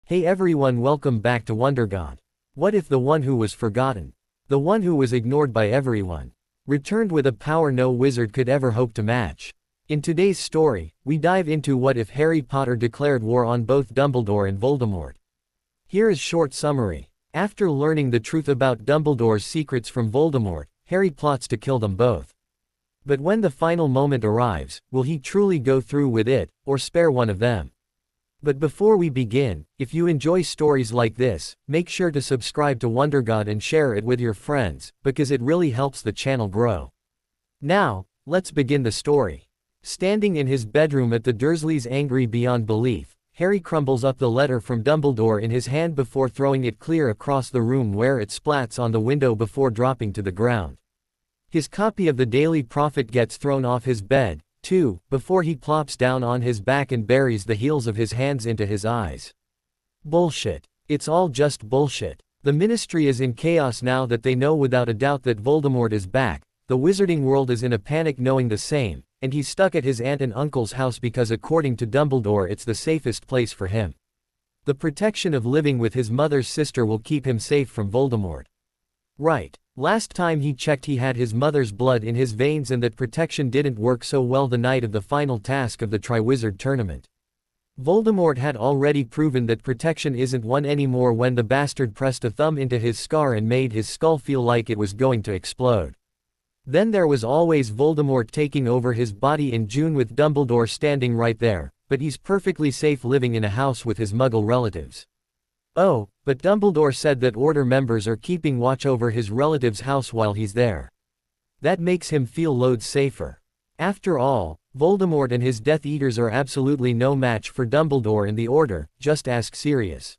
Hey everyone, welcome back to WonderGod. What if the one who was forgotten, the one who was ignored by everyone, returned with a power no wizard could ever hope to match? In today's story, we dive into what if Harry Potter declared war on both Dumbledore and Voldemort. Here is short summary. After learning the truth about Dumbledore's secrets from Voldemort, Harry plots to kill them both. But when the final moment arrives, will he truly go through with it, or spare one of them? But before we begin, if you enjoy stories like this, make sure to subscribe to WonderGod and share it with your friends, because it really helps the channel grow. Now, let's begin the story. Standing in his bedroom at the Dursleys, angry beyond belief, Harry crumbles up the letter from Dumbledore in his hand before throwing it clear across the room, where it splats on the window before dropping to the ground. His copy of the Daily Prophet gets thrown off his bed, too, before he plops down on his back and buries the heels of his hands into his eyes. Bullshit. It's all just bullshit. The Ministry is in chaos now that they know without a doubt that Voldemort is back. The wizarding world is in a panic knowing the same, and he's stuck at his aunt and uncle's house because according to Dumbledore it's the safest place for him. The protection of living with his mother's sister will keep him safe from Voldemort. Right. Last time he checked he had his mother's blood in his veins, and that protection didn't work so well the night of the final task of the Triwizard Tournament. Voldemort had already proven that protection isn't won anymore when the bastard pressed a thumb into his scar and made his skull feel like it was going to explode. Then there was always Voldemort taking over his body in June with Dumbledore standing right there, but he's perfectly safe living in a house with his Muggle relatives. Oh, but Dumbledore said that Order members are keeping watch over his relative's house while he's there. That makes him feel loads safer. After all, Voldemort and his Death Eaters are absolutely no match for Dumbledore and the Order, just ask Sirius.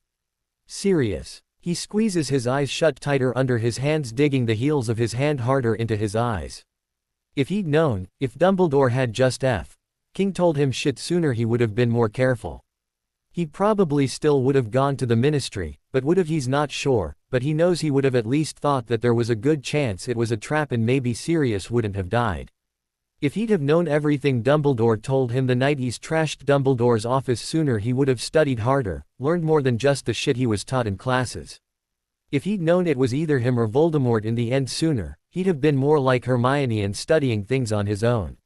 Sirius. He squeezes his eyes shut tighter under his hands, digging the heels of his hand harder into his eyes. If he'd known, if Dumbledore had just King told him shit sooner, he would have been more careful. He probably still would have gone to the Ministry, but would have, he's not sure, but he knows he would have at least thought that there was a good chance it was a trap and maybe Sirius wouldn't have died. If he'd have known everything Dumbledore told him the night he's trashed Dumbledore's office sooner, he would have studied harder, learned more than just the shit he was taught in classes. If he'd known it was either him or Voldemort in the end sooner, he'd have been more like Hermione and studying things on his own.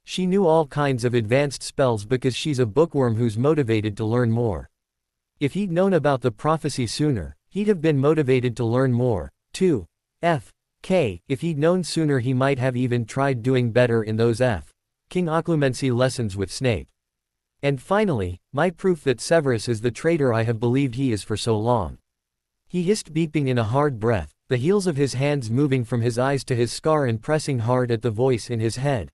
She knew all kinds of advanced spells because she's a bookworm who's motivated to learn more. If he'd known about the prophecy sooner, he'd have been motivated to learn more, too. If he'd known sooner, he might have even tried doing better in those King occlumency lessons with Snape. And finally, my proof that Severus is the traitor I have believed he is for so long. He hissed, beeping in a hard breath, the heels of his hands moving from his eyes to his scar and pressing hard at the voice in his head.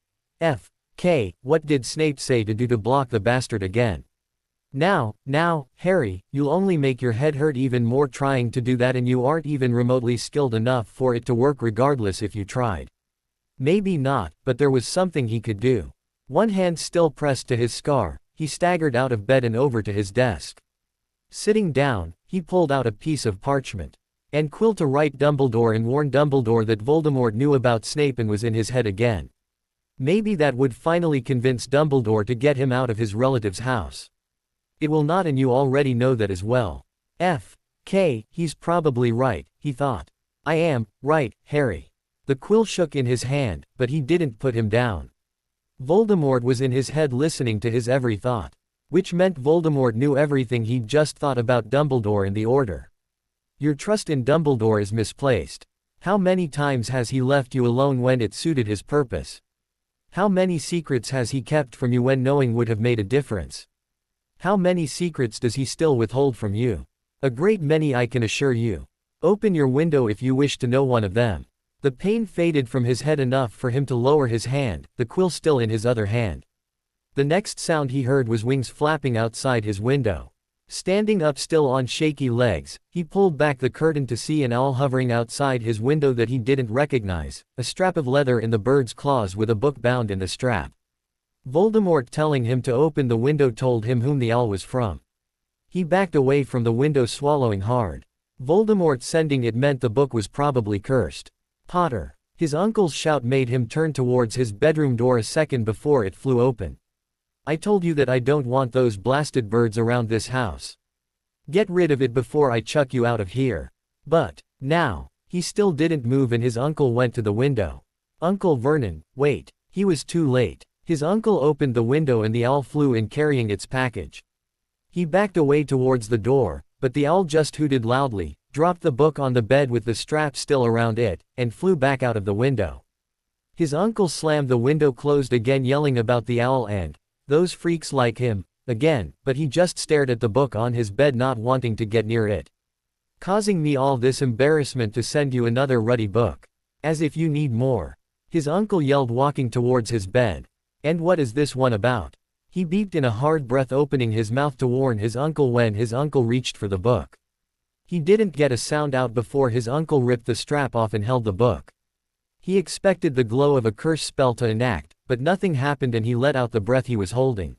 What did Snape say to do to block the bastard again? Now, Harry, you'll only make your head hurt even more trying to do that, and you aren't even remotely skilled enough for it to work regardless if you tried. Maybe not, but there was something he could do. One hand still pressed to his scar, he staggered out of bed and over to his desk. Sitting down, he pulled out a piece of parchment and quill to write Dumbledore and warn Dumbledore that Voldemort knew about Snape and was in his head again. Maybe that would finally convince Dumbledore to get him out of his relative's house. It will not, and you already know that as well. He's probably right, he thought. I am right, Harry. The quill shook in his hand, but he didn't put him down. Voldemort was in his head listening to his every thought. Which meant Voldemort knew everything he'd just thought about Dumbledore and the Order. Your trust in Dumbledore is misplaced. How many times has he left you alone when it suited his purpose? How many secrets has he kept from you when knowing would have made a difference? How many secrets does he still withhold from you? A great many, I can assure you. Open your window if you wish to know one of them. The pain faded from his head enough for him to lower his hand, the quill still in his other hand. The next sound he heard was wings flapping outside his window. Standing up still on shaky legs, he pulled back the curtain to see an owl hovering outside his window that he didn't recognize, a strap of leather in the bird's claws with a book bound in the strap. Voldemort telling him to open the window told him whom the owl was from. He backed away from the window, swallowing hard. Voldemort sending it meant the book was probably cursed. Potter. His uncle's shout made him turn towards his bedroom door a second before it flew open. I told you that I don't want those blasted birds around this house. Get rid of it before I chuck you out of here. But, now, he still didn't move and his uncle went to the window. Uncle Vernon, wait. He was too late. His uncle opened the window and the owl flew in carrying its package. He backed away towards the door, but the owl just hooted loudly, dropped the book on the bed with the strap still around it, and flew back out of the window. His uncle slammed the window closed again, yelling about the owl and those freaks like him, again, but he just stared at the book on his bed, not wanting to get near it. Causing me all this embarrassment to send you another ruddy book. As if you need more. His uncle yelled, walking towards his bed. And what is this one about? He beeped in a hard breath, opening his mouth to warn his uncle when his uncle reached for the book. He didn't get a sound out before his uncle ripped the strap off and held the book. He expected the glow of a curse spell to enact, but nothing happened and he let out the breath he was holding.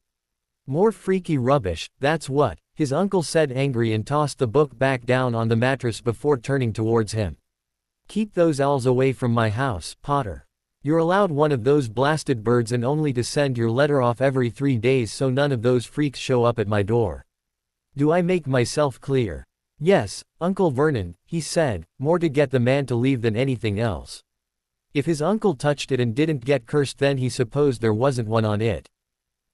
More freaky rubbish, that's what, his uncle said, angry, and tossed the book back down on the mattress before turning towards him. Keep those owls away from my house, Potter. You're allowed one of those blasted birds and only to send your letter off every 3 days so none of those freaks show up at my door. Do I make myself clear? Yes, Uncle Vernon, he said, more to get the man to leave than anything else. If his uncle touched it and didn't get cursed, then he supposed there wasn't one on it.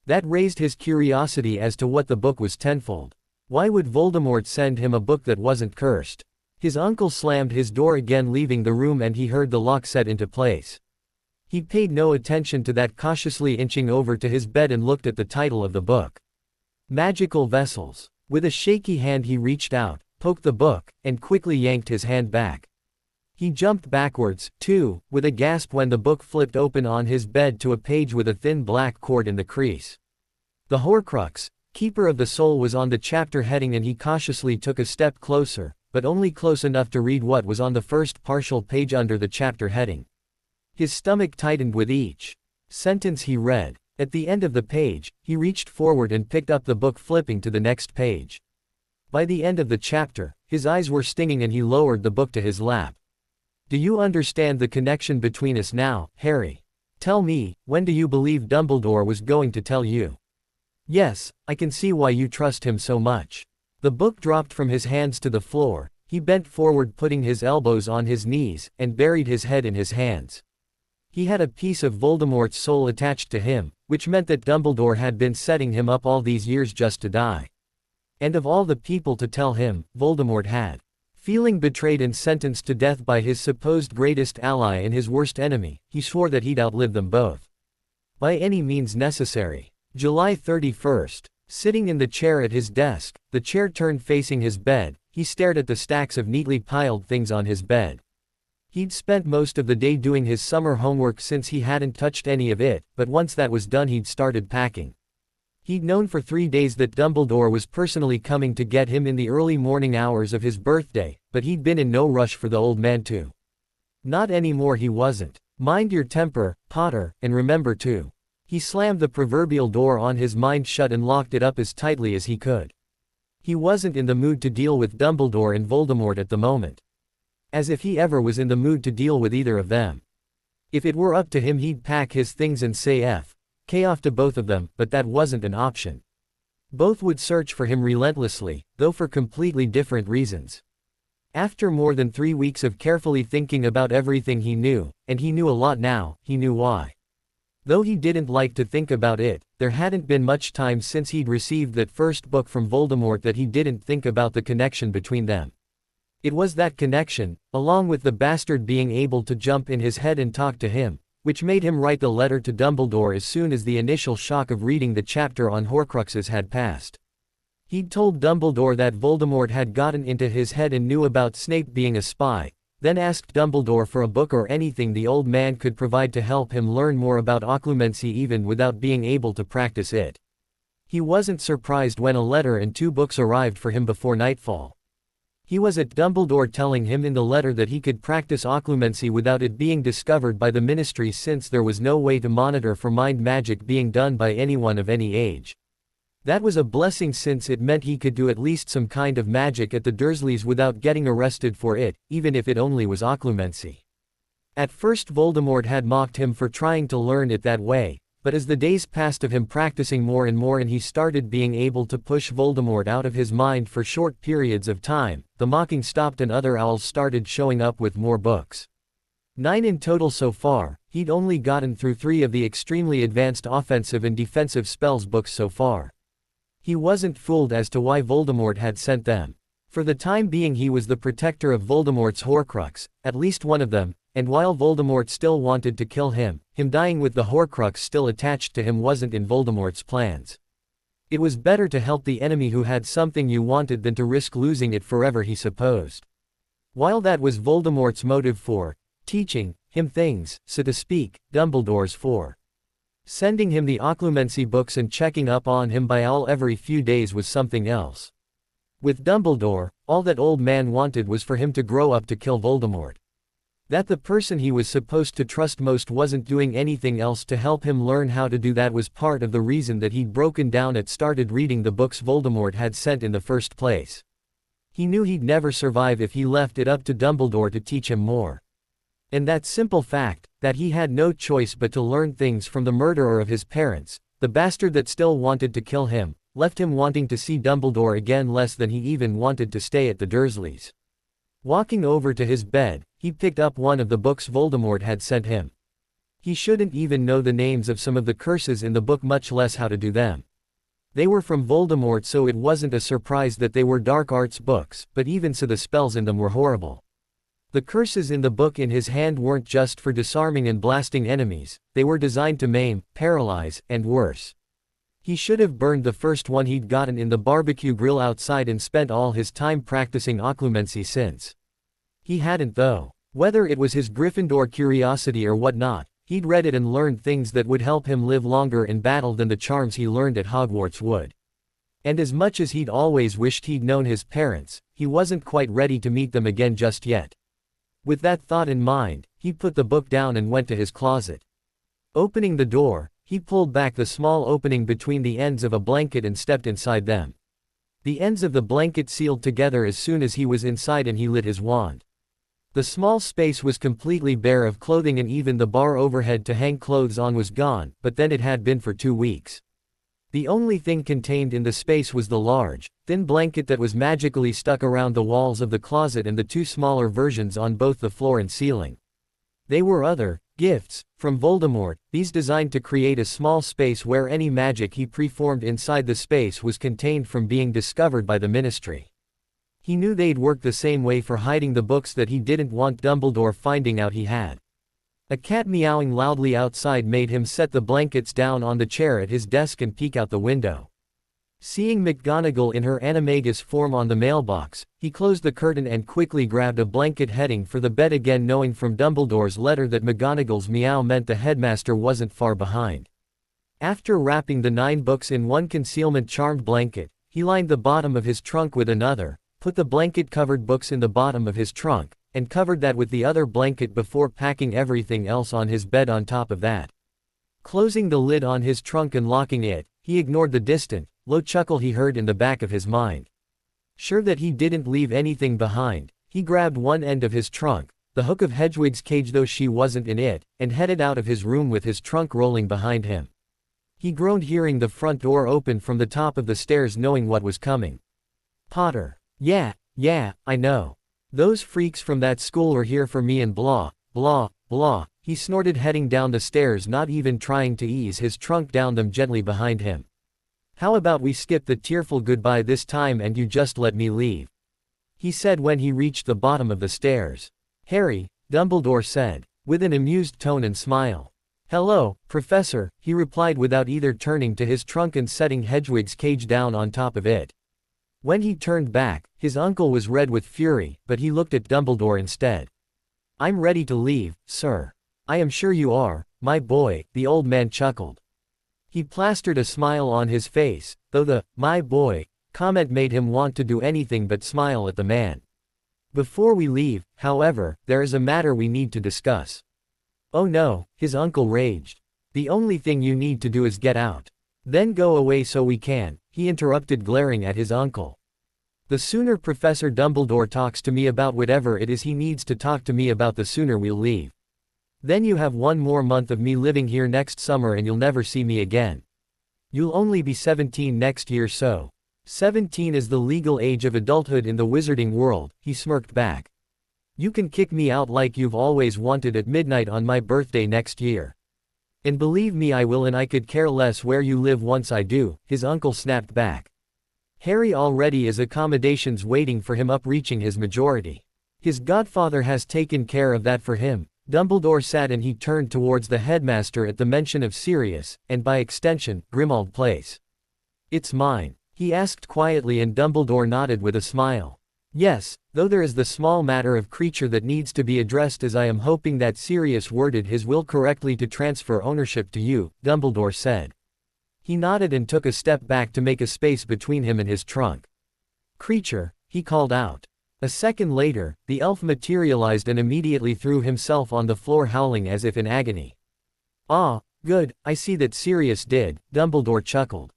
That raised his curiosity as to what the book was tenfold. Why would Voldemort send him a book that wasn't cursed? His uncle slammed his door again, leaving the room, and he heard the lock set into place. He paid no attention to that, cautiously inching over to his bed and looked at the title of the book. Magical Vessels. With a shaky hand he reached out, poked the book, and quickly yanked his hand back. He jumped backwards, too, with a gasp when the book flipped open on his bed to a page with a thin black cord in the crease. The Horcrux, Keeper of the Soul, was on the chapter heading, and he cautiously took a step closer, but only close enough to read what was on the first partial page under the chapter heading. His stomach tightened with each sentence he read. At the end of the page, he reached forward and picked up the book, flipping to the next page. By the end of the chapter, his eyes were stinging and he lowered the book to his lap. Do you understand the connection between us now, Harry? Tell me, when do you believe Dumbledore was going to tell you? Yes, I can see why you trust him so much. The book dropped from his hands to the floor. He bent forward, putting his elbows on his knees, and buried his head in his hands. He had a piece of Voldemort's soul attached to him, which meant that Dumbledore had been setting him up all these years just to die. And of all the people to tell him, Voldemort had. Feeling betrayed and sentenced to death by his supposed greatest ally and his worst enemy, he swore that he'd outlive them both. By any means necessary. July 31st. Sitting in the chair at his desk, the chair turned facing his bed, he stared at the stacks of neatly piled things on his bed. He'd spent most of the day doing his summer homework since he hadn't touched any of it, but once that was done he'd started packing. He'd known for 3 days that Dumbledore was personally coming to get him in the early morning hours of his birthday, but he'd been in no rush for the old man to. Not anymore, he wasn't. Mind your temper, Potter, and remember to. He slammed the proverbial door on his mind shut and locked it up as tightly as he could. He wasn't in the mood to deal with Dumbledore and Voldemort at the moment. As if he ever was in the mood to deal with either of them. If it were up to him, he'd pack his things and say F.K. off to both of them, but that wasn't an option. Both would search for him relentlessly, though for completely different reasons. After more than 3 weeks of carefully thinking about everything he knew, and he knew a lot now, he knew why. Though he didn't like to think about it, there hadn't been much time since he'd received that first book from Voldemort that he didn't think about the connection between them. It was that connection, along with the bastard being able to jump in his head and talk to him, which made him write the letter to Dumbledore as soon as the initial shock of reading the chapter on Horcruxes had passed. He'd told Dumbledore that Voldemort had gotten into his head and knew about Snape being a spy, then asked Dumbledore for a book or anything the old man could provide to help him learn more about occlumency even without being able to practice it. He wasn't surprised when a letter and 2 books arrived for him before nightfall. He was at Dumbledore telling him in the letter that he could practice occlumency without it being discovered by the Ministry, since there was no way to monitor for mind magic being done by anyone of any age. That was a blessing, since it meant he could do at least some kind of magic at the Dursleys without getting arrested for it, even if it only was occlumency. At first Voldemort had mocked him for trying to learn it that way, but as the days passed of him practicing more and more and he started being able to push Voldemort out of his mind for short periods of time, the mocking stopped and other owls started showing up with more books. 9 in total so far. He'd only gotten through 3 of the extremely advanced offensive and defensive spells books so far. He wasn't fooled as to why Voldemort had sent them. For the time being he was the protector of Voldemort's Horcrux, at least one of them, and while Voldemort still wanted to kill him dying with the Horcrux still attached to him wasn't in Voldemort's plans. It was better to help the enemy who had something you wanted than to risk losing it forever, he supposed. While that was Voldemort's motive for teaching him things, so to speak, Dumbledore's for sending him the occlumency books and checking up on him by owl every few days was something else. With Dumbledore, all that old man wanted was for him to grow up to kill Voldemort. That the person he was supposed to trust most wasn't doing anything else to help him learn how to do that was part of the reason that he'd broken down and started reading the books Voldemort had sent in the first place. He knew he'd never survive if he left it up to Dumbledore to teach him more. And that simple fact, that he had no choice but to learn things from the murderer of his parents, the bastard that still wanted to kill him, left him wanting to see Dumbledore again less than he even wanted to stay at the Dursleys'. Walking over to his bed, he picked up one of the books Voldemort had sent him. He shouldn't even know the names of some of the curses in the book, much less how to do them. They were from Voldemort, so it wasn't a surprise that they were dark arts books, but even so the spells in them were horrible. The curses in the book in his hand weren't just for disarming and blasting enemies, they were designed to maim, paralyze, and worse. He should have burned the first one he'd gotten in the barbecue grill outside and spent all his time practicing occlumency since. He hadn't though. Whether it was his Gryffindor curiosity or whatnot, he'd read it and learned things that would help him live longer in battle than the charms he learned at Hogwarts would. And as much as he'd always wished he'd known his parents, he wasn't quite ready to meet them again just yet. With that thought in mind, he put the book down and went to his closet. Opening the door, he pulled back the small opening between the ends of a blanket and stepped inside them. The ends of the blanket sealed together as soon as he was inside and he lit his wand. The small space was completely bare of clothing and even the bar overhead to hang clothes on was gone, but then it had been for 2 weeks. The only thing contained in the space was the large, thin blanket that was magically stuck around the walls of the closet and the 2 smaller versions on both the floor and ceiling. They were other gifts from Voldemort, these designed to create a small space where any magic he preformed inside the space was contained from being discovered by the Ministry. He knew they'd work the same way for hiding the books that he didn't want Dumbledore finding out he had. A cat meowing loudly outside made him set the blankets down on the chair at his desk and peek out the window. Seeing McGonagall in her animagus form on the mailbox, he closed the curtain and quickly grabbed a blanket heading for the bed again, knowing from Dumbledore's letter that McGonagall's meow meant the headmaster wasn't far behind. After wrapping the 9 books in one concealment charmed blanket, he lined the bottom of his trunk with another, put the blanket-covered books in the bottom of his trunk, and covered that with the other blanket before packing everything else on his bed on top of that. Closing the lid on his trunk and locking it, he ignored the distant, low chuckle he heard in the back of his mind. Sure that he didn't leave anything behind, he grabbed one end of his trunk, the hook of Hedwig's cage though she wasn't in it, and headed out of his room with his trunk rolling behind him. He groaned hearing the front door open from the top of the stairs, knowing what was coming. Potter. Yeah, I know. Those freaks from that school are here for me and blah, blah, blah, he snorted heading down the stairs, not even trying to ease his trunk down them gently behind him. How about we skip the tearful goodbye this time and you just let me leave? He said when he reached the bottom of the stairs. Harry, Dumbledore said, with an amused tone and smile. Hello, Professor, he replied without either turning to his trunk and setting Hedwig's cage down on top of it. When he turned back, his uncle was red with fury, but he looked at Dumbledore instead. I'm ready to leave, sir. I am sure you are, my boy, the old man chuckled. He plastered a smile on his face, though the, my boy, comment made him want to do anything but smile at the man. Before we leave, however, there is a matter we need to discuss. Oh no, his uncle raged. The only thing you need to do is get out. Then go away so we can, he interrupted, glaring at his uncle. The sooner Professor Dumbledore talks to me about whatever it is he needs to talk to me about, the sooner we'll leave. Then you have one more month of me living here next summer and you'll never see me again. You'll only be 17 next year, so. 17 is the legal age of adulthood in the wizarding world, he smirked back. You can kick me out like you've always wanted at midnight on my birthday next year. And believe me, I will, and I could care less where you live once I do, his uncle snapped back. Harry already has accommodations waiting for him up reaching his majority. His godfather has taken care of that for him. Dumbledore sat and he turned towards the headmaster at the mention of Sirius, and by extension, Grimmauld Place. It's mine, he asked quietly, and Dumbledore nodded with a smile. Yes, though there is the small matter of creature that needs to be addressed, as I am hoping that Sirius worded his will correctly to transfer ownership to you, Dumbledore said. He nodded and took a step back to make a space between him and his trunk. Creature, he called out. A second later, the elf materialized and immediately threw himself on the floor, howling as if in agony. Ah, good, I see that Sirius did, Dumbledore chuckled.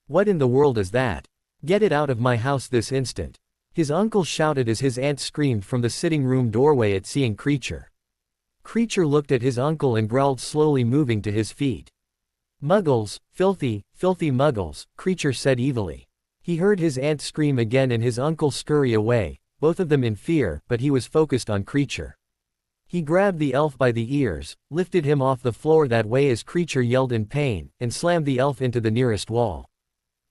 What in the world is that? Get it out of my house this instant. His uncle shouted as his aunt screamed from the sitting room doorway at seeing Creature. Creature looked at his uncle and growled, slowly moving to his feet. Muggles, filthy, filthy muggles, Creature said evilly. He heard his aunt scream again and his uncle scurry away, both of them in fear, but he was focused on Creature. He grabbed the elf by the ears, lifted him off the floor that way as Creature yelled in pain, and slammed the elf into the nearest wall.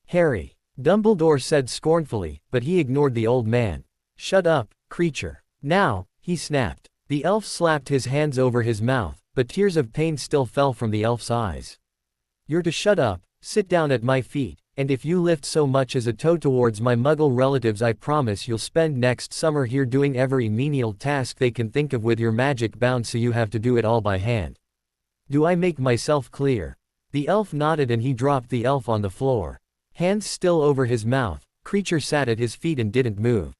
Harry, Dumbledore said scornfully, but he ignored the old man. Shut up, Creature. Now, he snapped. The elf slapped his hands over his mouth, but tears of pain still fell from the elf's eyes. You're to shut up, sit down at my feet, and if you lift so much as a toe towards my muggle relatives, I promise you'll spend next summer here doing every menial task they can think of with your magic bound, so you have to do it all by hand. Do I make myself clear? The elf nodded and he dropped the elf on the floor. Hands still over his mouth, Creature sat at his feet and didn't move.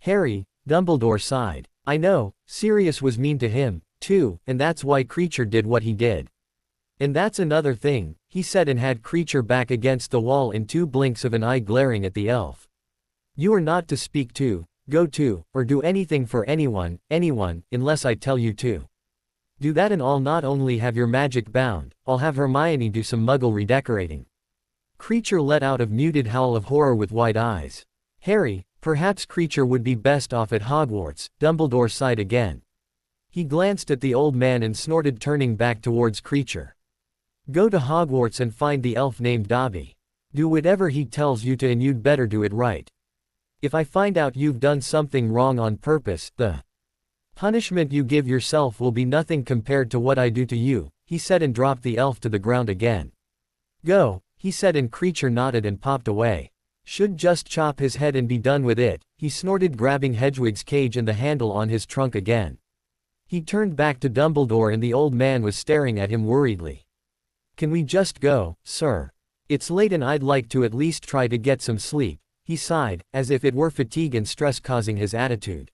Harry, Dumbledore sighed. I know, Sirius was mean to him, too, and that's why Creature did what he did. And that's another thing, he said, and had Creature back against the wall in 2 blinks of an eye, glaring at the elf. You are not to speak to, go to, or do anything for anyone, unless I tell you to. Do that and I'll not only have your magic bound, I'll have Hermione do some muggle redecorating. Creature let out a muted howl of horror with wide eyes. Harry, perhaps Creature would be best off at Hogwarts, Dumbledore sighed again. He glanced at the old man and snorted, turning back towards Creature. Go to Hogwarts and find the elf named Dobby. Do whatever he tells you to, and you'd better do it right. If I find out you've done something wrong on purpose, the punishment you give yourself will be nothing compared to what I do to you, he said, and dropped the elf to the ground again. Go, he said, and Creature nodded and popped away. Should just chop his head and be done with it, he snorted, grabbing Hedwig's cage and the handle on his trunk again. He turned back to Dumbledore and the old man was staring at him worriedly. Can we just go, sir? It's late and I'd like to at least try to get some sleep, he sighed, as if it were fatigue and stress causing his attitude.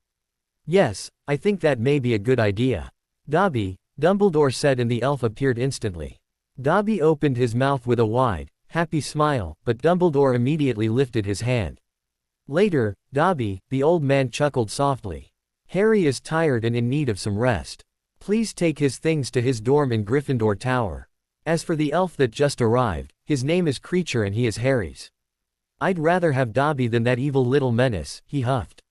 Yes, I think that may be a good idea. Dobby, Dumbledore said, and the elf appeared instantly. Dobby opened his mouth with a wide, happy smile, but Dumbledore immediately lifted his hand. Later, Dobby, the old man chuckled softly. Harry is tired and in need of some rest. Please take his things to his dorm in Gryffindor Tower. As for the elf that just arrived, his name is Creature and he is Harry's. I'd rather have Dobby than that evil little menace, he huffed.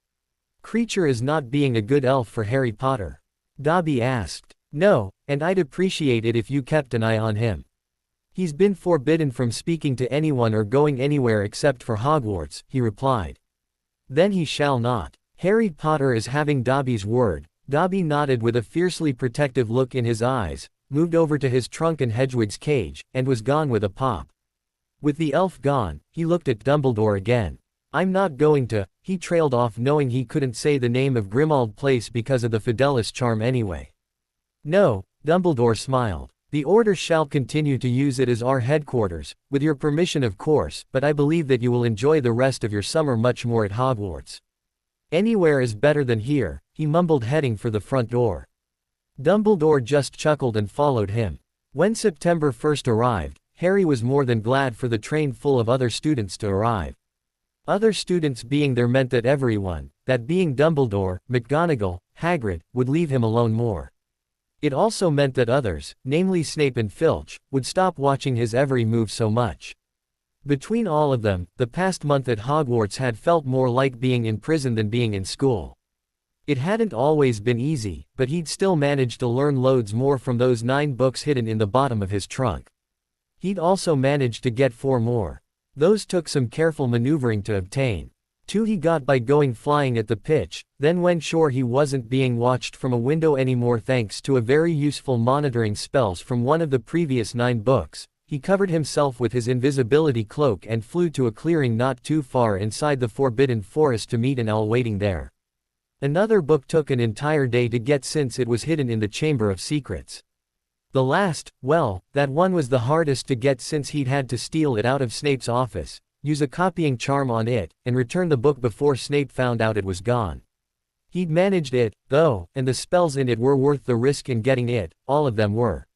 Creature is not being a good elf for Harry Potter. Dobby asked. No, and I'd appreciate it if you kept an eye on him. He's been forbidden from speaking to anyone or going anywhere except for Hogwarts, he replied. Then he shall not. Harry Potter is having Dobby's word. Dobby nodded with a fiercely protective look in his eyes, moved over to his trunk and Hedwig's cage, and was gone with a pop. With the elf gone, he looked at Dumbledore again. I'm not going to, he trailed off, knowing he couldn't say the name of Grimmauld Place because of the Fidelis charm anyway. No, Dumbledore smiled. The Order shall continue to use it as our headquarters, with your permission of course, but I believe that you will enjoy the rest of your summer much more at Hogwarts. Anywhere is better than here, he mumbled, heading for the front door. Dumbledore just chuckled and followed him. When September 1st arrived, Harry was more than glad for the train full of other students to arrive. Other students being there meant that everyone, that being Dumbledore, McGonagall, Hagrid, would leave him alone more. It also meant that others, namely Snape and Filch, would stop watching his every move so much. Between all of them, the past month at Hogwarts had felt more like being in prison than being in school. It hadn't always been easy, but he'd still managed to learn loads more from those 9 books hidden in the bottom of his trunk. He'd also managed to get 4 more. Those took some careful maneuvering to obtain. 2 he got by going flying at the pitch, then when sure he wasn't being watched from a window anymore thanks to a very useful monitoring spells from one of the previous 9 books, he covered himself with his invisibility cloak and flew to a clearing not too far inside the Forbidden Forest to meet an owl waiting there. Another book took an entire day to get since it was hidden in the Chamber of Secrets. The last, well, that one was the hardest to get since he'd had to steal it out of Snape's office, use a copying charm on it, and return the book before Snape found out it was gone. He'd managed it, though, and the spells in it were worth the risk in getting it, all of them were.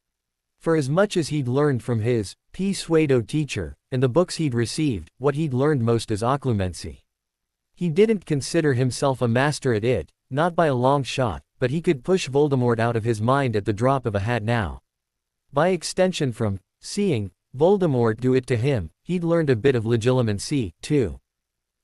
For as much as he'd learned from his pseudo teacher, and the books he'd received, what he'd learned most is occlumency. He didn't consider himself a master at it, not by a long shot, but he could push Voldemort out of his mind at the drop of a hat now. By extension from seeing Voldemort do it to him, he'd learned a bit of legilimency, too.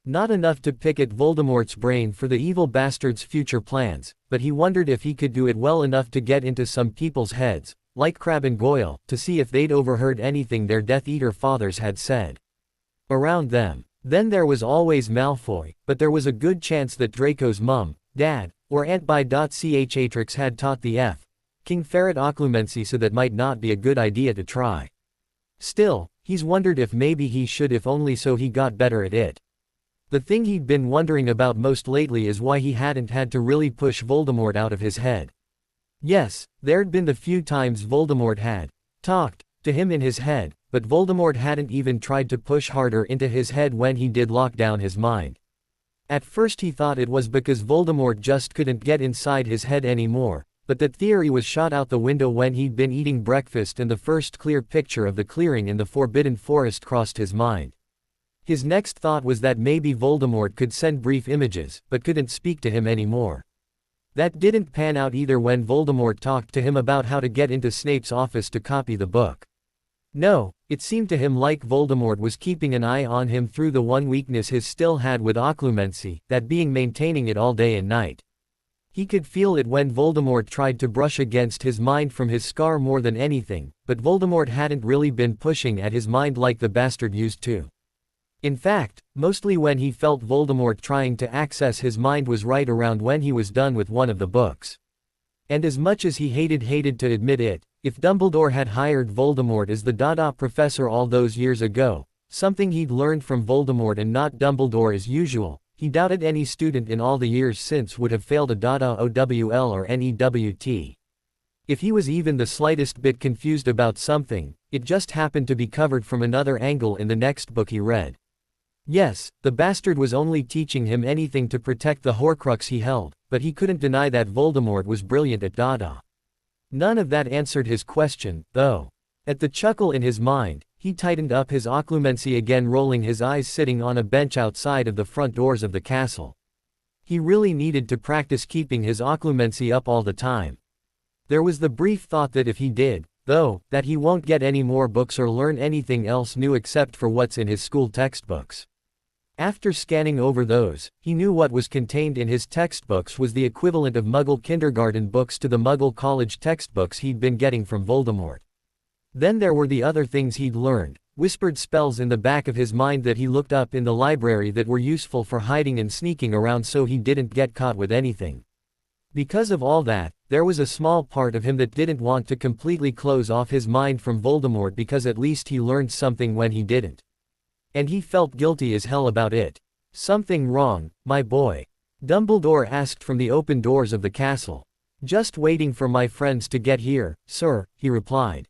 Not enough to pick at Voldemort's brain for the evil bastard's future plans, but he wondered if he could do it well enough to get into some people's heads, like Crabbe and Goyle, to see if they'd overheard anything their Death Eater fathers had said around them. Then there was always Malfoy, but there was a good chance that Draco's mum, dad, or aunt by Chatrix had taught the King Ferret occlumency, so that might not be a good idea to try. Still, he's wondered if maybe he should, if only so he got better at it. The thing he'd been wondering about most lately is why he hadn't had to really push Voldemort out of his head. Yes, there'd been the few times Voldemort had talked to him in his head, but Voldemort hadn't even tried to push harder into his head when he did lock down his mind. At first he thought it was because Voldemort just couldn't get inside his head anymore, but that theory was shot out the window when he'd been eating breakfast and the first clear picture of the clearing in the Forbidden Forest crossed his mind. His next thought was that maybe Voldemort could send brief images, but couldn't speak to him anymore. That didn't pan out either when Voldemort talked to him about how to get into Snape's office to copy the book. No, it seemed to him like Voldemort was keeping an eye on him through the one weakness he still had with occlumency, that being maintaining it all day and night. He could feel it when Voldemort tried to brush against his mind from his scar more than anything, but Voldemort hadn't really been pushing at his mind like the bastard used to. In fact, mostly when he felt Voldemort trying to access his mind was right around when he was done with one of the books. And as much as he hated to admit it, if Dumbledore had hired Voldemort as the Dada professor all those years ago, something he'd learned from Voldemort and not Dumbledore as usual, he doubted any student in all the years since would have failed a Dada OWL or NEWT. If he was even the slightest bit confused about something, it just happened to be covered from another angle in the next book he read. Yes, the bastard was only teaching him anything to protect the Horcrux he held, but he couldn't deny that Voldemort was brilliant at Dada. None of that answered his question, though. At the chuckle in his mind, he tightened up his occlumency again, rolling his eyes, sitting on a bench outside of the front doors of the castle. He really needed to practice keeping his occlumency up all the time. There was the brief thought that if he did, though, that he won't get any more books or learn anything else new except for what's in his school textbooks. After scanning over those, he knew what was contained in his textbooks was the equivalent of Muggle kindergarten books to the Muggle college textbooks he'd been getting from Voldemort. Then there were the other things he'd learned, whispered spells in the back of his mind that he looked up in the library that were useful for hiding and sneaking around so he didn't get caught with anything. Because of all that, there was a small part of him that didn't want to completely close off his mind from Voldemort, because at least he learned something when he didn't. And he felt guilty as hell about it. "Something wrong, my boy?" Dumbledore asked from the open doors of the castle. "Just waiting for my friends to get here, sir," he replied.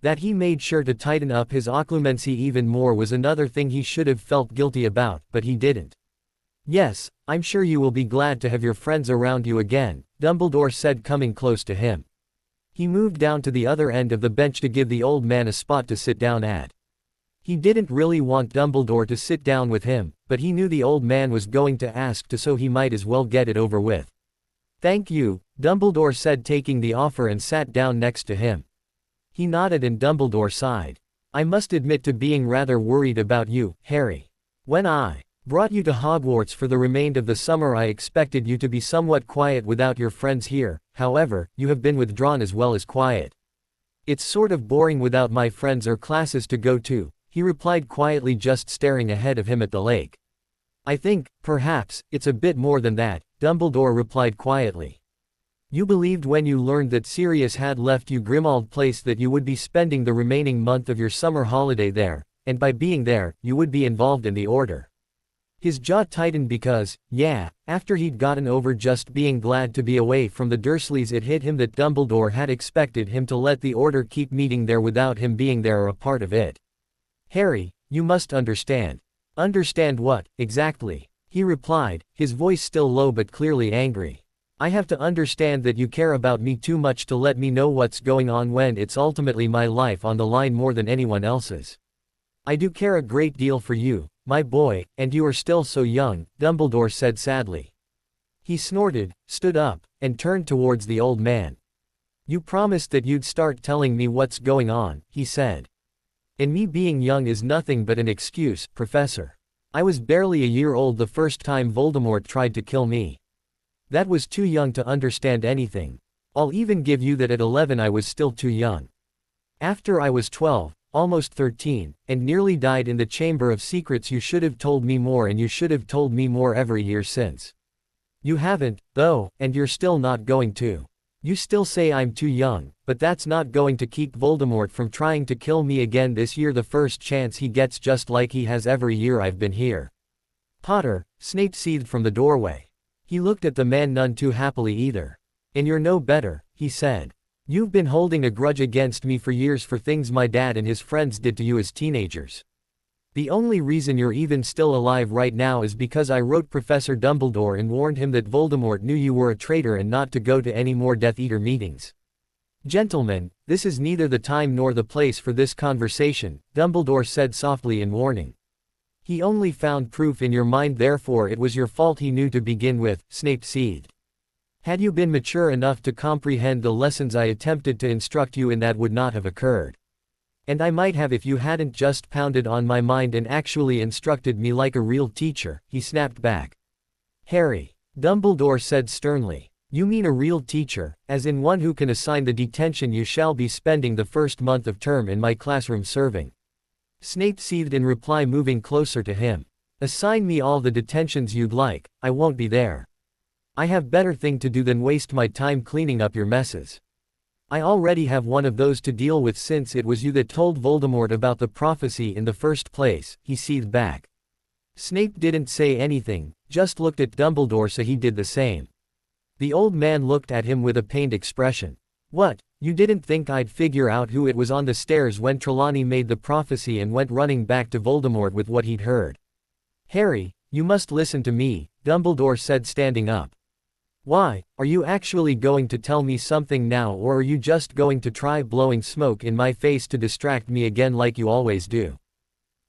That he made sure to tighten up his occlumency even more was another thing he should have felt guilty about, but he didn't. "Yes, I'm sure you will be glad to have your friends around you again," Dumbledore said, coming close to him. He moved down to the other end of the bench to give the old man a spot to sit down at. He didn't really want Dumbledore to sit down with him, but he knew the old man was going to ask to, so he might as well get it over with. Thank you, Dumbledore said, taking the offer and sat down next to him. He nodded and Dumbledore sighed. I must admit to being rather worried about you, Harry. When I brought you to Hogwarts for the remainder of the summer, I expected you to be somewhat quiet without your friends here. However, you have been withdrawn as well as quiet. It's sort of boring without my friends or classes to go to, he replied quietly, just staring ahead of him at the lake. I think, perhaps, it's a bit more than that, Dumbledore replied quietly. You believed when you learned that Sirius had left you Grimmauld Place that you would be spending the remaining month of your summer holiday there, and by being there, you would be involved in the Order. His jaw tightened because, after he'd gotten over just being glad to be away from the Dursleys, it hit him that Dumbledore had expected him to let the Order keep meeting there without him being there or a part of it. Harry, you must understand. Understand what, exactly? He replied, his voice still low but clearly angry. I have to understand that you care about me too much to let me know what's going on when it's ultimately my life on the line more than anyone else's. I do care a great deal for you, my boy, and you are still so young, Dumbledore said sadly. He snorted, stood up, and turned towards the old man. You promised that you'd start telling me what's going on, he said. And me being young is nothing but an excuse, Professor. I was barely a year old the first time Voldemort tried to kill me. That was too young to understand anything. I'll even give you that at 11 I was still too young. After I was 12, almost 13, and nearly died in the Chamber of Secrets, you should have told me more, and you should have told me more every year since. You haven't, though, and you're still not going to. You still say I'm too young, but that's not going to keep Voldemort from trying to kill me again this year the first chance he gets, just like he has every year I've been here. Potter, Snape seethed from the doorway. He looked at the man none too happily either. And you're no better, he said. You've been holding a grudge against me for years for things my dad and his friends did to you as teenagers. The only reason you're even still alive right now is because I wrote Professor Dumbledore and warned him that Voldemort knew you were a traitor and not to go to any more Death Eater meetings. Gentlemen, this is neither the time nor the place for this conversation, Dumbledore said softly in warning. He only found proof in your mind, therefore it was your fault he knew to begin with, Snape seethed. Had you been mature enough to comprehend the lessons I attempted to instruct you in, that would not have occurred. And I might have if you hadn't just pounded on my mind and actually instructed me like a real teacher, he snapped back. Harry, Dumbledore said sternly. You mean a real teacher, as in one who can assign the detention you shall be spending the first month of term in my classroom serving? Snape seethed in reply, moving closer to him. Assign me all the detentions you'd like, I won't be there. I have better thing to do than waste my time cleaning up your messes. I already have one of those to deal with, since it was you that told Voldemort about the prophecy in the first place, he seethed back. Snape didn't say anything, just looked at Dumbledore, so he did the same. The old man looked at him with a pained expression. What, you didn't think I'd figure out who it was on the stairs when Trelawney made the prophecy and went running back to Voldemort with what he'd heard? Harry, you must listen to me, Dumbledore said, standing up. Why, are you actually going to tell me something now, or are you just going to try blowing smoke in my face to distract me again like you always do?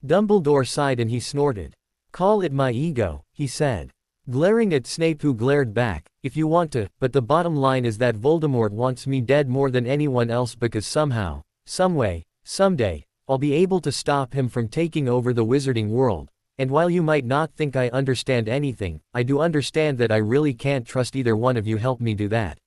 Dumbledore sighed and he snorted. Call it my ego, he said. Glaring at Snape, who glared back, if you want to, but the bottom line is that Voldemort wants me dead more than anyone else, because somehow, someway, someday, I'll be able to stop him from taking over the wizarding world. And while you might not think I understand anything, I do understand that I really can't trust either one of you. Help me do that.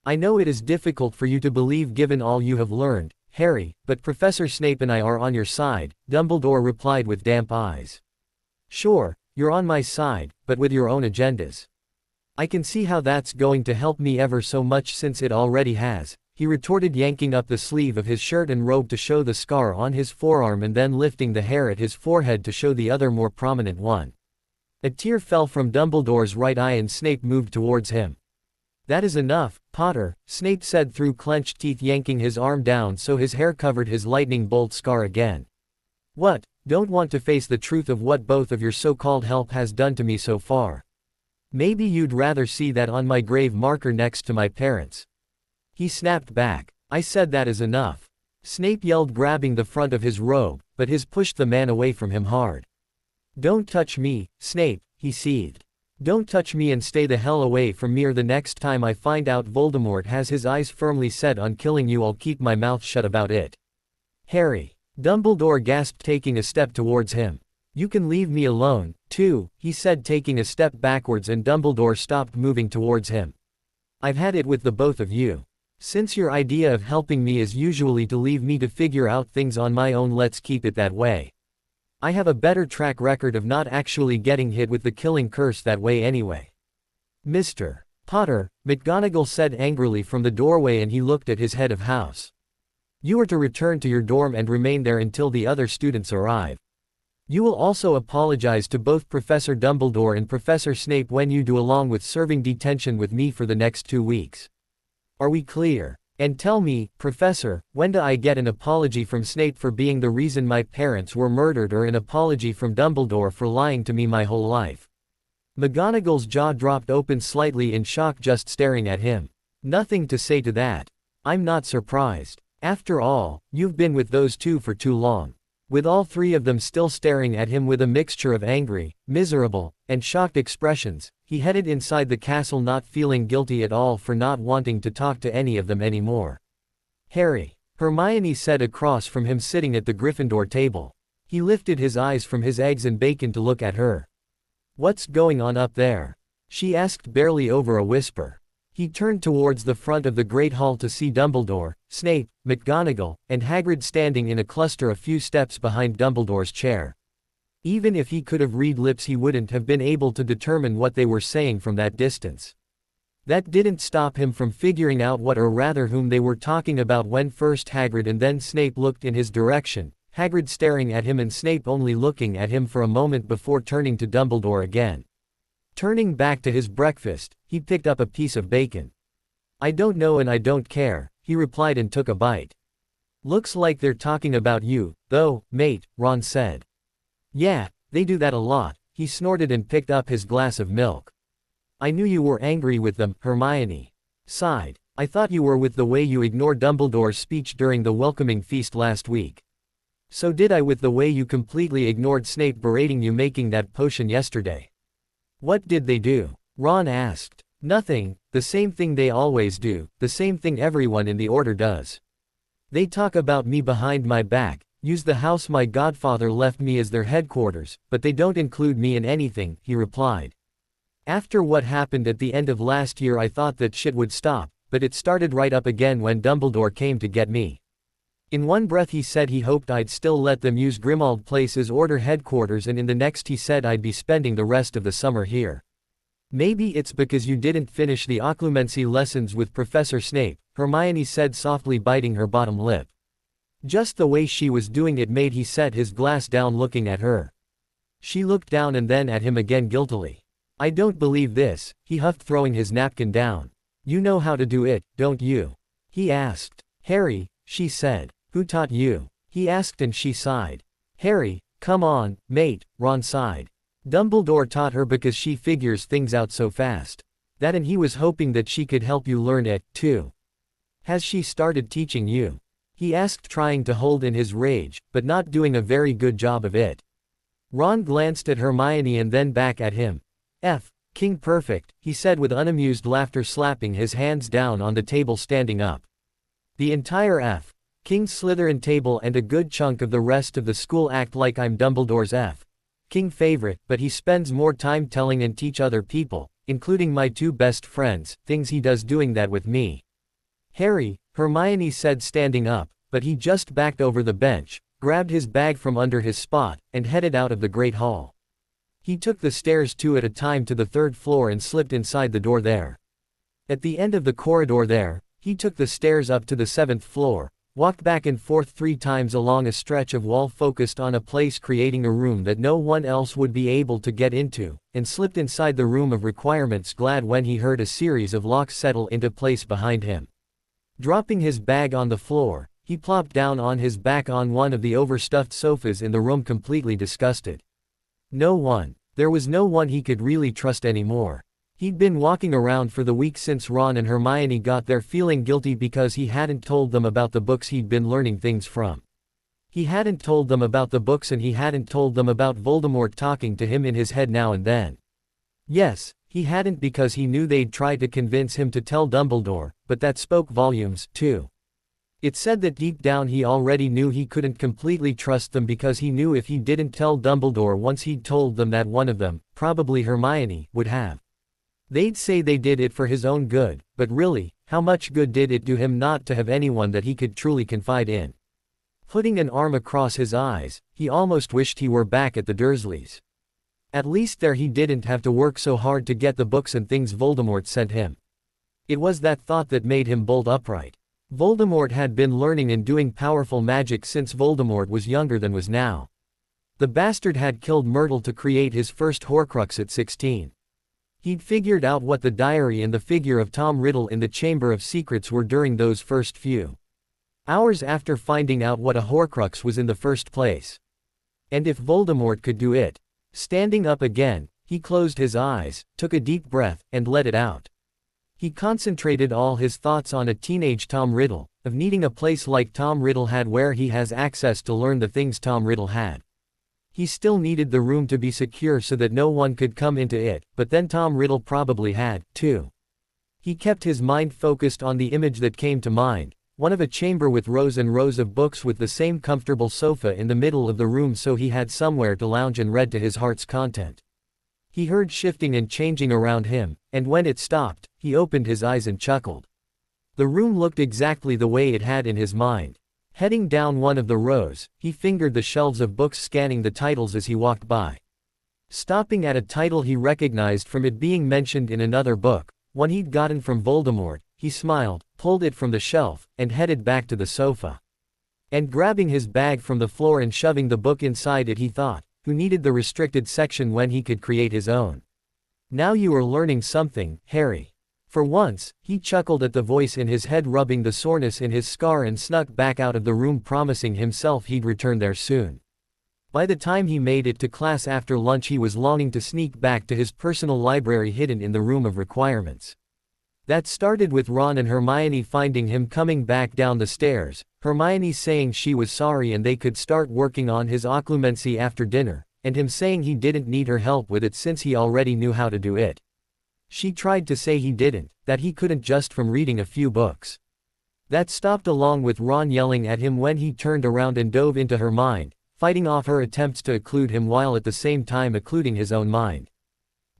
I know it is difficult for you to believe given all you have learned, Harry, but Professor Snape and I are on your side, Dumbledore replied with damp eyes. Sure, you're on my side, but with your own agendas. I can see how that's going to help me ever so much, since it already has, he retorted, yanking up the sleeve of his shirt and robe to show the scar on his forearm and then lifting the hair at his forehead to show the other more prominent one. A tear fell from Dumbledore's right eye and Snape moved towards him. That is enough, Potter, Snape said through clenched teeth, yanking his arm down so his hair covered his lightning bolt scar again. What, don't want to face the truth of what both of your so-called help has done to me so far? Maybe you'd rather see that on my grave marker next to my parents. He snapped back. I said that is enough. Snape yelled, grabbing the front of his robe, but his pushed the man away from him hard. Don't touch me, Snape, he seethed. Don't touch me and stay the hell away from me, or the next time I find out Voldemort has his eyes firmly set on killing you, I'll keep my mouth shut about it. Harry. Dumbledore gasped, taking a step towards him. You can leave me alone, too, he said, taking a step backwards, and Dumbledore stopped moving towards him. I've had it with the both of you. Since your idea of helping me is usually to leave me to figure out things on my own, let's keep it that way. I have a better track record of not actually getting hit with the killing curse that way anyway. Mr. Potter, McGonagall said angrily from the doorway, and he looked at his head of house. You are to return to your dorm and remain there until the other students arrive. You will also apologize to both Professor Dumbledore and Professor Snape when you do, along with serving detention with me for the next 2 weeks. Are we clear? And tell me, Professor, when do I get an apology from Snape for being the reason my parents were murdered, or an apology from Dumbledore for lying to me my whole life? McGonagall's jaw dropped open slightly in shock, just staring at him. Nothing to say to that. I'm not surprised. After all, you've been with those two for too long. With all three of them still staring at him with a mixture of angry, miserable, and shocked expressions, he headed inside the castle, not feeling guilty at all for not wanting to talk to any of them anymore. Harry, Hermione said across from him, sitting at the Gryffindor table. He lifted his eyes from his eggs and bacon to look at her. What's going on up there? She asked, barely over a whisper. He turned towards the front of the Great Hall to see Dumbledore, Snape, McGonagall, and Hagrid standing in a cluster a few steps behind Dumbledore's chair. Even if he could have read lips, he wouldn't have been able to determine what they were saying from that distance. That didn't stop him from figuring out what, or rather whom, they were talking about when first Hagrid and then Snape looked in his direction, Hagrid staring at him and Snape only looking at him for a moment before turning to Dumbledore again. Turning back to his breakfast, he picked up a piece of bacon. I don't know and I don't care, he replied and took a bite. Looks like they're talking about you, though, mate, Ron said. Yeah, they do that a lot, he snorted and picked up his glass of milk. I knew you were angry with them, Hermione sighed. I thought you were, with the way you ignored Dumbledore's speech during the welcoming feast last week. So did I, with the way you completely ignored Snape berating you making that potion yesterday. What did they do? Ron asked. Nothing, the same thing they always do, the same thing everyone in the Order does. They talk about me behind my back, use the house my godfather left me as their headquarters, but they don't include me in anything, he replied. After what happened at the end of last year, I thought that shit would stop, but it started right up again when Dumbledore came to get me. In one breath he said he hoped I'd still let them use Grimmauld Place as Order headquarters, and in the next he said I'd be spending the rest of the summer here. Maybe it's because you didn't finish the occlumency lessons with Professor Snape, Hermione said softly, biting her bottom lip. Just the way she was doing it made he set his glass down, looking at her. She looked down and then at him again guiltily. I don't believe this, he huffed, throwing his napkin down. You know how to do it, don't you? He asked. Harry, she said. Who taught you? He asked, and she sighed. Harry, come on, mate, Ron sighed. Dumbledore taught her because she figures things out so fast. That, and he was hoping that she could help you learn it, too. Has she started teaching you? He asked, trying to hold in his rage, but not doing a very good job of it. Ron glanced at Hermione and then back at him. King perfect, he said with unamused laughter, slapping his hands down on the table, standing up. The entire King Slytherin table and a good chunk of the rest of the school act like I'm Dumbledore's King favorite, but he spends more time telling and teach other people, including my two best friends, things he does doing that with me. Harry, Hermione said, standing up, but he just backed over the bench, grabbed his bag from under his spot, and headed out of the Great Hall. He took the stairs 2 at a time to the 3rd floor and slipped inside the door there. At the end of the corridor there, he took the stairs up to the 7th floor, walked back and forth 3 times along a stretch of wall focused on a place, creating a room that no one else would be able to get into, and slipped inside the room of requirements, glad when he heard a series of locks settle into place behind him. Dropping his bag on the floor, he plopped down on his back on one of the overstuffed sofas in the room, completely disgusted. There was no one he could really trust anymore. He'd been walking around for the week since Ron and Hermione got there, feeling guilty because he hadn't told them about the books he'd been learning things from. He hadn't told them about the books, and he hadn't told them about Voldemort talking to him in his head now and then. Yes, he hadn't because he knew they'd try to convince him to tell Dumbledore, but that spoke volumes, too. It said that deep down he already knew he couldn't completely trust them because he knew if he didn't tell Dumbledore once he'd told them that one of them, probably Hermione, would have. They'd say they did it for his own good, but really, how much good did it do him not to have anyone that he could truly confide in? Putting an arm across his eyes, he almost wished he were back at the Dursleys. At least there he didn't have to work so hard to get the books and things Voldemort sent him. It was that thought that made him bolt upright. Voldemort had been learning and doing powerful magic since Voldemort was younger than was now. The bastard had killed Myrtle to create his first Horcrux at 16. He'd figured out what the diary and the figure of Tom Riddle in the Chamber of Secrets were during those first few hours after finding out what a Horcrux was in the first place. And if Voldemort could do it. Standing up again, he closed his eyes, took a deep breath, and let it out. He concentrated all his thoughts on a teenage Tom Riddle, of needing a place like Tom Riddle had where he has access to learn the things Tom Riddle had. He still needed the room to be secure so that no one could come into it, but then Tom Riddle probably had, too. He kept his mind focused on the image that came to mind, one of a chamber with rows and rows of books with the same comfortable sofa in the middle of the room so he had somewhere to lounge and read to his heart's content. He heard shifting and changing around him, and when it stopped, he opened his eyes and chuckled. The room looked exactly the way it had in his mind. Heading down one of the rows, he fingered the shelves of books scanning the titles as he walked by. Stopping at a title he recognized from it being mentioned in another book, one he'd gotten from Voldemort, he smiled, pulled it from the shelf, and headed back to the sofa. And grabbing his bag from the floor and shoving the book inside it he thought, who needed the restricted section when he could create his own? Now you are learning something, Harry. For once, he chuckled at the voice in his head rubbing the soreness in his scar and snuck back out of the room promising himself he'd return there soon. By the time he made it to class after lunch he was longing to sneak back to his personal library hidden in the room of requirements. That started with Ron and Hermione finding him coming back down the stairs, Hermione saying she was sorry and they could start working on his occlumency after dinner, and him saying he didn't need her help with it since he already knew how to do it. She tried to say he didn't, that he couldn't just from reading a few books. That stopped along with Ron yelling at him when he turned around and dove into her mind, fighting off her attempts to occlude him while at the same time occluding his own mind.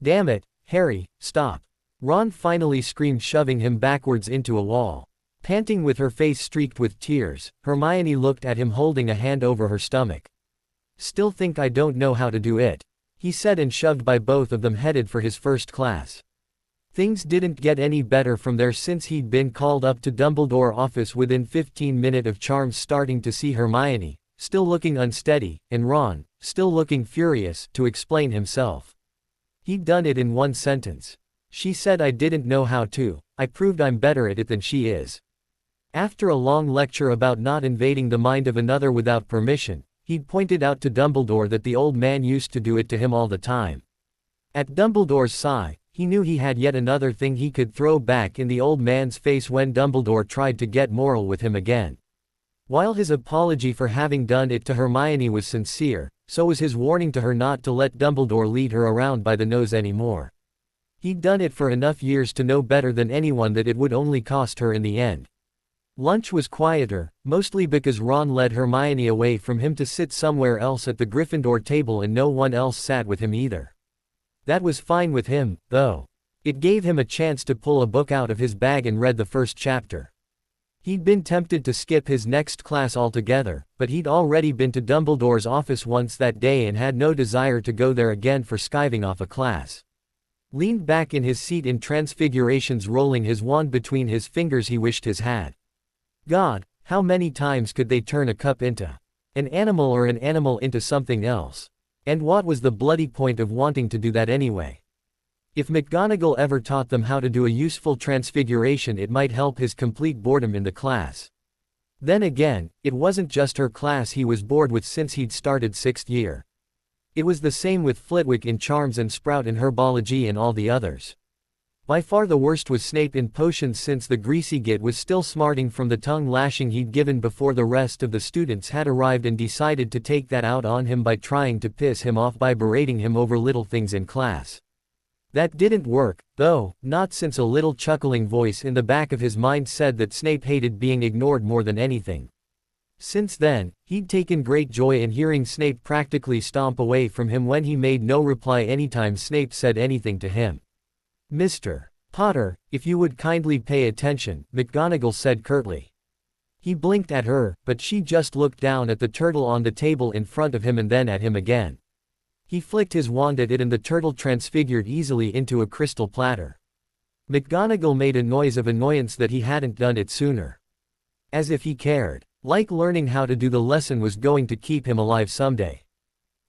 Damn it, Harry, stop. Ron finally screamed, shoving him backwards into a wall. Panting with her face streaked with tears, Hermione looked at him holding a hand over her stomach. Still think I don't know how to do it, he said, and shoved by both of them headed for his first class. Things didn't get any better from there since he'd been called up to Dumbledore's office within 15 minutes of Charms starting to see Hermione, still looking unsteady, and Ron, still looking furious, to explain himself. He'd done it in one sentence. She said I didn't know how to, I proved I'm better at it than she is. After a long lecture about not invading the mind of another without permission, he'd pointed out to Dumbledore that the old man used to do it to him all the time. At Dumbledore's sigh, he knew he had yet another thing he could throw back in the old man's face when Dumbledore tried to get moral with him again. While his apology for having done it to Hermione was sincere, so was his warning to her not to let Dumbledore lead her around by the nose anymore. He'd done it for enough years to know better than anyone that it would only cost her in the end. Lunch was quieter, mostly because Ron led Hermione away from him to sit somewhere else at the Gryffindor table and no one else sat with him either. That was fine with him, though. It gave him a chance to pull a book out of his bag and read the first chapter. He'd been tempted to skip his next class altogether, but he'd already been to Dumbledore's office once that day and had no desire to go there again for skiving off a class. Leaned back in his seat in Transfigurations, rolling his wand between his fingers he wished his had. God, how many times could they turn a cup into an animal or an animal into something else? And what was the bloody point of wanting to do that anyway? If McGonagall ever taught them how to do a useful transfiguration it might help his complete boredom in the class. Then again, it wasn't just her class he was bored with since he'd started 6th year. It was the same with Flitwick in Charms and Sprout in Herbology and all the others. By far the worst was Snape in Potions since the greasy git was still smarting from the tongue lashing he'd given before the rest of the students had arrived and decided to take that out on him by trying to piss him off by berating him over little things in class. That didn't work, though, not since a little chuckling voice in the back of his mind said that Snape hated being ignored more than anything. Since then, he'd taken great joy in hearing Snape practically stomp away from him when he made no reply anytime Snape said anything to him. "Mr. Potter, if you would kindly pay attention," McGonagall said curtly. He blinked at her, but she just looked down at the turtle on the table in front of him and then at him again. He flicked his wand at it and the turtle transfigured easily into a crystal platter. McGonagall made a noise of annoyance that he hadn't done it sooner. As if he cared. Like learning how to do the lesson was going to keep him alive someday.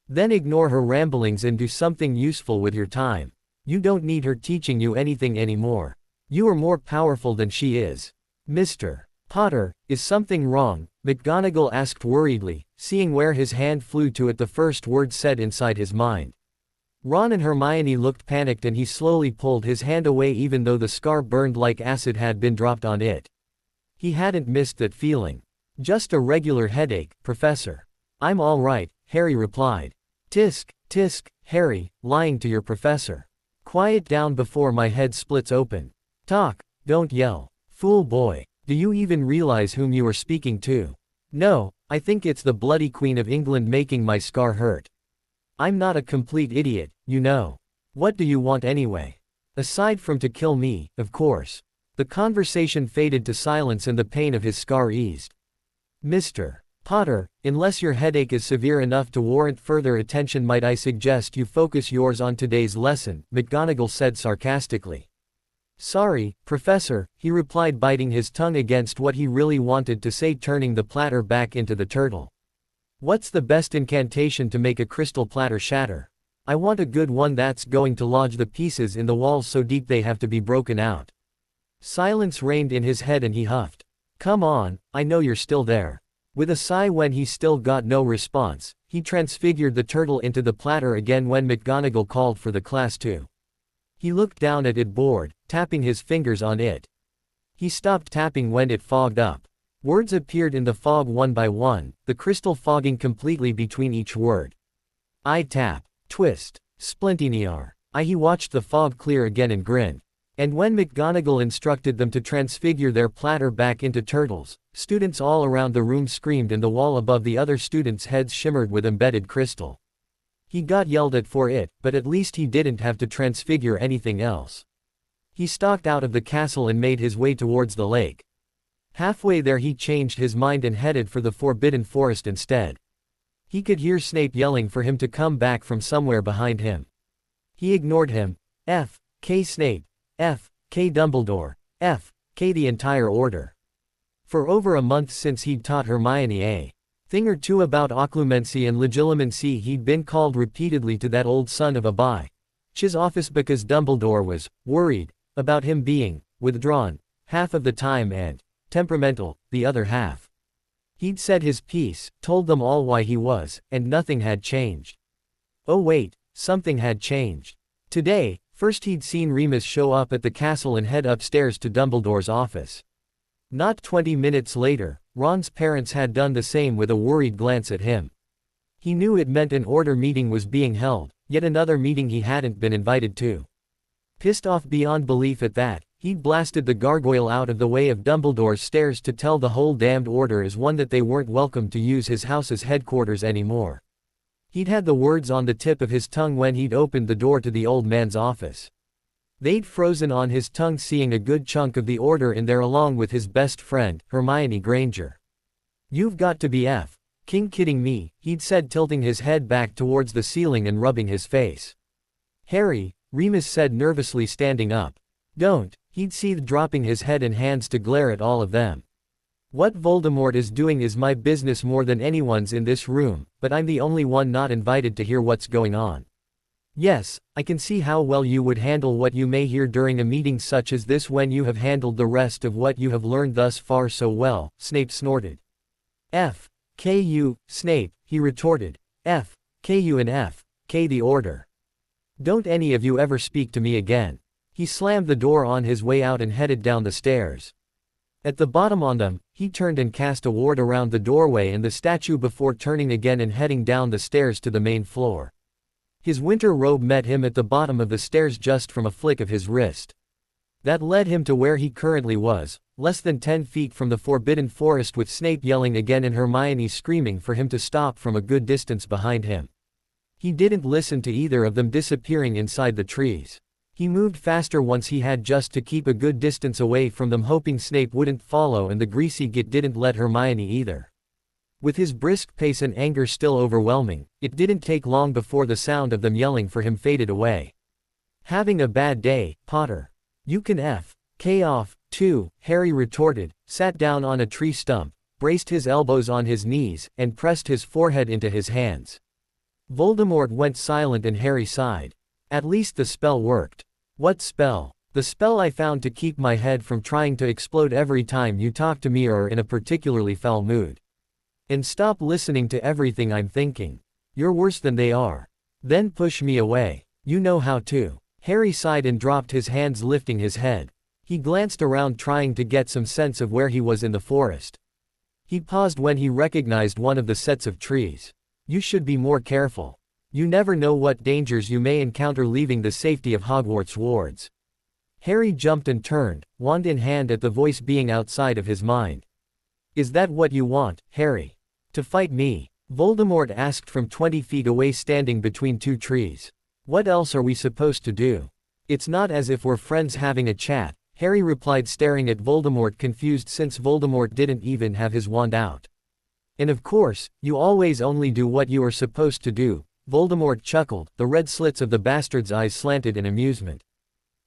Then ignore her ramblings and do something useful with your time. You don't need her teaching you anything anymore. You are more powerful than she is. "Mr. Potter, is something wrong?" McGonagall asked worriedly, seeing where his hand flew to at the first word said inside his mind. Ron and Hermione looked panicked and he slowly pulled his hand away even though the scar burned like acid had been dropped on it. He hadn't missed that feeling. "Just a regular headache, Professor." "I'm all right," Harry replied. "Tisk, tisk, Harry, lying to your professor. Quiet down before my head splits open. Talk, don't yell. Fool boy. Do you even realize whom you are speaking to?" "No, I think it's the bloody Queen of England making my scar hurt. I'm not a complete idiot, you know. What do you want anyway? Aside from to kill me, of course." The conversation faded to silence and the pain of his scar eased. "Mr. Potter, unless your headache is severe enough to warrant further attention, might I suggest you focus yours on today's lesson," McGonagall said sarcastically. "Sorry, Professor," he replied, biting his tongue against what he really wanted to say, turning the platter back into the turtle. "What's the best incantation to make a crystal platter shatter? I want a good one that's going to lodge the pieces in the walls so deep they have to be broken out." Silence reigned in his head and he huffed. "Come on, I know you're still there." With a sigh when he still got no response, he transfigured the turtle into the platter again when McGonagall called for the class to. He looked down at it bored, tapping his fingers on it. He stopped tapping when it fogged up. Words appeared in the fog one by one, the crystal fogging completely between each word. "I tap, twist, splintiniar." He watched the fog clear again and grinned. And when McGonagall instructed them to transfigure their platter back into turtles, students all around the room screamed and the wall above the other students' heads shimmered with embedded crystal. He got yelled at for it, but at least he didn't have to transfigure anything else. He stalked out of the castle and made his way towards the lake. Halfway there he changed his mind and headed for the Forbidden Forest instead. He could hear Snape yelling for him to come back from somewhere behind him. He ignored him. F.K. Snape. F.K. Dumbledore. F.K. the entire order. For over a month since he'd taught Hermione a thing or two about occlumency and legilimency, he'd been called repeatedly to that old son of a bitch's office because Dumbledore was worried about him being withdrawn half of the time and temperamental the other half. He'd said his piece, told them all why he was, and nothing had changed. Oh wait, something had changed. Today, first he'd seen Remus show up at the castle and head upstairs to Dumbledore's office. Not 20 minutes later, Ron's parents had done the same with a worried glance at him. He knew it meant an order meeting was being held, yet another meeting he hadn't been invited to. Pissed off beyond belief at that, he'd blasted the gargoyle out of the way of Dumbledore's stairs to tell the whole damned order as one that they weren't welcome to use his house as headquarters anymore. He'd had the words on the tip of his tongue when he'd opened the door to the old man's office. They'd frozen on his tongue seeing a good chunk of the order in there along with his best friend, Hermione Granger. "You've got to be f***ing kidding me," he'd said, tilting his head back towards the ceiling and rubbing his face. "Harry," Remus said nervously, standing up. "Don't," he'd seethed, dropping his head and hands to glare at all of them. "What Voldemort is doing is my business more than anyone's in this room, but I'm the only one not invited to hear what's going on. Yes, I can see how well you would handle what you may hear during a meeting such as this when you have handled the rest of what you have learned thus far so well," Snape snorted. "F.K.U. Snape," he retorted. "F.K.U. and F.K. the order. Don't any of you ever speak to me again." He slammed the door on his way out and headed down the stairs. At the bottom on them, he turned and cast a ward around the doorway and the statue before turning again and heading down the stairs to the main floor. His winter robe met him at the bottom of the stairs just from a flick of his wrist. That led him to where he currently was, less than 10 feet from the Forbidden Forest, with Snape yelling again and Hermione screaming for him to stop from a good distance behind him. He didn't listen to either of them disappearing inside the trees. He moved faster once he had, just to keep a good distance away from them, hoping Snape wouldn't follow, and the greasy git didn't let Hermione either. With his brisk pace and anger still overwhelming, it didn't take long before the sound of them yelling for him faded away. "Having a bad day, Potter? You can K off, too," Harry retorted, sat down on a tree stump, braced his elbows on his knees, and pressed his forehead into his hands. Voldemort went silent and Harry sighed. At least the spell worked. "What spell?" "The spell I found to keep my head from trying to explode every time you talk to me or are in a particularly foul mood. And stop listening to everything I'm thinking. You're worse than they are. Then push me away. You know how to." Harry sighed and dropped his hands, lifting his head. He glanced around, trying to get some sense of where he was in the forest. He paused when he recognized one of the sets of trees. "You should be more careful. You never know what dangers you may encounter leaving the safety of Hogwarts wards." Harry jumped and turned, wand in hand, at the voice being outside of his mind. "Is that what you want, Harry? To fight me?" Voldemort asked from 20 feet away, standing between two trees. "What else are we supposed to do? It's not as if we're friends having a chat," Harry replied, staring at Voldemort, confused since Voldemort didn't even have his wand out. "And of course, you always only do what you are supposed to do," Voldemort chuckled, the red slits of the bastard's eyes slanted in amusement.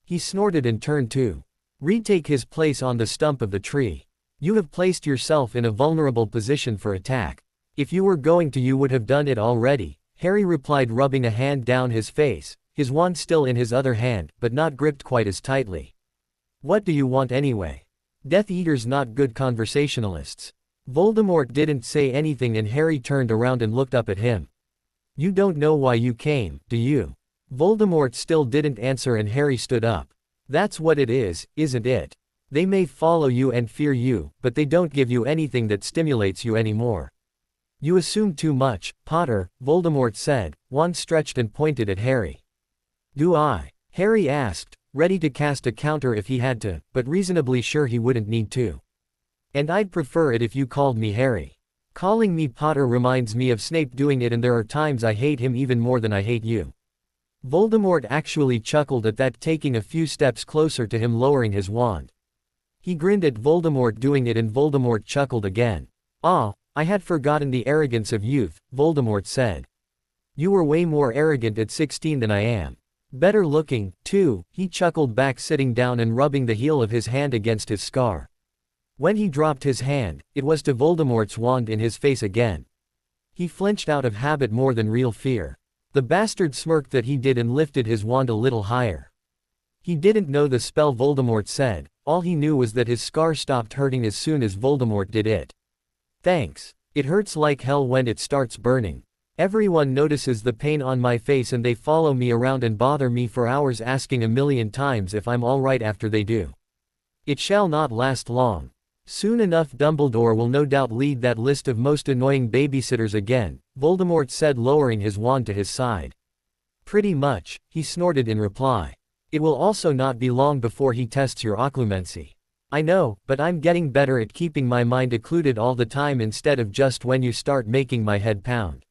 He snorted and turned to retake his place on the stump of the tree. "You have placed yourself in a vulnerable position for attack. If you were going to, you would have done it already," Harry replied, rubbing a hand down his face, his wand still in his other hand, but not gripped quite as tightly. "What do you want anyway? Death Eaters not good conversationalists." Voldemort didn't say anything and Harry turned around and looked up at him. "You don't know why you came, do you?" Voldemort still didn't answer and Harry stood up. "That's what it is, isn't it? They may follow you and fear you, but they don't give you anything that stimulates you anymore. You assume too much, Potter," Voldemort said, wand stretched and pointed at Harry. "Do I?" Harry asked, ready to cast a counter if he had to, but reasonably sure he wouldn't need to. "And I'd prefer it if you called me Harry. Calling me Potter reminds me of Snape doing it, and there are times I hate him even more than I hate you." Voldemort actually chuckled at that, taking a few steps closer to him, lowering his wand. He grinned at Voldemort doing it and Voldemort chuckled again. "Ah, I had forgotten the arrogance of youth," Voldemort said. "You were way more arrogant at 16 than I am. Better looking, too," he chuckled back, sitting down and rubbing the heel of his hand against his scar. When he dropped his hand, it was to Voldemort's wand in his face again. He flinched out of habit more than real fear. The bastard smirked that he did and lifted his wand a little higher. He didn't know the spell Voldemort said, all he knew was that his scar stopped hurting as soon as Voldemort did it. "Thanks. It hurts like hell when it starts burning. Everyone notices the pain on my face and they follow me around and bother me for hours, asking a million times if I'm alright after they do. It shall not last long. Soon enough Dumbledore will no doubt lead that list of most annoying babysitters again," Voldemort said, lowering his wand to his side. "Pretty much," he snorted in reply. "It will also not be long before he tests your occlumency. I know, but I'm getting better at keeping my mind occluded all the time instead of just when you start making my head pound.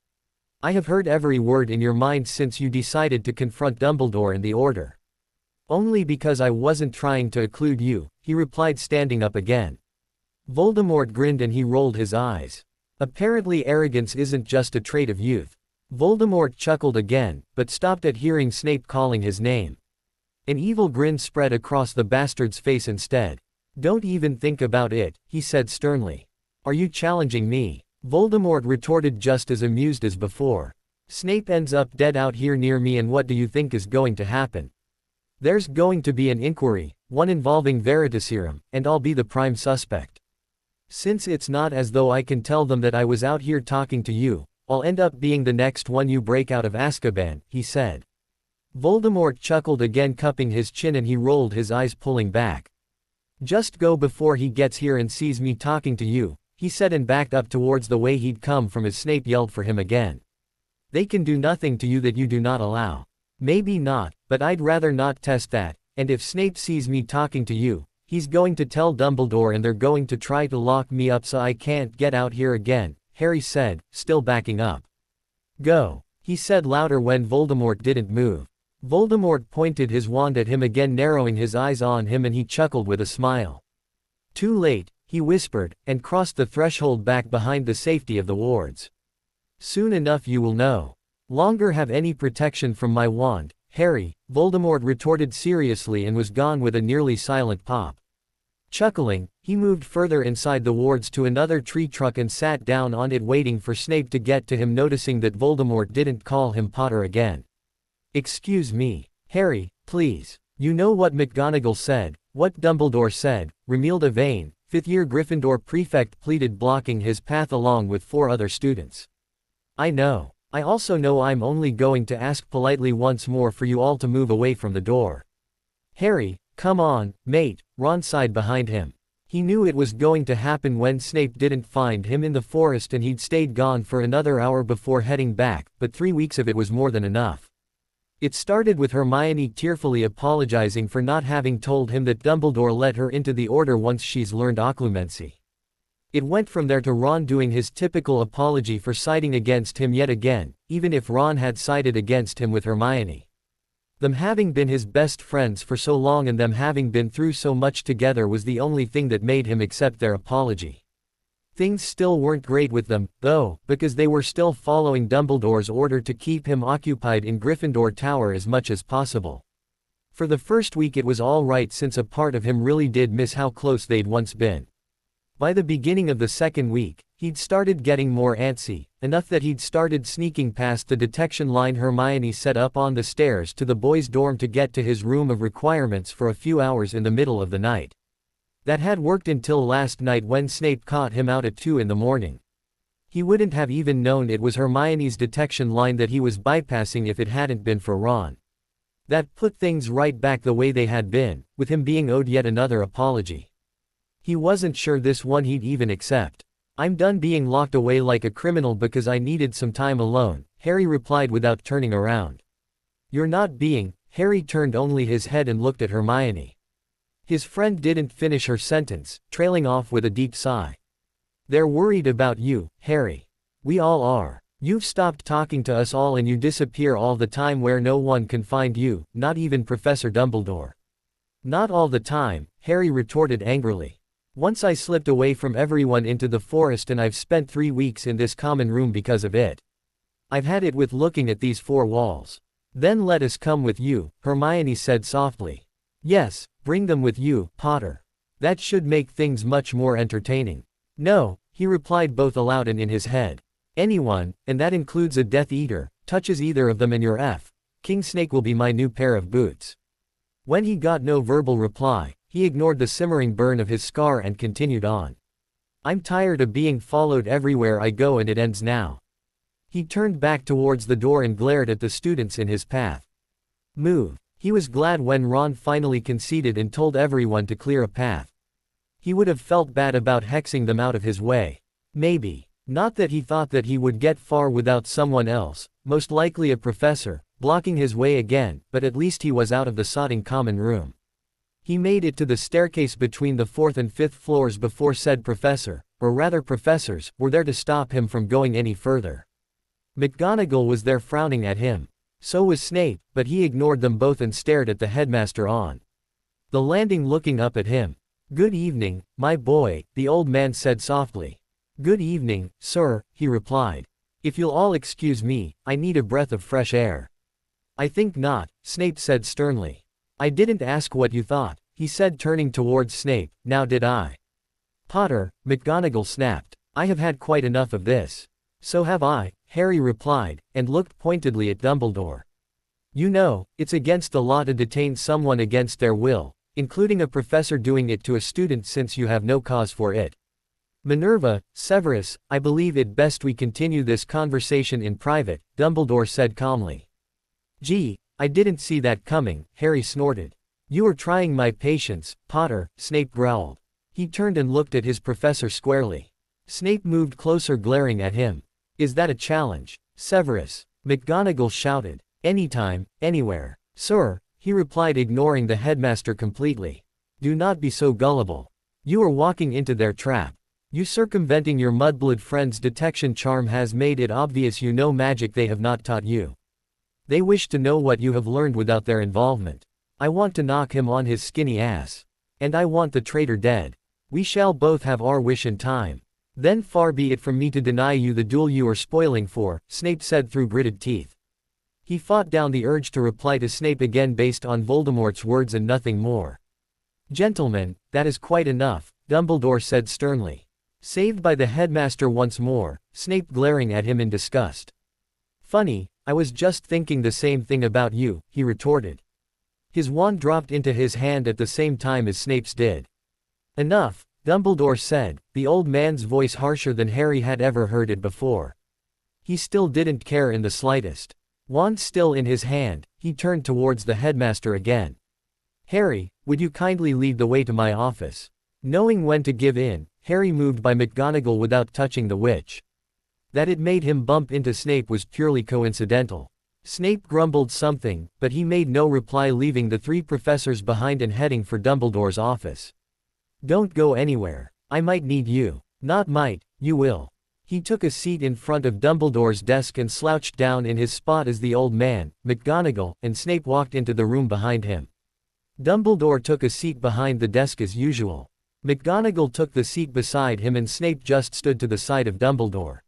I have heard every word in your mind since you decided to confront Dumbledore and the Order." "Only because I wasn't trying to occlude you," he replied, standing up again. Voldemort grinned and he rolled his eyes. "Apparently arrogance isn't just a trait of youth." Voldemort chuckled again, but stopped at hearing Snape calling his name. An evil grin spread across the bastard's face instead. "Don't even think about it," he said sternly. "Are you challenging me?" Voldemort retorted, just as amused as before. "Snape ends up dead out here near me and what do you think is going to happen? There's going to be an inquiry, one involving Veritaserum, and I'll be the prime suspect. Since it's not as though I can tell them that I was out here talking to you, I'll end up being the next one you break out of Azkaban," he said. Voldemort chuckled again, cupping his chin, and he rolled his eyes, pulling back. "Just go before he gets here and sees me talking to you," he said, and backed up towards the way he'd come from as Snape yelled for him again. They can do nothing to you that you do not allow. Maybe not, but I'd rather not test that, and if Snape sees me talking to you, he's going to tell Dumbledore and they're going to try to lock me up so I can't get out here again, Harry said, still backing up. Go, he said louder when Voldemort didn't move. Voldemort pointed his wand at him again, narrowing his eyes on him, and he chuckled with a smile. Too late, he whispered, and crossed the threshold back behind the safety of the wards. Soon enough you will know. Longer have any protection from my wand, Harry, Voldemort retorted seriously and was gone with a nearly silent pop. Chuckling, he moved further inside the wards to another tree trunk and sat down on it, waiting for Snape to get to him, noticing that Voldemort didn't call him Potter again. Excuse me, Harry, please. You know what McGonagall said, what Dumbledore said, Romilda Vane, fifth-year Gryffindor prefect pleaded, blocking his path along with 4 other students. I know. I also know I'm only going to ask politely once more for you all to move away from the door. Harry, come on, mate, Ron sighed behind him. He knew it was going to happen when Snape didn't find him in the forest and he'd stayed gone for another hour before heading back, but 3 weeks of it was more than enough. It started with Hermione tearfully apologizing for not having told him that Dumbledore let her into the Order once she's learned occlumency. It went from there to Ron doing his typical apology for siding against him yet again, even if Ron had sided against him with Hermione. Them having been his best friends for so long and them having been through so much together was the only thing that made him accept their apology. Things still weren't great with them, though, because they were still following Dumbledore's order to keep him occupied in Gryffindor Tower as much as possible. For the first week it was all right, since a part of him really did miss how close they'd once been. By the beginning of the second week, he'd started getting more antsy, enough that he'd started sneaking past the detection line Hermione set up on the stairs to the boys' dorm to get to his room of requirements for a few hours in the middle of the night. That had worked until last night when Snape caught him out at 2 in the morning. He wouldn't have even known it was Hermione's detection line that he was bypassing if it hadn't been for Ron. That put things right back the way they had been, with him being owed yet another apology. He wasn't sure this one he'd even accept. I'm done being locked away like a criminal because I needed some time alone, Harry replied without turning around. You're not being. Harry turned only his head and looked at Hermione. His friend didn't finish her sentence, trailing off with a deep sigh. They're worried about you, Harry. We all are. You've stopped talking to us all and you disappear all the time where no one can find you, not even Professor Dumbledore. Not all the time, Harry retorted angrily. Once I slipped away from everyone into the forest and I've spent 3 weeks in this common room because of it. I've had it with looking at these 4 walls. Then let us come with you, Hermione said softly. Yes, bring them with you, Potter. That should make things much more entertaining. No, he replied both aloud and in his head. Anyone, and that includes a Death Eater, touches either of them and you're F. King Snake will be my new pair of boots. When he got no verbal reply, he ignored the simmering burn of his scar and continued on. I'm tired of being followed everywhere I go and it ends now. He turned back towards the door and glared at the students in his path. Move. He was glad when Ron finally conceded and told everyone to clear a path. He would have felt bad about hexing them out of his way. Maybe. Not that he thought that he would get far without someone else, most likely a professor, blocking his way again, but at least he was out of the sodding common room. He made it to the staircase between the 4th and 5th floors before said professor, or rather professors, were there to stop him from going any further. McGonagall was there frowning at him. So was Snape, but he ignored them both and stared at the headmaster on the landing looking up at him. Good evening, my boy, the old man said softly. Good evening, sir, he replied. If you'll all excuse me, I need a breath of fresh air. I think not, Snape said sternly. I didn't ask what you thought, he said turning towards Snape, now did I? Potter, McGonagall snapped. I have had quite enough of this. So have I, Harry replied, and looked pointedly at Dumbledore. You know, it's against the law to detain someone against their will, including a professor doing it to a student since you have no cause for it. Minerva, Severus, I believe it best we continue this conversation in private, Dumbledore said calmly. Gee, I didn't see that coming, Harry snorted. You are trying my patience, Potter, Snape growled. He turned and looked at his professor squarely. Snape moved closer glaring at him. Is that a challenge? Severus. McGonagall shouted. Anytime, anywhere. Sir, he replied, ignoring the headmaster completely. Do not be so gullible. You are walking into their trap. You circumventing your mudblood friend's detection charm has made it obvious you know magic they have not taught you. They wish to know what you have learned without their involvement. I want to knock him on his skinny ass. And I want the traitor dead. We shall both have our wish in time. Then far be it from me to deny you the duel you are spoiling for, Snape said through gritted teeth. He fought down the urge to reply to Snape again based on Voldemort's words and nothing more. Gentlemen, that is quite enough, Dumbledore said sternly. Saved by the headmaster once more, Snape glaring at him in disgust. Funny, I was just thinking the same thing about you, he retorted. His wand dropped into his hand at the same time as Snape's did. Enough, Dumbledore said, the old man's voice harsher than Harry had ever heard it before. He still didn't care in the slightest. Wand still in his hand, he turned towards the headmaster again. Harry, would you kindly lead the way to my office? Knowing when to give in, Harry moved by McGonagall without touching the witch. That it made him bump into Snape was purely coincidental. Snape grumbled something, but he made no reply, leaving the three professors behind and heading for Dumbledore's office. Don't go anywhere. I might need you. Not might, you will. He took a seat in front of Dumbledore's desk and slouched down in his spot as the old man, McGonagall, and Snape walked into the room behind him. Dumbledore took a seat behind the desk as usual. McGonagall took the seat beside him and Snape just stood to the side of Dumbledore.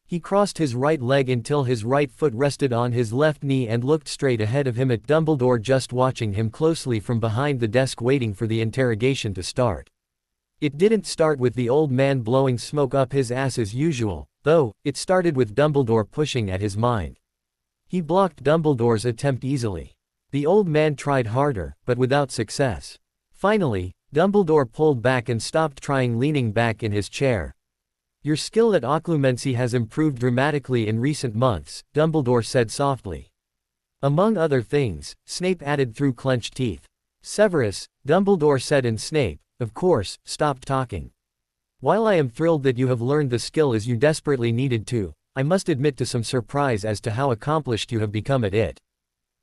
He crossed his right leg until his right foot rested on his left knee and looked straight ahead of him at Dumbledore, just watching him closely from behind the desk, waiting for the interrogation to start. It didn't start with the old man blowing smoke up his ass as usual, though. It started with Dumbledore pushing at his mind. He blocked Dumbledore's attempt easily. The old man tried harder, but without success. Finally, Dumbledore pulled back and stopped trying, leaning back in his chair. Your skill at occlumency has improved dramatically in recent months, Dumbledore said softly. Among other things, Snape added through clenched teeth. Severus, Dumbledore said, and Snape, of course, stopped talking. While I am thrilled that you have learned the skill as you desperately needed to, I must admit to some surprise as to how accomplished you have become at it.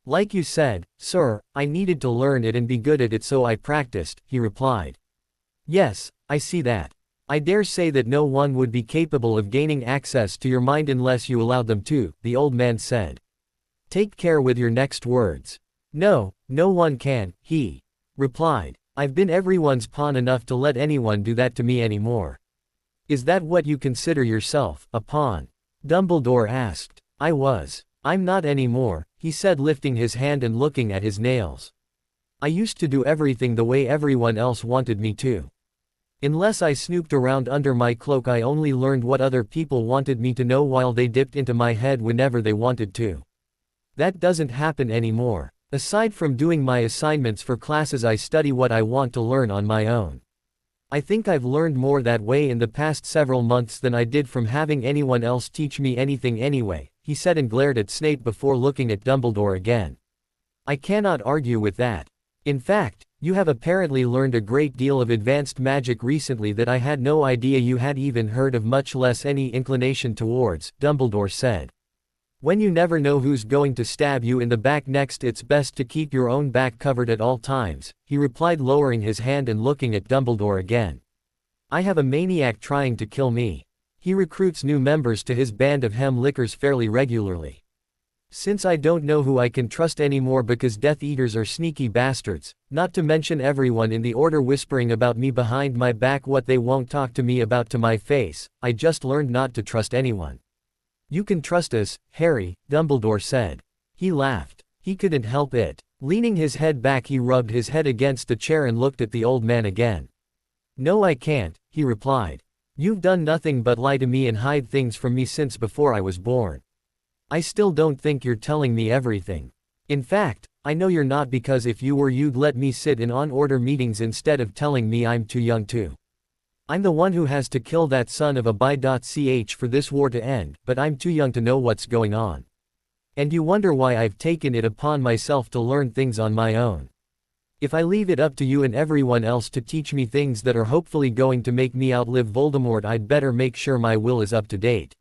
Like you said, sir, I needed to learn it and be good at it, so I practiced, he replied. Yes, I see that. I dare say that no one would be capable of gaining access to your mind unless you allowed them to, the old man said. Take care with your next words. No, no one can, he replied. I've been everyone's pawn enough to let anyone do that to me anymore. Is that what you consider yourself, a pawn? Dumbledore asked. I was. I'm not anymore, he said, lifting his hand and looking at his nails. I used to do everything the way everyone else wanted me to. Unless I snooped around under my cloak, I only learned what other people wanted me to know while they dipped into my head whenever they wanted to. That doesn't happen anymore. Aside from doing my assignments for classes, I study what I want to learn on my own. I think I've learned more that way in the past several months than I did from having anyone else teach me anything anyway, he said, and glared at Snape before looking at Dumbledore again. I cannot argue with that. In fact, you have apparently learned a great deal of advanced magic recently that I had no idea you had even heard of, much less any inclination towards, Dumbledore said. When you never know who's going to stab you in the back next, it's best to keep your own back covered at all times, he replied, lowering his hand and looking at Dumbledore again. I have a maniac trying to kill me. He recruits new members to his band of hem-lickers fairly regularly. Since I don't know who I can trust anymore because Death Eaters are sneaky bastards, not to mention everyone in the order whispering about me behind my back what they won't talk to me about to my face, I just learned not to trust anyone. You can trust us, Harry, Dumbledore said. He laughed. He couldn't help it. Leaning his head back, he rubbed his head against the chair and looked at the old man again. No, I can't, he replied. You've done nothing but lie to me and hide things from me since before I was born. I still don't think you're telling me everything. In fact, I know you're not, because if you were, you'd let me sit in on-order meetings instead of telling me I'm too young to. I'm the one who has to kill that son of a bi.ch for this war to end, but I'm too young to know what's going on. And you wonder why I've taken it upon myself to learn things on my own. If I leave it up to you and everyone else to teach me things that are hopefully going to make me outlive Voldemort, I'd better make sure my will is up to date.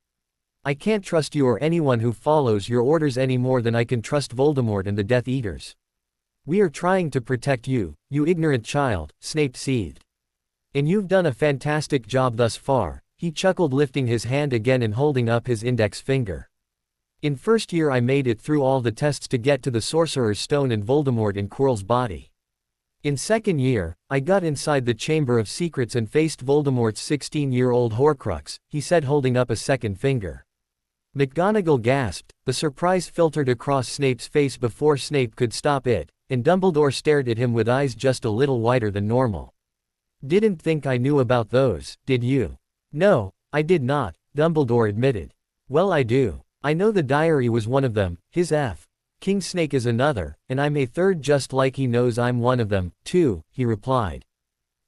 I can't trust you or anyone who follows your orders any more than I can trust Voldemort and the Death Eaters. We are trying to protect you, you ignorant child, Snape seethed. And you've done a fantastic job thus far, he chuckled, lifting his hand again and holding up his index finger. In first year I made it through all the tests to get to the Sorcerer's Stone and Voldemort in Quirrell's body. In second year, I got inside the Chamber of Secrets and faced Voldemort's 16-year-old Horcrux, he said, holding up a second finger. McGonagall gasped, the surprise filtered across Snape's face before Snape could stop it, and Dumbledore stared at him with eyes just a little wider than normal. Didn't think I knew about those, did you? No, I did not, Dumbledore admitted. Well, I do. I know the diary was one of them, his F. King Snake is another, and I'm a third, just like he knows I'm one of them, too, he replied.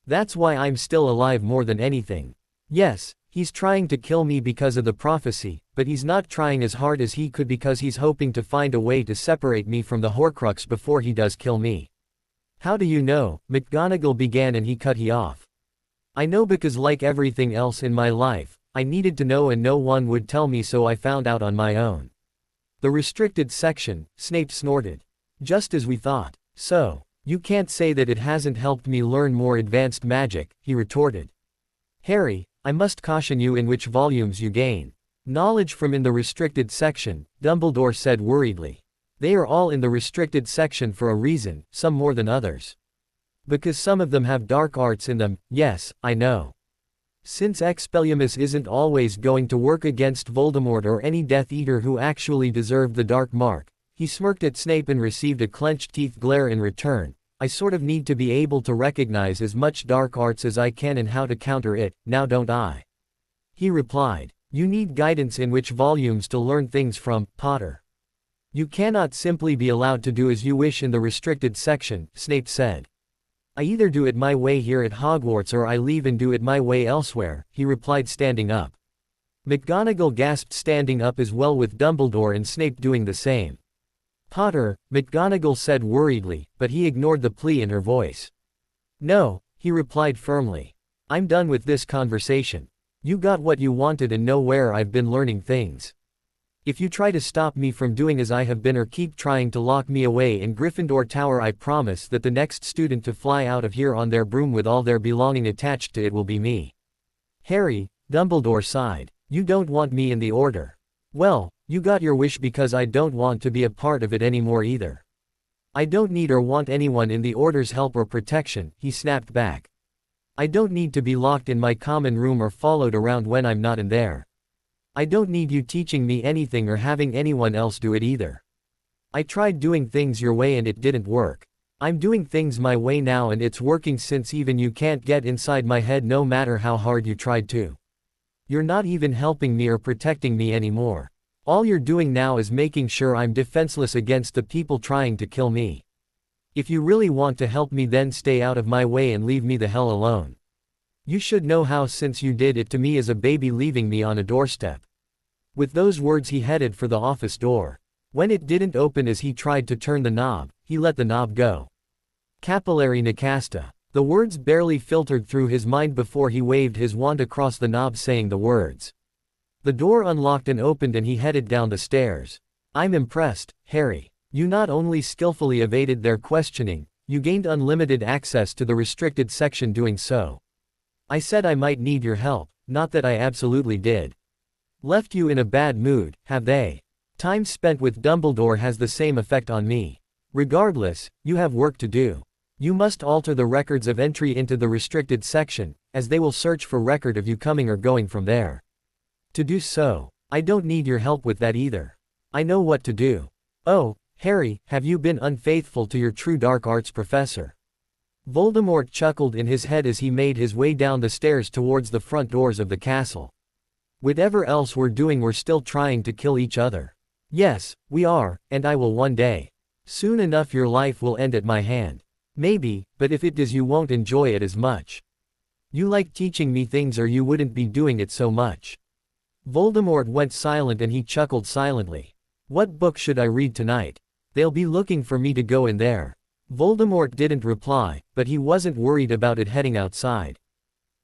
That's why I'm still alive more than anything. Yes, he's trying to kill me because of the prophecy, but he's not trying as hard as he could because he's hoping to find a way to separate me from the Horcrux before he does kill me. How do you know? McGonagall began and he cut he off. I know because, like everything else in my life, I needed to know and no one would tell me, so I found out on my own. The restricted section, Snape snorted. Just as we thought. So, you can't say that it hasn't helped me learn more advanced magic, he retorted. Harry, I must caution you in which volumes you gain knowledge from in the restricted section, Dumbledore said worriedly. They are all in the restricted section for a reason, some more than others. Because some of them have dark arts in them, yes, I know. Since Expelliarmus isn't always going to work against Voldemort or any Death Eater who actually deserved the dark mark, he smirked at Snape and received a clenched teeth glare in return. I sort of need to be able to recognize as much dark arts as I can and how to counter it, now don't I? He replied. You need guidance in which volumes to learn things from, Potter. You cannot simply be allowed to do as you wish in the restricted section, Snape said. I either do it my way here at Hogwarts or I leave and do it my way elsewhere, he replied, standing up. McGonagall gasped, standing up as well, with Dumbledore and Snape doing the same. Potter, McGonagall said worriedly, but he ignored the plea in her voice. No, he replied firmly. I'm done with this conversation. You got what you wanted and know where I've been learning things. If you try to stop me from doing as I have been or keep trying to lock me away in Gryffindor Tower, I promise that the next student to fly out of here on their broom with all their belonging attached to it will be me. Harry, Dumbledore sighed. You don't want me in the Order. Well, you got your wish because I don't want to be a part of it anymore either. I don't need or want anyone in the Order's help or protection, he snapped back. I don't need to be locked in my common room or followed around when I'm not in there. I don't need you teaching me anything or having anyone else do it either. I tried doing things your way and it didn't work. I'm doing things my way now and it's working, since even you can't get inside my head no matter how hard you tried to. You're not even helping me or protecting me anymore. All you're doing now is making sure I'm defenseless against the people trying to kill me. If you really want to help me, then stay out of my way and leave me the hell alone. You should know how, since you did it to me as a baby, leaving me on a doorstep. With those words he headed for the office door. When it didn't open as he tried to turn the knob, he let the knob go. Capillary Nicasta. The words barely filtered through his mind before he waved his wand across the knob, saying the words. The door unlocked and opened and he headed down the stairs. I'm impressed, Harry. You not only skillfully evaded their questioning, you gained unlimited access to the restricted section doing so. I said I might need your help, not that I absolutely did. Left you in a bad mood, have they? Time spent with Dumbledore has the same effect on me. Regardless, you have work to do. You must alter the records of entry into the restricted section, as they will search for record of you coming or going from there. To do so, I don't need your help with that either. I know what to do. Oh, Harry, have you been unfaithful to your true dark arts professor? Voldemort chuckled in his head as he made his way down the stairs towards the front doors of the castle. Whatever else we're doing, we're still trying to kill each other. Yes, we are, and I will one day. Soon enough your life will end at my hand. Maybe, but if it does you won't enjoy it as much. You like teaching me things or you wouldn't be doing it so much. Voldemort went silent and he chuckled silently. What book should I read tonight? They'll be looking for me to go in there. Voldemort didn't reply, but he wasn't worried about it heading outside.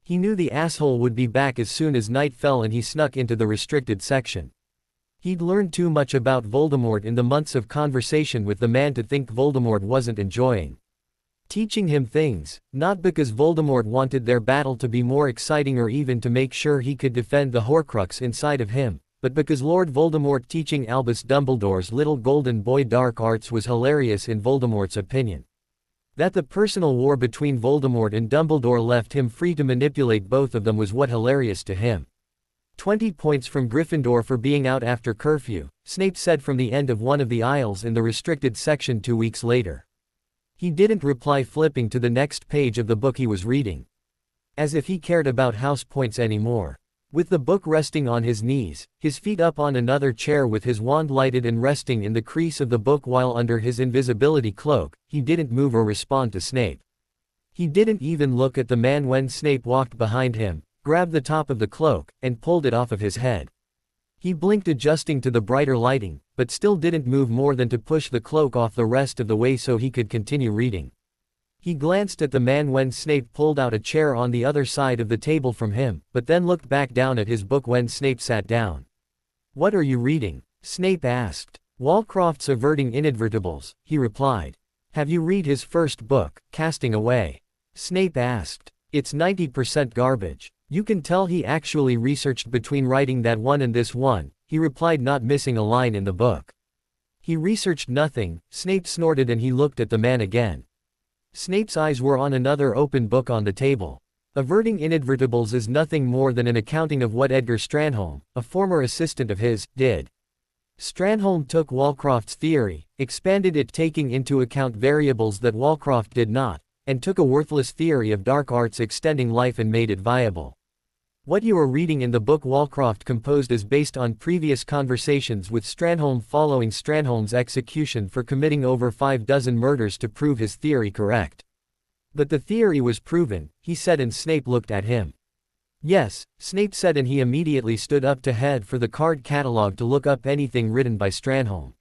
He knew the asshole would be back as soon as night fell and he snuck into the restricted section. He'd learned too much about Voldemort in the months of conversation with the man to think Voldemort wasn't enjoying teaching him things, not because Voldemort wanted their battle to be more exciting or even to make sure he could defend the Horcrux inside of him, but because Lord Voldemort teaching Albus Dumbledore's little golden boy dark arts was hilarious in Voldemort's opinion. That the personal war between Voldemort and Dumbledore left him free to manipulate both of them was what hilarious to him. 20 points from Gryffindor for being out after curfew, Snape said from the end of one of the aisles in the restricted section 2 weeks later. He didn't reply, flipping to the next page of the book he was reading. As if he cared about house points anymore. With the book resting on his knees, his feet up on another chair with his wand lighted and resting in the crease of the book while under his invisibility cloak, he didn't move or respond to Snape. He didn't even look at the man when Snape walked behind him, grabbed the top of the cloak, and pulled it off of his head. He blinked, adjusting to the brighter lighting, but still didn't move more than to push the cloak off the rest of the way so he could continue reading. He glanced at the man when Snape pulled out a chair on the other side of the table from him, but then looked back down at his book when Snape sat down. "What are you reading?" Snape asked. "Walcroft's Averting Inadvertibles," he replied. "Have you read his first book, Casting Away?" Snape asked. "It's 90% garbage. You can tell he actually researched between writing that one and this one," he replied, not missing a line in the book. "He researched nothing," Snape snorted, and he looked at the man again. Snape's eyes were on another open book on the table. Averting Inadvertibles is nothing more than an accounting of what Edgar Stranholm, a former assistant of his, did. Stranholm took Walcroft's theory, expanded it taking into account variables that Walcroft did not, and took a worthless theory of dark arts extending life and made it viable. What you are reading in the book Walcroft composed is based on previous conversations with Stranholm following Stranholm's execution for committing over 6 murders to prove his theory correct. But the theory was proven, he said, and Snape looked at him. "Yes," Snape said, and he immediately stood up to head for the card catalog to look up anything written by Stranholm.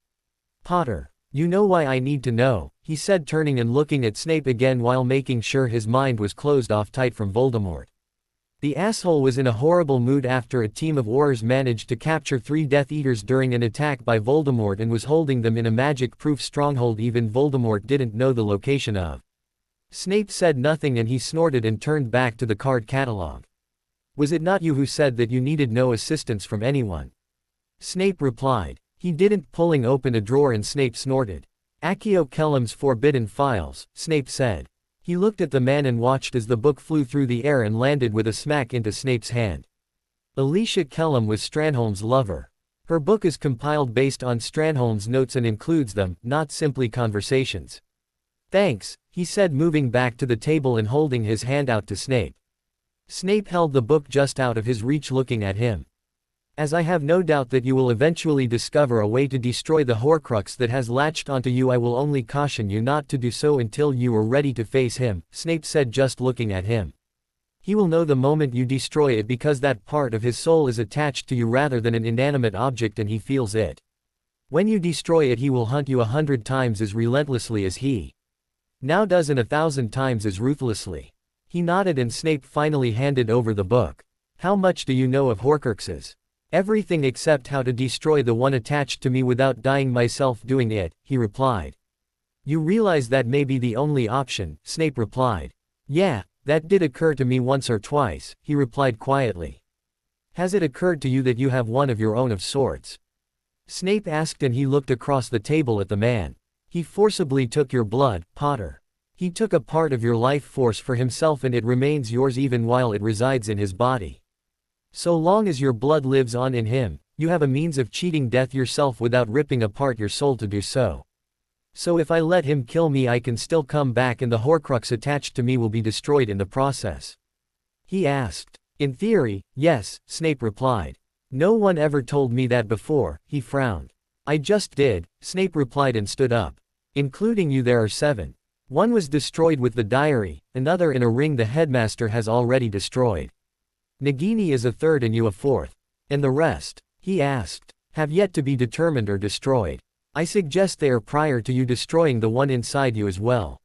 "Potter, you know why I need to know," he said, turning and looking at Snape again while making sure his mind was closed off tight from Voldemort. The asshole was in a horrible mood after a team of Aurors managed to capture 3 Death Eaters during an attack by Voldemort and was holding them in a magic-proof stronghold even Voldemort didn't know the location of. Snape said nothing, and he snorted and turned back to the card catalog. "Was it not you who said that you needed no assistance from anyone?" Snape replied. He didn't, pulling open a drawer, and Snape snorted. "Accio Kellam's Forbidden Files," Snape said. He looked at the man and watched as the book flew through the air and landed with a smack into Snape's hand. Alicia Kellam was Stranholm's lover. Her book is compiled based on Stranholm's notes and includes them, not simply conversations. "Thanks," he said, moving back to the table and holding his hand out to Snape. Snape held the book just out of his reach, looking at him. "As I have no doubt that you will eventually discover a way to destroy the Horcrux that has latched onto you, I will only caution you not to do so until you are ready to face him," Snape said, just looking at him. "He will know the moment you destroy it because that part of his soul is attached to you rather than an inanimate object, and he feels it. When you destroy it, he will hunt you 100 times as relentlessly as he now does, and 1,000 times as ruthlessly." He nodded, and Snape finally handed over the book. "How much do you know of Horcruxes?" "Everything except how to destroy the one attached to me without dying myself doing it," he replied. "You realize that may be the only option," Snape replied. "Yeah, that did occur to me once or twice," he replied quietly. "Has it occurred to you that you have one of your own of sorts?" Snape asked, and he looked across the table at the man. "He forcibly took your blood, Potter. He took a part of your life force for himself, and it remains yours even while it resides in his body. So long as your blood lives on in him, you have a means of cheating death yourself without ripping apart your soul to do so. So if I let him kill me, I can still come back, and the Horcrux attached to me will be destroyed in the process." He asked. "In theory, yes," Snape replied. "No one ever told me that before," he frowned. "I just did," Snape replied, and stood up. "Including you, there are 7. One was destroyed with the diary, another in a ring the headmaster has already destroyed. Nagini is a 3rd, and you a 4th. And the rest," he asked, "have yet to be determined or destroyed. I suggest they are prior to you destroying the one inside you as well.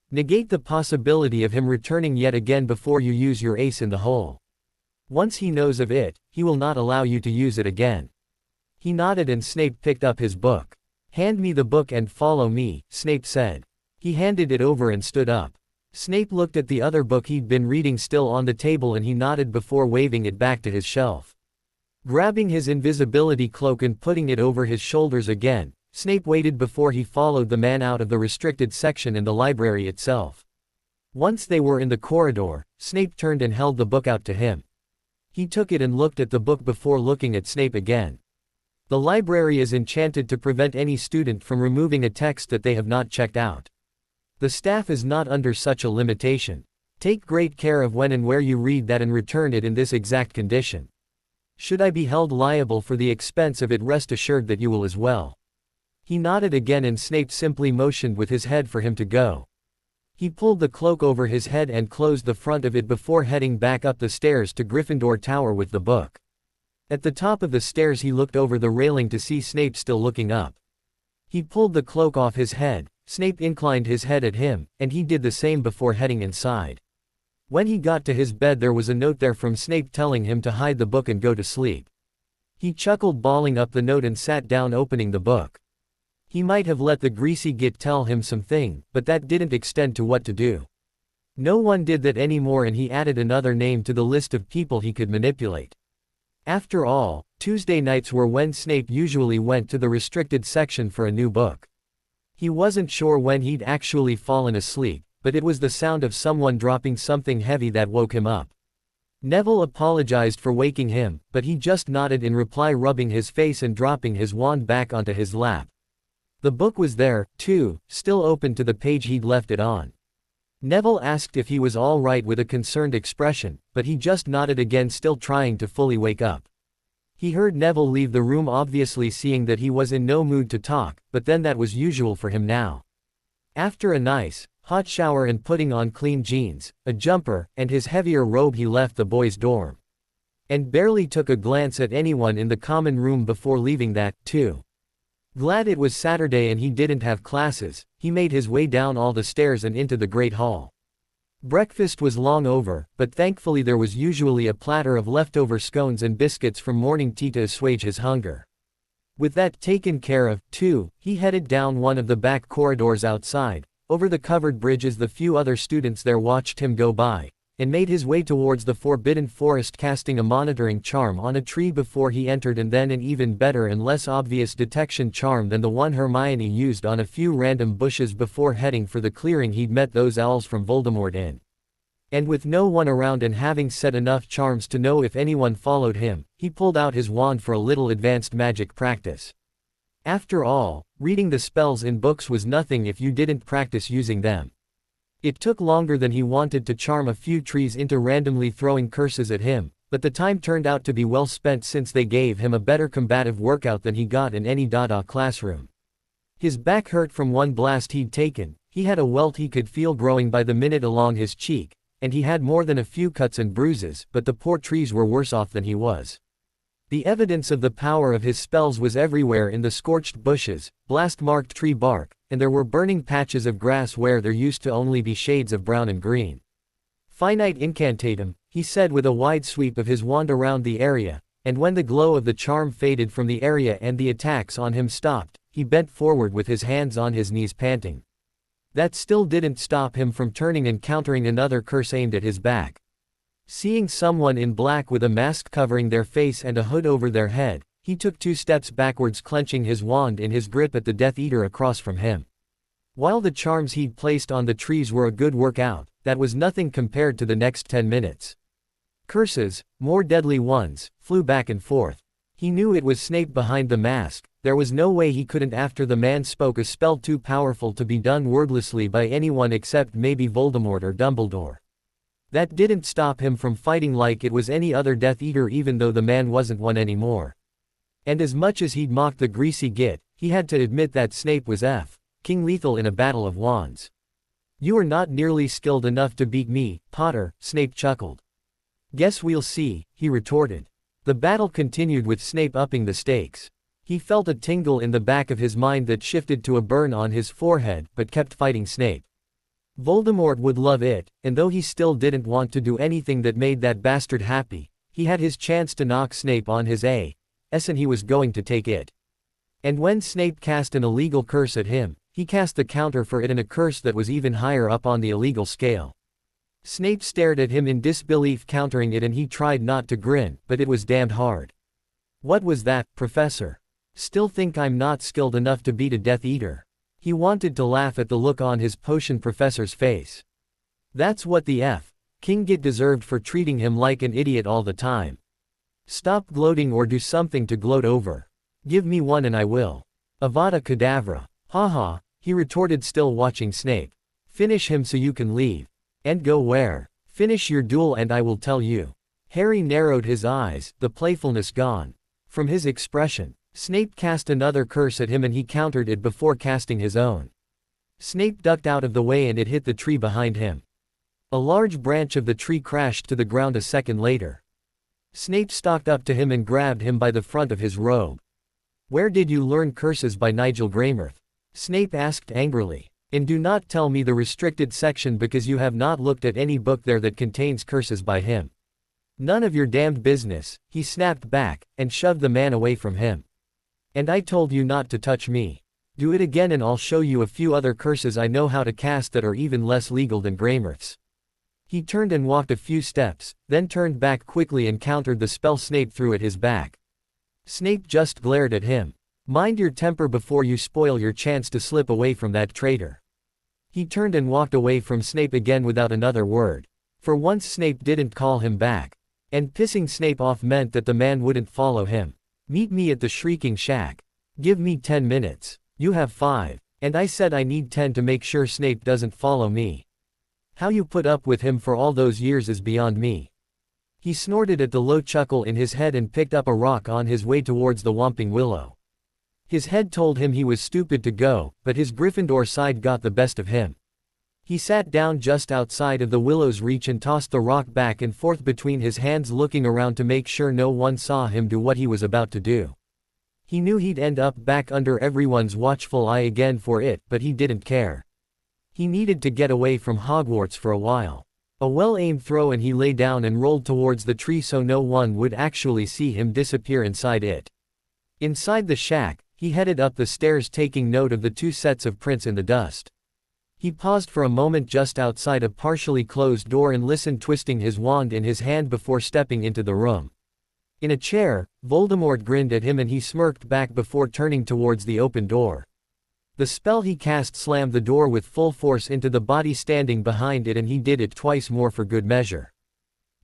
Negate the possibility of him returning yet again before you use your ace in the hole. Once he knows of it, he will not allow you to use it again." He nodded and Snape picked up his book. "Hand me the book and follow me," Snape said. He handed it over and stood up. Snape looked at the other book he'd been reading still on the table and he nodded before waving it back to his shelf. Grabbing his invisibility cloak and putting it over his shoulders again, Snape waited before he followed the man out of the restricted section in the library itself. Once they were in the corridor, Snape turned and held the book out to him. He took it and looked at the book before looking at Snape again. The library is enchanted to prevent any student from removing a text that they have not checked out. The staff is not under such a limitation. Take great care of when and where you read that and return it in this exact condition. Should I be held liable for the expense of it, rest assured that you will as well." He nodded again and Snape simply motioned with his head for him to go. He pulled the cloak over his head and closed the front of it before heading back up the stairs to Gryffindor Tower with the book. At the top of the stairs he looked over the railing to see Snape still looking up. He pulled the cloak off his head, Snape inclined his head at him, and he did the same before heading inside. When he got to his bed there was a note there from Snape telling him to hide the book and go to sleep. He chuckled, balling up the note, and sat down opening the book. He might have let the greasy git tell him something, but that didn't extend to what to do. No one did that anymore, and he added another name to the list of people he could manipulate. After all, Tuesday nights were when Snape usually went to the restricted section for a new book. He wasn't sure when he'd actually fallen asleep, but it was the sound of someone dropping something heavy that woke him up. Neville apologized for waking him, but he just nodded in reply, rubbing his face and dropping his wand back onto his lap. The book was there, too, still open to the page he'd left it on. Neville asked if he was all right with a concerned expression, but he just nodded again, still trying to fully wake up. He heard Neville leave the room, obviously seeing that he was in no mood to talk, but then that was usual for him now. After a nice, hot shower and putting on clean jeans, a jumper, and his heavier robe, he left the boys' dorm. And barely took a glance at anyone in the common room before leaving that, too. Glad it was Saturday and he didn't have classes, he made his way down all the stairs and into the Great Hall. Breakfast was long over, but thankfully there was usually a platter of leftover scones and biscuits from morning tea to assuage his hunger. With that taken care of, too, he headed down one of the back corridors outside, over the covered bridge as the few other students there watched him go by, and made his way towards the Forbidden Forest, casting a monitoring charm on a tree before he entered, and then an even better and less obvious detection charm than the one Hermione used on a few random bushes before heading for the clearing he'd met those owls from Voldemort in. And with no one around and having set enough charms to know if anyone followed him, he pulled out his wand for a little advanced magic practice. After all, reading the spells in books was nothing if you didn't practice using them. It took longer than he wanted to charm a few trees into randomly throwing curses at him, but the time turned out to be well spent since they gave him a better combative workout than he got in any Dada classroom. His back hurt from one blast he'd taken, he had a welt he could feel growing by the minute along his cheek, and he had more than a few cuts and bruises, but the poor trees were worse off than he was. The evidence of the power of his spells was everywhere, in the scorched bushes, blast-marked tree bark, and there were burning patches of grass where there used to only be shades of brown and green. "Finite incantatum," he said with a wide sweep of his wand around the area, and when the glow of the charm faded from the area and the attacks on him stopped, he bent forward with his hands on his knees, panting. That still didn't stop him from turning and countering another curse aimed at his back. Seeing someone in black with a mask covering their face and a hood over their head, he took 2 steps backwards, clenching his wand in his grip at the Death Eater across from him. While the charms he'd placed on the trees were a good workout, that was nothing compared to the next 10 minutes. Curses, more deadly ones, flew back and forth. He knew it was Snape behind the mask. There was no way he couldn't after the man spoke a spell too powerful to be done wordlessly by anyone except maybe Voldemort or Dumbledore. That didn't stop him from fighting like it was any other Death Eater, even though the man wasn't one anymore. And as much as he'd mocked the greasy git, he had to admit that Snape was King Lethal in a battle of wands. "You are not nearly skilled enough to beat me, Potter," Snape chuckled. "Guess we'll see," he retorted. The battle continued with Snape upping the stakes. He felt a tingle in the back of his mind that shifted to a burn on his forehead, but kept fighting Snape. Voldemort would love it, and though he still didn't want to do anything that made that bastard happy, he had his chance to knock Snape on his and he was going to take it. And when Snape cast an illegal curse at him, he cast the counter for it and a curse that was even higher up on the illegal scale. Snape stared at him in disbelief, countering it, and he tried not to grin, but it was damned hard. What was that, Professor? Still think I'm not skilled enough to beat a Death Eater? He wanted to laugh at the look on his potion professor's face. That's what the King Git deserved for treating him like an idiot all the time. Stop gloating or do something to gloat over. Give me one and I will. Avada Kedavra. Haha, he retorted, still watching Snape. Finish him so you can leave. And go where? Finish your duel and I will tell you. Harry narrowed his eyes, the playfulness gone from his expression. Snape cast another curse at him and he countered it before casting his own. Snape ducked out of the way and it hit the tree behind him. A large branch of the tree crashed to the ground a second later. Snape stalked up to him and grabbed him by the front of his robe. Where did you learn curses by Nigel Greymirth? Snape asked angrily. And do not tell me the restricted section, because you have not looked at any book there that contains curses by him. None of your damned business, he snapped back, and shoved the man away from him. And I told you not to touch me. Do it again and I'll show you a few other curses I know how to cast that are even less legal than Greymirth's. He turned and walked a few steps, then turned back quickly and countered the spell Snape threw at his back. Snape just glared at him. Mind your temper before you spoil your chance to slip away from that traitor. He turned and walked away from Snape again without another word. For once Snape didn't call him back. And pissing Snape off meant that the man wouldn't follow him. Meet me at the Shrieking Shack. Give me 10 minutes. You have 5. And I said I need 10 to make sure Snape doesn't follow me. How you put up with him for all those years is beyond me. He snorted at the low chuckle in his head and picked up a rock on his way towards the Whomping Willow. His head told him he was stupid to go, but his Gryffindor side got the best of him. He sat down just outside of the willow's reach and tossed the rock back and forth between his hands, looking around to make sure no one saw him do what he was about to do. He knew he'd end up back under everyone's watchful eye again for it, but he didn't care. He needed to get away from Hogwarts for a while. A well-aimed throw and he lay down and rolled towards the tree so no one would actually see him disappear inside it. Inside the shack, he headed up the stairs, taking note of the 2 sets of prints in the dust. He paused for a moment just outside a partially closed door and listened, twisting his wand in his hand before stepping into the room. In a chair, Voldemort grinned at him and he smirked back before turning towards the open door. The spell he cast slammed the door with full force into the body standing behind it, and he did it twice more for good measure.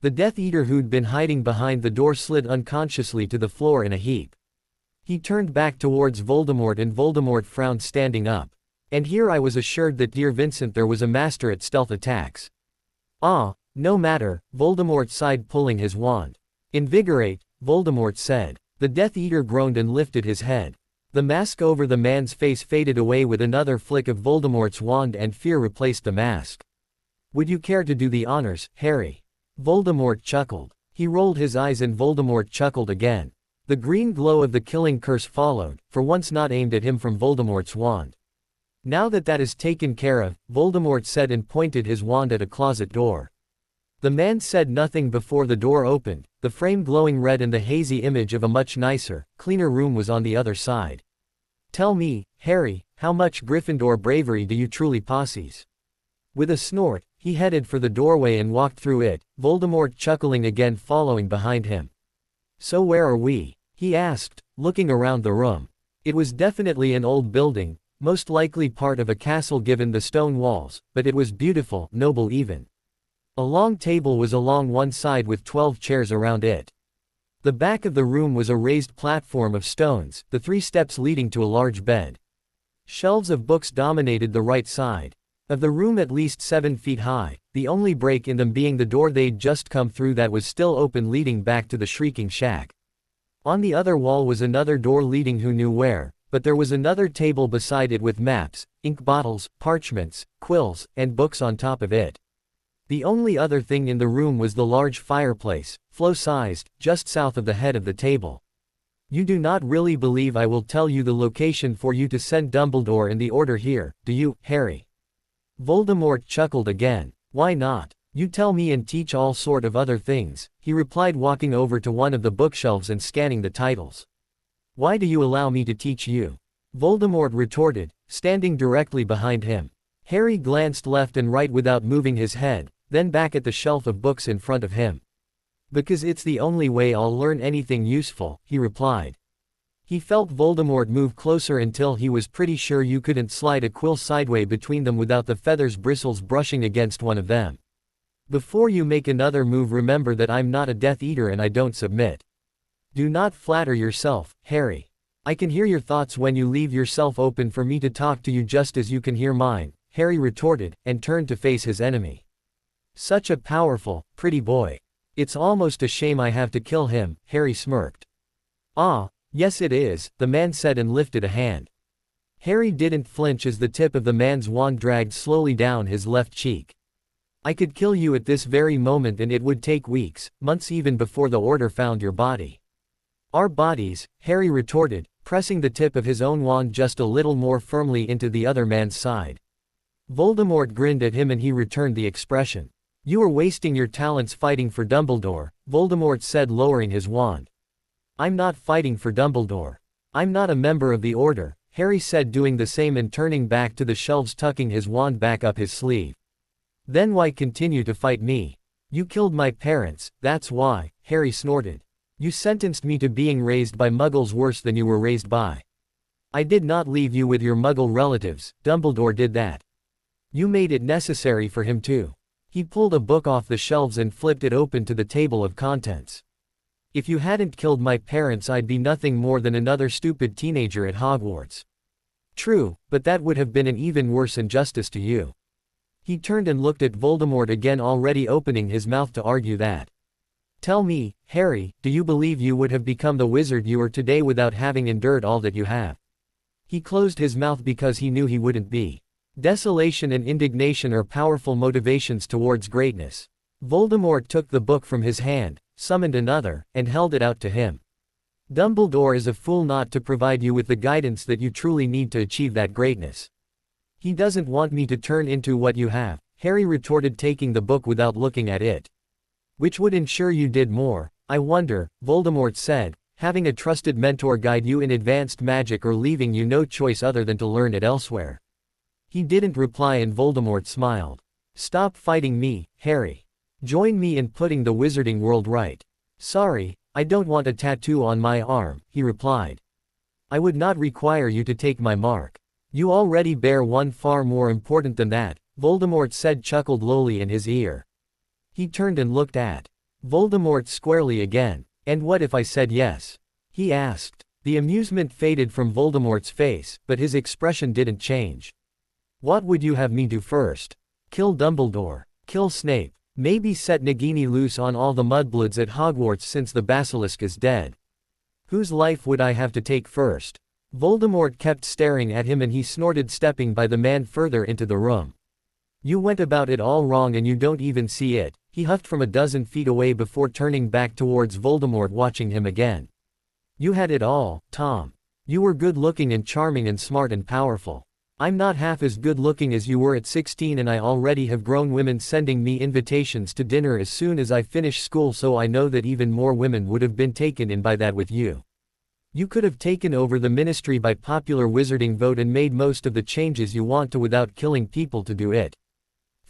The Death Eater who'd been hiding behind the door slid unconsciously to the floor in a heap. He turned back towards Voldemort and Voldemort frowned, standing up. And here I was assured that dear Vincent there was a master at stealth attacks. Ah, no matter, Voldemort sighed, pulling his wand. Invigorate, Voldemort said. The Death Eater groaned and lifted his head. The mask over the man's face faded away with another flick of Voldemort's wand and fear replaced the mask. Would you care to do the honors, Harry? Voldemort chuckled. He rolled his eyes and Voldemort chuckled again. The green glow of the killing curse followed, for once not aimed at him from Voldemort's wand. Now that is taken care of, Voldemort said and pointed his wand at a closet door. The man said nothing before the door opened. The frame glowing red and the hazy image of a much nicer, cleaner room was on the other side. Tell me, Harry, how much Gryffindor bravery do you truly possess? With a snort, he headed for the doorway and walked through it, Voldemort chuckling again following behind him. So where are we? He asked, looking around the room. It was definitely an old building, most likely part of a castle given the stone walls, but it was beautiful, noble even. A long table was along one side with 12 chairs around it. The back of the room was a raised platform of stones, the 3 steps leading to a large bed. Shelves of books dominated the right side of the room, at least 7 feet high, the only break in them being the door they'd just come through that was still open, leading back to the Shrieking Shack. On the other wall was another door leading who knew where, but there was another table beside it with maps, ink bottles, parchments, quills, and books on top of it. The only other thing in the room was the large fireplace, flow-sized, just south of the head of the table. You do not really believe I will tell you the location for you to send Dumbledore and the Order here, do you, Harry? Voldemort chuckled again. Why not? You tell me and teach all sort of other things, he replied, walking over to one of the bookshelves and scanning the titles. Why do you allow me to teach you? Voldemort retorted, standing directly behind him. Harry glanced left and right without moving his head, then back at the shelf of books in front of him. Because it's the only way I'll learn anything useful, he replied. He felt Voldemort move closer until he was pretty sure you couldn't slide a quill sideways between them without the feathers bristles brushing against one of them. Before you make another move, remember that I'm not a Death Eater and I don't submit. Do not flatter yourself, Harry. I can hear your thoughts when you leave yourself open for me to talk to you just as you can hear mine, Harry retorted, and turned to face his enemy. Such a powerful, pretty boy. It's almost a shame I have to kill him, Harry smirked. Ah, yes it is, the man said and lifted a hand. Harry didn't flinch as the tip of the man's wand dragged slowly down his left cheek. I could kill you at this very moment and it would take weeks, months even before the Order found your body. Our bodies, Harry retorted, pressing the tip of his own wand just a little more firmly into the other man's side. Voldemort grinned at him and he returned the expression. You are wasting your talents fighting for Dumbledore, Voldemort said, lowering his wand. I'm not fighting for Dumbledore. I'm not a member of the Order, Harry said, doing the same and turning back to the shelves, tucking his wand back up his sleeve. Then why continue to fight me? You killed my parents, that's why, Harry snorted. You sentenced me to being raised by muggles worse than you were raised by. I did not leave you with your muggle relatives, Dumbledore did that. You made it necessary for him to. He pulled a book off the shelves and flipped it open to the table of contents. If you hadn't killed my parents, I'd be nothing more than another stupid teenager at Hogwarts. True, but that would have been an even worse injustice to you. He turned and looked at Voldemort again, already opening his mouth to argue that. Tell me, Harry, do you believe you would have become the wizard you are today without having endured all that you have? He closed his mouth because he knew he wouldn't be. Desolation and indignation are powerful motivations towards greatness. Voldemort took the book from his hand, summoned another, and held it out to him. Dumbledore is a fool not to provide you with the guidance that you truly need to achieve that greatness. He doesn't want me to turn into what you have, Harry retorted, taking the book without looking at it. Which would ensure you did more, I wonder, Voldemort said, having a trusted mentor guide you in advanced magic or leaving you no choice other than to learn it elsewhere. He didn't reply and Voldemort smiled. Stop fighting me, Harry. Join me in putting the wizarding world right. Sorry, I don't want a tattoo on my arm, he replied. I would not require you to take my mark. You already bear one far more important than that, Voldemort said, chuckled lowly in his ear. He turned and looked at Voldemort squarely again. And what if I said yes? He asked. The amusement faded from Voldemort's face, but his expression didn't change. What would you have me do first? Kill Dumbledore. Kill Snape. Maybe set Nagini loose on all the mudbloods at Hogwarts since the basilisk is dead. Whose life would I have to take first? Voldemort kept staring at him and he snorted, stepping by the man further into the room. You went about it all wrong and you don't even see it, he huffed from a dozen feet away before turning back towards Voldemort, watching him again. You had it all, Tom. You were good looking and charming and smart and powerful. I'm not half as good looking as you were at 16 and I already have grown women sending me invitations to dinner as soon as I finish school, so I know that even more women would have been taken in by that with you. You could have taken over the ministry by popular wizarding vote and made most of the changes you want to without killing people to do it.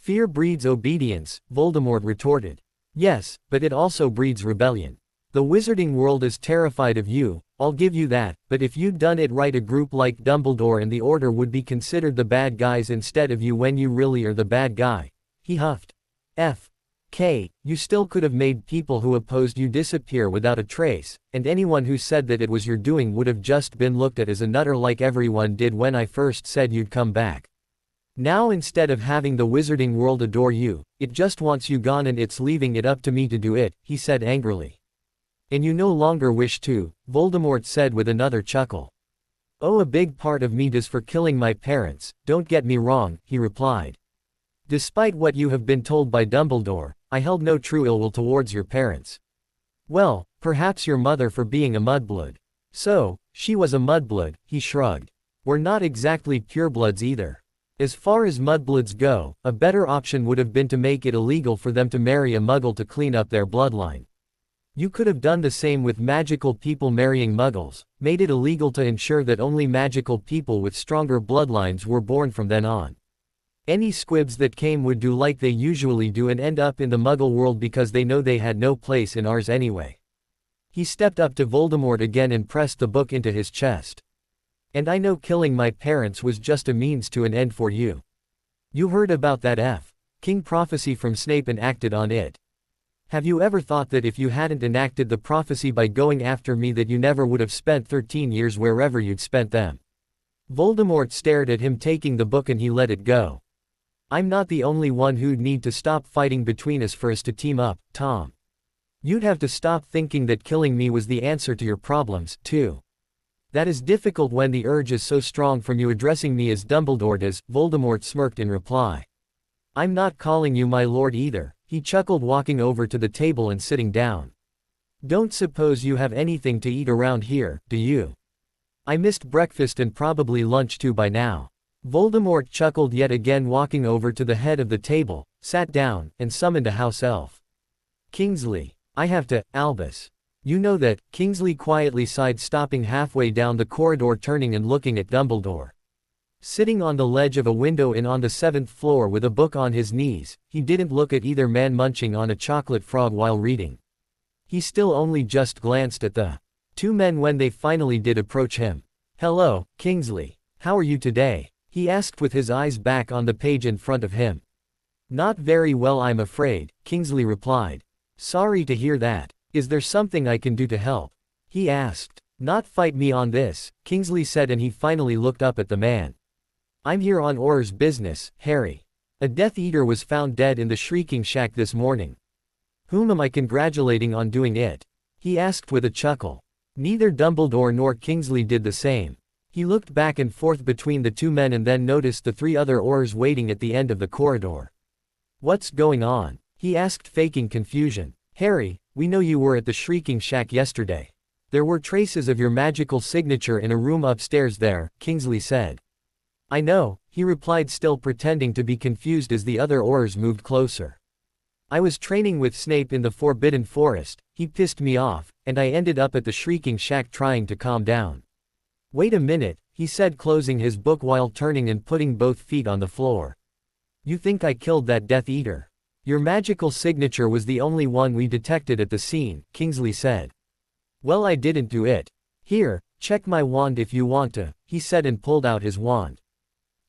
Fear breeds obedience, Voldemort retorted. Yes, but it also breeds rebellion. The wizarding world is terrified of you, I'll give you that, but if you'd done it right, a group like Dumbledore and the Order would be considered the bad guys instead of you when you really are the bad guy. He huffed. You still could have made people who opposed you disappear without a trace, and anyone who said that it was your doing would have just been looked at as a nutter like everyone did when I first said you'd come back. Now instead of having the wizarding world adore you, it just wants you gone and it's leaving it up to me to do it, he said angrily. And you no longer wish to, Voldemort said with another chuckle. Oh, a big part of me does for killing my parents, don't get me wrong, he replied. Despite what you have been told by Dumbledore, I held no true ill will towards your parents. Well, perhaps your mother for being a mudblood. So, she was a mudblood, he shrugged. We're not exactly purebloods either. As far as mudbloods go, a better option would have been to make it illegal for them to marry a muggle to clean up their bloodline. You could have done the same with magical people marrying muggles, made it illegal to ensure that only magical people with stronger bloodlines were born from then on. Any squibs that came would do like they usually do and end up in the muggle world because they know they had no place in ours anyway. He stepped up to Voldemort again and pressed the book into his chest. And I know killing my parents was just a means to an end for you. You heard about that King prophecy from Snape and acted on it. Have you ever thought that if you hadn't enacted the prophecy by going after me that you never would have spent 13 years wherever you'd spent them? Voldemort stared at him taking the book and he let it go. I'm not the only one who'd need to stop fighting between us for us to team up, Tom. You'd have to stop thinking that killing me was the answer to your problems, too. That is difficult when the urge is so strong from you addressing me as Dumbledore does, Voldemort smirked in reply. I'm not calling you my lord either, he chuckled, walking over to the table and sitting down. Don't suppose you have anything to eat around here, do you? I missed breakfast and probably lunch too by now. Voldemort chuckled yet again, walking over to the head of the table, sat down, and summoned a house elf. Kingsley. I have to, Albus. You know that, Kingsley quietly sighed, stopping halfway down the corridor, turning and looking at Dumbledore. Sitting on the ledge of a window on the 7th floor with a book on his knees, he didn't look at either man munching on a chocolate frog while reading. He still only just glanced at the two men when they finally did approach him. Hello, Kingsley. How are you today? He asked with his eyes back on the page in front of him. Not very well, I'm afraid, Kingsley replied. Sorry to hear that. Is there something I can do to help? He asked. Not fight me on this, Kingsley said, and he finally looked up at the man. I'm here on Auror's business, Harry. A Death Eater was found dead in the Shrieking Shack this morning. Whom am I congratulating on doing it? He asked with a chuckle. Neither Dumbledore nor Kingsley did the same. He looked back and forth between the two men and then noticed the 3 other Aurors waiting at the end of the corridor. What's going on? He asked, faking confusion. Harry, we know you were at the Shrieking Shack yesterday. There were traces of your magical signature in a room upstairs there, Kingsley said. I know, he replied, still pretending to be confused as the other Aurors moved closer. I was training with Snape in the Forbidden Forest, he pissed me off, and I ended up at the Shrieking Shack trying to calm down. Wait a minute, he said, closing his book while turning and putting both feet on the floor. You think I killed that Death Eater? Your magical signature was the only one we detected at the scene, Kingsley said. Well, I didn't do it. Here, check my wand if you want to, he said, and pulled out his wand.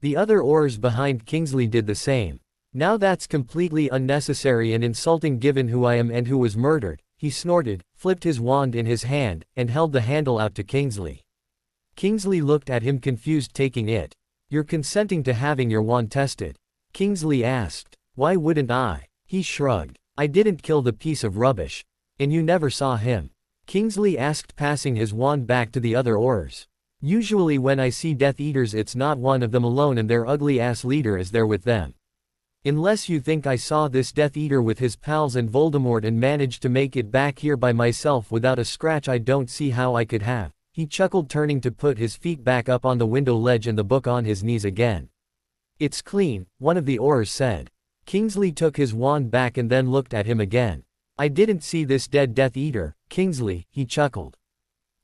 The other Aurors behind Kingsley did the same. Now that's completely unnecessary and insulting given who I am and who was murdered, he snorted, flipped his wand in his hand, and held the handle out to Kingsley. Kingsley looked at him confused, taking it. You're consenting to having your wand tested? Kingsley asked. Why wouldn't I? He shrugged. I didn't kill the piece of rubbish. And you never saw him? Kingsley asked, passing his wand back to the other Aurors. Usually when I see Death Eaters it's not one of them alone and their ugly-ass leader is there with them. Unless you think I saw this Death Eater with his pals and Voldemort and managed to make it back here by myself without a scratch, I don't see how I could have. He chuckled, turning to put his feet back up on the window ledge and the book on his knees again. It's clean, one of the Aurors said. Kingsley took his wand back and then looked at him again. I didn't see this dead Death Eater, Kingsley, he chuckled.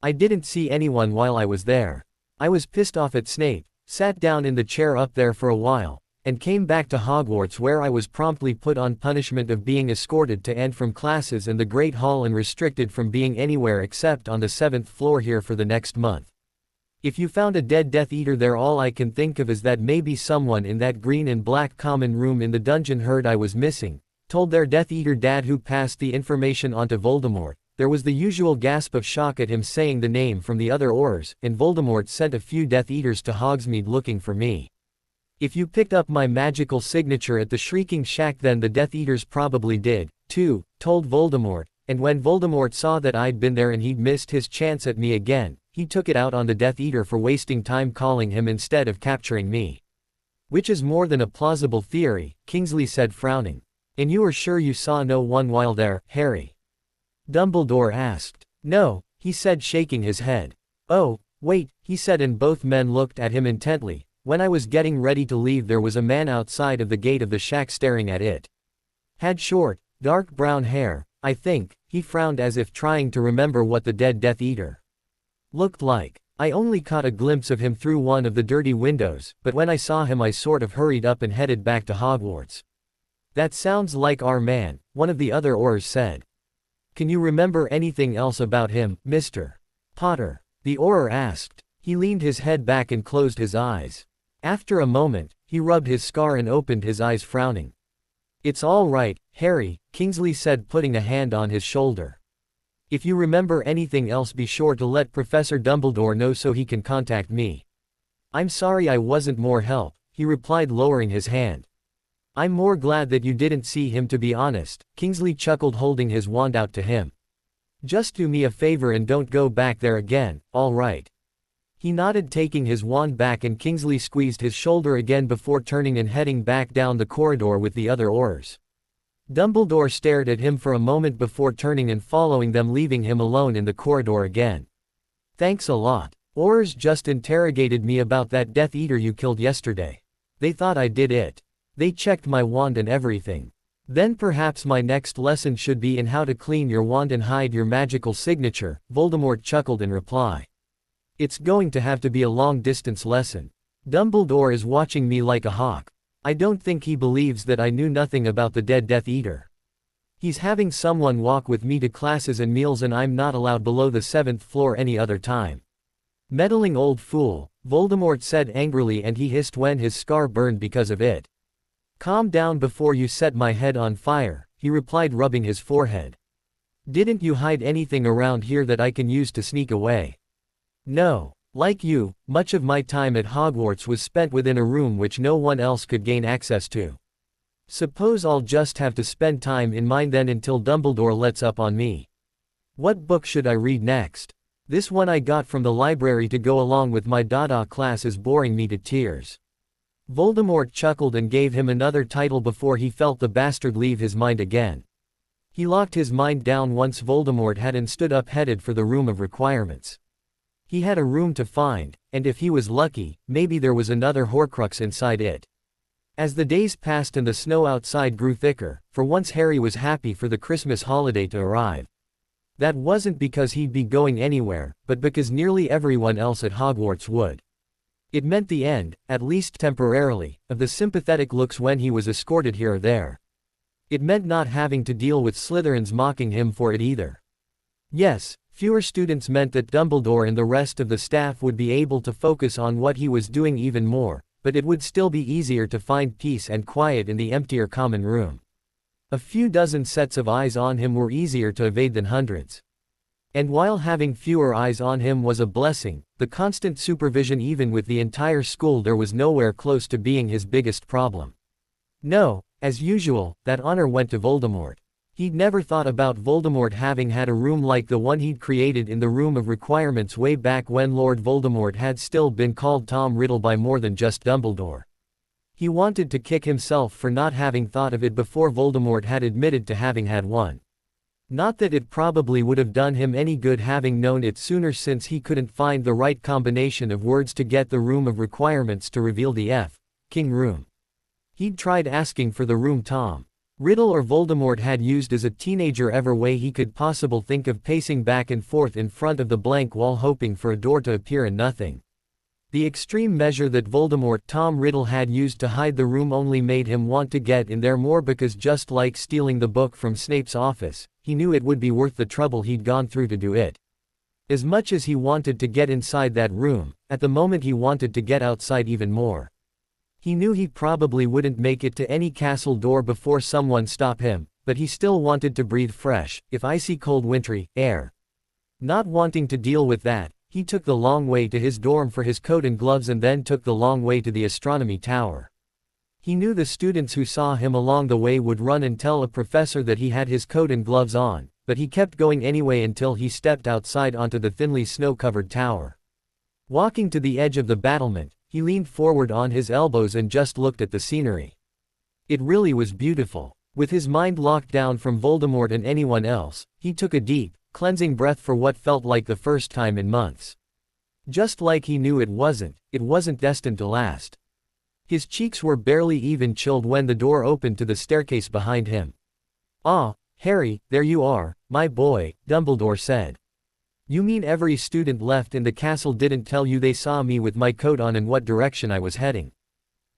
I didn't see anyone while I was there. I was pissed off at Snape, sat down in the chair up there for a while, and came back to Hogwarts, where I was promptly put on punishment of being escorted to and from classes in the Great Hall and restricted from being anywhere except on the 7th floor here for the next month. If you found a dead Death Eater there, all I can think of is that maybe someone in that green and black common room in the dungeon heard I was missing, told their Death Eater dad, who passed the information on to Voldemort. There was the usual gasp of shock at him saying the name from the other Aurors, and Voldemort sent a few Death Eaters to Hogsmeade looking for me. If you picked up my magical signature at the Shrieking Shack, then the Death Eaters probably did, too, told Voldemort, and when Voldemort saw that I'd been there and he'd missed his chance at me again, he took it out on the Death Eater for wasting time calling him instead of capturing me. Which is more than a plausible theory, Kingsley said, frowning. And you are sure you saw no one while there, Harry? Dumbledore asked. No, he said, shaking his head. Oh, wait, he said, and both men looked at him intently. When I was getting ready to leave there was a man outside of the gate of the shack staring at it. Had short, dark brown hair, I think, he frowned as if trying to remember what the dead Death Eater looked like. I only caught a glimpse of him through one of the dirty windows, but when I saw him I sort of hurried up and headed back to Hogwarts. That sounds like our man, one of the other Aurors said. Can you remember anything else about him, Mr. Potter? The Auror asked. He leaned his head back and closed his eyes. After a moment, he rubbed his scar and opened his eyes frowning. It's all right, Harry, Kingsley said, putting a hand on his shoulder. If you remember anything else, be sure to let Professor Dumbledore know so he can contact me. I'm sorry I wasn't more help, he replied, lowering his hand. I'm more glad that you didn't see him, to be honest, Kingsley chuckled, holding his wand out to him. Just do me a favor and don't go back there again, all right? He nodded, taking his wand back, and Kingsley squeezed his shoulder again before turning and heading back down the corridor with the other Aurors. Dumbledore stared at him for a moment before turning and following them, leaving him alone in the corridor again. Thanks a lot. Aurors just interrogated me about that Death Eater you killed yesterday. They thought I did it. They checked my wand and everything. Then perhaps my next lesson should be in how to clean your wand and hide your magical signature, Voldemort chuckled in reply. It's going to have to be a long-distance lesson. Dumbledore is watching me like a hawk. I don't think he believes that I knew nothing about the dead Death Eater. He's having someone walk with me to classes and meals, and I'm not allowed below the 7th floor any other time. Meddling old fool, Voldemort said angrily, and he hissed when his scar burned because of it. Calm down before you set my head on fire, he replied, rubbing his forehead. Didn't you hide anything around here that I can use to sneak away? No. Like you, much of my time at Hogwarts was spent within a room which no one else could gain access to. Suppose I'll just have to spend time in mine then until Dumbledore lets up on me. What book should I read next? This one I got from the library to go along with my Dada class is boring me to tears. Voldemort chuckled and gave him another title before he felt the bastard leave his mind again. He locked his mind down once Voldemort had and stood up, headed for the room of requirements. He had a room to find, and if he was lucky, maybe there was another Horcrux inside it. As the days passed and the snow outside grew thicker, for once Harry was happy for the Christmas holiday to arrive. That wasn't because he'd be going anywhere, but because nearly everyone else at Hogwarts would. It meant the end, at least temporarily, of the sympathetic looks when he was escorted here or there. It meant not having to deal with Slytherins mocking him for it either. Yes, fewer students meant that Dumbledore and the rest of the staff would be able to focus on what he was doing even more, but it would still be easier to find peace and quiet in the emptier common room. A few dozen sets of eyes on him were easier to evade than hundreds. And while having fewer eyes on him was a blessing, the constant supervision even with the entire school there was nowhere close to being his biggest problem. No, as usual, that honor went to Voldemort. He'd never thought about Voldemort having had a room like the one he'd created in the Room of Requirements way back when Lord Voldemort had still been called Tom Riddle by more than just Dumbledore. He wanted to kick himself for not having thought of it before Voldemort had admitted to having had one. Not that it probably would have done him any good having known it sooner, since he couldn't find the right combination of words to get the Room of Requirements to reveal the King room. He'd tried asking for the room Tom Riddle or Voldemort had used as a teenager every way he could possible think of, pacing back and forth in front of the blank wall hoping for a door to appear and nothing. The extreme measure that Voldemort Tom Riddle had used to hide the room only made him want to get in there more, because just like stealing the book from Snape's office, he knew it would be worth the trouble he'd gone through to do it. As much as he wanted to get inside that room, at the moment he wanted to get outside even more. He knew he probably wouldn't make it to any castle door before someone stopped him, but he still wanted to breathe fresh, if icy cold wintry, air. Not wanting to deal with that, he took the long way to his dorm for his coat and gloves, and then took the long way to the astronomy tower. He knew the students who saw him along the way would run and tell a professor that he had his coat and gloves on, but he kept going anyway until he stepped outside onto the thinly snow-covered tower. Walking to the edge of the battlement, he leaned forward on his elbows and just looked at the scenery. It really was beautiful. With his mind locked down from Voldemort and anyone else, he took a deep, cleansing breath for what felt like the first time in months. Just like he knew it wasn't destined to last. His cheeks were barely even chilled when the door opened to the staircase behind him. "Ah, Harry, there you are, my boy, Dumbledore said. You mean every student left in the castle didn't tell you they saw me with my coat on and what direction I was heading?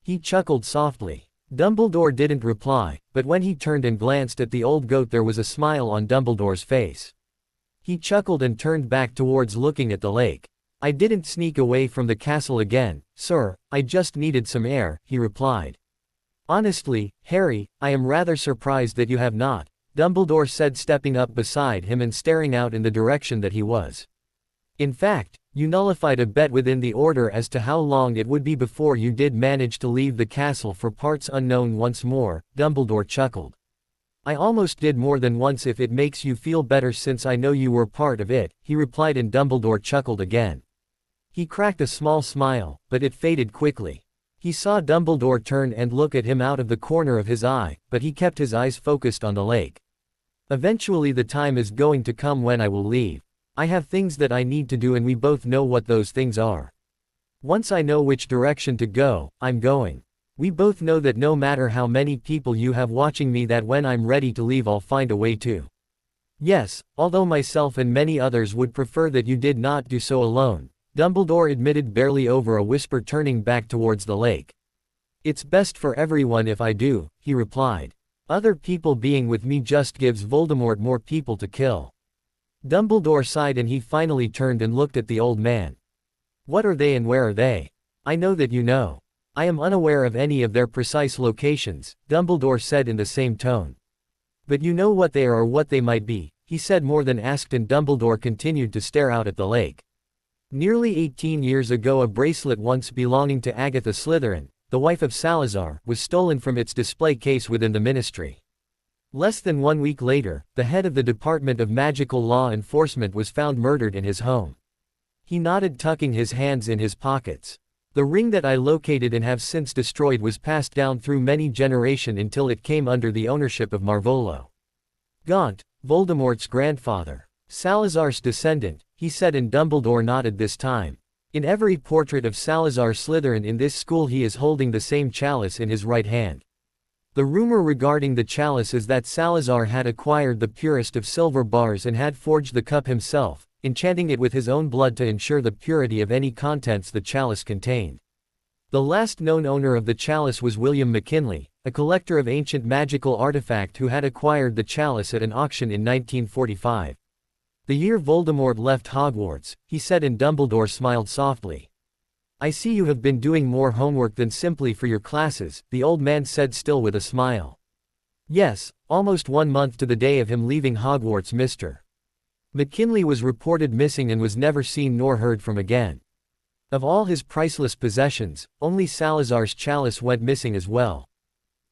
He chuckled softly. Dumbledore didn't reply, but when he turned and glanced at the old goat there was a smile on Dumbledore's face. He chuckled and turned back towards looking at the lake. I didn't sneak away from the castle again, sir, I just needed some air, he replied. Honestly, Harry, I am rather surprised that you have not, Dumbledore said, stepping up beside him and staring out in the direction that he was. In fact, you nullified a bet within the order as to how long it would be before you did manage to leave the castle for parts unknown once more, Dumbledore chuckled. I almost did more than once if it makes you feel better since I know you were part of it, he replied, and Dumbledore chuckled again. He cracked a small smile, but it faded quickly. He saw Dumbledore turn and look at him out of the corner of his eye, but he kept his eyes focused on the lake. Eventually the time is going to come when I will leave. I have things that I need to do and we both know what those things are. Once I know which direction to go, I'm going. We both know that no matter how many people you have watching me, that when I'm ready to leave I'll find a way to. Yes, although myself and many others would prefer that you did not do so alone, Dumbledore admitted barely over a whisper, turning back towards the lake. It's best for everyone if I do, he replied. Other people being with me just gives Voldemort more people to kill. Dumbledore sighed and he finally turned and looked at the old man. What are they and where are they? I know that you know. I am unaware of any of their precise locations, Dumbledore said in the same tone. But you know what they are or what they might be, he said more than asked, and Dumbledore continued to stare out at the lake. Nearly 18 years ago a bracelet once belonging to Agatha Slytherin, the wife of Salazar, was stolen from its display case within the Ministry. Less than 1 week later, the head of the Department of Magical Law Enforcement was found murdered in his home. He nodded, tucking his hands in his pockets. The ring that I located and have since destroyed was passed down through many generations until it came under the ownership of Marvolo Gaunt, Voldemort's grandfather. Salazar's descendant, he said, and Dumbledore nodded this time. In every portrait of Salazar Slytherin in this school he is holding the same chalice in his right hand. The rumor regarding the chalice is that Salazar had acquired the purest of silver bars and had forged the cup himself, enchanting it with his own blood to ensure the purity of any contents the chalice contained. The last known owner of the chalice was William McKinley, a collector of ancient magical artifact who had acquired the chalice at an auction in 1945. The year Voldemort left Hogwarts, he said, and Dumbledore smiled softly. I see you have been doing more homework than simply for your classes, the old man said, still with a smile. Yes, almost 1 month to the day of him leaving Hogwarts, Mr. McKinley was reported missing and was never seen nor heard from again. Of all his priceless possessions, only Salazar's chalice went missing as well.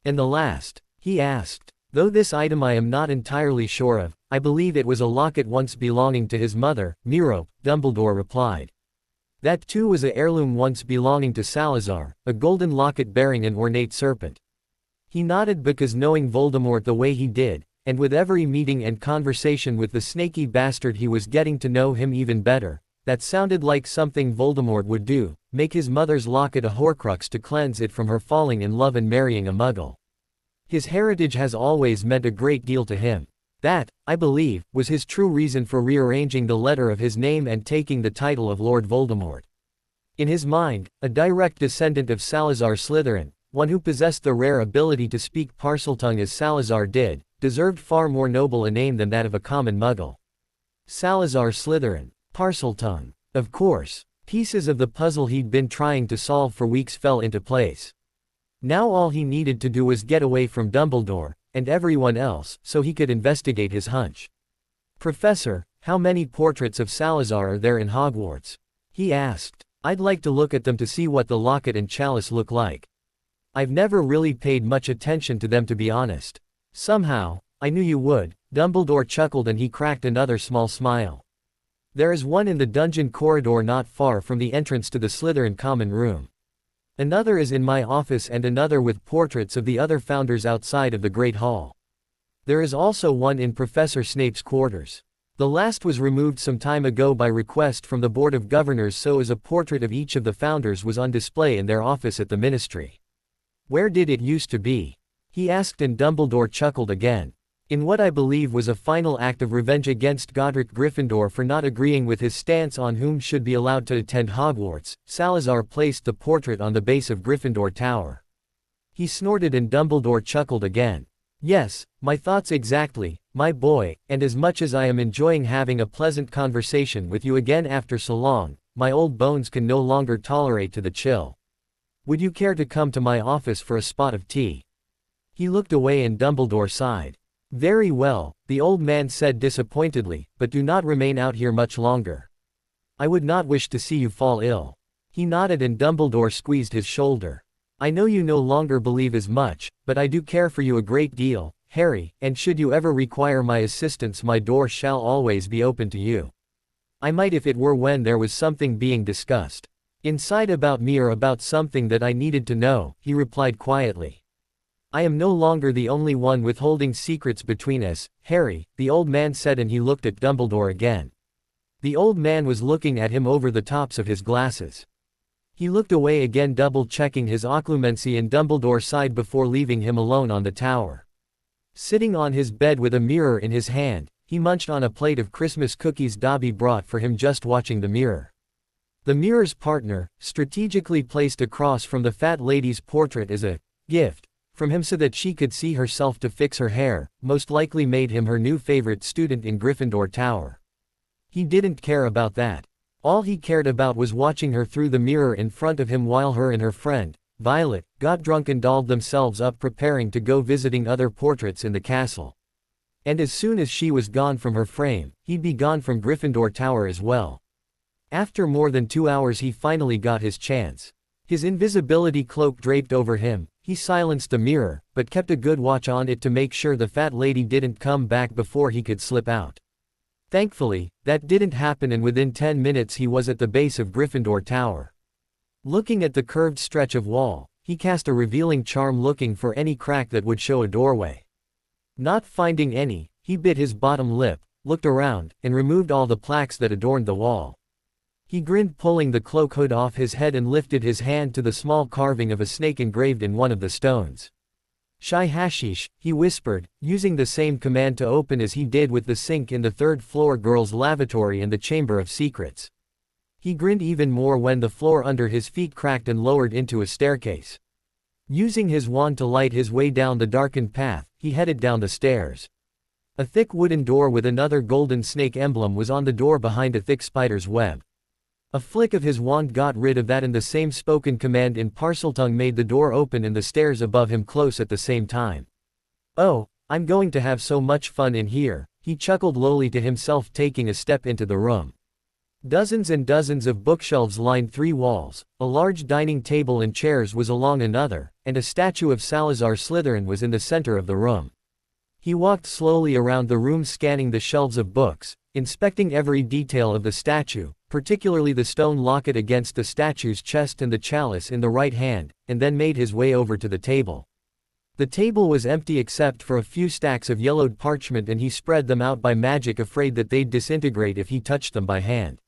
And the last? He asked. Though this item I am not entirely sure of, I believe it was a locket once belonging to his mother, Merope, Dumbledore replied. That too was an heirloom once belonging to Salazar, a golden locket bearing an ornate serpent. He nodded because knowing Voldemort the way he did, and with every meeting and conversation with the snaky bastard he was getting to know him even better, that sounded like something Voldemort would do, make his mother's locket a Horcrux to cleanse it from her falling in love and marrying a Muggle. His heritage has always meant a great deal to him. That, I believe, was his true reason for rearranging the letter of his name and taking the title of Lord Voldemort. In his mind, a direct descendant of Salazar Slytherin, one who possessed the rare ability to speak Parseltongue as Salazar did, deserved far more noble a name than that of a common Muggle. Salazar Slytherin. Parseltongue. Of course. Pieces of the puzzle he'd been trying to solve for weeks fell into place. Now all he needed to do was get away from Dumbledore, and everyone else, so he could investigate his hunch. Professor, how many portraits of Salazar are there in Hogwarts? He asked. I'd like to look at them to see what the locket and chalice look like. I've never really paid much attention to them, to be honest. Somehow, I knew you would. Dumbledore chuckled and he cracked another small smile. There is one in the dungeon corridor not far from the entrance to the Slytherin common room. Another is in my office and another with portraits of the other founders outside of the Great Hall. There is also one in Professor Snape's quarters. The last was removed some time ago by request from the Board of Governors, so as a portrait of each of the founders was on display in their office at the Ministry. Where did it used to be? He asked, and Dumbledore chuckled again. In what I believe was a final act of revenge against Godric Gryffindor for not agreeing with his stance on whom should be allowed to attend Hogwarts, Salazar placed the portrait on the base of Gryffindor Tower. He snorted and Dumbledore chuckled again. Yes, my thoughts exactly, my boy, and as much as I am enjoying having a pleasant conversation with you again after so long, my old bones can no longer tolerate the chill. Would you care to come to my office for a spot of tea? He looked away and Dumbledore sighed. Very well, the old man said disappointedly, but do not remain out here much longer. I would not wish to see you fall ill. He nodded and Dumbledore squeezed his shoulder. I know you no longer believe as much, but I do care for you a great deal, Harry, and should you ever require my assistance my door shall always be open to you. I might if it were when there was something being discussed. Inside about me or about something that I needed to know, he replied quietly. I am no longer the only one withholding secrets between us, Harry, the old man said and he looked at Dumbledore again. The old man was looking at him over the tops of his glasses. He looked away again double-checking his occlumency and Dumbledore sighed before leaving him alone on the tower. Sitting on his bed with a mirror in his hand, he munched on a plate of Christmas cookies Dobby brought for him just watching the mirror. The mirror's partner, strategically placed across from the fat lady's portrait as a gift from him so that she could see herself to fix her hair, most likely made him her new favorite student in Gryffindor Tower. He didn't care about that. All he cared about was watching her through the mirror in front of him while her and her friend, Violet, got drunk and dolled themselves up preparing to go visiting other portraits in the castle. And as soon as she was gone from her frame, he'd be gone from Gryffindor Tower as well. After more than 2 hours he finally got his chance. His invisibility cloak draped over him, he silenced the mirror, but kept a good watch on it to make sure the fat lady didn't come back before he could slip out. Thankfully, that didn't happen and within 10 minutes he was at the base of Gryffindor Tower. Looking at the curved stretch of wall, he cast a revealing charm looking for any crack that would show a doorway. Not finding any, he bit his bottom lip, looked around, and removed all the plaques that adorned the wall. He grinned pulling the cloak hood off his head and lifted his hand to the small carving of a snake engraved in one of the stones. Shai hashish, he whispered, using the same command to open as he did with the sink in the third-floor girls' lavatory and the Chamber of Secrets. He grinned even more when the floor under his feet cracked and lowered into a staircase. Using his wand to light his way down the darkened path, he headed down the stairs. A thick wooden door with another golden snake emblem was on the door behind a thick spider's web. A flick of his wand got rid of that and the same spoken command in Parseltongue made the door open and the stairs above him close at the same time. Oh, I'm going to have so much fun in here, he chuckled lowly to himself taking a step into the room. Dozens and dozens of bookshelves lined 3 walls, a large dining table and chairs was along another, and a statue of Salazar Slytherin was in the center of the room. He walked slowly around the room scanning the shelves of books, inspecting every detail of the statue, particularly the stone locket against the statue's chest and the chalice in the right hand, and then made his way over to the table. The table was empty except for a few stacks of yellowed parchment and he spread them out by magic afraid that they'd disintegrate if he touched them by hand.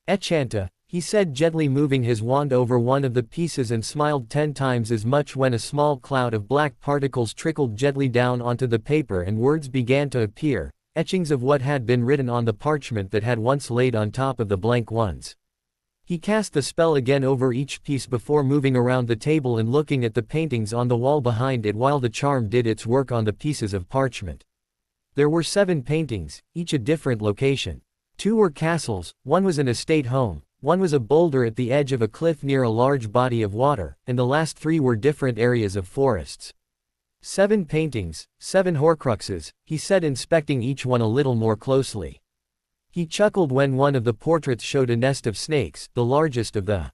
Echanta, he said gently moving his wand over one of the pieces and smiled 10 times as much when a small cloud of black particles trickled gently down onto the paper and words began to appear, etchings of what had been written on the parchment that had once laid on top of the blank ones. He cast the spell again over each piece before moving around the table and looking at the paintings on the wall behind it while the charm did its work on the pieces of parchment. There were 7 paintings, each a different location. 2 were castles, one was an estate home, one was a boulder at the edge of a cliff near a large body of water, and the last 3 were different areas of forests. 7 paintings, 7 Horcruxes, he said inspecting each one a little more closely. He chuckled when one of the portraits showed a nest of snakes, the largest of the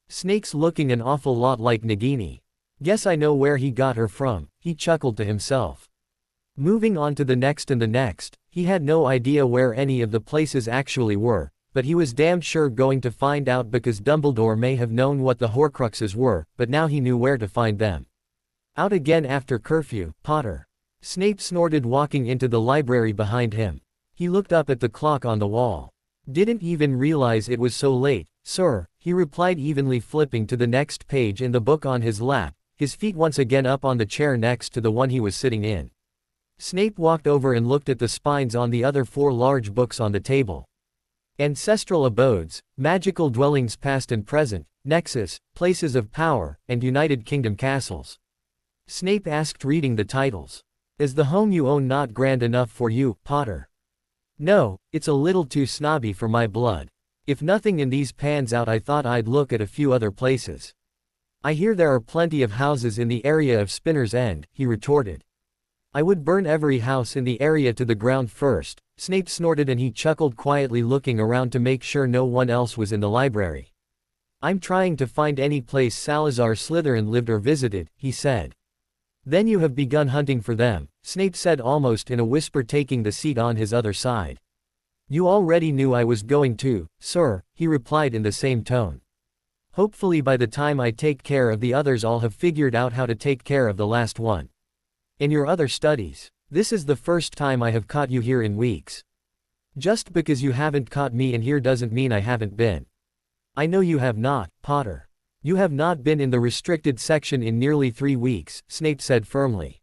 snakes looking an awful lot like Nagini. Guess I know where he got her from, he chuckled to himself. Moving on to the next and the next, he had no idea where any of the places actually were, but he was damn sure going to find out because Dumbledore may have known what the Horcruxes were, but now he knew where to find them. Out again after curfew, Potter. Snape snorted walking into the library behind him. He looked up at the clock on the wall. Didn't even realize it was so late, sir, he replied evenly flipping to the next page in the book on his lap, his feet once again up on the chair next to the one he was sitting in. Snape walked over and looked at the spines on the other 4 large books on the table. Ancestral abodes, magical dwellings past and present, nexus, places of power, and United Kingdom castles. Snape asked, reading the titles. Is the home you own not grand enough for you, Potter? No, it's a little too snobby for my blood. If nothing in these pans out, I thought I'd look at a few other places. I hear there are plenty of houses in the area of Spinner's End, he retorted. I would burn every house in the area to the ground first, Snape snorted, and he chuckled quietly, looking around to make sure no one else was in the library. I'm trying to find any place Salazar Slytherin lived or visited, he said. Then you have begun hunting for them, Snape said almost in a whisper, taking the seat on his other side. You already knew I was going to, sir, he replied in the same tone. Hopefully by the time I take care of the others, I'll have figured out how to take care of the last one. In your other studies. This is the first time I have caught you here in weeks. Just because you haven't caught me in here doesn't mean I haven't been. I know you have not, Potter. You have not been in the restricted section in nearly 3 weeks, Snape said firmly.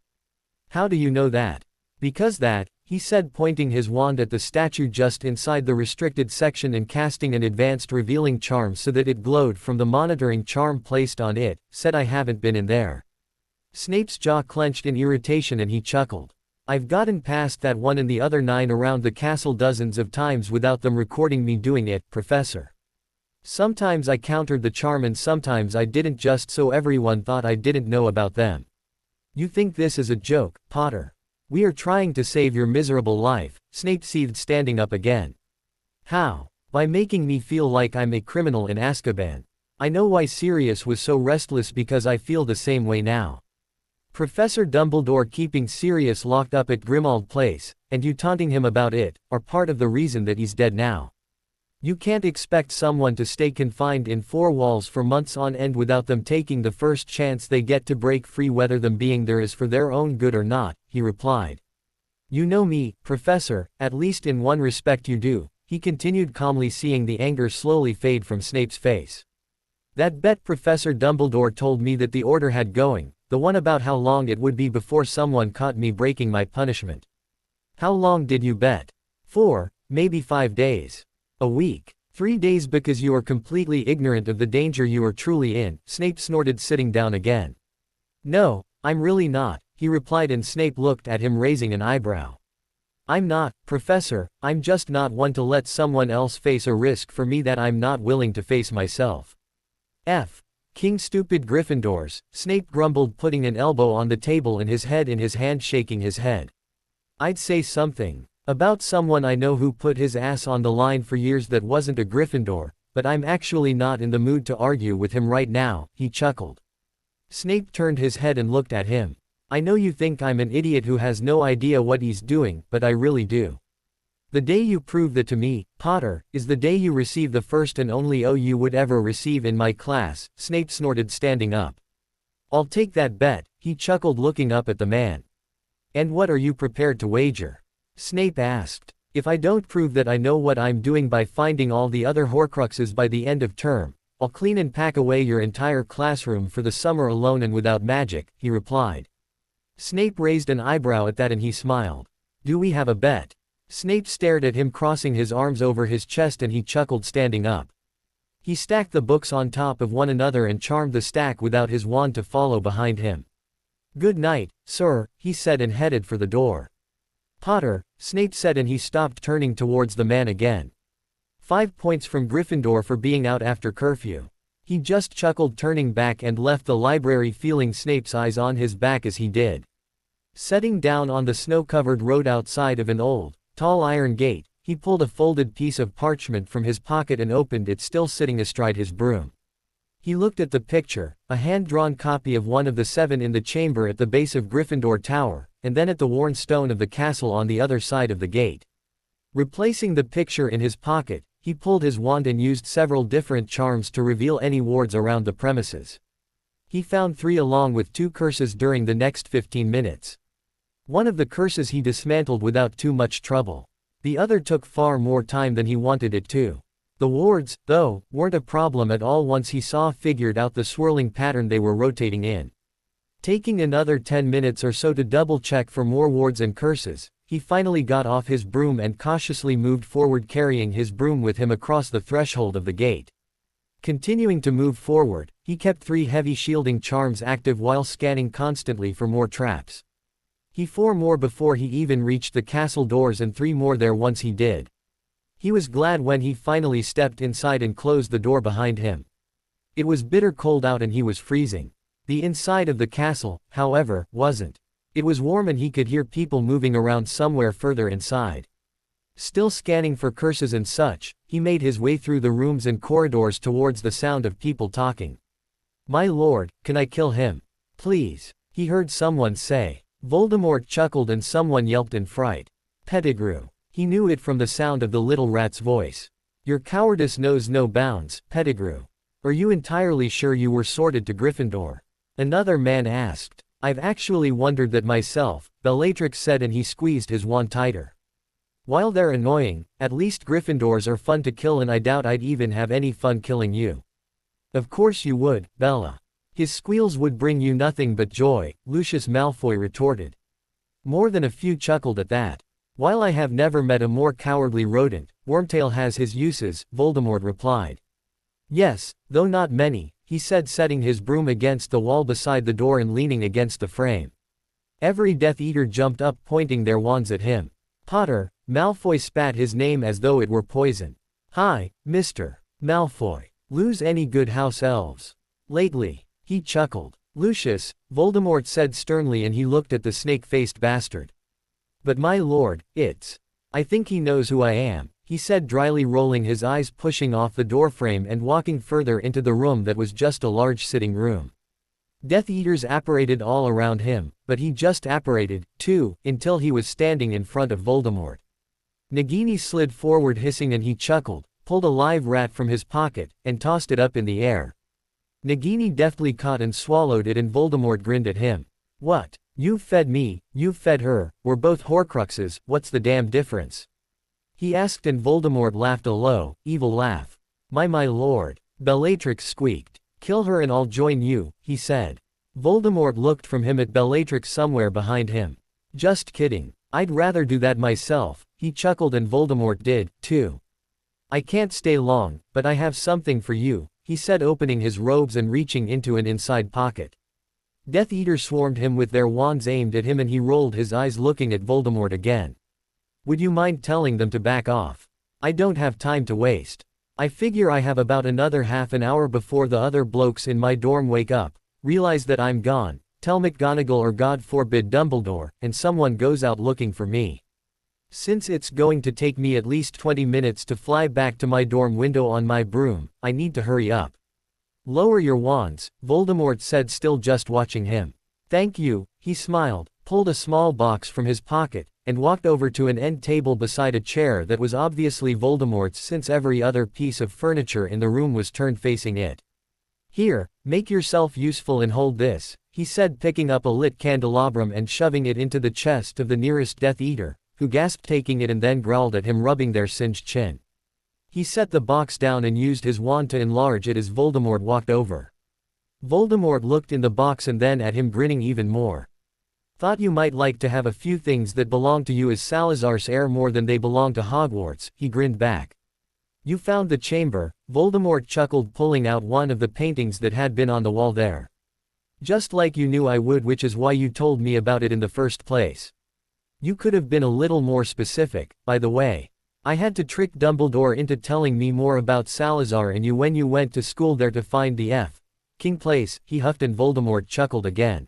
How do you know that? Because that, he said, pointing his wand at the statue just inside the restricted section and casting an advanced revealing charm so that it glowed from the monitoring charm placed on it, said I haven't been in there. Snape's jaw clenched in irritation and he chuckled. I've gotten past that one and the other 9 around the castle dozens of times without them recording me doing it, Professor. Sometimes I countered the charm and sometimes I didn't, just so everyone thought I didn't know about them. You think this is a joke, Potter? We are trying to save your miserable life, Snape seethed, standing up again. How? By making me feel like I'm a criminal in Azkaban. I know why Sirius was so restless, because I feel the same way now. Professor Dumbledore keeping Sirius locked up at Grimmauld Place, and you taunting him about it, are part of the reason that he's dead now. You can't expect someone to stay confined in 4 walls for months on end without them taking the first chance they get to break free, whether them being there is for their own good or not, he replied. You know me, Professor, at least in one respect you do, he continued calmly, seeing the anger slowly fade from Snape's face. That bet Professor Dumbledore told me that the order had going, the one about how long it would be before someone caught me breaking my punishment. How long did you bet? 4, maybe 5 days. A week. 3 days, because you are completely ignorant of the danger you are truly in, Snape snorted, sitting down again. No, I'm really not, he replied, and Snape looked at him, raising an eyebrow. I'm not, Professor, I'm just not one to let someone else face a risk for me that I'm not willing to face myself. King stupid Gryffindors, Snape grumbled, putting an elbow on the table and his head in his hand, shaking his head. I'd say something about someone I know who put his ass on the line for years that wasn't a Gryffindor, but I'm actually not in the mood to argue with him right now, he chuckled. Snape turned his head and looked at him. I know you think I'm an idiot who has no idea what he's doing, but I really do. The day you prove that to me, Potter, is the day you receive the first and only O you would ever receive in my class, Snape snorted, standing up. I'll take that bet, he chuckled, looking up at the man. And what are you prepared to wager? Snape asked. If I don't prove that I know what I'm doing by finding all the other Horcruxes by the end of term, I'll clean and pack away your entire classroom for the summer alone and without magic, he replied. Snape raised an eyebrow at that and he smiled. Do we have a bet? Snape stared at him, crossing his arms over his chest, and he chuckled, standing up. He stacked the books on top of one another and charmed the stack without his wand to follow behind him. Good night, sir, he said, and headed for the door. Potter, Snape said, and he stopped, turning towards the man again. 5 points from Gryffindor for being out after curfew. He just chuckled, turning back, and left the library, feeling Snape's eyes on his back as he did. Setting down on the snow-covered road outside of an old, tall iron gate, he pulled a folded piece of parchment from his pocket and opened it, still sitting astride his broom. He looked at the picture, a hand-drawn copy of one of the 7 in the chamber at the base of Gryffindor Tower, and then at the worn stone of the castle on the other side of the gate. Replacing the picture in his pocket, he pulled his wand and used several different charms to reveal any wards around the premises. He found 3 along with 2 curses during the next 15 minutes. One of the curses he dismantled without too much trouble. The other took far more time than he wanted it to. The wards, though, weren't a problem at all once he figured out the swirling pattern they were rotating in. Taking another 10 minutes or so to double-check for more wards and curses, he finally got off his broom and cautiously moved forward, carrying his broom with him across the threshold of the gate. Continuing to move forward, he kept 3 heavy shielding charms active while scanning constantly for more traps. He 4 more before he even reached the castle doors and 3 more there once he did. He was glad when he finally stepped inside and closed the door behind him. It was bitter cold out and he was freezing. The inside of the castle, however, wasn't. It was warm and he could hear people moving around somewhere further inside. Still scanning for curses and such, he made his way through the rooms and corridors towards the sound of people talking. "My lord, can I kill him? Please," he heard someone say. Voldemort chuckled and someone yelped in fright. "Pettigrew." He knew it from the sound of the little rat's voice. "Your cowardice knows no bounds, Pettigrew. Are you entirely sure you were sorted to Gryffindor?" Another man asked. "I've actually wondered that myself," Bellatrix said, and he squeezed his wand tighter. "While they're annoying, at least Gryffindors are fun to kill, and I doubt I'd even have any fun killing you." "Of course you would, Bella. His squeals would bring you nothing but joy," Lucius Malfoy retorted. More than a few chuckled at that. "While I have never met a more cowardly rodent, Wormtail has his uses," Voldemort replied. "Yes, though not many," he said, setting his broom against the wall beside the door and leaning against the frame. Every Death Eater jumped up, pointing their wands at him. "Potter," Malfoy spat his name as though it were poison. "Hi, Mr. Malfoy. Lose any good house elves lately?" He chuckled. "Lucius," Voldemort said sternly, and he looked at the snake-faced bastard. "But my lord, I think he knows who I am," he said dryly, rolling his eyes, pushing off the doorframe and walking further into the room that was just a large sitting room. Death Eaters apparated all around him, but he just apparated, too, until he was standing in front of Voldemort. Nagini slid forward hissing and he chuckled, pulled a live rat from his pocket, and tossed it up in the air. Nagini deftly caught and swallowed it, and Voldemort grinned at him. "What? You've fed me, you've fed her, we're both Horcruxes, what's the damn difference?" he asked, and Voldemort laughed a low, evil laugh. My lord," Bellatrix squeaked. "Kill her and I'll join you," he said. Voldemort looked from him at Bellatrix somewhere behind him. "Just kidding. I'd rather do that myself," he chuckled, and Voldemort did, too. "I can't stay long, but I have something for you," he said, opening his robes and reaching into an inside pocket. Death Eaters swarmed him with their wands aimed at him, and he rolled his eyes looking at Voldemort again. "Would you mind telling them to back off? I don't have time to waste. I figure I have about another half an hour before the other blokes in my dorm wake up, realize that I'm gone, tell McGonagall or God forbid Dumbledore, and someone goes out looking for me. Since it's going to take me at least 20 minutes to fly back to my dorm window on my broom, I need to hurry up." "Lower your wands," Voldemort said, still just watching him. "Thank you," he smiled, pulled a small box from his pocket, and walked over to an end table beside a chair that was obviously Voldemort's, since every other piece of furniture in the room was turned facing it. "Here, make yourself useful and hold this," he said, picking up a lit candelabrum and shoving it into the chest of the nearest Death Eater, who gasped taking it and then growled at him, rubbing their singed chin. He set the box down and used his wand to enlarge it as Voldemort walked over. Voldemort looked in the box and then at him, grinning even more. "Thought you might like to have a few things that belong to you as Salazar's heir more than they belong to Hogwarts," he grinned back. "You found the chamber," Voldemort chuckled, pulling out one of the paintings that had been on the wall there. "Just like you knew I would, which is why you told me about it in the first place. You could have been a little more specific, by the way. I had to trick Dumbledore into telling me more about Salazar and you when you went to school there to find the King place," he huffed, and Voldemort chuckled again.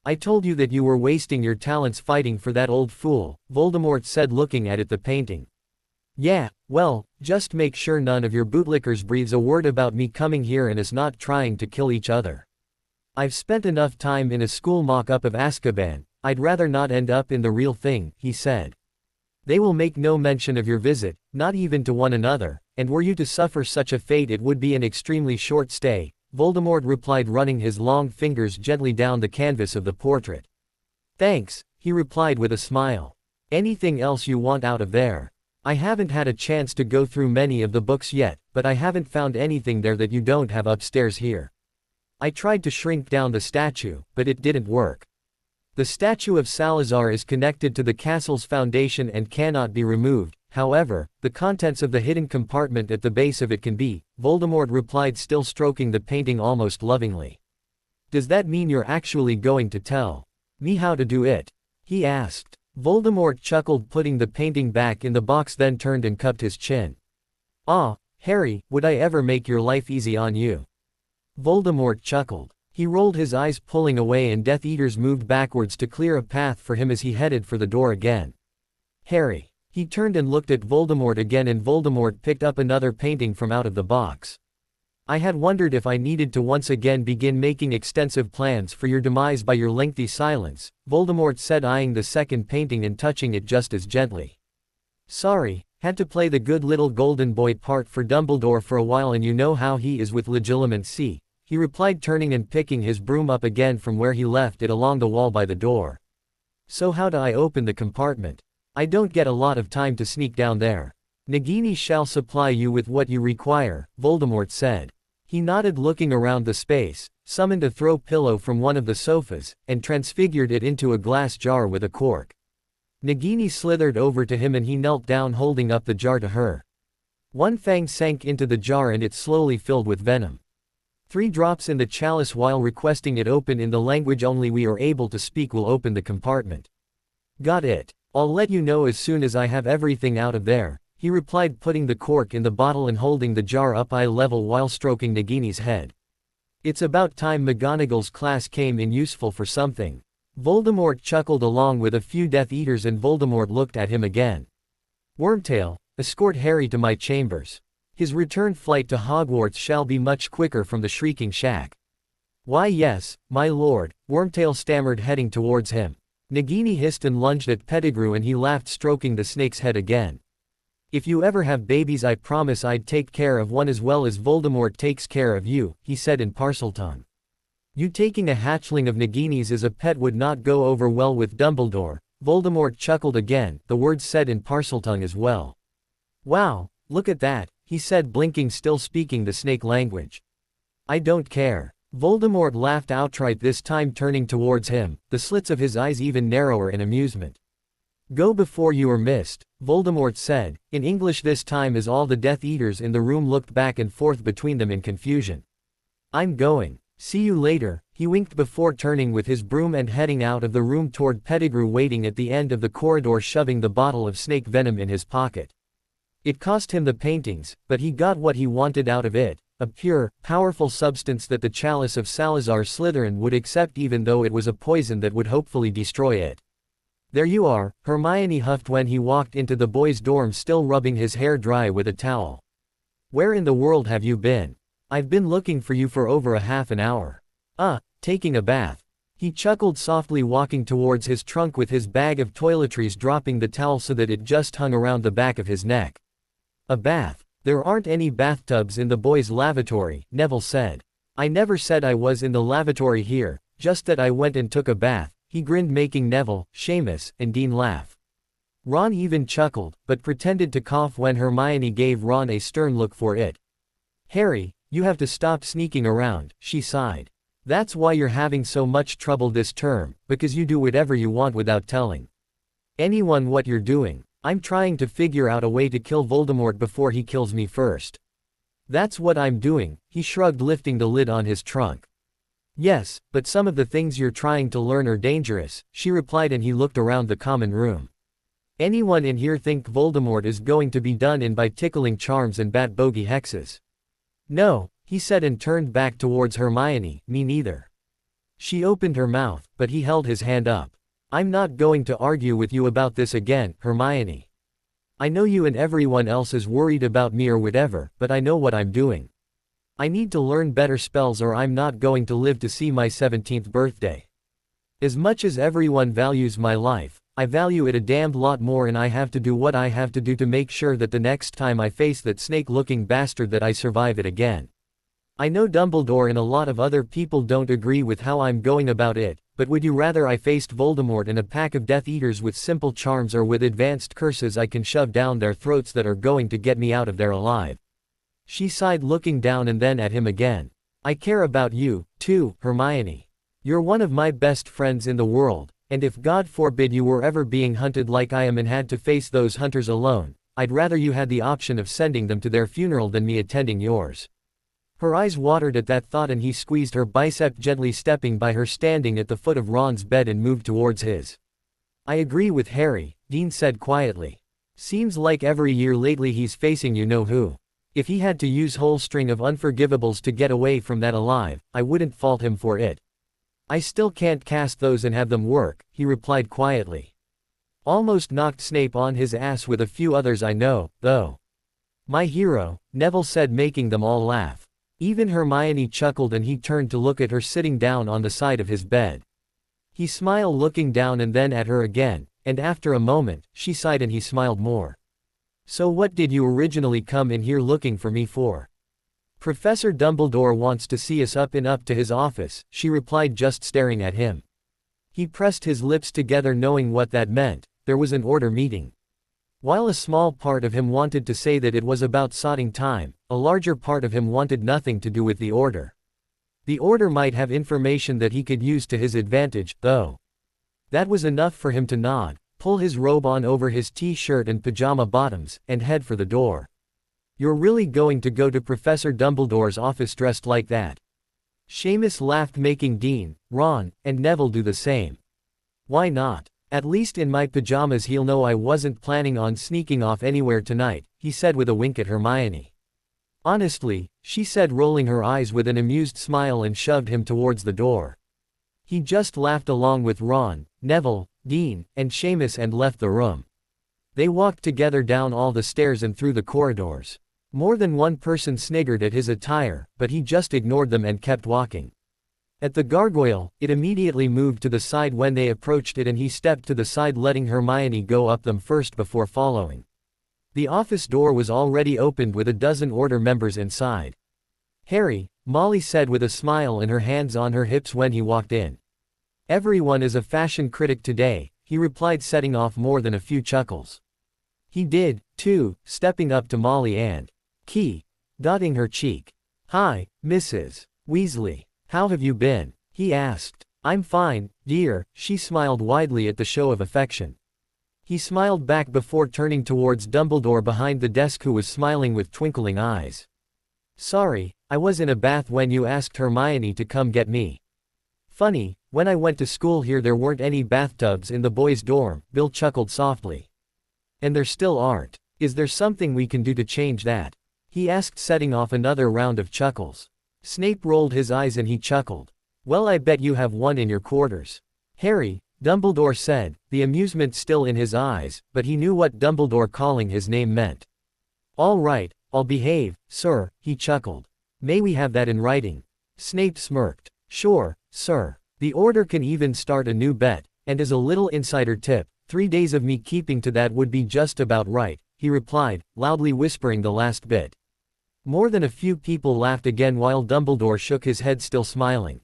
"I told you that you were wasting your talents fighting for that old fool," Voldemort said, looking at the painting. "Yeah, well, just make sure none of your bootlickers breathes a word about me coming here and us not trying to kill each other. I've spent enough time in a school mock-up of Azkaban, I'd rather not end up in the real thing," he said. "They will make no mention of your visit, not even to one another, and were you to suffer such a fate it would be an extremely short stay," Voldemort replied, running his long fingers gently down the canvas of the portrait. "Thanks," he replied with a smile. "Anything else you want out of there? I haven't had a chance to go through many of the books yet, but I haven't found anything there that you don't have upstairs here." I tried to shrink down the statue, but it didn't work. The statue of Salazar is connected to the castle's foundation and cannot be removed. However, the contents of the hidden compartment at the base of it can be, Voldemort replied, still stroking the painting almost lovingly. Does that mean you're actually going to tell me how to do it? He asked. Voldemort chuckled, putting the painting back in the box, then turned and cupped his chin. Ah, Harry, would I ever make your life easy on you? Voldemort chuckled. He rolled his eyes, pulling away, and Death Eaters moved backwards to clear a path for him as he headed for the door again. Harry. He turned and looked at Voldemort again, and Voldemort picked up another painting from out of the box. I had wondered if I needed to once again begin making extensive plans for your demise by your lengthy silence, Voldemort said, eyeing the second painting and touching it just as gently. Sorry, had to play the good little golden boy part for Dumbledore for a while, and you know how he is with legilimency, he replied, turning and picking his broom up again from where he left it along the wall by the door. So how do I open the compartment? I don't get a lot of time to sneak down there. Nagini shall supply you with what you require, Voldemort said. He nodded, looking around the space, summoned a throw pillow from one of the sofas, and transfigured it into a glass jar with a cork. Nagini slithered over to him and he knelt down, holding up the jar to her. One fang sank into the jar and it slowly filled with venom. 3 drops in the chalice. While requesting it open in the language only we are able to speak will open the compartment. Got it. I'll let you know as soon as I have everything out of there, he replied, putting the cork in the bottle and holding the jar up eye level while stroking Nagini's head. It's about time McGonagall's class came in useful for something. Voldemort chuckled along with a few Death Eaters, and Voldemort looked at him again. Wormtail, escort Harry to my chambers. His return flight to Hogwarts shall be much quicker from the Shrieking Shack. Why yes, my lord, Wormtail stammered, heading towards him. Nagini hissed and lunged at Pettigrew, and he laughed, stroking the snake's head again. If you ever have babies, I promise I'd take care of one as well as Voldemort takes care of you, he said in Parseltongue. You taking a hatchling of Nagini's as a pet would not go over well with Dumbledore, Voldemort chuckled again, the words said in Parseltongue as well. Wow, look at that, he said, blinking, still speaking the snake language. I don't care. Voldemort laughed outright, this time turning towards him, the slits of his eyes even narrower in amusement. Go before you are missed, Voldemort said, in English this time, as all the Death Eaters in the room looked back and forth between them in confusion. I'm going. See you later, he winked before turning with his broom and heading out of the room toward Pettigrew, waiting at the end of the corridor, shoving the bottle of snake venom in his pocket. It cost him the paintings, but he got what he wanted out of it, a pure, powerful substance that the chalice of Salazar Slytherin would accept, even though it was a poison that would hopefully destroy it. There you are, Hermione huffed when he walked into the boys' dorm, still rubbing his hair dry with a towel. Where in the world have you been? I've been looking for you for over a half an hour. Taking a bath. He chuckled softly, walking towards his trunk with his bag of toiletries, dropping the towel so that it just hung around the back of his neck. A bath. There aren't any bathtubs in the boys' lavatory, Neville said. I never said I was in the lavatory here, just that I went and took a bath, he grinned, making Neville, Seamus, and Dean laugh. Ron even chuckled, but pretended to cough when Hermione gave Ron a stern look for it. Harry, you have to stop sneaking around, she sighed. That's why you're having so much trouble this term, because you do whatever you want without telling anyone what you're doing. I'm trying to figure out a way to kill Voldemort before he kills me first. That's what I'm doing, he shrugged, lifting the lid on his trunk. Yes, but some of the things you're trying to learn are dangerous, she replied, and he looked around the common room. Anyone in here think Voldemort is going to be done in by tickling charms and bat bogey hexes? No, he said, and turned back towards Hermione. Me neither. She opened her mouth, but he held his hand up. I'm not going to argue with you about this again, Hermione. I know you and everyone else is worried about me or whatever, but I know what I'm doing. I need to learn better spells or I'm not going to live to see my 17th birthday. As much as everyone values my life, I value it a damned lot more, and I have to do what I have to do to make sure that the next time I face that snake-looking bastard that I survive it again. I know Dumbledore and a lot of other people don't agree with how I'm going about it, but would you rather I faced Voldemort and a pack of Death Eaters with simple charms, or with advanced curses I can shove down their throats that are going to get me out of there alive? She sighed, looking down and then at him again. I care about you, too, Hermione. You're one of my best friends in the world, and if God forbid you were ever being hunted like I am and had to face those hunters alone, I'd rather you had the option of sending them to their funeral than me attending yours. Her eyes watered at that thought and he squeezed her bicep gently, stepping by her, standing at the foot of Ron's bed, and moved towards his. I agree with Harry, Dean said quietly. Seems like every year lately he's facing you know who. If he had to use whole string of unforgivables to get away from that alive, I wouldn't fault him for it. I still can't cast those and have them work, he replied quietly. Almost knocked Snape on his ass with a few others I know, though. My hero, Neville said, making them all laugh. Even Hermione chuckled and he turned to look at her sitting down on the side of his bed. He smiled, looking down and then at her again, and after a moment, she sighed and he smiled more. So what did you originally come in here looking for me for? Professor Dumbledore wants to see us up to his office, she replied, just staring at him. He pressed his lips together, knowing what that meant. There was an order meeting. While a small part of him wanted to say that it was about sorting time, a larger part of him wanted nothing to do with the order. The order might have information that he could use to his advantage, though. That was enough for him to nod, pull his robe on over his t-shirt and pajama bottoms, and head for the door. You're really going to go to Professor Dumbledore's office dressed like that? Seamus laughed, making Dean, Ron, and Neville do the same. Why not? At least in my pajamas he'll know I wasn't planning on sneaking off anywhere tonight, he said with a wink at Hermione. Honestly, she said, rolling her eyes with an amused smile, and shoved him towards the door. He just laughed along with Ron, Neville, Dean, and Seamus and left the room. They walked together down all the stairs and through the corridors. More than one person sniggered at his attire, but he just ignored them and kept walking. At the gargoyle, it immediately moved to the side when they approached it, and he stepped to the side, letting Hermione go up them first before following. The office door was already opened with a dozen order members inside. Harry, Molly said with a smile and her hands on her hips when he walked in. Everyone is a fashion critic today, he replied, setting off more than a few chuckles. He did, too, stepping up to Molly and Key, dotting her cheek. Hi, Mrs. Weasley. How have you been? He asked. I'm fine, dear, she smiled widely at the show of affection. He smiled back before turning towards Dumbledore behind the desk, who was smiling with twinkling eyes. Sorry, I was in a bath when you asked Hermione to come get me. Funny, when I went to school here there weren't any bathtubs in the boys' dorm, Bill chuckled softly. And there still aren't. Is there something we can do to change that? He asked, setting off another round of chuckles. Snape rolled his eyes and he chuckled. Well, I bet you have one in your quarters. Harry, Dumbledore said, the amusement still in his eyes, but he knew what Dumbledore calling his name meant. All right, I'll behave, sir, he chuckled. May we have that in writing? Snape smirked. Sure, sir. The order can even start a new bet, and as a little insider tip, 3 days of me keeping to that would be just about right, he replied, loudly whispering the last bit. More than a few people laughed again while Dumbledore shook his head, still smiling.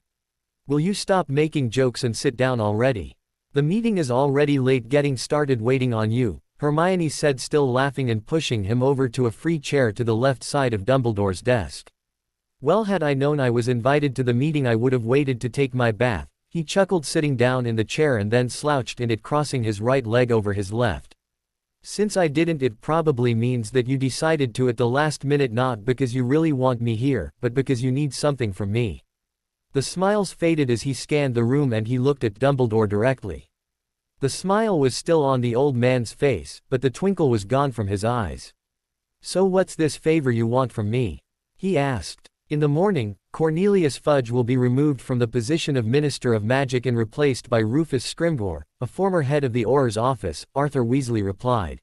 Will you stop making jokes and sit down already? The meeting is already late, getting started waiting on you, Hermione said, still laughing and pushing him over to a free chair to the left side of Dumbledore's desk. Well, had I known I was invited to the meeting I would have waited to take my bath, he chuckled, sitting down in the chair and then slouched in it, crossing his right leg over his left. Since I didn't, it probably means that you decided to at the last minute, not because you really want me here, but because you need something from me. The smiles faded as he scanned the room and he looked at Dumbledore directly. The smile was still on the old man's face, but the twinkle was gone from his eyes. So what's this favor you want from me? He asked. In the morning, Cornelius Fudge will be removed from the position of Minister of Magic and replaced by Rufus Scrimgeour, a former head of the Auror's office, Arthur Weasley replied.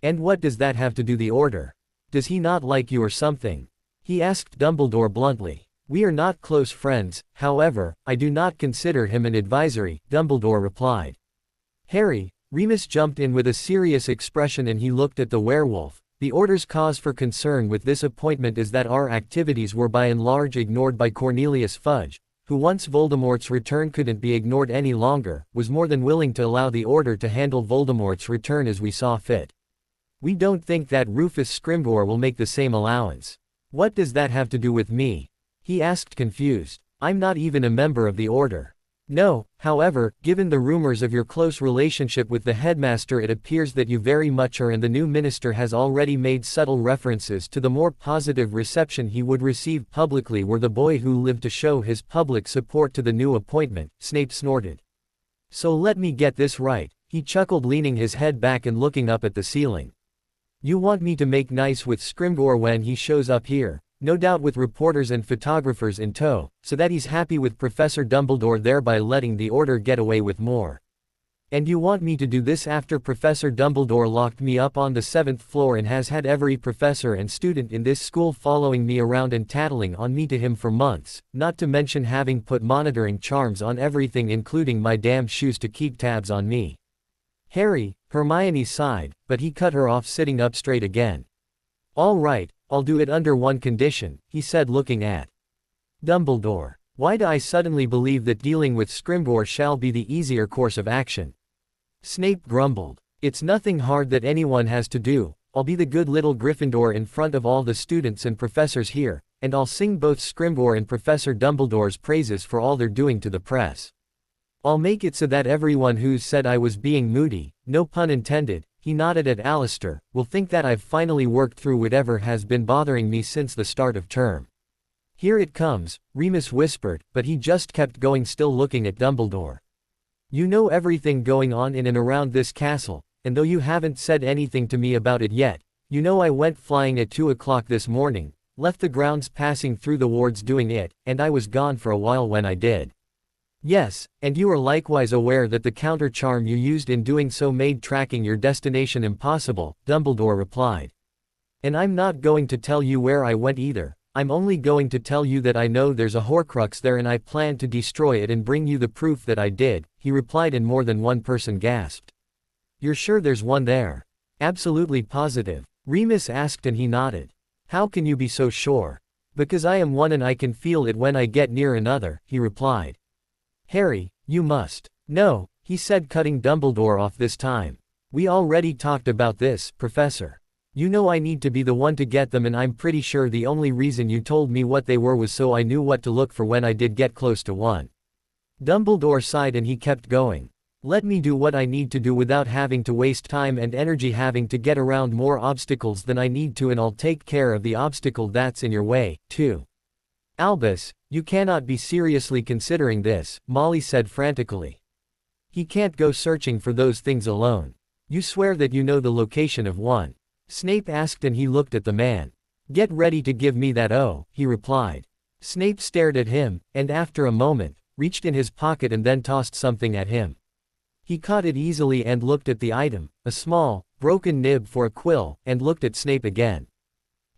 And what does that have to do the order? Does he not like you or something? He asked Dumbledore bluntly. We are not close friends, however, I do not consider him an advisory, Dumbledore replied. Harry, Remus jumped in with a serious expression and he looked at the werewolf. The Order's cause for concern with this appointment is that our activities were by and large ignored by Cornelius Fudge, who once Voldemort's return couldn't be ignored any longer, was more than willing to allow the Order to handle Voldemort's return as we saw fit. We don't think that Rufus Scrimgeour will make the same allowance. What does that have to do with me? He asked confused. I'm not even a member of the order. No, however, given the rumors of your close relationship with the headmaster, it appears that you very much are, and the new minister has already made subtle references to the more positive reception he would receive publicly were the boy who lived to show his public support to the new appointment, Snape snorted. So let me get this right, he chuckled, leaning his head back and looking up at the ceiling. You want me to make nice with Scrimgeour when he shows up here, no doubt with reporters and photographers in tow, so that he's happy with Professor Dumbledore, thereby letting the order get away with more. And you want me to do this after Professor Dumbledore locked me up on the 7th floor and has had every professor and student in this school following me around and tattling on me to him for months, not to mention having put monitoring charms on everything including my damn shoes to keep tabs on me. Harry, Hermione sighed, but he cut her off, sitting up straight again. All right, I'll do it under one condition, he said, looking at Dumbledore. Why do I suddenly believe that dealing with Scrimgeour shall be the easier course of action? Snape grumbled. It's nothing hard that anyone has to do. I'll be the good little Gryffindor in front of all the students and professors here, and I'll sing both Scrimgeour and Professor Dumbledore's praises for all they're doing to the press. I'll make it so that everyone who's said I was being moody, no pun intended, he nodded at Alistair, will think that I've finally worked through whatever has been bothering me since the start of term. Here it comes, Remus whispered, but he just kept going, still looking at Dumbledore. You know everything going on in and around this castle, and though you haven't said anything to me about it yet, you know I went flying at 2 o'clock this morning, left the grounds passing through the wards doing it, and I was gone for a while when I did. Yes, and you are likewise aware that the counter-charm you used in doing so made tracking your destination impossible, Dumbledore replied. And I'm not going to tell you where I went either, I'm only going to tell you that I know there's a Horcrux there and I plan to destroy it and bring you the proof that I did, he replied, and more than one person gasped. You're sure there's one there? Absolutely positive, Remus asked, and he nodded. How can you be so sure? Because I am one and I can feel it when I get near another, he replied. Harry, you must. No, he said, cutting Dumbledore off this time. We already talked about this, Professor. You know I need to be the one to get them, and I'm pretty sure the only reason you told me what they were was so I knew what to look for when I did get close to one. Dumbledore sighed and he kept going. Let me do what I need to do without having to waste time and energy having to get around more obstacles than I need to, and I'll take care of the obstacle that's in your way, too. Albus, you cannot be seriously considering this, Molly said frantically. He can't go searching for those things alone. You swear that you know the location of one? Snape asked, and he looked at the man. Get ready to give me that O, he replied. Snape stared at him, and after a moment, reached in his pocket and then tossed something at him. He caught it easily and looked at the item, a small, broken nib for a quill, and looked at Snape again.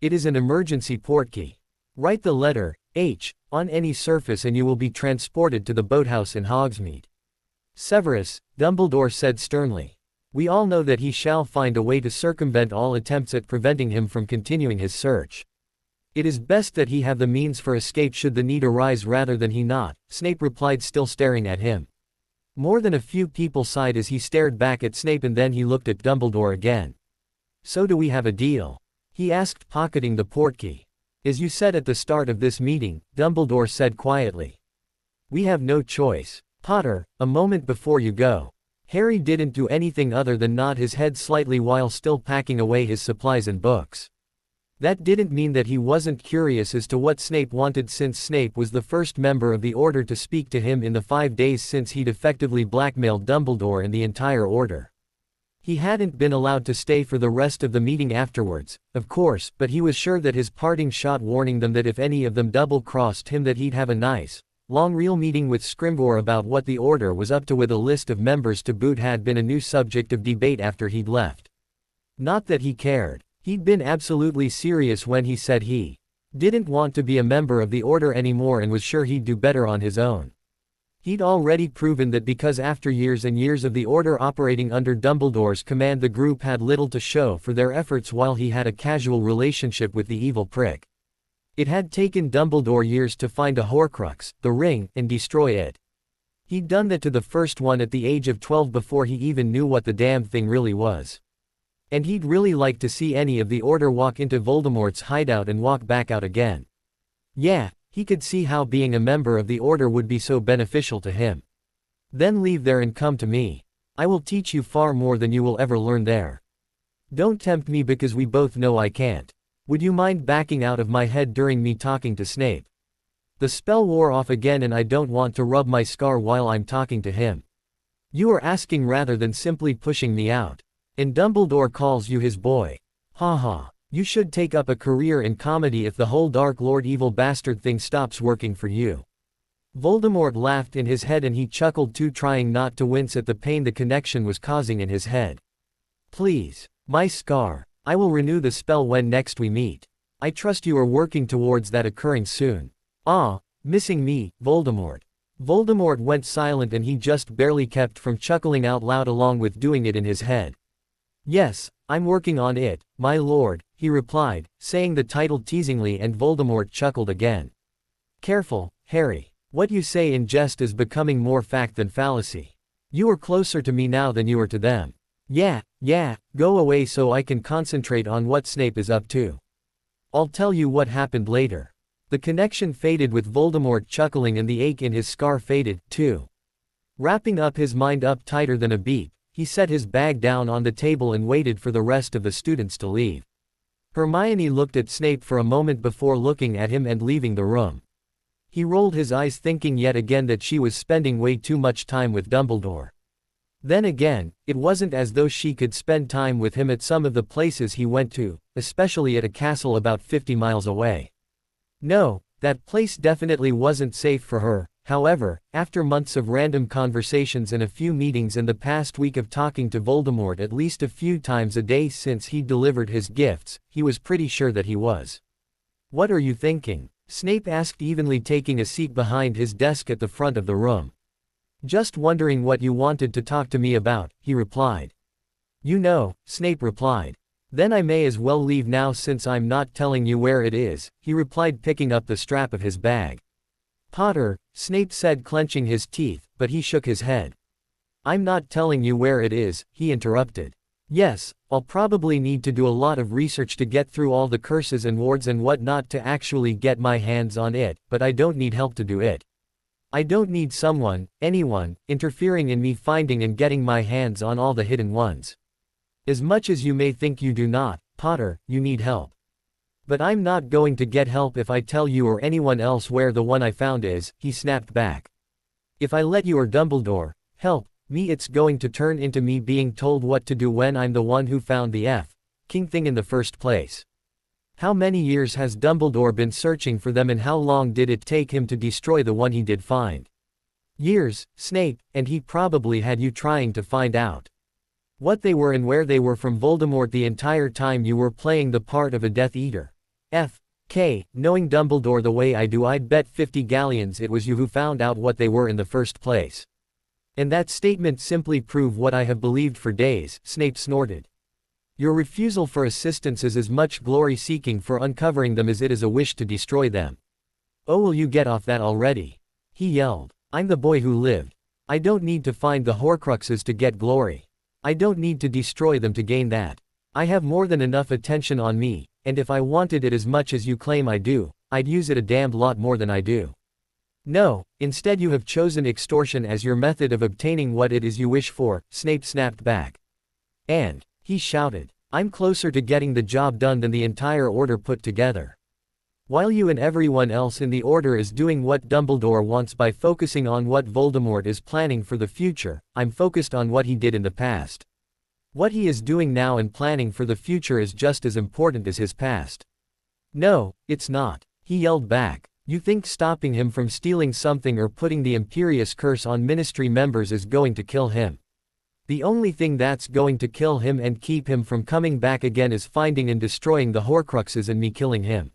It is an emergency portkey. Write the letter H on any surface and you will be transported to the boathouse in Hogsmeade. Severus, Dumbledore said sternly. We all know that he shall find a way to circumvent all attempts at preventing him from continuing his search. It is best that he have the means for escape should the need arise rather than he not, Snape replied, still staring at him. More than a few people sighed as he stared back at Snape, and then he looked at Dumbledore again. So do we have a deal? He asked, pocketing the portkey. As you said at the start of this meeting, Dumbledore said quietly. We have no choice. Potter, a moment before you go. Harry didn't do anything other than nod his head slightly while still packing away his supplies and books. That didn't mean that he wasn't curious as to what Snape wanted, since Snape was the first member of the Order to speak to him in the 5 days since he'd effectively blackmailed Dumbledore and the entire Order. He hadn't been allowed to stay for the rest of the meeting afterwards, of course, but he was sure that his parting shot warning them that if any of them double-crossed him that he'd have a nice, long real meeting with Scrimgeour about what the Order was up to with a list of members to boot had been a new subject of debate after he'd left. Not that he cared. He'd been absolutely serious when he said he didn't want to be a member of the Order anymore and was sure he'd do better on his own. He'd already proven that because after years and years of the Order operating under Dumbledore's command the group had little to show for their efforts while he had a casual relationship with the evil prick. It had taken Dumbledore years to find a Horcrux, the ring, and destroy it. He'd done that to the first one at the age of 12 before he even knew what the damn thing really was. And he'd really like to see any of the Order walk into Voldemort's hideout and walk back out again. Yeah, He could see how being a member of the Order would be so beneficial to him. Then leave there and come to me. I will teach you far more than you will ever learn there. Don't tempt me because we both know I can't. Would you mind backing out of my head during me talking to Snape? The spell wore off again and I don't want to rub my scar while I'm talking to him. You are asking rather than simply pushing me out. And Dumbledore calls you his boy. Ha ha. You should take up a career in comedy if the whole Dark Lord evil bastard thing stops working for you. Voldemort laughed in his head and he chuckled too, trying not to wince at the pain the connection was causing in his head. Please. My scar. I will renew the spell when next we meet. I trust you are working towards that occurring soon. Ah, missing me, Voldemort. Voldemort went silent and he just barely kept from chuckling out loud along with doing it in his head. Yes, I'm working on it, my lord, he replied, saying the title teasingly, and Voldemort chuckled again. Careful, Harry. What you say in jest is becoming more fact than fallacy. You are closer to me now than you are to them. Yeah, go away so I can concentrate on what Snape is up to. I'll tell you what happened later. The connection faded with Voldemort chuckling and the ache in his scar faded, too. Wrapping up his mind up tighter than a beep, he set his bag down on the table and waited for the rest of the students to leave. Hermione looked at Snape for a moment before looking at him and leaving the room. He rolled his eyes, thinking yet again that she was spending way too much time with Dumbledore. Then again, it wasn't as though she could spend time with him at some of the places he went to, especially at a castle about 50 miles away. No, that place definitely wasn't safe for her. However, after months of random conversations and a few meetings and the past week of talking to Voldemort at least a few times a day since he delivered his gifts, he was pretty sure that he was. What are you thinking? Snape asked evenly, taking a seat behind his desk at the front of the room. Just wondering what you wanted to talk to me about, he replied. You know, Snape replied. Then I may as well leave now since I'm not telling you where it is, he replied, picking up the strap of his bag. Potter, Snape said, clenching his teeth, but he shook his head. I'm not telling you where it is, he interrupted. Yes, I'll probably need to do a lot of research to get through all the curses and wards and whatnot to actually get my hands on it, but I don't need help to do it. I don't need someone, anyone, interfering in me finding and getting my hands on all the hidden ones. As much as you may think you do not, Potter, you need help. But I'm not going to get help if I tell you or anyone else where the one I found is, he snapped back. If I let you or Dumbledore help me, it's going to turn into me being told what to do when I'm the one who found the King thing in the first place. How many years has Dumbledore been searching for them and how long did it take him to destroy the one he did find? Years, Snape, and he probably had you trying to find out what they were and where they were from Voldemort the entire time you were playing the part of a Death Eater. Knowing Dumbledore the way I do, I'd bet 50 galleons it was you who found out what they were in the first place. And that statement simply proved what I have believed for days, Snape snorted. Your refusal for assistance is as much glory-seeking for uncovering them as it is a wish to destroy them. Oh, will you get off that already? He yelled. I'm the boy who lived. I don't need to find the Horcruxes to get glory. I don't need to destroy them to gain that. I have more than enough attention on me, and if I wanted it as much as you claim I do, I'd use it a damned lot more than I do. No, instead you have chosen extortion as your method of obtaining what it is you wish for, Snape snapped back. And he shouted, I'm closer to getting the job done than the entire Order put together. While you and everyone else in the Order is doing what Dumbledore wants by focusing on what Voldemort is planning for the future, I'm focused on what he did in the past. What he is doing now and planning for the future is just as important as his past. No, it's not, he yelled back. You think stopping him from stealing something or putting the Imperius curse on Ministry members is going to kill him? The only thing that's going to kill him and keep him from coming back again is finding and destroying the Horcruxes and me killing him.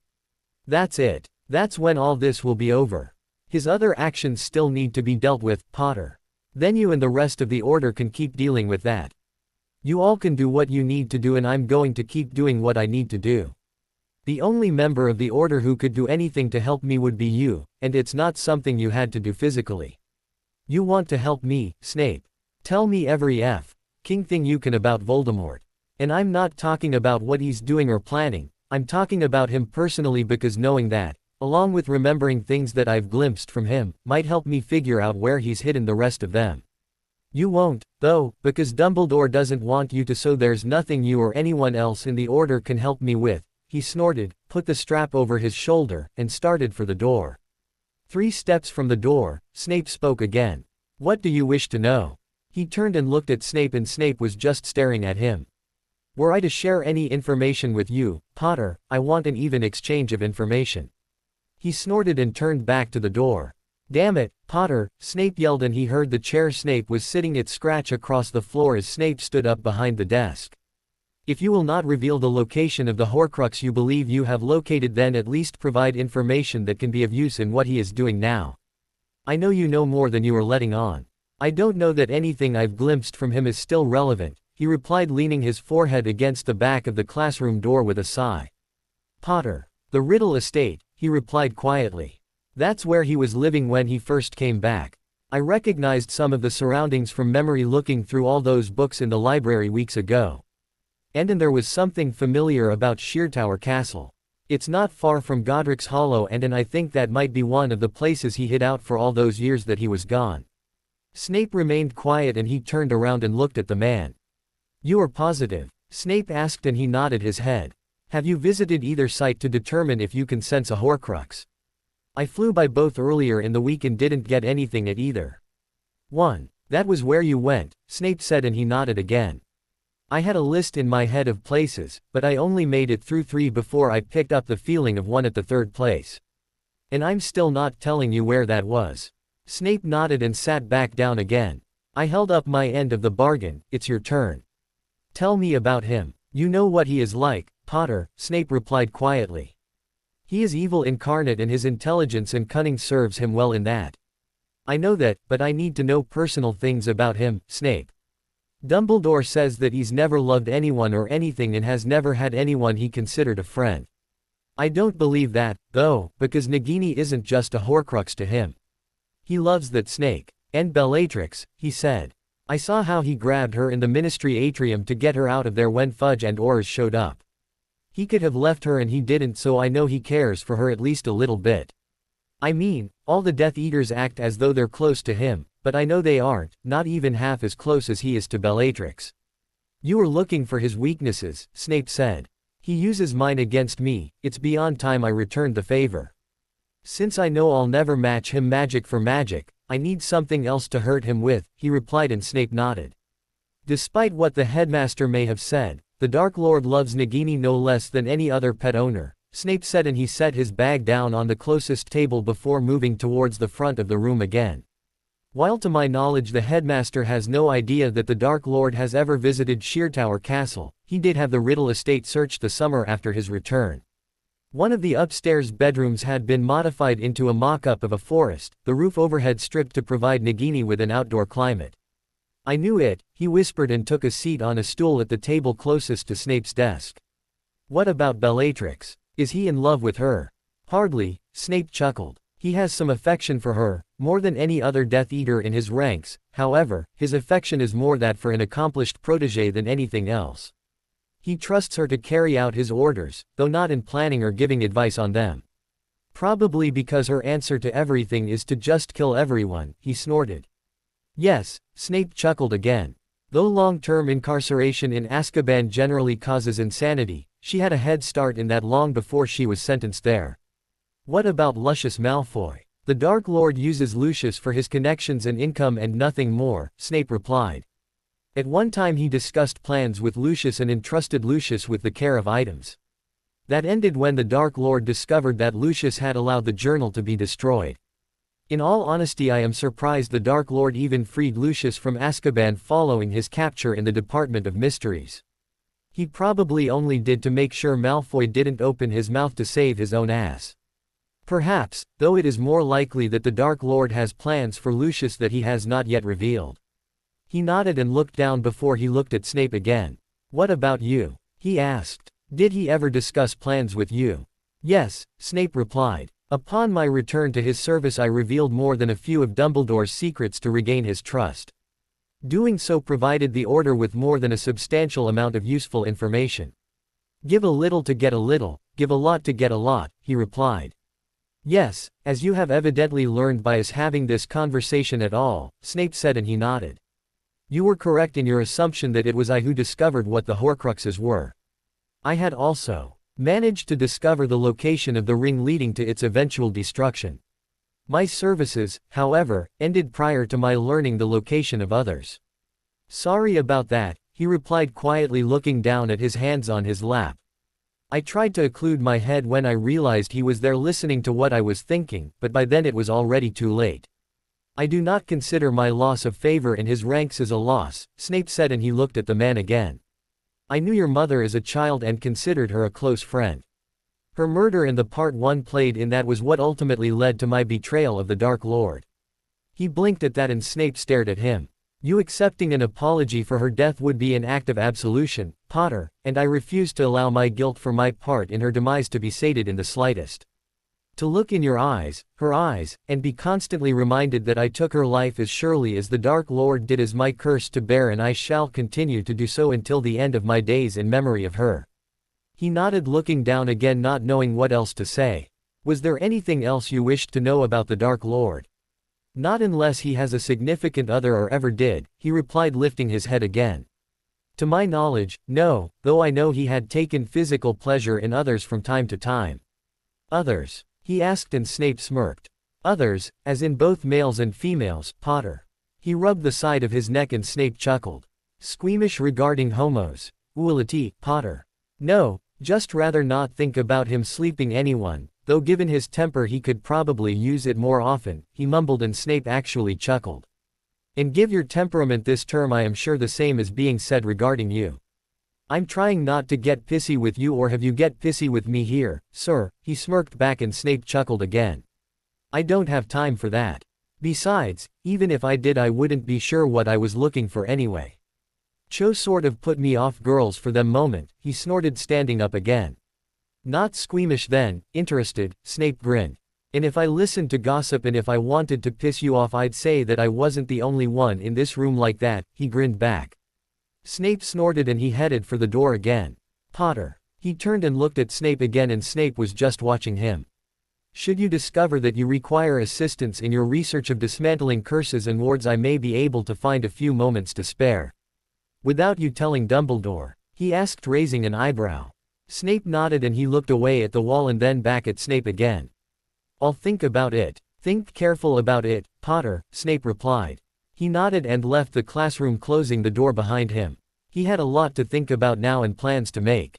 That's it. That's when all this will be over. His other actions still need to be dealt with, Potter. Then you and the rest of the Order can keep dealing with that. You all can do what you need to do and I'm going to keep doing what I need to do. The only member of the Order who could do anything to help me would be you, and it's not something you had to do physically. You want to help me, Snape. Tell me every King thing you can about Voldemort. And I'm not talking about what he's doing or planning, I'm talking about him personally, because knowing that, along with remembering things that I've glimpsed from him, might help me figure out where he's hidden the rest of them. You won't, though, because Dumbledore doesn't want you to, so there's nothing you or anyone else in the Order can help me with," he snorted, put the strap over his shoulder, and started for the door. 3 steps from the door, Snape spoke again. "What do you wish to know?" He turned and looked at Snape, and Snape was just staring at him. "Were I to share any information with you, Potter, I want an even exchange of information." He snorted and turned back to the door. "Damn it, Potter," Snape yelled, and he heard the chair Snape was sitting in scratch across the floor as Snape stood up behind the desk. "If you will not reveal the location of the Horcrux you believe you have located, then at least provide information that can be of use in what he is doing now. I know you know more than you are letting on." "I don't know that anything I've glimpsed from him is still relevant," he replied, leaning his forehead against the back of the classroom door with a sigh. "Potter. The Riddle estate," he replied quietly. "That's where he was living when he first came back. I recognized some of the surroundings from memory looking through all those books in the library weeks ago. And there was something familiar about Sheertower Castle. It's not far from Godric's Hollow, and I think that might be one of the places he hid out for all those years that he was gone." Snape remained quiet, and he turned around and looked at the man. "You are positive?" Snape asked, and he nodded his head. "Have you visited either site to determine if you can sense a Horcrux?" "I flew by both earlier in the week and didn't get anything at either." "1. That was where you went," Snape said, and he nodded again. "I had a list in my head of places, but I only made it through 3 before I picked up the feeling of one at the 3rd place. And I'm still not telling you where that was." Snape nodded and sat back down again. "I held up my end of the bargain. It's your turn. Tell me about him." "You know what he is like, Potter," Snape replied quietly. "He is evil incarnate, and his intelligence and cunning serves him well in that." "I know that, but I need to know personal things about him, Snape. Dumbledore says that he's never loved anyone or anything and has never had anyone he considered a friend. I don't believe that, though, because Nagini isn't just a Horcrux to him. He loves that snake. And Bellatrix," he said. "I saw how he grabbed her in the Ministry Atrium to get her out of there when Fudge and Aurors showed up. He could have left her and he didn't, so I know he cares for her at least a little bit. I mean, all the Death Eaters act as though they're close to him, but I know they aren't, not even half as close as he is to Bellatrix." "You are looking for his weaknesses," Snape said. "He uses mine against me. It's beyond time I returned the favor. Since I know I'll never match him magic for magic, I need something else to hurt him with," he replied, and Snape nodded. "Despite what the headmaster may have said, the Dark Lord loves Nagini no less than any other pet owner," Snape said, and he set his bag down on the closest table before moving towards the front of the room again. "While to my knowledge the headmaster has no idea that the Dark Lord has ever visited Sheertower Castle, he did have the Riddle estate searched the summer after his return. One of the upstairs bedrooms had been modified into a mock-up of a forest, the roof overhead stripped to provide Nagini with an outdoor climate. I knew it," he whispered, and took a seat on a stool at the table closest to Snape's desk. "What about Bellatrix? Is he in love with her?" "Hardly," Snape chuckled. "He has some affection for her, more than any other Death Eater in his ranks. However, his affection is more that for an accomplished protege than anything else. He trusts her to carry out his orders, though not in planning or giving advice on them. Probably because her answer to everything is to just kill everyone," he snorted. "Yes," Snape chuckled again. "Though long-term incarceration in Azkaban generally causes insanity, she had a head start in that long before she was sentenced there." "What about Lucius Malfoy?" "The Dark Lord uses Lucius for his connections and income and nothing more," Snape replied. "At one time he discussed plans with Lucius and entrusted Lucius with the care of items. That ended when the Dark Lord discovered that Lucius had allowed the journal to be destroyed. In all honesty, I am surprised the Dark Lord even freed Lucius from Azkaban following his capture in the Department of Mysteries. He probably only did to make sure Malfoy didn't open his mouth to save his own ass. Perhaps, though it is more likely that the Dark Lord has plans for Lucius that he has not yet revealed." He nodded and looked down before he looked at Snape again. "What about you?" he asked. "Did he ever discuss plans with you?" "Yes," Snape replied. "Upon my return to his service I revealed more than a few of Dumbledore's secrets to regain his trust. Doing so provided the Order with more than a substantial amount of useful information. Give a little to get a little, give a lot to get a lot," he replied. Yes, as you have evidently learned by us having this conversation at all, Snape said, and he nodded. You were correct in your assumption that it was I who discovered what the Horcruxes were. I had also managed to discover the location of the ring leading to its eventual destruction. My services, however, ended prior to my learning the location of others. Sorry about that, he replied quietly, looking down at his hands on his lap. I tried to occlude my head when I realized he was there listening to what I was thinking, but by then it was already too late. I do not consider my loss of favor in his ranks as a loss, Snape said, and he looked at the man again. I knew your mother as a child and considered her a close friend. Her murder and the part one played in that was what ultimately led to my betrayal of the Dark Lord. He blinked at that and Snape stared at him. You accepting an apology for her death would be an act of absolution, Potter, and I refuse to allow my guilt for my part in her demise to be sated in the slightest. To look in your eyes, her eyes, and be constantly reminded that I took her life as surely as the Dark Lord did is my curse to bear, and I shall continue to do so until the end of my days in memory of her. He nodded, looking down again, not knowing what else to say. Was there anything else you wished to know about the Dark Lord? Not unless he has a significant other or ever did, he replied, lifting his head again. To my knowledge, no, though I know he had taken physical pleasure in others from time to time. Others? He asked, and Snape smirked. Others, as in both males and females, Potter. He rubbed the side of his neck and Snape chuckled. Squeamish regarding homos. Uility, Potter. No, just rather not think about him sleeping anyone, though given his temper he could probably use it more often, he mumbled, and Snape actually chuckled. And give your temperament this term, I am sure the same is being said regarding you. I'm trying not to get pissy with you, or have you get pissy with me here, sir, he smirked back, and Snape chuckled again. I don't have time for that. Besides, even if I did I wouldn't be sure what I was looking for anyway. Cho sort of put me off girls for them moment, he snorted, standing up again. Not squeamish then, interested, Snape grinned. And if I listened to gossip and if I wanted to piss you off I'd say that I wasn't the only one in this room like that, he grinned back. Snape snorted and he headed for the door again. Potter. He turned and looked at Snape again, and Snape was just watching him. Should you discover that you require assistance in your research of dismantling curses and wards, I may be able to find a few moments to spare. Without you telling Dumbledore? He asked, raising an eyebrow. Snape nodded and he looked away at the wall and then back at Snape again. I'll think about it. Think careful about it, Potter, Snape replied. He nodded and left the classroom, closing the door behind him. He had a lot to think about now and plans to make.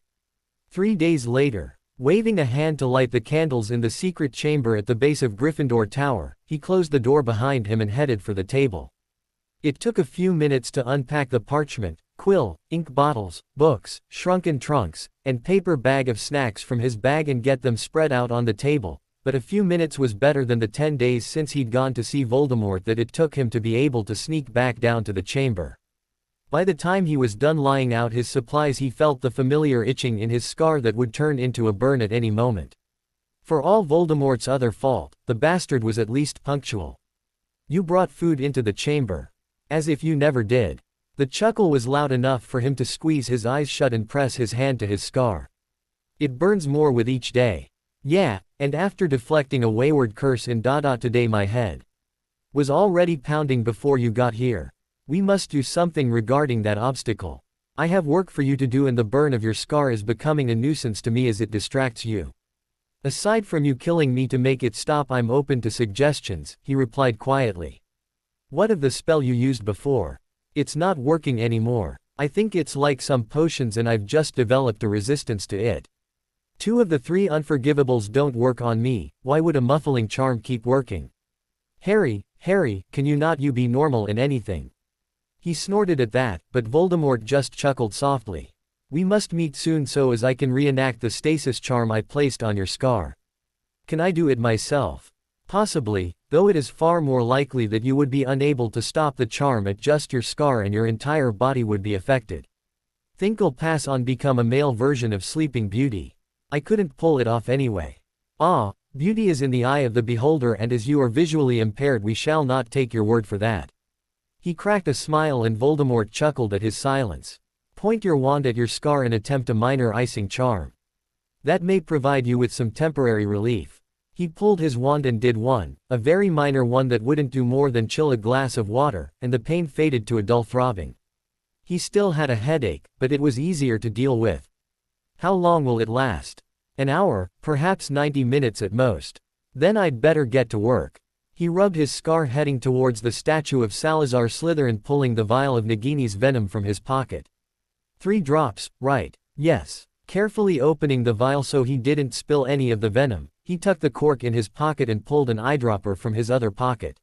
3 days later, waving a hand to light the candles in the secret chamber at the base of Gryffindor Tower, he closed the door behind him and headed for the table. It took a few minutes to unpack the parchment, quill, ink bottles, books, shrunken trunks, and paper bag of snacks from his bag and get them spread out on the table. But a few minutes was better than the 10 days since he'd gone to see Voldemort that it took him to be able to sneak back down to the chamber. By the time he was done laying out his supplies he felt the familiar itching in his scar that would turn into a burn at any moment. For all Voldemort's other fault, the bastard was at least punctual. You brought food into the chamber. As if you never did. The chuckle was loud enough for him to squeeze his eyes shut and press his hand to his scar. It burns more with each day. Yeah, and after deflecting a wayward curse in today my head was already pounding before you got here. We must do something regarding that obstacle. I have work for you to do and the burn of your scar is becoming a nuisance to me as it distracts you. Aside from you killing me to make it stop, I'm open to suggestions, he replied quietly. What of the spell you used before? It's not working anymore. I think it's like some potions and I've just developed a resistance to it. 2 of the 3 unforgivables don't work on me, why would a muffling charm keep working? Harry, can you not be normal in anything? He snorted at that, but Voldemort just chuckled softly. We must meet soon so as I can reenact the stasis charm I placed on your scar. Can I do it myself? Possibly, though it is far more likely that you would be unable to stop the charm at just your scar and your entire body would be affected. Think I'll pass on become a male version of Sleeping Beauty. I couldn't pull it off anyway. Ah, beauty is in the eye of the beholder, and as you are visually impaired we shall not take your word for that. He cracked a smile and Voldemort chuckled at his silence. Point your wand at your scar and attempt a minor icing charm. That may provide you with some temporary relief. He pulled his wand and did one, a very minor one that wouldn't do more than chill a glass of water, and the pain faded to a dull throbbing. He still had a headache, but it was easier to deal with. How long will it last? An hour, perhaps 90 minutes at most. Then I'd better get to work. He rubbed his scar heading towards the statue of Salazar Slytherin, pulling the vial of Nagini's venom from his pocket. 3 drops, right? Yes. Carefully opening the vial so he didn't spill any of the venom, he tucked the cork in his pocket and pulled an eyedropper from his other pocket.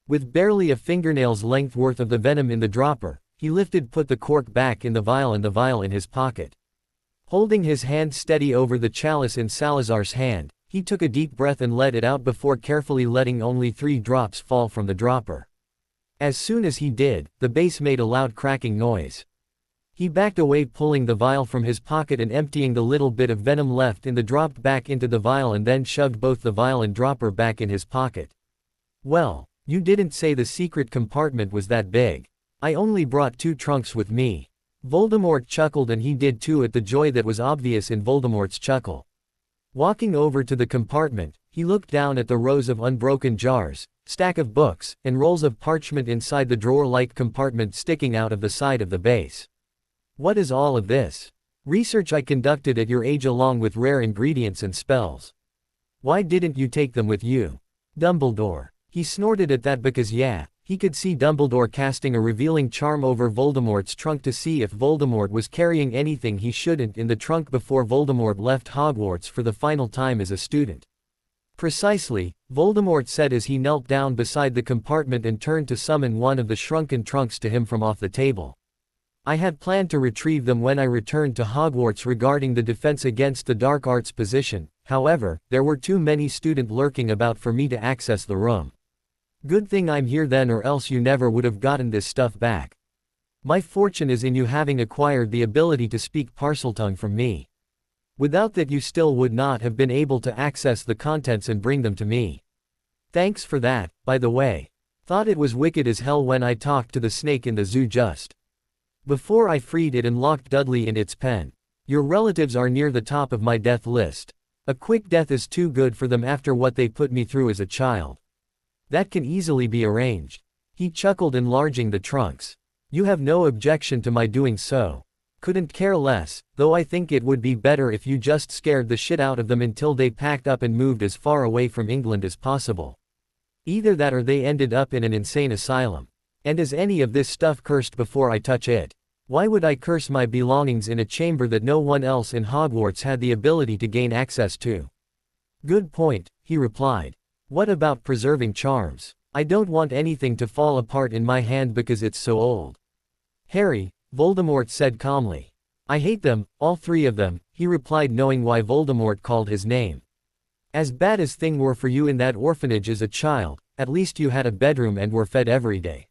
With barely a fingernail's length worth of the venom in the dropper, he put the cork back in the vial and the vial in his pocket. Holding his hand steady over the chalice in Salazar's hand, he took a deep breath and let it out before carefully letting only 3 drops fall from the dropper. As soon as he did, the base made a loud cracking noise. He backed away, pulling the vial from his pocket and emptying the little bit of venom left in the drop back into the vial, and then shoved both the vial and dropper back in his pocket. Well, you didn't say the secret compartment was that big. I only brought 2 trunks with me. Voldemort chuckled, and he did too at the joy that was obvious in Voldemort's chuckle. Walking over to the compartment, he looked down at the rows of unbroken jars, stack of books, and rolls of parchment inside the drawer-like compartment sticking out of the side of the base. What is all of this? Research I conducted at your age along with rare ingredients and spells. Why didn't you take them with you? Dumbledore. He snorted at that because he could see Dumbledore casting a revealing charm over Voldemort's trunk to see if Voldemort was carrying anything he shouldn't in the trunk before Voldemort left Hogwarts for the final time as a student. Precisely, Voldemort said as he knelt down beside the compartment and turned to summon one of the shrunken trunks to him from off the table. I had planned to retrieve them when I returned to Hogwarts regarding the defense against the dark arts position. However, there were too many students lurking about for me to access the room. Good thing I'm here then, or else you never would have gotten this stuff back. My fortune is in you having acquired the ability to speak Parseltongue from me. Without that you still would not have been able to access the contents and bring them to me. Thanks for that, by the way. Thought it was wicked as hell when I talked to the snake in the zoo just before I freed it and locked Dudley in its pen. Your relatives are near the top of my death list. A quick death is too good for them after what they put me through as a child. That can easily be arranged. He chuckled, enlarging the trunks. You have no objection to my doing so. Couldn't care less, though I think it would be better if you just scared the shit out of them until they packed up and moved as far away from England as possible. Either that or they ended up in an insane asylum. And is any of this stuff cursed before I touch it? Why would I curse my belongings in a chamber that no one else in Hogwarts had the ability to gain access to? Good point, he replied. What about preserving charms? I don't want anything to fall apart in my hand because it's so old. Harry, Voldemort said calmly. I hate them, all 3 of them, he replied, knowing why Voldemort called his name. As bad as things were for you in that orphanage as a child, at least you had a bedroom and were fed every day.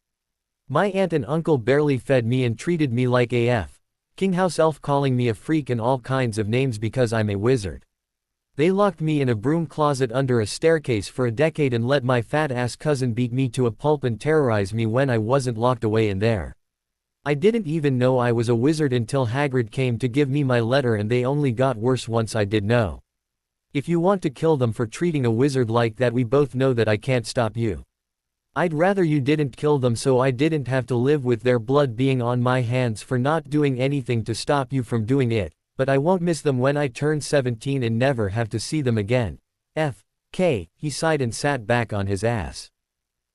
My aunt and uncle barely fed me and treated me like AF. King House Elf calling me a freak and all kinds of names because I'm a wizard. They locked me in a broom closet under a staircase for a decade and let my fat-ass cousin beat me to a pulp and terrorize me when I wasn't locked away in there. I didn't even know I was a wizard until Hagrid came to give me my letter, and they only got worse once I did know. If you want to kill them for treating a wizard like that, we both know that I can't stop you. I'd rather you didn't kill them so I didn't have to live with their blood being on my hands for not doing anything to stop you from doing it, but I won't miss them when I turn 17 and never have to see them again. F.K., he sighed and sat back on his ass.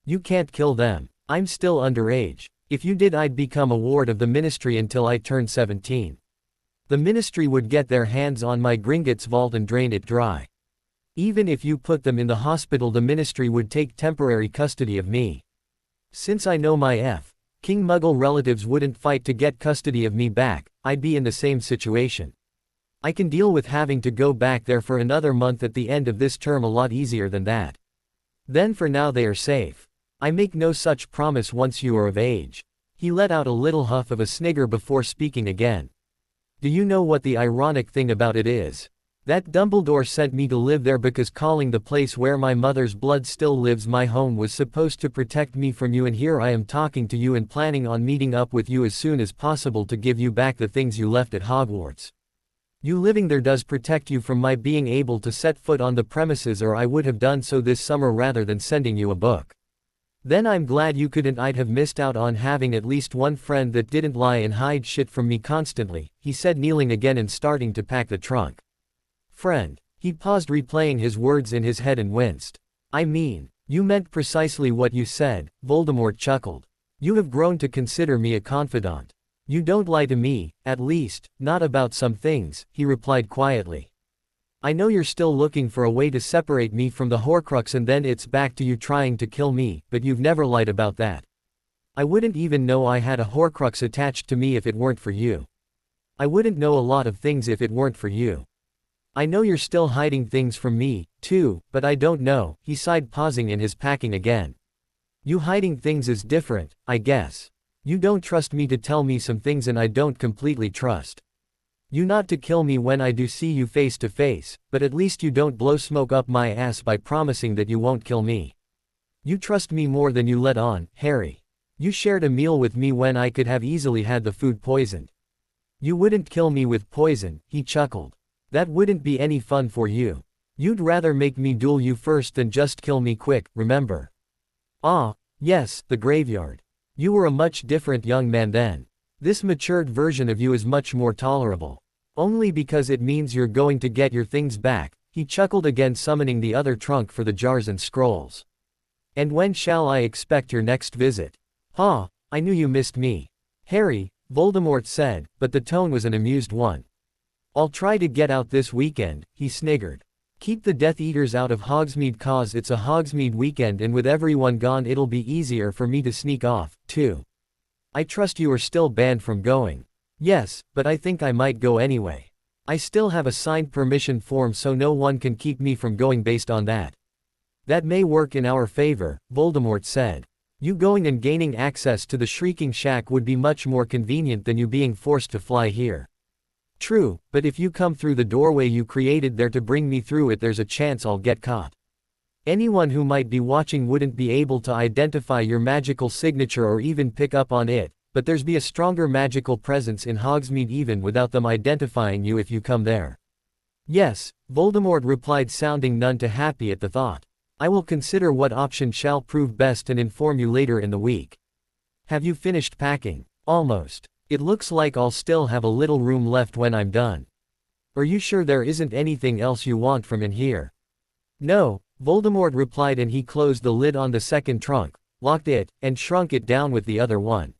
You can't kill them. I'm still underage. If you did, I'd become a ward of the Ministry until I turned 17. The Ministry would get their hands on my Gringotts vault and drain it dry. Even if you put them in the hospital, the Ministry would take temporary custody of me. Since I know my King Muggle relatives wouldn't fight to get custody of me back, I'd be in the same situation. I can deal with having to go back there for another month at the end of this term a lot easier than that. Then for now they are safe. I make no such promise once you are of age. He let out a little huff of a snigger before speaking again. Do you know what the ironic thing about it is? That Dumbledore sent me to live there because calling the place where my mother's blood still lives my home was supposed to protect me from you, and here I am talking to you and planning on meeting up with you as soon as possible to give you back the things you left at Hogwarts. You living there does protect you from my being able to set foot on the premises, or I would have done so this summer rather than sending you a book. Then I'm glad you couldn't. I'd have missed out on having at least one friend that didn't lie and hide shit from me constantly, he said, kneeling again and starting to pack the trunk. Friend. He paused, replaying his words in his head, and winced. I mean, you meant precisely what you said, Voldemort chuckled. You have grown to consider me a confidant. You don't lie to me, at least, not about some things, he replied quietly. I know you're still looking for a way to separate me from the Horcrux, and then it's back to you trying to kill me, but you've never lied about that. I wouldn't even know I had a Horcrux attached to me if it weren't for you. I wouldn't know a lot of things if it weren't for you. I know you're still hiding things from me, too, but I don't know, he sighed, pausing in his packing again. You hiding things is different, I guess. You don't trust me to tell me some things, and I don't completely trust you not to kill me when I do see you face to face, but at least you don't blow smoke up my ass by promising that you won't kill me. You trust me more than you let on, Harry. You shared a meal with me when I could have easily had the food poisoned. You wouldn't kill me with poison, he chuckled. That wouldn't be any fun for you. You'd rather make me duel you first than just kill me quick, remember? Ah, yes, the graveyard. You were a much different young man then. This matured version of you is much more tolerable. Only because it means you're going to get your things back, he chuckled again, summoning the other trunk for the jars and scrolls. And when shall I expect your next visit? Ha, I knew you missed me. Harry, Voldemort said, but the tone was an amused one. I'll try to get out this weekend, he sniggered. Keep the Death Eaters out of Hogsmeade, cause it's a Hogsmeade weekend, and with everyone gone it'll be easier for me to sneak off, too. I trust you are still banned from going. Yes, but I think I might go anyway. I still have a signed permission form, so no one can keep me from going based on that. That may work in our favor, Voldemort said. You going and gaining access to the Shrieking Shack would be much more convenient than you being forced to fly here. True, but if you come through the doorway you created there to bring me through it, there's a chance I'll get caught. Anyone who might be watching wouldn't be able to identify your magical signature or even pick up on it, but there's be a stronger magical presence in Hogsmeade even without them identifying you if you come there. Yes, Voldemort replied, sounding none too happy at the thought. I will consider what option shall prove best and inform you later in the week. Have you finished packing? Almost. It looks like I'll still have a little room left when I'm done. Are you sure there isn't anything else you want from in here? No, Voldemort replied, and he closed the lid on the second trunk, locked it, and shrunk it down with the other one.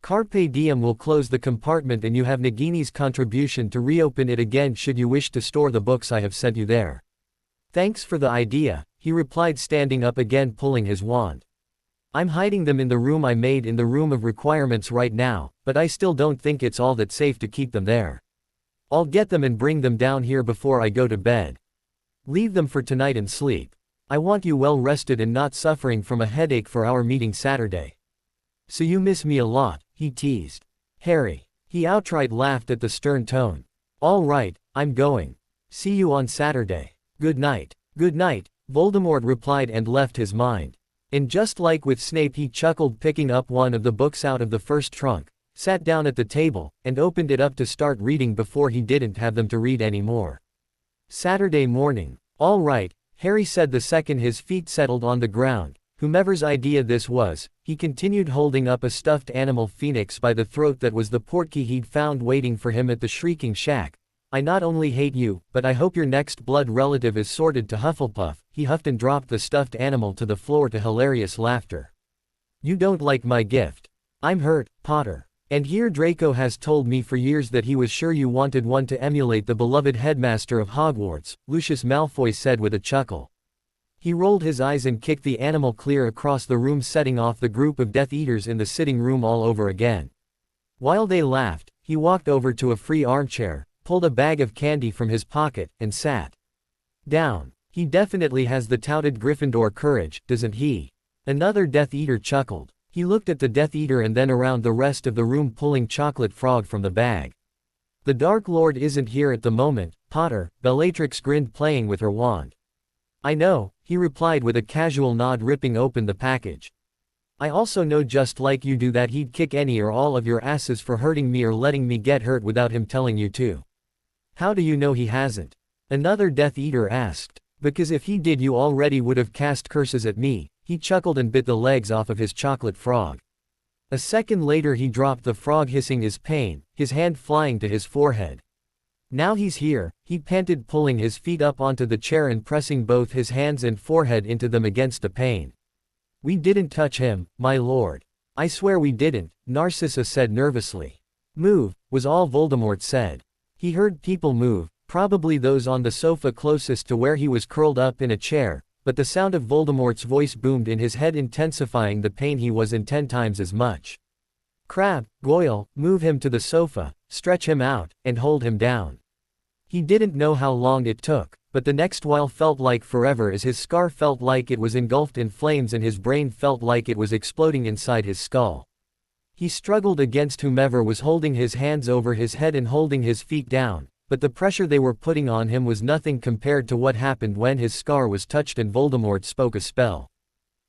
Carpe Diem will close the compartment, and you have Nagini's contribution to reopen it again should you wish to store the books I have sent you there. Thanks for the idea, he replied, standing up again, pulling his wand. I'm hiding them in the room I made in the room of requirements right now, but I still don't think it's all that safe to keep them there. I'll get them and bring them down here before I go to bed. Leave them for tonight and sleep. I want you well rested and not suffering from a headache for our meeting Saturday. So you miss me a lot, he teased. Harry. He outright laughed at the stern tone. All right, I'm going. See you on Saturday. Good night. Good night, Voldemort replied and left his mind. And just like with Snape, he chuckled, picking up one of the books out of the first trunk, sat down at the table, and opened it up to start reading before he didn't have them to read anymore. Saturday morning. All right, Harry said the second his feet settled on the ground. Whomever's idea this was, he continued, holding up a stuffed animal phoenix by the throat that was the portkey he'd found waiting for him at the Shrieking Shack. I not only hate you, but I hope your next blood relative is sorted to Hufflepuff, he huffed and dropped the stuffed animal to the floor to hilarious laughter. You don't like my gift. I'm hurt, Potter. And here Draco has told me for years that he was sure you wanted one to emulate the beloved headmaster of Hogwarts, Lucius Malfoy said with a chuckle. He rolled his eyes and kicked the animal clear across the room, setting off the group of Death Eaters in the sitting room all over again. While they laughed, he walked over to a free armchair, pulled a bag of candy from his pocket, and sat down. He definitely has the touted Gryffindor courage, doesn't he? Another Death Eater chuckled. He looked at the Death Eater and then around the rest of the room, pulling Chocolate Frog from the bag. The Dark Lord isn't here at the moment, Potter, Bellatrix grinned, playing with her wand. I know, he replied with a casual nod, ripping open the package. I also know, just like you do, that he'd kick any or all of your asses for hurting me or letting me get hurt without him telling you to. How do you know he hasn't? Another Death Eater asked. Because if he did you already would have cast curses at me. He chuckled and bit the legs off of his chocolate frog. A second later he dropped the frog hissing his pain, his hand flying to his forehead. Now he's here, he panted pulling his feet up onto the chair and pressing both his hands and forehead into them against the pain. We didn't touch him, my lord. I swear we didn't, Narcissa said nervously. Move, was all Voldemort said. He heard people move, probably those on the sofa closest to where he was curled up in a chair, but the sound of Voldemort's voice boomed in his head intensifying the pain he was in 10 times as much. Crabbe, Goyle, move him to the sofa, stretch him out, and hold him down. He didn't know how long it took, but the next while felt like forever as his scar felt like it was engulfed in flames and his brain felt like it was exploding inside his skull. He struggled against whomever was holding his hands over his head and holding his feet down, but the pressure they were putting on him was nothing compared to what happened when his scar was touched and Voldemort spoke a spell.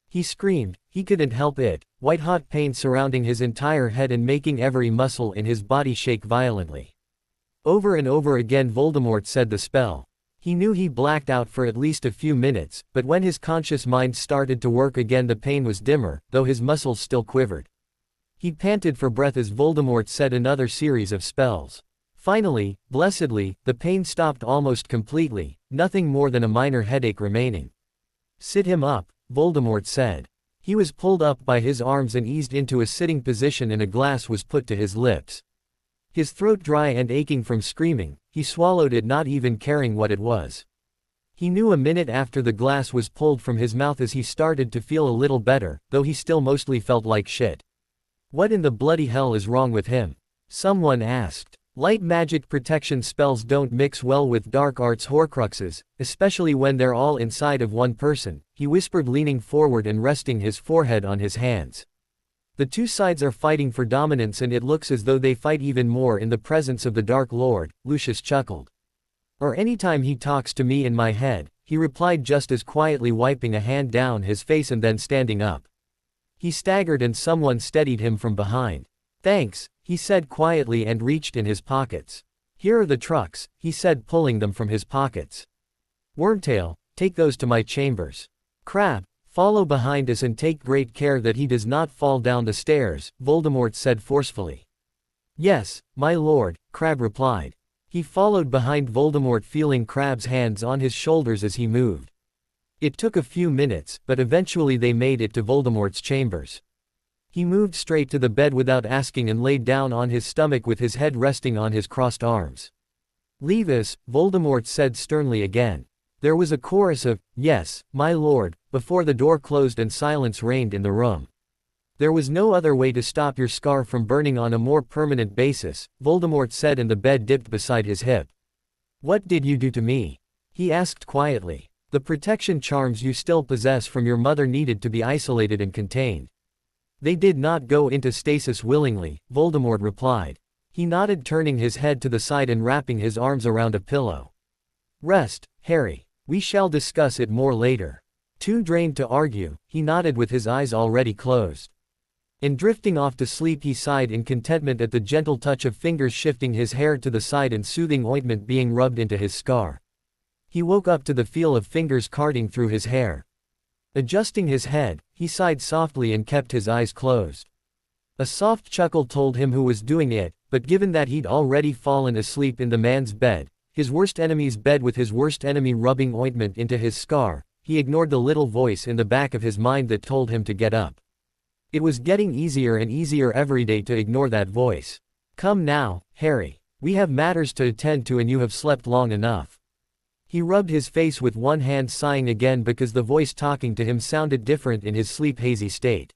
He screamed, he couldn't help it, white-hot pain surrounding his entire head and making every muscle in his body shake violently. Over and over again Voldemort said the spell. He knew he blacked out for at least a few minutes, but when his conscious mind started to work again the pain was dimmer, though his muscles still quivered. He panted for breath as Voldemort said another series of spells. Finally, blessedly, the pain stopped almost completely, nothing more than a minor headache remaining. Sit him up, Voldemort said. He was pulled up by his arms and eased into a sitting position and a glass was put to his lips. His throat dry and aching from screaming, he swallowed it not even caring what it was. He knew a minute after the glass was pulled from his mouth as he started to feel a little better, though he still mostly felt like shit. What in the bloody hell is wrong with him? Someone asked. Light magic protection spells don't mix well with dark arts horcruxes, especially when they're all inside of one person, he whispered leaning forward and resting his forehead on his hands. The two sides are fighting for dominance and it looks as though they fight even more in the presence of the Dark Lord, Lucius chuckled. Or anytime he talks to me in my head, he replied just as quietly wiping a hand down his face and then standing up. He staggered and someone steadied him from behind. Thanks, he said quietly and reached in his pockets. Here are the trucks, he said pulling them from his pockets. Wormtail, take those to my chambers. Crabbe, follow behind us and take great care that he does not fall down the stairs, Voldemort said forcefully. Yes, my lord, Crabbe replied. He followed behind Voldemort feeling Crabbe's hands on his shoulders as he moved. It took a few minutes, but eventually they made it to Voldemort's chambers. He moved straight to the bed without asking and laid down on his stomach with his head resting on his crossed arms. Leave us, Voldemort said sternly again. There was a chorus of, yes, my lord, before the door closed and silence reigned in the room. There was no other way to stop your scar from burning on a more permanent basis, Voldemort said and the bed dipped beside his hip. What did you do to me? He asked quietly. The protection charms you still possess from your mother needed to be isolated and contained. They did not go into stasis willingly, Voldemort replied. He nodded turning his head to the side and wrapping his arms around a pillow. Rest, Harry. We shall discuss it more later. Too drained to argue, he nodded with his eyes already closed. And drifting off to sleep he sighed in contentment at the gentle touch of fingers shifting his hair to the side and soothing ointment being rubbed into his scar. He woke up to the feel of fingers carding through his hair. Adjusting his head, he sighed softly and kept his eyes closed. A soft chuckle told him who was doing it, but given that he'd already fallen asleep in the man's bed, his worst enemy's bed with his worst enemy rubbing ointment into his scar, he ignored the little voice in the back of his mind that told him to get up. It was getting easier and easier every day to ignore that voice. Come now, Harry. We have matters to attend to and you have slept long enough. He rubbed his face with one hand sighing again because the voice talking to him sounded different in his sleep-hazy state.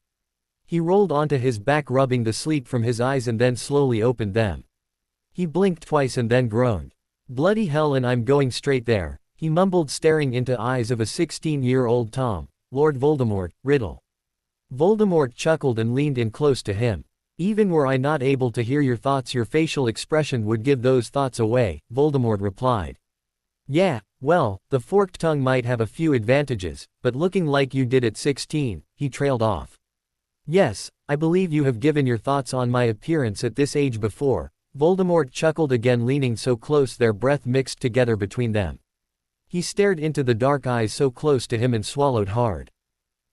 He rolled onto his back rubbing the sleep from his eyes and then slowly opened them. He blinked twice and then groaned. Bloody hell and I'm going straight there, he mumbled staring into eyes of a 16-year-old Tom, Lord Voldemort, riddle. Voldemort chuckled and leaned in close to him. Even were I not able to hear your thoughts your facial expression would give those thoughts away, Voldemort replied. Yeah, well, the forked tongue might have a few advantages, but looking like you did at 16, he trailed off. Yes, I believe you have given your thoughts on my appearance at this age before, Voldemort chuckled again, leaning so close their breath mixed together between them. He stared into the dark eyes so close to him and swallowed hard.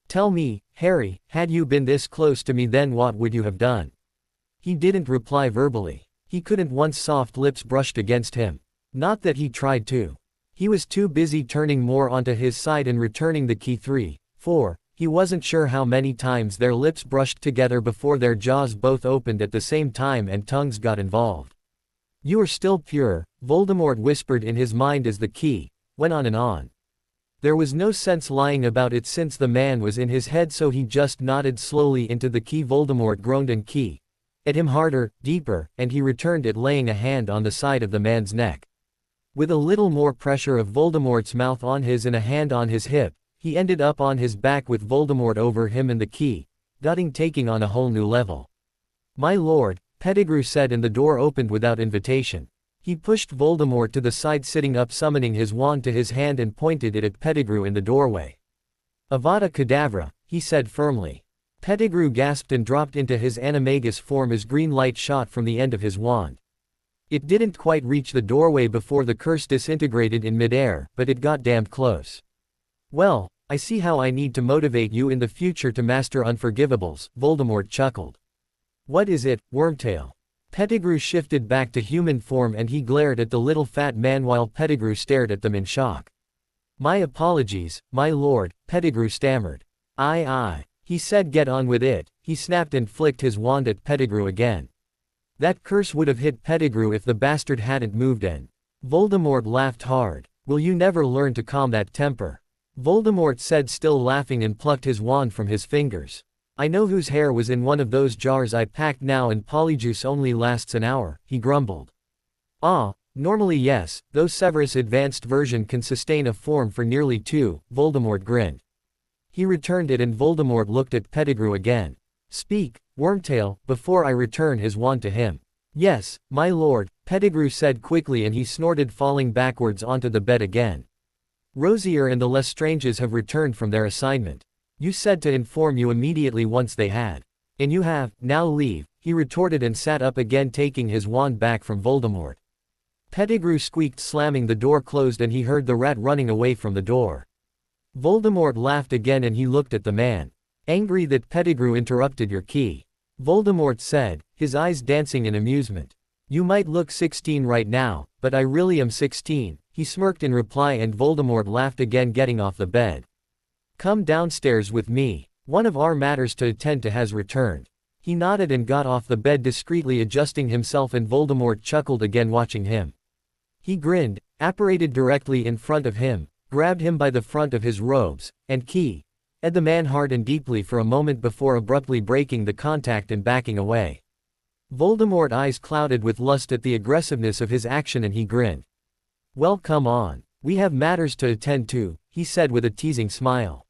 Tell me, Harry, had you been this close to me, then what would you have done? He didn't reply verbally. He couldn't once soft lips brushed against him. Not that he tried to. He was too busy turning more onto his side and returning the key 3, 4. He wasn't sure how many times their lips brushed together before their jaws both opened at the same time and tongues got involved. You are still pure, Voldemort whispered in his mind as the key went on and on. There was no sense lying about it since the man was in his head, so he just nodded slowly into the key. Voldemort groaned and key at him harder, deeper, and he returned it, laying a hand on the side of the man's neck. With a little more pressure of Voldemort's mouth on his and a hand on his hip, he ended up on his back with Voldemort over him and the key dotting taking on a whole new level. My lord, Pettigrew said, and the door opened without invitation. He pushed Voldemort to the side, sitting up, summoning his wand to his hand and pointed it at Pettigrew in the doorway. Avada Kedavra, he said firmly. Pettigrew gasped and dropped into his animagus form as green light shot from the end of his wand. It didn't quite reach the doorway before the curse disintegrated in midair, but it got damned close. Well, I see how I need to motivate you in the future to master unforgivables, Voldemort chuckled. What is it, Wormtail? Pettigrew shifted back to human form and he glared at the little fat man while Pettigrew stared at them in shock. My apologies, my lord, Pettigrew stammered. Aye, he said, get on with it. He snapped and flicked his wand at Pettigrew again. That curse would have hit Pettigrew if the bastard hadn't moved in. Voldemort laughed hard. Will you never learn to calm that temper? Voldemort said, still laughing, and plucked his wand from his fingers. I know whose hair was in one of those jars I packed now, and polyjuice only lasts an hour, he grumbled. Ah, normally yes, though Severus' advanced version can sustain a form for nearly 2, Voldemort grinned. He returned it and Voldemort looked at Pettigrew again. Speak, Wormtail, before I return his wand to him. Yes, my lord, Pettigrew said quickly, and he snorted, falling backwards onto the bed again. Rosier and the Lestranges have returned from their assignment. You said to inform you immediately once they had. And you have. Now leave, he retorted and sat up again, taking his wand back from Voldemort. Pettigrew squeaked, slamming the door closed, and he heard the rat running away from the door. Voldemort laughed again and he looked at the man. Angry that Pettigrew interrupted your key. Voldemort said, his eyes dancing in amusement. You might look 16 right now, but I really am 16, he smirked in reply, and Voldemort laughed again, getting off the bed. Come downstairs with me. One of our matters to attend to has returned. He nodded and got off the bed, discreetly adjusting himself, and Voldemort chuckled again watching him. He grinned, apparated directly in front of him, grabbed him by the front of his robes, and keyed the man hard and deeply for a moment before abruptly breaking the contact and backing away. Voldemort's eyes clouded with lust at the aggressiveness of his action, and he grinned. Well, come on. We have matters to attend to, he said with a teasing smile.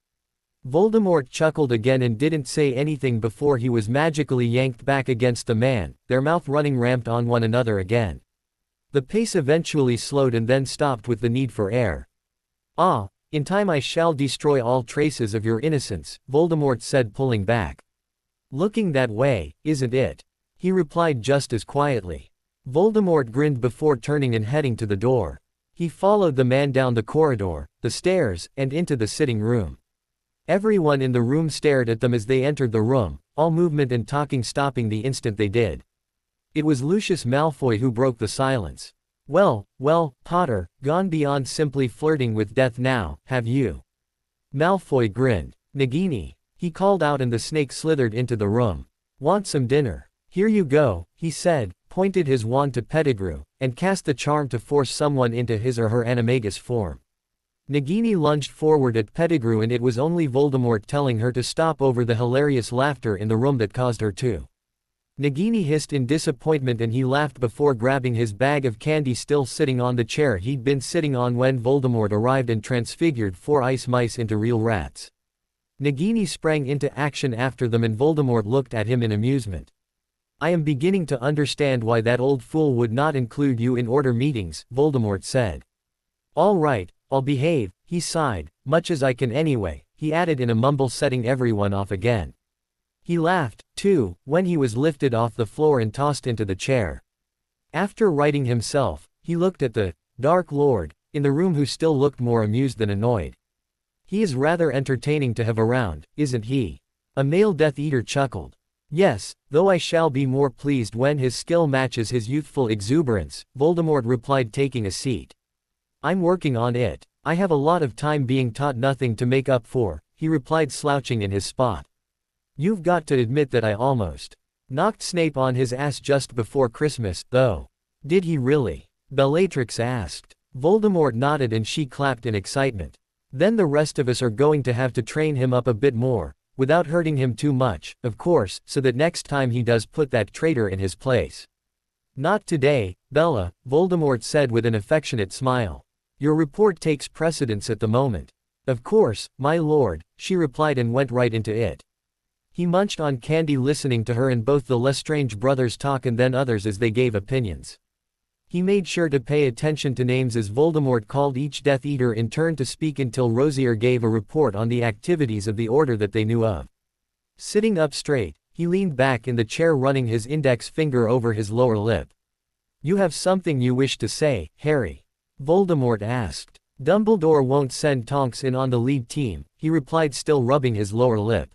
Voldemort chuckled again and didn't say anything before he was magically yanked back against the man, their mouth running ramped on one another again. The pace eventually slowed and then stopped with the need for air. Ah, in time I shall destroy all traces of your innocence, Voldemort said, pulling back. Looking that way, isn't it? He replied just as quietly. Voldemort grinned before turning and heading to the door. He followed the man down the corridor, the stairs, and into the sitting room. Everyone in the room stared at them as they entered the room, all movement and talking stopping the instant they did. It was Lucius Malfoy who broke the silence. Well, Potter, gone beyond simply flirting with death now, have you? Malfoy grinned. Nagini, he called out, and the snake slithered into the room. Want some dinner? Here you go, he said, pointed his wand to Pettigrew, and cast the charm to force someone into his or her animagus form. Nagini lunged forward at Pettigrew, and it was only Voldemort telling her to stop over the hilarious laughter in the room that caused her to. Nagini hissed in disappointment, and he laughed before grabbing his bag of candy, still sitting on the chair he'd been sitting on when Voldemort arrived and transfigured 4 ice mice into real rats. Nagini sprang into action after them, and Voldemort looked at him in amusement. I am beginning to understand why that old fool would not include you in order meetings, Voldemort said. All right, I'll behave, he sighed, much as I can anyway, he added in a mumble, setting everyone off again. He laughed, too, when he was lifted off the floor and tossed into the chair. After writing himself, he looked at the Dark Lord in the room, who still looked more amused than annoyed. He is rather entertaining to have around, isn't he? A male Death Eater chuckled. Yes, though I shall be more pleased when his skill matches his youthful exuberance, Voldemort replied, taking a seat. I'm working on it. I have a lot of time being taught nothing to make up for, he replied, slouching in his spot. You've got to admit that I almost knocked Snape on his ass just before Christmas, though. Did he really? Bellatrix asked. Voldemort nodded and she clapped in excitement. Then the rest of us are going to have to train him up a bit more, without hurting him too much, of course, so that next time he does put that traitor in his place. Not today, Bella, Voldemort said with an affectionate smile. Your report takes precedence at the moment. Of course, my lord, she replied and went right into it. He munched on candy, listening to her and both the Lestrange brothers talk and then others as they gave opinions. He made sure to pay attention to names as Voldemort called each Death Eater in turn to speak until Rosier gave a report on the activities of the order that they knew of. Sitting up straight, he leaned back in the chair, running his index finger over his lower lip. You have something you wish to say, Harry? Voldemort asked. Dumbledore won't send Tonks in on the lead team, he replied, still rubbing his lower lip.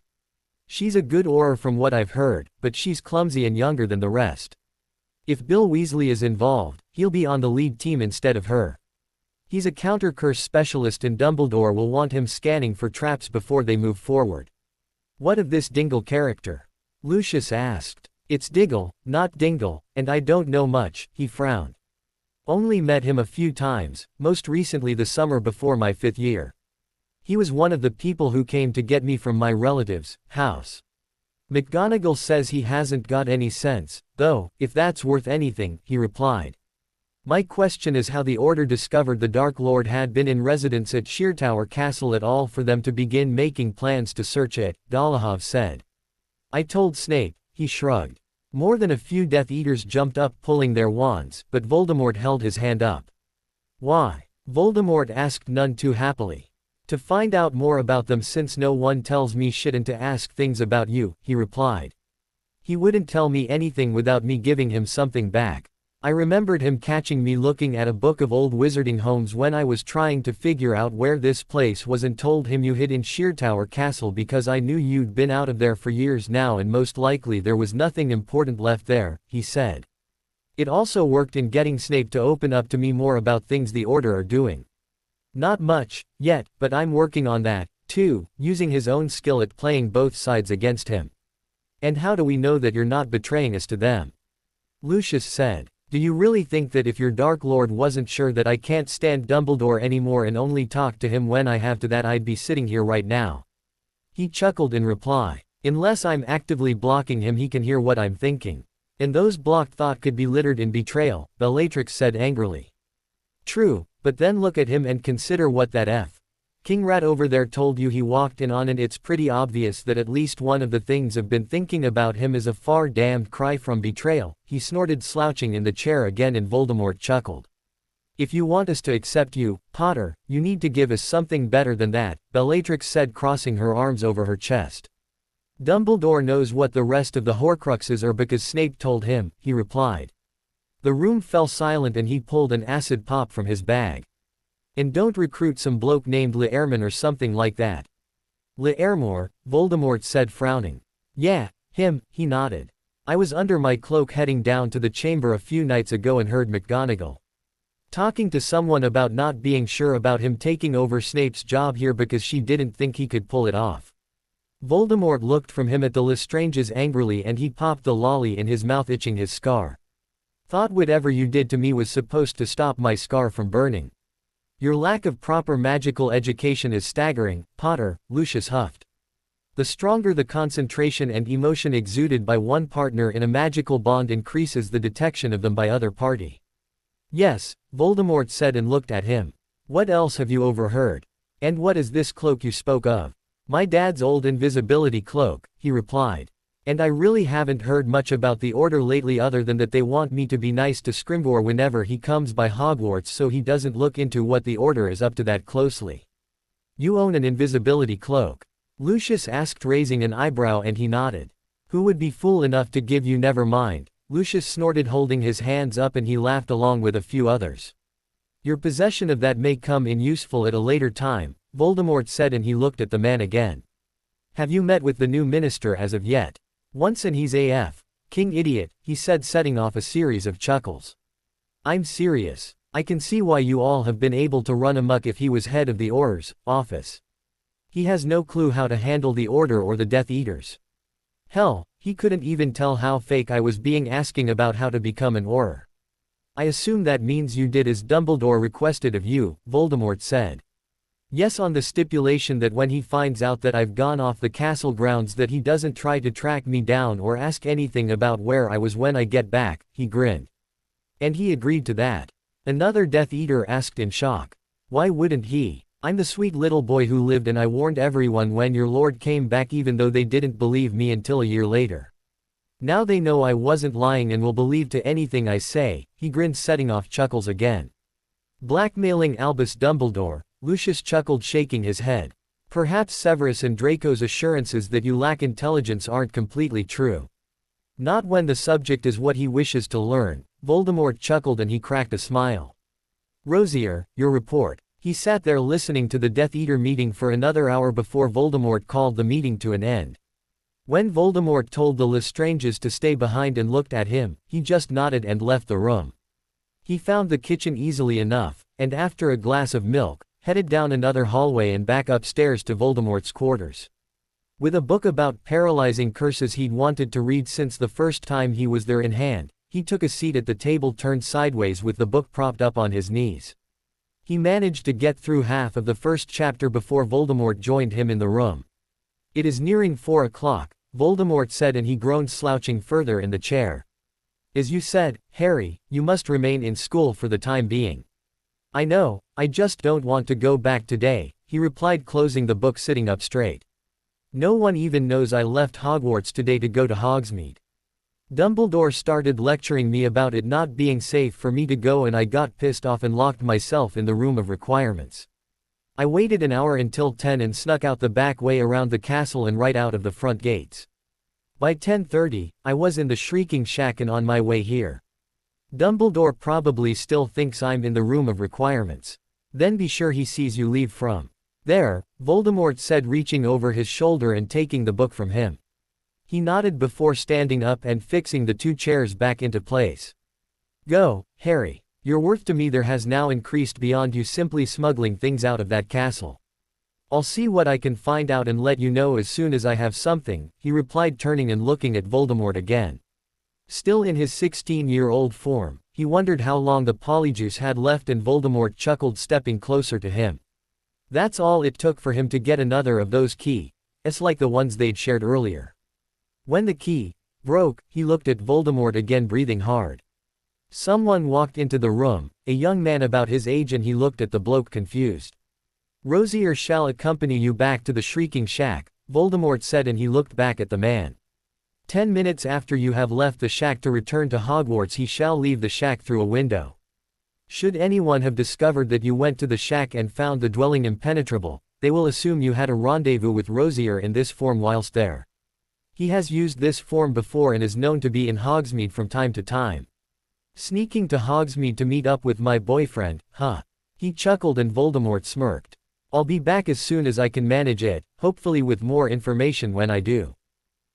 She's a good Auror from what I've heard, but she's clumsy and younger than the rest. If Bill Weasley is involved, he'll be on the lead team instead of her. He's a counter-curse specialist and Dumbledore will want him scanning for traps before they move forward. What of this Dingle character? Lucius asked. It's Diggle, not Dingle, and I don't know much, he frowned. Only met him a few times, most recently the summer before my 5th year. He was one of the people who came to get me from my relative's house. McGonagall says he hasn't got any sense, though, if that's worth anything, he replied. My question is how the Order discovered the Dark Lord had been in residence at Sheertower Castle at all for them to begin making plans to search it, Dolohov said. I told Snape, he shrugged. More than a few Death Eaters jumped up pulling their wands, but Voldemort held his hand up. Why? Voldemort asked none too happily. To find out more about them, since no one tells me shit, and to ask things about you, he replied. He wouldn't tell me anything without me giving him something back. I remembered him catching me looking at a book of old wizarding homes when I was trying to figure out where this place was and told him you hid in Sheertower Castle because I knew you'd been out of there for years now and most likely there was nothing important left there, he said. It also worked in getting Snape to open up to me more about things the Order are doing. Not much, yet, but I'm working on that, too, using his own skill at playing both sides against him. And how do we know that you're not betraying us to them? Lucius said. Do you really think that if your Dark Lord wasn't sure that I can't stand Dumbledore anymore and only talk to him when I have to, that I'd be sitting here right now? He chuckled in reply. Unless I'm actively blocking him, he can hear what I'm thinking. And those blocked thought could be littered in betrayal, Bellatrix said angrily. True, but then look at him and consider what that King Rat over there told you he walked in on, and it's pretty obvious that at least one of the things I've been thinking about him is a far damned cry from betrayal, he snorted, slouching in the chair again, and Voldemort chuckled. If you want us to accept you, Potter, you need to give us something better than that, Bellatrix said, crossing her arms over her chest. Dumbledore knows what the rest of the Horcruxes are because Snape told him, he replied. The room fell silent and he pulled an acid pop from his bag. And don't recruit some bloke named L'Airmon or something like that. L'Airmore, Voldemort said, frowning. Yeah, him, he nodded. I was under my cloak heading down to the chamber a few nights ago and heard McGonagall talking to someone about not being sure about him taking over Snape's job here because she didn't think he could pull it off. Voldemort looked from him at the Lestranges angrily and he popped the lolly in his mouth, itching his scar. Thought whatever you did to me was supposed to stop my scar from burning. Your lack of proper magical education is staggering, Potter, Lucius huffed. The stronger the concentration and emotion exuded by one partner in a magical bond increases the detection of them by other party. Yes, Voldemort said and looked at him. What else have you overheard? And what is this cloak you spoke of? My dad's old invisibility cloak, he replied. And I really haven't heard much about the Order lately other than that they want me to be nice to Scrimgeour whenever he comes by Hogwarts so he doesn't look into what the Order is up to that closely. You own an invisibility cloak? Lucius asked, raising an eyebrow, and he nodded. Who would be fool enough to give you? Never mind, Lucius snorted, holding his hands up, and he laughed along with a few others. Your possession of that may come in useful at a later time, Voldemort said, and he looked at the man again. Have you met with the new minister as of yet? Once, and he's AF. King idiot, he said, setting off a series of chuckles. I'm serious. I can see why you all have been able to run amok if he was head of the Auror's office. He has no clue how to handle the Order or the Death Eaters. Hell, he couldn't even tell how fake I was being asking about how to become an Auror. I assume that means you did as Dumbledore requested of you, Voldemort said. Yes, on the stipulation that when he finds out that I've gone off the castle grounds that he doesn't try to track me down or ask anything about where I was when I get back, he grinned. And he agreed to that. Another Death Eater asked in shock. Why wouldn't he? I'm the sweet little boy who lived, and I warned everyone when your lord came back, even though they didn't believe me until a year later. Now they know I wasn't lying and will believe to anything I say, he grinned, setting off chuckles again. Blackmailing Albus Dumbledore, Lucius chuckled, shaking his head. Perhaps Severus and Draco's assurances that you lack intelligence aren't completely true. Not when the subject is what he wishes to learn, Voldemort chuckled, and he cracked a smile. Rosier, your report. He sat there listening to the Death Eater meeting for another hour before Voldemort called the meeting to an end. When Voldemort told the Lestranges to stay behind and looked at him, he just nodded and left the room. He found the kitchen easily enough, and after a glass of milk, headed down another hallway and back upstairs to Voldemort's quarters. With a book about paralyzing curses he'd wanted to read since the first time he was there in hand, he took a seat at the table, turned sideways with the book propped up on his knees. He managed to get through half of the first chapter before Voldemort joined him in the room. It is nearing 4 o'clock, Voldemort said, and he groaned, slouching further in the chair. As you said, Harry, you must remain in school for the time being. I know, I just don't want to go back today, he replied, closing the book, sitting up straight. No one even knows I left Hogwarts today to go to Hogsmeade. Dumbledore started lecturing me about it not being safe for me to go, and I got pissed off and locked myself in the room of requirements. I waited an hour until 10 and snuck out the back way around the castle and right out of the front gates. By 10:30, I was in the Shrieking Shack and on my way here. Dumbledore probably still thinks I'm in the room of requirements. Then be sure he sees you leave from there, Voldemort said, reaching over his shoulder and taking the book from him. He nodded before standing up and fixing the 2 chairs back into place. Go, Harry. Your worth to me there has now increased beyond you simply smuggling things out of that castle. I'll see what I can find out and let you know as soon as I have something, he replied, turning and looking at Voldemort again. Still in his 16-year-old form, he wondered how long the Polyjuice had left, and Voldemort chuckled, stepping closer to him. That's all it took for him to get another of those keys, like the ones they'd shared earlier. When the key broke, he looked at Voldemort again, breathing hard. Someone walked into the room, a young man about his age, and he looked at the bloke, confused. Rosier shall accompany you back to the Shrieking Shack, Voldemort said, and he looked back at the man. 10 minutes after you have left the shack to return to Hogwarts, he shall leave the shack through a window. Should anyone have discovered that you went to the shack and found the dwelling impenetrable, they will assume you had a rendezvous with Rosier in this form whilst there. He has used this form before and is known to be in Hogsmeade from time to time. Sneaking to Hogsmeade to meet up with my boyfriend, huh? He chuckled, and Voldemort smirked. I'll be back as soon as I can manage it, hopefully with more information when I do.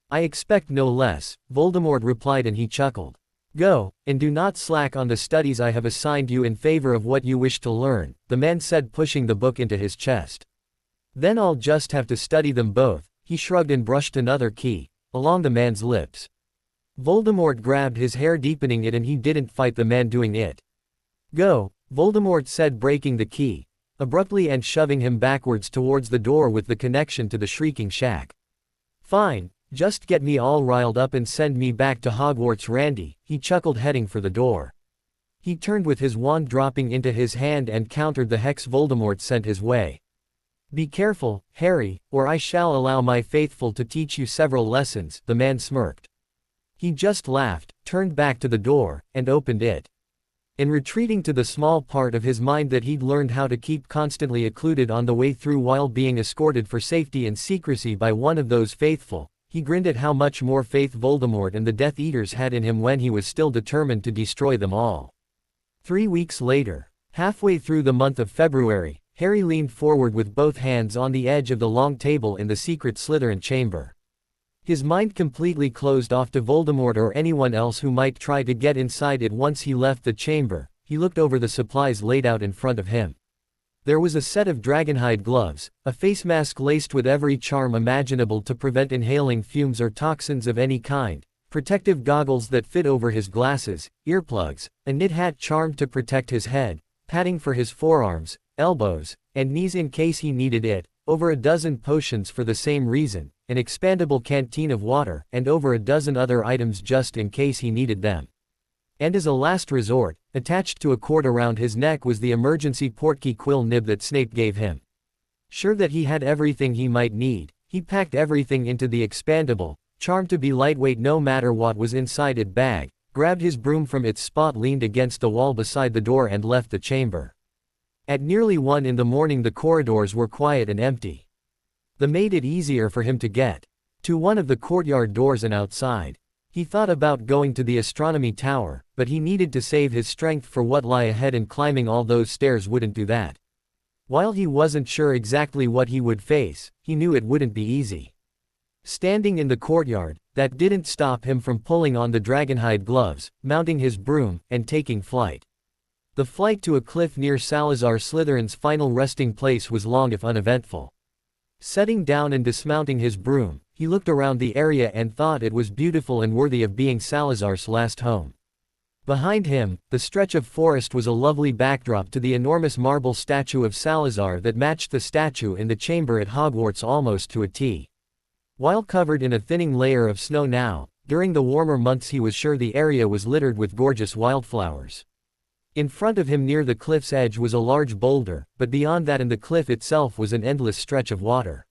I expect no less, Voldemort replied, and he chuckled. Go, and do not slack on the studies I have assigned you in favor of what you wish to learn, the man said, pushing the book into his chest. Then I'll just have to study them both, he shrugged and brushed another key along the man's lips. Voldemort grabbed his hair, deepening it, and he didn't fight the man doing it. Go, Voldemort said, breaking the key abruptly and shoving him backwards towards the door with the connection to the Shrieking Shack. Fine, just get me all riled up and send me back to Hogwarts, Randy, he chuckled, heading for the door. He turned with his wand dropping into his hand and countered the hex Voldemort sent his way. Be careful, Harry, or I shall allow my faithful to teach you several lessons, the man smirked. He just laughed, turned back to the door, and opened it. In retreating to the small part of his mind that he'd learned how to keep constantly occluded on the way through while being escorted for safety and secrecy by one of those faithful, he grinned at how much more faith Voldemort and the Death Eaters had in him when he was still determined to destroy them all. 3 weeks later, halfway through the month of February, Harry leaned forward with both hands on the edge of the long table in the secret Slytherin chamber. His mind completely closed off to Voldemort or anyone else who might try to get inside it. Once he left the chamber, he looked over the supplies laid out in front of him. There was a set of dragonhide gloves, a face mask laced with every charm imaginable to prevent inhaling fumes or toxins of any kind, protective goggles that fit over his glasses, earplugs, a knit hat charmed to protect his head, padding for his forearms, elbows, and knees in case he needed it, over a dozen potions for the same reason, an expandable canteen of water, and over a dozen other items just in case he needed them. And as a last resort, attached to a cord around his neck was the emergency portkey quill nib that Snape gave him. Sure that he had everything he might need, he packed everything into the expandable, charmed to be lightweight no matter what was inside it bag, grabbed his broom from its spot leaned against the wall beside the door and left the chamber. At nearly 1 in the morning the corridors were quiet and empty. That made it easier for him to get to one of the courtyard doors and outside. He thought about going to the astronomy tower, but he needed to save his strength for what lay ahead and climbing all those stairs wouldn't do that. While he wasn't sure exactly what he would face, he knew it wouldn't be easy. Standing in the courtyard, that didn't stop him from pulling on the dragonhide gloves, mounting his broom, and taking flight. The flight to a cliff near Salazar Slytherin's final resting place was long if uneventful. Setting down and dismounting his broom, he looked around the area and thought it was beautiful and worthy of being Salazar's last home. Behind him, the stretch of forest was a lovely backdrop to the enormous marble statue of Salazar that matched the statue in the chamber at Hogwarts almost to a T. While covered in a thinning layer of snow now, during the warmer months he was sure the area was littered with gorgeous wildflowers. In front of him near the cliff's edge was a large boulder, but beyond that and the cliff itself was an endless stretch of water.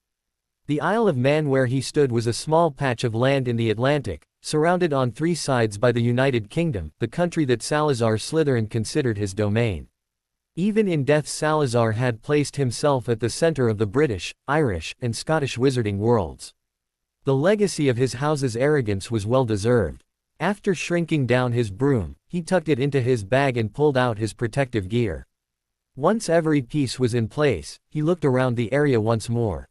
The Isle of Man where he stood was a small patch of land in the Atlantic, surrounded on 3 sides by the United Kingdom, the country that Salazar Slytherin considered his domain. Even in death Salazar had placed himself at the center of the British, Irish, and Scottish wizarding worlds. The legacy of his house's arrogance was well deserved. After shrinking down his broom, he tucked it into his bag and pulled out his protective gear. Once every piece was in place, he looked around the area once more.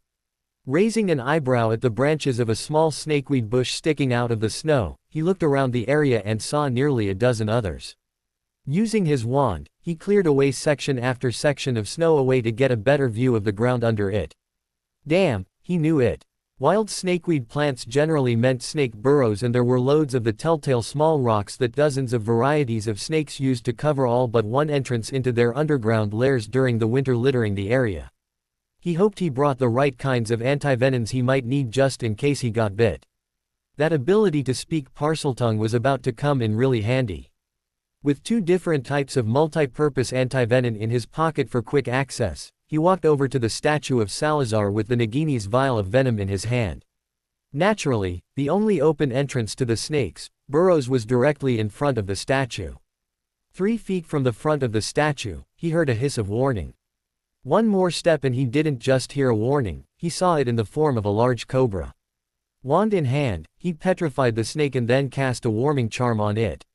Raising an eyebrow at the branches of a small snakeweed bush sticking out of the snow, he looked around the area and saw nearly a dozen others. Using his wand, he cleared away section after section of snow away to get a better view of the ground under it. Damn, he knew it. Wild snakeweed plants generally meant snake burrows, and there were loads of the telltale small rocks that dozens of varieties of snakes used to cover all but one entrance into their underground lairs during the winter, littering the area. He hoped he brought the right kinds of antivenoms he might need just in case he got bit. That ability to speak Parseltongue was about to come in really handy. With 2 different types of multi-purpose antivenom in his pocket for quick access, he walked over to the statue of Salazar with the Nagini's vial of venom in his hand. Naturally, the only open entrance to the snake's burrows was directly in front of the statue. 3 feet from the front of the statue, he heard a hiss of warning. One more step and he didn't just hear a warning, he saw it in the form of a large cobra. Wand in hand, he petrified the snake and then cast a warming charm on it.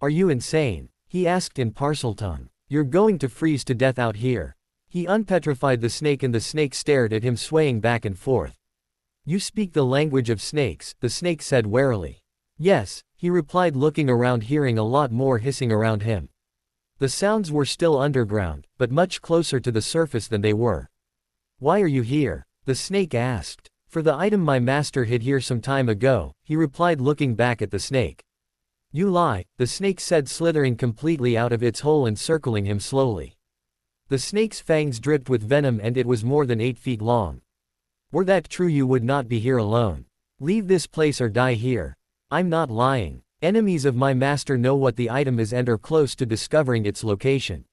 "Are you insane?" he asked in Parseltongue. "You're going to freeze to death out here." He unpetrified the snake and the snake stared at him, swaying back and forth. "You speak the language of snakes," the snake said warily. "Yes," he replied, looking around, hearing a lot more hissing around him. The sounds were still underground, but much closer to the surface than they were. "Why are you here?" the snake asked. "For the item my master hid here some time ago," he replied, looking back at the snake. "You lie," the snake said, slithering completely out of its hole and circling him slowly. The snake's fangs dripped with venom and it was more than 8 feet long. "Were that true, you would not be here alone. Leave this place or die here." "I'm not lying. Enemies of my master know what the item is and are close to discovering its location.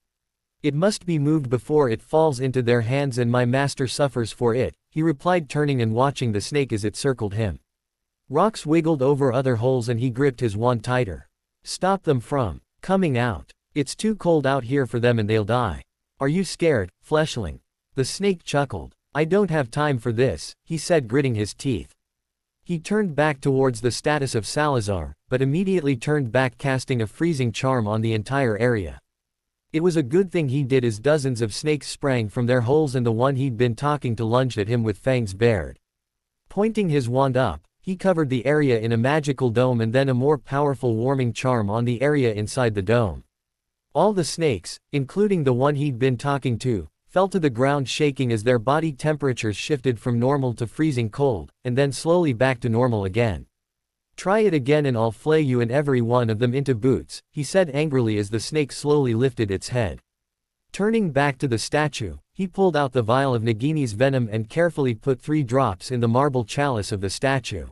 It must be moved before it falls into their hands and my master suffers for it," he replied, turning and watching the snake as it circled him. Rocks wiggled over other holes and he gripped his wand tighter. "Stop them from coming out. It's too cold out here for them and they'll die." "Are you scared, fleshling?" The snake chuckled. "I don't have time for this," he said, gritting his teeth. He turned back towards the status of Salazar, but immediately turned back, casting a freezing charm on the entire area. It was a good thing he did, as dozens of snakes sprang from their holes and the one he'd been talking to lunged at him with fangs bared. Pointing his wand up, he covered the area in a magical dome and then a more powerful warming charm on the area inside the dome. All the snakes, including the one he'd been talking to, fell to the ground shaking as their body temperatures shifted from normal to freezing cold, and then slowly back to normal again. "Try it again and I'll flay you and every one of them into boots," he said angrily as the snake slowly lifted its head. Turning back to the statue, he pulled out the vial of Nagini's venom and carefully put 3 drops in the marble chalice of the statue.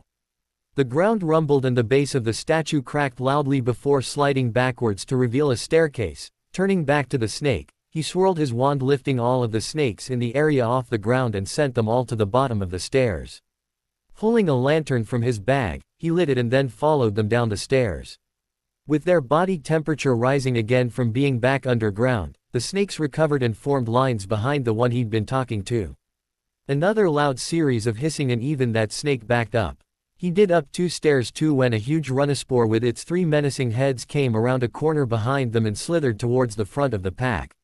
The ground rumbled and the base of the statue cracked loudly before sliding backwards to reveal a staircase. Turning back to the snake, he swirled his wand, lifting all of the snakes in the area off the ground and sent them all to the bottom of the stairs. Pulling a lantern from his bag, he lit it and then followed them down the stairs. With their body temperature rising again from being back underground, the snakes recovered and formed lines behind the one he'd been talking to. Another loud series of hissing and even that snake backed up. He did up 2 stairs too when a huge runispore with its 3 menacing heads came around a corner behind them and slithered towards the front of the pack.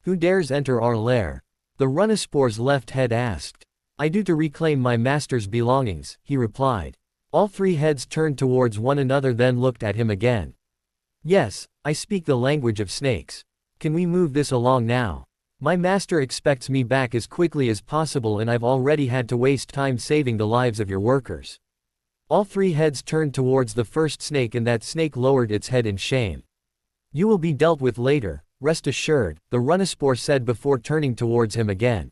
"Who dares enter our lair?" the runispore's left head asked. "I do to reclaim my master's belongings," he replied. All 3 heads turned towards one another then looked at him again. "Yes, I speak the language of snakes. Can we move this along now? My master expects me back as quickly as possible and I've already had to waste time saving the lives of your workers." All 3 heads turned towards the first snake and that snake lowered its head in shame. "You will be dealt with later, rest assured," the runispore said before turning towards him again.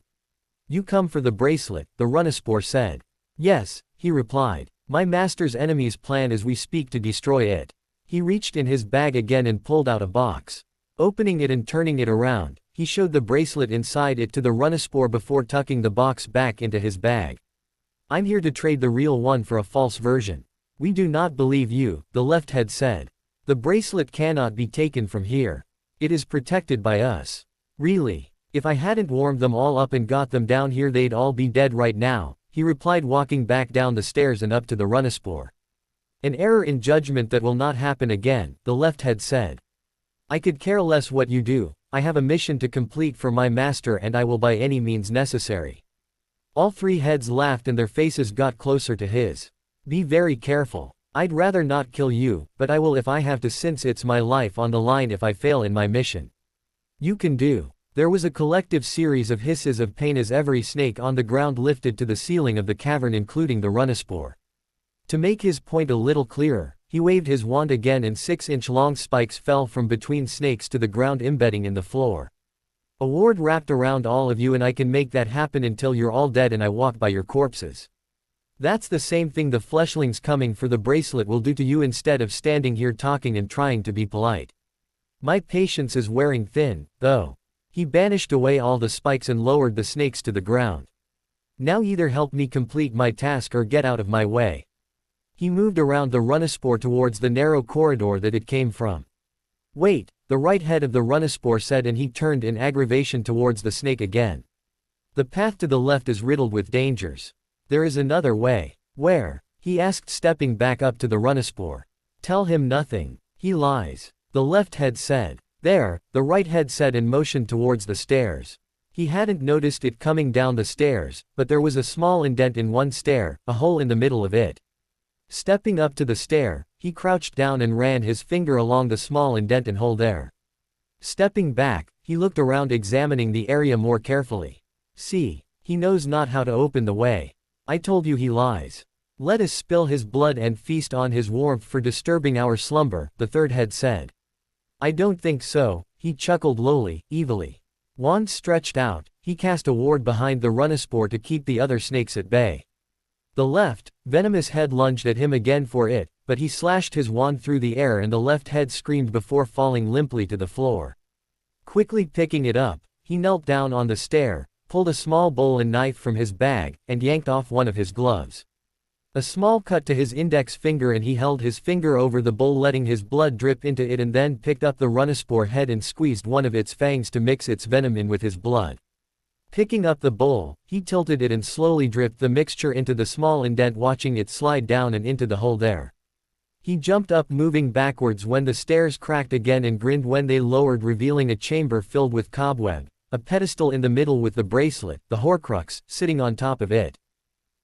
"You come for the bracelet," the runispore said. "Yes," he replied. "My master's enemies plan as we speak to destroy it." He reached in his bag again and pulled out a box. Opening it and turning it around, he showed the bracelet inside it to the runispore before tucking the box back into his bag. "I'm here to trade the real one for a false version." "We do not believe you," the left head said. "The bracelet cannot be taken from here. It is protected by us." "Really? If I hadn't warmed them all up and got them down here they'd all be dead right now," he replied, walking back down the stairs and up to the runispore. "An error in judgment that will not happen again," the left head said. "I could care less what you do. I have a mission to complete for my master and I will by any means necessary." All 3 heads laughed and their faces got closer to his. "Be very careful. I'd rather not kill you, but I will if I have to, since it's my life on the line if I fail in my mission." "You can do." There was a collective series of hisses of pain as every snake on the ground lifted to the ceiling of the cavern, including the runispore. To make his point a little clearer, he waved his wand again and 6-inch-long spikes fell from between snakes to the ground, embedding in the floor. "A ward wrapped around all of you and I can make that happen until you're all dead and I walk by your corpses. That's the same thing the fleshlings coming for the bracelet will do to you instead of standing here talking and trying to be polite. My patience is wearing thin, though." He banished away all the spikes and lowered the snakes to the ground. "Now either help me complete my task or get out of my way." He moved around the runispore towards the narrow corridor that it came from. "Wait," the right head of the runispore said, and he turned in aggravation towards the snake again. "The path to the left is riddled with dangers. There is another way." "Where?" he asked, stepping back up to the runispore. "Tell him nothing. He lies," the left head said. "There," the right head said and motioned towards the stairs. He hadn't noticed it coming down the stairs, but there was a small indent in one stair, a hole in the middle of it. Stepping up to the stair, he crouched down and ran his finger along the small indent and hole there. Stepping back, he looked around, examining the area more carefully. "See, he knows not how to open the way. I told you he lies. Let us spill his blood and feast on his warmth for disturbing our slumber," the third head said. "I don't think so," he chuckled lowly, evilly. Wand stretched out, he cast a ward behind the runispore to keep the other snakes at bay. The left, venomous head lunged at him again for it, but he slashed his wand through the air and the left head screamed before falling limply to the floor. Quickly picking it up, he knelt down on the stair, pulled a small bowl and knife from his bag, and yanked off one of his gloves. A small cut to his index finger and he held his finger over the bowl, letting his blood drip into it, and then picked up the runispore head and squeezed one of its fangs to mix its venom in with his blood. Picking up the bowl, he tilted it and slowly dripped the mixture into the small indent, watching it slide down and into the hole there. He jumped up, moving backwards when the stairs cracked again, and grinned when they lowered, revealing a chamber filled with cobweb, a pedestal in the middle with the bracelet, the Horcrux, sitting on top of it.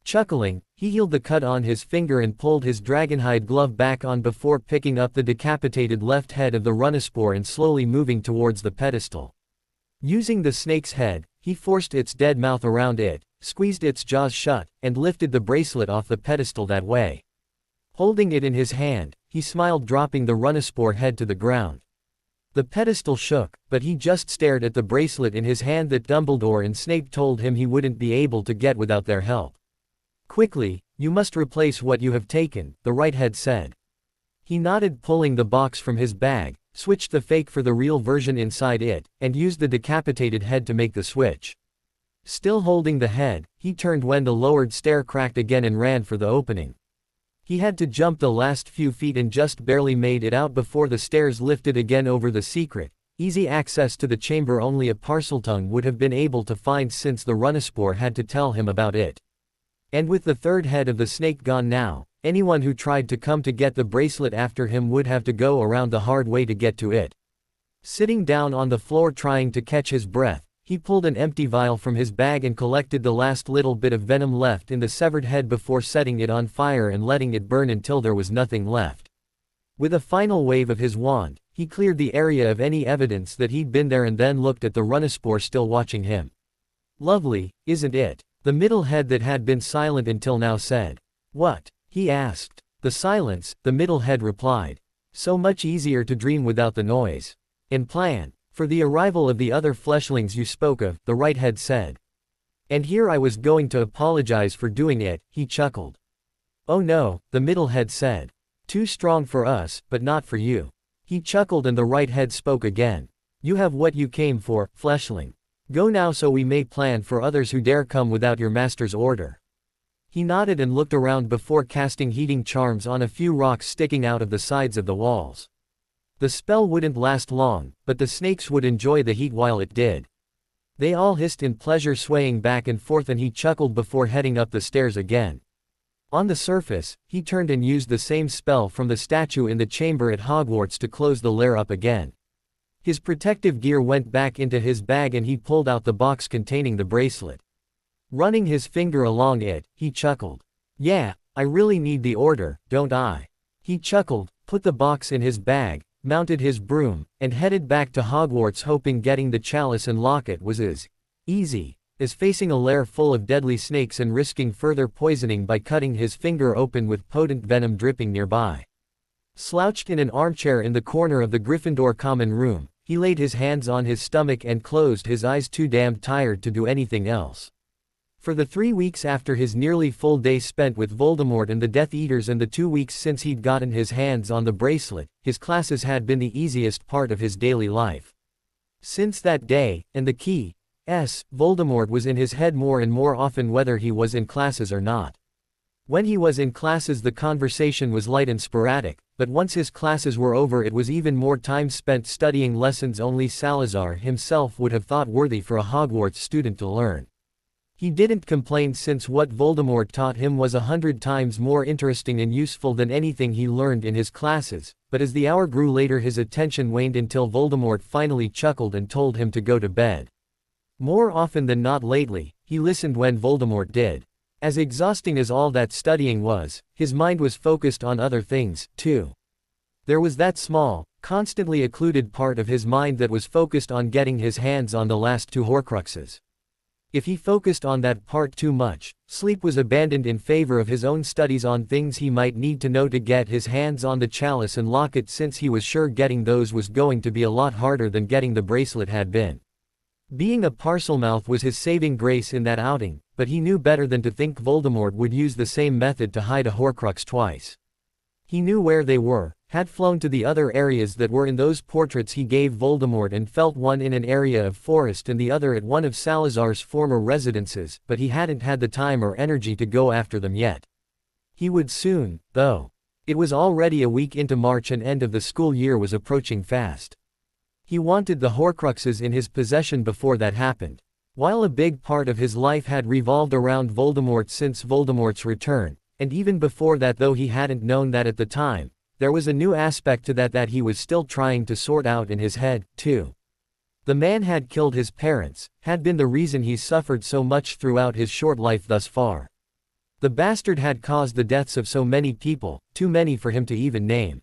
Chuckling, he healed the cut on his finger and pulled his dragonhide glove back on before picking up the decapitated left head of the Runaspore and slowly moving towards the pedestal. Using the snake's head, he forced its dead mouth around it, squeezed its jaws shut, and lifted the bracelet off the pedestal that way. Holding it in his hand, he smiled, dropping the Runaspore head to the ground. The pedestal shook, but he just stared at the bracelet in his hand that Dumbledore and Snape told him he wouldn't be able to get without their help. Quickly, you must replace what you have taken, the right head said. He nodded, pulling the box from his bag, switched the fake for the real version inside it, and used the decapitated head to make the switch. Still holding the head, he turned when the lowered stair cracked again and ran for the opening. He had to jump the last few feet and just barely made it out before the stairs lifted again over the secret, easy access to the chamber only a Parseltongue would have been able to find, since the Runaspore had to tell him about it. And with the third head of the snake gone now, anyone who tried to come to get the bracelet after him would have to go around the hard way to get to it. Sitting down on the floor trying to catch his breath, he pulled an empty vial from his bag and collected the last little bit of venom left in the severed head before setting it on fire and letting it burn until there was nothing left. With a final wave of his wand, he cleared the area of any evidence that he'd been there and then looked at the Runaspore still watching him. Lovely, isn't it? The middle head that had been silent until now said. What? He asked. The silence, the middle head replied. So much easier to dream without the noise. And plan. For the arrival of the other fleshlings you spoke of, the right head said. And here I was going to apologize for doing it, he chuckled. Oh no, the middle head said. Too strong for us, but not for you. He chuckled and the right head spoke again. You have what you came for, fleshling. Go now so we may plan for others who dare come without your master's order. He nodded and looked around before casting heating charms on a few rocks sticking out of the sides of the walls. The spell wouldn't last long, but the snakes would enjoy the heat while it did. They all hissed in pleasure, swaying back and forth, and he chuckled before heading up the stairs again. On the surface, he turned and used the same spell from the statue in the chamber at Hogwarts to close the lair up again. His protective gear went back into his bag and he pulled out the box containing the bracelet. Running his finger along it, he chuckled. Yeah, I really need the order, don't I? He chuckled, put the box in his bag, mounted his broom, and headed back to Hogwarts, hoping getting the chalice and locket was as easy as facing a lair full of deadly snakes and risking further poisoning by cutting his finger open with potent venom dripping nearby. Slouched in an armchair in the corner of the Gryffindor common room, he laid his hands on his stomach and closed his eyes, too damned tired to do anything else. For the 3 weeks after his nearly full day spent with Voldemort and the Death Eaters and the 2 weeks since he'd gotten his hands on the bracelet, his classes had been the easiest part of his daily life. Since that day, and the key, Voldemort was in his head more and more often whether he was in classes or not. When he was in classes the conversation was light and sporadic, but once his classes were over it was even more time spent studying lessons only Salazar himself would have thought worthy for a Hogwarts student to learn. He didn't complain, since what Voldemort taught him was 100 times more interesting and useful than anything he learned in his classes, but as the hour grew later his attention waned until Voldemort finally chuckled and told him to go to bed. More often than not lately, he listened when Voldemort did. As exhausting as all that studying was, his mind was focused on other things, too. There was that small, constantly occluded part of his mind that was focused on getting his hands on the last 2 Horcruxes. If he focused on that part too much, sleep was abandoned in favor of his own studies on things he might need to know to get his hands on the chalice and locket, since he was sure getting those was going to be a lot harder than getting the bracelet had been. Being a Parselmouth was his saving grace in that outing, but he knew better than to think Voldemort would use the same method to hide a Horcrux twice. He knew where they were, had flown to the other areas that were in those portraits he gave Voldemort, and felt one in an area of forest and the other at one of Salazar's former residences, but he hadn't had the time or energy to go after them yet. He would soon, though. It was already a week into March and end of the school year was approaching fast. He wanted the Horcruxes in his possession before that happened. While a big part of his life had revolved around Voldemort since Voldemort's return, and even before that, though he hadn't known that at the time, there was a new aspect to that he was still trying to sort out in his head, too. The man had killed his parents, had been the reason he suffered so much throughout his short life thus far. The bastard had caused the deaths of so many people, too many for him to even name.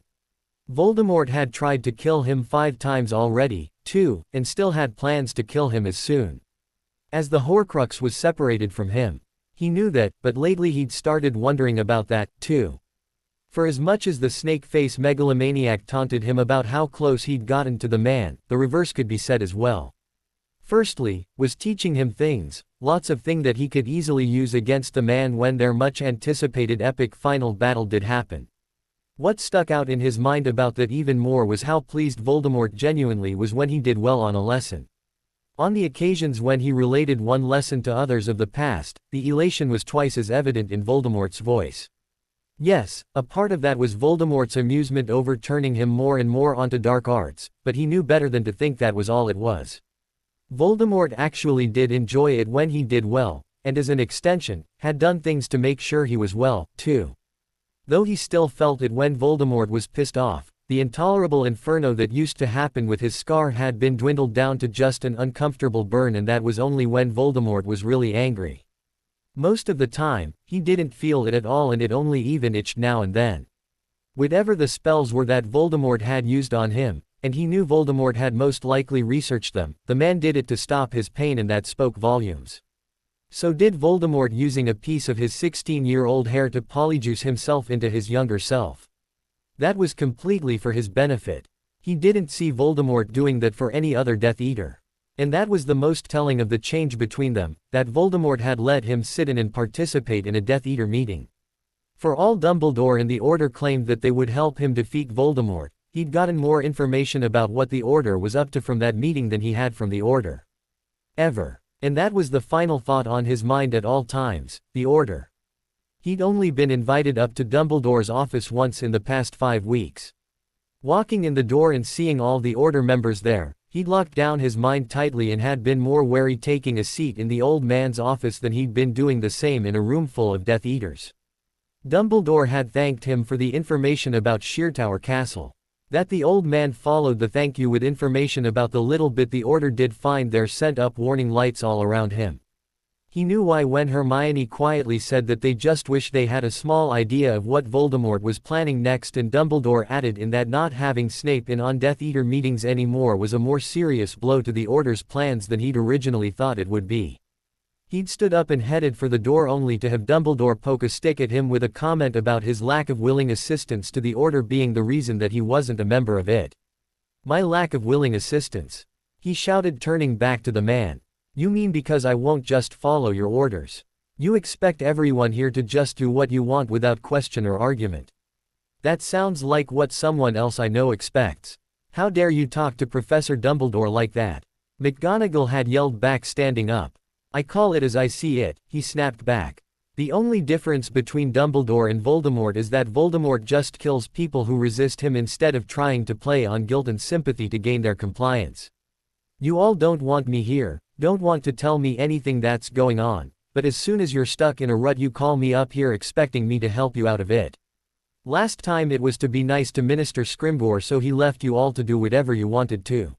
Voldemort had tried to kill him 5 times already, too, and still had plans to kill him as soon as the Horcrux was separated from him. He knew that, but lately he'd started wondering about that, too. For as much as the snake-face megalomaniac taunted him about how close he'd gotten to the man, the reverse could be said as well. Firstly, was teaching him things, lots of things that he could easily use against the man when their much-anticipated epic final battle did happen. What stuck out in his mind about that even more was how pleased Voldemort genuinely was when he did well on a lesson. On the occasions when he related one lesson to others of the past, the elation was twice as evident in Voldemort's voice. Yes, a part of that was Voldemort's amusement over turning him more and more onto dark arts, but he knew better than to think that was all it was. Voldemort actually did enjoy it when he did well, and as an extension, had done things to make sure he was well, too. Though he still felt it when Voldemort was pissed off, the intolerable inferno that used to happen with his scar had been dwindled down to just an uncomfortable burn, and that was only when Voldemort was really angry. Most of the time, he didn't feel it at all, and it only even itched now and then. Whatever the spells were that Voldemort had used on him, and he knew Voldemort had most likely researched them, the man did it to stop his pain, and that spoke volumes. So did Voldemort using a piece of his 16-year-old hair to polyjuice himself into his younger self. That was completely for his benefit. He didn't see Voldemort doing that for any other Death Eater. And that was the most telling of the change between them, that Voldemort had let him sit in and participate in a Death Eater meeting. For all Dumbledore and the Order claimed that they would help him defeat Voldemort, he'd gotten more information about what the Order was up to from that meeting than he had from the Order ever. And that was the final thought on his mind at all times, the Order. He'd only been invited up to Dumbledore's office once in the past 5 weeks. Walking in the door and seeing all the Order members there, he'd locked down his mind tightly and had been more wary taking a seat in the old man's office than he'd been doing the same in a room full of Death Eaters. Dumbledore had thanked him for the information about Sheertower Castle. That the old man followed the thank you with information about the little bit the Order did find there sent up warning lights all around him. He knew why when Hermione quietly said that they just wish they had a small idea of what Voldemort was planning next, and Dumbledore added in that not having Snape in on Death Eater meetings anymore was a more serious blow to the Order's plans than he'd originally thought it would be. He'd stood up and headed for the door only to have Dumbledore poke a stick at him with a comment about his lack of willing assistance to the Order being the reason that he wasn't a member of it. "My lack of willing assistance?" he shouted, turning back to the man. "You mean because I won't just follow your orders? You expect everyone here to just do what you want without question or argument? That sounds like what someone else I know expects. How dare you talk to Professor Dumbledore like that?" McGonagall had yelled back, standing up. "I call it as I see it," he snapped back. "The only difference between Dumbledore and Voldemort is that Voldemort just kills people who resist him instead of trying to play on guilt and sympathy to gain their compliance. You all don't want me here, don't want to tell me anything that's going on, but as soon as you're stuck in a rut you call me up here expecting me to help you out of it. Last time it was to be nice to Minister Scrimgeour, so he left you all to do whatever you wanted to.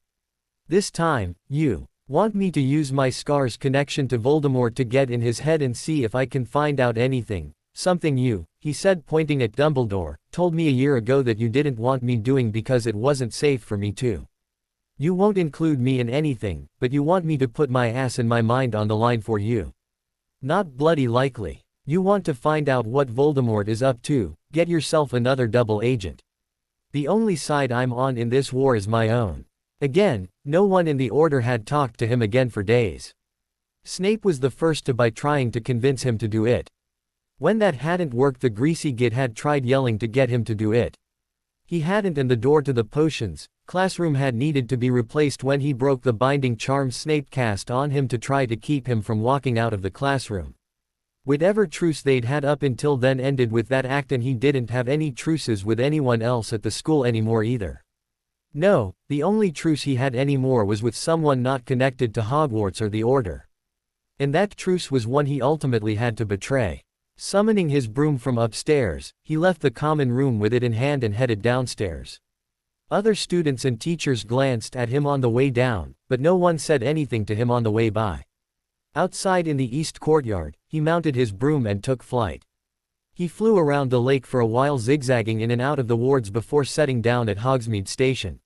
This time, you want me to use my scar's connection to Voldemort to get in his head and see if I can find out anything, something you," he said pointing at Dumbledore, "told me a year ago that you didn't want me doing because it wasn't safe for me to. You won't include me in anything, but you want me to put my ass and my mind on the line for you. Not bloody likely. You want to find out what Voldemort is up to, get yourself another double agent. The only side I'm on in this war is my own." Again, no one in the Order had talked to him again for days. Snape was the first to by trying to convince him to do it. When that hadn't worked, the greasy git had tried yelling to get him to do it. He hadn't, and the door to the potions classroom had needed to be replaced when he broke the binding charm Snape cast on him to try to keep him from walking out of the classroom. Whatever truce they'd had up until then ended with that act, and he didn't have any truces with anyone else at the school anymore either. No, the only truce he had anymore was with someone not connected to Hogwarts or the Order. And that truce was one he ultimately had to betray. Summoning his broom from upstairs, he left the common room with it in hand and headed downstairs. Other students and teachers glanced at him on the way down, but no one said anything to him on the way by. Outside in the east courtyard, he mounted his broom and took flight. He flew around the lake for a while, zigzagging in and out of the wards before setting down at Hogsmeade Station.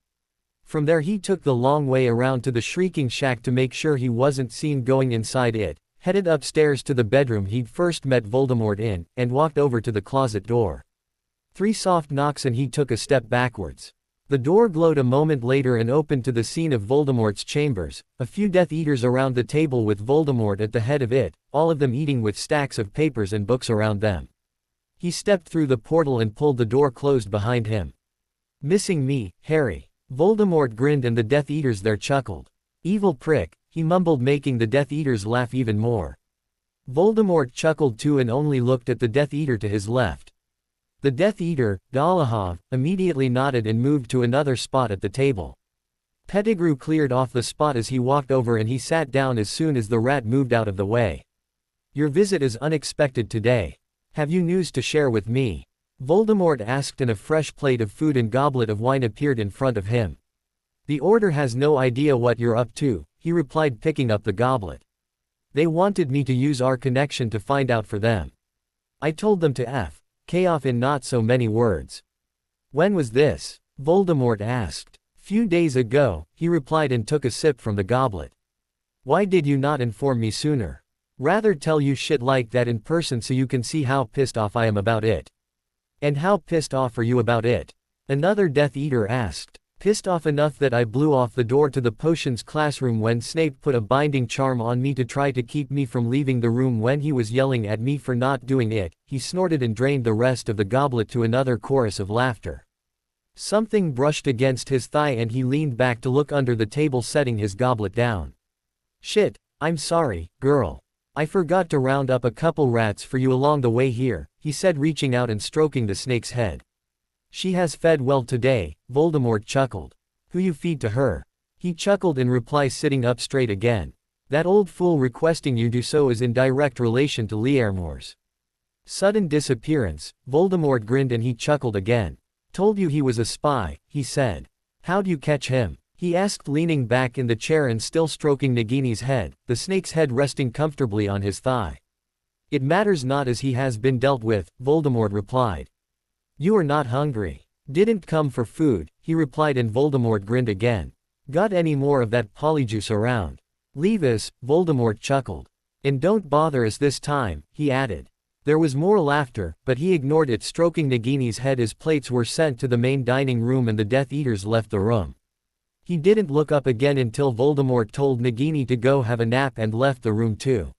From there he took the long way around to the Shrieking Shack to make sure he wasn't seen going inside it, headed upstairs to the bedroom he'd first met Voldemort in, and walked over to the closet door. 3 soft knocks and he took a step backwards. The door glowed a moment later and opened to the scene of Voldemort's chambers, a few Death Eaters around the table with Voldemort at the head of it, all of them eating with stacks of papers and books around them. He stepped through the portal and pulled the door closed behind him. "Missing me, Harry?" Voldemort grinned and the Death Eaters there chuckled. "Evil prick," he mumbled, making the Death Eaters laugh even more. Voldemort chuckled too and only looked at the Death Eater to his left. The Death Eater, Dolohov, immediately nodded and moved to another spot at the table. Pettigrew cleared off the spot as he walked over and he sat down as soon as the rat moved out of the way. "Your visit is unexpected today. Have you news to share with me?" Voldemort asked, and a fresh plate of food and goblet of wine appeared in front of him. "The Order has no idea what you're up to," he replied, picking up the goblet. "They wanted me to use our connection to find out for them. I told them to K off in not so many words." "When was this?" Voldemort asked. "Few days ago," he replied and took a sip from the goblet. "Why did you not inform me sooner? Rather tell you shit like that in person so you can see how pissed off I am about it." "And how pissed off are you about it?" another Death Eater asked. "Pissed off enough that I blew off the door to the potions classroom when Snape put a binding charm on me to try to keep me from leaving the room when he was yelling at me for not doing it." He snorted and drained the rest of the goblet to another chorus of laughter. Something brushed against his thigh and he leaned back to look under the table, setting his goblet down. "Shit, I'm sorry, girl. I forgot to round up a couple rats for you along the way here," he said, reaching out and stroking the snake's head. "She has fed well today," Voldemort chuckled. "Who you feed to her?" He chuckled in reply, sitting up straight again. "That old fool requesting you do so is in direct relation to Liarmore's sudden disappearance." Voldemort grinned and he chuckled again. "Told you he was a spy," he said. "How'd you catch him?" he asked, leaning back in the chair and still stroking Nagini's head, the snake's head resting comfortably on his thigh. "It matters not, as he has been dealt with," Voldemort replied. "You are not hungry?" "Didn't come for food," he replied, and Voldemort grinned again. "Got any more of that polyjuice around?" "Leave us," Voldemort chuckled. "And don't bother us this time," he added. There was more laughter, but he ignored it, stroking Nagini's head as plates were sent to the main dining room and the Death Eaters left the room. He didn't look up again until Voldemort told Nagini to go have a nap and left the room too.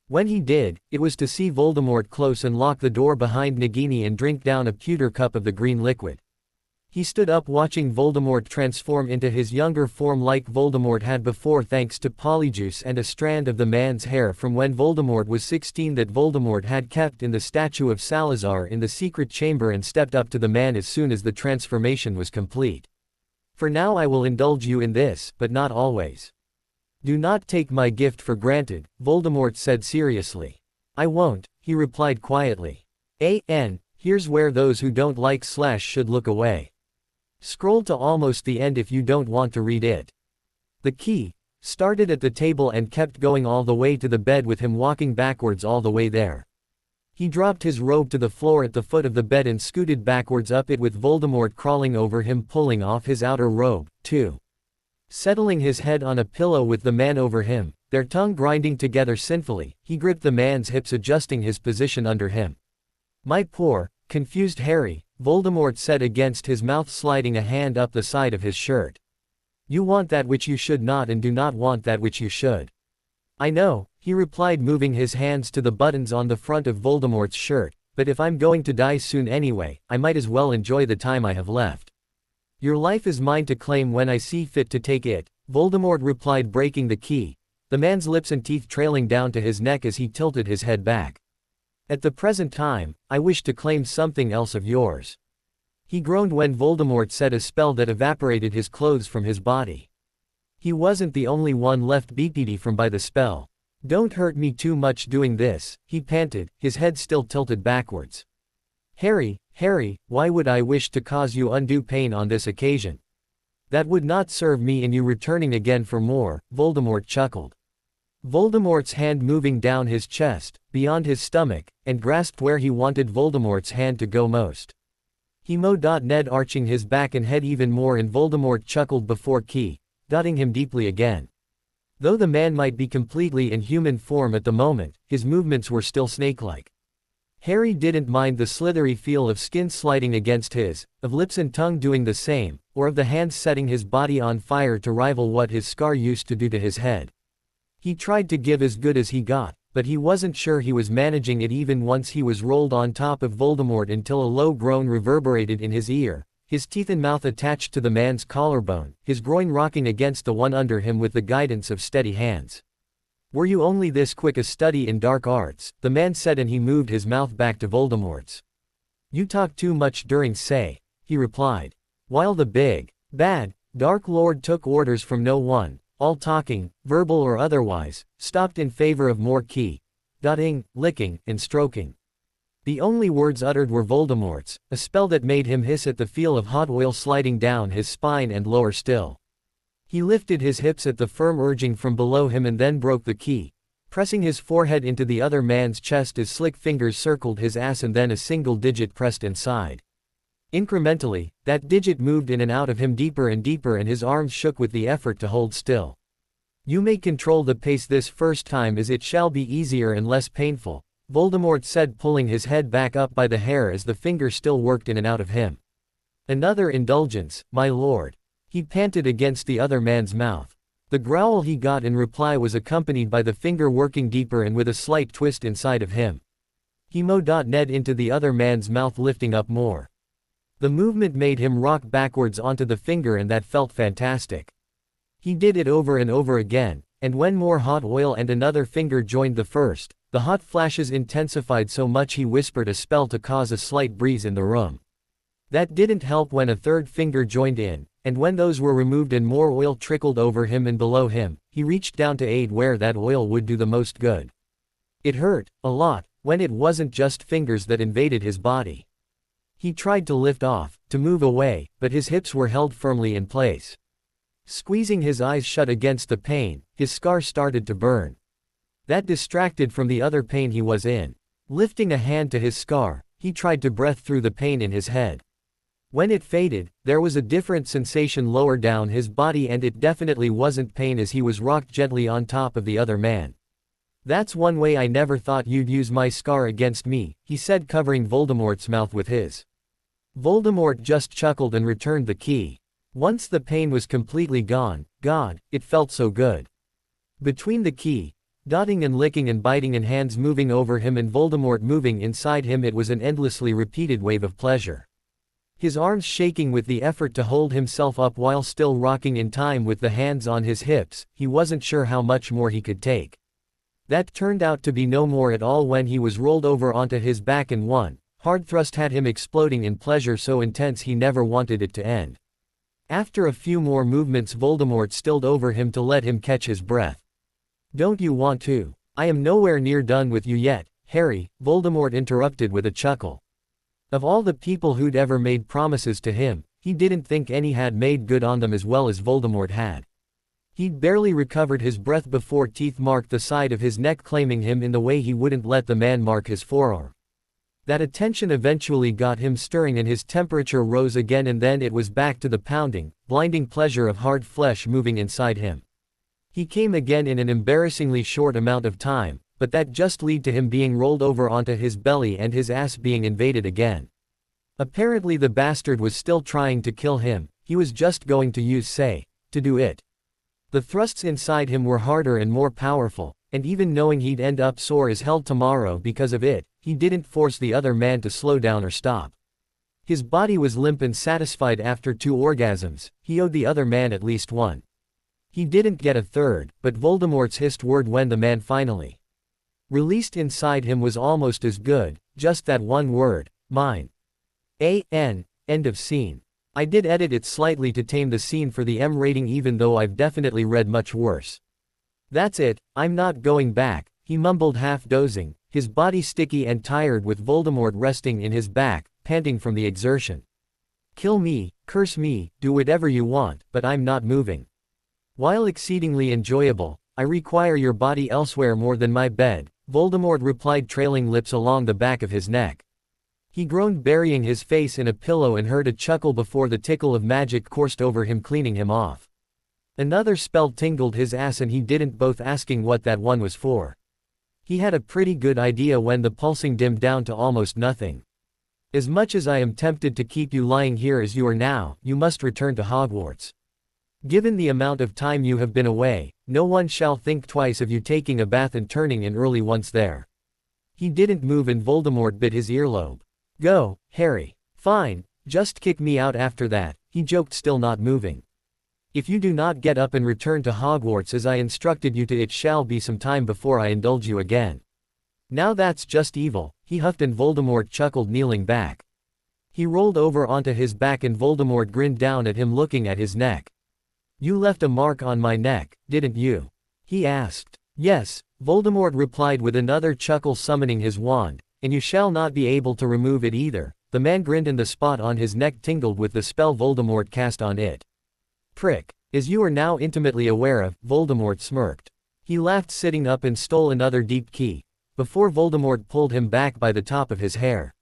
When he did, it was to see Voldemort close and lock the door behind Nagini and drink down a pewter cup of the green liquid. He stood up, watching Voldemort transform into his younger form like Voldemort had before, thanks to polyjuice and a strand of the man's hair from when Voldemort was 16 that Voldemort had kept in the statue of Salazar in the secret chamber, and stepped up to the man as soon as the transformation was complete. "For now I will indulge you in this, but not always. Do not take my gift for granted," Voldemort said seriously. "I won't," he replied quietly. Here's where those who don't like / should look away. Scroll to almost the end if you don't want to read it. The key started at the table and kept going all the way to the bed, with him walking backwards all the way there. He dropped his robe to the floor at the foot of the bed and scooted backwards up it, with Voldemort crawling over him, pulling off his outer robe, too. Settling his head on a pillow with the man over him, their tongue grinding together sinfully, he gripped the man's hips, adjusting his position under him. "My poor, confused Harry," Voldemort said against his mouth, sliding a hand up the side of his shirt. "You want that which you should not, and do not want that which you should." "I know," he replied, moving his hands to the buttons on the front of Voldemort's shirt, "but if I'm going to die soon anyway, I might as well enjoy the time I have left. Your life is mine to claim when I see fit to take it," Voldemort replied, breaking the key, the man's lips and teeth trailing down to his neck as he tilted his head back. "At the present time, I wish to claim something else of yours." He groaned when Voldemort said a spell that evaporated his clothes from his body. He wasn't the only one left beepedy from by the spell. Don't hurt me too much doing this, he panted, his head still tilted backwards. Harry, Harry, why would I wish to cause you undue pain on this occasion? That would not serve me in you returning again for more, Voldemort chuckled. Voldemort's hand moving down his chest, beyond his stomach, and grasped where he wanted Voldemort's hand to go most. He Ned arching his back and head even more, and Voldemort chuckled before dotting him deeply again. Though the man might be completely in human form at the moment, his movements were still snake-like. Harry didn't mind the slithery feel of skin sliding against his, of lips and tongue doing the same, or of the hands setting his body on fire to rival what his scar used to do to his head. He tried to give as good as he got, but he wasn't sure he was managing it even once he was rolled on top of Voldemort until a low groan reverberated in his ear, his teeth and mouth attached to the man's collarbone, his groin rocking against the one under him with the guidance of steady hands. Were you only this quick a study in dark arts, the man said, and he moved his mouth back to Voldemort's. You talk too much during say, he replied. While the big, bad, Dark Lord took orders from no one, all talking, verbal or otherwise, stopped in favor of more dotting, licking, and stroking. The only words uttered were Voldemort's, a spell that made him hiss at the feel of hot oil sliding down his spine and lower still. He lifted his hips at the firm urging from below him and then broke the pressing his forehead into the other man's chest as slick fingers circled his ass and then a single digit pressed inside. Incrementally, that digit moved in and out of him deeper and deeper, and his arms shook with the effort to hold still. You may control the pace this first time, as it shall be easier and less painful, Voldemort said, pulling his head back up by the hair as the finger still worked in and out of him. Another indulgence, my lord. He panted against the other man's mouth. The growl he got in reply was accompanied by the finger working deeper and with a slight twist inside of him. He Ned into the other man's mouth, lifting up more. The movement made him rock backwards onto the finger, and that felt fantastic. He did it over and over again, and when more hot oil and another finger joined the first, the hot flashes intensified so much he whispered a spell to cause a slight breeze in the room. That didn't help when a third finger joined in, and when those were removed and more oil trickled over him and below him, he reached down to aid where that oil would do the most good. It hurt, a lot, when it wasn't just fingers that invaded his body. He tried to lift off, to move away, but his hips were held firmly in place. Squeezing his eyes shut against the pain, his scar started to burn. That distracted from the other pain he was in. Lifting a hand to his scar, he tried to breathe through the pain in his head. When it faded, there was a different sensation lower down his body, and it definitely wasn't pain as he was rocked gently on top of the other man. That's one way I never thought you'd use my scar against me, he said, covering Voldemort's mouth with his. Voldemort just chuckled and returned the Once the pain was completely gone, God, it felt so good. Between the dotting and licking and biting and hands moving over him and Voldemort moving inside him, it was an endlessly repeated wave of pleasure. His arms shaking with the effort to hold himself up while still rocking in time with the hands on his hips, he wasn't sure how much more he could take. That turned out to be no more at all when he was rolled over onto his back, and one hard thrust had him exploding in pleasure so intense he never wanted it to end. After a few more movements, Voldemort stilled over him to let him catch his breath. Don't you want to? I am nowhere near done with you yet, Harry, Voldemort interrupted with a chuckle. Of all the people who'd ever made promises to him, he didn't think any had made good on them as well as Voldemort had. He'd barely recovered his breath before teeth marked the side of his neck, claiming him in the way he wouldn't let the man mark his forearm. That attention eventually got him stirring and his temperature rose again, and then it was back to the pounding, blinding pleasure of hard flesh moving inside him. He came again in an embarrassingly short amount of time, but that just led to him being rolled over onto his belly and his ass being invaded again. Apparently the bastard was still trying to kill him, he was just going to use to do it. The thrusts inside him were harder and more powerful, and even knowing he'd end up sore as hell tomorrow because of it, he didn't force the other man to slow down or stop. His body was limp and satisfied after 2 orgasms, he owed the other man at least one. He didn't get a third, but Voldemort's hissed word when the man finally released inside him was almost as good, just that one word, mine. End of scene. I did edit it slightly to tame the scene for the M rating, even though I've definitely read much worse. That's it, I'm not going back, he mumbled half dozing, his body sticky and tired with Voldemort resting in his back, panting from the exertion. Kill me, curse me, do whatever you want, but I'm not moving. While exceedingly enjoyable, I require your body elsewhere more than my bed, Voldemort replied, trailing lips along the back of his neck. He groaned, burying his face in a pillow, and heard a chuckle before the tickle of magic coursed over him, cleaning him off. Another spell tingled his ass, and he didn't bother asking what that one was for. He had a pretty good idea when the pulsing dimmed down to almost nothing. As much as I am tempted to keep you lying here as you are now, you must return to Hogwarts. Given the amount of time you have been away, no one shall think twice of you taking a bath and turning in early once there. He didn't move, and Voldemort bit his earlobe. Go, Harry. Fine, just kick me out after that, he joked, still not moving. If you do not get up and return to Hogwarts as I instructed you to, it shall be some time before I indulge you again. Now that's just evil, he huffed, and Voldemort chuckled, kneeling back. He rolled over onto his back, and Voldemort grinned down at him, looking at his neck. You left a mark on my neck, didn't you? He asked. Yes, Voldemort replied with another chuckle, summoning his wand, and you shall not be able to remove it either. The man grinned, and the spot on his neck tingled with the spell Voldemort cast on it. Prick. As you are now intimately aware of, Voldemort smirked. He laughed, sitting up, and stole another deep key, before Voldemort pulled him back by the top of his hair.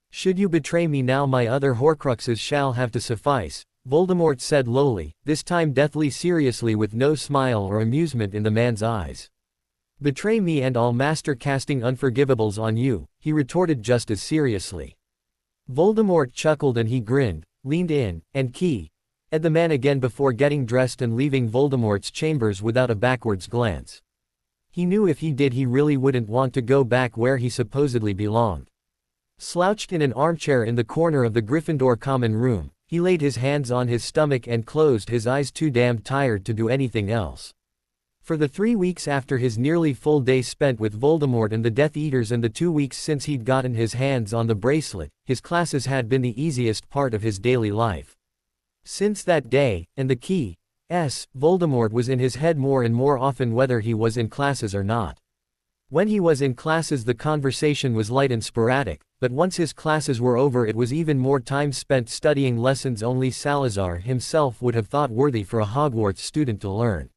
Should you betray me now, my other Horcruxes shall have to suffice, Voldemort said lowly, this time deathly seriously, with no smile or amusement in the man's eyes. Betray me and I'll master casting unforgivables on you, he retorted just as seriously. Voldemort chuckled, and he grinned, leaned in, and keyed the man again before getting dressed and leaving Voldemort's chambers without a backwards glance. He knew if he did, he really wouldn't want to go back where he supposedly belonged. Slouched in an armchair in the corner of the Gryffindor common room, he laid his hands on his stomach and closed his eyes, too damned tired to do anything else. For the 3 weeks after his nearly full day spent with Voldemort and the Death Eaters, and the 2 weeks since he'd gotten his hands on the bracelet, his classes had been the easiest part of his daily life. Since that day, and the key, Voldemort was in his head more and more often, whether he was in classes or not. When he was in classes, the conversation was light and sporadic, but once his classes were over, it was even more time spent studying lessons only Salazar himself would have thought worthy for a Hogwarts student to learn.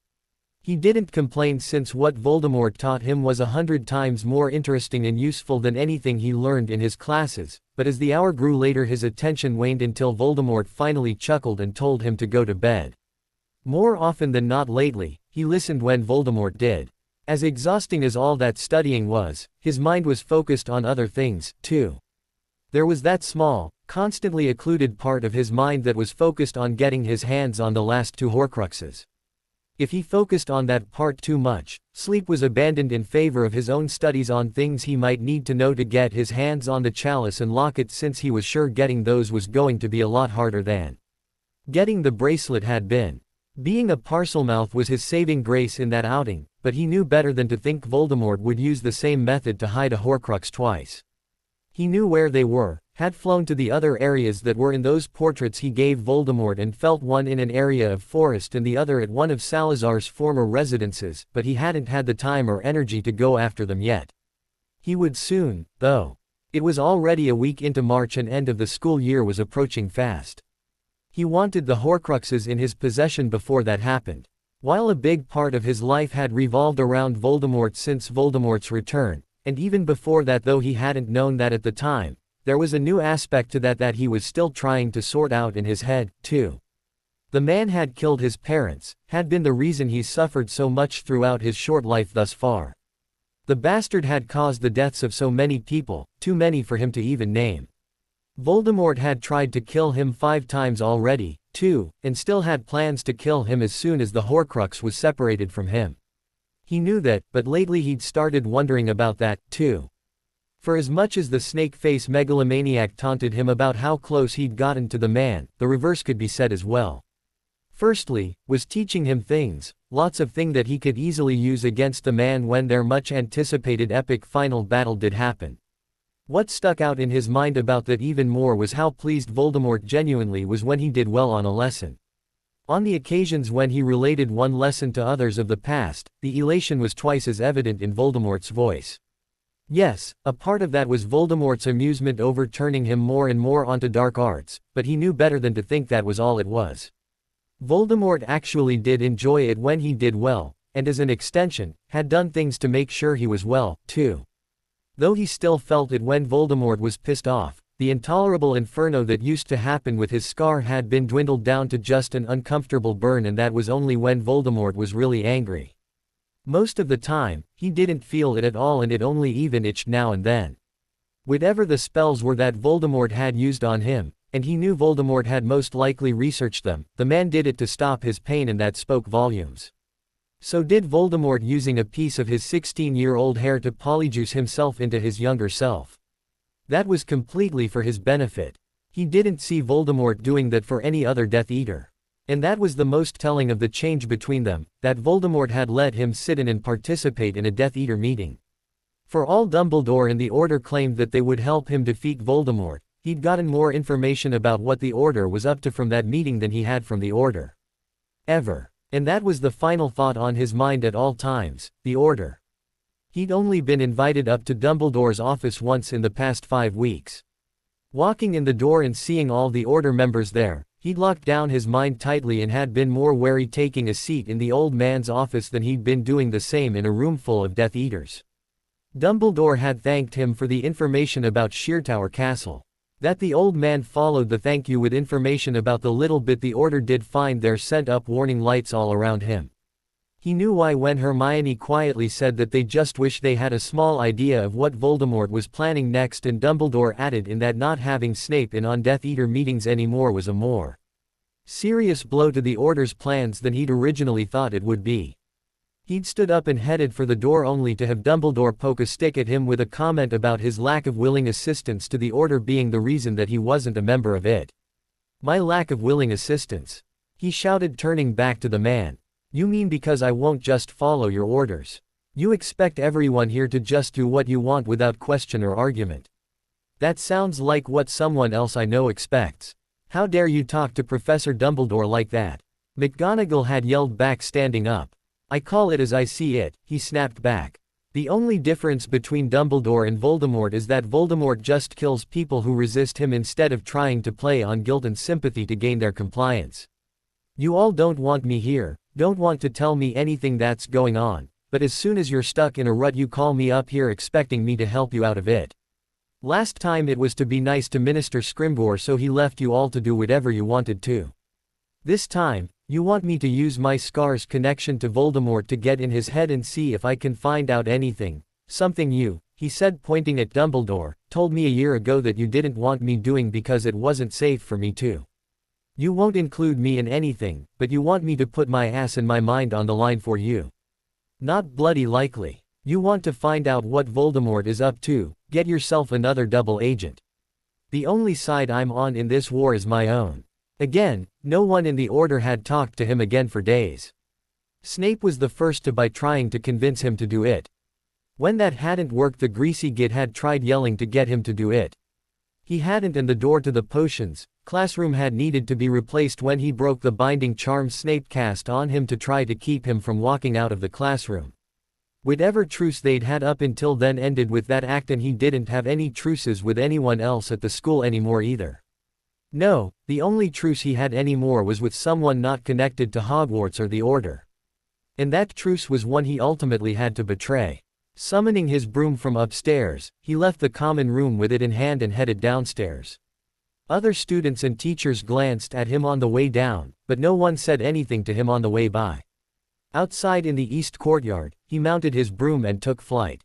He didn't complain, since what Voldemort taught him was 100 times more interesting and useful than anything he learned in his classes, but as the hour grew later, his attention waned until Voldemort finally chuckled and told him to go to bed. More often than not lately, he listened when Voldemort did. As exhausting as all that studying was, his mind was focused on other things, too. There was that small, constantly occluded part of his mind that was focused on getting his hands on the last 2 Horcruxes. If he focused on that part too much, sleep was abandoned in favor of his own studies on things he might need to know to get his hands on the chalice and locket, since he was sure getting those was going to be a lot harder than getting the bracelet had been. Being a Parselmouth was his saving grace in that outing, but he knew better than to think Voldemort would use the same method to hide a Horcrux twice. He knew where they were, had flown to the other areas that were in those portraits he gave Voldemort, and felt one in an area of forest and the other at one of Salazar's former residences, but he hadn't had the time or energy to go after them yet. He would soon, though. It was already a week into March, and end of the school year was approaching fast. He wanted the Horcruxes in his possession before that happened. While a big part of his life had revolved around Voldemort since Voldemort's return, and even before that, though he hadn't known that at the time, there was a new aspect to that he was still trying to sort out in his head, too. The man had killed his parents, had been the reason he suffered so much throughout his short life thus far. The bastard had caused the deaths of so many people, too many for him to even name. Voldemort had tried to kill him 5 times already, too, and still had plans to kill him as soon as the Horcrux was separated from him. He knew that, but lately he'd started wondering about that, too. For as much as the snake-face megalomaniac taunted him about how close he'd gotten to the man, the reverse could be said as well. Firstly, was teaching him things, lots of things that he could easily use against the man when their much-anticipated epic final battle did happen. What stuck out in his mind about that even more was how pleased Voldemort genuinely was when he did well on a lesson. On the occasions when he related one lesson to others of the past, the elation was twice as evident in Voldemort's voice. Yes, a part of that was Voldemort's amusement over turning him more and more onto dark arts, but he knew better than to think that was all it was. Voldemort actually did enjoy it when he did well, and as an extension, had done things to make sure he was well, too. Though he still felt it when Voldemort was pissed off, the intolerable inferno that used to happen with his scar had been dwindled down to just an uncomfortable burn, and that was only when Voldemort was really angry. Most of the time, he didn't feel it at all, and it only even itched now and then. Whatever the spells were that Voldemort had used on him, and he knew Voldemort had most likely researched them, the man did it to stop his pain, and that spoke volumes. So did Voldemort, using a piece of his 16-year-old hair to polyjuice himself into his younger self. That was completely for his benefit. He didn't see Voldemort doing that for any other Death Eater. And that was the most telling of the change between them, that Voldemort had let him sit in and participate in a Death Eater meeting. For all Dumbledore and the Order claimed that they would help him defeat Voldemort, he'd gotten more information about what the Order was up to from that meeting than he had from the Order. Ever. And that was the final thought on his mind at all times, the Order. He'd only been invited up to Dumbledore's office once in the past 5 weeks. Walking in the door and seeing all the Order members there, he'd locked down his mind tightly and had been more wary taking a seat in the old man's office than he'd been doing the same in a room full of Death Eaters. Dumbledore had thanked him for the information about Sheertower Castle. That the old man followed the thank you with information about the little bit the Order did find there sent up warning lights all around him. He knew why when Hermione quietly said that they just wish they had a small idea of what Voldemort was planning next, and Dumbledore added in that not having Snape in on Death Eater meetings anymore was a more serious blow to the Order's plans than he'd originally thought it would be. He'd stood up and headed for the door only to have Dumbledore poke a stick at him with a comment about his lack of willing assistance to the Order being the reason that he wasn't a member of it. My lack of willing assistance? He shouted, turning back to the man. You mean because I won't just follow your orders? You expect everyone here to just do what you want without question or argument. That sounds like what someone else I know expects. How dare you talk to Professor Dumbledore like that? McGonagall had yelled back, standing up. I call it as I see it, he snapped back. The only difference between Dumbledore and Voldemort is that Voldemort just kills people who resist him instead of trying to play on guilt and sympathy to gain their compliance. You all don't want me here, don't want to tell me anything that's going on, but as soon as you're stuck in a rut you call me up here expecting me to help you out of it. Last time it was to be nice to Minister Scrimgeour, so he left you all to do whatever you wanted to. This time, you want me to use my scar's connection to Voldemort to get in his head and see if I can find out anything. Something you, he said pointing at Dumbledore, told me a year ago that you didn't want me doing because it wasn't safe for me to. You won't include me in anything, but you want me to put my ass and my mind on the line for you. Not bloody likely. You want to find out what Voldemort is up to, get yourself another double agent. The only side I'm on in this war is my own. Again, no one in the Order had talked to him again for days. Snape was the first to by trying to convince him to do it. When that hadn't worked, the greasy git had tried yelling to get him to do it. He hadn't, and the door to the potions classroom had needed to be replaced when he broke the binding charm Snape cast on him to try to keep him from walking out of the classroom. Whatever truce they'd had up until then ended with that act, and he didn't have any truces with anyone else at the school anymore either. No, the only truce he had anymore was with someone not connected to Hogwarts or the Order. And that truce was one he ultimately had to betray. Summoning his broom from upstairs, he left the common room with it in hand and headed downstairs. Other students and teachers glanced at him on the way down, but no one said anything to him on the way by. Outside in the east courtyard, he mounted his broom and took flight.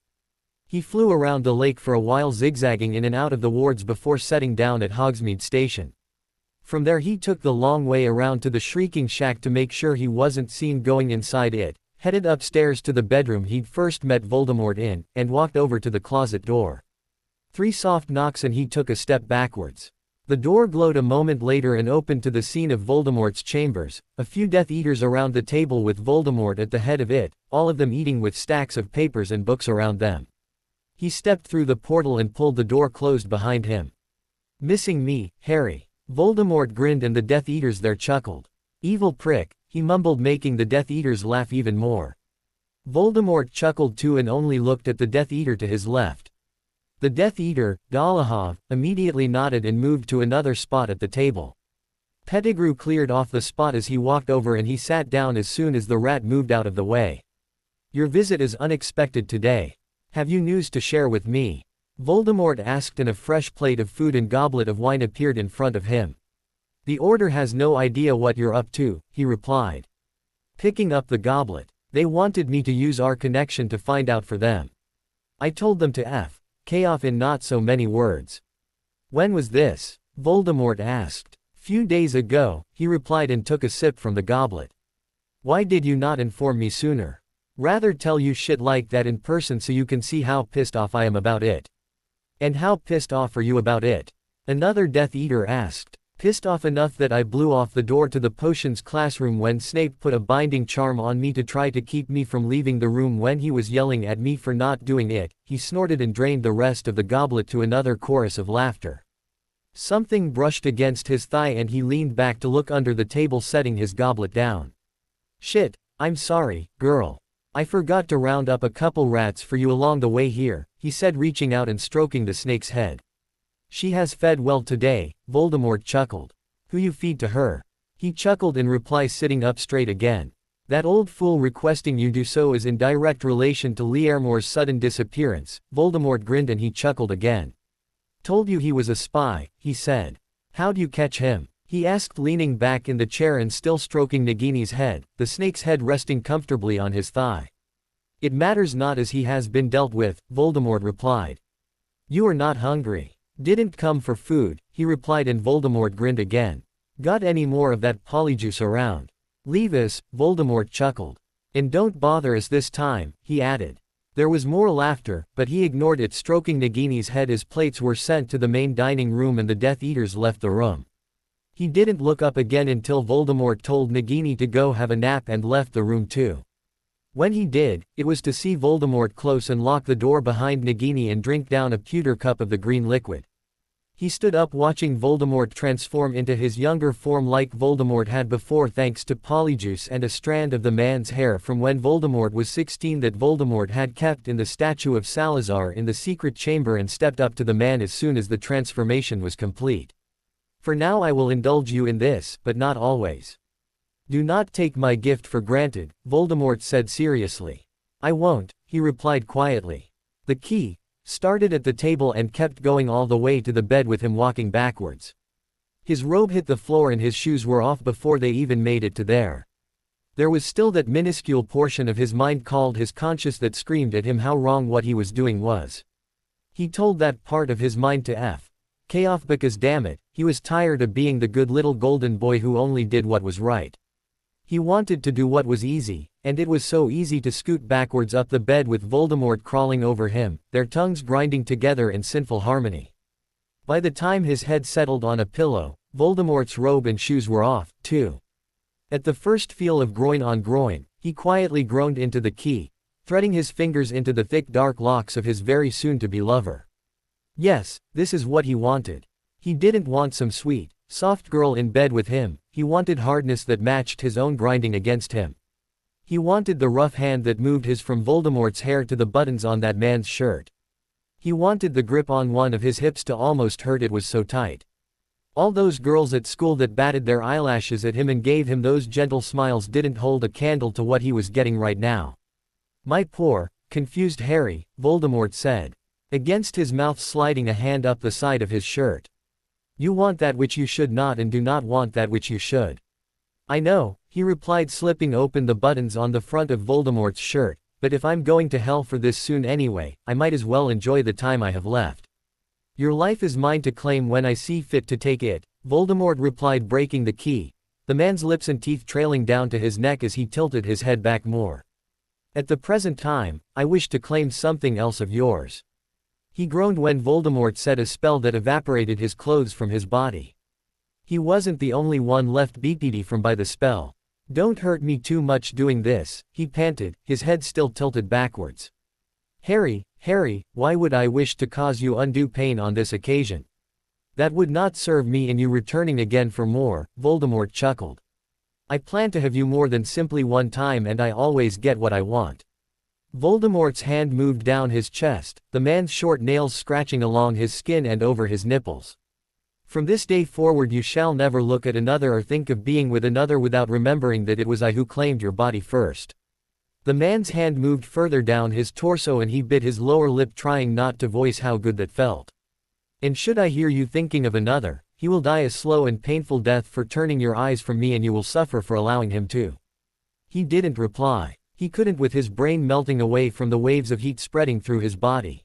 He flew around the lake for a while, zigzagging in and out of the wards before setting down at Hogsmeade Station. From there he took the long way around to the Shrieking Shack to make sure he wasn't seen going inside it, headed upstairs to the bedroom he'd first met Voldemort in, and walked over to the closet door. 3 soft knocks and he took a step backwards. The door glowed a moment later and opened to the scene of Voldemort's chambers, a few Death Eaters around the table with Voldemort at the head of it, all of them eating with stacks of papers and books around them. He stepped through the portal and pulled the door closed behind him. Missing me, Harry? Voldemort grinned and the Death Eaters there chuckled. Evil prick, he mumbled, making the Death Eaters laugh even more. Voldemort chuckled too and only looked at the Death Eater to his left. The Death Eater, Dolohov, immediately nodded and moved to another spot at the table. Pettigrew cleared off the spot as he walked over and he sat down as soon as the rat moved out of the way. Your visit is unexpected today. Have you news to share with me? Voldemort asked, and a fresh plate of food and goblet of wine appeared in front of him. The Order has no idea what you're up to, he replied. Picking up the goblet. They wanted me to use our connection to find out for them. I told them to F. K off in not so many words. When was this? Voldemort asked. Few days ago, he replied and took a sip from the goblet. Why did you not inform me sooner? Rather tell you shit like that in person so you can see how pissed off I am about it. And how pissed off are you about it? Another Death Eater asked. Pissed off enough that I blew off the door to the potions classroom when Snape put a binding charm on me to try to keep me from leaving the room when he was yelling at me for not doing it. He snorted and drained the rest of the goblet to another chorus of laughter. Something brushed against his thigh and he leaned back to look under the table, setting his goblet down. Shit, I'm sorry, girl. I forgot to round up a couple rats for you along the way here, he said, reaching out and stroking the snake's head. She has fed well today, Voldemort chuckled. Who you feed to her? He chuckled in reply, sitting up straight again. That old fool requesting you do so is in direct relation to Learmore's sudden disappearance. Voldemort grinned and he chuckled again. Told you he was a spy, he said. How'd you catch him? He asked, leaning back in the chair and still stroking Nagini's head, the snake's head resting comfortably on his thigh. It matters not, as he has been dealt with, Voldemort replied. You are not hungry. Didn't come for food, he replied, and Voldemort grinned again. Got any more of that polyjuice around? Leave us, Voldemort chuckled. And don't bother us this time, he added. There was more laughter, but he ignored it, stroking Nagini's head as plates were sent to the main dining room and the Death Eaters left the room. He didn't look up again until Voldemort told Nagini to go have a nap and left the room too. When he did, it was to see Voldemort close and lock the door behind Nagini and drink down a pewter cup of the green liquid. He stood up, watching Voldemort transform into his younger form like Voldemort had before, thanks to polyjuice and a strand of the man's hair from when Voldemort was 16 that Voldemort had kept in the statue of Salazar in the secret chamber, and stepped up to the man as soon as the transformation was complete. For now I will indulge you in this, but not always. Do not take my gift for granted, Voldemort said seriously. I won't, he replied quietly. The key started at the table and kept going all the way to the bed with him walking backwards. His robe hit the floor and his shoes were off before they even made it to there. There was still that minuscule portion of his mind called his conscience that screamed at him how wrong what he was doing was. He told that part of his mind to F. K off because damn it, he was tired of being the good little golden boy who only did what was right. He wanted to do what was easy, and it was so easy to scoot backwards up the bed with Voldemort crawling over him, their tongues grinding together in sinful harmony. By the time his head settled on a pillow, Voldemort's robe and shoes were off, too. At the first feel of groin on groin, he quietly groaned into the key, threading his fingers into the thick dark locks of his very soon-to-be lover. Yes, this is what he wanted. He didn't want some sweet, soft girl in bed with him, he wanted hardness that matched his own grinding against him. He wanted the rough hand that moved his from Voldemort's hair to the buttons on that man's shirt. He wanted the grip on one of his hips to almost hurt, it was so tight. All those girls at school that batted their eyelashes at him and gave him those gentle smiles didn't hold a candle to what he was getting right now. My poor, confused Harry, Voldemort said, against his mouth, sliding a hand up the side of his shirt. You want that which you should not and do not want that which you should. I know, he replied, slipping open the buttons on the front of Voldemort's shirt, but if I'm going to hell for this soon anyway, I might as well enjoy the time I have left. Your life is mine to claim when I see fit to take it, Voldemort replied, breaking the key, the man's lips and teeth trailing down to his neck as he tilted his head back more. At the present time, I wish to claim something else of yours. He groaned when Voldemort said a spell that evaporated his clothes from his body. He wasn't the only one left beaten from by the spell. Don't hurt me too much doing this, he panted, his head still tilted backwards. Harry, why would I wish to cause you undue pain on this occasion? That would not serve me in you returning again for more, Voldemort chuckled. I plan to have you more than simply one time and I always get what I want. Voldemort's hand moved down his chest, the man's short nails scratching along his skin and over his nipples. From this day forward you shall never look at another or think of being with another without remembering that it was I who claimed your body first. The man's hand moved further down his torso and he bit his lower lip, trying not to voice how good that felt. And should I hear you thinking of another, he will die a slow and painful death for turning your eyes from me, and you will suffer for allowing him to. He didn't reply. He couldn't, with his brain melting away from the waves of heat spreading through his body.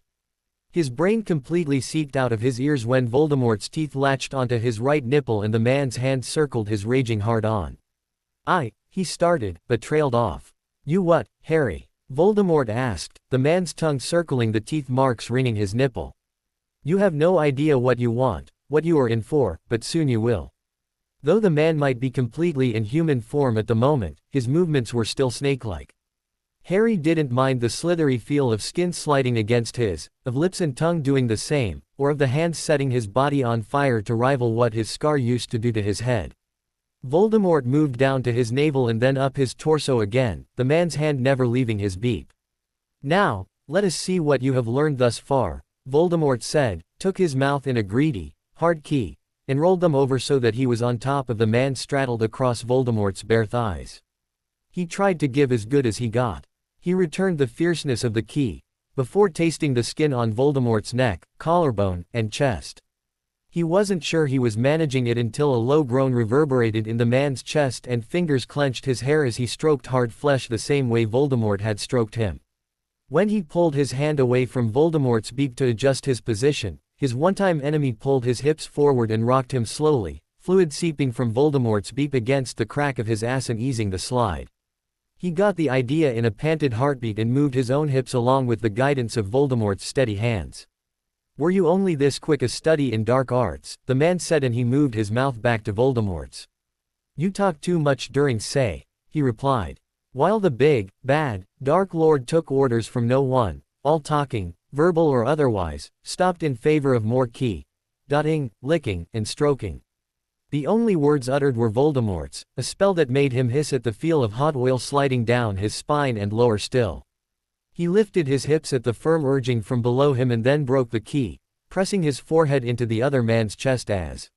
His brain completely seeped out of his ears when Voldemort's teeth latched onto his right nipple and the man's hand circled his raging hard-on. He started, but trailed off. You what, Harry? Voldemort asked, the man's tongue circling the teeth marks ringing his nipple. You have no idea what you want, what you are in for, but soon you will. Though the man might be completely in human form at the moment, his movements were still snake-like. Harry didn't mind the slithery feel of skin sliding against his, of lips and tongue doing the same, or of the hands setting his body on fire to rival what his scar used to do to his head. Voldemort moved down to his navel and then up his torso again, the man's hand never leaving his beak. Now, let us see what you have learned thus far, Voldemort said, took his mouth in a greedy, hard key, and rolled them over so that he was on top of the man straddled across Voldemort's bare thighs. He tried to give as good as he got. He returned the fierceness of the key, before tasting the skin on Voldemort's neck, collarbone, and chest. He wasn't sure he was managing it until a low groan reverberated in the man's chest and fingers clenched his hair as he stroked hard flesh the same way Voldemort had stroked him. When he pulled his hand away from Voldemort's beak to adjust his position, his one-time enemy pulled his hips forward and rocked him slowly, fluid seeping from Voldemort's beak against the crack of his ass and easing the slide. He got the idea in a panted heartbeat and moved his own hips along with the guidance of Voldemort's steady hands. Were you only this quick a study in dark arts, the man said, and he moved his mouth back to Voldemort's. You talk too much during say, he replied. While the big, bad, dark lord took orders from no one, all talking, verbal or otherwise, stopped in favor of more dotting, licking, and stroking. The only words uttered were Voldemort's, a spell that made him hiss at the feel of hot oil sliding down his spine and lower still. He lifted his hips at the firm urging from below him and then broke the key, pressing his forehead into the other man's chest as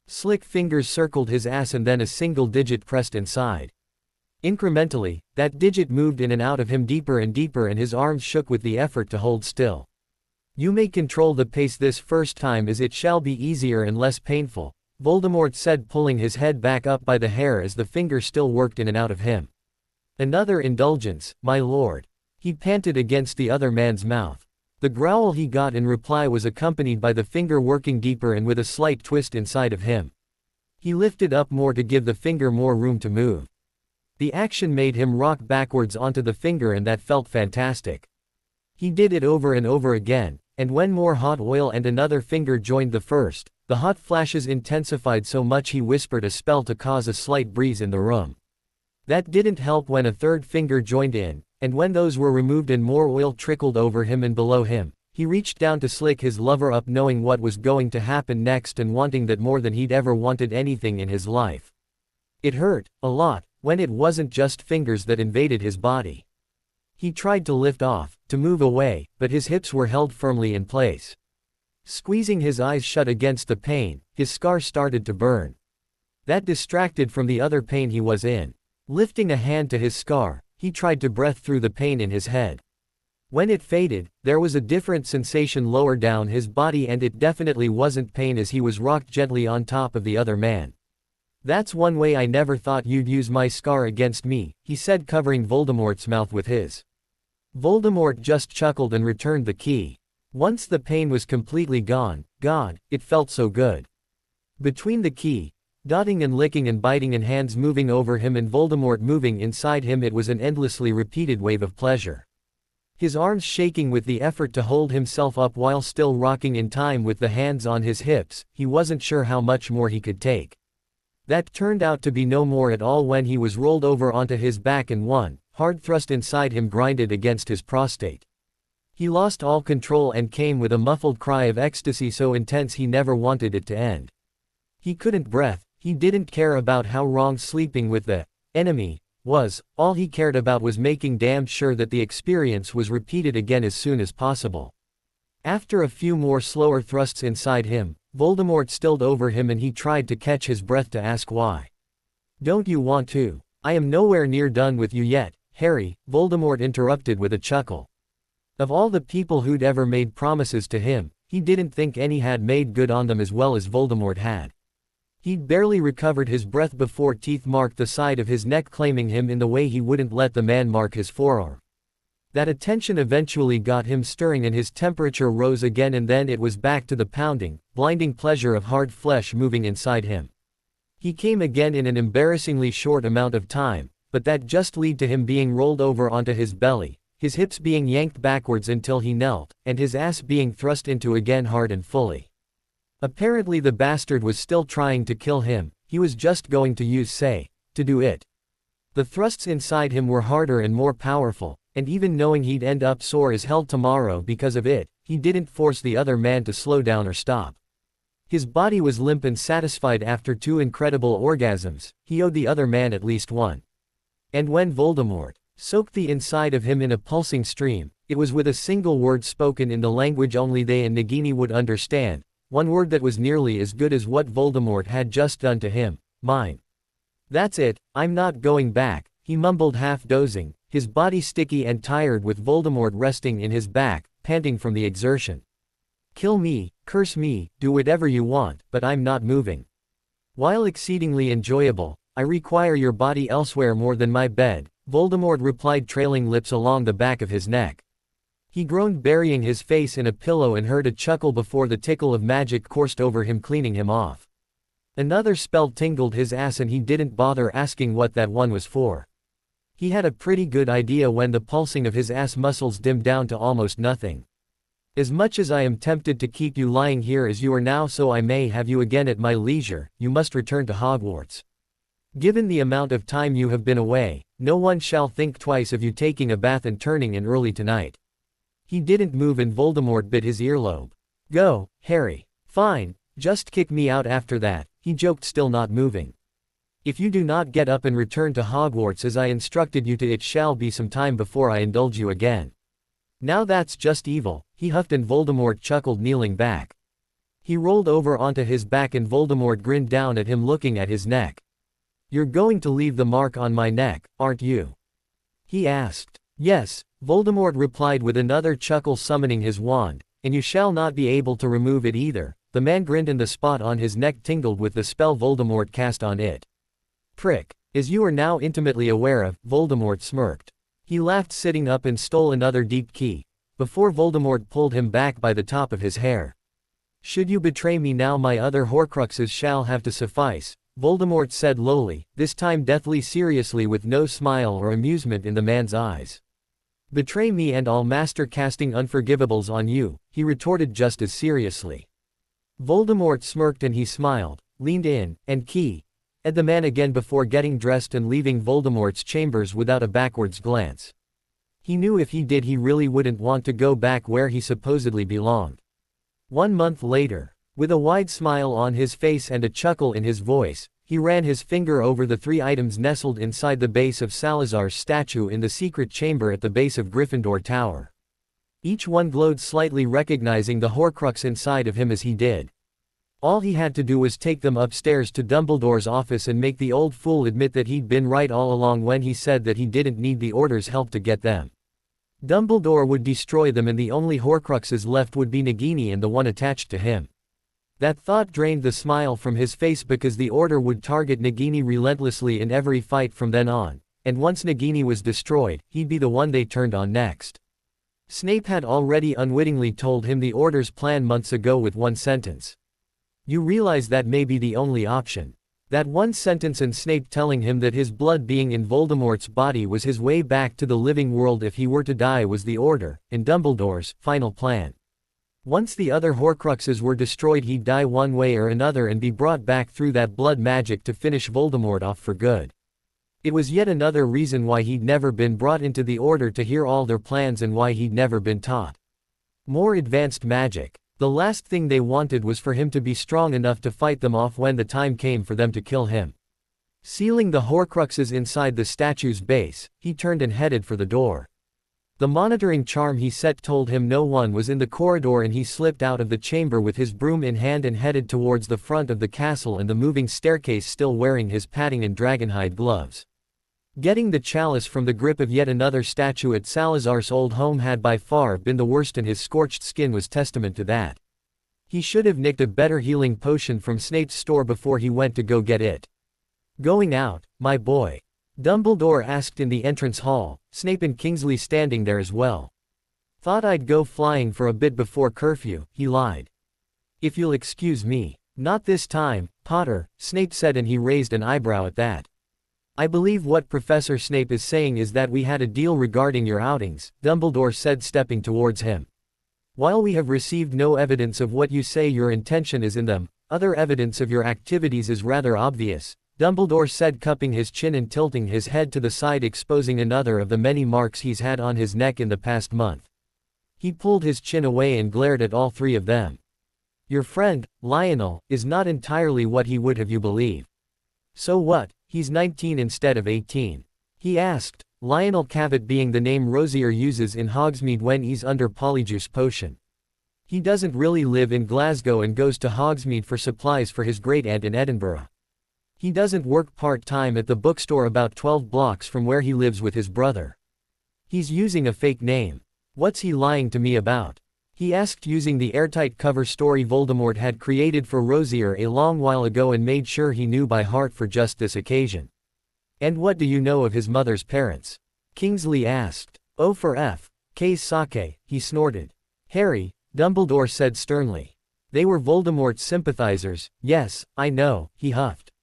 slick fingers circled his ass and then a single digit pressed inside. Incrementally, that digit moved in and out of him deeper and deeper and his arms shook with the effort to hold still. You may control the pace this first time as it shall be easier and less painful, Voldemort said, pulling his head back up by the hair as the finger still worked in and out of him. Another indulgence, my lord. He panted against the other man's mouth. The growl he got in reply was accompanied by the finger working deeper and with a slight twist inside of him. He lifted up more to give the finger more room to move. The action made him rock backwards onto the finger and that felt fantastic. He did it over and over again, and when more hot oil and another finger joined the first, the hot flashes intensified so much he whispered a spell to cause a slight breeze in the room. That didn't help when a third finger joined in, and when those were removed and more oil trickled over him and below him, he reached down to slick his lover up, knowing what was going to happen next and wanting that more than he'd ever wanted anything in his life. It hurt, a lot, when it wasn't just fingers that invaded his body. He tried to lift off, to move away, but his hips were held firmly in place. Squeezing his eyes shut against the pain, his scar started to burn. That distracted from the other pain he was in. Lifting a hand to his scar, he tried to breathe through the pain in his head. When it faded, there was a different sensation lower down his body, and it definitely wasn't pain as he was rocked gently on top of the other man. That's one way I never thought you'd use my scar against me, he said, covering Voldemort's mouth with his. Voldemort just chuckled and returned the key. Once the pain was completely gone, God, it felt so good. Between the key, dotting and licking and biting and hands moving over him and Voldemort moving inside him, it was an endlessly repeated wave of pleasure. His arms shaking with the effort to hold himself up while still rocking in time with the hands on his hips, he wasn't sure how much more he could take. That turned out to be no more at all when he was rolled over onto his back and one hard thrust inside him grinded against his prostate. He lost all control and came with a muffled cry of ecstasy so intense he never wanted it to end. He couldn't breathe, He didn't care about how wrong sleeping with the enemy was, all he cared about was making damn sure that the experience was repeated again as soon as possible. After a few more slower thrusts inside him, Voldemort stilled over him and he tried to catch his breath to ask why. "Don't you want to? I am nowhere near done with you yet, Harry," Voldemort interrupted with a chuckle. Of all the people who'd ever made promises to him, he didn't think any had made good on them as well as Voldemort had. He'd barely recovered his breath before teeth marked the side of his neck, claiming him in the way he wouldn't let the man mark his forearm. That attention eventually got him stirring and his temperature rose again, and then it was back to the pounding, blinding pleasure of hard flesh moving inside him. He came again in an embarrassingly short amount of time, but that just led to him being rolled over onto his belly, his hips being yanked backwards until he knelt, and his ass being thrust into again hard and fully. Apparently the bastard was still trying to kill him, he was just going to use to do it. The thrusts inside him were harder and more powerful, and even knowing he'd end up sore as hell tomorrow because of it, he didn't force the other man to slow down or stop. His body was limp and satisfied after 2 incredible orgasms, he owed the other man at least one. And when Voldemort soaked the inside of him in a pulsing stream, it was with a single word spoken in the language only they and Nagini would understand, one word that was nearly as good as what Voldemort had just done to him: mine. "That's it, I'm not going back," he mumbled, half dozing, his body sticky and tired with Voldemort resting in his back, panting from the exertion. "Kill me, curse me, do whatever you want, but I'm not moving. While exceedingly enjoyable, I require your body elsewhere more than my bed," Voldemort replied, trailing lips along the back of his neck. He groaned, burying his face in a pillow, and heard a chuckle before the tickle of magic coursed over him, cleaning him off. Another spell tingled his ass and he didn't bother asking what that one was for. He had a pretty good idea when the pulsing of his ass muscles dimmed down to almost nothing. "As much as I am tempted to keep you lying here as you are now so I may have you again at my leisure, you must return to Hogwarts. Given the amount of time you have been away, no one shall think twice of you taking a bath and turning in early tonight." He didn't move and Voldemort bit his earlobe. "Go, Harry. Fine, just kick me out after that," he joked, still not moving. "If you do not get up and return to Hogwarts as I instructed you to, it shall be some time before I indulge you again." "Now that's just evil," he huffed, and Voldemort chuckled, kneeling back. He rolled over onto his back and Voldemort grinned down at him, looking at his neck. "You're going to leave the mark on my neck, aren't you?" he asked. "Yes," Voldemort replied with another chuckle, summoning his wand, "and you shall not be able to remove it either." The man grinned and the spot on his neck tingled with the spell Voldemort cast on it. "Prick. As you are now intimately aware of," Voldemort smirked. He laughed, sitting up, and stole another deep key, before Voldemort pulled him back by the top of his hair. "Should you betray me now, my other Horcruxes shall have to suffice," Voldemort said lowly, this time deathly seriously, with no smile or amusement in the man's eyes. "Betray me and I'll master casting unforgivables on you," he retorted just as seriously. Voldemort smirked and he smiled, leaned in, and at the man again before getting dressed and leaving Voldemort's chambers without a backwards glance. He knew if he did he really wouldn't want to go back where he supposedly belonged. 1 month later, with a wide smile on his face and a chuckle in his voice, he ran his finger over the 3 items nestled inside the base of Salazar's statue in the secret chamber at the base of Gryffindor Tower. Each one glowed slightly, recognizing the Horcrux inside of him as he did. All he had to do was take them upstairs to Dumbledore's office and make the old fool admit that he'd been right all along when he said that he didn't need the Order's help to get them. Dumbledore would destroy them and the only Horcruxes left would be Nagini and the one attached to him. That thought drained the smile from his face because the Order would target Nagini relentlessly in every fight from then on, and once Nagini was destroyed, he'd be the one they turned on next. Snape had already unwittingly told him the Order's plan months ago with one sentence. "You realize that may be the only option." That one sentence and Snape telling him that his blood being in Voldemort's body was his way back to the living world if he were to die was the Order, and Dumbledore's final plan. Once the other Horcruxes were destroyed, he'd die one way or another and be brought back through that blood magic to finish Voldemort off for good. It was yet another reason why he'd never been brought into the Order to hear all their plans and why he'd never been taught more advanced magic. The last thing they wanted was for him to be strong enough to fight them off when the time came for them to kill him. Sealing the Horcruxes inside the statue's base, he turned and headed for the door. The monitoring charm he set told him no one was in the corridor, and he slipped out of the chamber with his broom in hand and headed towards the front of the castle and the moving staircase, still wearing his padding and dragonhide gloves. Getting the chalice from the grip of yet another statue at Salazar's old home had by far been the worst, and his scorched skin was testament to that. He should have nicked a better healing potion from Snape's store before he went to go get it. "Going out, my boy?" Dumbledore asked in the entrance hall, Snape and Kingsley standing there as well. "Thought I'd go flying for a bit before curfew," he lied. "If you'll excuse me." "Not this time, Potter," Snape said, and he raised an eyebrow at that. "I believe what Professor Snape is saying is that we had a deal regarding your outings," Dumbledore said, stepping towards him. "While we have received no evidence of what you say your intention is in them, other evidence of your activities is rather obvious," Dumbledore said, cupping his chin and tilting his head to the side, exposing another of the many marks he's had on his neck in the past month. He pulled his chin away and glared at all three of them. "Your friend, Lionel, is not entirely what he would have you believe." "So what? He's 19 instead of 18. He asked, Lionel Cavett being the name Rosier uses in Hogsmeade when he's under Polyjuice Potion. He doesn't really live in Glasgow and goes to Hogsmeade for supplies for his great-aunt in Edinburgh. He doesn't work part-time at the bookstore about 12 blocks from where he lives with his brother. He's using a fake name. What's he lying to me about?" he asked, using the airtight cover story Voldemort had created for Rosier a long while ago and made sure he knew by heart for just this occasion. "And what do you know of his mother's parents?" Kingsley asked. "Oh, for F.K.'s sake," he snorted. "Harry," Dumbledore said sternly. "They were Voldemort's sympathizers." "Yes, I know," he huffed.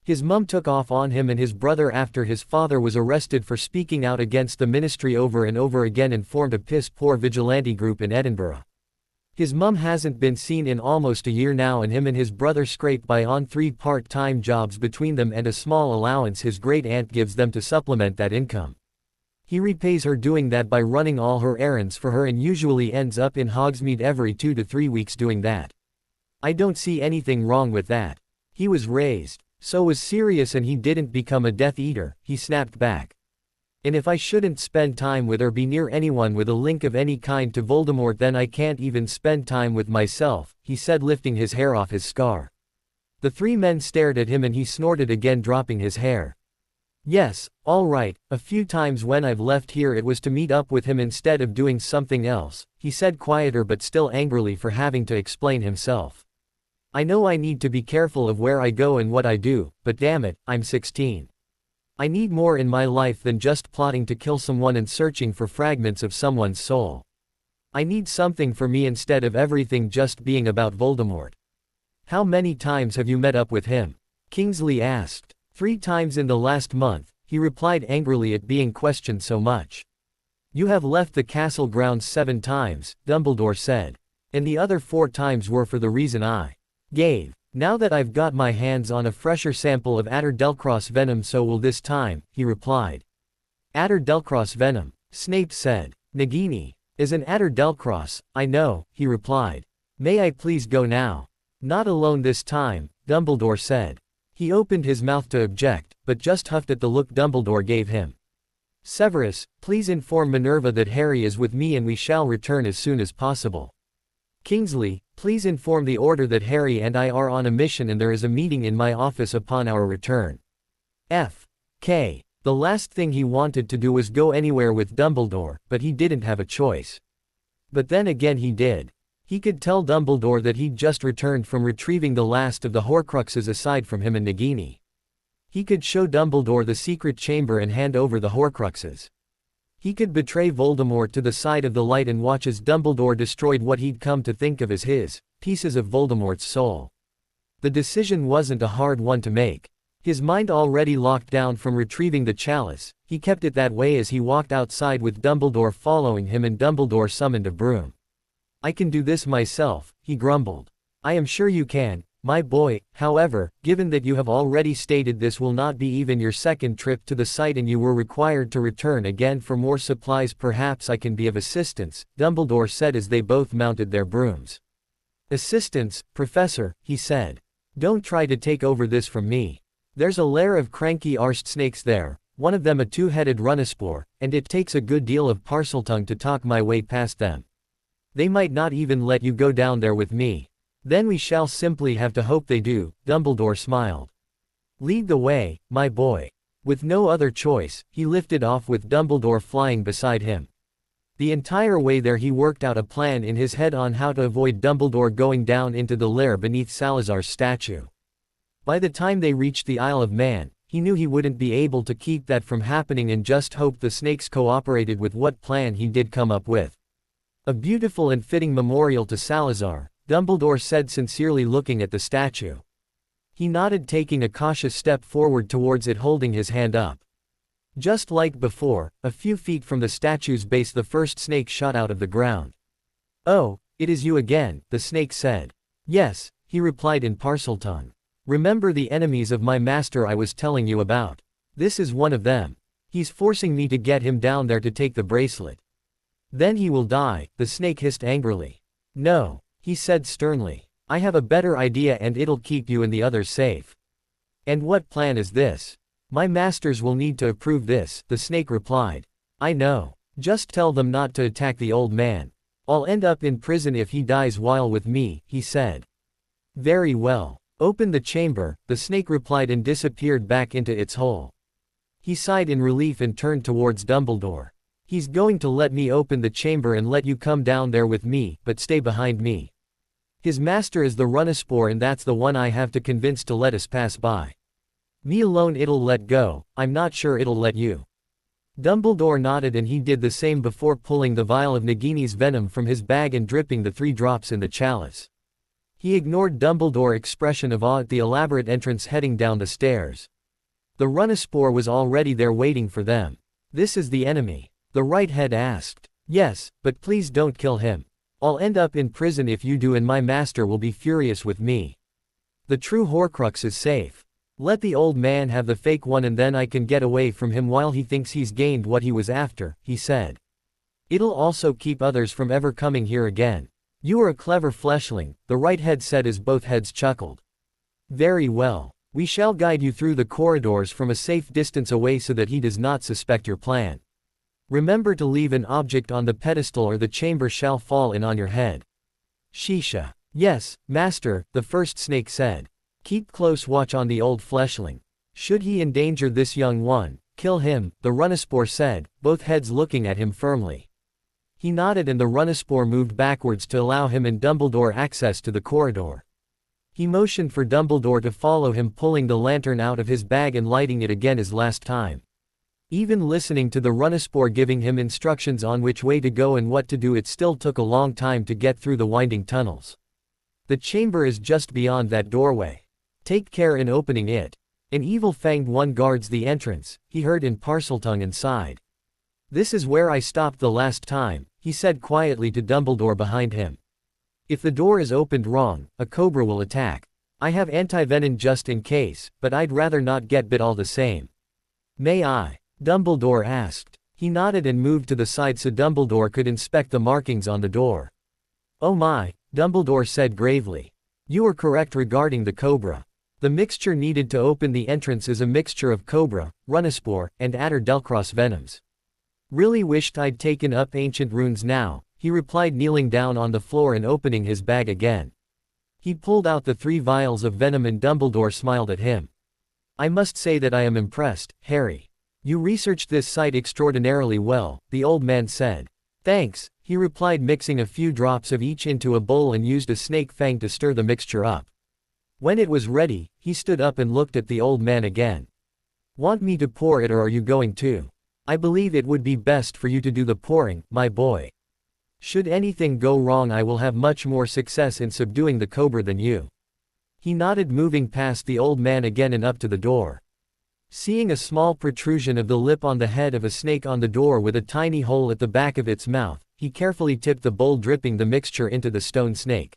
"His mum took off on him and his brother after his father was arrested for speaking out against the ministry over and over again, and formed a piss-poor vigilante group in Edinburgh. His mum hasn't been seen in almost a year now, and him and his brother scrape by on 3 part-time jobs between them and a small allowance his great-aunt gives them to supplement that income. He repays her doing that by running all her errands for her, and usually ends up in Hogsmeade every 2 to 3 weeks doing that. I don't see anything wrong with that. He was raised. So was Sirius, and he didn't become a Death Eater," he snapped back. "And if I shouldn't spend time with or be near anyone with a link of any kind to Voldemort, then I can't even spend time with myself," he said, lifting his hair off his scar. The three men stared at him and he snorted again, dropping his hair. "Yes, all right, a few times when I've left here it was to meet up with him instead of doing something else," he said, quieter but still angrily for having to explain himself. "I know I need to be careful of where I go and what I do, but damn it, I'm 16. I need more in my life than just plotting to kill someone and searching for fragments of someone's soul. I need something for me instead of everything just being about Voldemort." "How many times have you met up with him?" Kingsley asked. 3 times in the last month, he replied, angrily at being questioned so much. "You have left the castle grounds 7 times, Dumbledore said. "And the other 4 times were for the reason I gave. Now that I've got my hands on a fresher sample of Adder Delcross venom, so will this time," he replied. "Adder Delcross venom," Snape said. "Nagini is an Adder Delcross, I know," he replied. "May I please go now?" "Not alone this time," Dumbledore said. He opened his mouth to object, but just huffed at the look Dumbledore gave him. "Severus, please inform Minerva that Harry is with me and we shall return as soon as possible. Kingsley, please inform the Order that Harry and I are on a mission and there is a meeting in my office upon our return." F.K. The last thing he wanted to do was go anywhere with Dumbledore, but he didn't have a choice. But then again he did. He could tell Dumbledore that he'd just returned from retrieving the last of the Horcruxes aside from him and Nagini. He could show Dumbledore the secret chamber and hand over the Horcruxes. He could betray Voldemort to the side of the light and watch as Dumbledore destroyed what he'd come to think of as his pieces of Voldemort's soul. The decision wasn't a hard one to make. His mind already locked down from retrieving the chalice, he kept it that way as he walked outside with Dumbledore following him, and Dumbledore summoned a broom. "I can do this myself," he grumbled. "I am sure you can, my boy. However, given that you have already stated this will not be even your second trip to the site and you were required to return again for more supplies, perhaps I can be of assistance," Dumbledore said as they both mounted their brooms. Assistance, Professor, he said. Don't try to take over this from me. There's a lair of cranky-arsed snakes there, one of them a two-headed Runnispore, and it takes a good deal of Parseltongue to talk my way past them. They might not even let you go down there with me. Then we shall simply have to hope they do, Dumbledore smiled. Lead the way, my boy. With no other choice, he lifted off with Dumbledore flying beside him. The entire way there he worked out a plan in his head on how to avoid Dumbledore going down into the lair beneath Salazar's statue. By the time they reached the Isle of Man, he knew he wouldn't be able to keep that from happening and just hoped the snakes cooperated with what plan he did come up with. A beautiful and fitting memorial to Salazar, Dumbledore said sincerely looking at the statue. He nodded, taking a cautious step forward towards it, holding his hand up. Just like before, a few feet from the statue's base the first snake shot out of the ground. Oh, it is you again, the snake said. Yes, he replied in Parseltongue. Remember the enemies of my master I was telling you about? This is one of them. He's forcing me to get him down there to take the bracelet. Then he will die, the snake hissed angrily. No, he said sternly. I have a better idea and it'll keep you and the others safe. And what plan is this? My masters will need to approve this, the snake replied. I know. Just tell them not to attack the old man. I'll end up in prison if he dies while with me, he said. Very well. Open the chamber, the snake replied and disappeared back into its hole. He sighed in relief and turned towards Dumbledore. He's going to let me open the chamber and let you come down there with me, but stay behind me. His master is the Runnispore and that's the one I have to convince to let us pass by. Me alone it'll let go, I'm not sure it'll let you. Dumbledore nodded and he did the same before pulling the vial of Nagini's venom from his bag and dripping the 3 drops in the chalice. He ignored Dumbledore's expression of awe at the elaborate entrance heading down the stairs. The Runnispore was already there waiting for them. This is the enemy? The right head asked. Yes, but please don't kill him. I'll end up in prison if you do and my master will be furious with me. The true Horcrux is safe. Let the old man have the fake one and then I can get away from him while he thinks he's gained what he was after, he said. It'll also keep others from ever coming here again. You are a clever fleshling, the right head said as both heads chuckled. Very well. We shall guide you through the corridors from a safe distance away so that he does not suspect your plan. Remember to leave an object on the pedestal or the chamber shall fall in on your head. Shisha. Yes, master, the first snake said. Keep close watch on the old fleshling. Should he endanger this young one, kill him, the Runnispore said, both heads looking at him firmly. He nodded and the Runnispore moved backwards to allow him and Dumbledore access to the corridor. He motioned for Dumbledore to follow him, pulling the lantern out of his bag and lighting it again as last time. Even listening to the Runnispore giving him instructions on which way to go and what to do, it still took a long time to get through the winding tunnels. The chamber is just beyond that doorway. Take care in opening it. An evil-fanged one guards the entrance, he heard in Parseltongue and sighed. This is where I stopped the last time, he said quietly to Dumbledore behind him. If the door is opened wrong, a cobra will attack. I have anti-venom just in case, but I'd rather not get bit all the same. May I? Dumbledore asked. He nodded and moved to the side so Dumbledore could inspect the markings on the door. Oh my, Dumbledore said gravely. You are correct regarding the cobra. The mixture needed to open the entrance is a mixture of cobra, Runnispore, and Adder Delcross venoms. Really wished I'd taken up ancient runes now, he replied, kneeling down on the floor and opening his bag again. He pulled out the 3 vials of venom and Dumbledore smiled at him. I must say that I am impressed, Harry. You researched this site extraordinarily well, the old man said. Thanks, he replied, mixing a few drops of each into a bowl and used a snake fang to stir the mixture up. When it was ready, he stood up and looked at the old man again. Want me to pour it or are you going to? I believe it would be best for you to do the pouring, my boy. Should anything go wrong I will have much more success in subduing the cobra than you. He nodded, moving past the old man again and up to the door. Seeing a small protrusion of the lip on the head of a snake on the door with a tiny hole at the back of its mouth, he carefully tipped the bowl, dripping the mixture into the stone snake.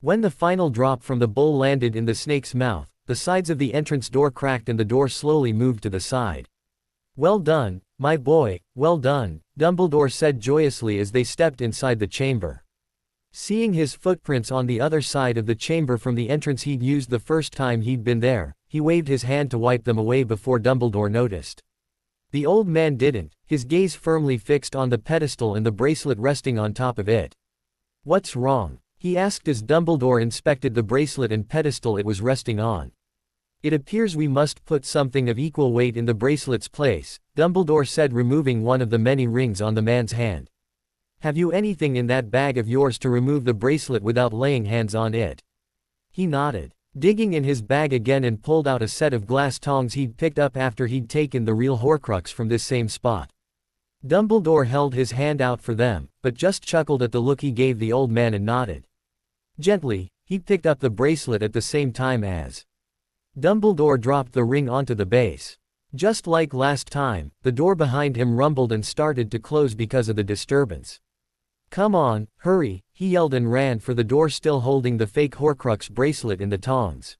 When the final drop from the bowl landed in the snake's mouth, the sides of the entrance door cracked and the door slowly moved to the side. Well done, my boy, well done, Dumbledore said joyously as they stepped inside the chamber. Seeing his footprints on the other side of the chamber from the entrance he'd used the first time he'd been there, he waved his hand to wipe them away before Dumbledore noticed. The old man didn't, his gaze firmly fixed on the pedestal and the bracelet resting on top of it. "What's wrong?" he asked as Dumbledore inspected the bracelet and pedestal it was resting on. "It appears we must put something of equal weight in the bracelet's place," Dumbledore said, removing one of the many rings on the man's hand. "Have you anything in that bag of yours to remove the bracelet without laying hands on it?" He nodded, digging in his bag again, and pulled out a set of glass tongs he'd picked up after he'd taken the real Horcrux from this same spot. Dumbledore held his hand out for them, but just chuckled at the look he gave the old man and nodded. Gently, he picked up the bracelet at the same time as Dumbledore dropped the ring onto the base. Just like last time, the door behind him rumbled and started to close because of the disturbance. "Come on, hurry," he yelled and ran for the door, still holding the fake Horcrux bracelet in the tongs.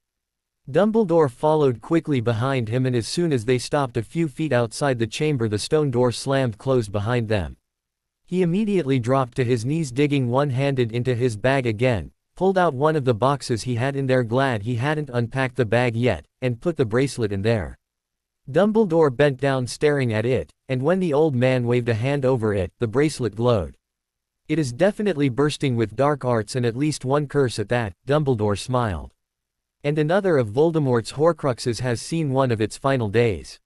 Dumbledore followed quickly behind him, and as soon as they stopped a few feet outside the chamber, the stone door slammed closed behind them. He immediately dropped to his knees, digging one-handed into his bag again, pulled out one of the boxes he had in there, glad he hadn't unpacked the bag yet, and put the bracelet in there. Dumbledore bent down staring at it, and when the old man waved a hand over it, the bracelet glowed. "It is definitely bursting with dark arts, and at least one curse at that," Dumbledore smiled. "And another of Voldemort's Horcruxes has seen one of its final days."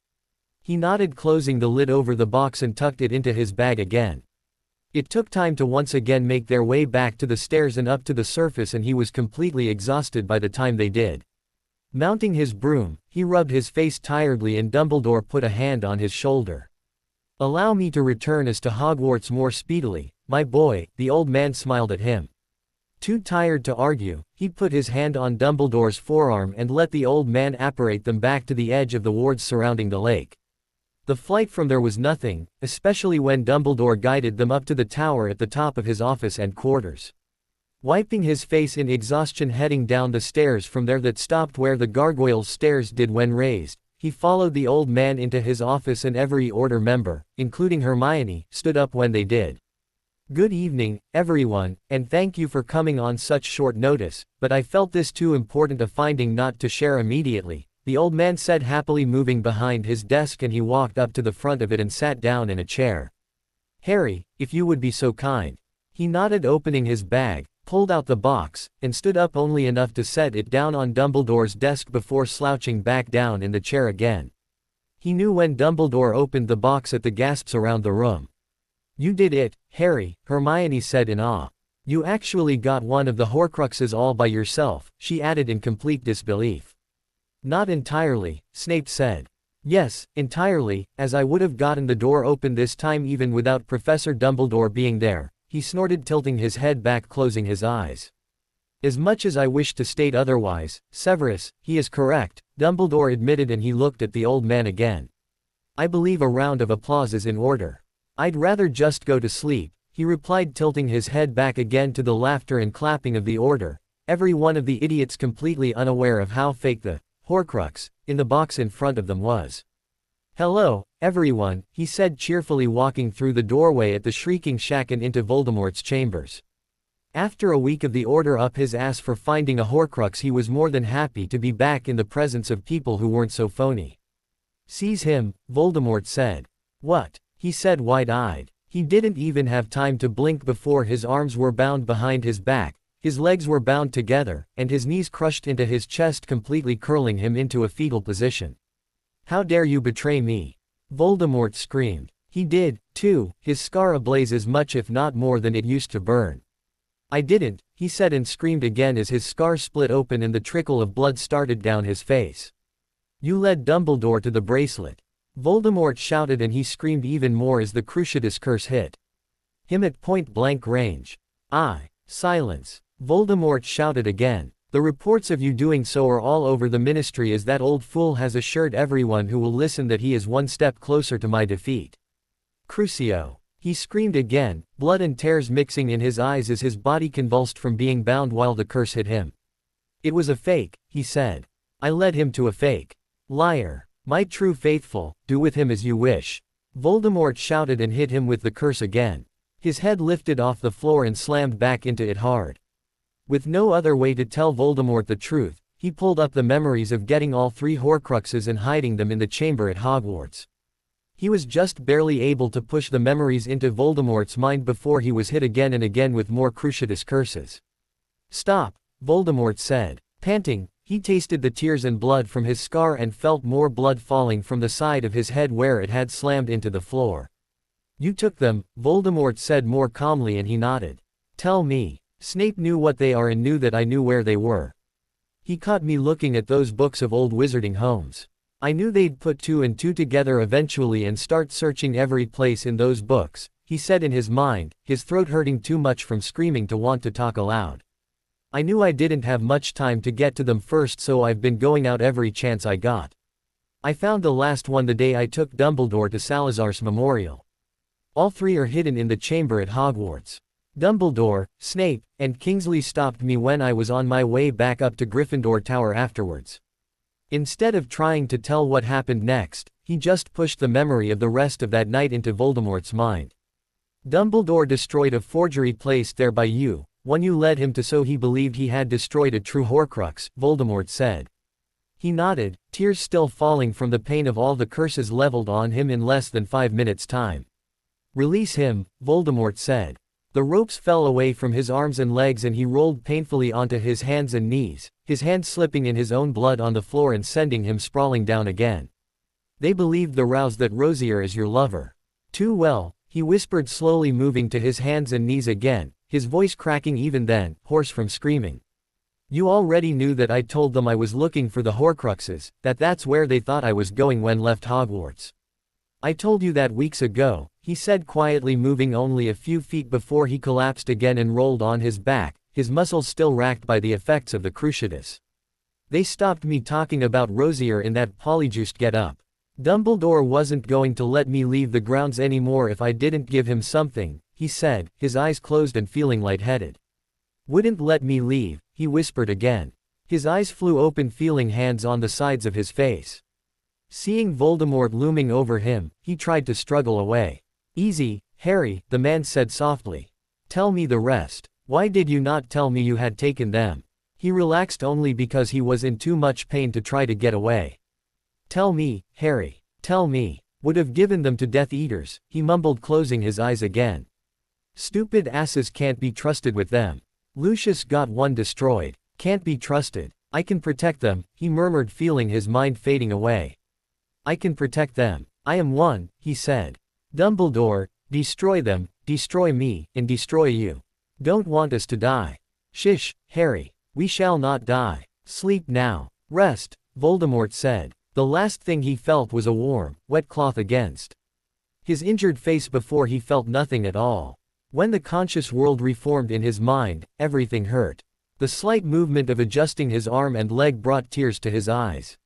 He nodded, closing the lid over the box and tucked it into his bag again. It took time to once again make their way back to the stairs and up to the surface, and he was completely exhausted by the time they did. Mounting his broom, he rubbed his face tiredly, and Dumbledore put a hand on his shoulder. "Allow me to return us to Hogwarts more speedily, my boy," the old man smiled at him. Too tired to argue, he put his hand on Dumbledore's forearm and let the old man apparate them back to the edge of the wards surrounding the lake. The flight from there was nothing, especially when Dumbledore guided them up to the tower at the top of his office and quarters. Wiping his face in exhaustion, heading down the stairs from there that stopped where the gargoyles' stairs did when raised, he followed the old man into his office, and every order member, including Hermione, stood up when they did. "Good evening, everyone, and thank you for coming on such short notice, but I felt this too important a finding not to share immediately," the old man said, happily moving behind his desk, and he walked up to the front of it and sat down in a chair. "Harry, if you would be so kind." He nodded, opening his bag, pulled out the box, and stood up only enough to set it down on Dumbledore's desk before slouching back down in the chair again. He knew when Dumbledore opened the box at the gasps around the room. "You did it, Harry," Hermione said in awe. "You actually got one of the Horcruxes all by yourself," she added in complete disbelief. "Not entirely," Snape said. "Yes, entirely, as I would have gotten the door open this time even without Professor Dumbledore being there," he snorted, tilting his head back, closing his eyes. "As much as I wish to state otherwise, Severus, he is correct," Dumbledore admitted, and he looked at the old man again. "I believe a round of applause is in order." "I'd rather just go to sleep," he replied, tilting his head back again to the laughter and clapping of the order, every one of the idiots completely unaware of how fake the Horcrux in the box in front of them was. "Hello, everyone," he said cheerfully, walking through the doorway at the Shrieking Shack and into Voldemort's chambers. After a week of the order up his ass for finding a Horcrux, he was more than happy to be back in the presence of people who weren't so phony. "Seize him," Voldemort said. "What?" he said, wide-eyed. He didn't even have time to blink before his arms were bound behind his back, his legs were bound together, and his knees crushed into his chest, completely curling him into a fetal position. "How dare you betray me?" Voldemort screamed. He did, too, his scar ablaze as much if not more than it used to burn. "I didn't," he said, and screamed again as his scar split open and the trickle of blood started down his face. "You led Dumbledore to the bracelet," Voldemort shouted, and he screamed even more as the Cruciatus curse hit him at point-blank range. Silence," Voldemort shouted again. "The reports of you doing so are all over the Ministry, as that old fool has assured everyone who will listen that he is one step closer to my defeat." "Crucio!" he screamed again, blood and tears mixing in his eyes as his body convulsed from being bound while the curse hit him. "It was a fake," he said. "I led him to a fake. Liar. My true faithful, do with him as you wish." Voldemort shouted and hit him with the curse again. His head lifted off the floor and slammed back into it hard. With no other way to tell Voldemort the truth, he pulled up the memories of getting all 3 Horcruxes and hiding them in the chamber at Hogwarts. He was just barely able to push the memories into Voldemort's mind before he was hit again and again with more Cruciatus curses. "Stop," Voldemort said. Panting, he tasted the tears and blood from his scar and felt more blood falling from the side of his head where it had slammed into the floor. "You took them," Voldemort said more calmly, and he nodded. "Tell me." Snape knew what they are and knew that I knew where they were. He caught me looking at those books of old wizarding homes. I knew they'd put 2 and 2 together eventually and start searching every place in those books, he said in his mind, his throat hurting too much from screaming to want to talk aloud. I knew I didn't have much time to get to them first, so I've been going out every chance I got. I found the last one the day I took Dumbledore to Salazar's memorial. All 3 are hidden in the chamber at Hogwarts. Dumbledore, Snape, and Kingsley stopped me when I was on my way back up to Gryffindor Tower afterwards. Instead of trying to tell what happened next, he just pushed the memory of the rest of that night into Voldemort's mind. Dumbledore destroyed a forgery placed there by you, one you led him to, so he believed he had destroyed a true Horcrux, Voldemort said. He nodded, tears still falling from the pain of all the curses leveled on him in less than 5 minutes' time. "Release him," Voldemort said. The ropes fell away from his arms and legs and he rolled painfully onto his hands and knees, his hand slipping in his own blood on the floor and sending him sprawling down again. "They believed the rouse that Rosier is your lover. Too well," he whispered, slowly moving to his hands and knees again, his voice cracking even then, hoarse from screaming. "You already knew that I told them I was looking for the Horcruxes, that's where they thought I was going when left Hogwarts. I told you that weeks ago," he said quietly, moving only a few feet before he collapsed again and rolled on his back, his muscles still racked by the effects of the Cruciatus. "They stopped me talking about Rosier in that polyjuiced get-up. Dumbledore wasn't going to let me leave the grounds anymore if I didn't give him something," he said, his eyes closed and feeling lightheaded. "Wouldn't let me leave," he whispered again. His eyes flew open, feeling hands on the sides of his face. Seeing Voldemort looming over him, he tried to struggle away. "Easy, Harry," the man said softly. "Tell me the rest. Why did you not tell me you had taken them?" He relaxed only because he was in too much pain to try to get away. "Tell me, Harry. Tell me." "Would have given them to Death Eaters," he mumbled, closing his eyes again. "Stupid asses, can't be trusted with them. Lucius got one destroyed. Can't be trusted. I can protect them," he murmured, feeling his mind fading away. "I can protect them. I am one," he said. "Dumbledore, destroy them, destroy me, and destroy you. Don't want us to die. Shish, Harry. We shall not die. Sleep now. Rest," Voldemort said. The last thing he felt was a warm, wet cloth against his injured face before he felt nothing at all. When the conscious world reformed in his mind, everything hurt. The slight movement of adjusting his arm and leg brought tears to his eyes.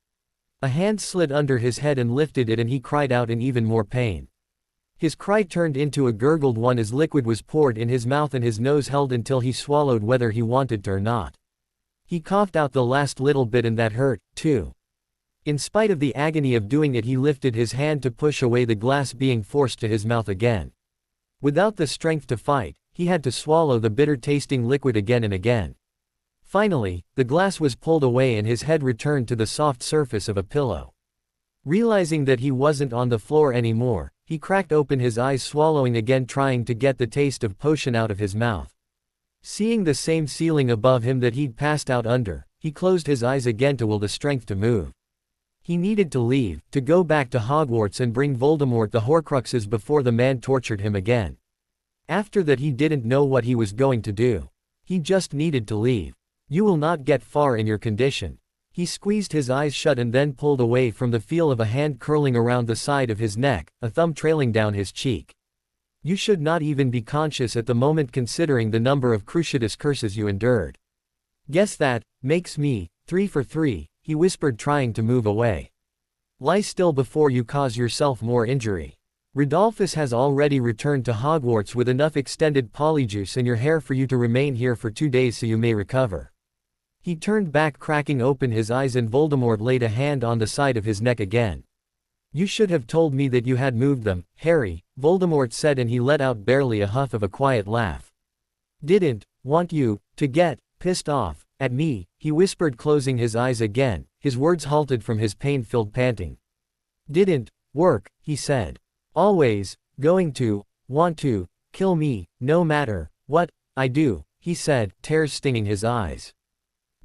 A hand slid under his head and lifted it, and he cried out in even more pain. His cry turned into a gurgled one as liquid was poured in his mouth and his nose held until he swallowed whether he wanted to or not. He coughed out the last little bit, and that hurt, too. In spite of the agony of doing it, he lifted his hand to push away the glass being forced to his mouth again. Without the strength to fight, he had to swallow the bitter-tasting liquid again and again. Finally, the glass was pulled away and his head returned to the soft surface of a pillow. Realizing that he wasn't on the floor anymore, he cracked open his eyes, swallowing again, trying to get the taste of potion out of his mouth. Seeing the same ceiling above him that he'd passed out under, he closed his eyes again to will the strength to move. He needed to leave, to go back to Hogwarts and bring Voldemort the Horcruxes before the man tortured him again. After that, he didn't know what he was going to do. He just needed to leave. "You will not get far in your condition." He squeezed his eyes shut and then pulled away from the feel of a hand curling around the side of his neck, a thumb trailing down his cheek. "You should not even be conscious at the moment, considering the number of Cruciatus curses you endured. Guess that makes me 3 for 3, he whispered, trying to move away. "Lie still before you cause yourself more injury. Rodolphus has already returned to Hogwarts with enough extended polyjuice in your hair for you to remain here for 2 days so you may recover." He turned back, cracking open his eyes, and Voldemort laid a hand on the side of his neck again. You should have told me that you had moved them, Harry, Voldemort said, and he let out barely a huff of a quiet laugh. Didn't want you to get pissed off at me, he whispered, closing his eyes again, his words halted from his pain-filled panting. Didn't work, he said. Always going to want to kill me, no matter what I do, he said, tears stinging his eyes.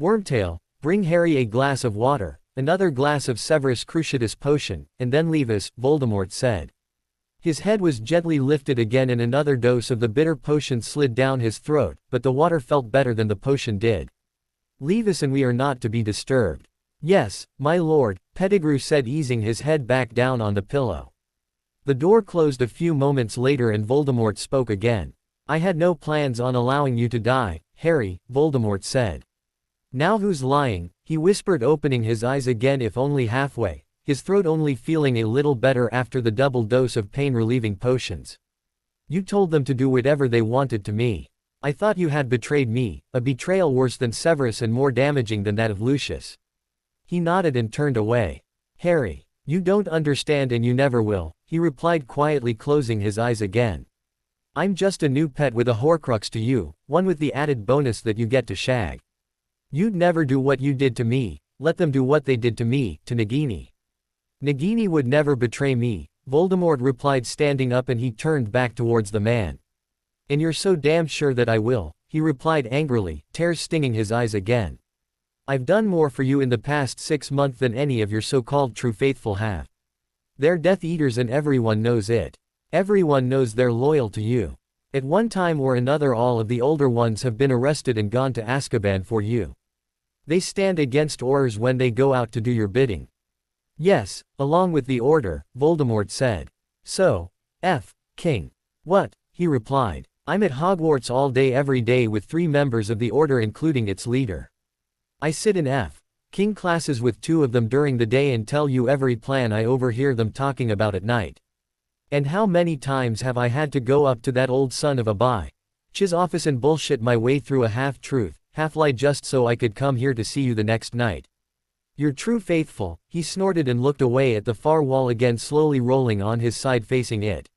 Wormtail, bring Harry a glass of water, another glass of Severus Cruciatus potion, and then leave us, Voldemort said. His head was gently lifted again and another dose of the bitter potion slid down his throat, but the water felt better than the potion did. Leave us and we are not to be disturbed. Yes, my lord, Pettigrew said, easing his head back down on the pillow. The door closed a few moments later and Voldemort spoke again. I had no plans on allowing you to die, Harry, Voldemort said. Now who's lying, he whispered, opening his eyes again if only halfway, his throat only feeling a little better after the double dose of pain-relieving potions. You told them to do whatever they wanted to me. I thought you had betrayed me, a betrayal worse than Severus and more damaging than that of Lucius. He nodded and turned away. Harry, you don't understand and you never will, he replied quietly, closing his eyes again. I'm just a new pet with a Horcrux to you, one with the added bonus that you get to shag. You'd never do what you did to me, let them do what they did to me, to Nagini. Nagini would never betray me, Voldemort replied, standing up, and he turned back towards the man. And you're so damn sure that I will, he replied angrily, tears stinging his eyes again. I've done more for you in the past 6 months than any of your so-called true faithful have. They're Death Eaters and everyone knows it. Everyone knows they're loyal to you. At one time or another all of the older ones have been arrested and gone to Azkaban for you. They stand against orders when they go out to do your bidding. Yes, along with the order, Voldemort said. So, King. What? He replied. I'm at Hogwarts all day every day with 3 members of the order including its leader. I sit in King classes with 2 of them during the day and tell you every plan I overhear them talking about at night. And how many times have I had to go up to that old son of a bitch's office and bullshit my way through a half-truth, half-lie just so I could come here to see you the next night. You're true faithful, he snorted and looked away at the far wall again, slowly rolling on his side facing it.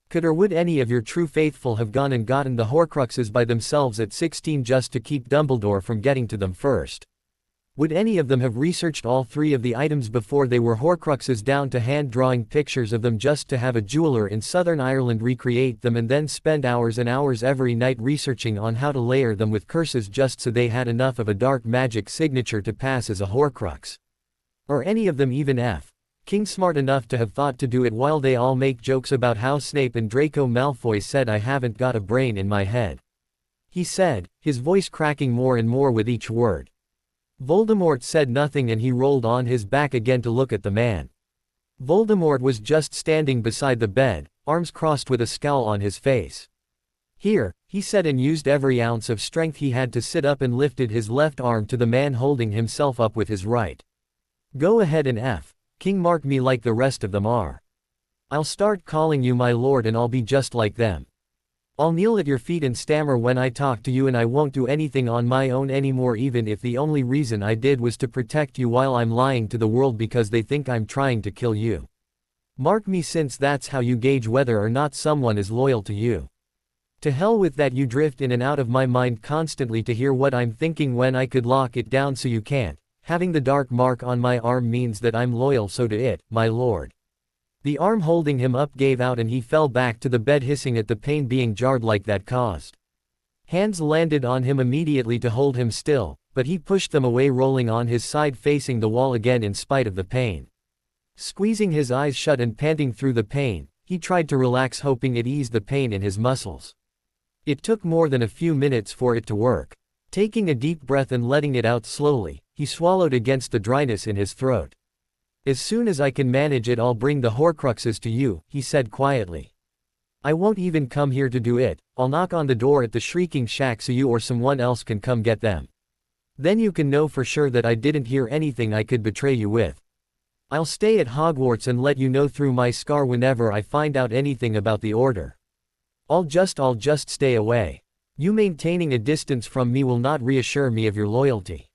Could or would any of your true faithful have gone and gotten the Horcruxes by themselves at 16 just to keep Dumbledore from getting to them first? Would any of them have researched all 3 of the items before they were Horcruxes down to hand drawing pictures of them just to have a jeweler in Southern Ireland recreate them and then spend hours and hours every night researching on how to layer them with curses just so they had enough of a dark magic signature to pass as a Horcrux? Or any of them even King smart enough to have thought to do it while they all make jokes about how Snape and Draco Malfoy said I haven't got a brain in my head? He said, his voice cracking more and more with each word. Voldemort said nothing and he rolled on his back again to look at the man. Voldemort was just standing beside the bed, arms crossed with a scowl on his face. Here, he said, and used every ounce of strength he had to sit up and lifted his left arm to the man holding himself up with his right. Go ahead and King mark me like the rest of them are. I'll start calling you my lord and I'll be just like them. I'll kneel at your feet and stammer when I talk to you and I won't do anything on my own anymore, even if the only reason I did was to protect you while I'm lying to the world because they think I'm trying to kill you. Mark me, since that's how you gauge whether or not someone is loyal to you. To hell with that, you drift in and out of my mind constantly to hear what I'm thinking when I could lock it down so you can't. Having the dark mark on my arm means that I'm loyal, so to it, my lord. The arm holding him up gave out and he fell back to the bed, hissing at the pain being jarred like that caused. Hands landed on him immediately to hold him still, but he pushed them away, rolling on his side facing the wall again in spite of the pain. Squeezing his eyes shut and panting through the pain, he tried to relax, hoping it eased the pain in his muscles. It took more than a few minutes for it to work. Taking a deep breath and letting it out slowly, he swallowed against the dryness in his throat. As soon as I can manage it, I'll bring the Horcruxes to you, he said quietly. I won't even come here to do it, I'll knock on the door at the Shrieking Shack so you or someone else can come get them. Then you can know for sure that I didn't hear anything I could betray you with. I'll stay at Hogwarts and let you know through my scar whenever I find out anything about the order. I'll just stay away. You maintaining a distance from me will not reassure me of your loyalty.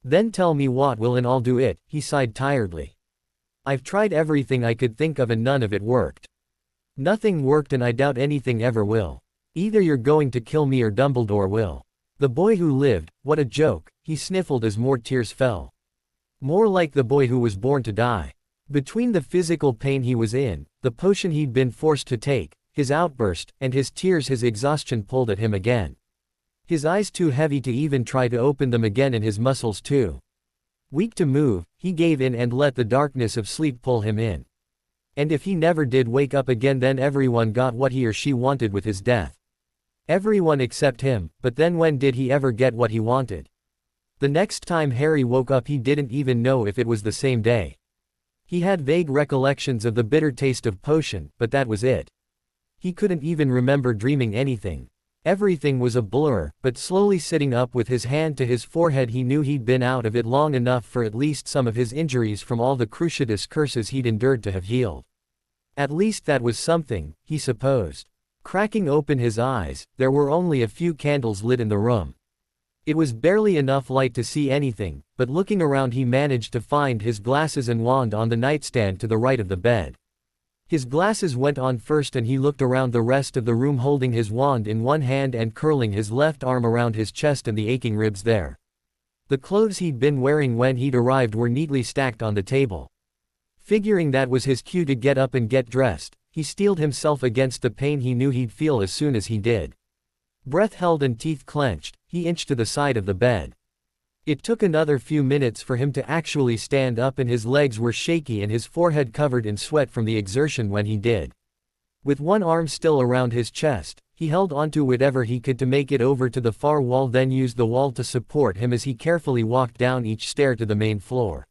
Then tell me what will and I'll do it, he sighed tiredly. I've tried everything I could think of and none of it worked. Nothing worked and I doubt anything ever will. Either you're going to kill me or Dumbledore will. The boy who lived, what a joke, he sniffled as more tears fell. More like the boy who was born to die. Between the physical pain he was in, the potion he'd been forced to take, his outburst, and his tears, his exhaustion pulled at him again. His eyes too heavy to even try to open them again and his muscles too weak to move, he gave in and let the darkness of sleep pull him in. And if he never did wake up again, then everyone got what he or she wanted with his death. Everyone except him, but then when did he ever get what he wanted? The next time Harry woke up he didn't even know if it was the same day. He had vague recollections of the bitter taste of potion, but that was it. He couldn't even remember dreaming anything. Everything was a blur, but slowly sitting up with his hand to his forehead he knew he'd been out of it long enough for at least some of his injuries from all the Cruciatus curses he'd endured to have healed. At least that was something, he supposed. Cracking open his eyes, there were only a few candles lit in the room. It was barely enough light to see anything, but looking around he managed to find his glasses and wand on the nightstand to the right of the bed. His glasses went on first and he looked around the rest of the room holding his wand in one hand and curling his left arm around his chest and the aching ribs there. The clothes he'd been wearing when he'd arrived were neatly stacked on the table. Figuring that was his cue to get up and get dressed, he steeled himself against the pain he knew he'd feel as soon as he did. Breath held and teeth clenched, he inched to the side of the bed. It took another few minutes for him to actually stand up and his legs were shaky and his forehead covered in sweat from the exertion when he did. With one arm still around his chest, he held onto whatever he could to make it over to the far wall, then used the wall to support him as he carefully walked down each stair to the main floor.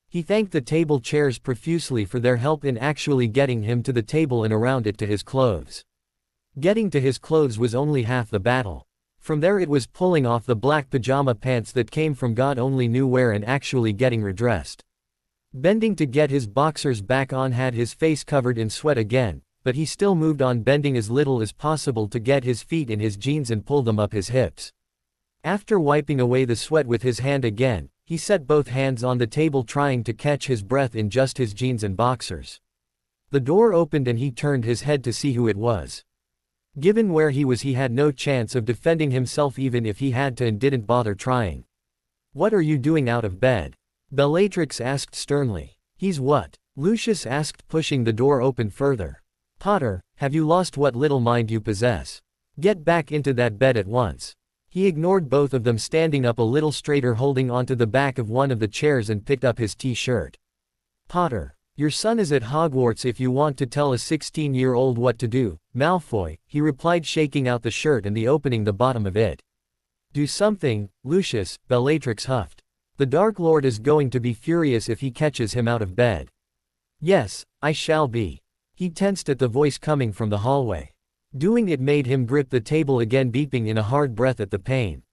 He thanked the table chairs profusely for their help in actually getting him to the table and around it to his clothes. Getting to his clothes was only half the battle. From there it was pulling off the black pajama pants that came from God only knew where and actually getting redressed. Bending to get his boxers back on had his face covered in sweat again, but he still moved on, bending as little as possible to get his feet in his jeans and pull them up his hips. After wiping away the sweat with his hand again, he set both hands on the table trying to catch his breath in just his jeans and boxers. The door opened and he turned his head to see who it was. Given where he was, he had no chance of defending himself even if he had to, and didn't bother trying. "What are you doing out of bed?" Bellatrix asked sternly. "He's what?" Lucius asked, pushing the door open further. "Potter, have you lost what little mind you possess? Get back into that bed at once." He ignored both of them, standing up a little straighter, holding onto the back of one of the chairs, and picked up his t-shirt. "Potter, your son is at Hogwarts if you want to tell a 16-year-old what to do, Malfoy," he replied, shaking out the shirt and opening the bottom of it. "Do something, Lucius," Bellatrix huffed. "The Dark Lord is going to be furious if he catches him out of bed." "Yes, I shall be." He tensed at the voice coming from the hallway. Doing it made him grip the table again, beeping in a hard breath at the pain.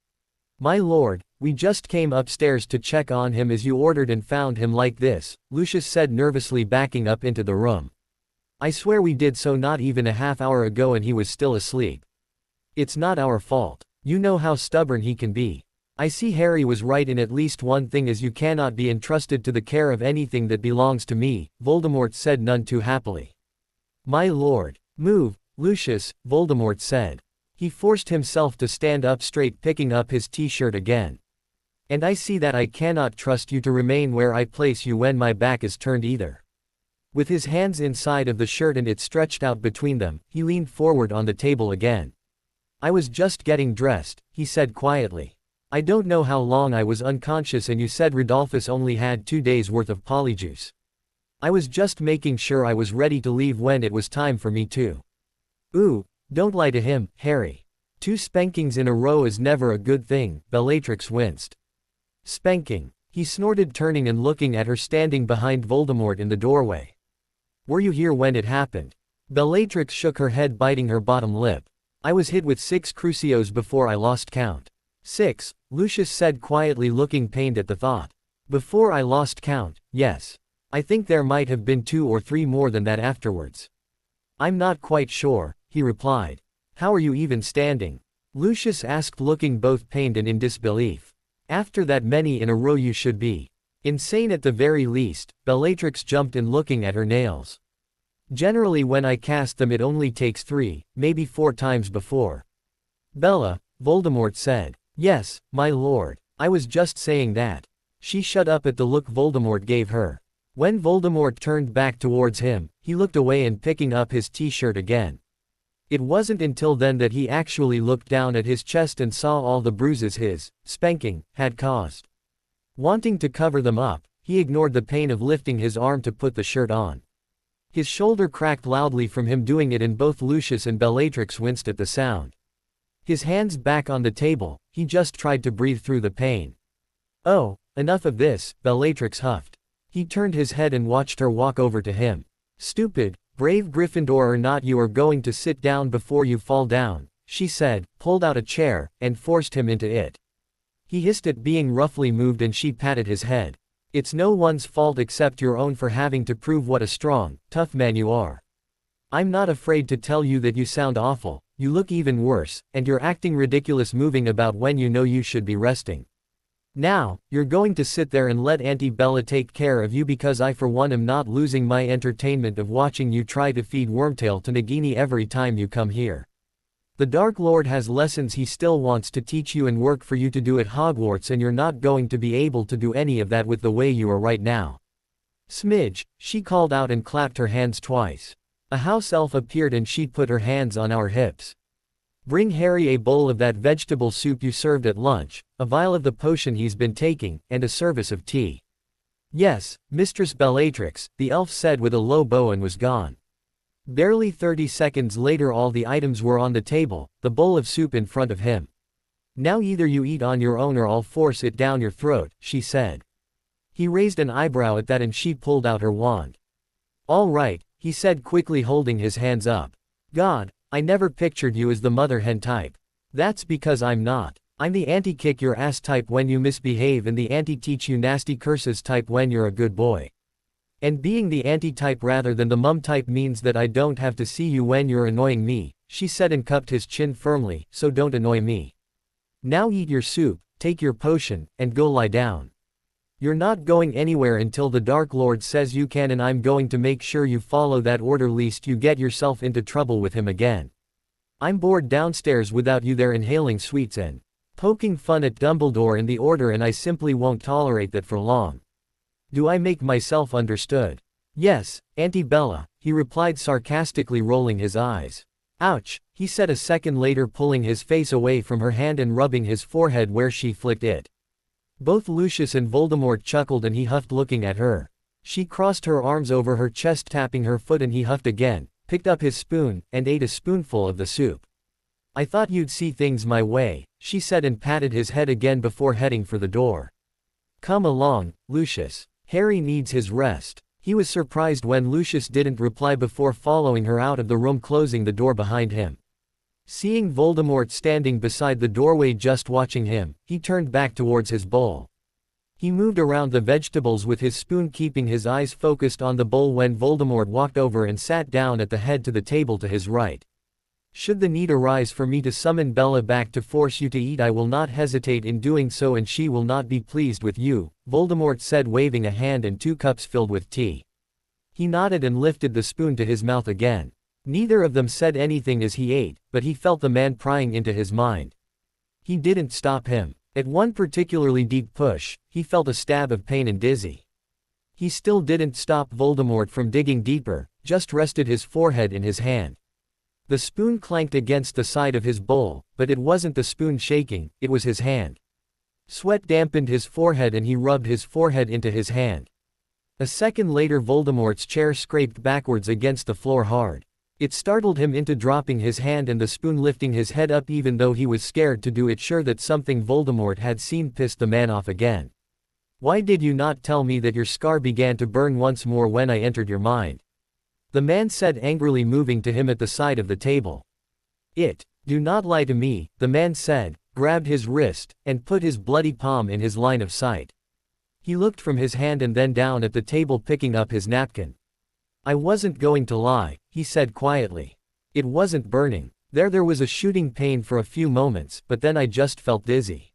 "My lord, we just came upstairs to check on him as you ordered and found him like this," Lucius said nervously, backing up into the room. "I swear we did so not even a half hour ago and he was still asleep. It's not our fault. You know how stubborn he can be. I see Harry was right in at least one thing, as you cannot be entrusted to the care of anything that belongs to me," Voldemort said none too happily. "My lord, move, Lucius," Voldemort said. He forced himself to stand up straight, picking up his t-shirt again. "And I see that I cannot trust you to remain where I place you when my back is turned either." With his hands inside of the shirt and it stretched out between them, he leaned forward on the table again. "I was just getting dressed," he said quietly. "I don't know how long I was unconscious, and you said Rodolphus only had 2 days worth of polyjuice. I was just making sure I was ready to leave when it was time for me to." "Ooh, don't lie to him, Harry. 2 spankings in a row is never a good thing," Bellatrix winced. "Spanking," he snorted, turning and looking at her standing behind Voldemort in the doorway. "Were you here when it happened?" Bellatrix shook her head, biting her bottom lip. "I was hit with 6 crucios before I lost count." "6, Lucius said quietly, looking pained at the thought. "Before I lost count, yes. I think there might have been 2 or 3 more than that afterwards." "I'm not quite sure," he replied. "How are you even standing?" Lucius asked, looking both pained and in disbelief. "After that many in a row you should be." Insane at the very least, Bellatrix jumped in looking at her nails. Generally when I cast them it only takes 3, maybe 4 times before. Bella, Voldemort said. Yes, my lord. I was just saying that. She shut up at the look Voldemort gave her. When Voldemort turned back towards him, he looked away and picking up his t-shirt again. It wasn't until then that he actually looked down at his chest and saw all the bruises his spanking had caused. Wanting to cover them up, he ignored the pain of lifting his arm to put the shirt on. His shoulder cracked loudly from him doing it and both Lucius and Bellatrix winced at the sound. His hands back on the table, he just tried to breathe through the pain. Oh, enough of this, Bellatrix huffed. He turned his head and watched her walk over to him. Stupid, brave Gryffindor or not, you are going to sit down before you fall down, she said, pulled out a chair, and forced him into it. He hissed at being roughly moved and she patted his head. It's no one's fault except your own for having to prove what a strong, tough man you are. I'm not afraid to tell you that you sound awful, you look even worse, and you're acting ridiculous moving about when you know you should be resting. Now, you're going to sit there and let Auntie Bella take care of you because I for one am not losing my entertainment of watching you try to feed Wormtail to Nagini every time you come here. The Dark Lord has lessons he still wants to teach you and work for you to do at Hogwarts and you're not going to be able to do any of that with the way you are right now. Smidge, she called out and clapped her hands twice. A house elf appeared and she put her hands on our hips. Bring Harry a bowl of that vegetable soup you served at lunch, a vial of the potion he's been taking, and a service of tea. Yes, Mistress Bellatrix, the elf said with a low bow and was gone. Barely 30 seconds later all the items were on the table, the bowl of soup in front of him. Now either you eat on your own or I'll force it down your throat, she said. He raised an eyebrow at that and she pulled out her wand. All right, he said quickly holding his hands up. God, I never pictured you as the mother hen type. That's because I'm not. I'm the anti-kick your ass type when you misbehave and the anti-teach you nasty curses type when you're a good boy. And being the anti-type rather than the mum type means that I don't have to see you when you're annoying me, she said and cupped his chin firmly, so don't annoy me. Now eat your soup, take your potion, and go lie down. You're not going anywhere until the Dark Lord says you can and I'm going to make sure you follow that order lest you get yourself into trouble with him again. I'm bored downstairs without you there inhaling sweets and poking fun at Dumbledore and the order and I simply won't tolerate that for long. Do I make myself understood? Yes, Auntie Bella, he replied sarcastically rolling his eyes. Ouch, he said a second later pulling his face away from her hand and rubbing his forehead where she flicked it. Both Lucius and Voldemort chuckled and he huffed looking at her. She crossed her arms over her chest tapping her foot and he huffed again, picked up his spoon, and ate a spoonful of the soup. I thought you'd see things my way, she said and patted his head again before heading for the door. Come along, Lucius. Harry needs his rest. He was surprised when Lucius didn't reply before following her out of the room closing the door behind him. Seeing Voldemort standing beside the doorway just watching him, he turned back towards his bowl. He moved around the vegetables with his spoon keeping his eyes focused on the bowl when Voldemort walked over and sat down at the head to the table to his right. Should the need arise for me to summon Bella back to force you to eat I will not hesitate in doing so and she will not be pleased with you, Voldemort said waving a hand and 2 cups filled with tea. He nodded and lifted the spoon to his mouth again. Neither of them said anything as he ate, but he felt the man prying into his mind. He didn't stop him. At one particularly deep push, he felt a stab of pain and dizzy. He still didn't stop Voldemort from digging deeper, just rested his forehead in his hand. The spoon clanked against the side of his bowl, but it wasn't the spoon shaking, it was his hand. Sweat dampened his forehead and he rubbed his forehead into his hand. A second later Voldemort's chair scraped backwards against the floor hard. It startled him into dropping his hand and the spoon lifting his head up even though he was scared to do it sure that something Voldemort had seen pissed the man off again. Why did you not tell me that your scar began to burn once more when I entered your mind? The man said angrily moving to him at the side of the table. Do not lie to me, the man said, grabbed his wrist, and put his bloody palm in his line of sight. He looked from his hand and then down at the table picking up his napkin. I wasn't going to lie, he said quietly. It wasn't burning. There was a shooting pain for a few moments, but then I just felt dizzy.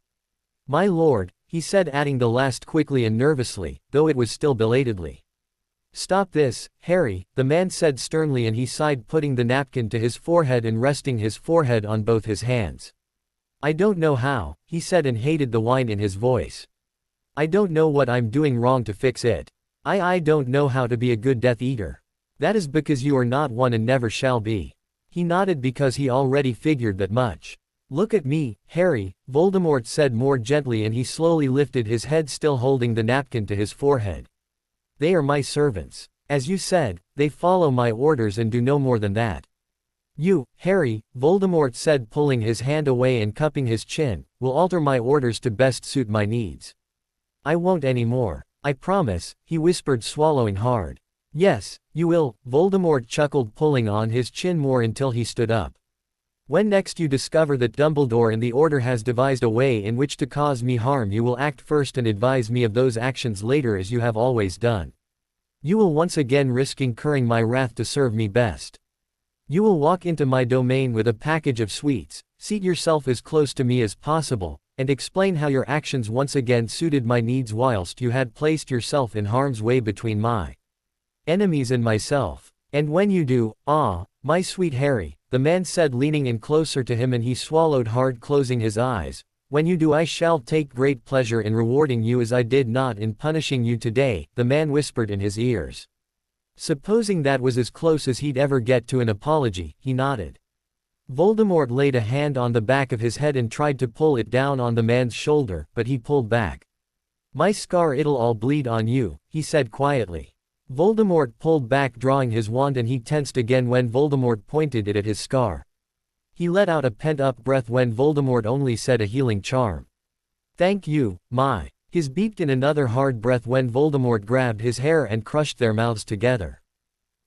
My lord, he said, adding the last quickly and nervously, though it was still belatedly. Stop this, Harry, the man said sternly, and he sighed, putting the napkin to his forehead and resting his forehead on both his hands. I don't know how, he said, and hated the whine in his voice. I don't know what I'm doing wrong to fix it. I don't know how to be a good Death Eater. That is because you are not one and never shall be. He nodded because he already figured that much. Look at me, Harry, Voldemort said more gently, and he slowly lifted his head, still holding the napkin to his forehead. They are my servants. As you said, they follow my orders and do no more than that. You, Harry, Voldemort said, pulling his hand away and cupping his chin, will alter my orders to best suit my needs. I won't anymore. I promise, he whispered, swallowing hard. Yes, you will, Voldemort chuckled, pulling on his chin more until he stood up. When next you discover that Dumbledore and the Order has devised a way in which to cause me harm, you will act first and advise me of those actions later, as you have always done. You will once again risk incurring my wrath to serve me best. You will walk into my domain with a package of sweets, seat yourself as close to me as possible, and explain how your actions once again suited my needs whilst you had placed yourself in harm's way between my enemies and myself. And when you do, my sweet Harry, the man said, leaning in closer to him, and he swallowed hard, closing his eyes. When you do, I shall take great pleasure in rewarding you as I did not in punishing you today, the man whispered in his ears. Supposing that was as close as he'd ever get to an apology, he nodded. Voldemort laid a hand on the back of his head and tried to pull it down on the man's shoulder, but he pulled back. My scar, it'll all bleed on you, he said quietly. Voldemort pulled back, drawing his wand, and he tensed again when Voldemort pointed it at his scar. He let out a pent-up breath when Voldemort only said a healing charm. Thank you, my. His beeped in another hard breath when Voldemort grabbed his hair and crushed their mouths together.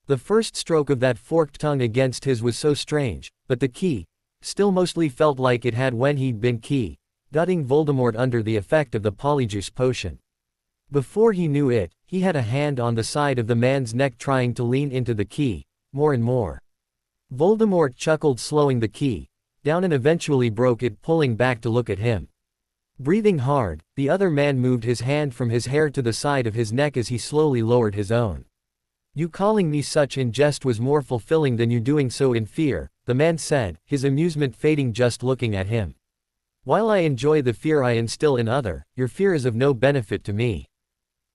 The first stroke of that forked tongue against his was so strange, but the key still mostly felt like it had when he'd been gutting Voldemort under the effect of the polyjuice potion. Before he knew it, he had a hand on the side of the man's neck, trying to lean into the key, more and more. Voldemort chuckled, slowing the key down, and eventually broke it, pulling back to look at him. Breathing hard, the other man moved his hand from his hair to the side of his neck as he slowly lowered his own. You calling me such in jest was more fulfilling than you doing so in fear, the man said, his amusement fading just looking at him. While I enjoy the fear I instill in your fear is of no benefit to me.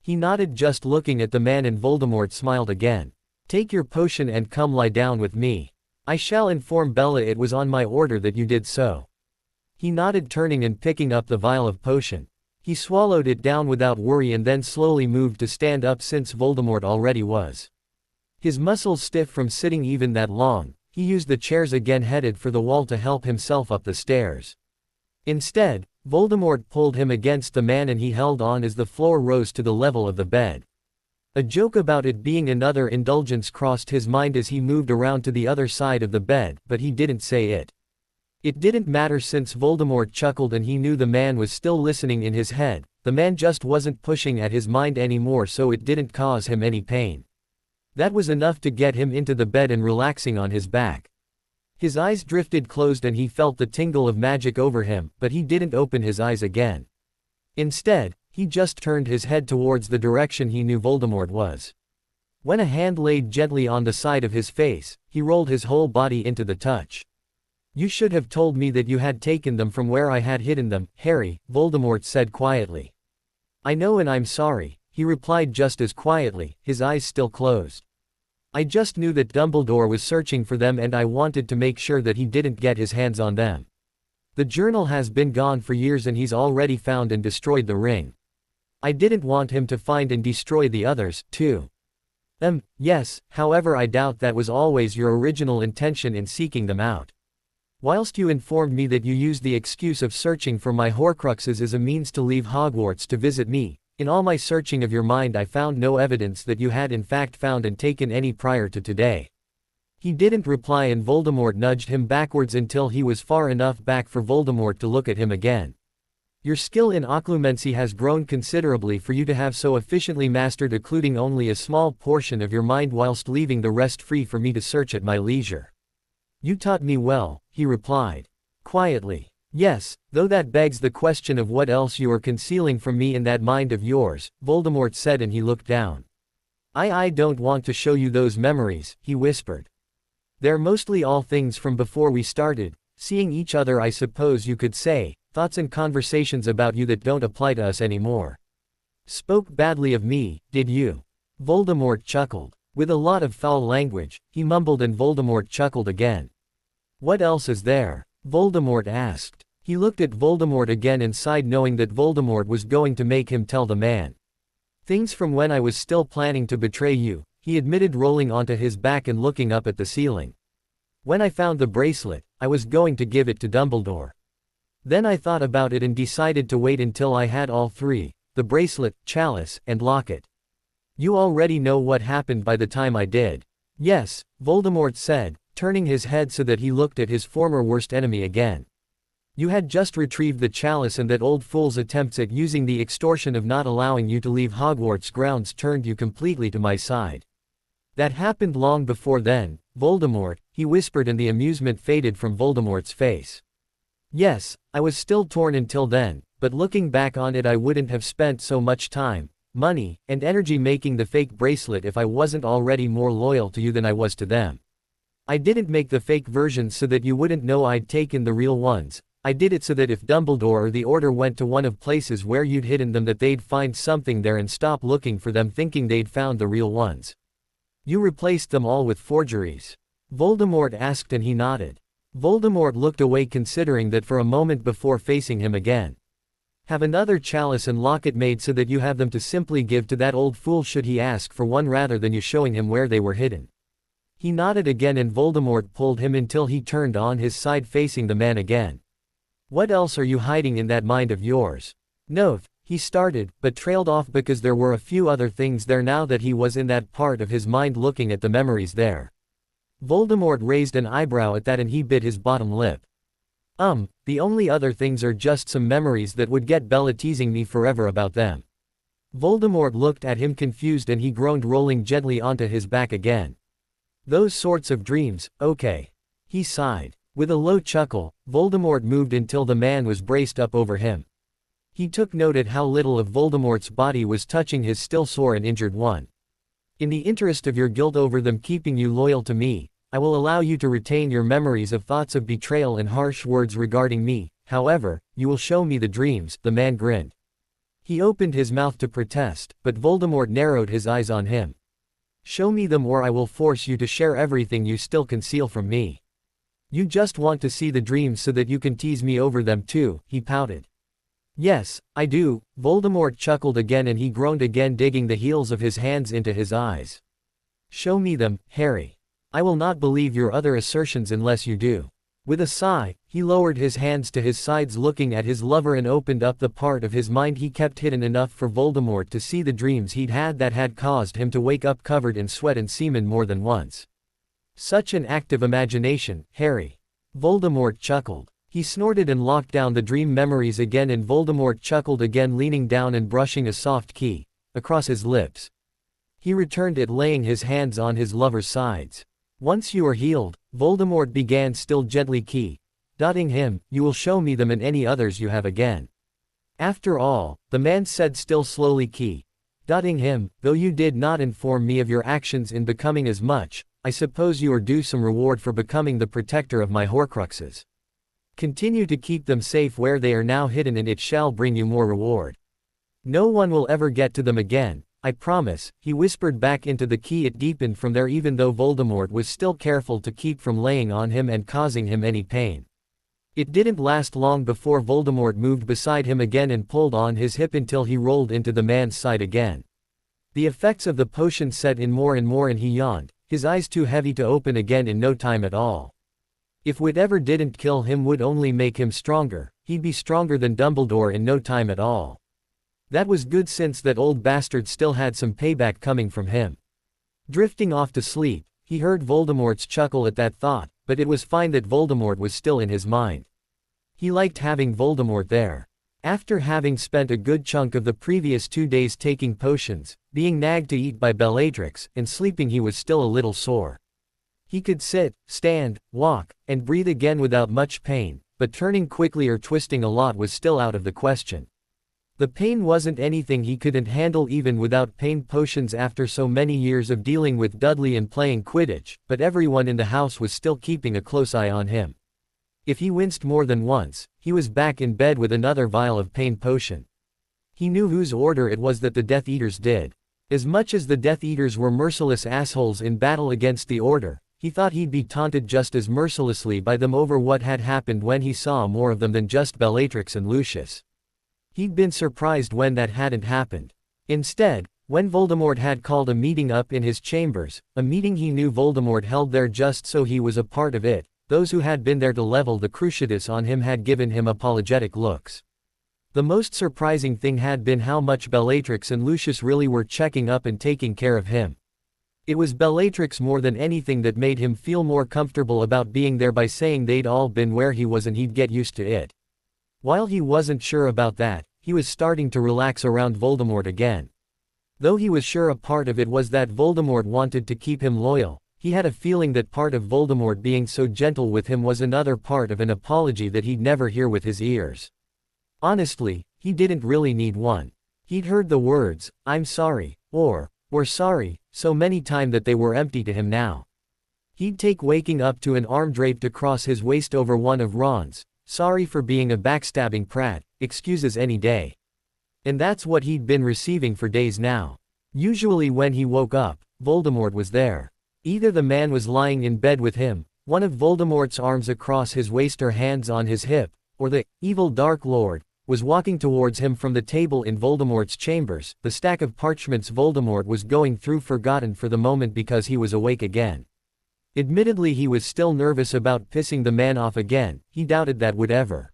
He nodded, just looking at the man, and Voldemort smiled again. Take your potion and come lie down with me. I shall inform Bella it was on my order that you did so. He nodded, turning and picking up the vial of potion. He swallowed it down without worry and then slowly moved to stand up, since Voldemort already was. His muscles stiff from sitting even that long, he used the chairs again, headed for the wall to help himself up the stairs. Instead, Voldemort pulled him against the man, and he held on as the floor rose to the level of the bed. A joke about it being another indulgence crossed his mind as he moved around to the other side of the bed, but he didn't say it. It didn't matter, since Voldemort chuckled and he knew the man was still listening in his head. The man just wasn't pushing at his mind anymore, so it didn't cause him any pain. That was enough to get him into the bed and relaxing on his back. His eyes drifted closed and he felt the tingle of magic over him, but he didn't open his eyes again. Instead, he just turned his head towards the direction he knew Voldemort was. When a hand laid gently on the side of his face, he rolled his whole body into the touch. You should have told me that you had taken them from where I had hidden them, Harry, Voldemort said quietly. I know, and I'm sorry, he replied just as quietly, his eyes still closed. I just knew that Dumbledore was searching for them, and I wanted to make sure that he didn't get his hands on them. The journal has been gone for years and he's already found and destroyed the ring. I didn't want him to find and destroy the others, too. Yes, however I doubt that was always your original intention in seeking them out. Whilst you informed me that you used the excuse of searching for my Horcruxes as a means to leave Hogwarts to visit me, in all my searching of your mind I found no evidence that you had in fact found and taken any prior to today. He didn't reply, and Voldemort nudged him backwards until he was far enough back for Voldemort to look at him again. Your skill in occlumency has grown considerably for you to have so efficiently mastered occluding only a small portion of your mind whilst leaving the rest free for me to search at my leisure. You taught me well, he replied. Quietly. Yes, though that begs the question of what else you are concealing from me in that mind of yours, Voldemort said, and he looked down. I don't want to show you those memories, he whispered. They're mostly all things from before we started, seeing each other, I suppose you could say, thoughts and conversations about you that don't apply to us anymore. Spoke badly of me, did you? Voldemort chuckled. With a lot of foul language, he mumbled, and Voldemort chuckled again. What else is there? Voldemort asked. He looked at Voldemort again and sighed, knowing that Voldemort was going to make him tell the man. Things from when I was still planning to betray you, he admitted, rolling onto his back and looking up at the ceiling. When I found the bracelet, I was going to give it to Dumbledore. Then I thought about it and decided to wait until I had all three, the bracelet, chalice, and locket. You already know what happened by the time I did. Yes, Voldemort said, turning his head so that he looked at his former worst enemy again. You had just retrieved the chalice, and that old fool's attempts at using the extortion of not allowing you to leave Hogwarts grounds turned you completely to my side. That happened long before then, Voldemort, he whispered, and the amusement faded from Voldemort's face. Yes, I was still torn until then, but looking back on it, I wouldn't have spent so much time, money, and energy making the fake bracelet if I wasn't already more loyal to you than I was to them. I didn't make the fake versions so that you wouldn't know I'd taken the real ones. I did it so that if Dumbledore or the Order went to one of places where you'd hidden them, that they'd find something there and stop looking for them, thinking they'd found the real ones. You replaced them all with forgeries? Voldemort asked, and he nodded. Voldemort looked away, considering that for a moment before facing him again. Have another chalice and locket made so that you have them to simply give to that old fool should he ask for one, rather than you showing him where they were hidden. He nodded again, and Voldemort pulled him until he turned on his side, facing the man again. What else are you hiding in that mind of yours? No, he started, but trailed off because there were a few other things there now that he was in that part of his mind looking at the memories there. Voldemort raised an eyebrow at that, and he bit his bottom lip. The only other things are just some memories that would get Bella teasing me forever about them. Voldemort looked at him confused, and he groaned, rolling gently onto his back again. Those sorts of dreams, okay. He sighed. With a low chuckle, Voldemort moved until the man was braced up over him. He took note at how little of Voldemort's body was touching his still sore and injured one. In the interest of your guilt over them keeping you loyal to me, I will allow you to retain your memories of thoughts of betrayal and harsh words regarding me. However, you will show me the dreams. The man grinned. He opened his mouth to protest, but Voldemort narrowed his eyes on him. Show me them, or I will force you to share everything you still conceal from me. You just want to see the dreams so that you can tease me over them too, he pouted. Yes, I do. Voldemort chuckled again, and he groaned again, digging the heels of his hands into his eyes. Show me them, Harry. I will not believe your other assertions unless you do. With a sigh, he lowered his hands to his sides, looking at his lover, and opened up the part of his mind he kept hidden enough for Voldemort to see the dreams he'd had that had caused him to wake up covered in sweat and semen more than once. Such an active imagination, Harry. Voldemort chuckled. He snorted and locked down the dream memories again, and Voldemort chuckled again, leaning down and brushing a soft key across his lips. He returned it, laying his hands on his lover's sides. Once you are healed, Voldemort began, still gently dotting him, you will show me them and any others you have again. After all, the man said, still slowly dotting him, though you did not inform me of your actions in becoming as much, I suppose you are due some reward for becoming the protector of my Horcruxes. Continue to keep them safe where they are now hidden, and it shall bring you more reward. No one will ever get to them again, I promise, he whispered back into the key. It deepened from there, even though Voldemort was still careful to keep from laying on him and causing him any pain. It didn't last long before Voldemort moved beside him again and pulled on his hip until he rolled into the man's side again. The effects of the potion set in more and more, and he yawned, his eyes too heavy to open again in no time at all. If whatever didn't kill him would only make him stronger, he'd be stronger than Dumbledore in no time at all. That was good, since that old bastard still had some payback coming from him. Drifting off to sleep, he heard Voldemort's chuckle at that thought, but it was fine that Voldemort was still in his mind. He liked having Voldemort there. After having spent a good chunk of the previous 2 days taking potions, being nagged to eat by Bellatrix, and sleeping, he was still a little sore. He could sit, stand, walk, and breathe again without much pain, but turning quickly or twisting a lot was still out of the question. The pain wasn't anything he couldn't handle even without pain potions after so many years of dealing with Dudley and playing Quidditch, but everyone in the house was still keeping a close eye on him. If he winced more than once, he was back in bed with another vial of pain potion. He knew whose order it was that the Death Eaters did. As much as the Death Eaters were merciless assholes in battle against the Order, he thought he'd be taunted just as mercilessly by them over what had happened when he saw more of them than just Bellatrix and Lucius. He'd been surprised when that hadn't happened. Instead, when Voldemort had called a meeting up in his chambers, a meeting he knew Voldemort held there just so he was a part of it, those who had been there to level the Cruciatus on him had given him apologetic looks. The most surprising thing had been how much Bellatrix and Lucius really were checking up and taking care of him. It was Bellatrix more than anything that made him feel more comfortable about being there by saying they'd all been where he was and he'd get used to it. While he wasn't sure about that, he was starting to relax around Voldemort again. Though he was sure a part of it was that Voldemort wanted to keep him loyal, he had a feeling that part of Voldemort being so gentle with him was another part of an apology that he'd never hear with his ears. Honestly, he didn't really need one. He'd heard the words, "I'm sorry," or, "We're sorry," so many times that they were empty to him now. He'd take waking up to an arm draped across his waist over one of Ron's, "Sorry for being a backstabbing prat," excuses any day. And that's what he'd been receiving for days now. Usually when he woke up, Voldemort was there. Either the man was lying in bed with him, one of Voldemort's arms across his waist or hands on his hip, or the evil Dark Lord was walking towards him from the table in Voldemort's chambers, the stack of parchments Voldemort was going through forgotten for the moment because he was awake again. Admittedly he was still nervous about pissing the man off again, he doubted that would ever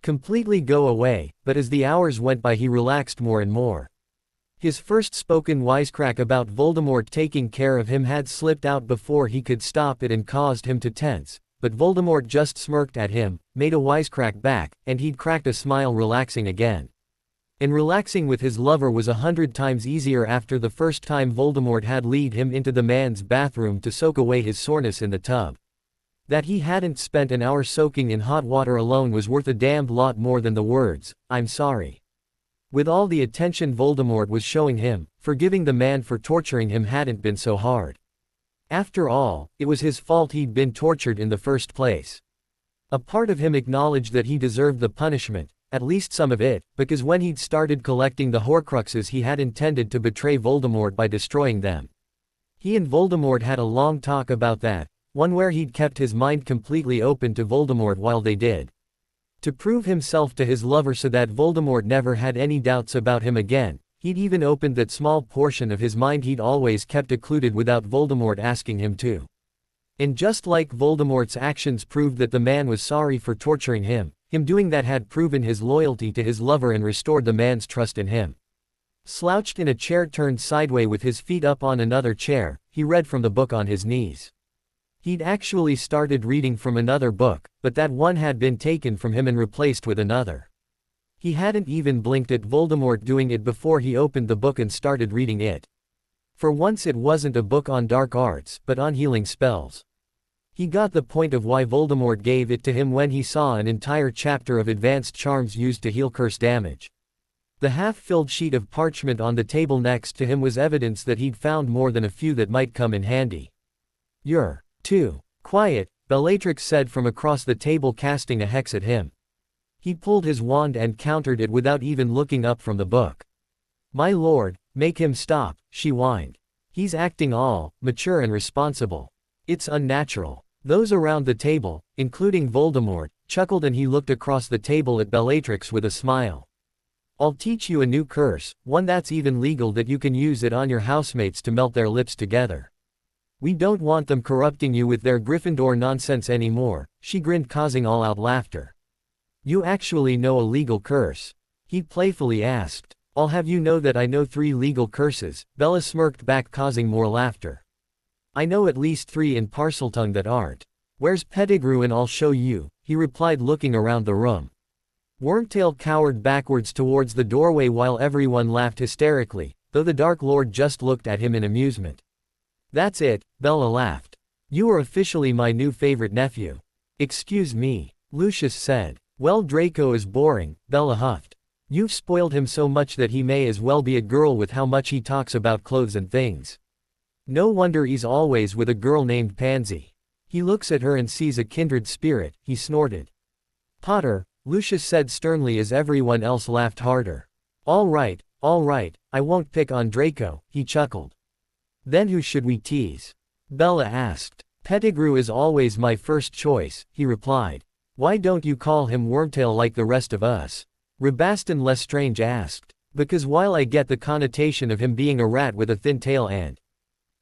completely go away, but as the hours went by he relaxed more and more. His first spoken wisecrack about Voldemort taking care of him had slipped out before he could stop it and caused him to tense, but Voldemort just smirked at him, made a wisecrack back, and he'd cracked a smile relaxing again. And relaxing with his lover was 100 times easier after the first time Voldemort had lead him into the man's bathroom to soak away his soreness in the tub. That he hadn't spent an hour soaking in hot water alone was worth a damned lot more than the words, "I'm sorry." With all the attention Voldemort was showing him, forgiving the man for torturing him hadn't been so hard. After all, it was his fault he'd been tortured in the first place. A part of him acknowledged that he deserved the punishment, at least some of it, because when he'd started collecting the Horcruxes he had intended to betray Voldemort by destroying them. He and Voldemort had a long talk about that, one where he'd kept his mind completely open to Voldemort while they did. To prove himself to his lover so that Voldemort never had any doubts about him again, he'd even opened that small portion of his mind he'd always kept occluded without Voldemort asking him to. And just like Voldemort's actions proved that the man was sorry for torturing him, him doing that had proven his loyalty to his lover and restored the man's trust in him. Slouched in a chair turned sideways with his feet up on another chair, he read from the book on his knees. He'd actually started reading from another book, but that one had been taken from him and replaced with another. He hadn't even blinked at Voldemort doing it before he opened the book and started reading it. For once it wasn't a book on dark arts, but on healing spells. He got the point of why Voldemort gave it to him when he saw an entire chapter of advanced charms used to heal curse damage. The half-filled sheet of parchment on the table next to him was evidence that he'd found more than a few that might come in handy. "You're too quiet," Bellatrix said from across the table, casting a hex at him. He pulled his wand and countered it without even looking up from the book. "My lord, make him stop," she whined. "He's acting all mature and responsible. It's unnatural." Those around the table, including Voldemort, chuckled and he looked across the table at Bellatrix with a smile. "I'll teach you a new curse, one that's even legal that you can use it on your housemates to melt their lips together. We don't want them corrupting you with their Gryffindor nonsense anymore," she grinned, causing all-out laughter. "You actually know a legal curse?" he playfully asked. "I'll have you know that I know 3 legal curses," Bella smirked back, causing more laughter. "I know at least 3 in Parseltongue that aren't. Where's Pettigrew and I'll show you," he replied, looking around the room. Wormtail cowered backwards towards the doorway while everyone laughed hysterically, though the Dark Lord just looked at him in amusement. "That's it," Bella laughed. "You are officially my new favorite nephew." "Excuse me." Lucius said. Well, Draco is boring, Bella huffed. You've spoiled him so much that he may as well be a girl with how much he talks about clothes and things. No wonder he's always with a girl named Pansy. He looks at her and sees a kindred spirit, he snorted. Potter, Lucius said sternly as everyone else laughed harder. All right, I won't pick on Draco, he chuckled. Then who should we tease? Bella asked. Pettigrew is always my first choice, he replied. Why don't you call him Wormtail like the rest of us? Rabaston Lestrange asked. Because while I get the connotation of him being a rat with a thin tail and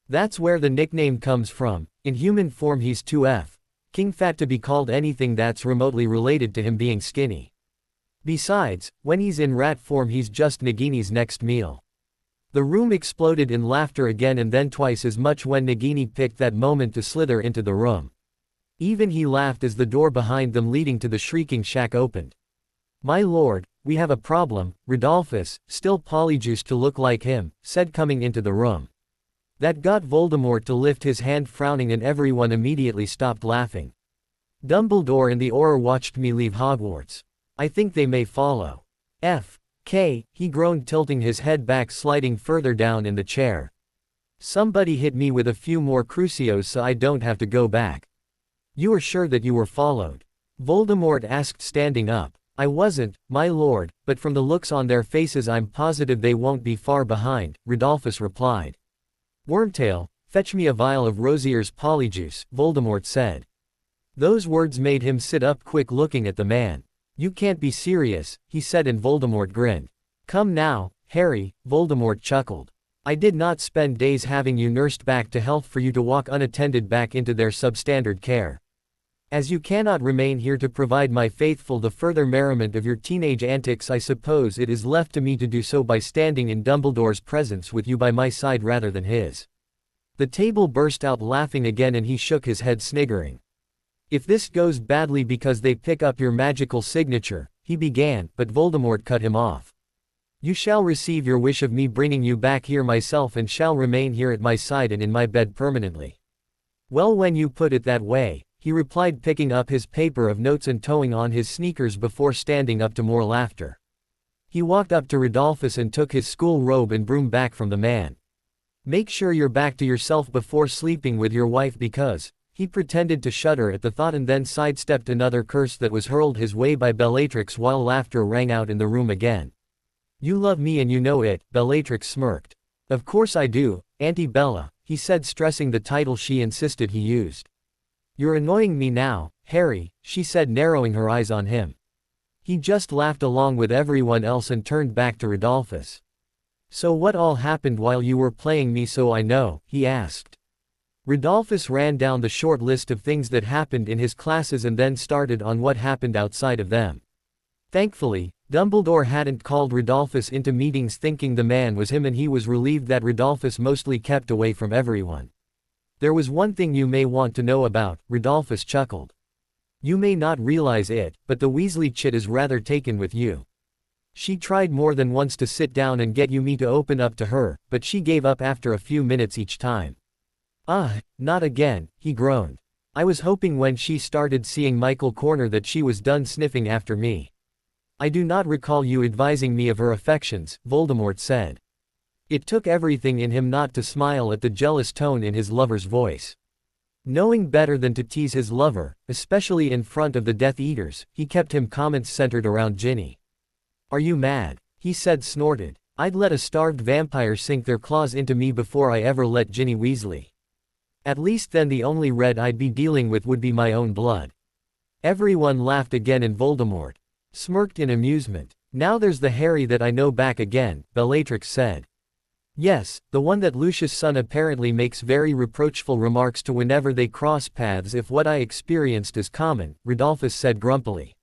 that's where the nickname comes from, in human form he's 2F. King Fat to be called anything that's remotely related to him being skinny. Besides, when he's in rat form he's just Nagini's next meal. The room exploded in laughter again and then twice as much when Nagini picked that moment to slither into the room. Even he laughed as the door behind them leading to the shrieking shack opened. My lord, we have a problem, Rodolphus, still polyjuiced to look like him, said coming into the room. That got Voldemort to lift his hand frowning and everyone immediately stopped laughing. Dumbledore and the Auror watched me leave Hogwarts. I think they may follow. F.K., he groaned tilting his head back sliding further down in the chair. Somebody hit me with a few more crucios so I don't have to go back. You are sure that you were followed? Voldemort asked standing up. I wasn't, my lord, but from the looks on their faces I'm positive they won't be far behind, Rodolphus replied. Wormtail, fetch me a vial of Rosier's polyjuice, Voldemort said. Those words made him sit up quick looking at the man. You can't be serious, he said and Voldemort grinned. Come now, Harry, Voldemort chuckled. I did not spend days having you nursed back to health for you to walk unattended back into their substandard care. As you cannot remain here to provide my faithful the further merriment of your teenage antics, I suppose it is left to me to do so by standing in Dumbledore's presence with you by my side rather than his. The table burst out laughing again and he shook his head sniggering. If this goes badly because they pick up your magical signature, he began, but Voldemort cut him off. You shall receive your wish of me bringing you back here myself and shall remain here at my side and in my bed permanently. Well, when you put it that way, he replied picking up his paper of notes and towing on his sneakers before standing up to more laughter. He walked up to Rodolphus and took his school robe and broom back from the man. Make sure you're back to yourself before sleeping with your wife because, he pretended to shudder at the thought and then sidestepped another curse that was hurled his way by Bellatrix while laughter rang out in the room again. You love me and you know it, Bellatrix smirked. Of course I do, Auntie Bella, he said stressing the title she insisted he used. You're annoying me now, Harry, she said narrowing her eyes on him. He just laughed along with everyone else and turned back to Rodolphus. So what all happened while you were playing me so I know, he asked. Rodolphus ran down the short list of things that happened in his classes and then started on what happened outside of them. Thankfully, Dumbledore hadn't called Rodolphus into meetings thinking the man was him and he was relieved that Rodolphus mostly kept away from everyone. There was one thing you may want to know about, Rodolphus chuckled. You may not realize it, but the Weasley chit is rather taken with you. She tried more than once to sit down and get me to open up to her, but she gave up after a few minutes each time. Not again, he groaned. I was hoping when she started seeing Michael Corner that she was done sniffing after me. I do not recall you advising me of her affections, Voldemort said. It took everything in him not to smile at the jealous tone in his lover's voice. Knowing better than to tease his lover, especially in front of the Death Eaters, he kept him comments centered around Ginny. Are you mad? He said snorted. I'd let a starved vampire sink their claws into me before I ever let Ginny Weasley. At least then the only red I'd be dealing with would be my own blood. Everyone laughed again and Voldemort smirked in amusement. Now there's the Harry that I know back again, Bellatrix said. Yes, the one that Lucius' son apparently makes very reproachful remarks to whenever they cross paths if what I experienced is common, Rodolphus said grumpily.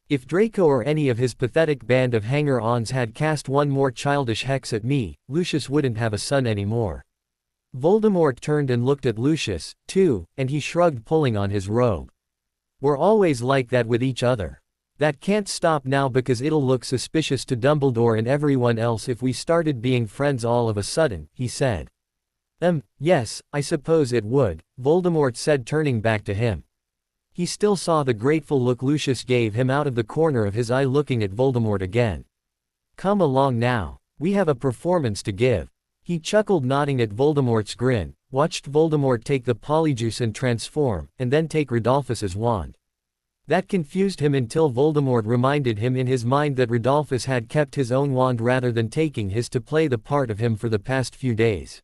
If Draco or any of his pathetic band of hanger-ons had cast one more childish hex at me, Lucius wouldn't have a son anymore. Voldemort turned and looked at Lucius, too, and he shrugged pulling on his robe. We're always like that with each other. That can't stop now because it'll look suspicious to Dumbledore and everyone else if we started being friends all of a sudden, he said. Yes, I suppose it would, Voldemort said turning back to him. He still saw the grateful look Lucius gave him out of the corner of his eye looking at Voldemort again. "Come along now. We have a performance to give." He chuckled, nodding at Voldemort's grin, watched Voldemort take the polyjuice and transform, and then take Rodolphus's wand. That confused him until Voldemort reminded him in his mind that Rodolphus had kept his own wand rather than taking his to play the part of him for the past few days.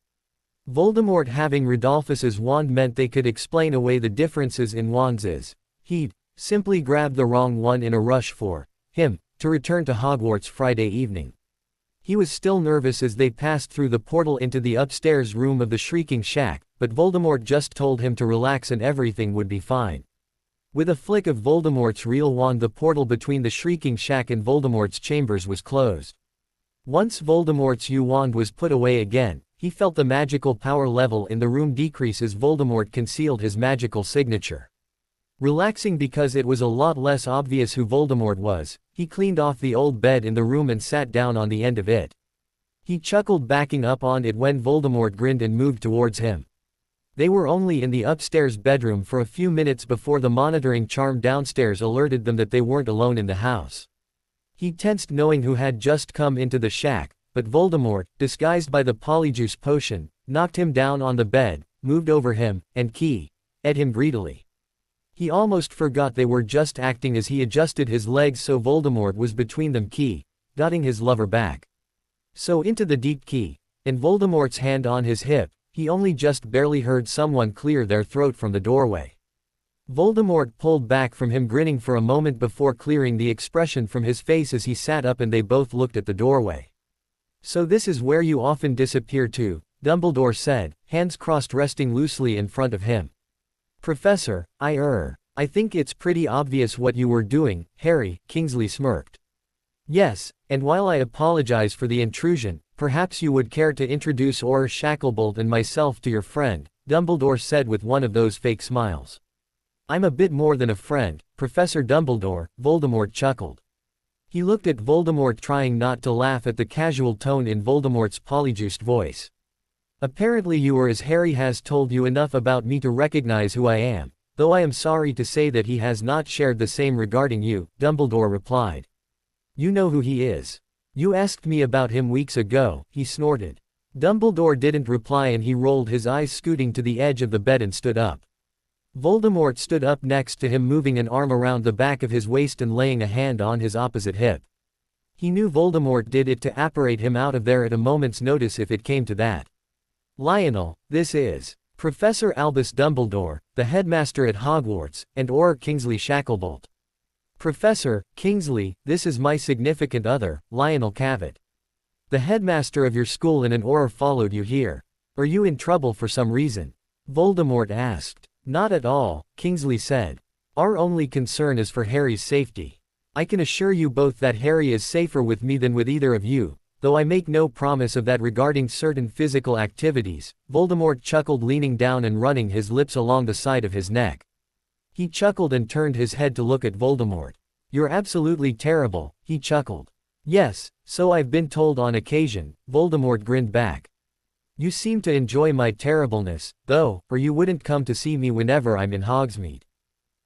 Voldemort having Rodolphus's wand meant they could explain away the differences in wands as he'd simply grabbed the wrong one in a rush for him to return to Hogwarts Friday evening. He was still nervous as they passed through the portal into the upstairs room of the Shrieking Shack, but Voldemort just told him to relax and everything would be fine. With a flick of Voldemort's real wand, the portal between the Shrieking Shack and Voldemort's chambers was closed. Once Voldemort's wand was put away again, he felt the magical power level in the room decrease as Voldemort concealed his magical signature. Relaxing because it was a lot less obvious who Voldemort was, he cleaned off the old bed in the room and sat down on the end of it. He chuckled, backing up on it when Voldemort grinned and moved towards him. They were only in the upstairs bedroom for a few minutes before the monitoring charm downstairs alerted them that they weren't alone in the house. He tensed knowing who had just come into the shack, but Voldemort, disguised by the polyjuice potion, knocked him down on the bed, moved over him, and ate him greedily. He almost forgot they were just acting as he adjusted his legs so Voldemort was between them, dotting his lover back. So into the deep and Voldemort's hand on his hip, he only just barely heard someone clear their throat from the doorway. Voldemort pulled back from him, grinning for a moment before clearing the expression from his face as he sat up, and they both looked at the doorway. "So this is where you often disappear to," Dumbledore said, hands crossed resting loosely in front of him. "Professor, I think it's pretty obvious what you were doing, Harry," Kingsley smirked. "Yes, and while I apologize for the intrusion, perhaps you would care to introduce Auror Shacklebolt and myself to your friend," Dumbledore said with one of those fake smiles. "I'm a bit more than a friend, Professor Dumbledore," Voldemort chuckled. He looked at Voldemort, trying not to laugh at the casual tone in Voldemort's polyjuiced voice. "Apparently you are, as Harry has told you enough about me to recognize who I am, though I am sorry to say that he has not shared the same regarding you," Dumbledore replied. "You know who he is. You asked me about him weeks ago," he snorted. Dumbledore didn't reply, and he rolled his eyes, scooting to the edge of the bed and stood up. Voldemort stood up next to him, moving an arm around the back of his waist and laying a hand on his opposite hip. He knew Voldemort did it to apparate him out of there at a moment's notice if it came to that. "Lionel, this is Professor Albus Dumbledore, the headmaster at Hogwarts, and Auror Kingsley Shacklebolt. Professor Kingsley, this is my significant other, Lionel Cavett. The headmaster of your school and an Auror followed you here. Are you in trouble for some reason?" Voldemort asked. "Not at all," Kingsley said. "Our only concern is for Harry's safety. I can assure you both that Harry is safer with me than with either of you, though I make no promise of that regarding certain physical activities," Voldemort chuckled, leaning down and running his lips along the side of his neck. He chuckled and turned his head to look at Voldemort. "You're absolutely terrible," he chuckled. "Yes, so I've been told on occasion," Voldemort grinned back. "You seem to enjoy my terribleness, though, or you wouldn't come to see me whenever I'm in Hogsmeade."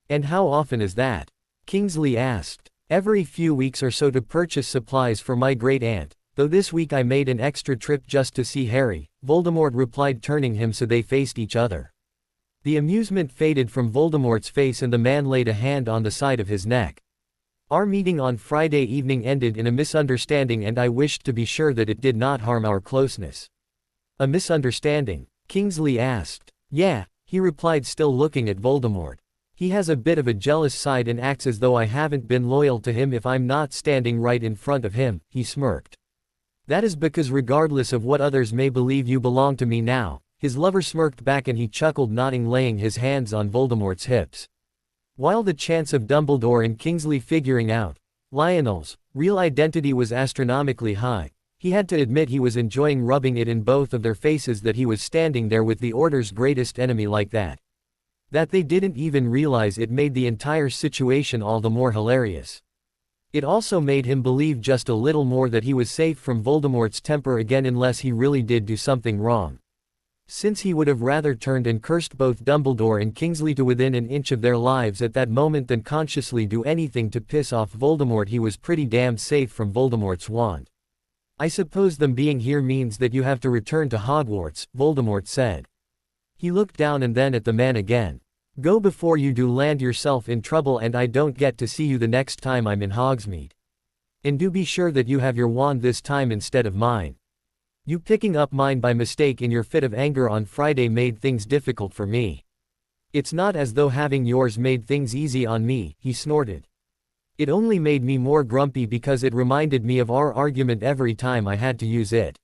"And how often is that?" Kingsley asked. "Every few weeks or so to purchase supplies for my great-aunt, though this week I made an extra trip just to see Harry," Voldemort replied, turning him so they faced each other. The amusement faded from Voldemort's face and the man laid a hand on the side of his neck. "Our meeting on Friday evening ended in a misunderstanding, and I wished to be sure that it did not harm our closeness." "A misunderstanding?" Kingsley asked. "Yeah," he replied, still looking at Voldemort. "He has a bit of a jealous side and acts as though I haven't been loyal to him if I'm not standing right in front of him," he smirked. "That is because regardless of what others may believe, you belong to me now," his lover smirked back, and he chuckled, nodding, laying his hands on Voldemort's hips. While the chance of Dumbledore and Kingsley figuring out Lionel's real identity was astronomically high, he had to admit he was enjoying rubbing it in both of their faces that he was standing there with the Order's greatest enemy like that. That they didn't even realize it made the entire situation all the more hilarious. It also made him believe just a little more that he was safe from Voldemort's temper again, unless he really did do something wrong. Since he would have rather turned and cursed both Dumbledore and Kingsley to within an inch of their lives at that moment than consciously do anything to piss off Voldemort, he was pretty damn safe from Voldemort's wand. I suppose them being here means that you have to return to Hogwarts, Voldemort said. He looked down and then at the man again. Go before you do land yourself in trouble and I don't get to see you the next time I'm in Hogsmeade. And do be sure that you have your wand this time instead of mine. You picking up mine by mistake in your fit of anger on Friday made things difficult for me. It's not as though having yours made things easy on me, he snorted. It only made me more grumpy because it reminded me of our argument every time I had to use it.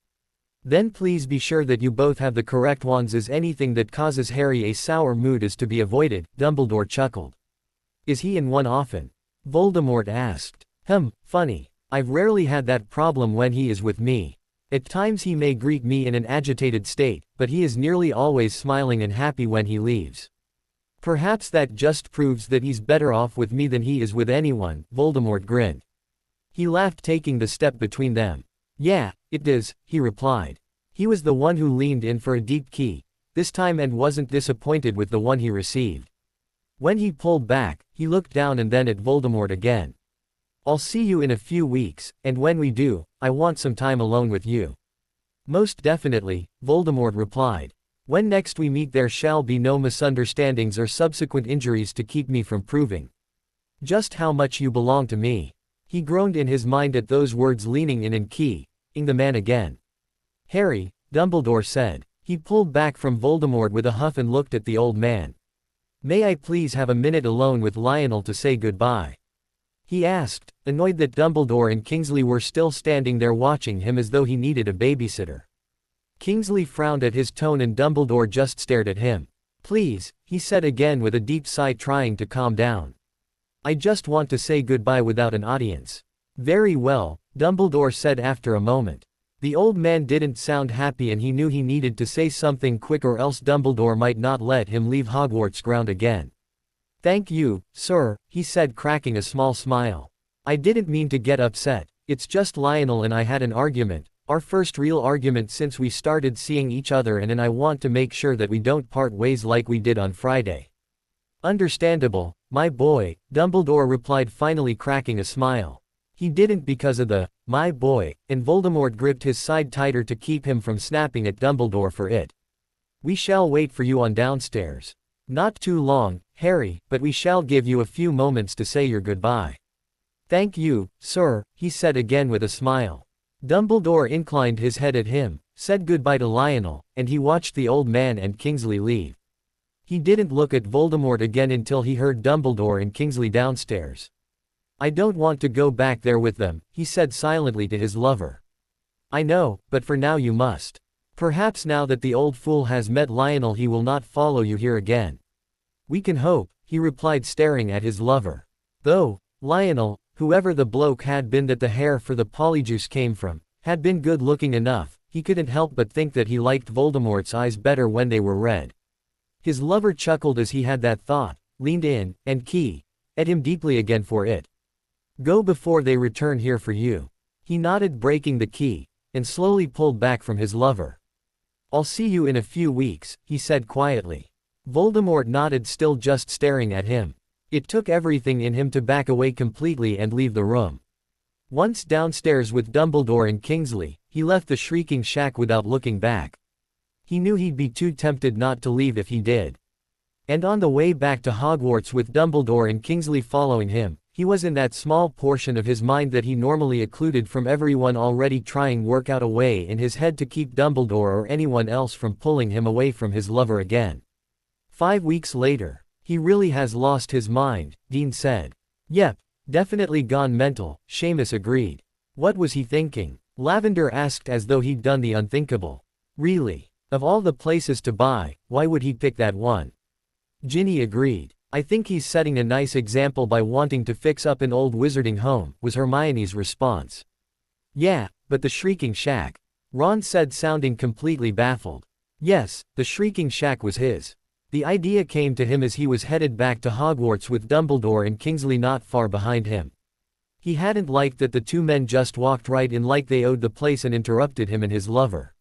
Then please be sure that you both have the correct wands, as anything that causes Harry a sour mood is to be avoided, Dumbledore chuckled. Is he in one often? Voldemort asked. Funny. I've rarely had that problem when he is with me. At times he may greet me in an agitated state, but he is nearly always smiling and happy when he leaves. Perhaps that just proves that he's better off with me than he is with anyone, Voldemort grinned. He laughed, taking the step between them. Yeah, it does, he replied. He was the one who leaned in for a deep key, this time, and wasn't disappointed with the one he received. When he pulled back, he looked down and then at Voldemort again. I'll see you in a few weeks, and when we do, I want some time alone with you. Most definitely, Voldemort replied. When next we meet there shall be no misunderstandings or subsequent injuries to keep me from proving just how much you belong to me. He groaned in his mind at those words, leaning in and keying the man again. Harry, Dumbledore said. He pulled back from Voldemort with a huff and looked at the old man. May I please have a minute alone with Lionel to say goodbye? He asked, annoyed that Dumbledore and Kingsley were still standing there watching him as though he needed a babysitter. Kingsley frowned at his tone and Dumbledore just stared at him. Please, he said again with a deep sigh, trying to calm down. I just want to say goodbye without an audience. Very well, Dumbledore said after a moment. The old man didn't sound happy and he knew he needed to say something quick or else Dumbledore might not let him leave Hogwarts ground again. Thank you, sir, he said, cracking a small smile. I didn't mean to get upset. It's just Lionel and I had an argument, our first real argument since we started seeing each other, and I want to make sure that we don't part ways like we did on Friday. Understandable, my boy, Dumbledore replied, finally cracking a smile. He didn't because of the, my boy, and Voldemort gripped his side tighter to keep him from snapping at Dumbledore for it. We shall wait for you on downstairs. Not too long, Harry, but we shall give you a few moments to say your goodbye. Thank you, sir, he said again with a smile. Dumbledore inclined his head at him, said goodbye to Lionel, and he watched the old man and Kingsley leave. He didn't look at Voldemort again until he heard Dumbledore and Kingsley downstairs. I don't want to go back there with them, he said silently to his lover. I know, but for now you must. Perhaps now that the old fool has met Lionel he will not follow you here again. We can hope, he replied, staring at his lover. Though, Lionel, whoever the bloke had been that the hair for the polyjuice came from, had been good looking enough, he couldn't help but think that he liked Voldemort's eyes better when they were red. His lover chuckled as he had that thought, leaned in, and keyed at him deeply again for it. Go before they return here for you. He nodded, breaking the key, and slowly pulled back from his lover. I'll see you in a few weeks, he said quietly. Voldemort nodded, still just staring at him. It took everything in him to back away completely and leave the room. Once downstairs with Dumbledore and Kingsley, he left the Shrieking Shack without looking back. He knew he'd be too tempted not to leave if he did. And on the way back to Hogwarts with Dumbledore and Kingsley following him, he was in that small portion of his mind that he normally occluded from everyone, already trying work out a way in his head to keep Dumbledore or anyone else from pulling him away from his lover again. 5 weeks later. He really has lost his mind, Dean said. Yep, definitely gone mental, Seamus agreed. What was he thinking? Lavender asked, as though he'd done the unthinkable. Really? Of all the places to buy, why would he pick that one? Ginny agreed. I think he's setting a nice example by wanting to fix up an old wizarding home, was Hermione's response. Yeah, but the Shrieking Shack. Ron said, sounding completely baffled. Yes, the Shrieking Shack was his. The idea came to him as he was headed back to Hogwarts with Dumbledore and Kingsley not far behind him. He hadn't liked that the two men just walked right in like they owed the place and interrupted him and his lover.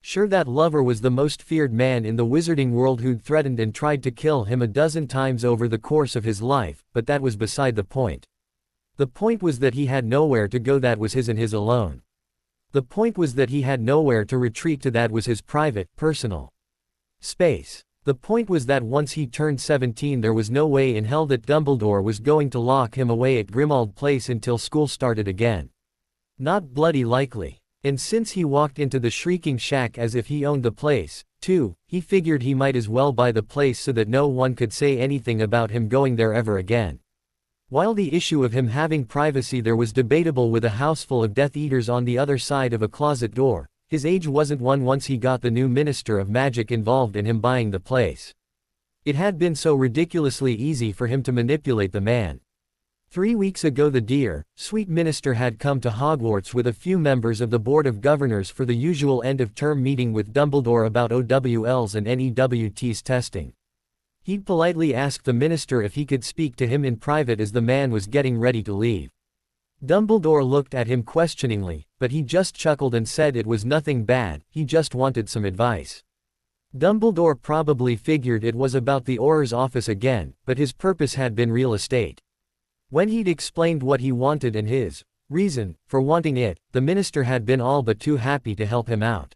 Sure, that lover was the most feared man in the wizarding world who'd threatened and tried to kill him a dozen times over the course of his life, but that was beside the point. The point was that he had nowhere to go that was his and his alone. The point was that he had nowhere to retreat to that was his private, personal space. The point was that once he turned 17 there was no way in hell that Dumbledore was going to lock him away at Grimmauld Place until school started again. Not bloody likely. And since he walked into the Shrieking Shack as if he owned the place, too, he figured he might as well buy the place so that no one could say anything about him going there ever again. While the issue of him having privacy there was debatable with a house full of Death Eaters on the other side of a closet door, his age wasn't one once he got the new Minister of Magic involved in him buying the place. It had been so ridiculously easy for him to manipulate the man. 3 weeks ago the dear, sweet minister had come to Hogwarts with a few members of the Board of Governors for the usual end-of-term meeting with Dumbledore about OWL's and NEWT's testing. He'd politely asked the minister if he could speak to him in private as the man was getting ready to leave. Dumbledore looked at him questioningly, but he just chuckled and said it was nothing bad, he just wanted some advice. Dumbledore probably figured it was about the Auror's office again, but his purpose had been real estate. When he'd explained what he wanted and his reason for wanting it, the minister had been all but too happy to help him out.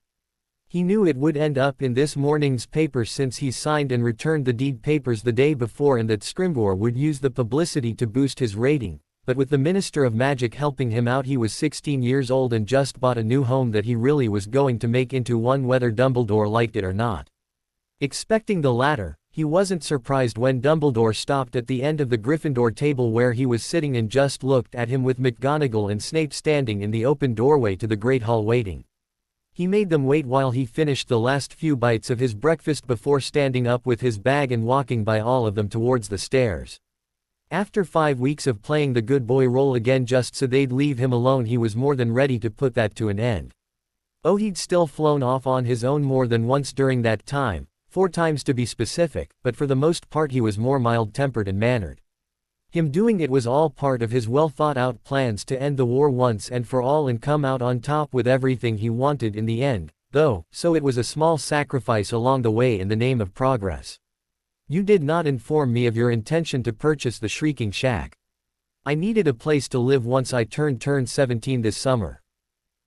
He knew it would end up in this morning's paper since he signed and returned the deed papers the day before and that Scrimgeour would use the publicity to boost his rating, but with the Minister of Magic helping him out he was 16 years old and just bought a new home that he really was going to make into one whether Dumbledore liked it or not. Expecting the latter, he wasn't surprised when Dumbledore stopped at the end of the Gryffindor table where he was sitting and just looked at him with McGonagall and Snape standing in the open doorway to the Great Hall waiting. He made them wait while he finished the last few bites of his breakfast before standing up with his bag and walking by all of them towards the stairs. After 5 weeks of playing the good boy role again just so they'd leave him alone he was more than ready to put that to an end. Oh, he'd still flown off on his own more than once during that time. 4 times to be specific, but for the most part he was more mild-tempered and mannered. Him doing it was all part of his well-thought-out plans to end the war once and for all and come out on top with everything he wanted in the end, though, so it was a small sacrifice along the way in the name of progress. You did not inform me of your intention to purchase the Shrieking Shack. I needed a place to live once I turned 17 this summer.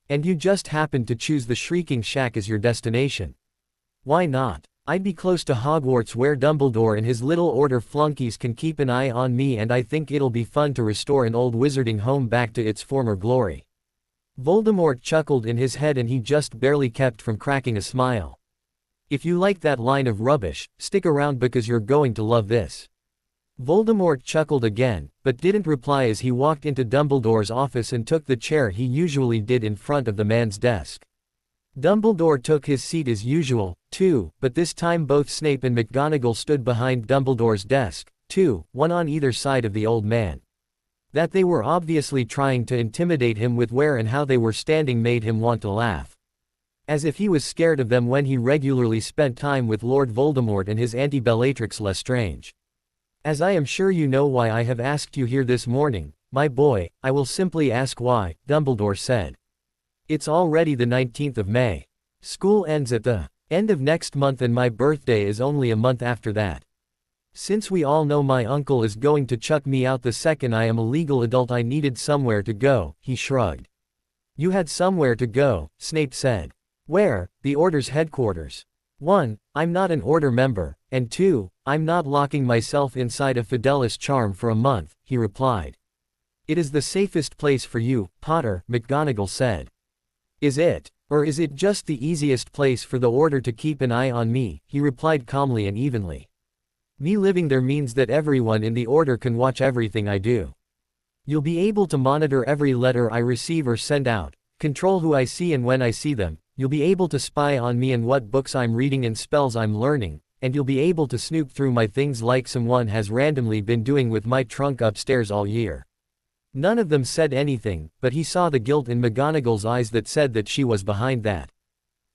And you just happened to choose the Shrieking Shack as your destination. Why not? I'd be close to Hogwarts where Dumbledore and his little order flunkies can keep an eye on me and I think it'll be fun to restore an old wizarding home back to its former glory. Voldemort chuckled in his head and he just barely kept from cracking a smile. If you like that line of rubbish, stick around because you're going to love this. Voldemort chuckled again, but didn't reply as he walked into Dumbledore's office and took the chair he usually did in front of the man's desk. Dumbledore took his seat as usual, too, but this time both Snape and McGonagall stood behind Dumbledore's desk, too, one on either side of the old man. That they were obviously trying to intimidate him with where and how they were standing made him want to laugh. As if he was scared of them when he regularly spent time with Lord Voldemort and his Auntie Bellatrix Lestrange. As I am sure you know why I have asked you here this morning, my boy, I will simply ask why, Dumbledore said. It's already the 19th of May. School ends at the end of next month and my birthday is only a month after that. Since we all know my uncle is going to chuck me out the second I am a legal adult I needed somewhere to go, he shrugged. You had somewhere to go, Snape said. Where? The Order's headquarters. 1. I'm not an Order member, and 2. I'm not locking myself inside a Fidelis charm for a month, he replied. It is the safest place for you, Potter, McGonagall said. Is it? Or is it just the easiest place for the Order to keep an eye on me, he replied calmly and evenly. Me living there means that everyone in the Order can watch everything I do. You'll be able to monitor every letter I receive or send out, control who I see and when I see them, you'll be able to spy on me and what books I'm reading and spells I'm learning, and you'll be able to snoop through my things like someone has randomly been doing with my trunk upstairs all year. None of them said anything, but he saw the guilt in McGonagall's eyes that said that she was behind that.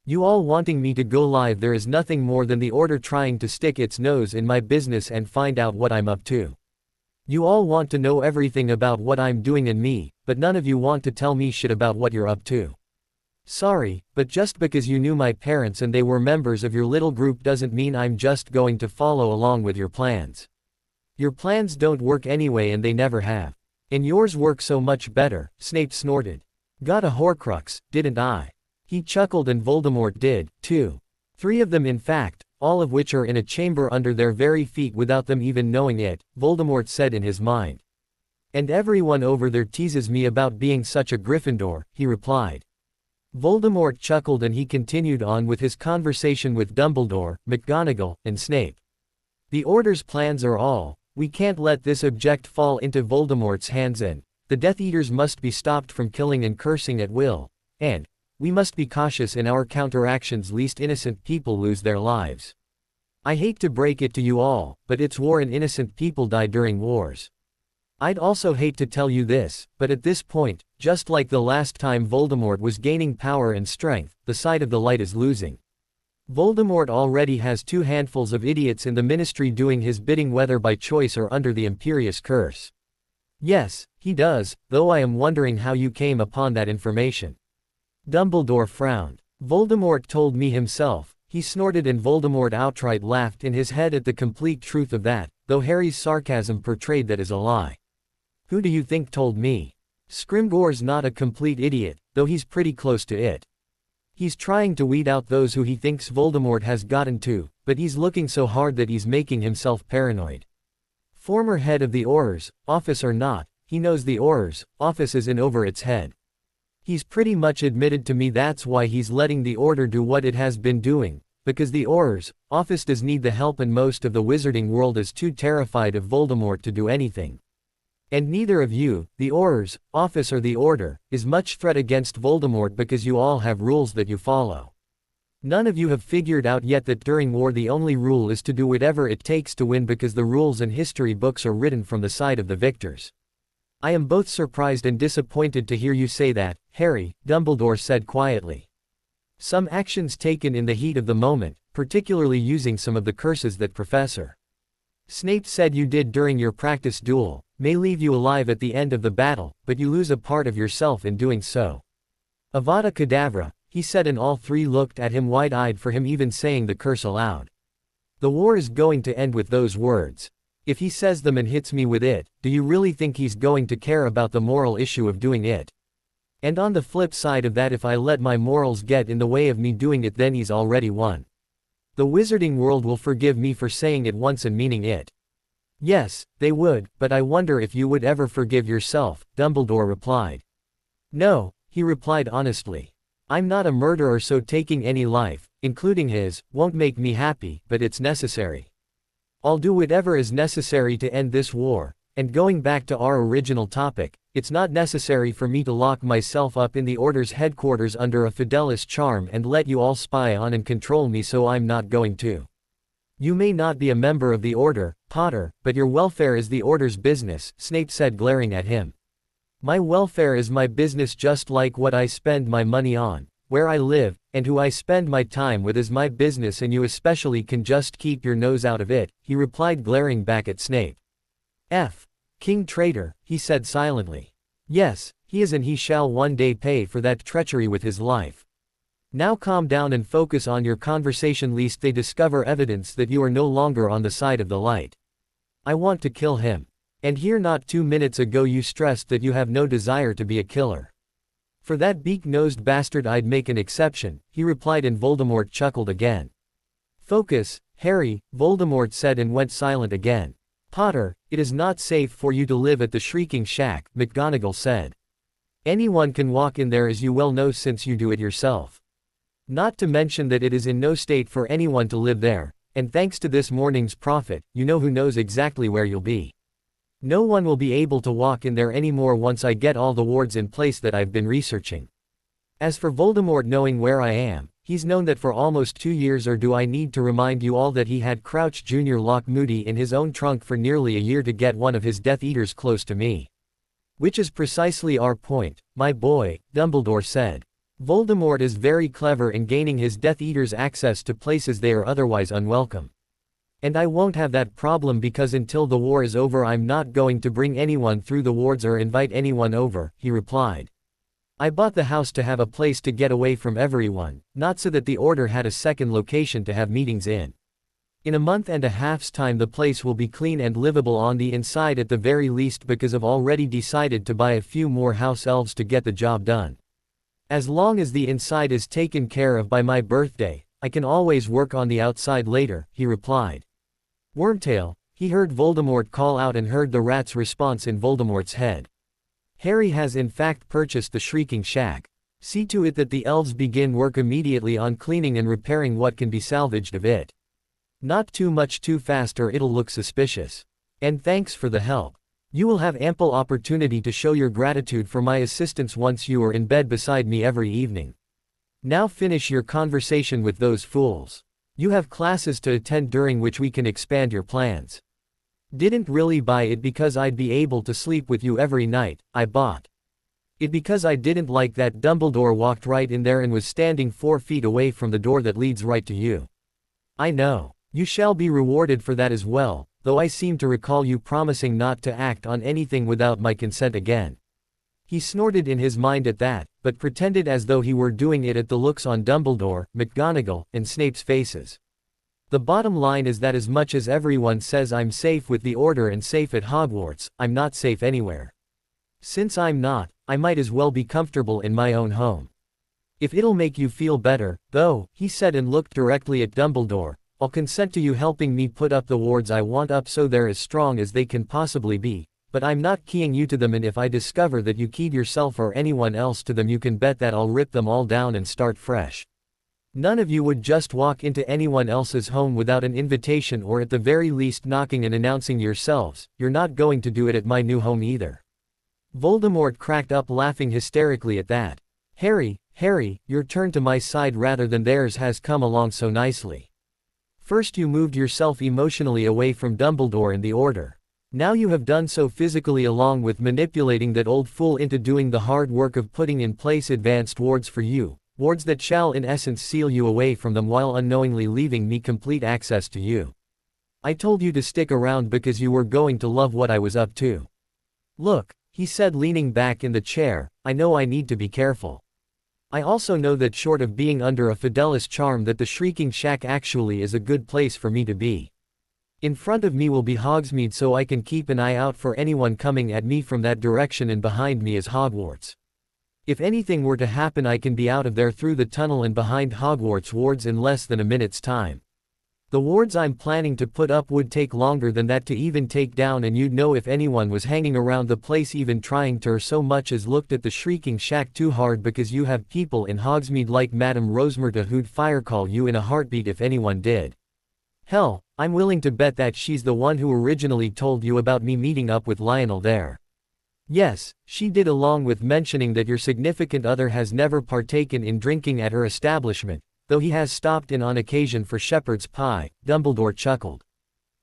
You all wanting me to go live, there is nothing more than the Order trying to stick its nose in my business and find out what I'm up to. You all want to know everything about what I'm doing and me, but none of you want to tell me shit about what you're up to. Sorry, but just because you knew my parents and they were members of your little group doesn't mean I'm just going to follow along with your plans. Your plans don't work anyway and they never have. And yours work so much better, Snape snorted. Got a Horcrux, didn't I? He chuckled and Voldemort did, too. 3 of them in fact, all of which are in a chamber under their very feet without them even knowing it, Voldemort said in his mind. And everyone over there teases me about being such a Gryffindor, he replied. Voldemort chuckled and he continued on with his conversation with Dumbledore, McGonagall, and Snape. The Order's plans are all, we can't let this object fall into Voldemort's hands and, the Death Eaters must be stopped from killing and cursing at will, and, we must be cautious in our counteractions lest innocent people lose their lives. I hate to break it to you all, but it's war and innocent people die during wars. I'd also hate to tell you this, but at this point, just like the last time Voldemort was gaining power and strength, the side of the light is losing. Voldemort already has 2 handfuls of idiots in the Ministry doing his bidding whether by choice or under the Imperious curse. Yes, he does, though I am wondering how you came upon that information. Dumbledore frowned. Voldemort told me himself, he snorted and Voldemort outright laughed in his head at the complete truth of that, though Harry's sarcasm portrayed that as a lie. Who do you think told me? Scrimgeour's not a complete idiot, though he's pretty close to it. He's trying to weed out those who he thinks Voldemort has gotten to, but he's looking so hard that he's making himself paranoid. Former head of the Auror's office or not, he knows the Auror's office is in over its head. He's pretty much admitted to me that's why he's letting the Order do what it has been doing, because the Auror's office does need the help and most of the wizarding world is too terrified of Voldemort to do anything. And neither of you, the Auror's office or the Order, is much threat against Voldemort because you all have rules that you follow. None of you have figured out yet that during war the only rule is to do whatever it takes to win because the rules and history books are written from the side of the victors. I am both surprised and disappointed to hear you say that, Harry, Dumbledore said quietly. Some actions taken in the heat of the moment, particularly using some of the curses that Professor Snape said you did during your practice duel, may leave you alive at the end of the battle, but you lose a part of yourself in doing so. Avada Kedavra, he said and all 3 looked at him wide-eyed for him even saying the curse aloud. The war is going to end with those words. If he says them and hits me with it, do you really think he's going to care about the moral issue of doing it? And on the flip side of that, if I let my morals get in the way of me doing it, then he's already won. The wizarding world will forgive me for saying it once and meaning it. Yes, they would, but I wonder if you would ever forgive yourself, Dumbledore replied. No, he replied honestly. I'm not a murderer, so taking any life, including his, won't make me happy, but it's necessary. I'll do whatever is necessary to end this war, and going back to our original topic, it's not necessary for me to lock myself up in the Order's headquarters under a Fidelis charm and let you all spy on and control me, so I'm not going to. You may not be a member of the Order, Potter, but your welfare is the Order's business, Snape said glaring at him. My welfare is my business just like what I spend my money on, where I live, and who I spend my time with is my business, and you especially can just keep your nose out of it, he replied glaring back at Snape. King traitor, he said silently. Yes, he is, and he shall one day pay for that treachery with his life. Now calm down and focus on your conversation lest they discover evidence that you are no longer on the side of the light. I want to kill him. And here not 2 minutes ago you stressed that you have no desire to be a killer. For that beak-nosed bastard I'd make an exception, he replied, and Voldemort chuckled again. Focus, Harry, Voldemort said and went silent again. Potter, it is not safe for you to live at the Shrieking Shack, McGonagall said. Anyone can walk in there, as you well know since you do it yourself. Not to mention that it is in no state for anyone to live there, and thanks to this morning's prophet, you know who knows exactly where you'll be. No one will be able to walk in there anymore once I get all the wards in place that I've been researching. As for Voldemort knowing where I am, he's known that for almost 2 years, or do I need to remind you all that he had Crouch Jr. lock Moody in his own trunk for nearly a year to get one of his Death Eaters close to me. Which is precisely our point, my boy, Dumbledore said. Voldemort is very clever in gaining his Death Eaters access to places they are otherwise unwelcome. And I won't have that problem because until the war is over I'm not going to bring anyone through the wards or invite anyone over, he replied. I bought the house to have a place to get away from everyone, not so that the order had a second location to have meetings in. In a month and a half's time the place will be clean and livable on the inside at the very least, because I've already decided to buy a few more house elves to get the job done. As long as the inside is taken care of by my birthday, I can always work on the outside later, he replied. Wormtail, he heard Voldemort call out and heard the rat's response in Voldemort's head. Harry has in fact purchased the Shrieking Shack. See to it that the elves begin work immediately on cleaning and repairing what can be salvaged of it. Not too much too fast or it'll look suspicious. And thanks for the help. You will have ample opportunity to show your gratitude for my assistance once you are in bed beside me every evening. Now finish your conversation with those fools. You have classes to attend during which we can expand your plans. Didn't really buy it because I'd be able to sleep with you every night, I bought it because I didn't like that Dumbledore walked right in there and was standing 4 feet away from the door that leads right to you. I know. You shall be rewarded for that as well, though I seem to recall you promising not to act on anything without my consent again. He snorted in his mind at that, but pretended as though he were doing it at the looks on Dumbledore, McGonagall, and Snape's faces. The bottom line is that as much as everyone says I'm safe with the Order and safe at Hogwarts, I'm not safe anywhere. Since I'm not, I might as well be comfortable in my own home. If it'll make you feel better, though, he said and looked directly at Dumbledore, I'll consent to you helping me put up the wards I want up so they're as strong as they can possibly be, but I'm not keying you to them, and if I discover that you keyed yourself or anyone else to them, you can bet that I'll rip them all down and start fresh. None of you would just walk into anyone else's home without an invitation, or at the very least knocking and announcing yourselves. You're not going to do it at my new home either. Voldemort cracked up laughing hysterically at that. Harry, your turn to my side rather than theirs has come along so nicely. First you moved yourself emotionally away from Dumbledore and the Order. Now you have done so physically, along with manipulating that old fool into doing the hard work of putting in place advanced wards for you, wards that shall in essence seal you away from them while unknowingly leaving me complete access to you. I told you to stick around because you were going to love what I was up to. Look, he said leaning back in the chair, I know I need to be careful. I also know that short of being under a Fidelis charm that the Shrieking Shack actually is a good place for me to be. In front of me will be Hogsmeade, so I can keep an eye out for anyone coming at me from that direction, and behind me is Hogwarts. If anything were to happen I can be out of there through the tunnel and behind Hogwarts wards in less than a minute's time. The wards I'm planning to put up would take longer than that to even take down, and you'd know if anyone was hanging around the place even trying to or so much as looked at the Shrieking Shack too hard, because you have people in Hogsmeade like Madame Rosmerta who'd firecall you in a heartbeat if anyone did. Hell, I'm willing to bet that she's the one who originally told you about me meeting up with Lionel there. Yes, she did, along with mentioning that your significant other has never partaken in drinking at her establishment, though he has stopped in on occasion for shepherd's pie. Dumbledore chuckled.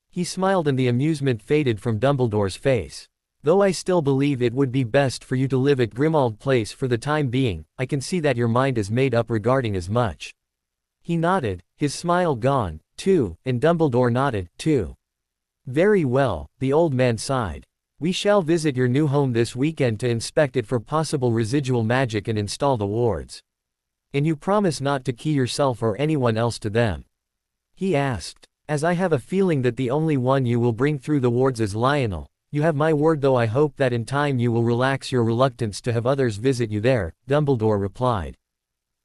He smiled and the amusement faded from Dumbledore's face. Though I still believe it would be best for you to live at Grimmauld Place for the time being, I can see that your mind is made up regarding as much. He nodded, his smile gone, too, and Dumbledore nodded, too. Very well, the old man sighed. We shall visit your new home this weekend to inspect it for possible residual magic and install the wards. And you promise not to key yourself or anyone else to them? He asked. As I have a feeling that the only one you will bring through the wards is Lionel, you have my word, though I hope that in time you will relax your reluctance to have others visit you there, Dumbledore replied.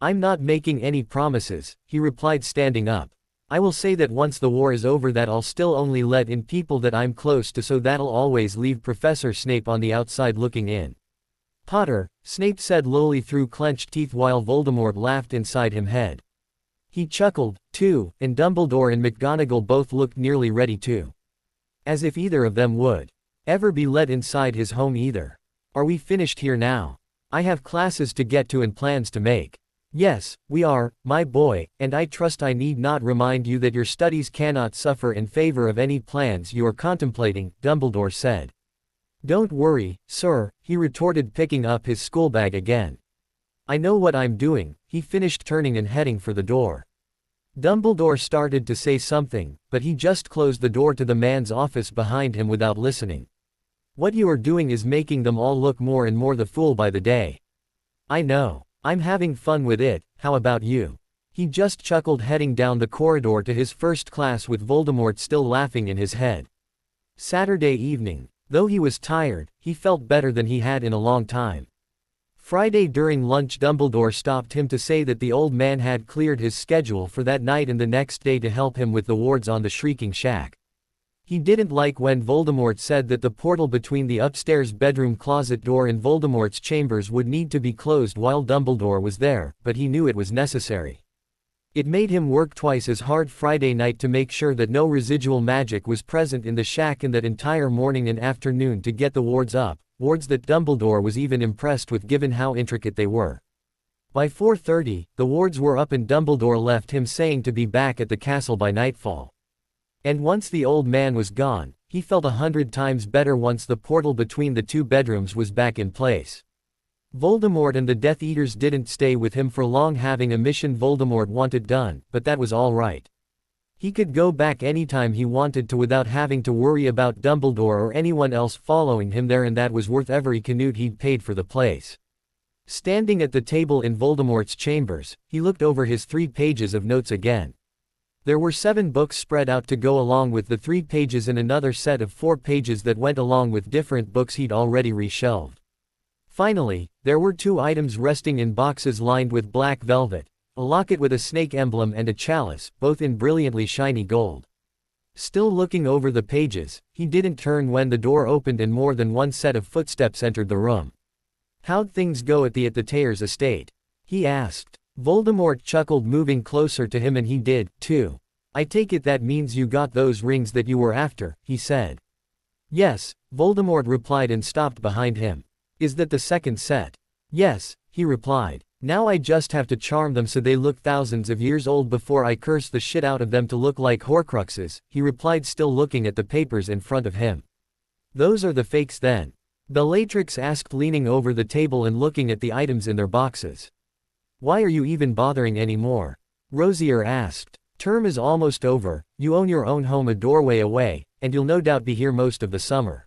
I'm not making any promises, he replied, standing up. I will say that once the war is over that I'll still only let in people that I'm close to, so that'll always leave Professor Snape on the outside looking in. Potter, Snape said lowly through clenched teeth while Voldemort laughed inside him head. He chuckled, too, and Dumbledore and McGonagall both looked nearly ready to. As if either of them would ever be let inside his home either. Are we finished here now? I have classes to get to and plans to make. Yes, we are, my boy, and I trust I need not remind you that your studies cannot suffer in favor of any plans you are contemplating, Dumbledore said. Don't worry, sir, he retorted, picking up his schoolbag again. I know what I'm doing, he finished, turning and heading for the door. Dumbledore started to say something, but he just closed the door to the man's office behind him without listening. What you are doing is making them all look more and more the fool by the day. I know. I'm having fun with it, how about you? He just chuckled, heading down the corridor to his first class with Voldemort still laughing in his head. Saturday evening. Though he was tired, he felt better than he had in a long time. Friday during lunch, Dumbledore stopped him to say that the old man had cleared his schedule for that night and the next day to help him with the wards on the Shrieking Shack. He didn't like when Voldemort said that the portal between the upstairs bedroom closet door and Voldemort's chambers would need to be closed while Dumbledore was there, but he knew it was necessary. It made him work twice as hard Friday night to make sure that no residual magic was present in the shack in that entire morning and afternoon to get the wards up, wards that Dumbledore was even impressed with given how intricate they were. By 4:30, the wards were up and Dumbledore left him saying to be back at the castle by nightfall. And once the old man was gone, he felt 100 times better once the portal between the two bedrooms was back in place. Voldemort and the Death Eaters didn't stay with him for long, having a mission Voldemort wanted done, but that was all right. He could go back anytime he wanted to without having to worry about Dumbledore or anyone else following him there, and that was worth every canute he'd paid for the place. Standing at the table in Voldemort's chambers, he looked over his 3 pages of notes again. There were 7 books spread out to go along with the 3 pages and another set of 4 pages that went along with different books he'd already reshelved. Finally, there were 2 items resting in boxes lined with black velvet, a locket with a snake emblem and a chalice, both in brilliantly shiny gold. Still looking over the pages, he didn't turn when the door opened and more than one set of footsteps entered the room. "How'd things go at the Thayer's estate?" he asked. Voldemort chuckled, moving closer to him, and he did, too. "I take it that means you got those rings that you were after," he said. "Yes," Voldemort replied and stopped behind him. "Is that the second set?" "Yes," he replied. "Now I just have to charm them so they look thousands of years old before I curse the shit out of them to look like Horcruxes," he replied, still looking at the papers in front of him. "Those are the fakes then?" Bellatrix asked, leaning over the table and looking at the items in their boxes. "Why are you even bothering anymore?" Rosier asked. "Term is almost over, you own your own home a doorway away, and you'll no doubt be here most of the summer."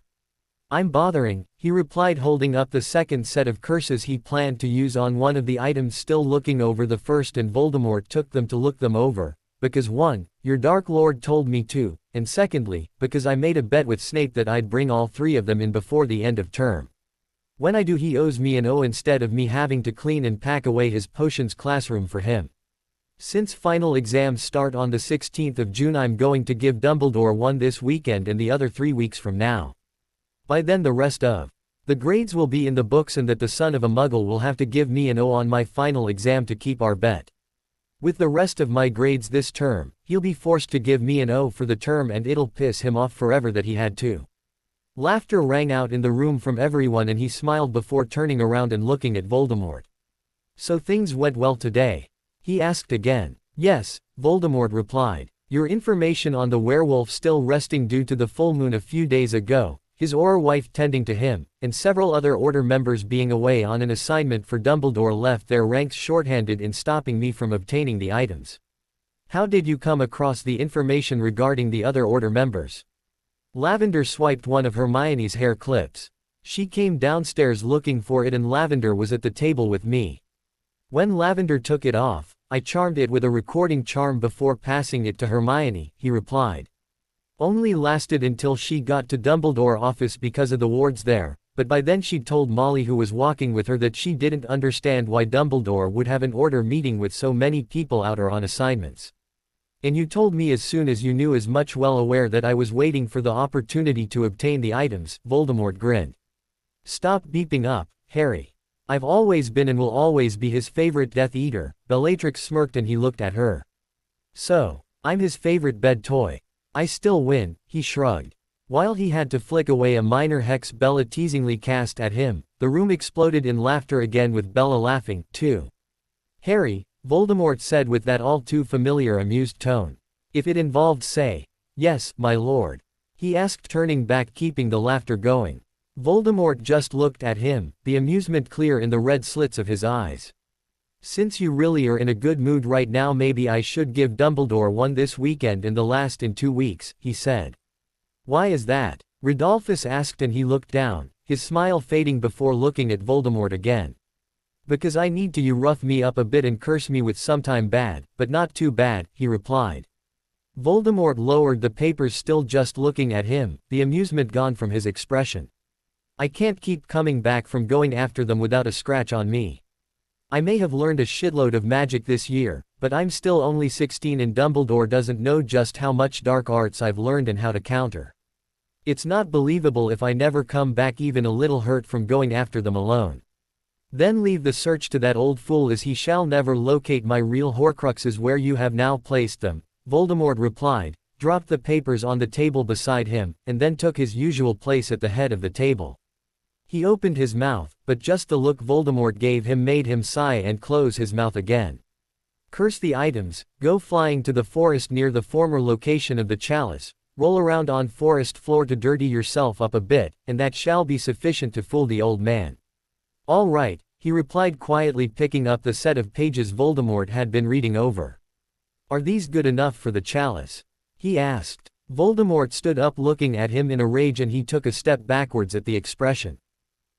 "I'm bothering," he replied, holding up the second set of curses he planned to use on one of the items, still looking over the first, and Voldemort took them to look them over, "because 1, your Dark Lord told me to, and secondly, because I made a bet with Snape that I'd bring all 3 of them in before the end of term. When I do, he owes me an O instead of me having to clean and pack away his potions classroom for him. Since final exams start on the 16th of June, I'm going to give Dumbledore one this weekend and the other 3 weeks from now. By then the rest of the grades will be in the books, and that the son of a muggle will have to give me an O on my final exam to keep our bet. With the rest of my grades this term, he'll be forced to give me an O for the term, and it'll piss him off forever that he had to." Laughter rang out in the room from everyone, and he smiled before turning around and looking at Voldemort. "So things went well today?" he asked again. "Yes," Voldemort replied. "Your information on the werewolf still resting due to the full moon a few days ago, his Auror wife tending to him, and several other Order members being away on an assignment for Dumbledore left their ranks shorthanded in stopping me from obtaining the items. How did you come across the information regarding the other Order members?" Lavender swiped one of Hermione's hair clips. "She came downstairs looking for it, and Lavender was at the table with me. When Lavender took it off, I charmed it with a recording charm before passing it to Hermione," he replied. "Only lasted until she got to Dumbledore's office because of the wards there, but by then she'd told Molly, who was walking with her, that she didn't understand why Dumbledore would have an Order meeting with so many people out or on assignments. And you told me as soon as you knew, as much, well aware that I was waiting for the opportunity to obtain the items." Voldemort grinned. "Stop beeping up, Harry. I've always been and will always be his favorite Death Eater." Bellatrix smirked and he looked at her. "So, I'm his favorite bed toy. I still win," he shrugged. While he had to flick away a minor hex Bella teasingly cast at him, the room exploded in laughter again, with Bella laughing, too. "Harry," Voldemort said with that all too familiar amused tone. "If it involved, say, 'Yes, my lord,'" he asked, turning back, keeping the laughter going. Voldemort just looked at him, the amusement clear in the red slits of his eyes. "Since you really are in a good mood right now, maybe I should give Dumbledore one this weekend and the last in 2 weeks," he said. "Why is that?" Rodolphus asked, and he looked down, his smile fading before looking at Voldemort again. Because I need to you rough me up a bit and curse me with sometime bad, but not too bad, he replied. Voldemort lowered the papers, still just looking at him, the amusement gone from his expression. I can't keep coming back from going after them without a scratch on me. I may have learned a shitload of magic this year, but I'm still only 16 and Dumbledore doesn't know just how much dark arts I've learned and how to counter. It's not believable if I never come back even a little hurt from going after them alone. Then leave the search to that old fool, as he shall never locate my real Horcruxes where you have now placed them, Voldemort replied, dropped the papers on the table beside him, and then took his usual place at the head of the table. He opened his mouth, but just the look Voldemort gave him made him sigh and close his mouth again. Curse the items, go flying to the forest near the former location of the chalice, roll around on forest floor to dirty yourself up a bit, and that shall be sufficient to fool the old man. All right, he replied quietly, picking up the set of pages Voldemort had been reading over. Are these good enough for the chalice? He asked. Voldemort stood up looking at him in a rage, and he took a step backwards at the expression.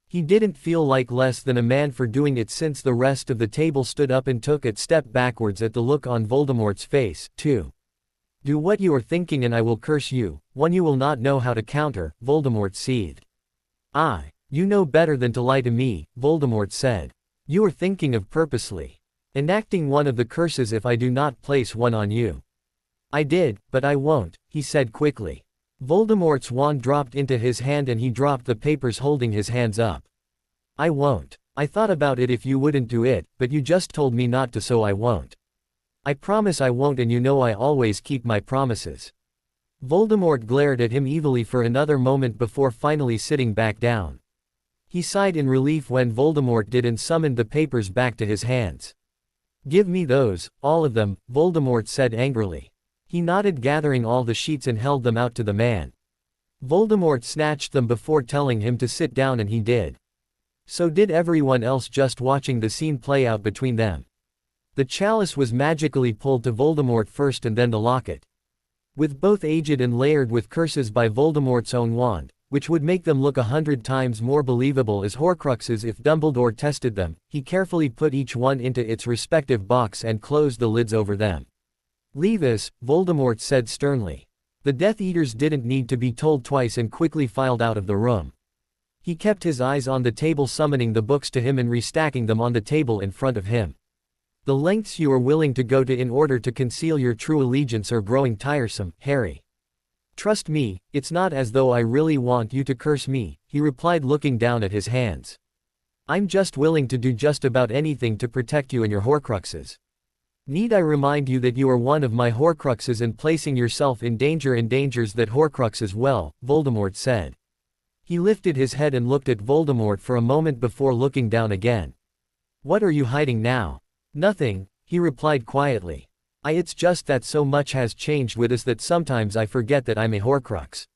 He didn't feel like less than a man for doing it, since the rest of the table stood up and took a step backwards at the look on Voldemort's face, too. Do what you are thinking and I will curse you, one you will not know how to counter, Voldemort seethed. You know better than to lie to me, Voldemort said. You are thinking of purposely enacting one of the curses if I do not place one on you. I did, but I won't, he said quickly. Voldemort's wand dropped into his hand and he dropped the papers, holding his hands up. I won't. I thought about it if you wouldn't do it, but you just told me not to, so I won't. I promise I won't, and you know I always keep my promises. Voldemort glared at him evilly for another moment before finally sitting back down. He sighed in relief when Voldemort did and summoned the papers back to his hands. Give me those, all of them, Voldemort said angrily. He nodded, gathering all the sheets, and held them out to the man. Voldemort snatched them before telling him to sit down, and he did. So did everyone else, just watching the scene play out between them. The chalice was magically pulled to Voldemort first and then the locket. With both aged and layered with curses by Voldemort's own wand, which would make them look 100 times more believable as Horcruxes if Dumbledore tested them, he carefully put each one into its respective box and closed the lids over them. Leave us, Voldemort said sternly. The Death Eaters didn't need to be told twice and quickly filed out of the room. He kept his eyes on the table, summoning the books to him and restacking them on the table in front of him. The lengths you are willing to go to in order to conceal your true allegiance are growing tiresome, Harry. Trust me, it's not as though I really want you to curse me, he replied, looking down at his hands. I'm just willing to do just about anything to protect you and your Horcruxes. Need I remind you that you are one of my Horcruxes, and placing yourself in danger endangers that Horcrux as well, Voldemort said. He lifted his head and looked at Voldemort for a moment before looking down again. What are you hiding now? Nothing, he replied quietly. It's just that so much has changed with us that sometimes I forget that I'm a Horcrux.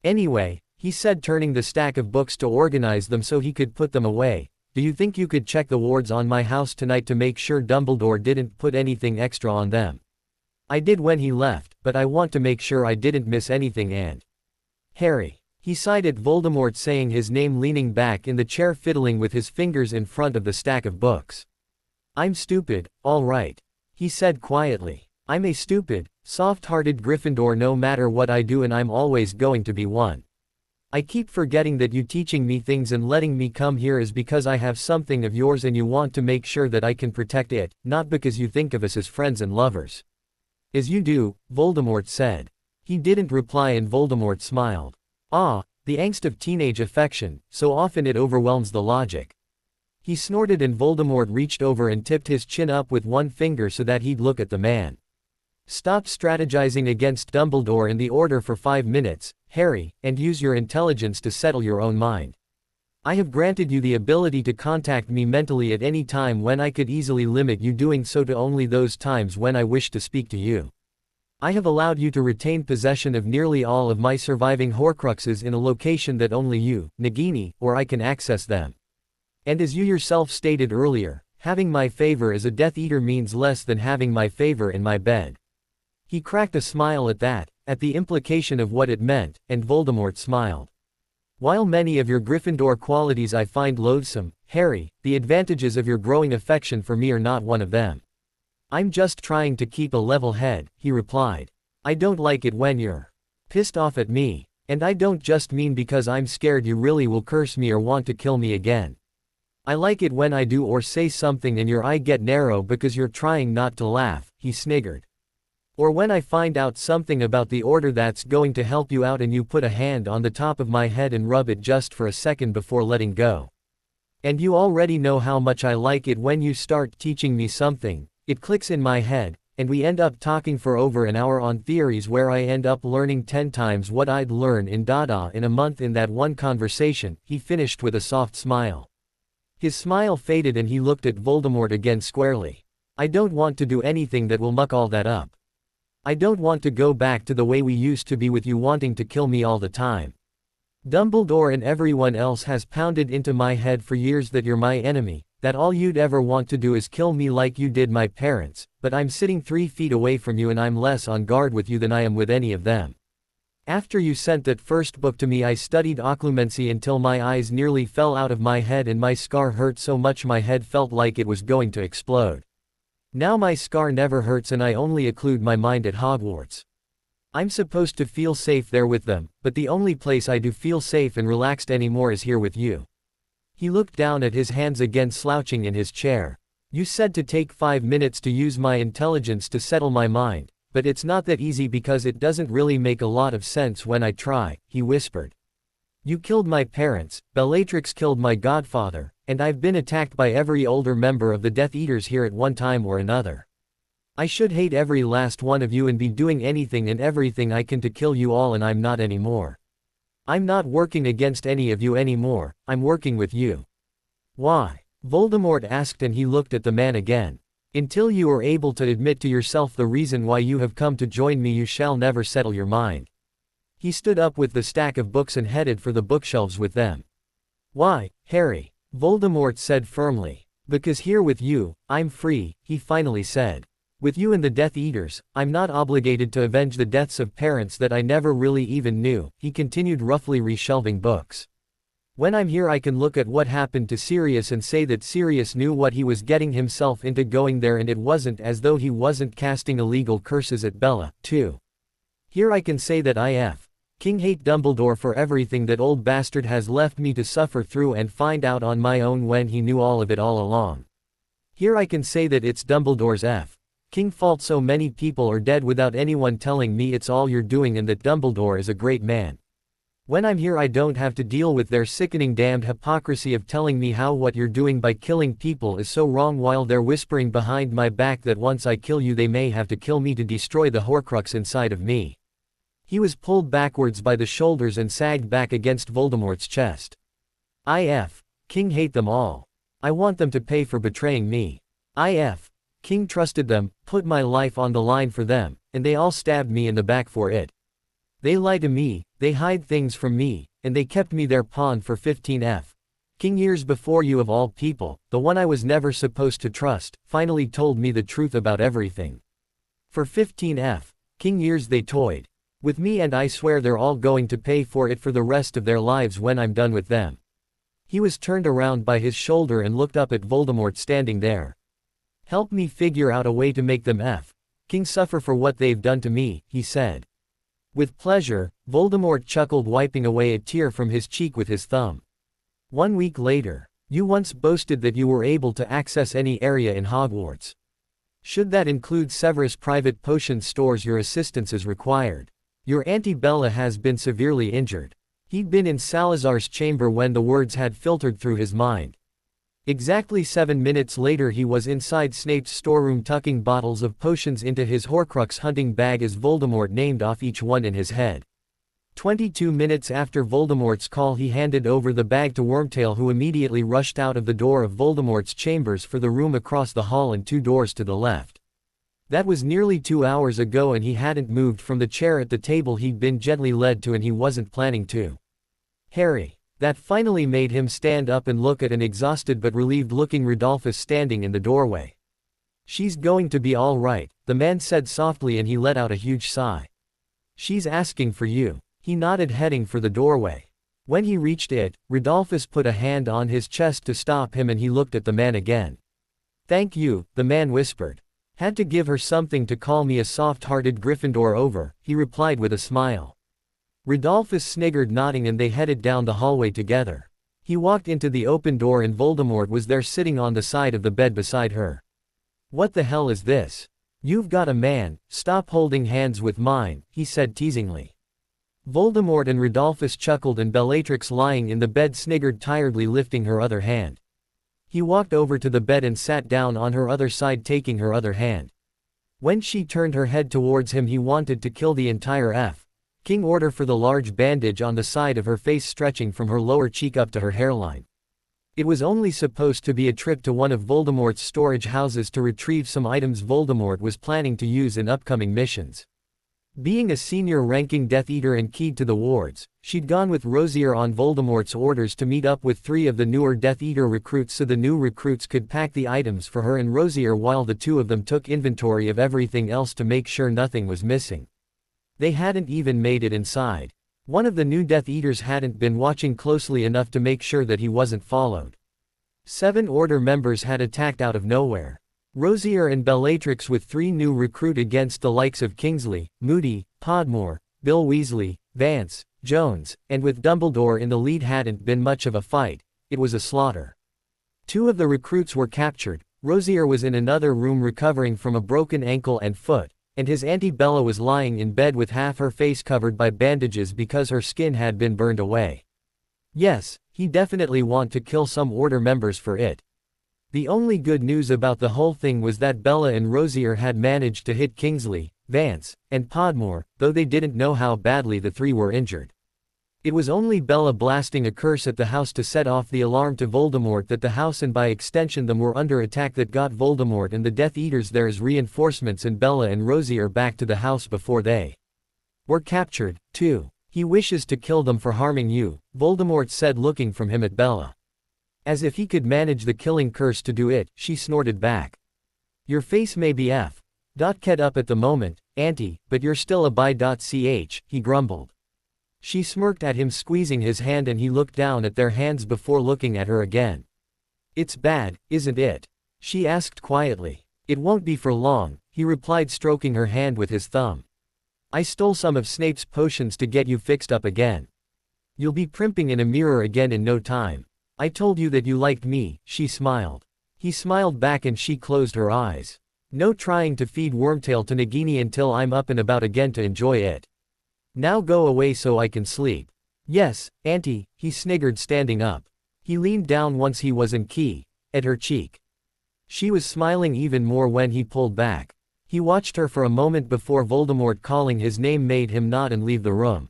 Anyway, he said, turning the stack of books to organize them so he could put them away, do you think you could check the wards on my house tonight to make sure Dumbledore didn't put anything extra on them? I did when he left, but I want to make sure I didn't miss anything. And Harry. He sighed at Voldemort saying his name, leaning back in the chair fiddling with his fingers in front of the stack of books. I'm stupid, all right. He said quietly. I'm a stupid, soft-hearted Gryffindor no matter what I do, and I'm always going to be one. I keep forgetting that you teaching me things and letting me come here is because I have something of yours and you want to make sure that I can protect it, not because you think of us as friends and lovers. As you do, Voldemort said. He didn't reply and Voldemort smiled. The angst of teenage affection, so often it overwhelms the logic. He snorted and Voldemort reached over and tipped his chin up with one finger so that he'd look at the man. Stop strategizing against Dumbledore in the Order for 5 minutes, Harry, and use your intelligence to settle your own mind. I have granted you the ability to contact me mentally at any time when I could easily limit you doing so to only those times when I wish to speak to you. I have allowed you to retain possession of nearly all of my surviving Horcruxes in a location that only you, Nagini, or I can access them. And as you yourself stated earlier, having my favor as a Death Eater means less than having my favor in my bed. He cracked a smile at that, at the implication of what it meant, and Voldemort smiled. While many of your Gryffindor qualities I find loathsome, Harry, the advantages of your growing affection for me are not one of them. I'm just trying to keep a level head, he replied. I don't like it when you're pissed off at me. And I don't just mean because I'm scared you really will curse me or want to kill me again. I like it when I do or say something and your eye get narrow because you're trying not to laugh, he sniggered. Or when I find out something about the order that's going to help you out and you put a hand on the top of my head and rub it just for a second before letting go. And you already know how much I like it when you start teaching me something, it clicks in my head, and we end up talking for over an hour on theories where I end up learning 10 times what I'd learn in Dada in a month in that one conversation, he finished with a soft smile. His smile faded and he looked at Voldemort again squarely. I don't want to do anything that will muck all that up. I don't want to go back to the way we used to be with you wanting to kill me all the time. Dumbledore and everyone else has pounded into my head for years that you're my enemy, that all you'd ever want to do is kill me like you did my parents, but I'm sitting 3 feet away from you and I'm less on guard with you than I am with any of them. After you sent that first book to me I studied occlumency until my eyes nearly fell out of my head and my scar hurt so much my head felt like it was going to explode. Now my scar never hurts and I only occlude my mind at Hogwarts. I'm supposed to feel safe there with them, but the only place I do feel safe and relaxed anymore is here with you. He looked down at his hands again slouching in his chair. You said to take 5 minutes to use my intelligence to settle my mind, but it's not that easy because it doesn't really make a lot of sense when I try, he whispered. You killed my parents, Bellatrix killed my godfather, and I've been attacked by every older member of the Death Eaters here at one time or another. I should hate every last one of you and be doing anything and everything I can to kill you all and I'm not anymore. I'm not working against any of you anymore, I'm working with you. Why? Voldemort asked and he looked at the man again. Until you are able to admit to yourself the reason why you have come to join me you shall never settle your mind. He stood up with the stack of books and headed for the bookshelves with them. Why, Harry? Voldemort said firmly. Because here with you, I'm free, he finally said. With you and the Death Eaters, I'm not obligated to avenge the deaths of parents that I never really even knew, he continued roughly reshelving books. When I'm here I can look at what happened to Sirius and say that Sirius knew what he was getting himself into going there and it wasn't as though he wasn't casting illegal curses at Bella, too. Here I can say that King hate Dumbledore for everything that old bastard has left me to suffer through and find out on my own when he knew all of it all along. Here I can say that it's Dumbledore's King fault so many people are dead without anyone telling me it's all you're doing and that Dumbledore is a great man. When I'm here I don't have to deal with their sickening damned hypocrisy of telling me how what you're doing by killing people is so wrong while they're whispering behind my back that once I kill you they may have to kill me to destroy the Horcrux inside of me. He was pulled backwards by the shoulders and sagged back against Voldemort's chest. King hate them all. I want them to pay for betraying me. King trusted them, put my life on the line for them, and they all stabbed me in the back for it. They lie to me, they hide things from me, and they kept me their pawn for 15 King years before you of all people, the one I was never supposed to trust, finally told me the truth about everything. For 15 King years they toyed with me and I swear they're all going to pay for it for the rest of their lives when I'm done with them. He was turned around by his shoulder and looked up at Voldemort standing there. Help me figure out a way to make them King suffer for what they've done to me, he said. With pleasure, Voldemort chuckled wiping away a tear from his cheek with his thumb. 1 week later. You once boasted that you were able to access any area in Hogwarts. Should that include Severus private potion stores your assistance is required. Your Auntie Bella has been severely injured. He'd been in Salazar's chamber when the words had filtered through his mind. Exactly 7 minutes later he was inside Snape's storeroom tucking bottles of potions into his Horcrux hunting bag as Voldemort named off each one in his head. 22 minutes after Voldemort's call he handed over the bag to Wormtail who immediately rushed out of the door of Voldemort's chambers for the room across the hall and 2 doors to the left. That was nearly 2 hours ago and he hadn't moved from the chair at the table he'd been gently led to and he wasn't planning to. Harry. That finally made him stand up and look at an exhausted but relieved-looking Rodolphus standing in the doorway. She's going to be all right, the man said softly and he let out a huge sigh. She's asking for you. He nodded heading for the doorway. When he reached it, Rodolphus put a hand on his chest to stop him and he looked at the man again. "Thank you," the man whispered. "Had to give her something to call me a soft-hearted Gryffindor over," he replied with a smile. Rodolphus sniggered, nodding, and they headed down the hallway together. He walked into the open door and Voldemort was there sitting on the side of the bed beside her. "What the hell is this? You've got a man, stop holding hands with mine," he said teasingly. Voldemort and Rodolphus chuckled and Bellatrix, lying in the bed, sniggered tiredly, lifting her other hand. He walked over to the bed and sat down on her other side, taking her other hand. When she turned her head towards him, he wanted to kill the entire King order for the large bandage on the side of her face stretching from her lower cheek up to her hairline. It was only supposed to be a trip to one of Voldemort's storage houses to retrieve some items Voldemort was planning to use in upcoming missions. Being a senior-ranking Death Eater and keyed to the wards, she'd gone with Rosier on Voldemort's orders to meet up with 3 of the newer Death Eater recruits so the new recruits could pack the items for her and Rosier while the 2 of them took inventory of everything else to make sure nothing was missing. They hadn't even made it inside. One of the new Death Eaters hadn't been watching closely enough to make sure that he wasn't followed. 7 Order members had attacked out of nowhere. Rosier and Bellatrix with 3 new recruit against the likes of Kingsley, Moody, Podmore, Bill Weasley, Vance, Jones, and with Dumbledore in the lead hadn't been much of a fight, it was a slaughter. 2 of the recruits were captured, Rosier was in another room recovering from a broken ankle and foot, and his Auntie Bella was lying in bed with half her face covered by bandages because her skin had been burned away. Yes, he definitely want to kill some Order members for it. The only good news about the whole thing was that Bella and Rosier had managed to hit Kingsley, Vance, and Podmore, though they didn't know how badly the 3 were injured. It was only Bella blasting a curse at the house to set off the alarm to Voldemort that the house and by extension them were under attack that got Voldemort and the Death Eaters there as reinforcements and Bella and Rosier back to the house before they were captured, too. "He wishes to kill them for harming you," Voldemort said, looking from him at Bella. "As if he could manage the killing curse to do it," she snorted back. "Your face may be f***ed up at the moment, Auntie, but you're still a bi.ch," he grumbled. She smirked at him, squeezing his hand, and he looked down at their hands before looking at her again. "It's bad, isn't it?" she asked quietly. "It won't be for long," he replied, stroking her hand with his thumb. "I stole some of Snape's potions to get you fixed up again. You'll be primping in a mirror again in no time. I told you that you liked me," she smiled. He smiled back and she closed her eyes. "No trying to feed Wormtail to Nagini until I'm up and about again to enjoy it. Now go away so I can sleep." "Yes, Auntie," he sniggered, standing up. He leaned down once he was in key, at her cheek. She was smiling even more when he pulled back. He watched her for a moment before Voldemort calling his name made him nod and leave the room.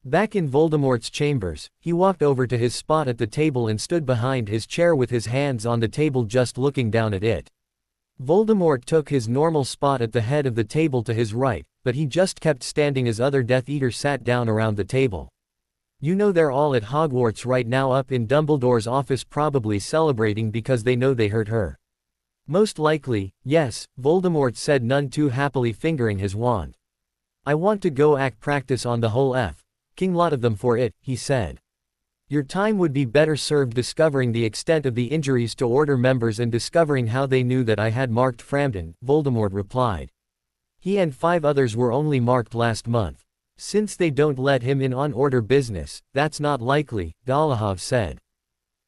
Back in Voldemort's chambers, he walked over to his spot at the table and stood behind his chair with his hands on the table, just looking down at it. Voldemort took his normal spot at the head of the table to his right, but he just kept standing as other Death Eaters sat down around the table. "You know they're all at Hogwarts right now, up in Dumbledore's office, probably celebrating because they know they hurt her." "Most likely, yes," Voldemort said, none too happily, fingering his wand. "I want to go act practice on the whole king lot of them for it," he said. "Your time would be better served discovering the extent of the injuries to Order members and discovering how they knew that I had marked Framden," Voldemort replied. "He and 5 others were only marked last month. Since they don't let him in on Order business, that's not likely," Dolohov said.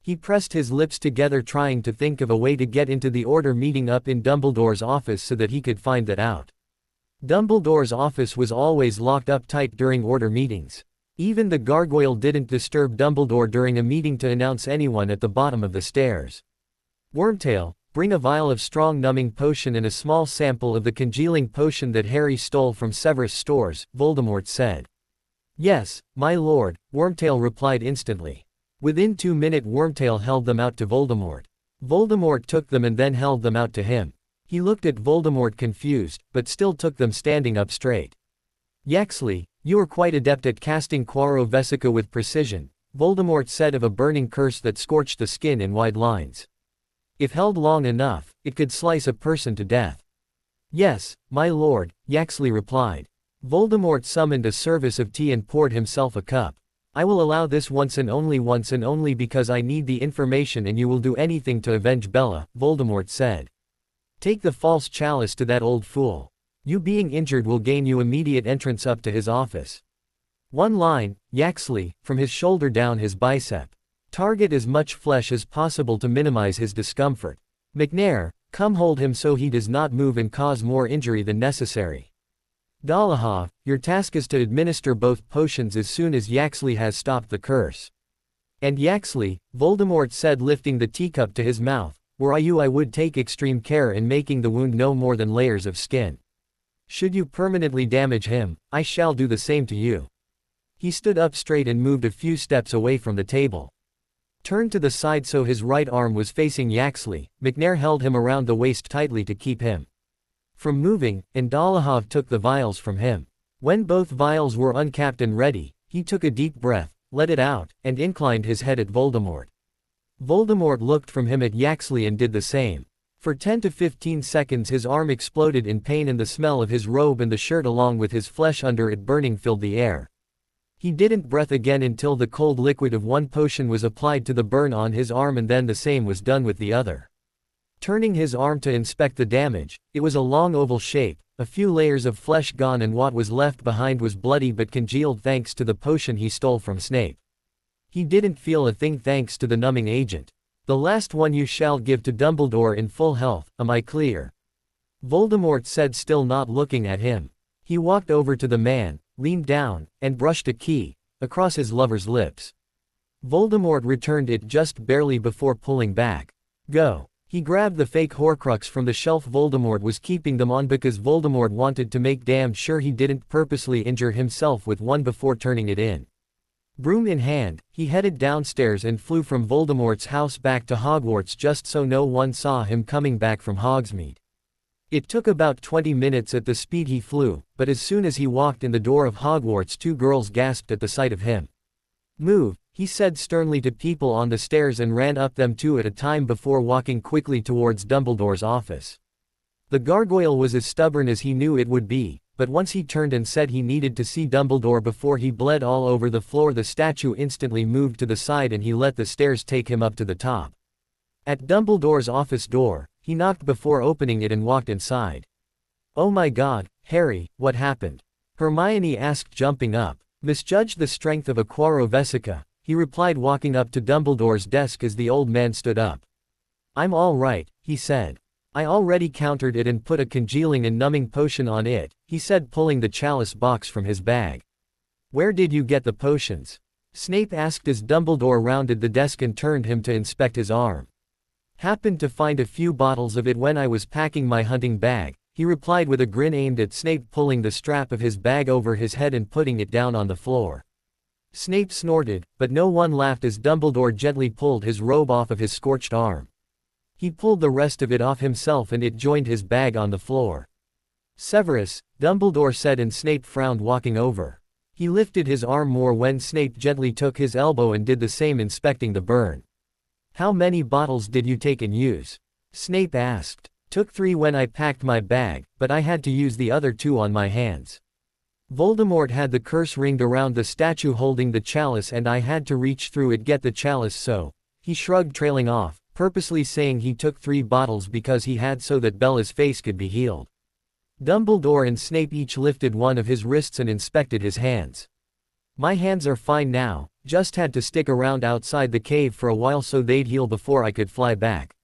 He pressed his lips together, trying to think of a way to get into the Order meeting up in Dumbledore's office so that he could find that out. Dumbledore's office was always locked up tight during Order meetings. Even the gargoyle didn't disturb Dumbledore during a meeting to announce anyone at the bottom of the stairs. "Wormtail, bring a vial of strong numbing potion and a small sample of the congealing potion that Harry stole from Severus stores," Voldemort said. "Yes, my lord," Wormtail replied instantly. Within 2 minutes Wormtail held them out to Voldemort. Voldemort took them and then held them out to him. He looked at Voldemort confused, but still took them, standing up straight. "Yaxley, you are quite adept at casting Quaro Vesica with precision," Voldemort said of a burning curse that scorched the skin in wide lines. "If held long enough, it could slice a person to death." "Yes, my lord," Yaxley replied. Voldemort summoned a service of tea and poured himself a cup. I will allow this once and only because I need the information and you will do anything to avenge Bella, Voldemort said. Take the false chalice to that old fool. You being injured will gain you immediate entrance up to his office. One line, Yaxley, from his shoulder down his bicep. Target as much flesh as possible to minimize his discomfort. McNair, come hold him so he does not move and cause more injury than necessary. Dolohov, your task is to administer both potions as soon as Yaxley has stopped the curse. And Yaxley, Voldemort said lifting the teacup to his mouth, were I you I would take extreme care in making the wound no more than layers of skin. Should you permanently damage him, I shall do the same to you. He stood up straight and moved a few steps away from the table. Turned to the side so his right arm was facing Yaxley. McNair held him around the waist tightly to keep him from moving, and Dolohov took the vials from him. When both vials were uncapped and ready, he took a deep breath, let it out, and inclined his head at Voldemort. Voldemort looked from him at Yaxley and did the same. For 10 to 15 seconds his arm exploded in pain and the smell of his robe and the shirt along with his flesh under it burning filled the air. He didn't breathe again until the cold liquid of one potion was applied to the burn on his arm and then the same was done with the other. Turning his arm to inspect the damage, it was a long oval shape, a few layers of flesh gone and what was left behind was bloody but congealed thanks to the potion he stole from Snape. He didn't feel a thing thanks to the numbing agent. The last one you shall give to Dumbledore in full health, am I clear? Voldemort said still not looking at him. He walked over to the man, leaned down, and brushed a key across his lover's lips. Voldemort returned it just barely before pulling back. Go. He grabbed the fake Horcrux from the shelf. Voldemort was keeping them on because Voldemort wanted to make damn sure he didn't purposely injure himself with one before turning it in. Broom in hand, he headed downstairs and flew from Voldemort's house back to Hogwarts just so no one saw him coming back from Hogsmeade. It took about 20 minutes at the speed he flew, but as soon as he walked in the door of Hogwarts 2 girls gasped at the sight of him. Move, he said sternly to people on the stairs and ran up them 2 at a time before walking quickly towards Dumbledore's office. The gargoyle was as stubborn as he knew it would be, but once he turned and said he needed to see Dumbledore before he bled all over the floor, the statue instantly moved to the side and he let the stairs take him up to the top. At Dumbledore's office door, he knocked before opening it and walked inside. Oh my God, Harry, what happened? Hermione asked, jumping up. Misjudged the strength of a Quaro Vesica, he replied, walking up to Dumbledore's desk as the old man stood up. I'm all right, he said. I already countered it and put a congealing and numbing potion on it, he said, pulling the chalice box from his bag. Where did you get the potions? Snape asked as Dumbledore rounded the desk and turned him to inspect his arm. Happened to find a few bottles of it when I was packing my hunting bag, he replied with a grin aimed at Snape, pulling the strap of his bag over his head and putting it down on the floor. Snape snorted, but no one laughed as Dumbledore gently pulled his robe off of his scorched arm. He pulled the rest of it off himself and it joined his bag on the floor. Severus, Dumbledore said, and Snape frowned, walking over. He lifted his arm more when Snape gently took his elbow and did the same, inspecting the burn. How many bottles did you take and use? Snape asked. Took 3 when I packed my bag, but I had to use the other 2 on my hands. Voldemort had the curse ringed around the statue holding the chalice and I had to reach through it get the chalice, so, he shrugged, trailing off, purposely saying he took 3 bottles because he had so that Bella's face could be healed. Dumbledore and Snape each lifted one of his wrists and inspected his hands. My hands are fine now, just had to stick around outside the cave for a while so they'd heal before I could fly back.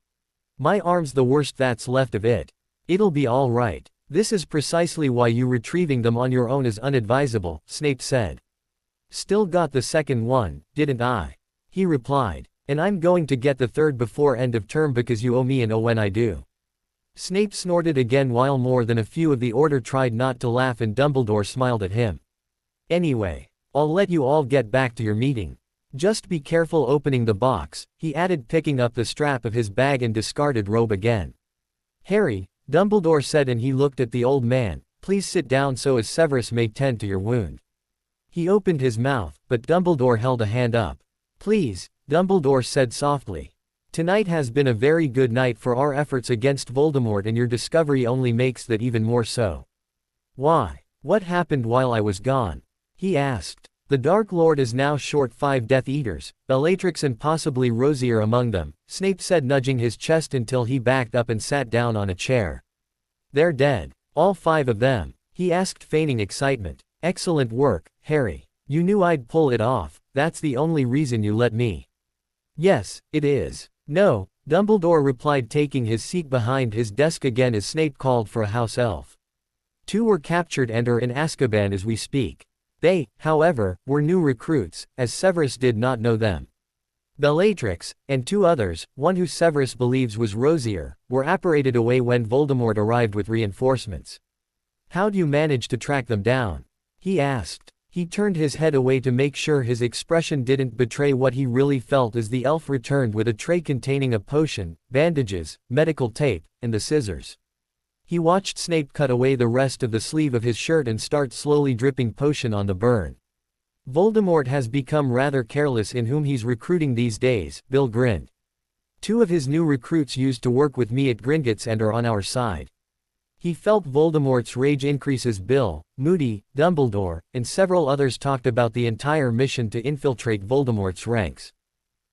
My arm's the worst that's left of it. It'll be all right. This is precisely why you retrieving them on your own is unadvisable, Snape said. Still got the second one, didn't I? He replied. And I'm going to get the third before end of term because you owe me an O when I do. Snape snorted again while more than a few of the order tried not to laugh and Dumbledore smiled at him. Anyway, I'll let you all get back to your meeting. Just be careful opening the box, he added, picking up the strap of his bag and discarded robe again. Harry, Dumbledore said, and he looked at the old man, please sit down so as Severus may tend to your wound. He opened his mouth, but Dumbledore held a hand up. Please, Dumbledore said softly. Tonight has been a very good night for our efforts against Voldemort and your discovery only makes that even more so. Why? What happened while I was gone? He asked. The Dark Lord is now short 5 Death Eaters, Bellatrix and possibly Rosier among them, Snape said, nudging his chest until he backed up and sat down on a chair. They're dead. All 5 of them? He asked, feigning excitement. Excellent work, Harry. You knew I'd pull it off, that's the only reason you let me. Yes, it is. No, Dumbledore replied, taking his seat behind his desk again as Snape called for a house elf. 2 were captured and are in Azkaban as we speak. They, however, were new recruits, as Severus did not know them. Bellatrix, and 2 others, one who Severus believes was Rosier, were apparated away when Voldemort arrived with reinforcements. How'd you manage to track them down? He asked. He turned his head away to make sure his expression didn't betray what he really felt as the elf returned with a tray containing a potion, bandages, medical tape, and the scissors. He watched Snape cut away the rest of the sleeve of his shirt and start slowly dripping potion on the burn. Voldemort has become rather careless in whom he's recruiting these days, Bill grinned. 2 of his new recruits used to work with me at Gringotts and are on our side. He felt Voldemort's rage increase as Bill, Moody, Dumbledore, and several others talked about the entire mission to infiltrate Voldemort's ranks.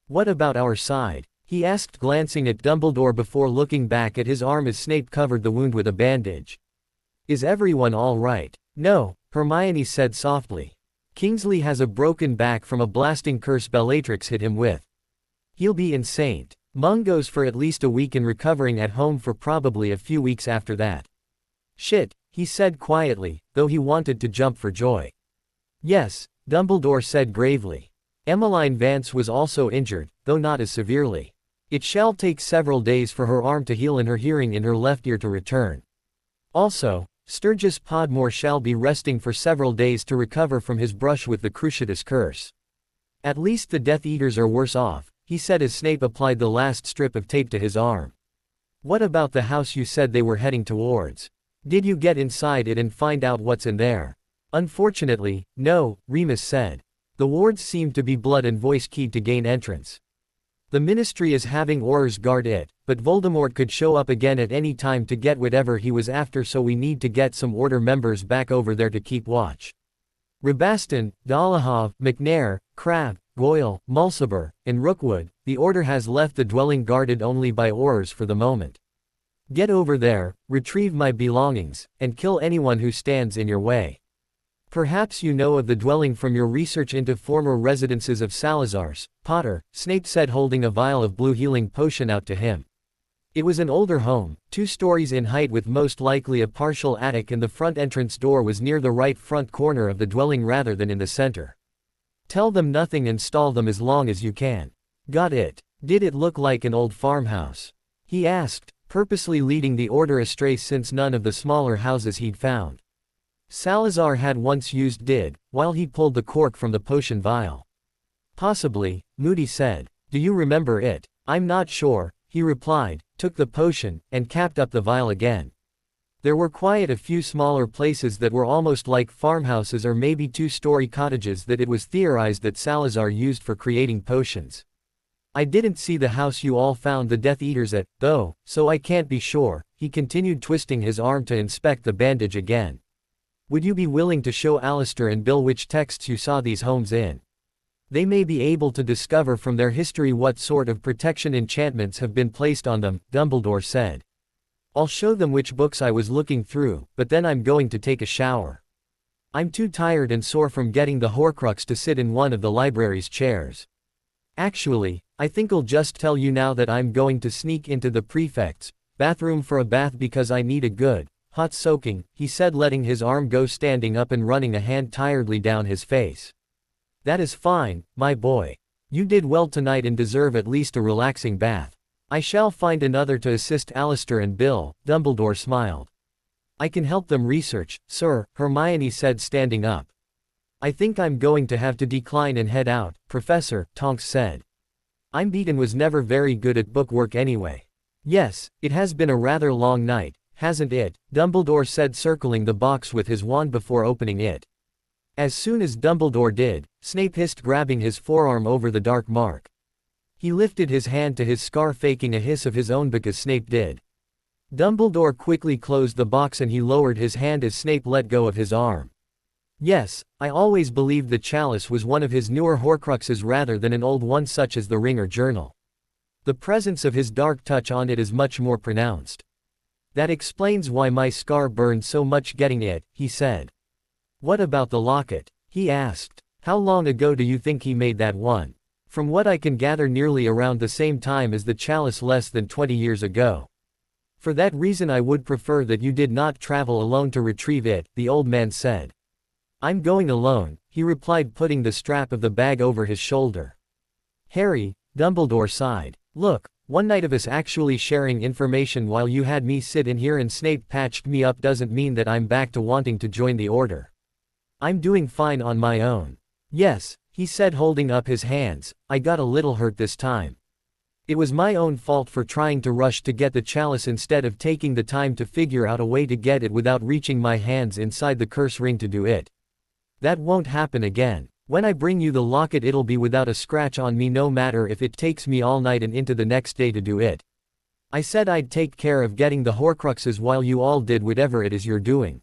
What about our side? He asked, glancing at Dumbledore before looking back at his arm as Snape covered the wound with a bandage. Is everyone all right? No, Hermione said softly. Kingsley has a broken back from a blasting curse Bellatrix hit him with. He'll be insane. Mungo's for at least a week and recovering at home for probably a few weeks after that. Shit, he said quietly, though he wanted to jump for joy. Yes, Dumbledore said gravely. Emmeline Vance was also injured, though not as severely. It shall take several days for her arm to heal and her hearing in her left ear to return. Also, Sturgis Podmore shall be resting for several days to recover from his brush with the Cruciatus curse. At least the Death Eaters are worse off, he said as Snape applied the last strip of tape to his arm. What about the house you said they were heading towards? Did you get inside it and find out what's in there? Unfortunately, no, Remus said. The wards seemed to be blood and voice keyed to gain entrance. The Ministry is having Aurors guard it, but Voldemort could show up again at any time to get whatever he was after, so we need to get some Order members back over there to keep watch. Rabaston, Dolohov, McNair, Crabbe, Goyle, Mulciber, and Rookwood, the Order has left the dwelling guarded only by Aurors for the moment. Get over there, retrieve my belongings, and kill anyone who stands in your way. Perhaps you know of the dwelling from your research into former residences of Salazar's, Potter, Snape said, holding a vial of blue healing potion out to him. It was an older home, 2 stories in height with most likely a partial attic, and the front entrance door was near the right front corner of the dwelling rather than in the center. Tell them nothing and stall them as long as you can. Got it. Did it look like an old farmhouse? He asked, purposely leading the Order astray since none of the smaller houses he'd found. Salazar had once used did, while he pulled the cork from the potion vial. Possibly, Moody said. Do you remember it? I'm not sure, he replied, took the potion, and capped up the vial again. There were quite a few smaller places that were almost like farmhouses or maybe 2-story cottages that it was theorized that Salazar used for creating potions. I didn't see the house you all found the Death Eaters at, though, so I can't be sure, he continued, twisting his arm to inspect the bandage again. Would you be willing to show Alistair and Bill which texts you saw these homes in? They may be able to discover from their history what sort of protection enchantments have been placed on them, Dumbledore said. I'll show them which books I was looking through, but then I'm going to take a shower. I'm too tired and sore from getting the Horcrux to sit in one of the library's chairs. Actually, I think I'll just tell you now that I'm going to sneak into the prefect's bathroom for a bath because I need a good, hot soaking, he said, letting his arm go, standing up and running a hand tiredly down his face. That is fine, my boy. You did well tonight and deserve at least a relaxing bath. I shall find another to assist Alistair and Bill, Dumbledore smiled. I can help them research, sir, Hermione said, standing up. I think I'm going to have to decline and head out, Professor, Tonks said. I'm beaten was never very good at bookwork anyway. Yes, it has been a rather long night, hasn't it? Dumbledore said, circling the box with his wand before opening it. As soon as Dumbledore did, Snape hissed, grabbing his forearm over the dark mark. He lifted his hand to his scar, faking a hiss of his own because Snape did. Dumbledore quickly closed the box and he lowered his hand as Snape let go of his arm. Yes, I always believed the chalice was one of his newer horcruxes rather than an old one such as the ring or journal. The presence of his dark touch on it is much more pronounced. That explains why my scar burned so much getting it, he said. What about the locket? He asked. How long ago do you think he made that one? From what I can gather, nearly around the same time as the chalice, less than 20 years ago. For that reason I would prefer that you did not travel alone to retrieve it, the old man said. I'm going alone, he replied, putting the strap of the bag over his shoulder. Harry, Dumbledore sighed. Look, one night of us actually sharing information while you had me sit in here and Snape patched me up doesn't mean that I'm back to wanting to join the order. I'm doing fine on my own. Yes, he said, holding up his hands, I got a little hurt this time. It was my own fault for trying to rush to get the chalice instead of taking the time to figure out a way to get it without reaching my hands inside the curse ring to do it. That won't happen again. When I bring you the locket, it'll be without a scratch on me, no matter if it takes me all night and into the next day to do it. I said I'd take care of getting the horcruxes while you all did whatever it is you're doing.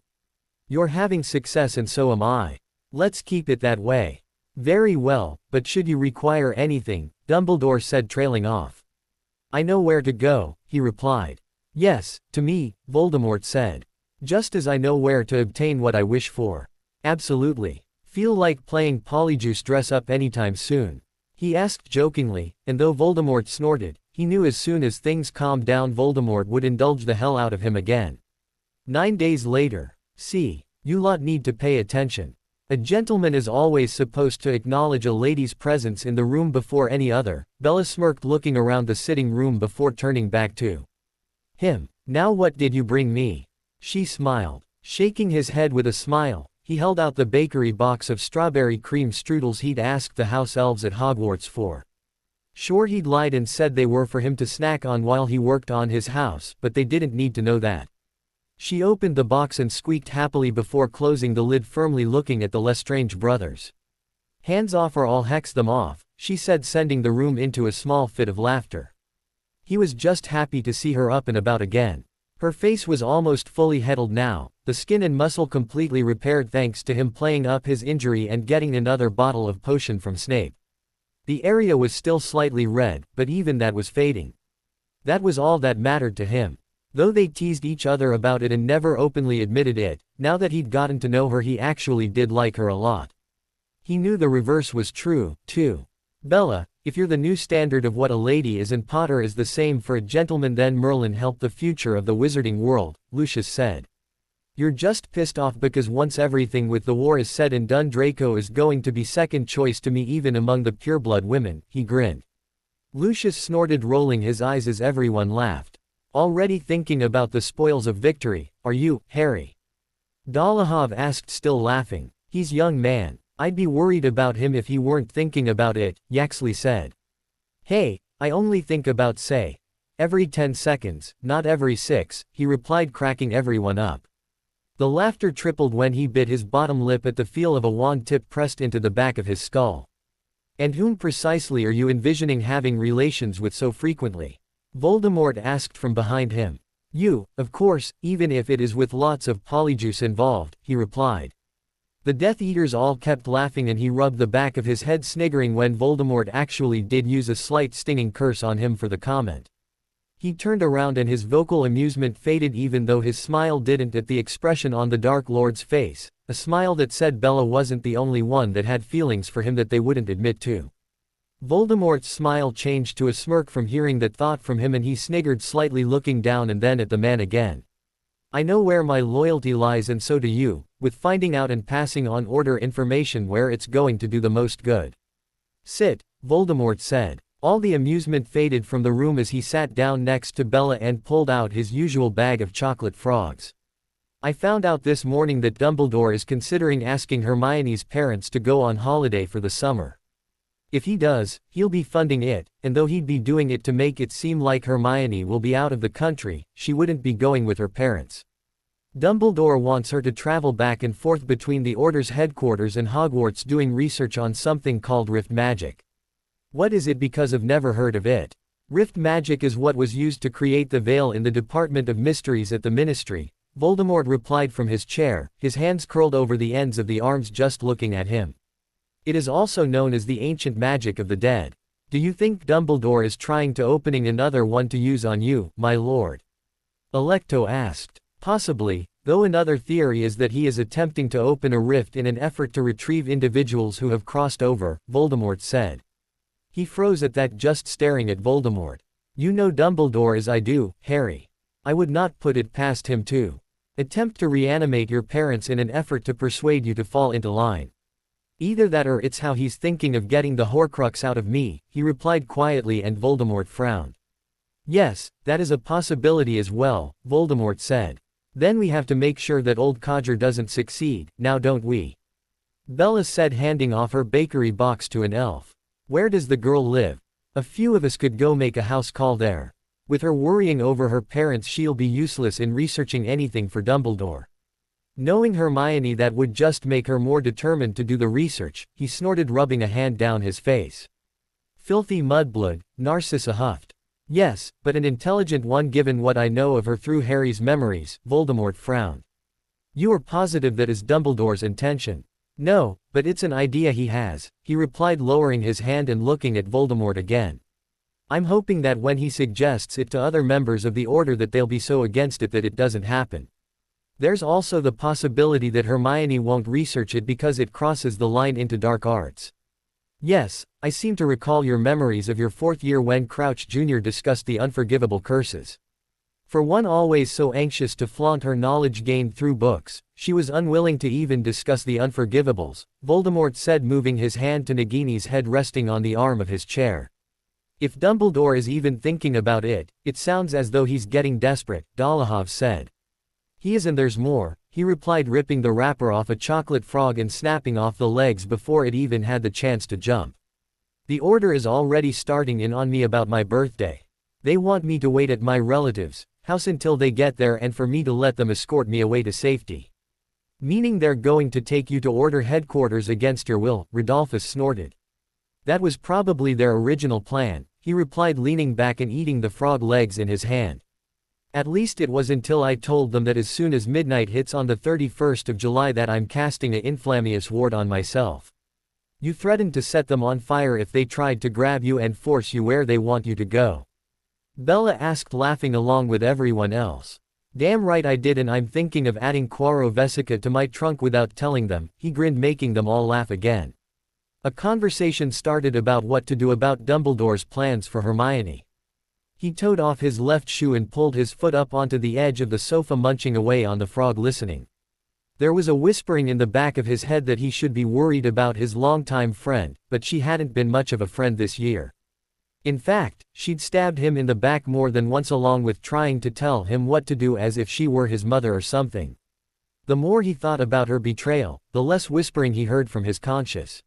You're having success and so am I. Let's keep it that way. Very well, but should you require anything, Dumbledore said, trailing off. I know where to go, he replied. Yes, to me, Voldemort said. Just as I know where to obtain what I wish for. Absolutely. Feel like playing Polyjuice dress up anytime soon? He asked jokingly, and though Voldemort snorted, he knew as soon as things calmed down Voldemort would indulge the hell out of him again. 9 days later. See, you lot need to pay attention. A gentleman is always supposed to acknowledge a lady's presence in the room before any other. Bella smirked, looking around the sitting room before turning back to him. Now what did you bring me? She smiled. Shaking his head with a smile, he held out the bakery box of strawberry cream strudels he'd asked the house elves at Hogwarts for. Sure, he'd lied and said they were for him to snack on while he worked on his house, but they didn't need to know that. She opened the box and squeaked happily before closing the lid firmly, looking at the Lestrange brothers. Hands off or I'll hex them off, she said, sending the room into a small fit of laughter. He was just happy to see her up and about again. Her face was almost fully healed now, the skin and muscle completely repaired thanks to him playing up his injury and getting another bottle of potion from Snape. The area was still slightly red, but even that was fading. That was all that mattered to him. Though they teased each other about it and never openly admitted it, now that he'd gotten to know her, he actually did like her a lot. He knew the reverse was true, too. Bella, if you're the new standard of what a lady is and Potter is the same for a gentleman, then Merlin helped the future of the wizarding world, Lucius said. You're just pissed off because once everything with the war is said and done, Draco is going to be second choice to me even among the pureblood women, he grinned. Lucius snorted, rolling his eyes as everyone laughed. Already thinking about the spoils of victory, are you, Harry? Dolohov asked, still laughing. He's young man. I'd be worried about him if he weren't thinking about it, Yaxley said. Hey, I only think about, say, every 10 seconds, not every 6, he replied, cracking everyone up. The laughter tripled when he bit his bottom lip at the feel of a wand tip pressed into the back of his skull. And whom precisely are you envisioning having relations with so frequently? Voldemort asked from behind him. You, of course, even if it is with lots of polyjuice involved, he replied. The Death Eaters all kept laughing and he rubbed the back of his head, sniggering when Voldemort actually did use a slight stinging curse on him for the comment. He turned around and his vocal amusement faded, even though his smile didn't, at the expression on the Dark Lord's face, a smile that said Bella wasn't the only one that had feelings for him that they wouldn't admit to. Voldemort's smile changed to a smirk from hearing that thought from him, and he sniggered slightly, looking down and then at the man again. I know where my loyalty lies, and so do you, with finding out and passing on order information where it's going to do the most good. Sit, Voldemort said. All the amusement faded from the room as he sat down next to Bella and pulled out his usual bag of chocolate frogs. I found out this morning that Dumbledore is considering asking Hermione's parents to go on holiday for the summer. If he does, he'll be funding it, and though he'd be doing it to make it seem like Hermione will be out of the country, she wouldn't be going with her parents. Dumbledore wants her to travel back and forth between the Order's headquarters and Hogwarts doing research on something called Rift Magic. What is it? Because I've never heard of it. Rift Magic is what was used to create the veil in the Department of Mysteries at the Ministry, Voldemort replied from his chair, his hands curled over the ends of the arms just looking at him. It is also known as the ancient magic of the dead. Do you think Dumbledore is trying to opening another one to use on you, my lord? Alecto asked. Possibly, though another theory is that he is attempting to open a rift in an effort to retrieve individuals who have crossed over, Voldemort said. He froze at that, just staring at Voldemort. You know Dumbledore as I do, Harry. I would not put it past him to attempt to reanimate your parents in an effort to persuade you to fall into line. Either that or it's how he's thinking of getting the Horcrux out of me, he replied quietly, and Voldemort frowned. Yes, that is a possibility as well, Voldemort said. Then we have to make sure that old Codger doesn't succeed, now don't we? Bella said, handing off her bakery box to an elf. Where does the girl live? A few of us could go make a house call there. With her worrying over her parents, she'll be useless in researching anything for Dumbledore. Knowing Hermione, that would just make her more determined to do the research, he snorted, rubbing a hand down his face. Filthy mudblood, Narcissa huffed. Yes, but an intelligent one given what I know of her through Harry's memories, Voldemort frowned. You are positive that is Dumbledore's intention? No, but it's an idea he has, he replied, lowering his hand and looking at Voldemort again. I'm hoping that when he suggests it to other members of the Order that they'll be so against it that it doesn't happen. There's also the possibility that Hermione won't research it because it crosses the line into dark arts. Yes, I seem to recall your memories of your 4th year when Crouch Jr. discussed the unforgivable curses. For one always so anxious to flaunt her knowledge gained through books, she was unwilling to even discuss the unforgivables, Voldemort said, moving his hand to Nagini's head resting on the arm of his chair. If Dumbledore is even thinking about it, it sounds as though he's getting desperate, Dolohov said. He is, and there's more, he replied, ripping the wrapper off a chocolate frog and snapping off the legs before it even had the chance to jump. The Order is already starting in on me about my birthday. They want me to wait at my relatives' house until they get there and for me to let them escort me away to safety. Meaning they're going to take you to Order headquarters against your will, Rodolphus snorted. That was probably their original plan, he replied, leaning back and eating the frog legs in his hand. At least it was until I told them that as soon as midnight hits on the 31st of July that I'm casting a inflammious ward on myself. You threatened to set them on fire if they tried to grab you and force you where they want you to go. Bella asked, laughing along with everyone else. Damn right I did, and I'm thinking of adding Quaro Vesica to my trunk without telling them, he grinned, making them all laugh again. A conversation started about what to do about Dumbledore's plans for Hermione. He toed off his left shoe and pulled his foot up onto the edge of the sofa, munching away on the frog, listening. There was a whispering in the back of his head that he should be worried about his longtime friend, but she hadn't been much of a friend this year. In fact, she'd stabbed him in the back more than once, along with trying to tell him what to do as if she were his mother or something. The more he thought about her betrayal, the less whispering he heard from his conscience.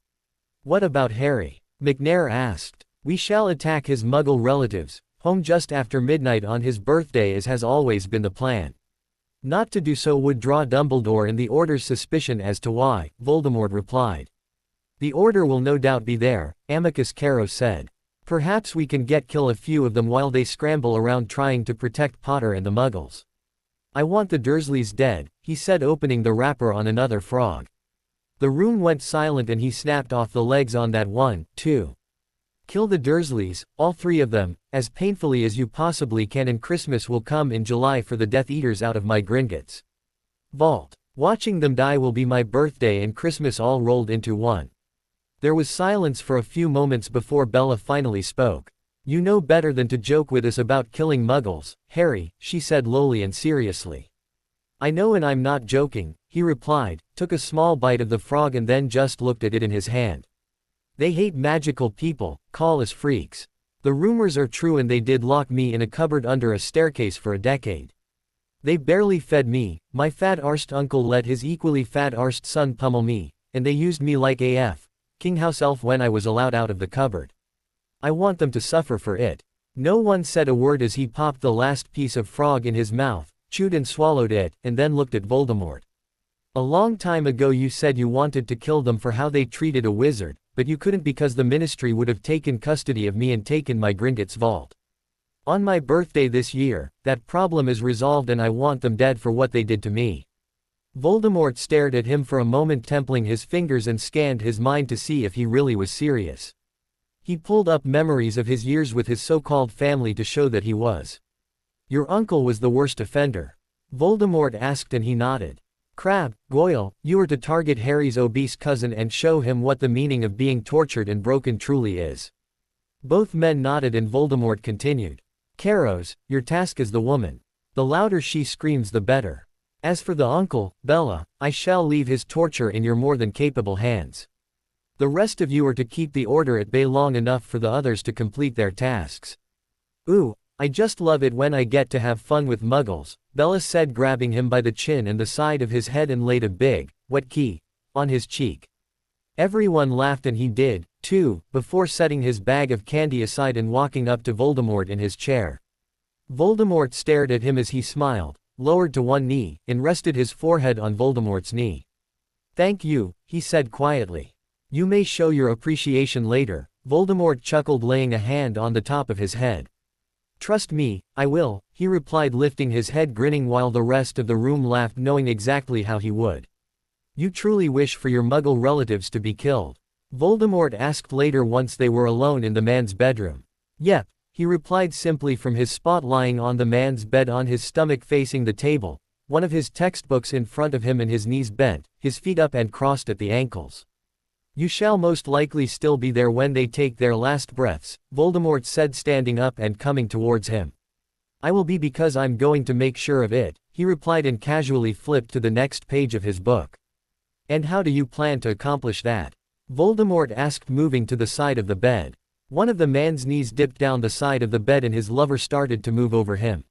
What about Harry? McNair asked. We shall attack his Muggle relatives, home just after midnight on his birthday, as has always been the plan. Not to do so would draw Dumbledore and the Order's suspicion as to why, Voldemort replied. The Order will no doubt be there, Amicus Caro said. Perhaps we can kill a few of them while they scramble around trying to protect Potter and the Muggles. I want the Dursleys dead, he said, opening the wrapper on another frog. The room went silent and he snapped off the legs on that one, too. Kill the Dursleys, all 3 of them, as painfully as you possibly can, and Christmas will come in July for the Death Eaters out of my Gringotts vault. Watching them die will be my birthday and Christmas all rolled into one. There was silence for a few moments before Bella finally spoke. You know better than to joke with us about killing Muggles, Harry, she said lowly and seriously. I know, and I'm not joking, he replied, took a small bite of the frog and then just looked at it in his hand. They hate magical people, call us freaks. The rumors are true, and they did lock me in a cupboard under a staircase for a decade. They barely fed me, my fat-arsed uncle let his equally fat-arsed son pummel me, and they used me like AF, King House Elf, when I was allowed out of the cupboard. I want them to suffer for it. No one said a word as he popped the last piece of frog in his mouth, chewed and swallowed it, and then looked at Voldemort. A long time ago you said you wanted to kill them for how they treated a wizard, but you couldn't because the Ministry would have taken custody of me and taken my Gringotts vault. On my birthday this year, that problem is resolved and I want them dead for what they did to me. Voldemort stared at him for a moment, templing his fingers and scanned his mind to see if he really was serious. He pulled up memories of his years with his so-called family to show that he was. Your uncle was the worst offender. Voldemort asked, and he nodded. Crabbe, Goyle, you are to target Harry's obese cousin and show him what the meaning of being tortured and broken truly is. Both men nodded and Voldemort continued. Carrows, your task is the woman. The louder she screams the better. As for the uncle, Bella, I shall leave his torture in your more than capable hands. The rest of you are to keep the order at bay long enough for the others to complete their tasks. Ooh, I just love it when I get to have fun with muggles, Bella said, grabbing him by the chin and the side of his head and laid a big, wet key on his cheek. Everyone laughed and he did, too, before setting his bag of candy aside and walking up to Voldemort in his chair. Voldemort stared at him as he smiled, lowered to one knee, and rested his forehead on Voldemort's knee. Thank you, he said quietly. You may show your appreciation later, Voldemort chuckled, laying a hand on the top of his head. Trust me, I will, he replied, lifting his head, grinning, while the rest of the room laughed, knowing exactly how he would. You truly wish for your Muggle relatives to be killed? Voldemort asked later once they were alone in the man's bedroom. Yep, he replied simply from his spot lying on the man's bed, on his stomach facing the table, one of his textbooks in front of him and his knees bent, his feet up and crossed at the ankles. You shall most likely still be there when they take their last breaths, Voldemort said, standing up and coming towards him. I will be, because I'm going to make sure of it, he replied, and casually flipped to the next page of his book. And how do you plan to accomplish that? Voldemort asked, moving to the side of the bed. One of the man's knees dipped down the side of the bed and his lover started to move over him.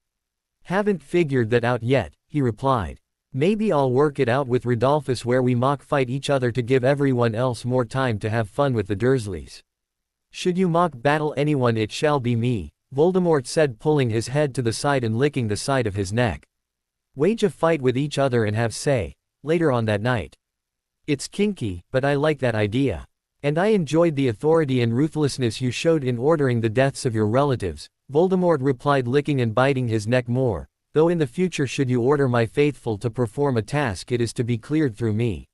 Haven't figured that out yet, he replied. Maybe I'll work it out with Rodolphus, where we mock fight each other to give everyone else more time to have fun with the Dursleys. Should you mock battle anyone, it shall be me, Voldemort said, pulling his head to the side and licking the side of his neck. Wage a fight with each other and have say, later on that night. It's kinky, but I like that idea. And I enjoyed the authority and ruthlessness you showed in ordering the deaths of your relatives, Voldemort replied, licking and biting his neck more. Though in the future, should you order my faithful to perform a task, it is to be cleared through me.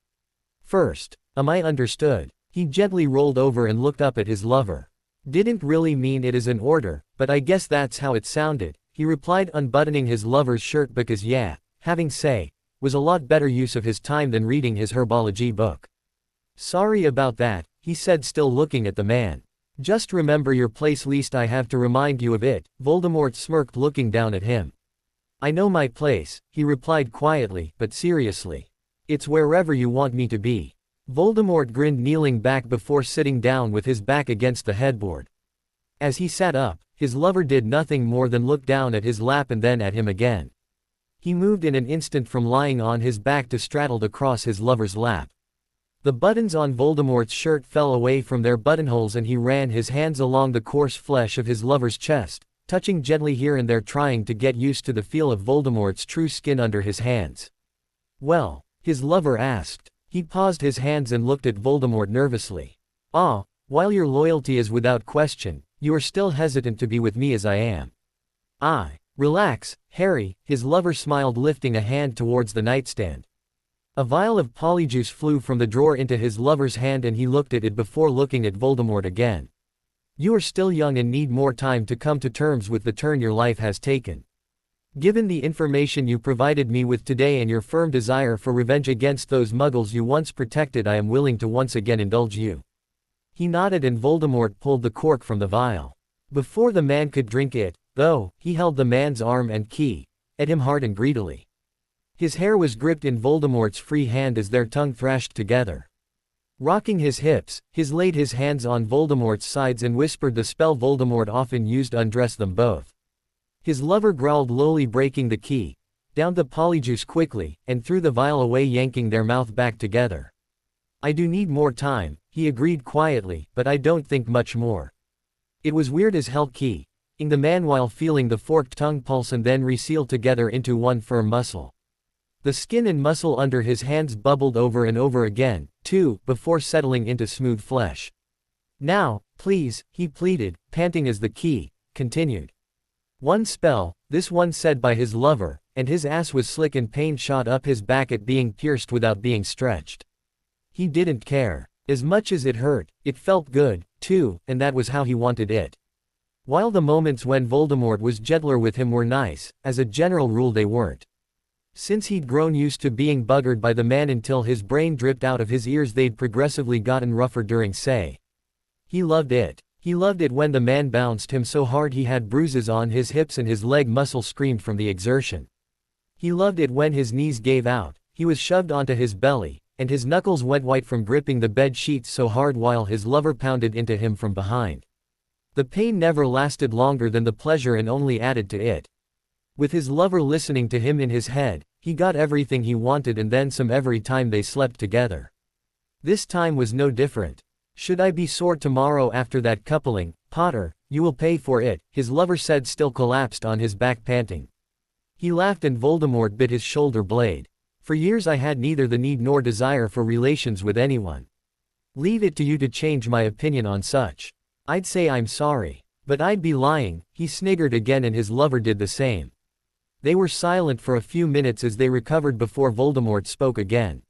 First. Am I understood? He gently rolled over and looked up at his lover. Didn't really mean it as an order, but I guess that's how it sounded, he replied, unbuttoning his lover's shirt, because having say, was a lot better use of his time than reading his herbology book. Sorry about that, he said, still looking at the man. Just remember your place, least I have to remind you of it, Voldemort smirked, looking down at him. I know my place, he replied quietly, but seriously. It's wherever you want me to be. Voldemort grinned, kneeling back before sitting down with his back against the headboard. As he sat up, his lover did nothing more than look down at his lap and then at him again. He moved in an instant from lying on his back to straddled across his lover's lap. The buttons on Voldemort's shirt fell away from their buttonholes and he ran his hands along the coarse flesh of his lover's chest, touching gently here and there, trying to get used to the feel of Voldemort's true skin under his hands. Well? His lover asked. He paused his hands and looked at Voldemort nervously. Ah, while your loyalty is without question, you are still hesitant to be with me as I am. Relax, Harry, his lover smiled, lifting a hand towards the nightstand. A vial of polyjuice flew from the drawer into his lover's hand and he looked at it before looking at Voldemort again. You are still young and need more time to come to terms with the turn your life has taken. Given the information you provided me with today and your firm desire for revenge against those muggles you once protected, I am willing to once again indulge you. He nodded and Voldemort pulled the cork from the vial. Before the man could drink it, though, he held the man's arm and key at him hard and greedily. His hair was gripped in Voldemort's free hand as their tongue thrashed together. Rocking his hips, he laid his hands on Voldemort's sides and whispered the spell Voldemort often used, undress them both. His lover growled lowly, breaking the key, downed the polyjuice quickly, and threw the vial away, yanking their mouth back together. I do need more time, he agreed quietly, but I don't think much more. It was weird as hell, keying the man while feeling the forked tongue pulse and then resealed together into one firm muscle. The skin and muscle under his hands bubbled over and over again, too, before settling into smooth flesh. Now, please, he pleaded, panting as the key continued. One spell, this one said by his lover, and his ass was slick and pain shot up his back at being pierced without being stretched. He didn't care. As much as it hurt, it felt good, too, and that was how he wanted it. While the moments when Voldemort was gentler with him were nice, as a general rule they weren't. Since he'd grown used to being buggered by the man until his brain dripped out of his ears, they'd progressively gotten rougher during say. He loved it. He loved it when the man bounced him so hard he had bruises on his hips and his leg muscle screamed from the exertion. He loved it when his knees gave out, he was shoved onto his belly, and his knuckles went white from gripping the bed sheets so hard while his lover pounded into him from behind. The pain never lasted longer than the pleasure and only added to it. With his lover listening to him in his head, he got everything he wanted and then some every time they slept together. This time was no different. Should I be sore tomorrow after that coupling, Potter, you will pay for it, his lover said, still collapsed on his back panting. He laughed and Voldemort bit his shoulder blade. For years I had neither the need nor desire for relations with anyone. Leave it to you to change my opinion on such. I'd say I'm sorry. But I'd be lying, he sniggered again and his lover did the same. They were silent for a few minutes as they recovered before Voldemort spoke again.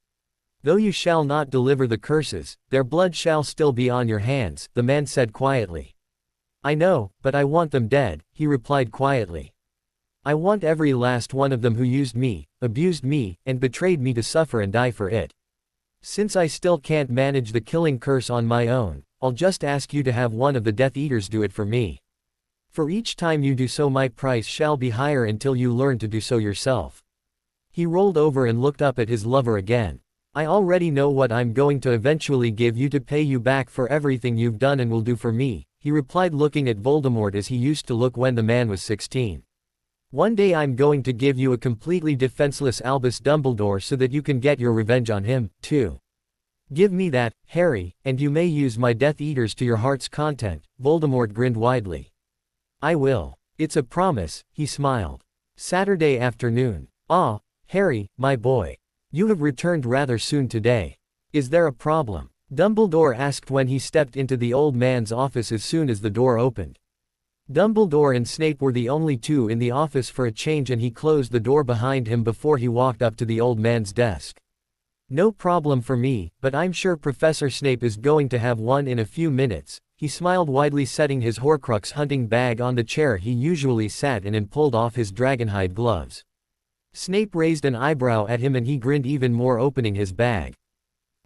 Though you shall not deliver the curses, their blood shall still be on your hands, the man said quietly. I know, but I want them dead, he replied quietly. I want every last one of them who used me, abused me, and betrayed me to suffer and die for it. Since I still can't manage the killing curse on my own, I'll just ask you to have one of the Death Eaters do it for me. For each time you do so my price shall be higher until you learn to do so yourself. He rolled over and looked up at his lover again. I already know what I'm going to eventually give you to pay you back for everything you've done and will do for me, he replied looking at Voldemort as he used to look when the man was 16. One day I'm going to give you a completely defenseless Albus Dumbledore so that you can get your revenge on him, too. Give me that, Harry, and you may use my Death Eaters to your heart's content, Voldemort grinned widely. I will. It's a promise, he smiled. Saturday afternoon. Ah, Harry, my boy. You have returned rather soon today. Is there a problem? Dumbledore asked when he stepped into the old man's office as soon as the door opened. Dumbledore and Snape were the only two in the office for a change and he closed the door behind him before he walked up to the old man's desk. No problem for me, but I'm sure Professor Snape is going to have one in a few minutes, he smiled widely, setting his Horcrux hunting bag on the chair he usually sat in and pulled off his dragonhide gloves. Snape raised an eyebrow at him and he grinned even more, opening his bag.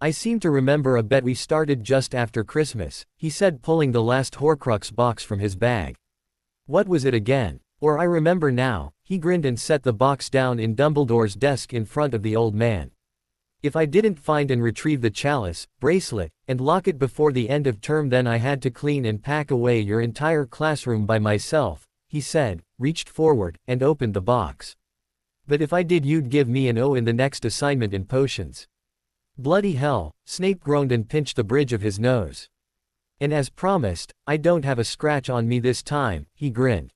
I seem to remember a bet we started just after Christmas, he said, pulling the last Horcrux box from his bag. What was it again? Or I remember now, he grinned and set the box down in Dumbledore's desk in front of the old man. If I didn't find and retrieve the chalice, bracelet, and locket before the end of term, then I had to clean and pack away your entire classroom by myself, he said, reached forward, and opened the box. But if I did, you'd give me an O in the next assignment in potions. Bloody hell, Snape groaned and pinched the bridge of his nose. And as promised, I don't have a scratch on me this time, he grinned.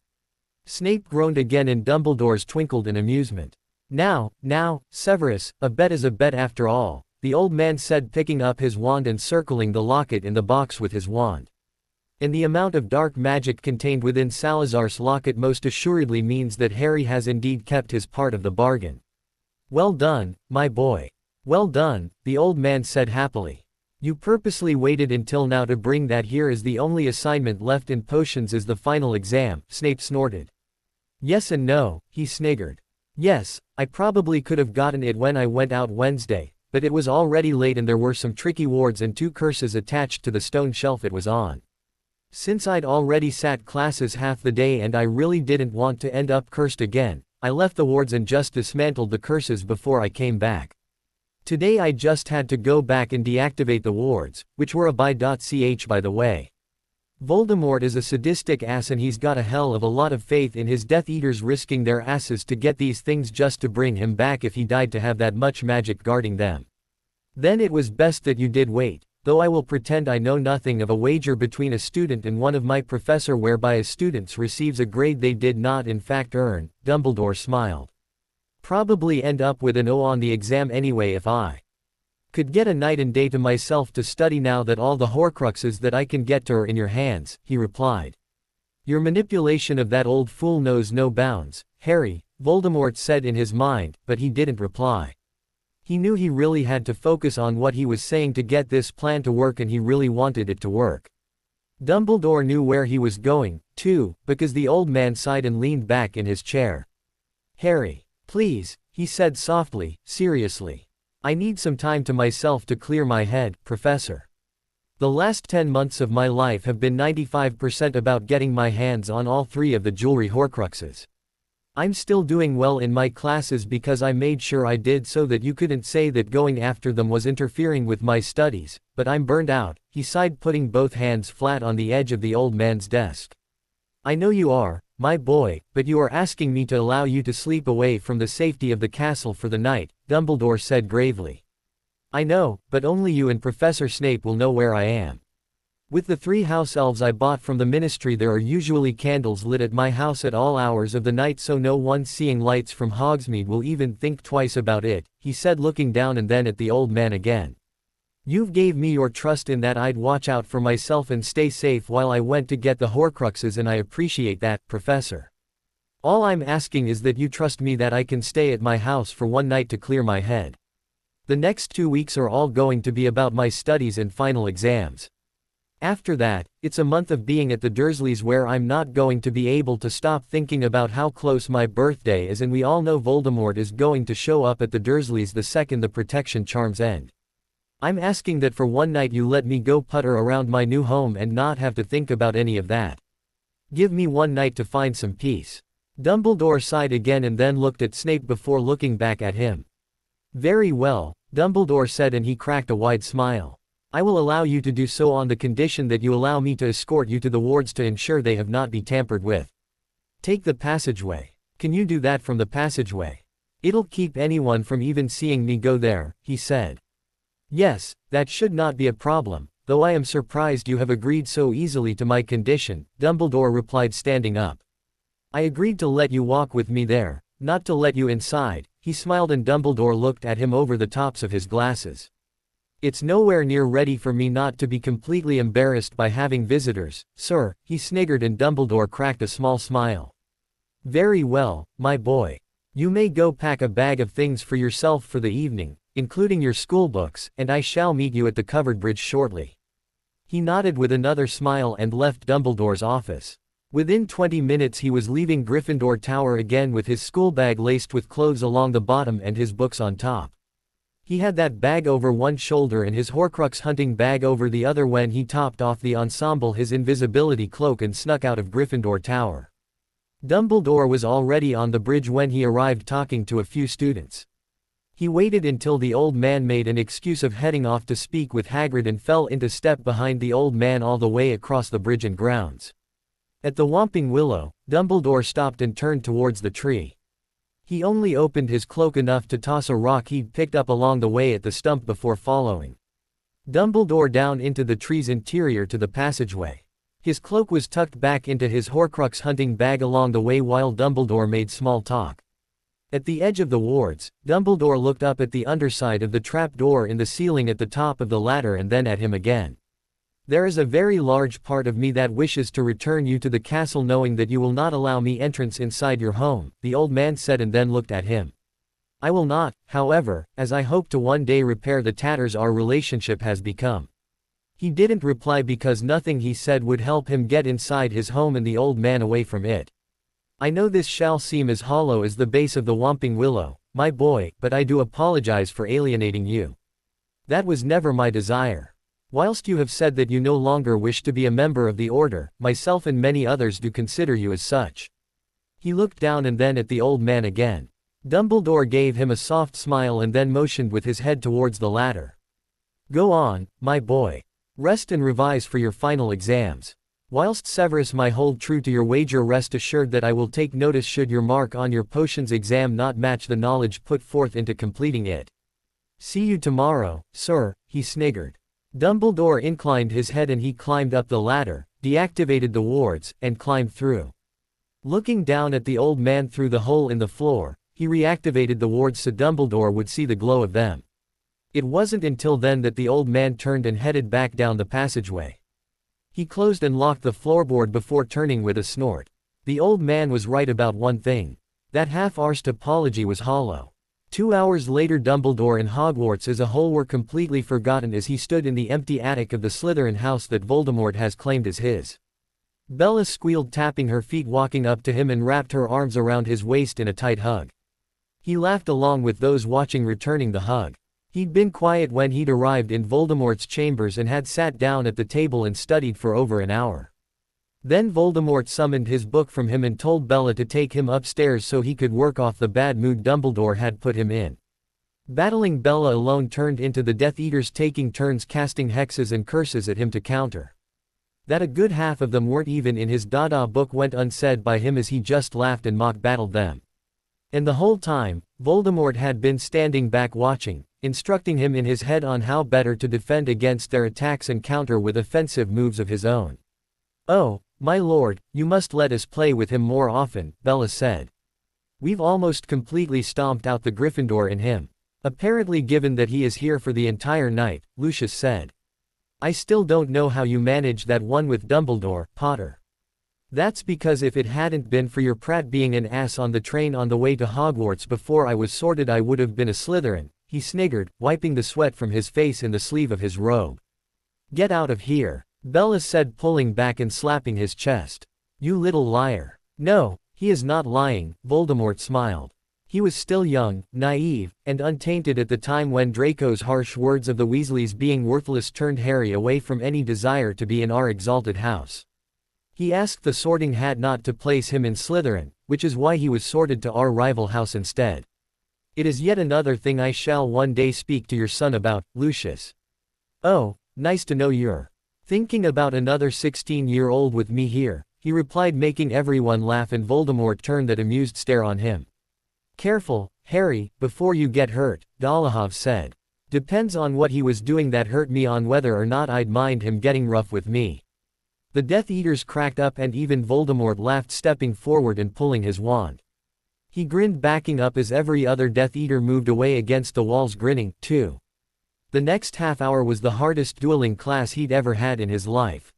Snape groaned again and Dumbledore's twinkled in amusement. Now, Severus, a bet is a bet after all, the old man said, picking up his wand and circling the locket in the box with his wand. And the amount of dark magic contained within Salazar's locket most assuredly means that Harry has indeed kept his part of the bargain. Well done, my boy. Well done, the old man said happily. You purposely waited until now to bring that here as the only assignment left in potions is the final exam, Snape snorted. Yes and no, he sniggered. Yes, I probably could have gotten it when I went out Wednesday, but it was already late and there were some tricky wards and 2 curses attached to the stone shelf it was on. Since I'd already sat classes half the day and I really didn't want to end up cursed again, I left the wards and just dismantled the curses before I came back. Today I just had to go back and deactivate the wards, which were a by.ch by the way. Voldemort is a sadistic ass and he's got a hell of a lot of faith in his Death Eaters risking their asses to get these things just to bring him back if he died to have that much magic guarding them. Then it was best that you did wait, though I will pretend I know nothing of a wager between a student and one of my professor whereby a student receives a grade they did not in fact earn, Dumbledore smiled. Probably end up with an O on the exam anyway if I could get a night and day to myself to study now that all the Horcruxes that I can get to are in your hands, he replied. Your manipulation of that old fool knows no bounds, Harry, Voldemort said in his mind, but he didn't reply. He knew he really had to focus on what he was saying to get this plan to work, and he really wanted it to work. Dumbledore knew where he was going, too, because the old man sighed and leaned back in his chair. Harry, please, he said softly, seriously. I need some time to myself to clear my head, Professor. The last 10 months of my life have been 95% about getting my hands on all 3 of the jewelry Horcruxes. I'm still doing well in my classes because I made sure I did so that you couldn't say that going after them was interfering with my studies, but I'm burned out, he sighed, putting both hands flat on the edge of the old man's desk. I know you are, my boy, but you are asking me to allow you to sleep away from the safety of the castle for the night, Dumbledore said gravely. I know, but only you and Professor Snape will know where I am. With the 3 house elves I bought from the ministry, there are usually candles lit at my house at all hours of the night, so no one seeing lights from Hogsmeade will even think twice about it, he said, looking down and then at the old man again. You've gave me your trust in that I'd watch out for myself and stay safe while I went to get the Horcruxes, and I appreciate that, Professor. All I'm asking is that you trust me that I can stay at my house for one night to clear my head. The next 2 weeks are all going to be about my studies and final exams. After that, it's a month of being at the Dursleys where I'm not going to be able to stop thinking about how close my birthday is, and we all know Voldemort is going to show up at the Dursleys the second the protection charms end. I'm asking that for one night you let me go putter around my new home and not have to think about any of that. Give me one night to find some peace. Dumbledore sighed again and then looked at Snape before looking back at him. Very well, Dumbledore said, and he cracked a wide smile. I will allow you to do so on the condition that you allow me to escort you to the wards to ensure they have not been tampered with. Take the passageway. Can you do that from the passageway? It'll keep anyone from even seeing me go there, he said. Yes, that should not be a problem, though I am surprised you have agreed so easily to my condition, Dumbledore replied, standing up. I agreed to let you walk with me there, not to let you inside, he smiled, and Dumbledore looked at him over the tops of his glasses. It's nowhere near ready for me not to be completely embarrassed by having visitors, sir, he sniggered, and Dumbledore cracked a small smile. Very well, my boy. You may go pack a bag of things for yourself for the evening, including your schoolbooks, and I shall meet you at the covered bridge shortly. He nodded with another smile and left Dumbledore's office. Within 20 minutes he was leaving Gryffindor Tower again with his schoolbag laced with clothes along the bottom and his books on top. He had that bag over one shoulder and his Horcrux hunting bag over the other when he topped off the ensemble his invisibility cloak and snuck out of Gryffindor Tower. Dumbledore was already on the bridge when he arrived, talking to a few students. He waited until the old man made an excuse of heading off to speak with Hagrid and fell into step behind the old man all the way across the bridge and grounds. At the Whomping Willow, Dumbledore stopped and turned towards the tree. He only opened his cloak enough to toss a rock he'd picked up along the way at the stump before following Dumbledore down into the tree's interior to the passageway. His cloak was tucked back into his Horcrux hunting bag along the way while Dumbledore made small talk. At the edge of the wards, Dumbledore looked up at the underside of the trapdoor in the ceiling at the top of the ladder and then at him again. There is a very large part of me that wishes to return you to the castle, knowing that you will not allow me entrance inside your home, the old man said, and then looked at him. I will not, however, as I hope to one day repair the tatters our relationship has become. He didn't reply because nothing he said would help him get inside his home and the old man away from it. I know this shall seem as hollow as the base of the Whomping Willow, my boy, but I do apologize for alienating you. That was never my desire. Whilst you have said that you no longer wish to be a member of the Order, myself and many others do consider you as such. He looked down and then at the old man again. Dumbledore gave him a soft smile and then motioned with his head towards the ladder. Go on, my boy. Rest and revise for your final exams. Whilst Severus may hold true to your wager, rest assured that I will take notice should your mark on your potions exam not match the knowledge put forth into completing it. See you tomorrow, sir, he sniggered. Dumbledore inclined his head and he climbed up the ladder, deactivated the wards, and climbed through. Looking down at the old man through the hole in the floor, he reactivated the wards so Dumbledore would see the glow of them. It wasn't until then that the old man turned and headed back down the passageway. He closed and locked the floorboard before turning with a snort. The old man was right about one thing. That half-arsed apology was hollow. 2 hours later, Dumbledore and Hogwarts as a whole were completely forgotten as he stood in the empty attic of the Slytherin house that Voldemort has claimed as his. Bella squealed, tapping her feet, walking up to him and wrapped her arms around his waist in a tight hug. He laughed along with those watching, returning the hug. He'd been quiet when he'd arrived in Voldemort's chambers and had sat down at the table and studied for over an hour. Then Voldemort summoned his book from him and told Bella to take him upstairs so he could work off the bad mood Dumbledore had put him in. Battling Bella alone turned into the Death Eaters, taking turns casting hexes and curses at him to counter. That a good half of them weren't even in his Dada book went unsaid by him as he just laughed and mock-battled them. And the whole time, Voldemort had been standing back watching, instructing him in his head on how better to defend against their attacks and counter with offensive moves of his own. "Oh, my lord, you must let us play with him more often," Bella said. "We've almost completely stomped out the Gryffindor in him." "Apparently, given that he is here for the entire night," Lucius said. "I still don't know how you managed that one with Dumbledore, Potter." "That's because if it hadn't been for your Pratt being an ass on the train on the way to Hogwarts before I was sorted, I would have been a Slytherin," he sniggered, wiping the sweat from his face in the sleeve of his robe. "Get out of here," Bella said, pulling back and slapping his chest. "You little liar." "No, he is not lying," Voldemort smiled. He was still young, naive, and untainted at the time when Draco's harsh words of the Weasleys being worthless turned Harry away from any desire to be in our exalted house. He asked the Sorting Hat not to place him in Slytherin, which is why he was sorted to our rival house instead. "It is yet another thing I shall one day speak to your son about, Lucius." "Oh, nice to know you're thinking about another 16-year-old with me here," he replied, making everyone laugh, and Voldemort turned that amused stare on him. "Careful, Harry, before you get hurt," Dolohov said. "Depends on what he was doing that hurt me on whether or not I'd mind him getting rough with me." The Death Eaters cracked up and even Voldemort laughed, stepping forward and pulling his wand. He grinned, backing up as every other Death Eater moved away against the walls, grinning, too. The next half hour was the hardest dueling class he'd ever had in his life.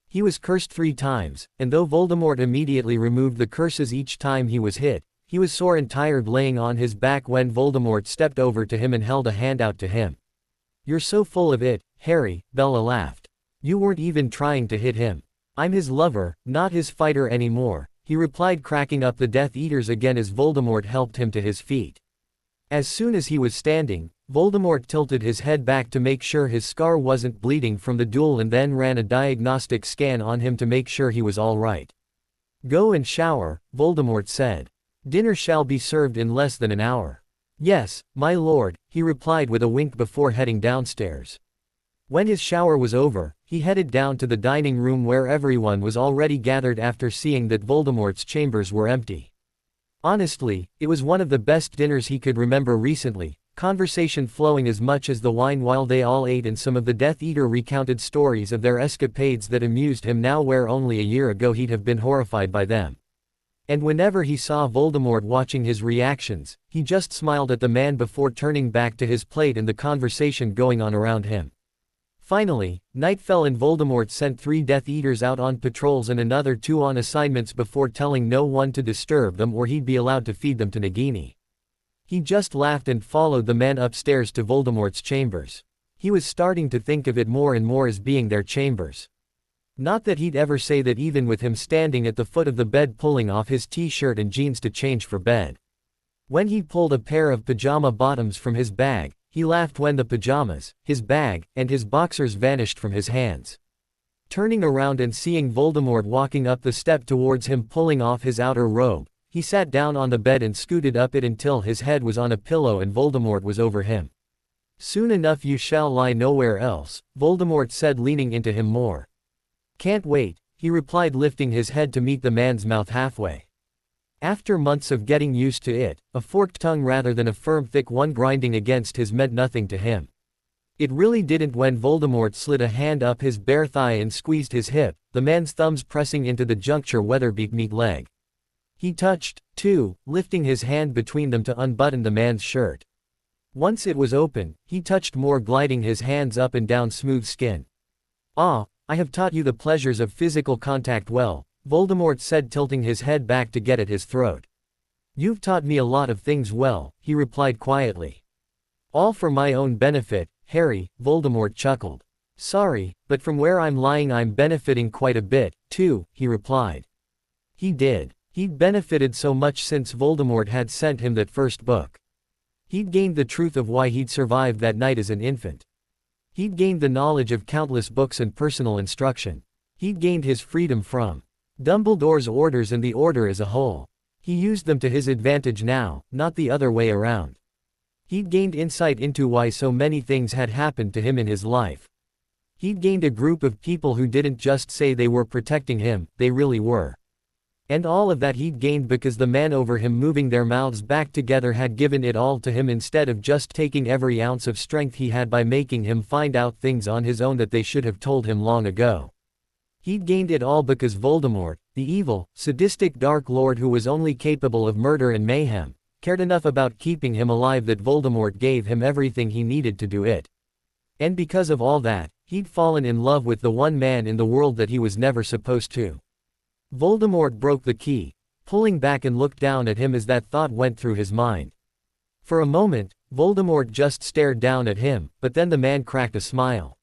He was cursed 3 times, and though Voldemort immediately removed the curses each time he was hit, he was sore and tired laying on his back when Voldemort stepped over to him and held a hand out to him. "You're so full of it, Harry," Bella laughed. "You weren't even trying to hit him." "I'm his lover, not his fighter anymore," he replied, cracking up the Death Eaters again as Voldemort helped him to his feet. As soon as he was standing, Voldemort tilted his head back to make sure his scar wasn't bleeding from the duel and then ran a diagnostic scan on him to make sure he was all right. "Go and shower," Voldemort said. "Dinner shall be served in less than an hour." "Yes, my lord," he replied with a wink before heading downstairs. When his shower was over, he headed down to the dining room where everyone was already gathered after seeing that Voldemort's chambers were empty. Honestly, it was one of the best dinners he could remember recently, conversation flowing as much as the wine while they all ate, and some of the Death Eater recounted stories of their escapades that amused him now where only a year ago he'd have been horrified by them. And whenever he saw Voldemort watching his reactions, he just smiled at the man before turning back to his plate and the conversation going on around him. Finally, night fell and Voldemort sent 3 Death Eaters out on patrols and another 2 on assignments before telling no one to disturb them or he'd be allowed to feed them to Nagini. He just laughed and followed the man upstairs to Voldemort's chambers. He was starting to think of it more and more as being their chambers. Not that he'd ever say that even with him standing at the foot of the bed pulling off his t-shirt and jeans to change for bed. When he pulled a pair of pajama bottoms from his bag, he laughed when the pajamas, his bag, and his boxers vanished from his hands. Turning around and seeing Voldemort walking up the step towards him pulling off his outer robe, he sat down on the bed and scooted up it until his head was on a pillow and Voldemort was over him. "Soon enough you shall lie nowhere else," Voldemort said, leaning into him more. "Can't wait," he replied, lifting his head to meet the man's mouth halfway. After months of getting used to it, a forked tongue rather than a firm thick one grinding against his meant nothing to him. It really didn't when Voldemort slid a hand up his bare thigh and squeezed his hip, the man's thumbs pressing into the juncture Weatherbeak meat leg. He touched, too, lifting his hand between them to unbutton the man's shirt. Once it was open, he touched more, gliding his hands up and down smooth skin. "Ah, I have taught you the pleasures of physical contact well, Voldemort said, tilting his head back to get at his throat. You've taught me a lot of things well, he replied quietly. All for my own benefit, Harry, Voldemort chuckled. Sorry, but from where I'm lying I'm benefiting quite a bit, too, he replied. He did. He'd benefited so much since Voldemort had sent him that first book. He'd gained the truth of why he'd survived that night as an infant. He'd gained the knowledge of countless books and personal instruction. He'd gained his freedom from Dumbledore's orders and the Order as a whole. He used them to his advantage now, not the other way around. He'd gained insight into why so many things had happened to him in his life. He'd gained a group of people who didn't just say they were protecting him, they really were. And all of that he'd gained because the man over him moving their mouths back together had given it all to him instead of just taking every ounce of strength he had by making him find out things on his own that they should have told him long ago. He'd gained it all because Voldemort, the evil, sadistic Dark Lord who was only capable of murder and mayhem, cared enough about keeping him alive that Voldemort gave him everything he needed to do it. And because of all that, he'd fallen in love with the one man in the world that he was never supposed to. Voldemort broke the key, pulling back and looked down at him as that thought went through his mind. For a moment, Voldemort just stared down at him, but then the man cracked a smile.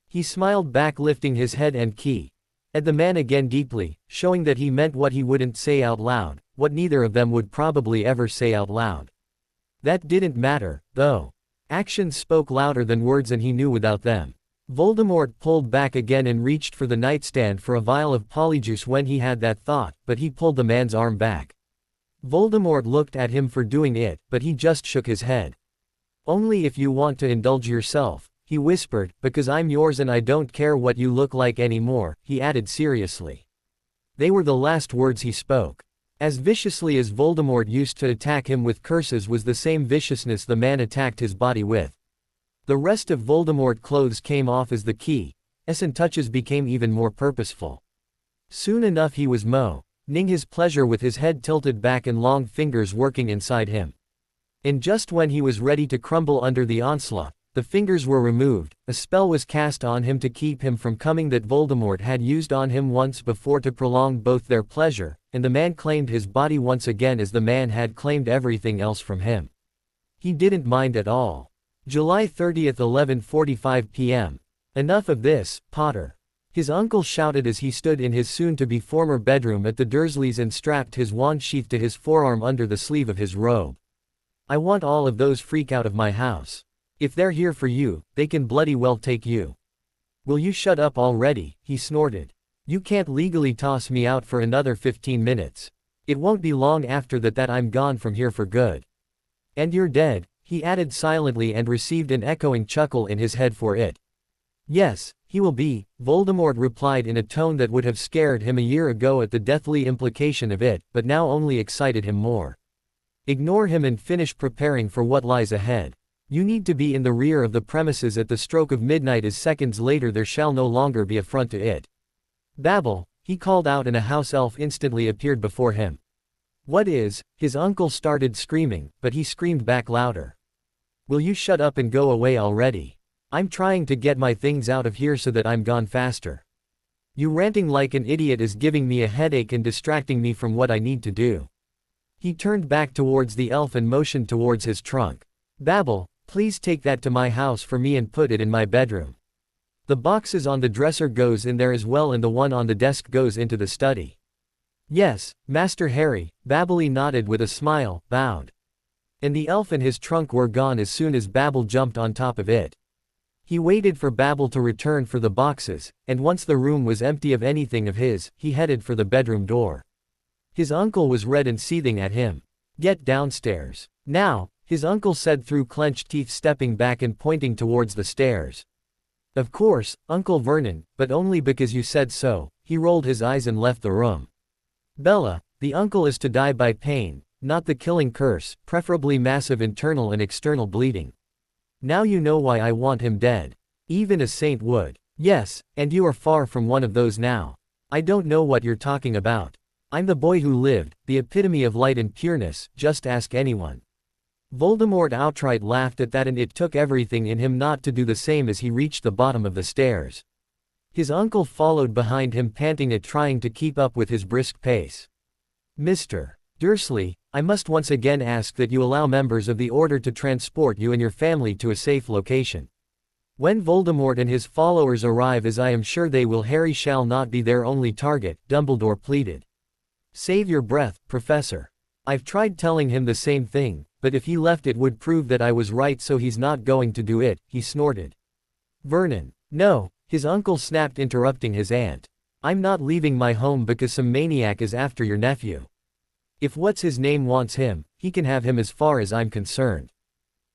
He smiled back, lifting his head and key at the man again deeply, showing that he meant what he wouldn't say out loud, what neither of them would probably ever say out loud. That didn't matter, though. Actions spoke louder than words and he knew without them. Voldemort pulled back again and reached for the nightstand for a vial of polyjuice when he had that thought, but he pulled the man's arm back. Voldemort looked at him for doing it, but he just shook his head. Only if you want to indulge yourself, he whispered, because I'm yours and I don't care what you look like anymore, he added seriously. They were the last words he spoke. As viciously as Voldemort used to attack him with curses was the same viciousness the man attacked his body with. The rest of Voldemort's clothes came off as the key's touches became even more purposeful. Soon enough he was moaning his pleasure with his head tilted back and long fingers working inside him. And just when he was ready to crumble under the onslaught, the fingers were removed, a spell was cast on him to keep him from coming that Voldemort had used on him once before to prolong both their pleasure, and the man claimed his body once again as the man had claimed everything else from him. He didn't mind at all. July 30th, 11:45 p.m. Enough of this, Potter. His uncle shouted as he stood in his soon-to-be former bedroom at the Dursleys and strapped his wand sheath to his forearm under the sleeve of his robe. I want all of those freak out of my house. If they're here for you, they can bloody well take you. Will you shut up already, he snorted. You can't legally toss me out for another 15 minutes. It won't be long after that I'm gone from here for good. And you're dead, he added silently and received an echoing chuckle in his head for it. Yes, he will be, Voldemort replied in a tone that would have scared him a year ago at the deathly implication of it, but now only excited him more. Ignore him and finish preparing for what lies ahead. You need to be in the rear of the premises at the stroke of midnight, as seconds later there shall no longer be affront to it. Babble, he called out, and a house elf instantly appeared before him. What is? His uncle started screaming, but he screamed back louder. Will you shut up and go away already? I'm trying to get my things out of here so that I'm gone faster. You ranting like an idiot is giving me a headache and distracting me from what I need to do. He turned back towards the elf and motioned towards his trunk. Babble, please take that to my house for me and put it in my bedroom. The boxes on the dresser goes in there as well, and the one on the desk goes into the study. Yes, Master Harry, Babble nodded with a smile, bowed. And the elf and his trunk were gone as soon as Babble jumped on top of it. He waited for Babble to return for the boxes, and once the room was empty of anything of his, he headed for the bedroom door. His uncle was red and seething at him. Get downstairs. Now, his uncle said through clenched teeth, stepping back and pointing towards the stairs. Of course, Uncle Vernon, but only because you said so. He rolled his eyes and left the room. Bella, the uncle is to die by pain, not the killing curse, preferably massive internal and external bleeding. Now you know why I want him dead. Even a saint would. Yes, and you are far from one of those now. I don't know what you're talking about. I'm the boy who lived, the epitome of light and pureness, just ask anyone. Voldemort outright laughed at that, and it took everything in him not to do the same as he reached the bottom of the stairs. His uncle followed behind him, panting at trying to keep up with his brisk pace. Mr. Dursley, I must once again ask that you allow members of the Order to transport you and your family to a safe location. When Voldemort and his followers arrive, as I am sure they will, Harry shall not be their only target, Dumbledore pleaded. Save your breath, Professor. I've tried telling him the same thing, but if he left it would prove that I was right, so he's not going to do it, he snorted. Vernon. No, his uncle snapped, interrupting his aunt. I'm not leaving my home because some maniac is after your nephew. If what's his name wants him, he can have him as far as I'm concerned.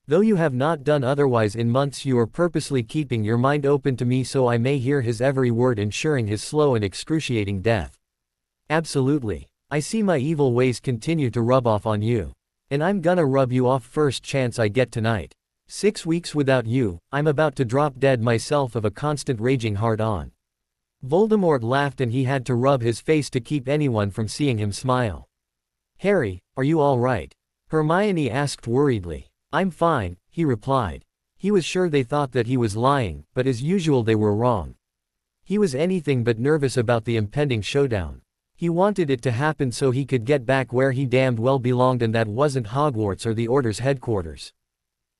Though you have not done otherwise in months, you are purposely keeping your mind open to me so I may hear his every word, ensuring his slow and excruciating death. Absolutely. I see my evil ways continue to rub off on you. And I'm gonna rub you off first chance I get tonight. 6 weeks without you, I'm about to drop dead myself of a constant raging hard-on. Voldemort laughed, and he had to rub his face to keep anyone from seeing him smile. Harry, are you all right? Hermione asked worriedly. I'm fine, he replied. He was sure they thought that he was lying, but as usual they were wrong. He was anything but nervous about the impending showdown. He wanted it to happen so he could get back where he damned well belonged, and that wasn't Hogwarts or the Order's headquarters.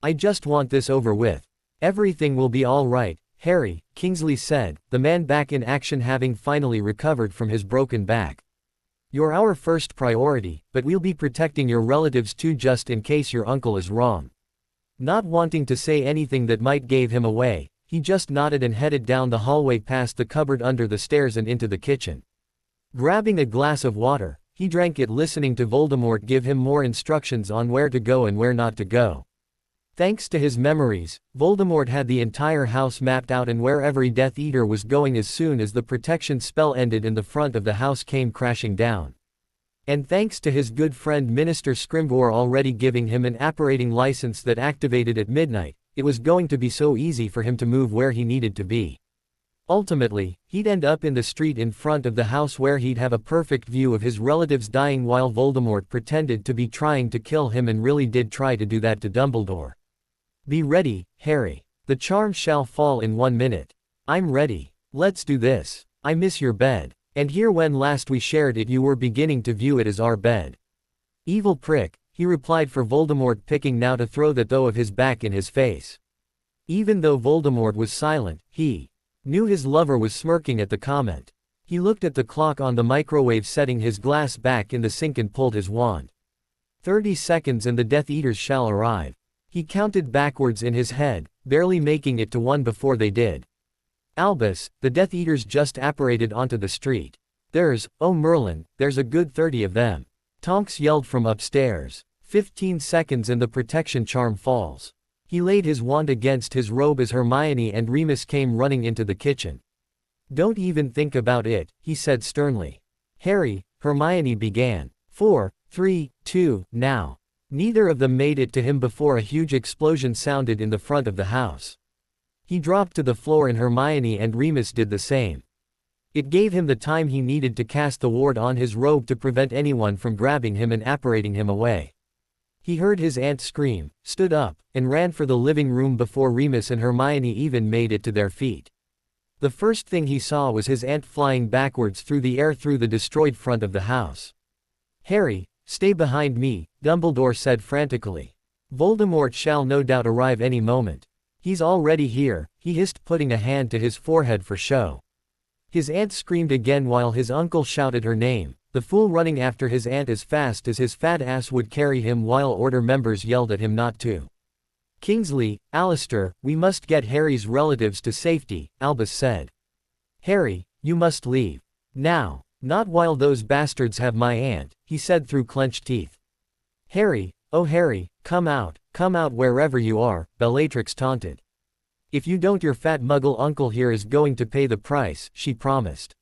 I just want this over with. Everything will be all right, Harry, Kingsley said, the man back in action having finally recovered from his broken back. You're our first priority, but we'll be protecting your relatives too, just in case your uncle is wrong. Not wanting to say anything that might give him away, he just nodded and headed down the hallway past the cupboard under the stairs and into the kitchen. Grabbing a glass of water, he drank it, listening to Voldemort give him more instructions on where to go and where not to go. Thanks to his memories, Voldemort had the entire house mapped out and where every Death Eater was going as soon as the protection spell ended and the front of the house came crashing down. And thanks to his good friend Minister Scrimgeour already giving him an apparating license that activated at midnight, it was going to be so easy for him to move where he needed to be. Ultimately, he'd end up in the street in front of the house where he'd have a perfect view of his relatives dying while Voldemort pretended to be trying to kill him and really did try to do that to Dumbledore. Be ready, Harry. The charm shall fall in 1 minute. I'm ready. Let's do this. I miss your bed. And here, when last we shared it you were beginning to view it as our bed. Evil prick, he replied, for Voldemort picking now to throw that though of his back in his face. Even though Voldemort was silent, he knew his lover was smirking at the comment. He looked at the clock on the microwave, setting his glass back in the sink, and pulled his wand. 30 seconds and the Death Eaters shall arrive. He counted backwards in his head, barely making it to 1 before they did. Albus, the Death Eaters just apparated onto the street. Oh Merlin, there's a good 30 of them. Tonks yelled from upstairs. 15 seconds and the protection charm falls. He laid his wand against his robe as Hermione and Remus came running into the kitchen. Don't even think about it, he said sternly. Harry, Hermione began. 4, 3, 2, now. Neither of them made it to him before a huge explosion sounded in the front of the house. He dropped to the floor and Hermione and Remus did the same. It gave him the time he needed to cast the ward on his robe to prevent anyone from grabbing him and apparating him away. He heard his aunt scream, stood up, and ran for the living room before Remus and Hermione even made it to their feet. The first thing he saw was his aunt flying backwards through the air through the destroyed front of the house. Harry, stay behind me, Dumbledore said frantically. Voldemort shall no doubt arrive any moment. He's already here, he hissed, putting a hand to his forehead for show. His aunt screamed again while his uncle shouted her name, the fool running after his aunt as fast as his fat ass would carry him while Order members yelled at him not to. Kingsley, Alistair, we must get Harry's relatives to safety, Albus said. Harry, you must leave. Now. Not while those bastards have my aunt, he said through clenched teeth. Harry, oh Harry, come out wherever you are, Bellatrix taunted. If you don't, your fat muggle uncle here is going to pay the price, she promised.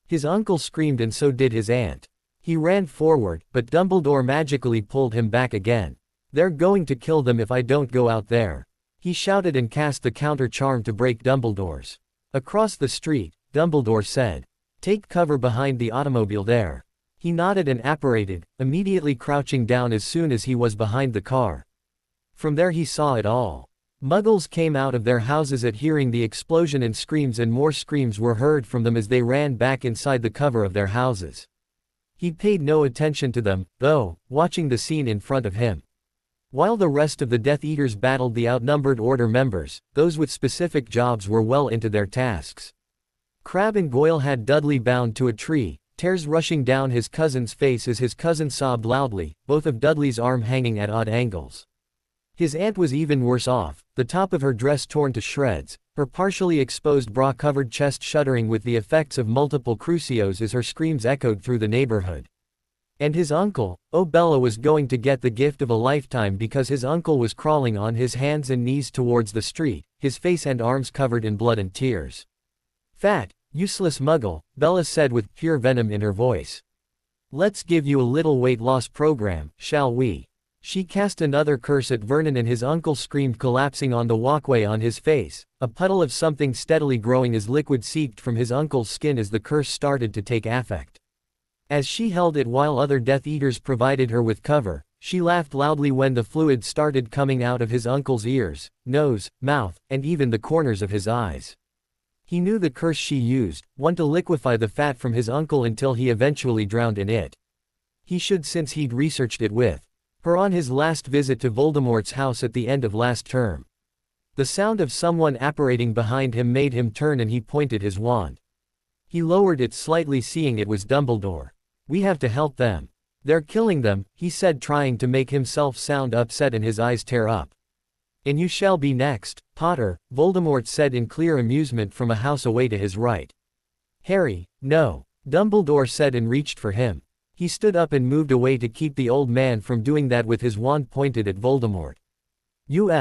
His uncle screamed and so did his aunt. He ran forward, but Dumbledore magically pulled him back again. They're going to kill them if I don't go out there. He shouted and cast the counter charm to break Dumbledore's. Across the street, Dumbledore said. Take cover behind the automobile there. He nodded and apparated, immediately crouching down as soon as he was behind the car. From there he saw it all. Muggles came out of their houses at hearing the explosion and screams, and more screams were heard from them as they ran back inside the cover of their houses. He paid no attention to them, though, watching the scene in front of him. While the rest of the Death Eaters battled the outnumbered Order members, those with specific jobs were well into their tasks. Crabbe and Goyle had Dudley bound to a tree, tears rushing down his cousin's face as his cousin sobbed loudly, both of Dudley's arm hanging at odd angles. His aunt was even worse off, the top of her dress torn to shreds, her partially exposed bra-covered chest shuddering with the effects of multiple crucios as her screams echoed through the neighborhood. And his uncle, oh, Bella was going to get the gift of a lifetime because his uncle was crawling on his hands and knees towards the street, his face and arms covered in blood and tears. Fat, useless muggle, Bella said with pure venom in her voice. Let's give you a little weight loss program, shall we? She cast another curse at Vernon and his uncle screamed, collapsing on the walkway on his face. A puddle of something steadily growing as liquid seeped from his uncle's skin as the curse started to take effect. As she held it while other Death Eaters provided her with cover, she laughed loudly when the fluid started coming out of his uncle's ears, nose, mouth, and even the corners of his eyes. He knew the curse she used, one to liquefy the fat from his uncle until he eventually drowned in it. He should, since he'd researched it with her on his last visit to Voldemort's house at the end of last term. The sound of someone apparating behind him made him turn and he pointed his wand. He lowered it slightly, seeing it was Dumbledore. We have to help them. They're killing them, he said, trying to make himself sound upset and his eyes tear up. And you shall be next, Potter, Voldemort said in clear amusement from a house away to his right. Harry, no, Dumbledore said and reached for him. He stood up and moved away to keep the old man from doing that with his wand pointed at Voldemort. You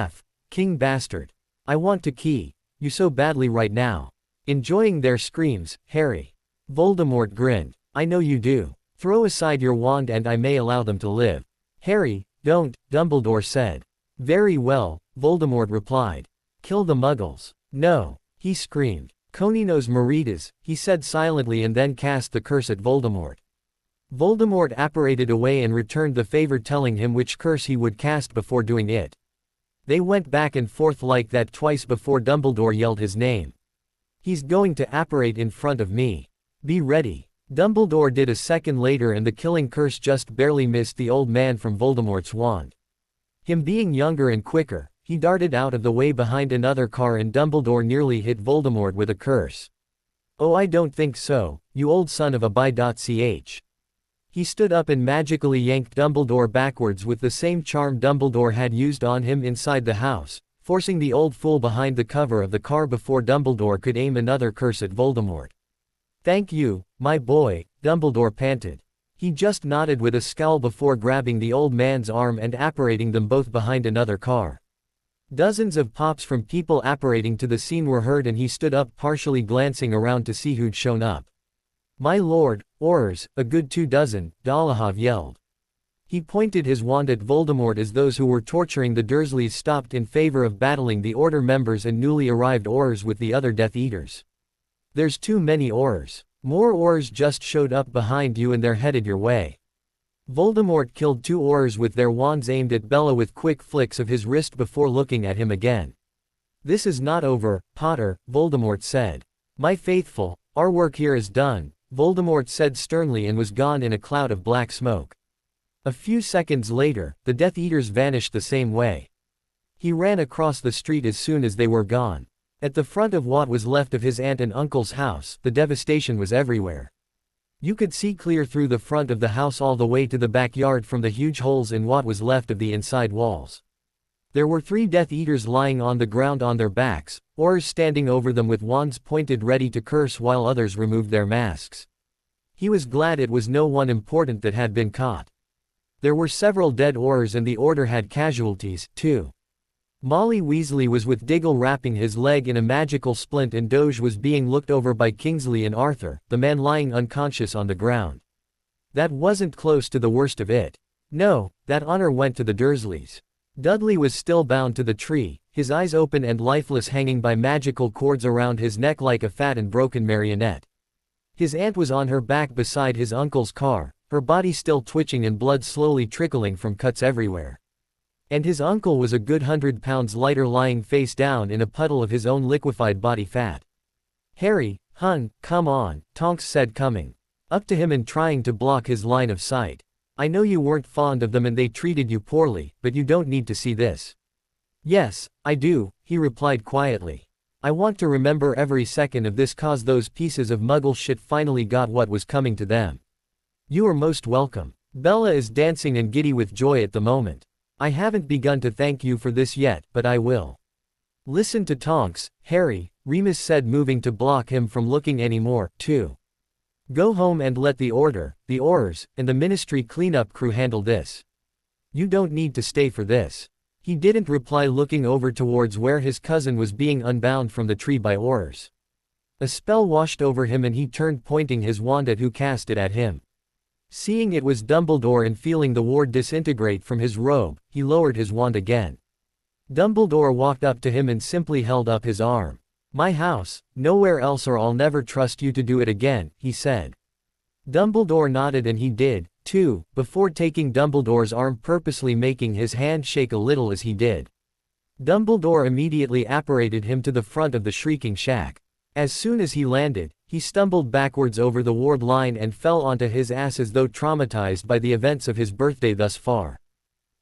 king bastard. I want to key you so badly right now. Enjoying their screams, Harry. Voldemort grinned. I know you do. Throw aside your wand and I may allow them to live. Harry, don't, Dumbledore said. Very well, Voldemort replied. Kill the muggles. No, he screamed. Coninos Meritas, he said silently and then cast the curse at Voldemort. Voldemort apparated away and returned the favor, telling him which curse he would cast before doing it. They went back and forth like that twice before Dumbledore yelled his name. He's going to apparate in front of me. Be ready. Dumbledore did a second later and the killing curse just barely missed the old man from Voldemort's wand. Him being younger and quicker, he darted out of the way behind another car and Dumbledore nearly hit Voldemort with a curse. Oh, I don't think so, you old son of a bi.ch. He stood up and magically yanked Dumbledore backwards with the same charm Dumbledore had used on him inside the house, forcing the old fool behind the cover of the car before Dumbledore could aim another curse at Voldemort. Thank you, my boy, Dumbledore panted. He just nodded with a scowl before grabbing the old man's arm and apparating them both behind another car. Dozens of pops from people apparating to the scene were heard and he stood up, partially glancing around to see who'd shown up. My lord, Aurors, a good 24, Dolohov yelled. He pointed his wand at Voldemort as those who were torturing the Dursleys stopped in favor of battling the Order members and newly arrived Aurors with the other Death Eaters. There's too many Aurors. More Aurors just showed up behind you and they're headed your way. Voldemort killed 2 Aurors with their wands aimed at Bella with quick flicks of his wrist before looking at him again. This is not over, Potter, Voldemort said. My faithful, our work here is done, Voldemort said sternly and was gone in a cloud of black smoke. A few seconds later, the Death Eaters vanished the same way. He ran across the street as soon as they were gone. At the front of what was left of his aunt and uncle's house, the devastation was everywhere. You could see clear through the front of the house all the way to the backyard from the huge holes in what was left of the inside walls. There were 3 Death Eaters lying on the ground on their backs, Aurors standing over them with wands pointed ready to curse while others removed their masks. He was glad it was no one important that had been caught. There were several dead Aurors and the Order had casualties, too. Molly Weasley was with Diggle wrapping his leg in a magical splint and Doge was being looked over by Kingsley and Arthur, the man lying unconscious on the ground. That wasn't close to the worst of it. No, that honor went to the Dursleys. Dudley was still bound to the tree, his eyes open and lifeless, hanging by magical cords around his neck like a fat and broken marionette. His aunt was on her back beside his uncle's car, her body still twitching and blood slowly trickling from cuts everywhere. And his uncle was a good 100 pounds lighter, lying face down in a puddle of his own liquefied body fat. Harry, hun, come on, Tonks said, coming up to him and trying to block his line of sight. I know you weren't fond of them and they treated you poorly, but you don't need to see this. Yes, I do, he replied quietly. I want to remember every second of this cause those pieces of muggle shit finally got what was coming to them. You are most welcome. Bella is dancing and giddy with joy at the moment. I haven't begun to thank you for this yet, but I will. Listen to Tonks, Harry, Remus said, moving to block him from looking anymore, too. Go home and let the Order, the Aurors, and the Ministry cleanup crew handle this. You don't need to stay for this. He didn't reply, looking over towards where his cousin was being unbound from the tree by Aurors. A spell washed over him and he turned, pointing his wand at who cast it at him. Seeing it was Dumbledore and feeling the ward disintegrate from his robe, he lowered his wand again. Dumbledore walked up to him and simply held up his arm. My house, nowhere else, or I'll never trust you to do it again, he said. Dumbledore nodded and he did, too, before taking Dumbledore's arm, purposely making his hand shake a little as he did. Dumbledore immediately apparated him to the front of the Shrieking Shack. As soon as he landed, he stumbled backwards over the ward line and fell onto his ass as though traumatized by the events of his birthday thus far.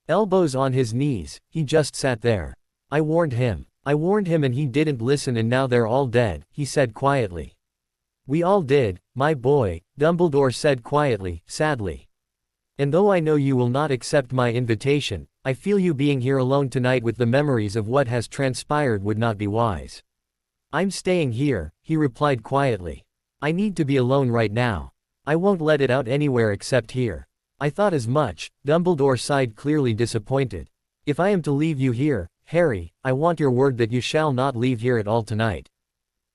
Elbows on his knees, he just sat there. I warned him and he didn't listen, and now they're all dead, he said quietly. We all did, my boy, Dumbledore said quietly, sadly. And though I know you will not accept my invitation, I feel you being here alone tonight with the memories of what has transpired would not be wise. I'm staying here, he replied quietly. I need to be alone right now. I won't let it out anywhere except here. I thought as much, Dumbledore sighed, clearly disappointed. If I am to leave you here, Harry, I want your word that you shall not leave here at all tonight.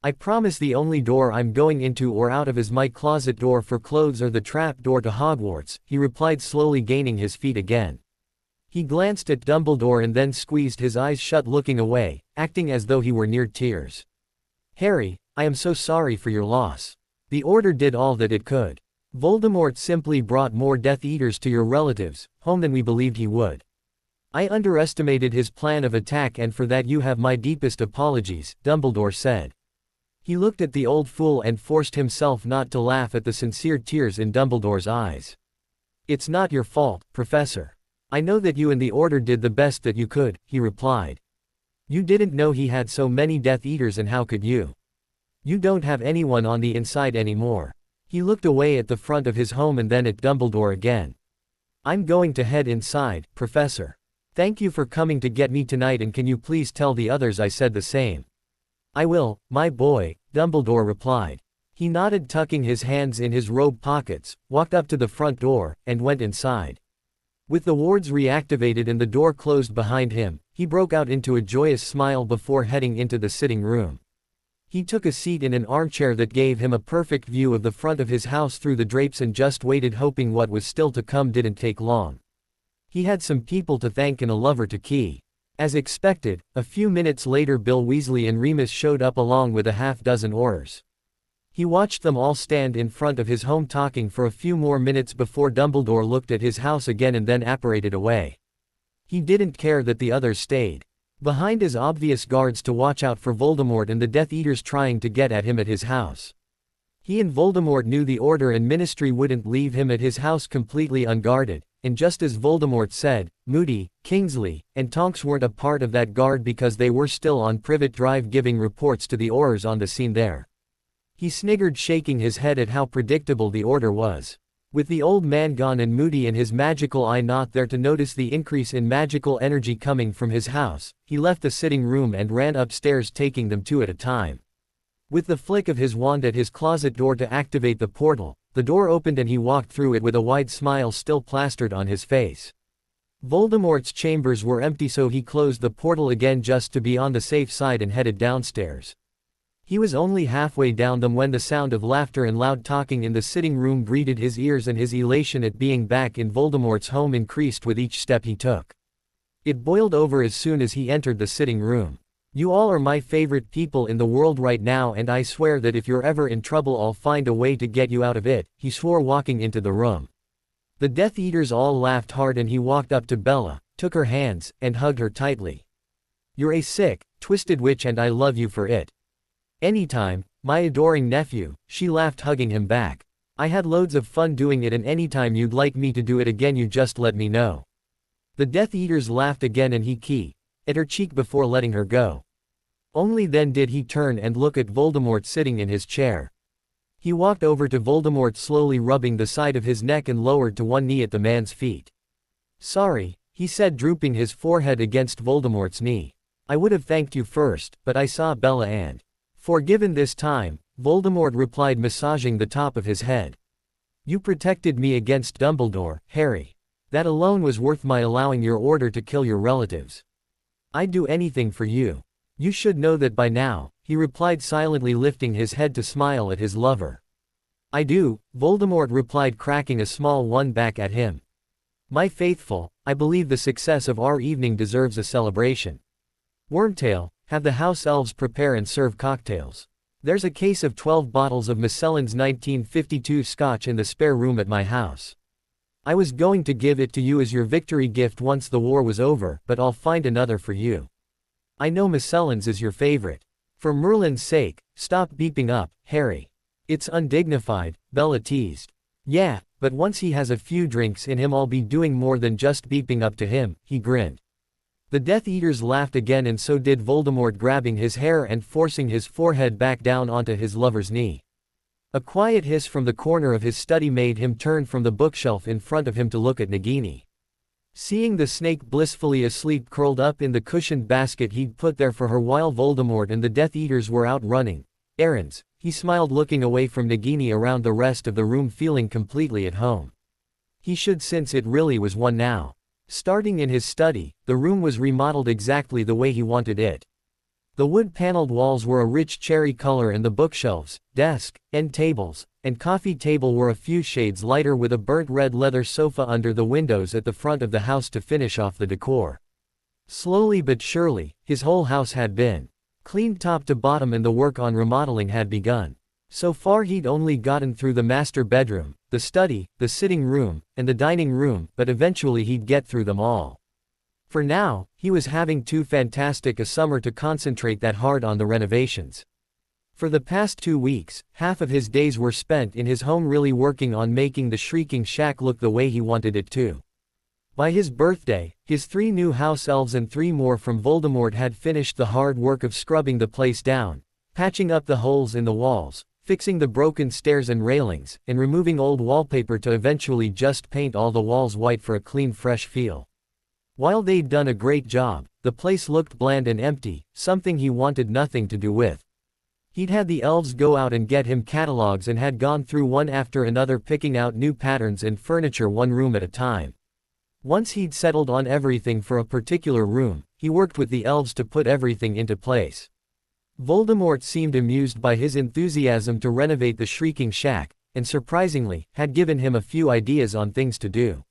I promise the only door I'm going into or out of is my closet door for clothes or the trap door to Hogwarts, he replied, slowly gaining his feet again. He glanced at Dumbledore and then squeezed his eyes shut, looking away, acting as though he were near tears. Harry, I am so sorry for your loss. The Order did all that it could. Voldemort simply brought more Death Eaters to your relatives' home than we believed he would. I underestimated his plan of attack, and for that you have my deepest apologies, Dumbledore said. He looked at the old fool and forced himself not to laugh at the sincere tears in Dumbledore's eyes. It's not your fault, Professor. I know that you and the Order did the best that you could, he replied. You didn't know he had so many Death Eaters, and how could you? You don't have anyone on the inside anymore. He looked away at the front of his home and then at Dumbledore again. I'm going to head inside, Professor. Thank you for coming to get me tonight, and can you please tell the others I said the same? I will, my boy, Dumbledore replied. He nodded, tucking his hands in his robe pockets, walked up to the front door, and went inside. With the wards reactivated and the door closed behind him, he broke out into a joyous smile before heading into the sitting room. He took a seat in an armchair that gave him a perfect view of the front of his house through the drapes and just waited, hoping what was still to come didn't take long. He had some people to thank and a lover to key. As expected, a few minutes later Bill Weasley and Remus showed up along with a half-dozen Aurors. He watched them all stand in front of his home talking for a few more minutes before Dumbledore looked at his house again and then apparated away. He didn't care that the others stayed behind as obvious guards to watch out for Voldemort and the Death Eaters trying to get at him at his house. He and Voldemort knew the Order and Ministry wouldn't leave him at his house completely unguarded, and just as Voldemort said, Moody, Kingsley, and Tonks weren't a part of that guard because they were still on Privet Drive giving reports to the Aurors on the scene there. He sniggered, shaking his head at how predictable the Order was. With the old man gone and Moody and his magical eye not there to notice the increase in magical energy coming from his house, he left the sitting room and ran upstairs, taking them two at a time. With the flick of his wand at his closet door to activate the portal, the door opened and he walked through it with a wide smile still plastered on his face. Voldemort's chambers were empty, so he closed the portal again just to be on the safe side and headed downstairs. He was only halfway down them when the sound of laughter and loud talking in the sitting room greeted his ears, and his elation at being back in Voldemort's home increased with each step he took. It boiled over as soon as he entered the sitting room. You all are my favorite people in the world right now, and I swear that if you're ever in trouble I'll find a way to get you out of it, he swore, walking into the room. The Death Eaters all laughed hard and he walked up to Bella, took her hands, and hugged her tightly. "You're a sick, twisted witch and I love you for it. Anytime, my adoring nephew," she laughed, hugging him back. "I had loads of fun doing it, and anytime you'd like me to do it again you just let me know." The Death Eaters laughed again and he kissed at her cheek before letting her go. Only then did he turn and look at Voldemort sitting in his chair. He walked over to Voldemort, slowly rubbing the side of his neck, and lowered to one knee at the man's feet. "Sorry," he said, drooping his forehead against Voldemort's knee. "I would have thanked you first, but I saw Bella and forgiven this time," Voldemort replied, massaging the top of his head. "You protected me against Dumbledore, Harry. That alone was worth my allowing your order to kill your relatives. I'd do anything for you. You should know that by now," he replied, silently lifting his head to smile at his lover. "I do," Voldemort replied, cracking a small one back at him. "My faithful, I believe the success of our evening deserves a celebration. Wormtail, have the house elves prepare and serve cocktails. There's a case of 12 bottles of Macellan's 1952 scotch in the spare room at my house. I was going to give it to you as your victory gift once the war was over, but I'll find another for you. I know Macellan's is your favorite. For Merlin's sake, stop beeping up, Harry. It's undignified," Bella teased. "Yeah, but once he has a few drinks in him I'll be doing more than just beeping up to him," he grinned. The Death Eaters laughed again, and so did Voldemort, grabbing his hair and forcing his forehead back down onto his lover's knee. A quiet hiss from the corner of his study made him turn from the bookshelf in front of him to look at Nagini. Seeing the snake blissfully asleep curled up in the cushioned basket he'd put there for her while Voldemort and the Death Eaters were out running errands, he smiled, looking away from Nagini around the rest of the room, feeling completely at home. He should, since it really was one now. Starting in his study, the room was remodeled exactly the way he wanted it. The wood-paneled walls were a rich cherry color, and the bookshelves, desk, end tables, and coffee table were a few shades lighter, with a burnt red leather sofa under the windows at the front of the house to finish off the decor. Slowly but surely, his whole house had been cleaned top to bottom, and the work on remodeling had begun. So far he'd only gotten through the master bedroom, the study, the sitting room, and the dining room, but eventually he'd get through them all. For now, he was having too fantastic a summer to concentrate that hard on the renovations. For the past 2 weeks, half of his days were spent in his home, really working on making the Shrieking Shack look the way he wanted it to. By his birthday, his 3 new house elves and 3 more from Voldemort had finished the hard work of scrubbing the place down, patching up the holes in the walls, fixing the broken stairs and railings, and removing old wallpaper to eventually just paint all the walls white for a clean, fresh feel. While they'd done a great job, the place looked bland and empty, something he wanted nothing to do with. He'd had the elves go out and get him catalogs, and had gone through one after another, picking out new patterns and furniture one room at a time. Once he'd settled on everything for a particular room, he worked with the elves to put everything into place. Voldemort seemed amused by his enthusiasm to renovate the Shrieking Shack, and surprisingly, had given him a few ideas on things to do.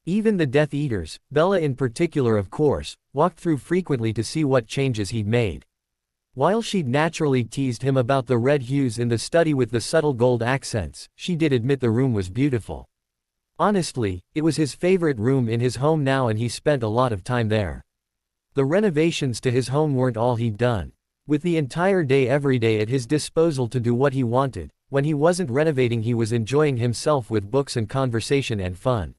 Even the Death Eaters, Bella in particular of course, walked through frequently to see what changes he'd made. While she'd naturally teased him about the red hues in the study with the subtle gold accents, she did admit the room was beautiful. Honestly, it was his favorite room in his home now, and he spent a lot of time there. The renovations to his home weren't all he'd done. With the entire day every day at his disposal to do what he wanted, when he wasn't renovating he was enjoying himself with books and conversation and fun.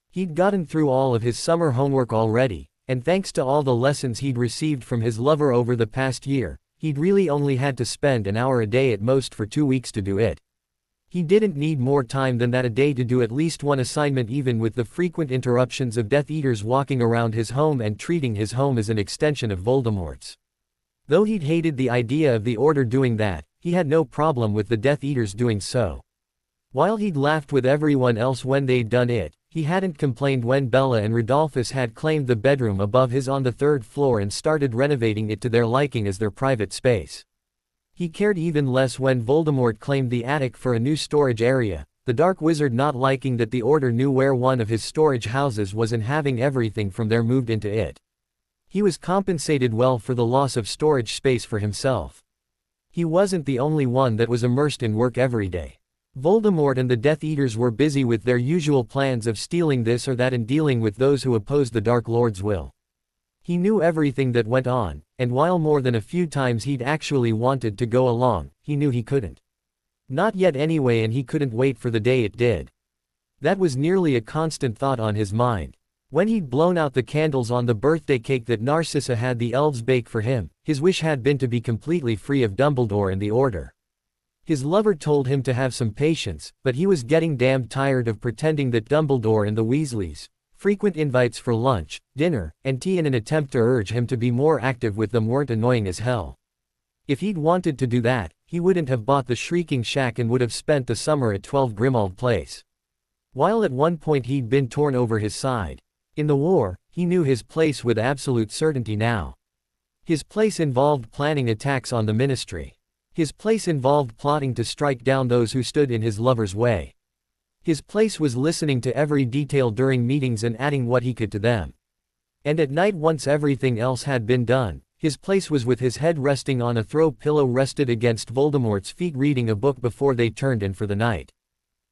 He'd gotten through all of his summer homework already, and thanks to all the lessons he'd received from his lover over the past year, he'd really only had to spend an hour a day at most for 2 weeks to do it. He didn't need more time than that a day to do at least one assignment, even with the frequent interruptions of Death Eaters walking around his home and treating his home as an extension of Voldemort's. Though he'd hated the idea of the Order doing that, he had no problem with the Death Eaters doing so. While he'd laughed with everyone else when they'd done it, he hadn't complained when Bella and Rodolphus had claimed the bedroom above his on the 3rd floor and started renovating it to their liking as their private space. He cared even less when Voldemort claimed the attic for a new storage area, the Dark Wizard not liking that the Order knew where one of his storage houses was and having everything from there moved into it. He was compensated well for the loss of storage space for himself. He wasn't the only one that was immersed in work every day. Voldemort and the Death Eaters were busy with their usual plans of stealing this or that and dealing with those who opposed the Dark Lord's will. He knew everything that went on, and while more than a few times he'd actually wanted to go along, he knew he couldn't. Not yet anyway, and he couldn't wait for the day it did. That was nearly a constant thought on his mind. When he'd blown out the candles on the birthday cake that Narcissa had the elves bake for him, his wish had been to be completely free of Dumbledore and the Order. His lover told him to have some patience, but he was getting damned tired of pretending that Dumbledore and the Weasleys, frequent invites for lunch, dinner, and tea in an attempt to urge him to be more active with them weren't annoying as hell. If he'd wanted to do that, he wouldn't have bought the Shrieking Shack and would have spent the summer at 12 Grimmauld Place. While at one point he'd been torn over his side. In the war, he knew his place with absolute certainty now. His place involved planning attacks on the Ministry. His place involved plotting to strike down those who stood in his lover's way. His place was listening to every detail during meetings and adding what he could to them. And at night, once everything else had been done, his place was with his head resting on a throw pillow rested against Voldemort's feet, reading a book before they turned in for the night.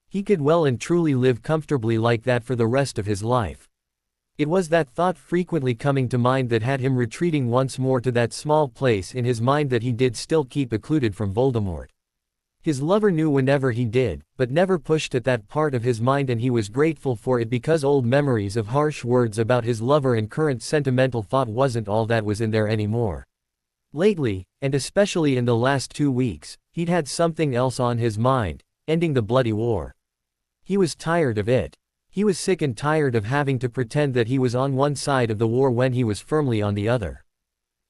He could well and truly live comfortably like that for the rest of his life. It was that thought frequently coming to mind that had him retreating once more to that small place in his mind that he did still keep occluded from Voldemort. His lover knew whenever he did, but never pushed at that part of his mind, and he was grateful for it because old memories of harsh words about his lover and current sentimental thought wasn't all that was in there anymore. Lately, and especially in the last 2 weeks, he'd had something else on his mind: ending the bloody war. He was tired of it. He was sick and tired of having to pretend that he was on one side of the war when he was firmly on the other.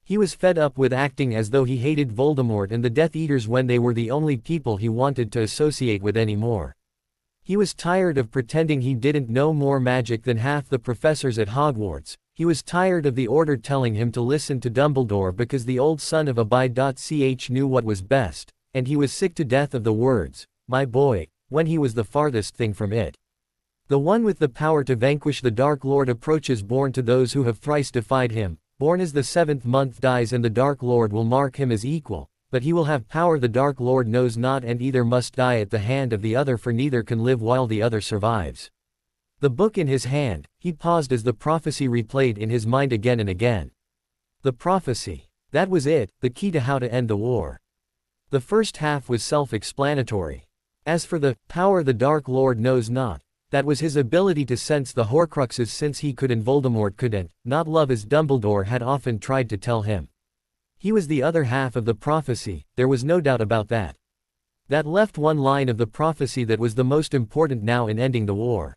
He was fed up with acting as though he hated Voldemort and the Death Eaters when they were the only people he wanted to associate with anymore. He was tired of pretending he didn't know more magic than half the professors at Hogwarts. He was tired of the Order telling him to listen to Dumbledore because the old son of a bi.ch knew what was best, and he was sick to death of the words, "my boy," when he was the farthest thing from it. The one with the power to vanquish the Dark Lord approaches, born to those who have thrice defied him. Born as the 7th month dies and the Dark Lord will mark him as equal, but he will have power the Dark Lord knows not, and either must die at the hand of the other, for neither can live while the other survives. The book in his hand, he paused as the prophecy replayed in his mind again and again. The prophecy. That was it, the key to how to end the war. The first half was self-explanatory. As for the power the Dark Lord knows not, that was his ability to sense the Horcruxes, since he could and Voldemort couldn't, not love as Dumbledore had often tried to tell him. He was the other half of the prophecy, there was no doubt about that. That left one line of the prophecy that was the most important now in ending the war.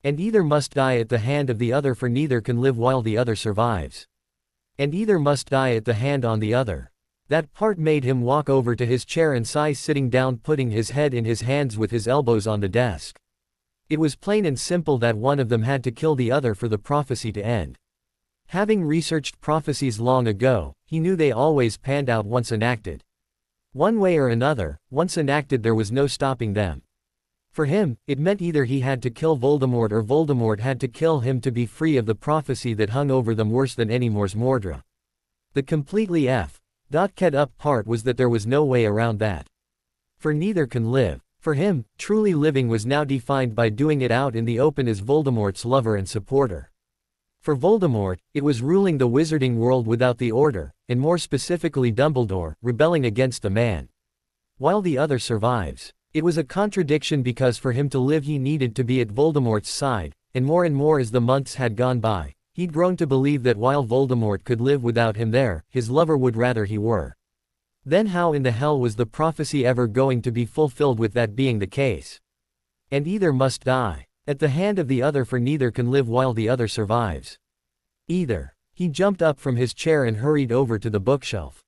And either must die at the hand of the other, for neither can live while the other survives. And either must die at the hand on the other. That part made him walk over to his chair and sigh, sitting down, putting his head in his hands with his elbows on the desk. It was plain and simple that one of them had to kill the other for the prophecy to end. Having researched prophecies long ago, he knew they always panned out once enacted. One way or another, once enacted there was no stopping them. For him, it meant either he had to kill Voldemort or Voldemort had to kill him to be free of the prophecy that hung over them worse than any Mors Mordra. The completely f***ed up part was that there was no way around that. For neither can live. For him, truly living was now defined by doing it out in the open as Voldemort's lover and supporter. For Voldemort, it was ruling the wizarding world without the Order, and more specifically Dumbledore, rebelling against the man. While the other survives. It was a contradiction because for him to live he needed to be at Voldemort's side, and more as the months had gone by, he'd grown to believe that while Voldemort could live without him there, his lover would rather he were. Then how in the hell was the prophecy ever going to be fulfilled with that being the case? And either must die at the hand of the other, for neither can live while the other survives. Either. He jumped up from his chair and hurried over to the bookshelf.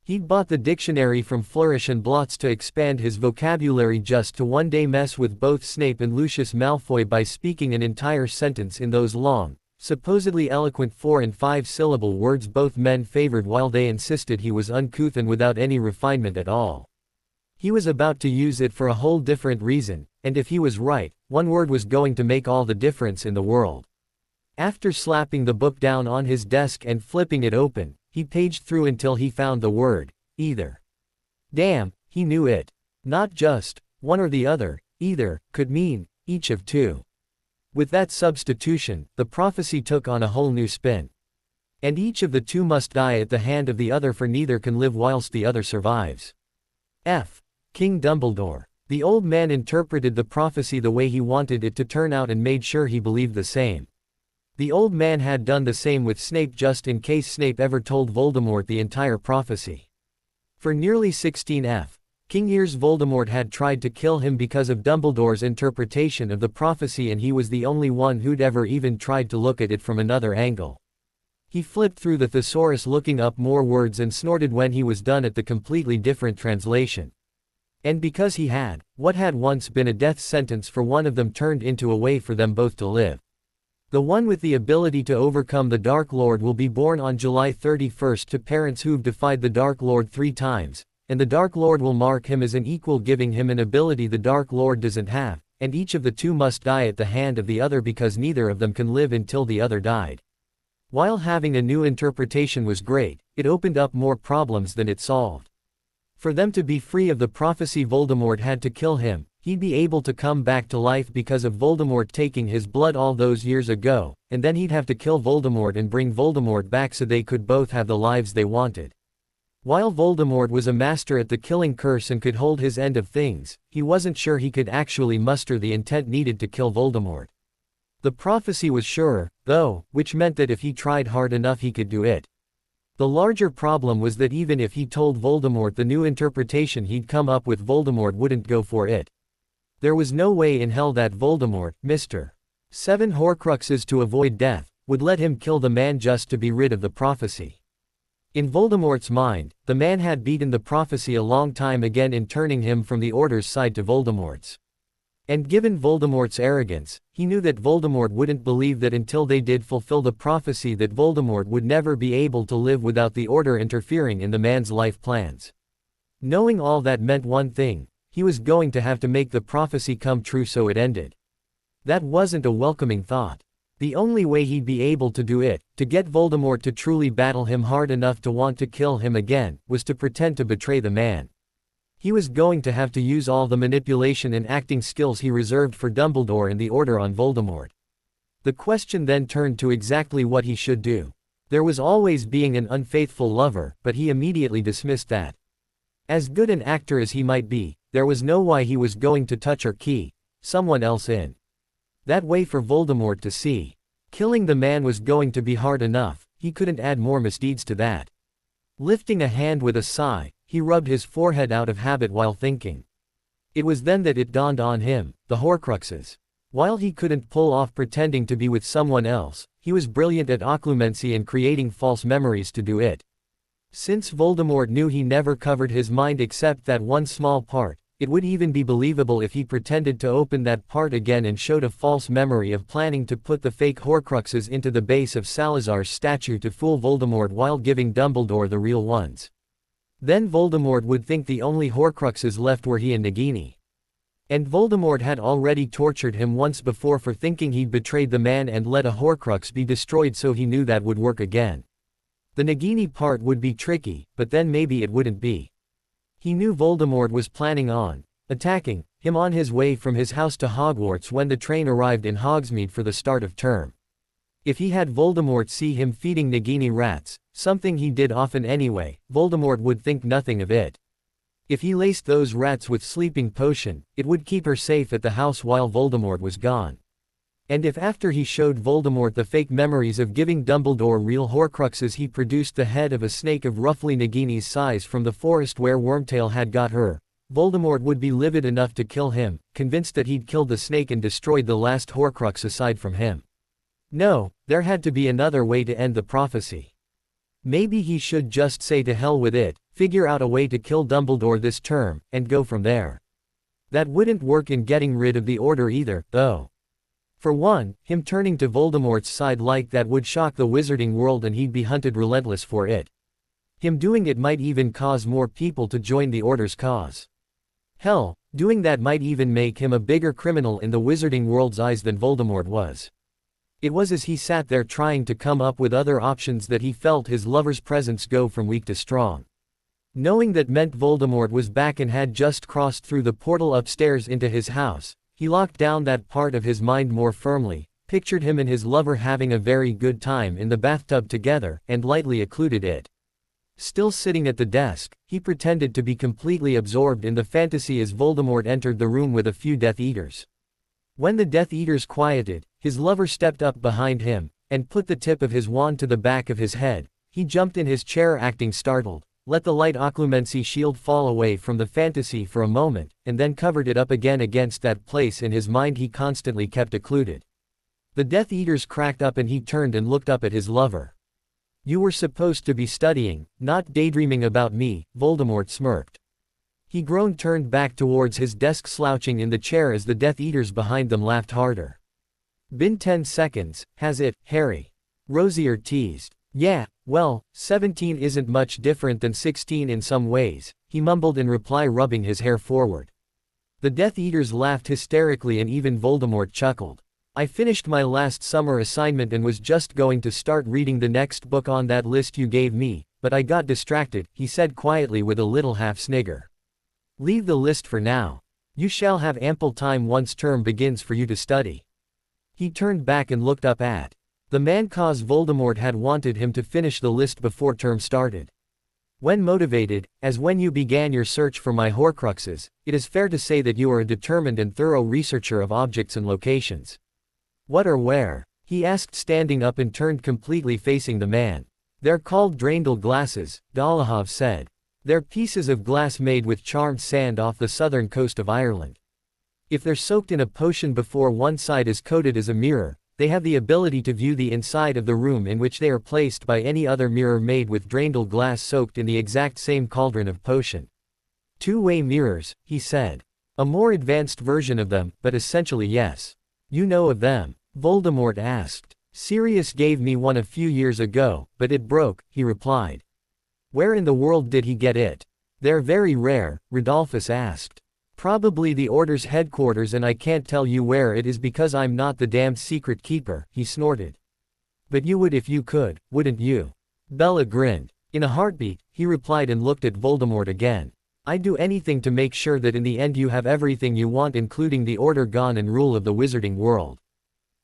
He'd bought the dictionary from Flourish and Blots to expand his vocabulary, just to one day mess with both Snape and Lucius Malfoy by speaking an entire sentence in those long, supposedly eloquent 4- and 5-syllable words both men favored while they insisted he was uncouth and without any refinement at all. He was about to use it for a whole different reason, and if he was right, one word was going to make all the difference in the world. After slapping the book down on his desk and flipping it open, he paged through until he found the word, either. Damn, he knew it. Not just one or the other, either, could mean, each of two. With that substitution, the prophecy took on a whole new spin. And each of the two must die at the hand of the other, for neither can live whilst the other survives. F. King Dumbledore. The old man interpreted the prophecy the way he wanted it to turn out and made sure he believed the same. The old man had done the same with Snape just in case Snape ever told Voldemort the entire prophecy. For nearly 16F. King Years Voldemort had tried to kill him because of Dumbledore's interpretation of the prophecy, and he was the only one who'd ever even tried to look at it from another angle. He flipped through the thesaurus looking up more words and snorted when he was done at the completely different translation. And because he had, what had once been a death sentence for one of them turned into a way for them both to live. The one with the ability to overcome the Dark Lord will be born on July 31st to parents who've defied the Dark Lord 3 times, and the Dark Lord will mark him as an equal, giving him an ability the Dark Lord doesn't have, and each of the two must die at the hand of the other because neither of them can live until the other died. While having a new interpretation was great, it opened up more problems than it solved. For them to be free of the prophecy, Voldemort had to kill him. He'd be able to come back to life because of Voldemort taking his blood all those years ago, and then he'd have to kill Voldemort and bring Voldemort back so they could both have the lives they wanted. While Voldemort was a master at the killing curse and could hold his end of things, he wasn't sure he could actually muster the intent needed to kill Voldemort. The prophecy was surer, though, which meant that if he tried hard enough he could do it. The larger problem was that even if he told Voldemort the new interpretation he'd come up with, Voldemort wouldn't go for it. There was no way in hell that Voldemort, Mr. 7 Horcruxes to avoid death, would let him kill the man just to be rid of the prophecy. In Voldemort's mind, the man had beaten the prophecy a long time again in turning him from the Order's side to Voldemort's. And given Voldemort's arrogance, he knew that Voldemort wouldn't believe that until they did fulfill the prophecy that Voldemort would never be able to live without the Order interfering in the man's life plans. Knowing all that meant one thing: he was going to have to make the prophecy come true, so it ended. That wasn't a welcoming thought. The only way he'd be able to do it, to get Voldemort to truly battle him hard enough to want to kill him again, was to pretend to betray the man. He was going to have to use all the manipulation and acting skills he reserved for Dumbledore and the Order on Voldemort. The question then turned to exactly what he should do. There was always being an unfaithful lover, but he immediately dismissed that. As good an actor as he might be, there was no way he was going to touch or key someone else in that way for Voldemort to see. Killing the man was going to be hard enough, he couldn't add more misdeeds to that. Lifting a hand with a sigh, he rubbed his forehead out of habit while thinking. It was then that it dawned on him: the Horcruxes. While he couldn't pull off pretending to be with someone else, he was brilliant at occlumency and creating false memories to do it. Since Voldemort knew he never covered his mind except that one small part, it would even be believable if he pretended to open that part again and showed a false memory of planning to put the fake Horcruxes into the base of Salazar's statue to fool Voldemort while giving Dumbledore the real ones. Then Voldemort would think the only Horcruxes left were he and Nagini. And Voldemort had already tortured him once before for thinking he'd betrayed the man and let a Horcrux be destroyed, so he knew that would work again. The Nagini part would be tricky, but then maybe it wouldn't be. He knew Voldemort was planning on attacking him on his way from his house to Hogwarts when the train arrived in Hogsmeade for the start of term. If he had Voldemort see him feeding Nagini rats, something he did often anyway, Voldemort would think nothing of it. If he laced those rats with sleeping potion, it would keep her safe at the house while Voldemort was gone. And if after he showed Voldemort the fake memories of giving Dumbledore real Horcruxes, he produced the head of a snake of roughly Nagini's size from the forest where Wormtail had got her, Voldemort would be livid enough to kill him, convinced that he'd killed the snake and destroyed the last Horcrux aside from him. No, there had to be another way to end the prophecy. Maybe he should just say to hell with it, figure out a way to kill Dumbledore this term, and go from there. That wouldn't work in getting rid of the Order either, though. For one, him turning to Voldemort's side like that would shock the wizarding world and he'd be hunted relentless for it. Him doing it might even cause more people to join the Order's cause. Hell, doing that might even make him a bigger criminal in the wizarding world's eyes than Voldemort was. It was as he sat there trying to come up with other options that he felt his lover's presence go from weak to strong. Knowing that meant Voldemort was back and had just crossed through the portal upstairs into his house, he locked down that part of his mind more firmly, pictured him and his lover having a very good time in the bathtub together, and lightly occluded it. Still sitting at the desk, he pretended to be completely absorbed in the fantasy as Voldemort entered the room with a few Death Eaters. When the Death Eaters quieted, his lover stepped up behind him, and put the tip of his wand to the back of his head. He jumped in his chair acting startled, let the light occlumency shield fall away from the fantasy for a moment, and then covered it up again against that place in his mind he constantly kept occluded. The Death Eaters cracked up and he turned and looked up at his lover. "You were supposed to be studying, not daydreaming about me," Voldemort smirked. He groaned, turned back towards his desk, slouching in the chair as the Death Eaters behind them laughed harder. "Been 10 seconds, has it, Harry?" Rosier teased. "Yeah, well, 17 isn't much different than 16 in some ways," he mumbled in reply, rubbing his hair forward. The Death Eaters laughed hysterically and even Voldemort chuckled. "I finished my last summer assignment and was just going to start reading the next book on that list you gave me, but I got distracted," he said quietly with a little half-snigger. "Leave the list for now. You shall have ample time once term begins for you to study." He turned back and looked up at the man cause Voldemort had wanted him to finish the list before term started. "When motivated, as when you began your search for my Horcruxes, it is fair to say that you are a determined and thorough researcher of objects and locations." "What or where?" he asked, standing up and turned completely facing the man. "They're called Draendel glasses," Dolohov said. "They're pieces of glass made with charmed sand off the southern coast of Ireland. If they're soaked in a potion before one side is coated as a mirror, they have the ability to view the inside of the room in which they are placed by any other mirror made with Draendel glass soaked in the exact same cauldron of potion." "Two-way mirrors," he said. "A more advanced version of them, but essentially yes." "You know of them?" Voldemort asked. "Sirius gave me one a few years ago, but it broke," he replied. "Where in the world did he get it?" "They're very rare," Rodolphus asked. "Probably the Order's headquarters, and I can't tell you where it is because I'm not the damned secret keeper," he snorted. "But you would if you could, wouldn't you?" Bella grinned. "In a heartbeat," he replied and looked at Voldemort again. "I'd do anything to make sure that in the end you have everything you want, including the Order gone and rule of the wizarding world."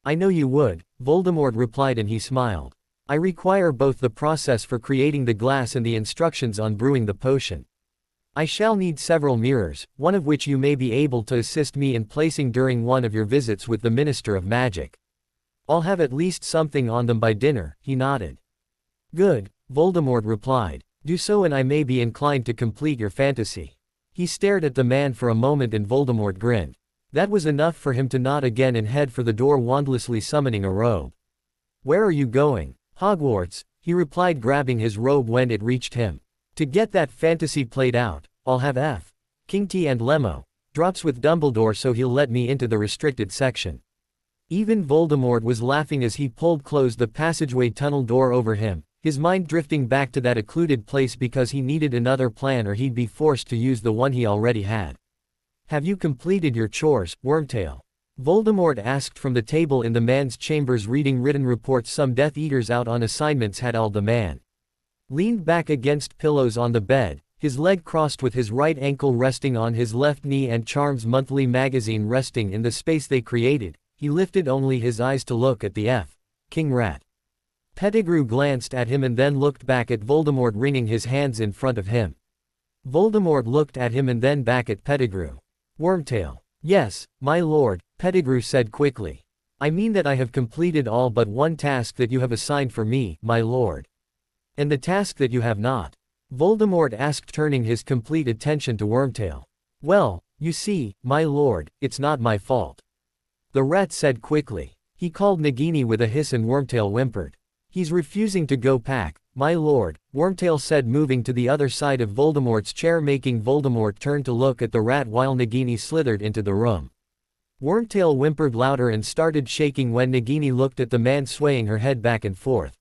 "I know you would," Voldemort replied, and he smiled. "I require both the process for creating the glass and the instructions on brewing the potion. I shall need several mirrors, one of which you may be able to assist me in placing during one of your visits with the Minister of Magic. I'll have at least something on them by dinner," he nodded. "Good," Voldemort replied. "Do so and I may be inclined to complete your fantasy." He stared at the man for a moment and Voldemort grinned. That was enough for him to nod again and head for the door, wandlessly summoning a robe. "Where are you going?" "Hogwarts," he replied, grabbing his robe when it reached him. "To get that fantasy played out, I'll have F. King T and Lemo drops with Dumbledore so he'll let me into the restricted section." Even Voldemort was laughing as he pulled closed the passageway tunnel door over him, his mind drifting back to that occluded place because he needed another plan or he'd be forced to use the one he already had. "Have you completed your chores, Wormtail?" Voldemort asked from the table in the man's chambers, reading written reports some Death Eaters out on assignments had. The man leaned back against pillows on the bed, his leg crossed with his right ankle resting on his left knee and Charms Monthly magazine resting in the space they created. He lifted only his eyes to look at the F. King Rat. Pettigrew glanced at him and then looked back at Voldemort, wringing his hands in front of him. Voldemort looked at him and then back at Pettigrew. "Wormtail." "Yes, my lord," Pettigrew said quickly. "I mean that I have completed all but one task that you have assigned for me, my lord." "And the task that you have not?" Voldemort asked, turning his complete attention to Wormtail. "Well, you see, my lord, it's not my fault," the rat said quickly. He called Nagini with a hiss and Wormtail whimpered. "He's refusing to go pack, my lord," Wormtail said, moving to the other side of Voldemort's chair, making Voldemort turn to look at the rat while Nagini slithered into the room. Wormtail whimpered louder and started shaking when Nagini looked at the man, swaying her head back and forth.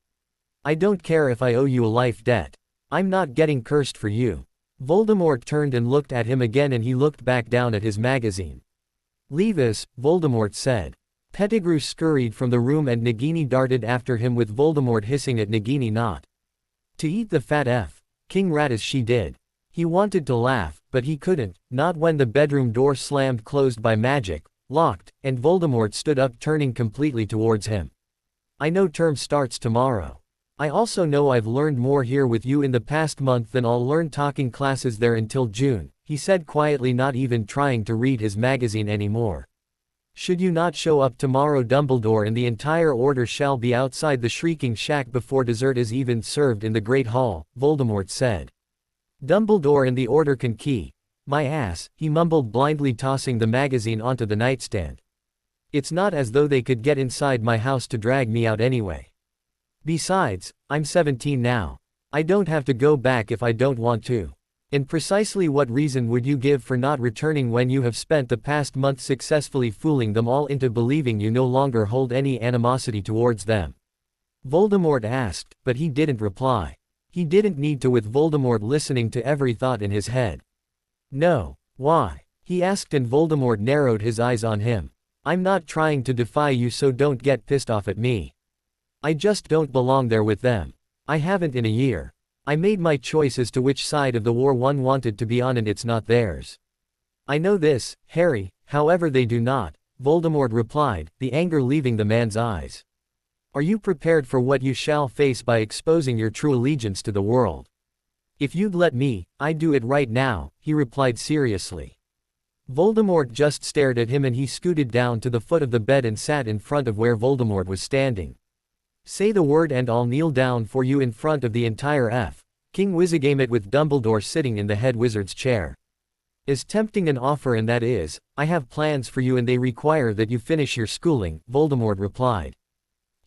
"I don't care if I owe you a life debt. I'm not getting cursed for you." Voldemort turned and looked at him again and he looked back down at his magazine. "Leave us," Voldemort said. Pettigrew scurried from the room and Nagini darted after him with Voldemort hissing at Nagini not to eat the fat F. King Rat as she did. He wanted to laugh, but he couldn't, not when the bedroom door slammed closed by magic, locked, and Voldemort stood up turning completely towards him. I know term starts tomorrow. I also know I've learned more here with you in the past month than I'll learn talking classes there until June, he said quietly, not even trying to read his magazine anymore. Should you not show up tomorrow, Dumbledore and the entire order shall be outside the Shrieking Shack before dessert is even served in the Great Hall, Voldemort said. Dumbledore and the order can key. My ass, he mumbled, blindly tossing the magazine onto the nightstand. It's not as though they could get inside my house to drag me out anyway. Besides, I'm 17 now. I don't have to go back if I don't want to. And precisely what reason would you give for not returning when you have spent the past month successfully fooling them all into believing you no longer hold any animosity towards them? Voldemort asked, but he didn't reply. He didn't need to, with Voldemort listening to every thought in his head. No. Why? He asked, and Voldemort narrowed his eyes on him. I'm not trying to defy you, so don't get pissed off at me. I just don't belong there with them. I haven't in a year. I made my choice as to which side of the war one wanted to be on, and it's not theirs. I know this, Harry, however they do not, Voldemort replied, the anger leaving the man's eyes. Are you prepared for what you shall face by exposing your true allegiance to the world? If you'd let me, I'd do it right now, he replied seriously. Voldemort just stared at him, and he scooted down to the foot of the bed and sat in front of where Voldemort was standing. Say the word and I'll kneel down for you in front of the entire King Wizigamot, with Dumbledore sitting in the head wizard's chair. As tempting an offer and that is, I have plans for you and they require that you finish your schooling, Voldemort replied.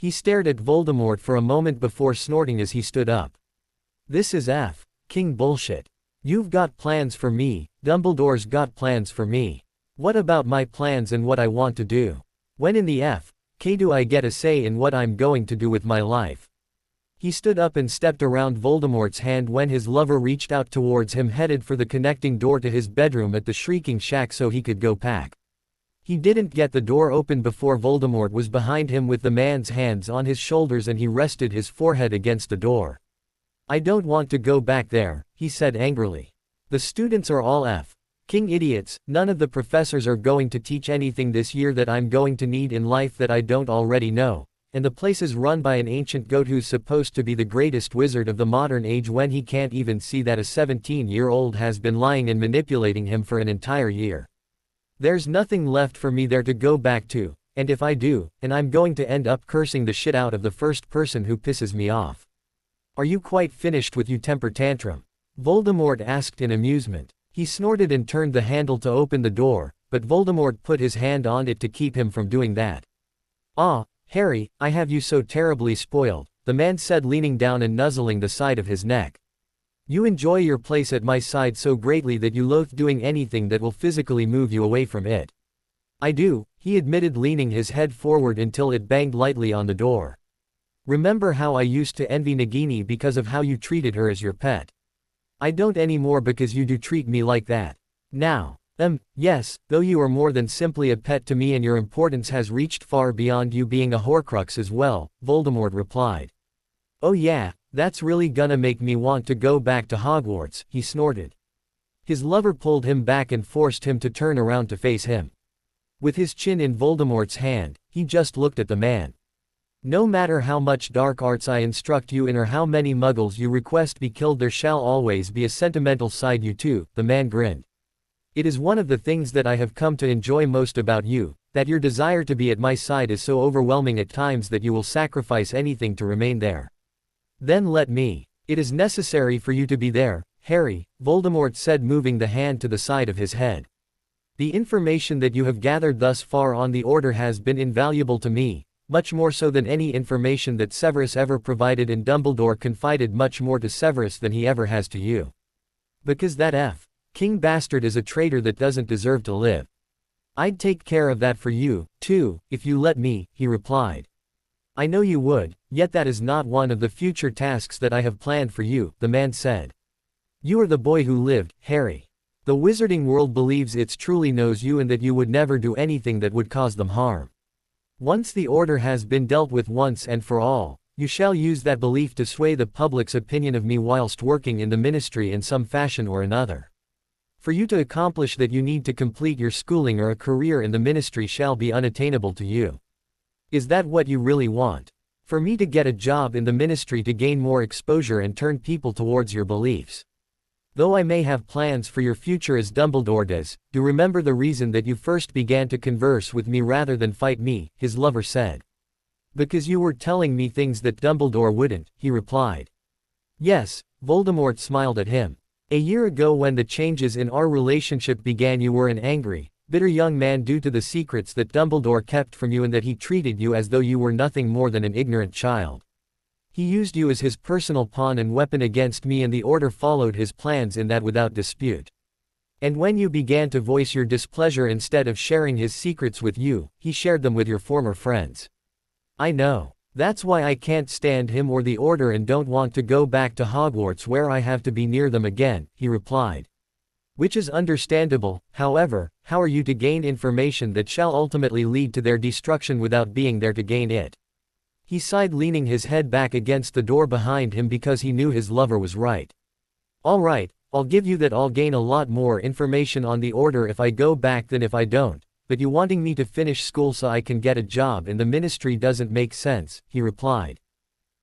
He stared at Voldemort for a moment before snorting as he stood up. This is King bullshit. You've got plans for me, Dumbledore's got plans for me. What about my plans and what I want to do? When in the do I get a say in what I'm going to do with my life? He stood up and stepped around Voldemort's hand when his lover reached out towards him, headed for the connecting door to his bedroom at the Shrieking Shack so he could go pack. He didn't get the door open before Voldemort was behind him with the man's hands on his shoulders, and he rested his forehead against the door. I don't want to go back there, he said angrily. The students are all King idiots, none of the professors are going to teach anything this year that I'm going to need in life that I don't already know, and the place is run by an ancient goat who's supposed to be the greatest wizard of the modern age when he can't even see that a 17-year-old has been lying and manipulating him for an entire year. There's nothing left for me there to go back to, and if I do, and I'm going to end up cursing the shit out of the first person who pisses me off. Are you quite finished with your temper tantrum? Voldemort asked in amusement. He snorted and turned the handle to open the door, but Voldemort put his hand on it to keep him from doing that. Ah, Harry, I have you so terribly spoiled, the man said, leaning down and nuzzling the side of his neck. You enjoy your place at my side so greatly that you loathe doing anything that will physically move you away from it. I do, he admitted, leaning his head forward until it banged lightly on the door. Remember how I used to envy Nagini because of how you treated her as your pet? I don't anymore because you do treat me like that. Now, yes, though you are more than simply a pet to me and your importance has reached far beyond you being a Horcrux as well, Voldemort replied. Oh yeah, that's really gonna make me want to go back to Hogwarts, he snorted. His lover pulled him back and forced him to turn around to face him. With his chin in Voldemort's hand, he just looked at the man. No matter how much dark arts I instruct you in or how many muggles you request be killed, there shall always be a sentimental side you too, the man grinned. It is one of the things that I have come to enjoy most about you, that your desire to be at my side is so overwhelming at times that you will sacrifice anything to remain there. Then let me. It is necessary for you to be there, Harry, Voldemort said, moving the hand to the side of his head. The information that you have gathered thus far on the Order has been invaluable to me. Much more so than any information that Severus ever provided, and Dumbledore confided much more to Severus than he ever has to you. Because that King bastard is a traitor that doesn't deserve to live. I'd take care of that for you, too, if you let me, he replied. I know you would, yet that is not one of the future tasks that I have planned for you, the man said. You are the boy who lived, Harry. The wizarding world believes it truly knows you and that you would never do anything that would cause them harm. Once the Order has been dealt with once and for all, You shall use that belief to sway the public's opinion of me whilst working in the ministry in some fashion or another. For you to accomplish that you need to complete your schooling, or a career in the ministry shall be unattainable to you. Is that what you really want? For me to get a job in the ministry to gain more exposure and turn people towards your beliefs? Though I may have plans for your future as Dumbledore does, do remember the reason that you first began to converse with me rather than fight me, his lover said. Because you were telling me things that Dumbledore wouldn't, he replied. Yes, Voldemort smiled at him. A year ago when the changes in our relationship began, you were an angry, bitter young man due to the secrets that Dumbledore kept from you, and that he treated you as though you were nothing more than an ignorant child. He used you as his personal pawn and weapon against me, and the Order followed his plans in that without dispute. And when you began to voice your displeasure, instead of sharing his secrets with you, he shared them with your former friends. I know. That's why I can't stand him or the Order and don't want to go back to Hogwarts where I have to be near them again, he replied. Which is understandable. However, how are you to gain information that shall ultimately lead to their destruction without being there to gain it? He sighed, leaning his head back against the door behind him because he knew his lover was right. All right, I'll give you that. I'll gain a lot more information on the Order if I go back than if I don't, but you wanting me to finish school so I can get a job in the ministry doesn't make sense, he replied.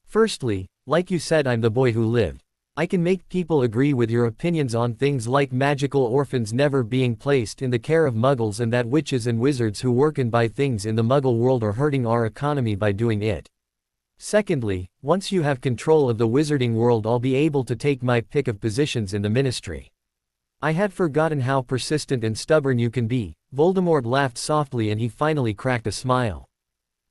Firstly, like you said, I'm the boy who lived. I can make people agree with your opinions on things like magical orphans never being placed in the care of muggles, and that witches and wizards who work and buy things in the muggle world are hurting our economy by doing it. Secondly, once you have control of the wizarding world, I'll be able to take my pick of positions in the ministry. I had forgotten how persistent and stubborn you can be. Voldemort laughed softly and he finally cracked a smile.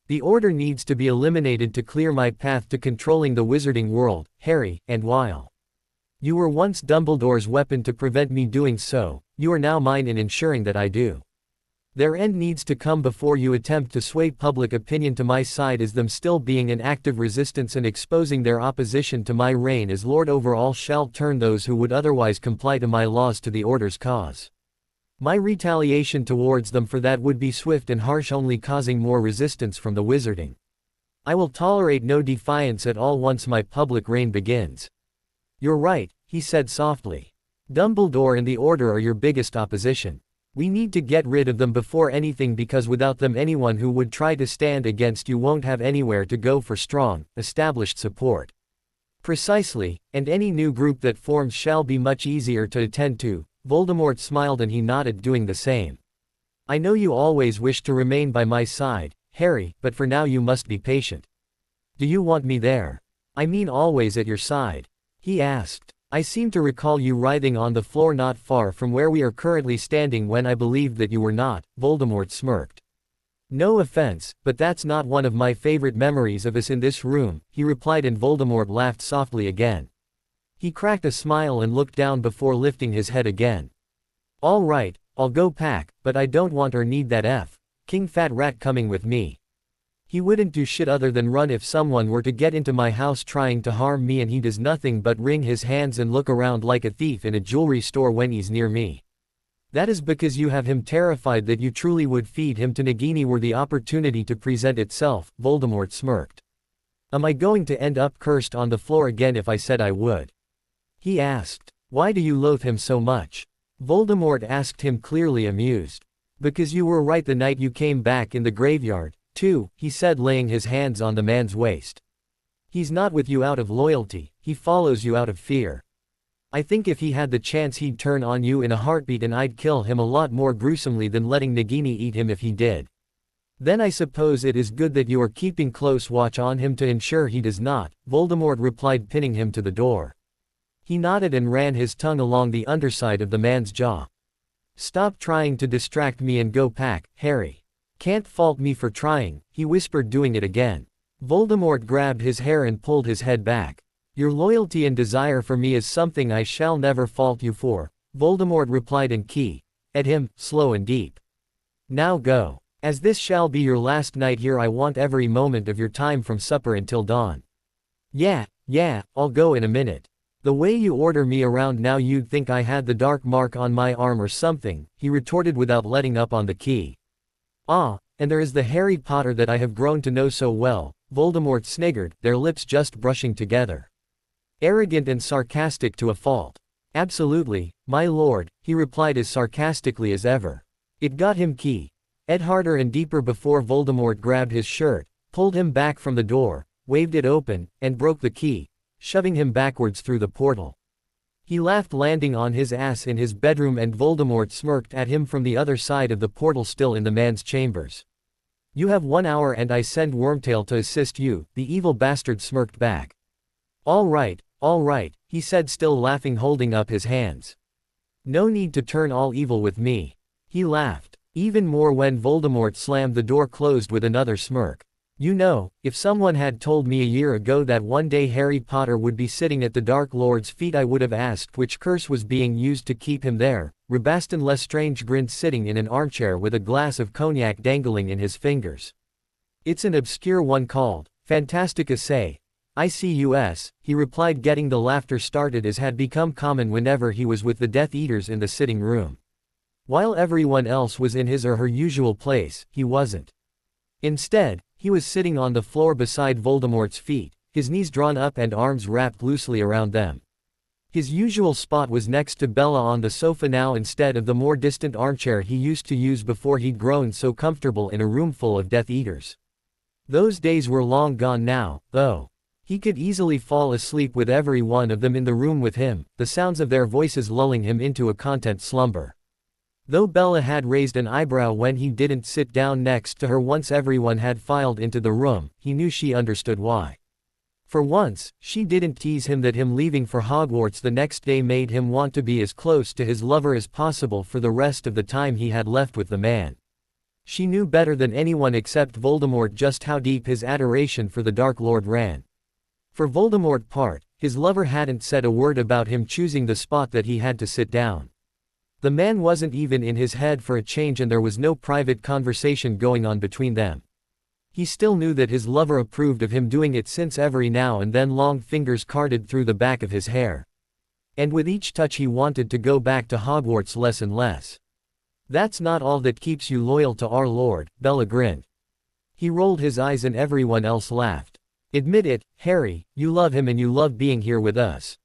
The Order needs to be eliminated to clear my path to controlling the wizarding world, Harry, and while you were once Dumbledore's weapon to prevent me doing so, you are now mine in ensuring that I do. Their end needs to come before you attempt to sway public opinion to my side, as them still being in active resistance and exposing their opposition to my reign as Lord over all shall turn those who would otherwise comply to my laws to the Order's cause. My retaliation towards them for that would be swift and harsh, only causing more resistance from the wizarding. I will tolerate no defiance at all once my public reign begins. You're right, he said softly. Dumbledore and the Order are your biggest opposition. We need to get rid of them before anything, because without them anyone who would try to stand against you won't have anywhere to go for strong, established support. Precisely, and any new group that forms shall be much easier to attend to. Voldemort smiled and he nodded, doing the same. I know you always wish to remain by my side, Harry, but for now you must be patient. Do you want me there? I mean always at your side? He asked. I seem to recall you writhing on the floor not far from where we are currently standing when I believed that you were not, Voldemort smirked. No offense, but that's not one of my favorite memories of us in this room, he replied, and Voldemort laughed softly again. He cracked a smile and looked down before lifting his head again. All right, I'll go pack, but I don't want or need that King Fat Rat coming with me. He wouldn't do shit other than run if someone were to get into my house trying to harm me, and he does nothing but wring his hands and look around like a thief in a jewelry store when he's near me. That is because you have him terrified that you truly would feed him to Nagini were the opportunity to present itself, Voldemort smirked. Am I going to end up cursed on the floor again if I said I would? He asked. Why do you loathe him so much? Voldemort asked him, clearly amused. Because you were right the night you came back in the graveyard, too, he said, laying his hands on the man's waist. He's not with you out of loyalty, he follows you out of fear. I think if he had the chance he'd turn on you in a heartbeat, and I'd kill him a lot more gruesomely than letting Nagini eat him if he did. Then I suppose it is good that you are keeping close watch on him to ensure he does not, Voldemort replied, pinning him to the door. He nodded and ran his tongue along the underside of the man's jaw. Stop trying to distract me and go pack, Harry. Can't fault me for trying, he whispered, doing it again. Voldemort grabbed his hair and pulled his head back. Your loyalty and desire for me is something I shall never fault you for, Voldemort replied, and at him, slow and deep. Now go. As this shall be your last night here, I want every moment of your time from supper until dawn. Yeah, I'll go in a minute. The way you order me around now, you'd think I had the dark mark on my arm or something, he retorted without letting up on the key. Ah, and there is the Harry Potter that I have grown to know so well, Voldemort sniggered, their lips just brushing together. Arrogant and sarcastic to a fault. Absolutely, my lord, he replied as sarcastically as ever. It got him key. Ed harder and deeper before Voldemort grabbed his shirt, pulled him back from the door, waved it open, and broke the key, shoving him backwards through the portal. He laughed, landing on his ass in his bedroom, and Voldemort smirked at him from the other side of the portal, still in the man's chambers. You have 1 hour and I send Wormtail to assist you, the evil bastard smirked back. All right, he said, still laughing, holding up his hands. No need to turn all evil with me. He laughed, even more when Voldemort slammed the door closed with another smirk. You know, if someone had told me a year ago that one day Harry Potter would be sitting at the Dark Lord's feet, I would have asked which curse was being used to keep him there. Rabaston Lestrange grinned, sitting in an armchair with a glass of cognac dangling in his fingers. It's an obscure one called Fantastic Essay. ICUS, he replied, getting the laughter started as had become common whenever he was with the Death Eaters in the sitting room. While everyone else was in his or her usual place, he wasn't. Instead, he was sitting on the floor beside Voldemort's feet, his knees drawn up and arms wrapped loosely around them. His usual spot was next to Bella on the sofa now, instead of the more distant armchair he used to use before he'd grown so comfortable in a room full of Death Eaters. Those days were long gone now, though. He could easily fall asleep with every one of them in the room with him, the sounds of their voices lulling him into a content slumber. Though Bella had raised an eyebrow when he didn't sit down next to her once everyone had filed into the room, he knew she understood why. For once, she didn't tease him that him leaving for Hogwarts the next day made him want to be as close to his lover as possible for the rest of the time he had left with the man. She knew better than anyone except Voldemort just how deep his adoration for the Dark Lord ran. For Voldemort's part, his lover hadn't said a word about him choosing the spot that he had to sit down. The man wasn't even in his head for a change, and there was no private conversation going on between them. He still knew that his lover approved of him doing it, since every now and then long fingers carded through the back of his hair. And with each touch he wanted to go back to Hogwarts less and less. That's not all that keeps you loyal to our Lord, Bella grinned. He rolled his eyes and everyone else laughed. Admit it, Harry, you love him and you love being here with us.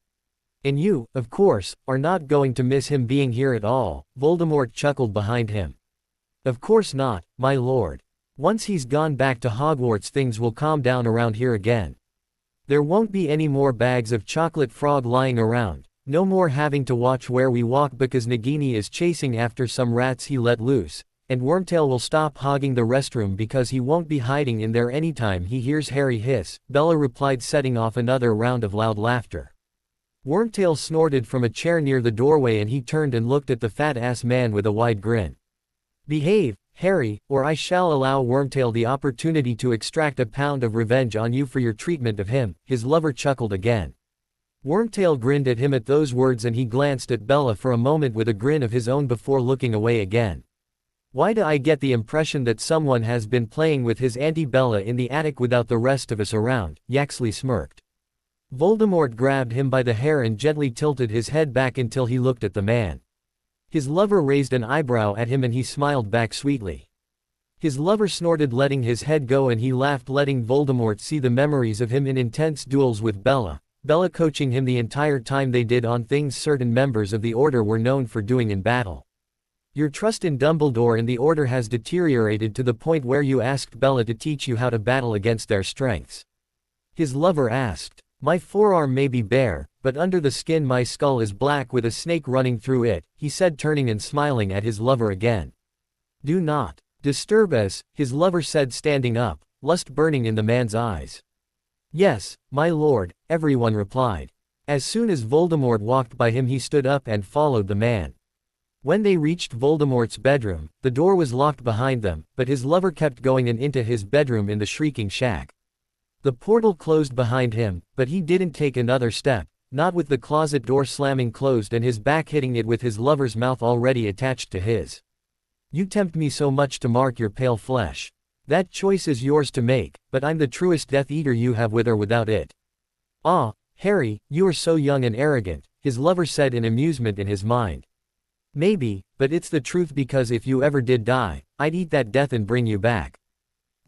And you, of course, are not going to miss him being here at all, Voldemort chuckled behind him. Of course not, my lord. Once he's gone back to Hogwarts, things will calm down around here again. There won't be any more bags of chocolate frog lying around, no more having to watch where we walk because Nagini is chasing after some rats he let loose, and Wormtail will stop hogging the restroom because he won't be hiding in there anytime he hears Harry hiss, Bella replied, setting off another round of loud laughter. Wormtail snorted from a chair near the doorway and he turned and looked at the fat-ass man with a wide grin. Behave, Harry, or I shall allow Wormtail the opportunity to extract a pound of revenge on you for your treatment of him, his lover chuckled again. Wormtail grinned at him at those words and he glanced at Bella for a moment with a grin of his own before looking away again. Why do I get the impression that someone has been playing with his Auntie Bella in the attic without the rest of us around? Yaxley smirked. Voldemort grabbed him by the hair and gently tilted his head back until he looked at the man. His lover raised an eyebrow at him and he smiled back sweetly. His lover snorted, letting his head go, and he laughed, letting Voldemort see the memories of him in intense duels with Bella, coaching him the entire time they did on things certain members of the Order were known for doing in battle. Your trust in Dumbledore and the Order has deteriorated to the point where you asked Bella to teach you how to battle against their strengths. His lover asked. My forearm may be bare, but under the skin my skull is black with a snake running through it, he said, turning and smiling at his lover again. Do not disturb us, his lover said, standing up, lust burning in the man's eyes. Yes, my lord, everyone replied. As soon as Voldemort walked by him he stood up and followed the man. When they reached Voldemort's bedroom, the door was locked behind them, but his lover kept going and into his bedroom in the Shrieking Shack. The portal closed behind him, but he didn't take another step, not with the closet door slamming closed and his back hitting it with his lover's mouth already attached to his. You tempt me so much to mark your pale flesh. That choice is yours to make, but I'm the truest Death Eater you have with or without it. Ah, Harry, you are so young and arrogant, his lover said in amusement in his mind. Maybe, but it's the truth, because if you ever did die, I'd eat that death and bring you back.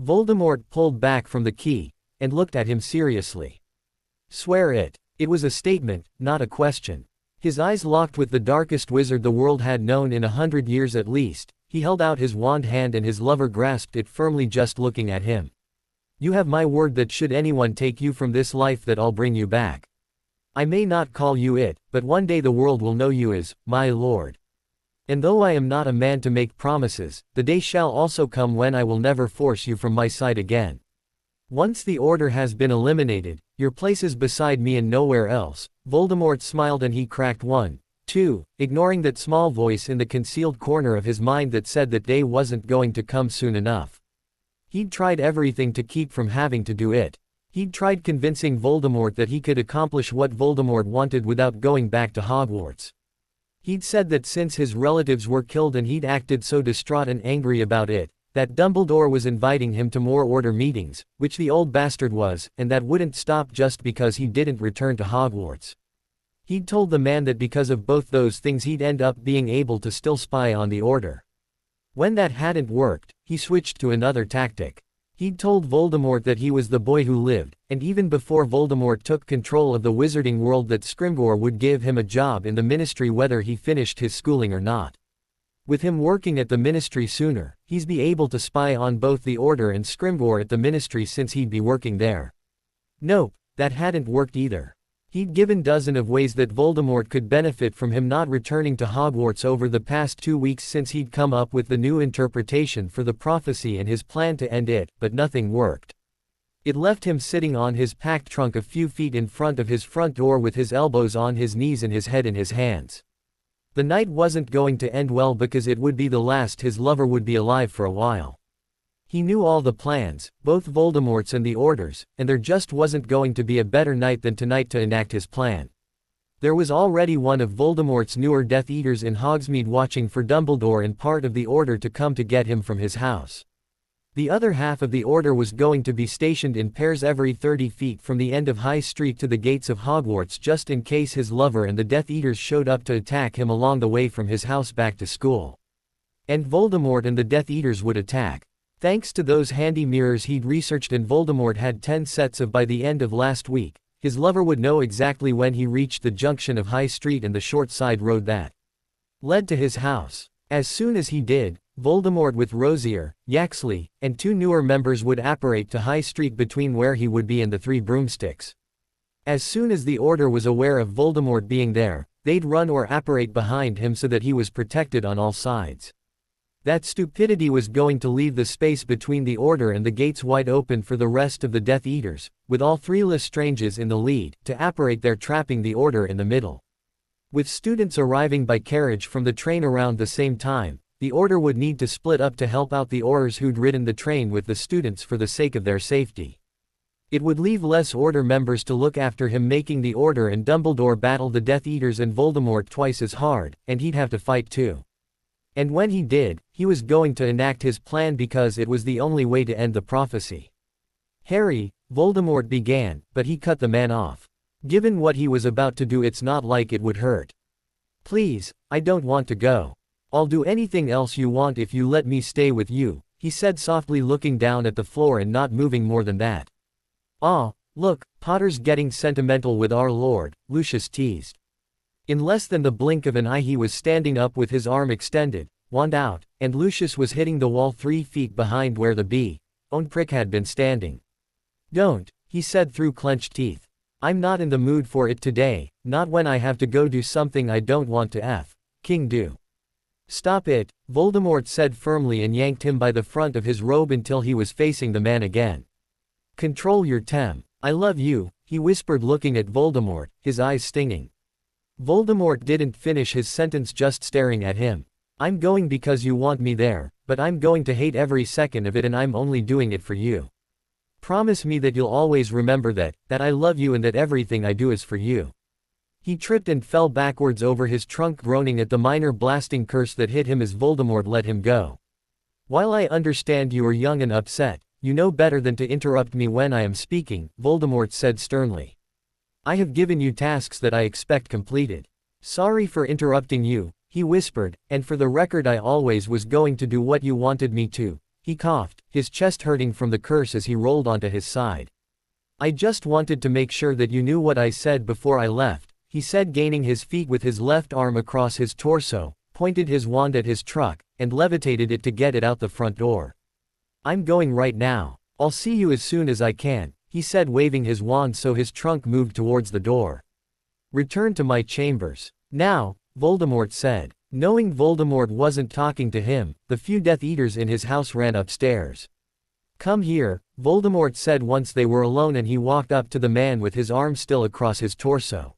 Voldemort pulled back from the key, and looked at him seriously. Swear it. It was a statement, not a question. His eyes locked with the darkest wizard the world had known in 100 years at least. He held out his wand hand and his lover grasped it firmly just looking at him. You have my word that should anyone take you from this life that I'll bring you back. I may not call you it, but one day the world will know you as, my lord. And though I am not a man to make promises, the day shall also come when I will never force you from my side again. Once the order has been eliminated, your place is beside me and nowhere else. Voldemort smiled and he cracked 1, 2, ignoring that small voice in the concealed corner of his mind that said that day wasn't going to come soon enough. He'd tried everything to keep from having to do it. He'd tried convincing Voldemort that he could accomplish what Voldemort wanted without going back to Hogwarts. He'd said that since his relatives were killed and he'd acted so distraught and angry about it, that Dumbledore was inviting him to more order meetings, which the old bastard was, and that wouldn't stop just because he didn't return to Hogwarts. He'd told the man that because of both those things he'd end up being able to still spy on the order. When that hadn't worked, he switched to another tactic. He'd told Voldemort that he was the boy who lived, and even before Voldemort took control of the wizarding world that Scrimgeour would give him a job in the ministry whether he finished his schooling or not. With him working at the ministry sooner, he'd be able to spy on both the order and Scrimgeour at the ministry since he'd be working there. Nope, that hadn't worked either. He'd given dozens of ways that Voldemort could benefit from him not returning to Hogwarts over the past 2 weeks since he'd come up with the new interpretation for the prophecy and his plan to end it, but nothing worked. It left him sitting on his packed trunk a few feet in front of his front door with his elbows on his knees and his head in his hands. The night wasn't going to end well because it would be the last his lover would be alive for a while. He knew all the plans, both Voldemort's and the Order's, and there just wasn't going to be a better night than tonight to enact his plan. There was already one of Voldemort's newer Death Eaters in Hogsmeade watching for Dumbledore and part of the Order to come to get him from his house. The other half of the Order was going to be stationed in pairs every 30 feet from the end of High Street to the gates of Hogwarts just in case his lover and the Death Eaters showed up to attack him along the way from his house back to school. And Voldemort and the Death Eaters would attack. Thanks to those handy mirrors he'd researched and Voldemort had 10 sets of by the end of last week, his lover would know exactly when he reached the junction of High Street and the short side road that led to his house. As soon as he did, Voldemort with Rosier, Yaxley, and 2 newer members would apparate to High Street between where he would be and the 3 broomsticks. As soon as the Order was aware of Voldemort being there, they'd run or apparate behind him so that he was protected on all sides. That stupidity was going to leave the space between the Order and the gates wide open for the rest of the Death Eaters, with all 3 Lestranges in the lead, to apparate there trapping the Order in the middle. With students arriving by carriage from the train around the same time, the Order would need to split up to help out the Aurors who'd ridden the train with the students for the sake of their safety. It would leave less Order members to look after him, making the Order and Dumbledore battle the Death Eaters and Voldemort twice as hard, and he'd have to fight too. And when he did, he was going to enact his plan because it was the only way to end the prophecy. Harry, Voldemort began, but he cut the man off. Given what he was about to do, it's not like it would hurt. Please, I don't want to go. I'll do anything else you want if you let me stay with you, he said softly, looking down at the floor and not moving more than that. Ah, look, Potter's getting sentimental with our Lord, Lucius teased. In less than the blink of an eye he was standing up with his arm extended, wand out, and Lucius was hitting the wall 3 feet behind where the bee-owned prick had been standing. Don't, he said through clenched teeth. I'm not in the mood for it today, not when I have to go do something I don't want to f***ing do. Stop it, Voldemort said firmly and yanked him by the front of his robe until he was facing the man again. Control your tem. I love you, he whispered looking at Voldemort, his eyes stinging. Voldemort didn't finish his sentence, just staring at him. I'm going because you want me there, but I'm going to hate every second of it, and I'm only doing it for you. Promise me that you'll always remember that I love you and that everything I do is for you. He tripped and fell backwards over his trunk, groaning at the minor blasting curse that hit him as Voldemort let him go. While I understand you are young and upset, you know better than to interrupt me when I am speaking, Voldemort said sternly. I have given you tasks that I expect completed. Sorry for interrupting you, he whispered, and for the record I always was going to do what you wanted me to. He coughed, his chest hurting from the curse as he rolled onto his side. I just wanted to make sure that you knew what I said before I left, he said, gaining his feet with his left arm across his torso, pointed his wand at his truck, and levitated it to get it out the front door. I'm going right now. I'll see you as soon as I can, he said, waving his wand so his trunk moved towards the door. Return to my chambers. Now, Voldemort said. Knowing Voldemort wasn't talking to him, the few Death Eaters in his house ran upstairs. Come here, Voldemort said once they were alone, and he walked up to the man with his arm still across his torso.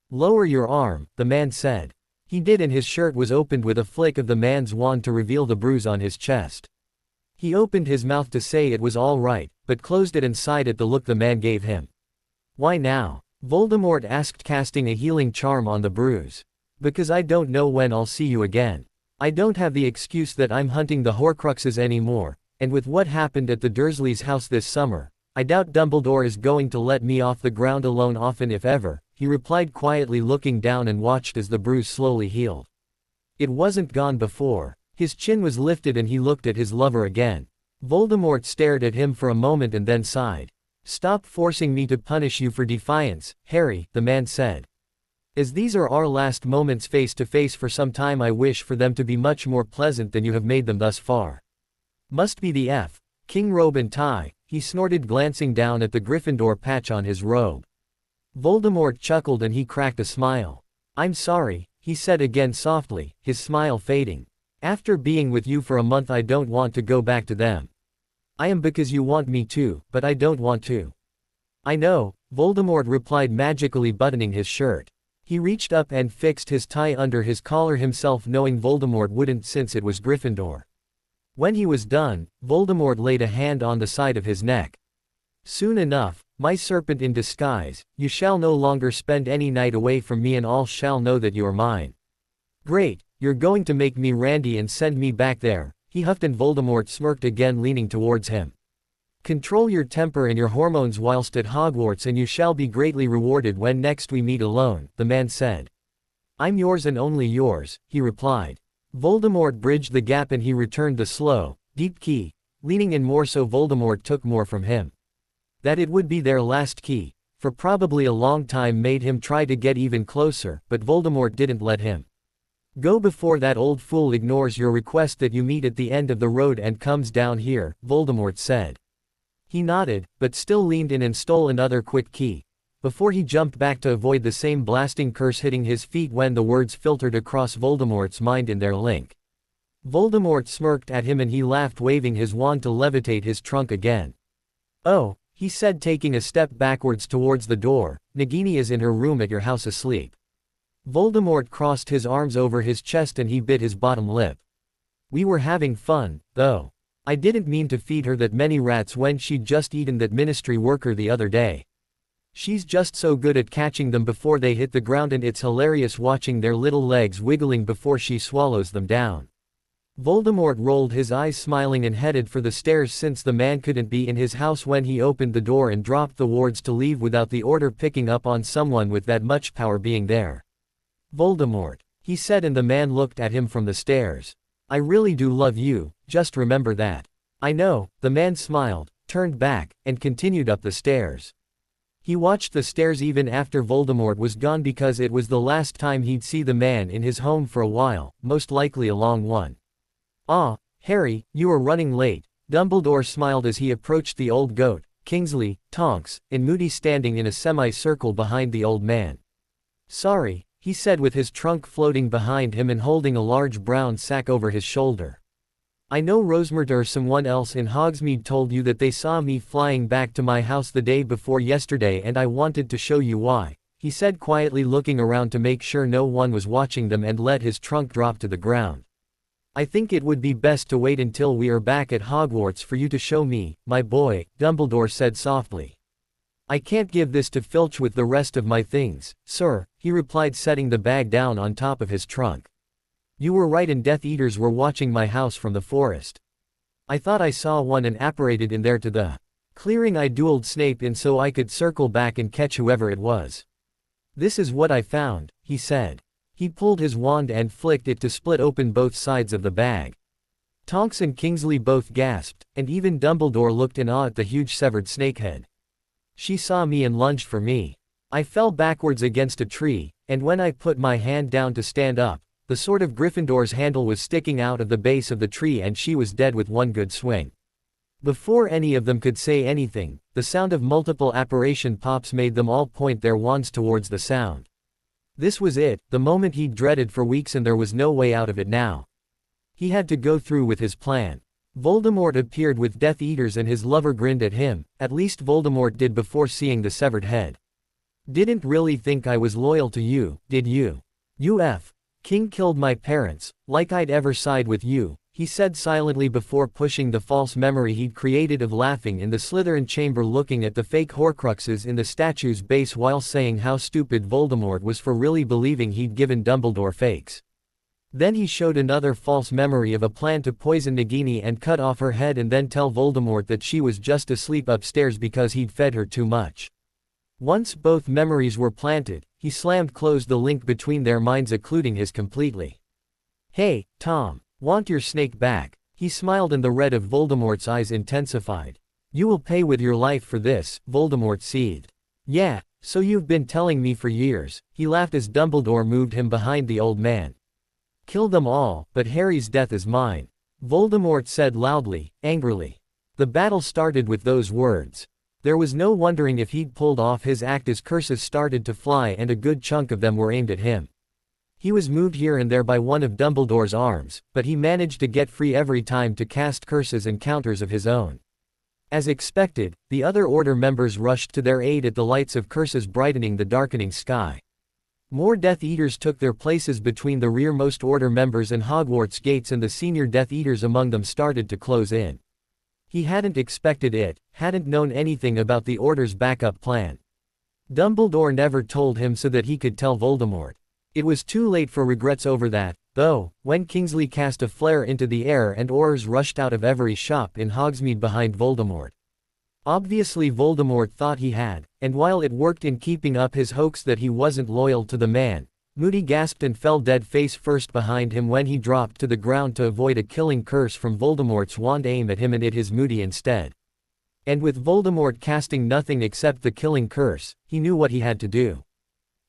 Lower your arm, the man said. He did, and his shirt was opened with a flick of the man's wand to reveal the bruise on his chest. He opened his mouth to say it was all right, but closed it and sighed at the look the man gave him. Why now? Voldemort asked, casting a healing charm on the bruise. Because I don't know when I'll see you again. I don't have the excuse that I'm hunting the Horcruxes anymore, and with what happened at the Dursleys' house this summer, I doubt Dumbledore is going to let me off the ground alone often, if ever, he replied quietly, looking down and watched as the bruise slowly healed. It wasn't gone before. His chin was lifted and he looked at his lover again. Voldemort stared at him for a moment and then sighed. Stop forcing me to punish you for defiance, Harry, the man said. As these are our last moments face to face for some time, I wish for them to be much more pleasant than you have made them thus far. Must be the King robe and tie, he snorted, glancing down at the Gryffindor patch on his robe. Voldemort chuckled and he cracked a smile. I'm sorry, he said again softly, his smile fading. After being with you for a month, I don't want to go back to them. I am because you want me to, but I don't want to. I know, Voldemort replied, magically buttoning his shirt. He reached up and fixed his tie under his collar himself, knowing Voldemort wouldn't, since it was Gryffindor. When he was done, Voldemort laid a hand on the side of his neck. Soon enough, my serpent in disguise, you shall no longer spend any night away from me, and all shall know that you are mine. Great, you're going to make me Randy and send me back there, he huffed, and Voldemort smirked again, leaning towards him. Control your temper and your hormones whilst at Hogwarts, and you shall be greatly rewarded when next we meet alone, the man said. I'm yours and only yours, he replied. Voldemort bridged the gap and he returned the slow, deep key, leaning in more so Voldemort took more from him. That it would be their last key, for probably a long time, made him try to get even closer, but Voldemort didn't let him go before that old fool ignores your request that you meet at the end of the road and comes down here, Voldemort said. He nodded, but still leaned in and stole another quick key, before he jumped back to avoid the same blasting curse hitting his feet when the words filtered across Voldemort's mind in their link. Voldemort smirked at him and he laughed, waving his wand to levitate his trunk again. Oh, he said, taking a step backwards towards the door, Nagini is in her room at your house asleep. Voldemort crossed his arms over his chest and he bit his bottom lip. We were having fun, though. I didn't mean to feed her that many rats when she'd just eaten that ministry worker the other day. She's just so good at catching them before they hit the ground, and it's hilarious watching their little legs wiggling before she swallows them down. Voldemort rolled his eyes, smiling, and headed for the stairs, since the man couldn't be in his house when he opened the door and dropped the wards to leave without the order picking up on someone with that much power being there. Voldemort, he said, and the man looked at him from the stairs. I really do love you, just remember that. I know, the man smiled, turned back, and continued up the stairs. He watched the stairs even after Voldemort was gone, because it was the last time he'd see the man in his home for a while, most likely a long one. Ah, Harry, you are running late, Dumbledore smiled as he approached the old goat, Kingsley, Tonks, and Moody standing in a semicircle behind the old man. Sorry, he said, with his trunk floating behind him and holding a large brown sack over his shoulder. I know Rosemary or someone else in Hogsmeade told you that they saw me flying back to my house the day before yesterday, and I wanted to show you why, he said, quietly looking around to make sure no one was watching them, and let his trunk drop to the ground. I think it would be best to wait until we are back at Hogwarts for you to show me, my boy, Dumbledore said softly. I can't give this to Filch with the rest of my things, sir, he replied, setting the bag down on top of his trunk. You were right, and Death Eaters were watching my house from the forest. I thought I saw one and apparated in there to the clearing. I dueled Snape in so I could circle back and catch whoever it was. This is what I found, he said. He pulled his wand and flicked it to split open both sides of the bag. Tonks and Kingsley both gasped, and even Dumbledore looked in awe at the huge severed snakehead. She saw me and lunged for me. I fell backwards against a tree, and when I put my hand down to stand up, the sword of Gryffindor's handle was sticking out of the base of the tree and she was dead with one good swing. Before any of them could say anything, the sound of multiple apparition pops made them all point their wands towards the sound. This was it, the moment he'd dreaded for weeks, and there was no way out of it now. He had to go through with his plan. Voldemort appeared with Death Eaters and his lover grinned at him, at least Voldemort did before seeing the severed head. Didn't really think I was loyal to you, did you? King killed my parents, like I'd ever side with you, he said silently before pushing the false memory he'd created of laughing in the Slytherin chamber, looking at the fake Horcruxes in the statue's base while saying how stupid Voldemort was for really believing he'd given Dumbledore fakes. Then he showed another false memory of a plan to poison Nagini and cut off her head and then tell Voldemort that she was just asleep upstairs because he'd fed her too much. Once both memories were planted, he slammed closed the link between their minds, occluding his completely. Hey, Tom. Want your snake back? He smiled and the red of Voldemort's eyes intensified. You will pay with your life for this, Voldemort seethed. Yeah, so you've been telling me for years, he laughed as Dumbledore moved him behind the old man. Kill them all, but Harry's death is mine, Voldemort said loudly, angrily. The battle started with those words. There was no wondering if he'd pulled off his act as curses started to fly and a good chunk of them were aimed at him. He was moved here and there by one of Dumbledore's arms, but he managed to get free every time to cast curses and counters of his own. As expected, the other Order members rushed to their aid at the lights of curses brightening the darkening sky. More Death Eaters took their places between the rearmost Order members and Hogwarts gates, and the senior Death Eaters among them started to close in. He hadn't expected it, hadn't known anything about the Order's backup plan. Dumbledore never told him so that he could tell Voldemort. It was too late for regrets over that, though, when Kingsley cast a flare into the air and Aurors rushed out of every shop in Hogsmeade behind Voldemort. Obviously Voldemort thought he had, and while it worked in keeping up his hoax that he wasn't loyal to the man, Moody gasped and fell dead face first behind him when he dropped to the ground to avoid a killing curse from Voldemort's wand aim at him and it his Moody instead. And with Voldemort casting nothing except the killing curse, he knew what he had to do.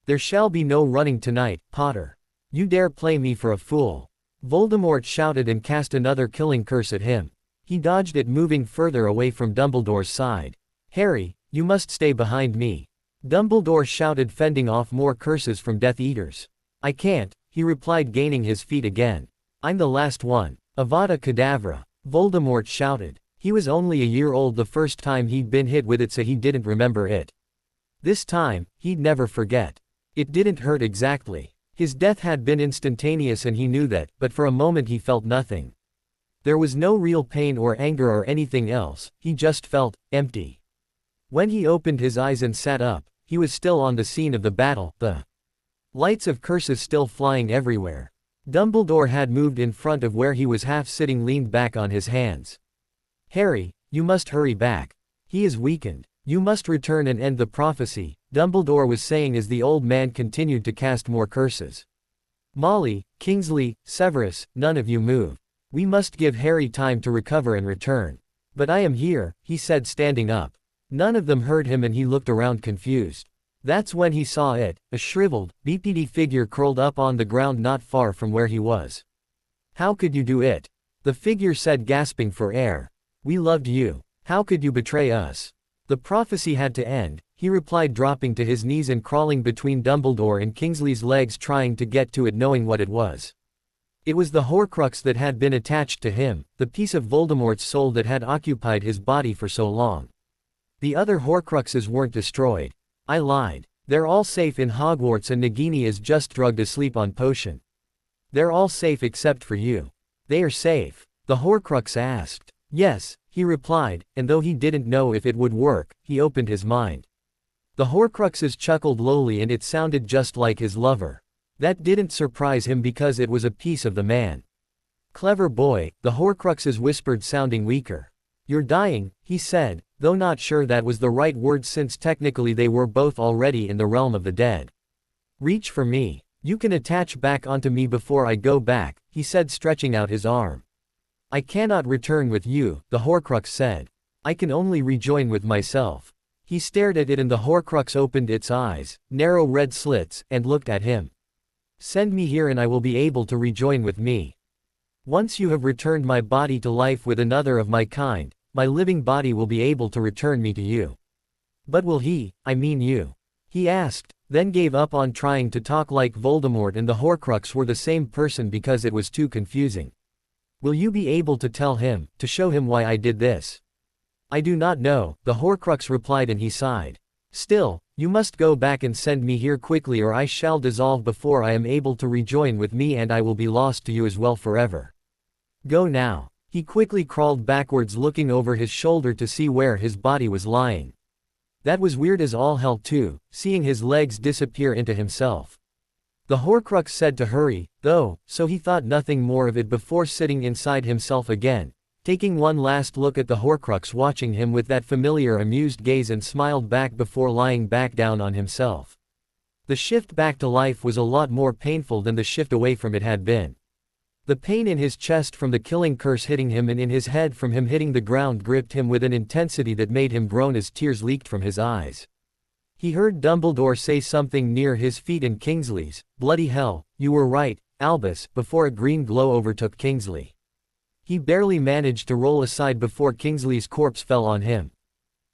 There shall be no running tonight, Potter. You dare play me for a fool. Voldemort shouted and cast another killing curse at him. He dodged it, moving further away from Dumbledore's side. Harry, you must stay behind me. Dumbledore shouted, fending off more curses from Death Eaters. I can't, he replied, gaining his feet again. I'm the last one. Avada Kedavra. Voldemort shouted. He was only a year old the first time he'd been hit with it, so he didn't remember it. This time, he'd never forget. It didn't hurt exactly. His death had been instantaneous and he knew that, but for a moment he felt nothing. There was no real pain or anger or anything else, he just felt empty. When he opened his eyes and sat up, he was still on the scene of the battle, the lights of curses still flying everywhere. Dumbledore had moved in front of where he was half sitting, leaned back on his hands. Harry, you must hurry back. He is weakened. You must return and end the prophecy, Dumbledore was saying as the old man continued to cast more curses. Molly, Kingsley, Severus, none of you move. We must give Harry time to recover and return. But I am here, he said, standing up. None of them heard him and he looked around confused. That's when he saw it, a shriveled, BPD figure curled up on the ground not far from where he was. How could you do it? The figure said, gasping for air. We loved you. How could you betray us? The prophecy had to end, he replied, dropping to his knees and crawling between Dumbledore and Kingsley's legs, trying to get to it, knowing what it was. It was the Horcrux that had been attached to him, the piece of Voldemort's soul that had occupied his body for so long. The other Horcruxes weren't destroyed. I lied. They're all safe in Hogwarts and Nagini is just drugged asleep on potion. They're all safe except for you. They are safe? The Horcrux asked. Yes, he replied, and though he didn't know if it would work, he opened his mind. The Horcruxes chuckled lowly and it sounded just like his lover. That didn't surprise him because it was a piece of the man. Clever boy, the Horcruxes whispered, sounding weaker. You're dying, he said, though not sure that was the right word since technically they were both already in the realm of the dead. Reach for me. You can attach back onto me before I go back, he said, stretching out his arm. I cannot return with you, the Horcrux said. I can only rejoin with myself. He stared at it and the Horcrux opened its eyes, narrow red slits, and looked at him. Send me here and I will be able to rejoin with me. Once you have returned my body to life with another of my kind, my living body will be able to return me to you. But will he, I mean you? He asked, then gave up on trying to talk like Voldemort and the Horcrux were the same person because it was too confusing. Will you be able to tell him, to show him why I did this? I do not know, the Horcrux replied and he sighed. Still, you must go back and send me here quickly or I shall dissolve before I am able to rejoin with me and I will be lost to you as well forever. Go now. He quickly crawled backwards looking over his shoulder to see where his body was lying. That was weird as all hell too, seeing his legs disappear into himself. The Horcrux said to hurry, though, so he thought nothing more of it before sitting inside himself again, taking one last look at the Horcrux watching him with that familiar amused gaze and smiled back before lying back down on himself. The shift back to life was a lot more painful than the shift away from it had been. The pain in his chest from the killing curse hitting him and in his head from him hitting the ground gripped him with an intensity that made him groan as tears leaked from his eyes. He heard Dumbledore say something near his feet and Kingsley's, "Bloody hell, you were right, Albus," before a green glow overtook Kingsley. He barely managed to roll aside before Kingsley's corpse fell on him.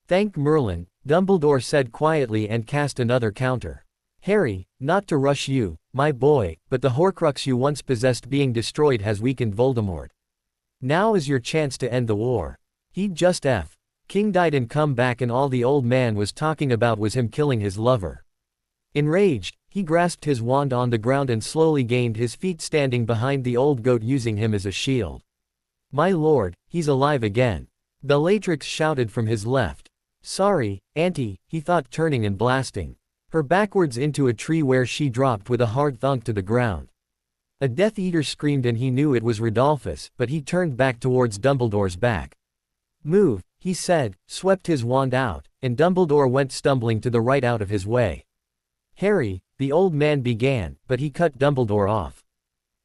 "Thank Merlin," Dumbledore said quietly and cast another counter. "Harry, not to rush you, my boy, but the Horcrux you once possessed being destroyed has weakened Voldemort. Now is your chance to end the war. He'd just King died and come back and all the old man was talking about was him killing his lover." Enraged, he grasped his wand on the ground and slowly gained his feet standing behind the old goat using him as a shield. "My lord, he's alive again," Bellatrix shouted from his left. "Sorry, Auntie," he thought turning and blasting her backwards into a tree where she dropped with a hard thunk to the ground. A Death Eater screamed and he knew it was Rodolphus, but he turned back towards Dumbledore's back. "Move," he said, swept his wand out, and Dumbledore went stumbling to the right out of his way. "Harry," the old man began, but he cut Dumbledore off.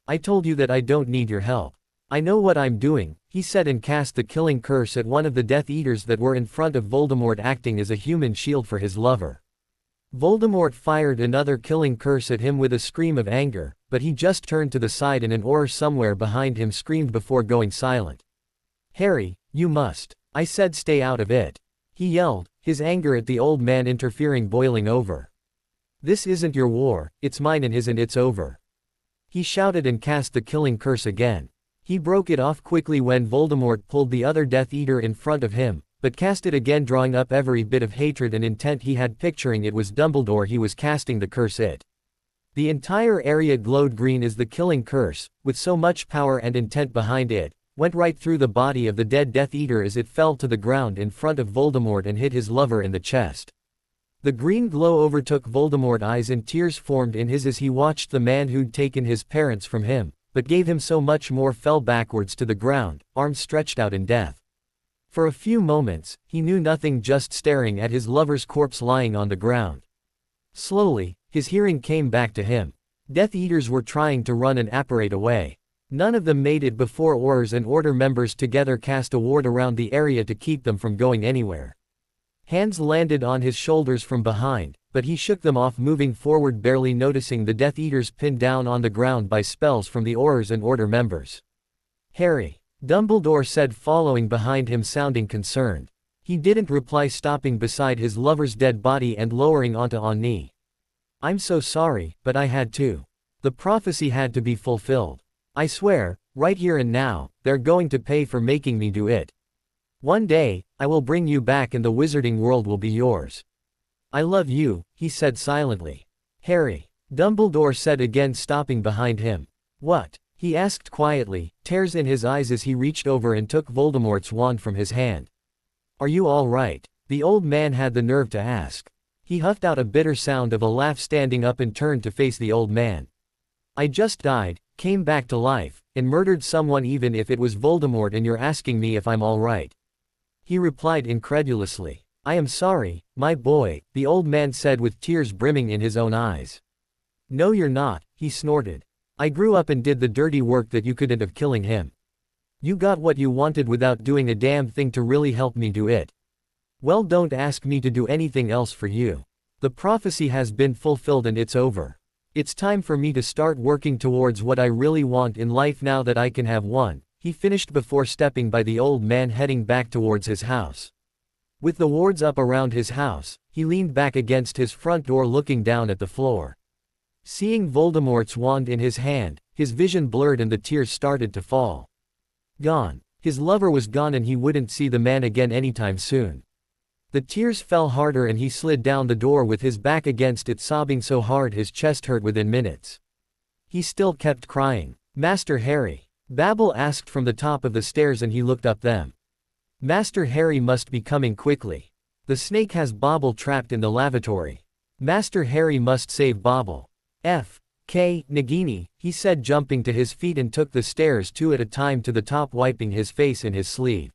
"I told you that I don't need your help. I know what I'm doing," he said and cast the killing curse at one of the Death Eaters that were in front of Voldemort acting as a human shield for his lover. Voldemort fired another killing curse at him with a scream of anger, but he just turned to the side and an Auror somewhere behind him screamed before going silent. "Harry, you must. I said stay out of it," he yelled, his anger at the old man interfering boiling over. "This isn't your war, it's mine and his and it's over." He shouted and cast the killing curse again. He broke it off quickly when Voldemort pulled the other Death Eater in front of him, but cast it again drawing up every bit of hatred and intent he had picturing it was Dumbledore he was casting the curse it. The entire area glowed green as the killing curse, with so much power and intent behind it, went right through the body of the dead Death Eater as it fell to the ground in front of Voldemort and hit his lover in the chest. The green glow overtook Voldemort's eyes and tears formed in his as he watched the man who'd taken his parents from him, but gave him so much more fell backwards to the ground, arms stretched out in death. For a few moments, he knew nothing just staring at his lover's corpse lying on the ground. Slowly, his hearing came back to him. Death Eaters were trying to run and apparate away. None of them made it before Aurors and Order members together cast a ward around the area to keep them from going anywhere. Hands landed on his shoulders from behind, but he shook them off moving forward barely noticing the Death Eaters pinned down on the ground by spells from the Aurors and Order members. "Harry," Dumbledore said following behind him sounding concerned. He didn't reply stopping beside his lover's dead body and lowering onto on knee. "I'm so sorry, but I had to. The prophecy had to be fulfilled. I swear, right here and now, they're going to pay for making me do it. One day, I will bring you back and the wizarding world will be yours. I love you," he said silently. "Harry," Dumbledore said again stopping behind him. "What?" he asked quietly, tears in his eyes as he reached over and took Voldemort's wand from his hand. "Are you all right?" the old man had the nerve to ask. He huffed out a bitter sound of a laugh standing up and turned to face the old man. "I just died, came back to life, and murdered someone even if it was Voldemort and you're asking me if I'm all right," he replied incredulously. "I am sorry, my boy," the old man said with tears brimming in his own eyes. "No you're not," he snorted. "I grew up and did the dirty work that you couldn't have killing him. You got what you wanted without doing a damn thing to really help me do it. Well, don't ask me to do anything else for you. The prophecy has been fulfilled and it's over. It's time for me to start working towards what I really want in life now that I can have one, he finished before stepping by the old man heading back towards his house. With the wards up around his house, he leaned back against his front door looking down at the floor. Seeing Voldemort's wand in his hand, his vision blurred and the tears started to fall. Gone. His lover was gone and he wouldn't see the man again anytime soon. The tears fell harder and he slid down the door with his back against it, sobbing so hard his chest hurt within minutes. He still kept crying. Master Harry? Babble asked from the top of the stairs and he looked up them. Master Harry must be coming quickly. The snake has Bobble trapped in the lavatory. Master Harry must save Bobble. Nagini, he said, jumping to his feet and took the stairs two at a time to the top, wiping his face in his sleeve.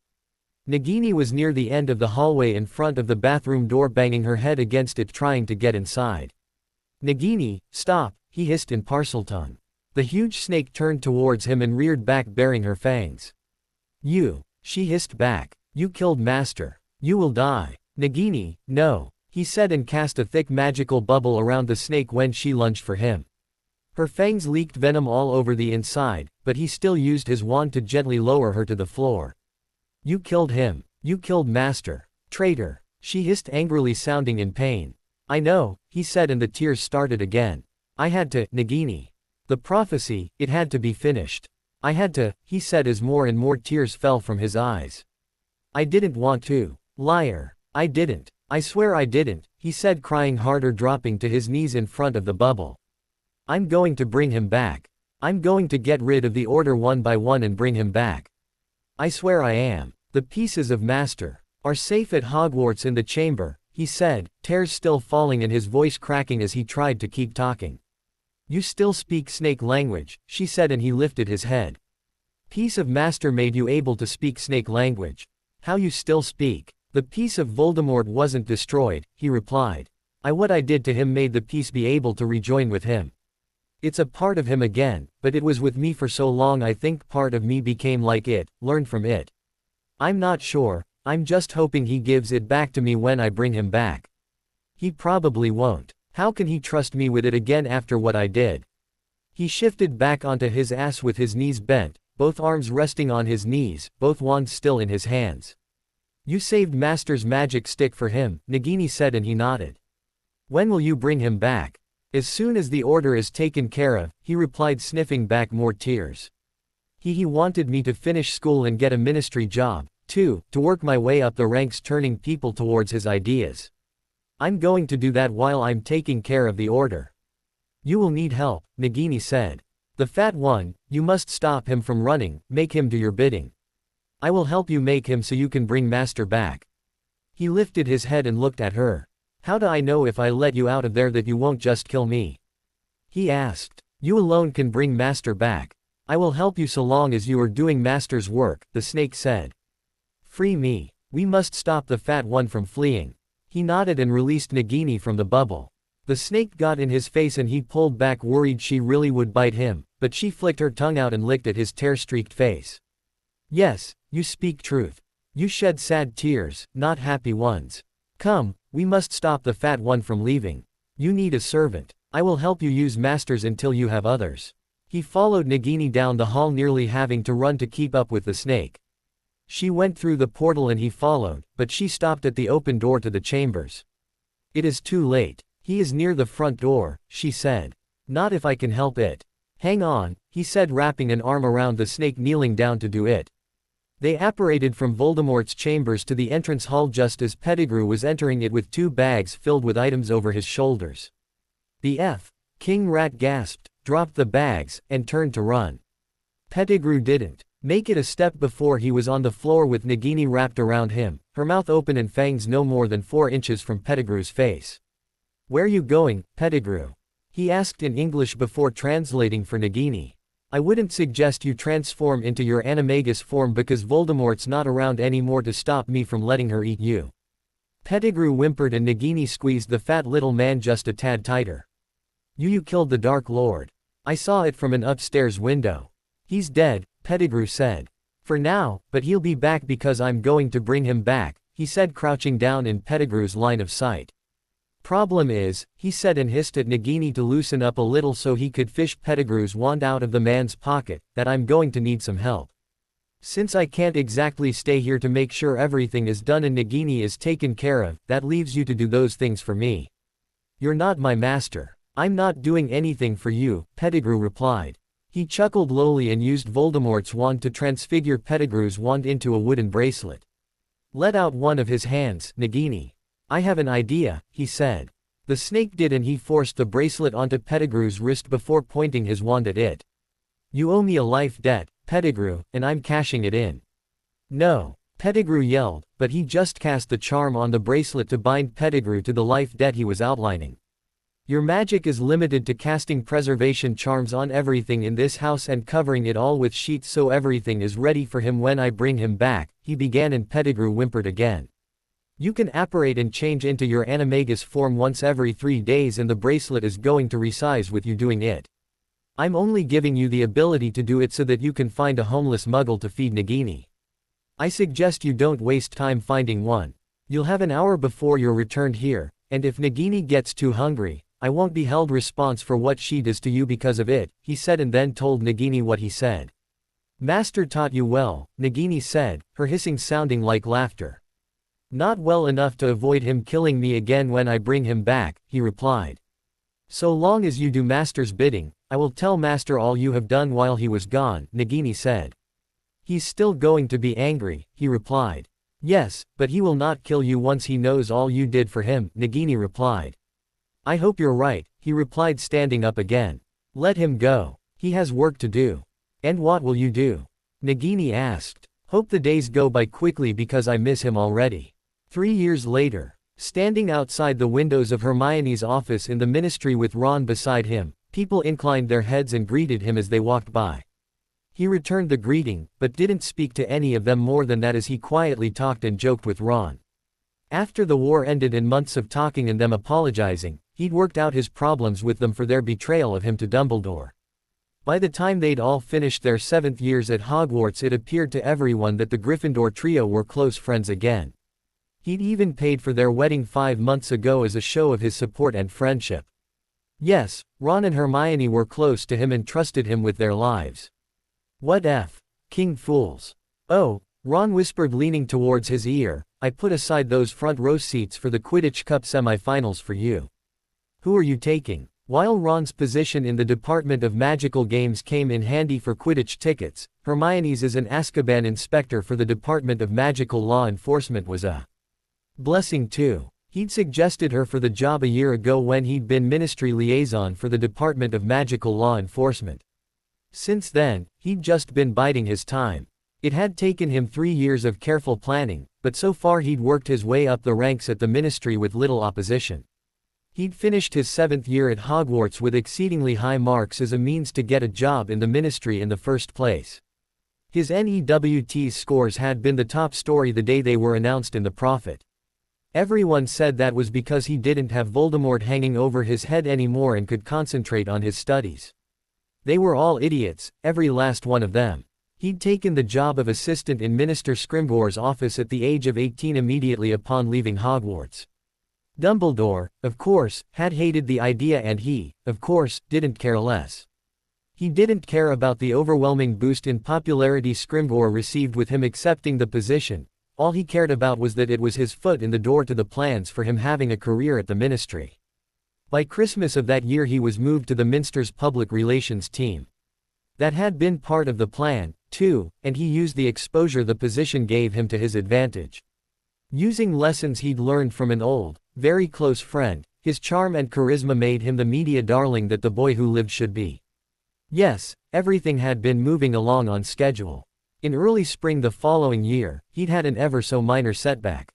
Nagini was near the end of the hallway in front of the bathroom door, banging her head against it trying to get inside. Nagini, stop, he hissed in Parseltongue. The huge snake turned towards him and reared back, baring her fangs. You, she hissed back. You killed Master. You will die. Nagini, no, he said and cast a thick magical bubble around the snake when she lunged for him. Her fangs leaked venom all over the inside, but he still used his wand to gently lower her to the floor. You killed him. You killed Master. Traitor. She hissed angrily, sounding in pain. I know, he said, and the tears started again. I had to, Nagini. The prophecy, it had to be finished. I had to, he said as more and more tears fell from his eyes. I didn't want to. Liar. I didn't. I swear I didn't, he said, crying harder, dropping to his knees in front of the bubble. I'm going to bring him back. I'm going to get rid of the Order one by one and bring him back. I swear I am. The pieces of Master are safe at Hogwarts in the chamber, he said, tears still falling and his voice cracking as he tried to keep talking. You still speak snake language, she said, and he lifted his head. Piece of Master made you able to speak snake language. How you still speak? The piece of Voldemort wasn't destroyed, he replied. What I did to him made the piece be able to rejoin with him. It's a part of him again, but it was with me for so long I think part of me became like it, learned from it. I'm not sure, I'm just hoping he gives it back to me when I bring him back. He probably won't. How can he trust me with it again after what I did? He shifted back onto his ass with his knees bent, both arms resting on his knees, both wands still in his hands. You saved Master's magic stick for him, Nagini said, and he nodded. When will you bring him back? As soon as the Order is taken care of, he replied, sniffing back more tears. He wanted me to finish school and get a ministry job, too, to work my way up the ranks, turning people towards his ideas. I'm going to do that while I'm taking care of the Order. You will need help, Nagini said. The fat one, you must stop him from running, make him do your bidding. I will help you make him so you can bring Master back. He lifted his head and looked at her. How do I know if I let you out of there that you won't just kill me? He asked. You alone can bring Master back. I will help you so long as you are doing Master's work, the snake said. Free me. We must stop the fat one from fleeing. He nodded and released Nagini from the bubble. The snake got in his face and he pulled back, worried she really would bite him, but she flicked her tongue out and licked at his tear-streaked face. Yes, you speak truth. You shed sad tears, not happy ones. Come, we must stop the fat one from leaving. You need a servant. I will help you use Masters until you have others. He followed Nagini down the hall, nearly having to run to keep up with the snake. She went through the portal and he followed, but she stopped at the open door to the chambers. It is too late. He is near the front door, she said. Not if I can help it. Hang on, he said, wrapping an arm around the snake, kneeling down to do it. They apparated from Voldemort's chambers to the entrance hall just as Pettigrew was entering it with 2 bags filled with items over his shoulders. The King Rat gasped, dropped the bags, and turned to run. Pettigrew didn't make it a step before he was on the floor with Nagini wrapped around him, her mouth open and fangs no more than 4 inches from Pettigrew's face. Where you going, Pettigrew? He asked in English before translating for Nagini. I wouldn't suggest you transform into your animagus form because Voldemort's not around anymore to stop me from letting her eat you. Pettigrew whimpered and Nagini squeezed the fat little man just a tad tighter. You killed the Dark Lord. I saw it from an upstairs window. He's dead, Pettigrew said. For now, but he'll be back because I'm going to bring him back, he said, crouching down in Pettigrew's line of sight. Problem is, he said and hissed at Nagini to loosen up a little so he could fish Pettigrew's wand out of the man's pocket, that I'm going to need some help. Since I can't exactly stay here to make sure everything is done and Nagini is taken care of, that leaves you to do those things for me. You're not my master. I'm not doing anything for you, Pettigrew replied. He chuckled lowly and used Voldemort's wand to transfigure Pettigrew's wand into a wooden bracelet. Let out one of his hands, Nagini. I have an idea, he said. The snake did, and he forced the bracelet onto Pettigrew's wrist before pointing his wand at it. You owe me a life debt, Pettigrew, and I'm cashing it in. No, Pettigrew yelled, but he just cast the charm on the bracelet to bind Pettigrew to the life debt he was outlining. Your magic is limited to casting preservation charms on everything in this house and covering it all with sheets so everything is ready for him when I bring him back, he began, and Pettigrew whimpered again. You can apparate and change into your animagus form once every 3 days, and the bracelet is going to resize with you doing it. I'm only giving you the ability to do it so that you can find a homeless muggle to feed Nagini. I suggest you don't waste time finding one. You'll have an hour before you're returned here, and if Nagini gets too hungry, I won't be held responsible for what she does to you because of it, he said, and then told Nagini what he said. Master taught you well, Nagini said, her hissing sounding like laughter. Not well enough to avoid him killing me again when I bring him back, he replied. So long as you do Master's bidding, I will tell Master all you have done while he was gone, Nagini said. He's still going to be angry, he replied. Yes, but he will not kill you once he knows all you did for him, Nagini replied. I hope you're right, he replied, standing up again. Let him go. He has work to do. And what will you do? Nagini asked. Hope the days go by quickly because I miss him already. 3 years later, standing outside the windows of Hermione's office in the Ministry with Ron beside him, people inclined their heads and greeted him as they walked by. He returned the greeting, but didn't speak to any of them more than that as he quietly talked and joked with Ron. After the war ended and months of talking and them apologizing, he'd worked out his problems with them for their betrayal of him to Dumbledore. By the time they'd all finished their 7th years at Hogwarts, it appeared to everyone that the Gryffindor trio were close friends again. He'd even paid for their wedding 5 months ago as a show of his support and friendship. Yes, Ron and Hermione were close to him and trusted him with their lives. What King fools. Oh, Ron whispered, leaning towards his ear, I put aside those front row seats for the Quidditch Cup semifinals for you. Who are you taking? While Ron's position in the Department of Magical Games came in handy for Quidditch tickets, Hermione's as an Azkaban inspector for the Department of Magical Law Enforcement was a blessing too. He'd suggested her for the job a year ago when he'd been ministry liaison for the Department of Magical Law Enforcement. Since then, he'd just been biding his time. It had taken him 3 years of careful planning, but so far he'd worked his way up the ranks at the ministry with little opposition. He'd finished his 7th year at Hogwarts with exceedingly high marks as a means to get a job in the ministry in the first place. His NEWT's scores had been the top story the day they were announced in the Prophet. Everyone said that was because he didn't have Voldemort hanging over his head anymore and could concentrate on his studies. They were all idiots, every last one of them. He'd taken the job of assistant in Minister Scrimgeour's office at the age of 18 immediately upon leaving Hogwarts. Dumbledore, of course, had hated the idea, and he, of course, didn't care less. He didn't care about the overwhelming boost in popularity Scrimgeour received with him accepting the position. All he cared about was that it was his foot in the door to the plans for him having a career at the ministry. By Christmas of that year he was moved to the Minster's public relations team. That had been part of the plan, too, and he used the exposure the position gave him to his advantage. Using lessons he'd learned from an old, very close friend, his charm and charisma made him the media darling that the boy who lived should be. Yes, everything had been moving along on schedule. In early spring the following year, he'd had an ever so minor setback.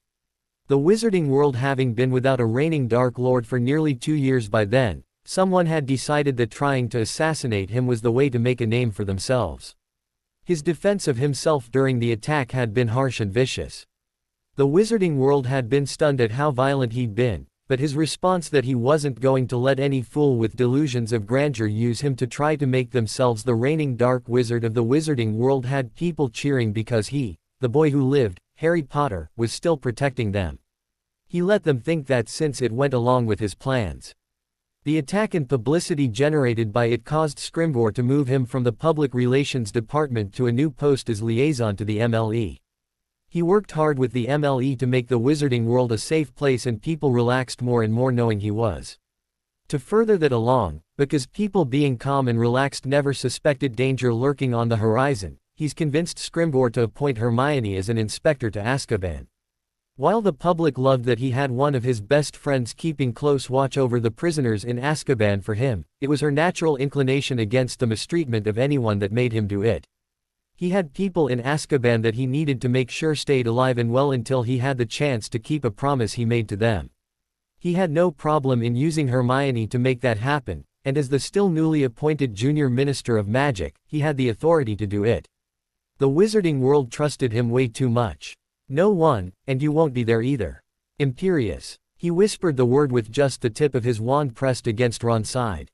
The wizarding world having been without a reigning Dark Lord for nearly 2 years by then, someone had decided that trying to assassinate him was the way to make a name for themselves. His defense of himself during the attack had been harsh and vicious. The wizarding world had been stunned at how violent he'd been, but his response that he wasn't going to let any fool with delusions of grandeur use him to try to make themselves the reigning dark wizard of the wizarding world had people cheering because he, the boy who lived, Harry Potter, was still protecting them. He let them think that since it went along with his plans. The attack and publicity generated by it caused Scrimgeour to move him from the public relations department to a new post as liaison to the MLE. He worked hard with the MLE to make the wizarding world a safe place, and people relaxed more and more knowing he was. To further that along, because people being calm and relaxed never suspected danger lurking on the horizon, he's convinced Scrimgeour to appoint Hermione as an inspector to Azkaban. While the public loved that he had one of his best friends keeping close watch over the prisoners in Azkaban for him, it was her natural inclination against the mistreatment of anyone that made him do it. He had people in Azkaban that he needed to make sure stayed alive and well until he had the chance to keep a promise he made to them. He had no problem in using Hermione to make that happen, and as the still newly appointed junior minister of magic, he had the authority to do it. The wizarding world trusted him way too much. No one, and you won't be there either. Imperious. He whispered the word with just the tip of his wand pressed against Ron's side.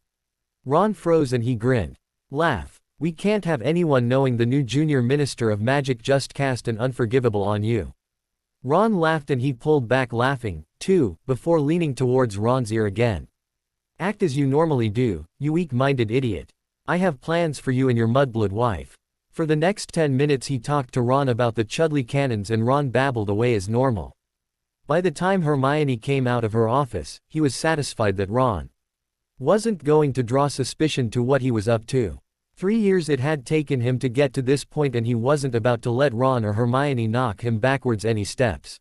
Ron froze and he grinned. Laugh. We can't have anyone knowing the new junior minister of magic just cast an unforgivable on you. Ron laughed and he pulled back laughing, too, before leaning towards Ron's ear again. Act as you normally do, you weak-minded idiot. I have plans for you and your mudblood wife. For the next 10 minutes he talked to Ron about the Chudley cannons and Ron babbled away as normal. By the time Hermione came out of her office, he was satisfied that Ron wasn't going to draw suspicion to what he was up to. 3 years it had taken him to get to this point, and he wasn't about to let Ron or Hermione knock him backwards any steps.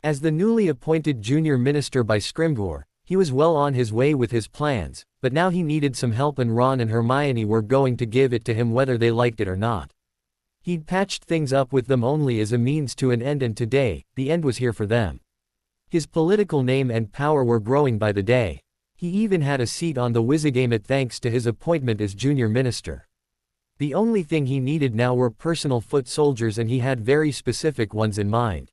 As the newly appointed junior minister by Scrimgeour, he was well on his way with his plans, but now he needed some help, and Ron and Hermione were going to give it to him whether they liked it or not. He'd patched things up with them only as a means to an end, and today, the end was here for them. His political name and power were growing by the day. He even had a seat on the Wizigamot thanks to his appointment as junior minister. The only thing he needed now were personal foot soldiers, and he had very specific ones in mind.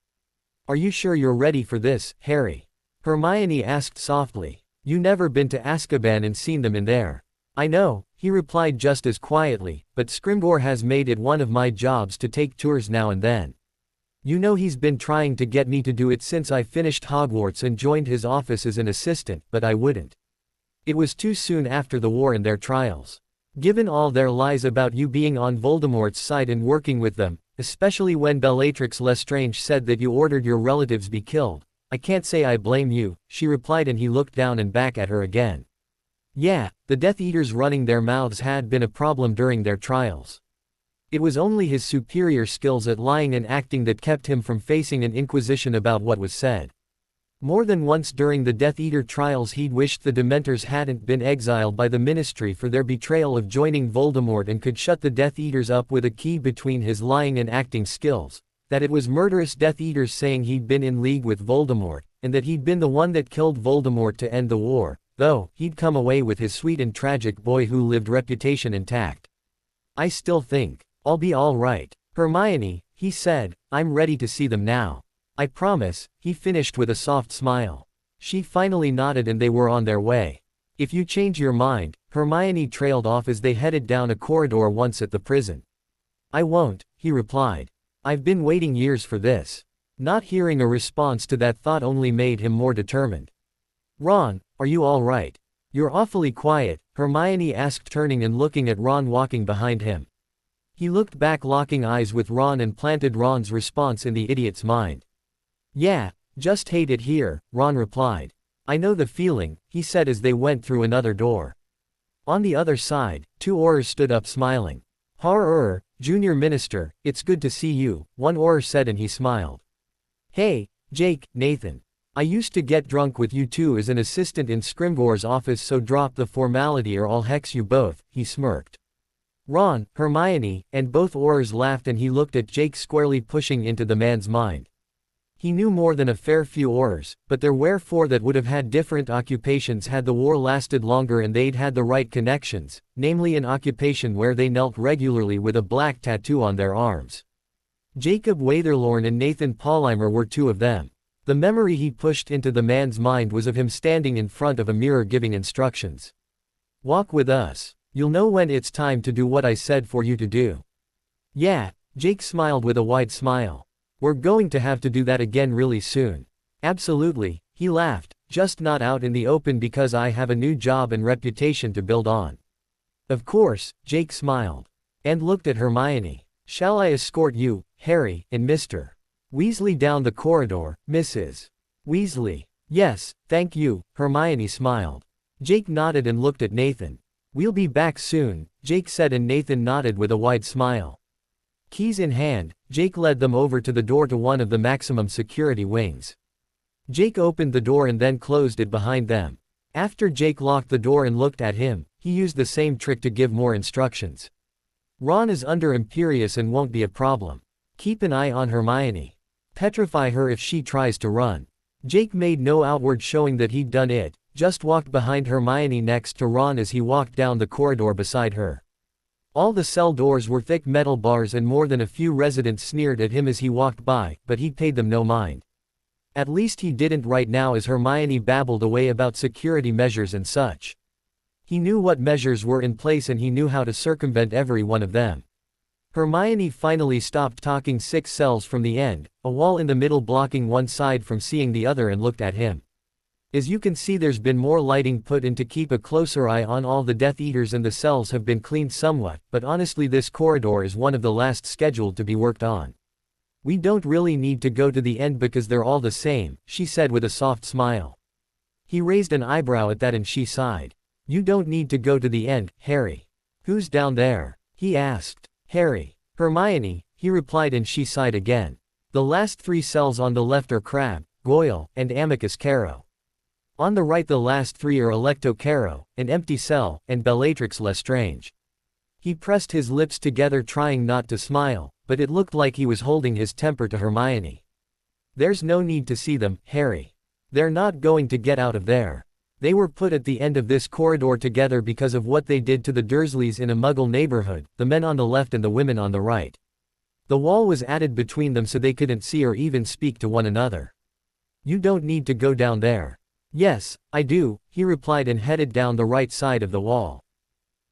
Are you sure you're ready for this, Harry? Hermione asked softly. You never been to Azkaban and seen them in there. I know, he replied just as quietly, but Scrimgeour has made it one of my jobs to take tours now and then. You know he's been trying to get me to do it since I finished Hogwarts and joined his office as an assistant, but I wouldn't. It was too soon after the war and their trials. Given all their lies about you being on Voldemort's side and working with them, especially when Bellatrix Lestrange said that you ordered your relatives be killed, I can't say I blame you, she replied, and he looked down and back at her again. Yeah, the Death Eaters running their mouths had been a problem during their trials. It was only his superior skills at lying and acting that kept him from facing an inquisition about what was said. More than once during the Death Eater trials he'd wished the Dementors hadn't been exiled by the Ministry for their betrayal of joining Voldemort and could shut the Death Eaters up with a key between his lying and acting skills, that it was murderous Death Eaters saying he'd been in league with Voldemort, and that he'd been the one that killed Voldemort to end the war, though he'd come away with his sweet and tragic boy who lived reputation intact. I still think I'll be all right. Hermione, he said, I'm ready to see them now. I promise, he finished with a soft smile. She finally nodded and they were on their way. If you change your mind, Hermione trailed off as they headed down a corridor once at the prison. I won't, he replied. I've been waiting years for this. Not hearing a response to that thought only made him more determined. Ron, are you all right? You're awfully quiet, Hermione asked, turning and looking at Ron walking behind him. He looked back, locking eyes with Ron, and planted Ron's response in the idiot's mind. Yeah, just hate it here, Ron replied. I know the feeling, he said as they went through another door. On the other side, two Aurors stood up smiling. Har Junior Minister, it's good to see you, one Auror said, and he smiled. Hey, Jake, Nathan. I used to get drunk with you two as an assistant in Scrimgeour's office, so drop the formality or I'll hex you both, he smirked. Ron, Hermione, and both Aurors laughed, and he looked at Jake squarely, pushing into the man's mind. He knew more than a fair few Aurors, but there were four that would have had different occupations had the war lasted longer and they'd had the right connections, namely an occupation where they knelt regularly with a black tattoo on their arms. Jacob Watherlorn and Nathan Paulimer were two of them. The memory he pushed into the man's mind was of him standing in front of a mirror giving instructions. Walk with us. You'll know when it's time to do what I said for you to do. Yeah, Jake smiled with a wide smile. We're going to have to do that again really soon. Absolutely, he laughed, just not out in the open because I have a new job and reputation to build on. Of course, Jake smiled. And looked at Hermione. Shall I escort you, Harry, and Mr. Weasley down the corridor, Mrs. Weasley? Yes, thank you, Hermione smiled. Jake nodded and looked at Nathan. We'll be back soon, Jake said, and Nathan nodded with a wide smile. Keys in hand, Jake led them over to the door to one of the maximum security wings. Jake opened the door and then closed it behind them. After Jake locked the door and looked at him, he used the same trick to give more instructions. Ron is under Imperius and won't be a problem. Keep an eye on Hermione. Petrify her if she tries to run. Jake made no outward showing that he'd done it, just walked behind Hermione next to Ron as he walked down the corridor beside her. All the cell doors were thick metal bars and more than a few residents sneered at him as he walked by, but he paid them no mind. At least he didn't right now as Hermione babbled away about security measures and such. He knew what measures were in place and he knew how to circumvent every one of them. Hermione finally stopped talking 6 cells from the end, a wall in the middle blocking one side from seeing the other, and looked at him. As you can see, there's been more lighting put in to keep a closer eye on all the Death Eaters and the cells have been cleaned somewhat, but honestly this corridor is one of the last scheduled to be worked on. We don't really need to go to the end because they're all the same, she said with a soft smile. He raised an eyebrow at that and she sighed. You don't need to go to the end, Harry. Who's down there? He asked. Harry. Hermione, he replied, and she sighed again. The last 3 cells on the left are Crabbe, Goyle, and Amicus Caro. On the right the last 3 are Electo Caro, an empty cell, and Bellatrix Lestrange. He pressed his lips together trying not to smile, but it looked like he was holding his temper to Hermione. There's no need to see them, Harry. They're not going to get out of there. They were put at the end of this corridor together because of what they did to the Dursleys in a Muggle neighborhood, the men on the left and the women on the right. The wall was added between them so they couldn't see or even speak to one another. You don't need to go down there. Yes, I do, he replied and headed down the right side of the wall.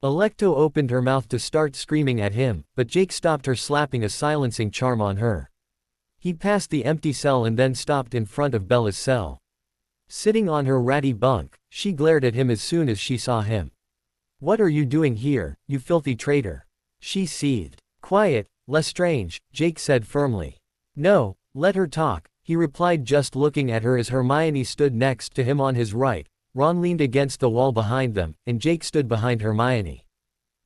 Electo opened her mouth to start screaming at him, but Jake stopped her, slapping a silencing charm on her. He passed the empty cell and then stopped in front of Bella's cell. Sitting on her ratty bunk, she glared at him as soon as she saw him. What are you doing here, you filthy traitor? She seethed. Quiet, Lestrange, Jake said firmly. No, let her talk, he replied, just looking at her as Hermione stood next to him on his right. Ron leaned against the wall behind them, and Jake stood behind Hermione.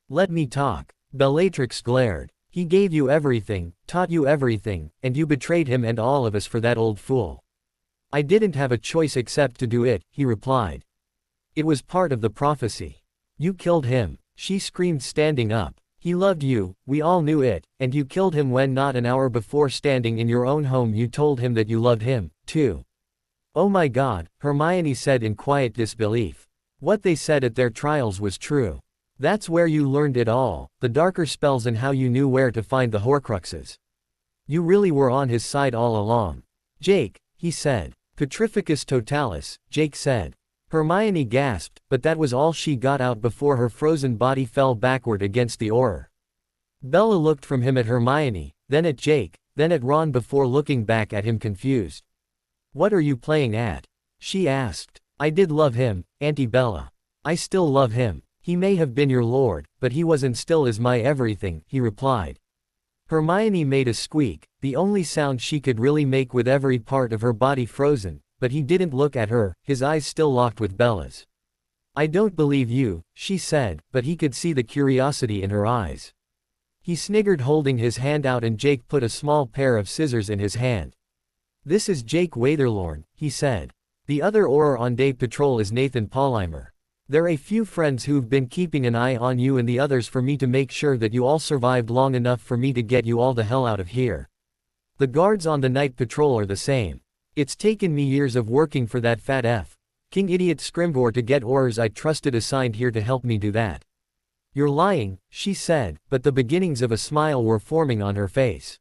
Let me talk. Bellatrix glared. He gave you everything, taught you everything, and you betrayed him and all of us for that old fool. I didn't have a choice except to do it, he replied. It was part of the prophecy. You killed him, she screamed, standing up. He loved you, we all knew it, and you killed him when not an hour before, standing in your own home, you told him that you loved him, too. Oh my God, Hermione said in quiet disbelief. What they said at their trials was true. That's where you learned it all, the darker spells and how you knew where to find the Horcruxes. You really were on his side all along. Jake, he said. Petrificus totalis, Jake said. Hermione gasped, but that was all she got out before her frozen body fell backward against the oar. Bella looked from him at Hermione, then at Jake, then at Ron before looking back at him confused. What are you playing at? She asked. I did love him, Auntie Bella. I still love him. He may have been your lord, but he was and still is my everything, he replied. Hermione made a squeak, the only sound she could really make with every part of her body frozen, but he didn't look at her, his eyes still locked with Bella's. I don't believe you, she said, but he could see the curiosity in her eyes. He sniggered, holding his hand out, and Jake put a small pair of scissors in his hand. This is Jake Waitherlorn, he said. The other Auror on day patrol is Nathan Paulimer. There are a few friends who've been keeping an eye on you and the others for me to make sure that you all survived long enough for me to get you all the hell out of here. The guards on the night patrol are the same. It's taken me years of working for that fat F. King idiot Scrimgeour to get Aurors I trusted assigned here to help me do that. You're lying, she said, but the beginnings of a smile were forming on her face.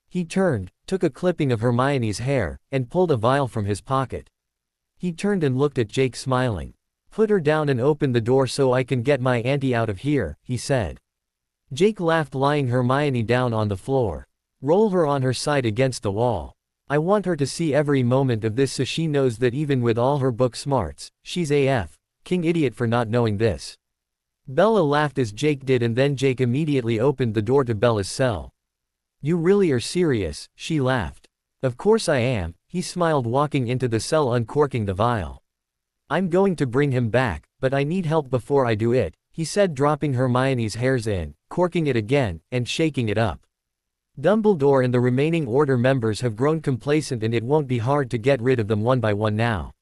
He turned, took a clipping of Hermione's hair, and pulled a vial from his pocket. He turned and looked at Jake, smiling. Put her down and open the door so I can get my auntie out of here, he said. Jake laughed, lying Hermione down on the floor. Roll her on her side against the wall. I want her to see every moment of this so she knows that even with all her book smarts, she's AF. King idiot for not knowing this. Bella laughed as Jake did, and then Jake immediately opened the door to Bella's cell. You really are serious, she laughed. Of course I am, he smiled, walking into the cell, uncorking the vial. I'm going to bring him back, but I need help before I do it, he said, dropping Hermione's hairs in, corking it again, and shaking it up. Dumbledore and the remaining Order members have grown complacent, and it won't be hard to get rid of them one by one now.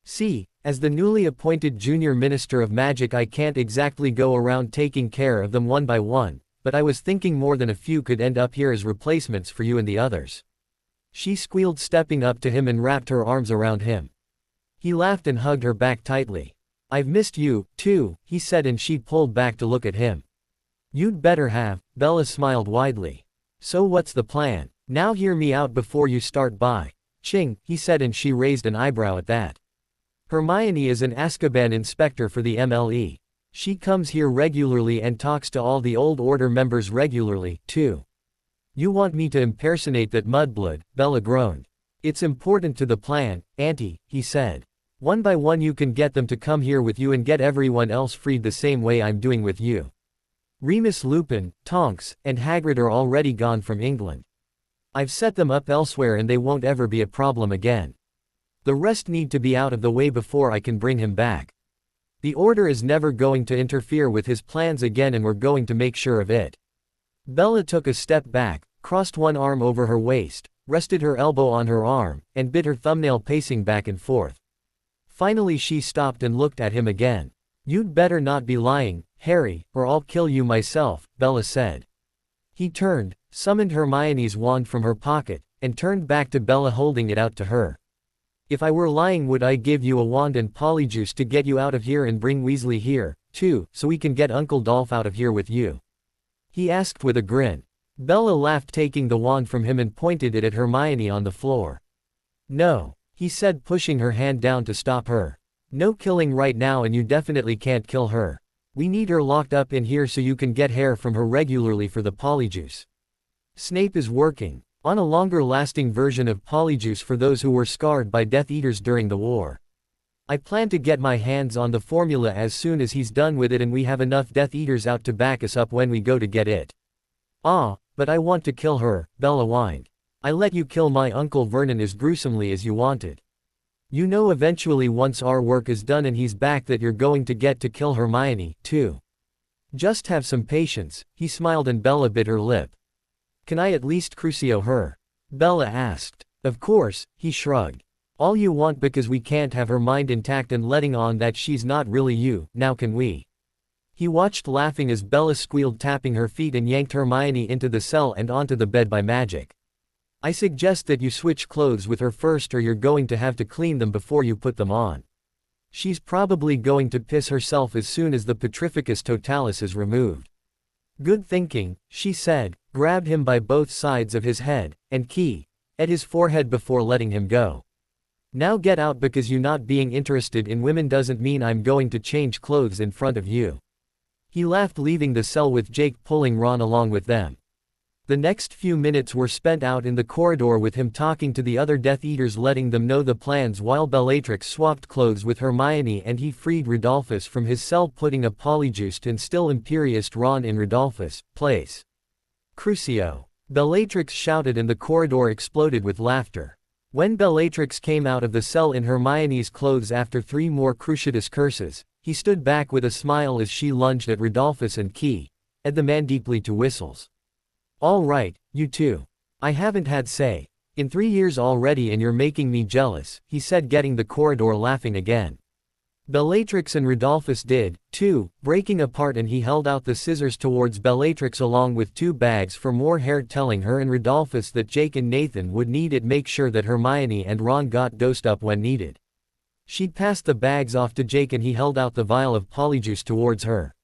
See, as the newly appointed Junior Minister of Magic, I can't exactly go around taking care of them one by one, but I was thinking more than a few could end up here as replacements for you and the others. She squealed, stepping up to him and wrapped her arms around him. He laughed and hugged her back tightly. I've missed you, too, he said, and she pulled back to look at him. You'd better have, Bella smiled widely. So what's the plan? Now hear me out before you start by. Ching, he said, and she raised an eyebrow at that. Hermione is an Azkaban inspector for the MLE. She comes here regularly and talks to all the old Order members regularly, too. You want me to impersonate that mudblood? Bella groaned. It's important to the plan, Auntie, he said. One by one you can get them to come here with you and get everyone else freed the same way I'm doing with you. Remus Lupin, Tonks, and Hagrid are already gone from England. I've set them up elsewhere and they won't ever be a problem again. The rest need to be out of the way before I can bring him back. The Order is never going to interfere with his plans again, and we're going to make sure of it. Bella took a step back, crossed one arm over her waist, rested her elbow on her arm, and bit her thumbnail, pacing back and forth. Finally she stopped and looked at him again. You'd better not be lying, Harry, or I'll kill you myself, Bella said. He turned, summoned Hermione's wand from her pocket, and turned back to Bella, holding it out to her. If I were lying, would I give you a wand and polyjuice to get you out of here and bring Weasley here, too, so we can get Uncle Dolph out of here with you? He asked with a grin. Bella laughed, taking the wand from him, and pointed it at Hermione on the floor. No, he said, pushing her hand down to stop her. No killing right now, and you definitely can't kill her. We need her locked up in here so you can get hair from her regularly for the polyjuice. Snape is working on a longer-lasting version of polyjuice for those who were scarred by Death Eaters during the war. I plan to get my hands on the formula as soon as he's done with it, and we have enough Death Eaters out to back us up when we go to get it. Ah, but I want to kill her, Bella whined. I let you kill my Uncle Vernon as gruesomely as you wanted. You know eventually, once our work is done and he's back, that you're going to get to kill Hermione, too. Just have some patience, he smiled, and Bella bit her lip. Can I at least crucio her? Bella asked. Of course, he shrugged. All you want, because we can't have her mind intact and letting on that she's not really you, now can we? He watched, laughing, as Bella squealed, tapping her feet, and yanked Hermione into the cell and onto the bed by magic. I suggest that you switch clothes with her first, or you're going to have to clean them before you put them on. She's probably going to piss herself as soon as the Petrificus Totalis is removed. Good thinking, she said, grabbed him by both sides of his head, and key at his forehead before letting him go. Now get out, because you not being interested in women doesn't mean I'm going to change clothes in front of you. He laughed, leaving the cell with Jake pulling Ron along with them. The next few minutes were spent out in the corridor with him talking to the other Death Eaters, letting them know the plans, while Bellatrix swapped clothes with Hermione and he freed Rodolphus from his cell, putting a polyjuice to instill Imperious Ron in Rodolphus' place. Crucio! Bellatrix shouted, and the corridor exploded with laughter. When Bellatrix came out of the cell in Hermione's clothes after 3 more Cruciatus curses, he stood back with a smile as she lunged at Rodolphus and Key, ed the man deeply to whistles. All right, you two. I haven't had say in 3 years already, and you're making me jealous, he said, getting the corridor laughing again. Bellatrix and Rodolphus did, too, breaking apart, and he held out the scissors towards Bellatrix along with 2 bags for more hair, telling her and Rodolphus that Jake and Nathan would need it. Make sure that Hermione and Ron got dosed up when needed. She passed the bags off to Jake, and he held out the vial of polyjuice towards her.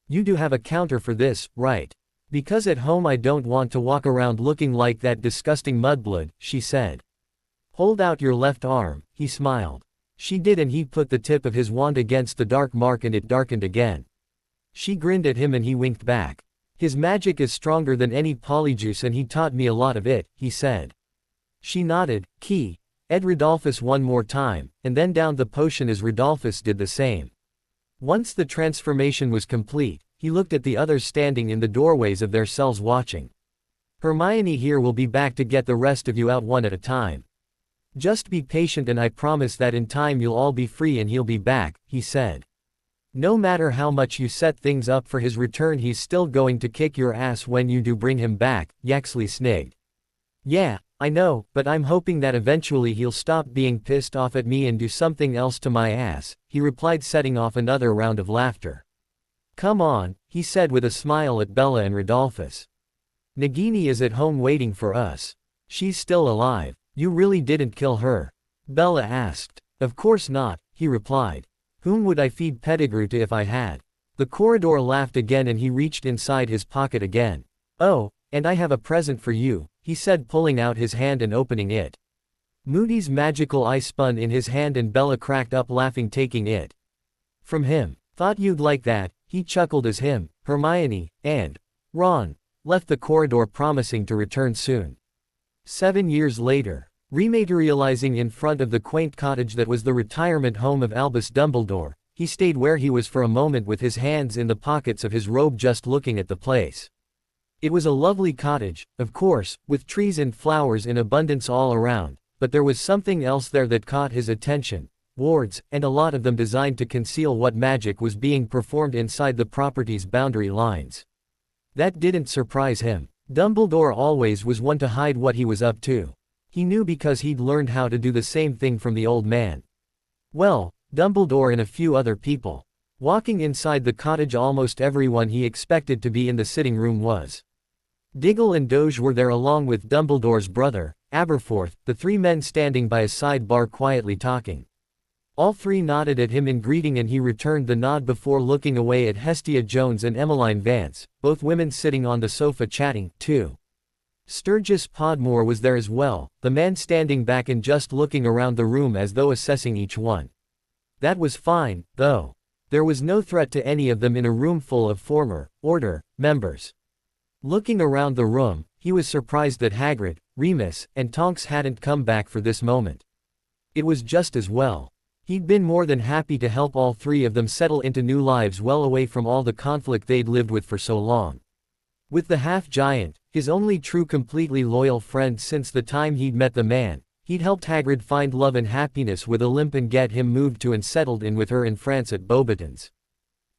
You do have a counter for this, right? Because at home I don't want to walk around looking like that disgusting mudblood, she said. Hold out your left arm, he smiled. She did, and he put the tip of his wand against the dark mark, and it darkened again. She grinned at him and he winked back. His magic is stronger than any polyjuice and he taught me a lot of it, he said. She nodded. Key. Ed Rodolphus one more time, and then downed the potion as Rodolphus did the same. Once the transformation was complete, he looked at the others standing in the doorways of their cells watching. Hermione here will be back to get the rest of you out one at a time. Just be patient and I promise that in time you'll all be free and he'll be back, he said. No matter how much you set things up for his return he's still going to kick your ass when you do bring him back, Yaxley snigged. Yeah, I know, but I'm hoping that eventually he'll stop being pissed off at me and do something else to my ass, he replied, setting off another round of laughter. Come on, he said with a smile at Bella and Rodolphus. Nagini is at home waiting for us. She's still alive. You really didn't kill her? Bella asked. Of course not, he replied. Whom would I feed Pettigrew to if I had? The corridor laughed again and he reached inside his pocket again. Oh, and I have a present for you, he said, pulling out his hand and opening it. Moody's magical eye spun in his hand and Bella cracked up laughing, taking it. From him. Thought you'd like that, he chuckled as him, Hermione, and Ron left the corridor, promising to return soon. 7 years later, rematerializing in front of the quaint cottage that was the retirement home of Albus Dumbledore, he stayed where he was for a moment with his hands in the pockets of his robe, just looking at the place. It was a lovely cottage, of course, with trees and flowers in abundance all around, but there was something else there that caught his attention. Wards, and a lot of them designed to conceal what magic was being performed inside the property's boundary lines. That didn't surprise him. Dumbledore always was one to hide what he was up to. He knew because he'd learned how to do the same thing from the old man. Well, Dumbledore and a few other people. Walking inside the cottage, almost everyone he expected to be in the sitting room was. Diggle and Doge were there along with Dumbledore's brother, Aberforth, the three men standing by a sidebar quietly talking. All three nodded at him in greeting and he returned the nod before looking away at Hestia Jones and Emmeline Vance, both women sitting on the sofa chatting, too. Sturgis Podmore was there as well, the man standing back and just looking around the room as though assessing each one. That was fine, though. There was no threat to any of them in a room full of former Order members. Looking around the room, he was surprised that Hagrid, Remus, and Tonks hadn't come back for this moment. It was just as well. He'd been more than happy to help all three of them settle into new lives well away from all the conflict they'd lived with for so long. With the half-giant, his only true completely loyal friend since the time he'd met the man, he'd helped Hagrid find love and happiness with Olympe and get him moved to and settled in with her in France at Beauxbatons.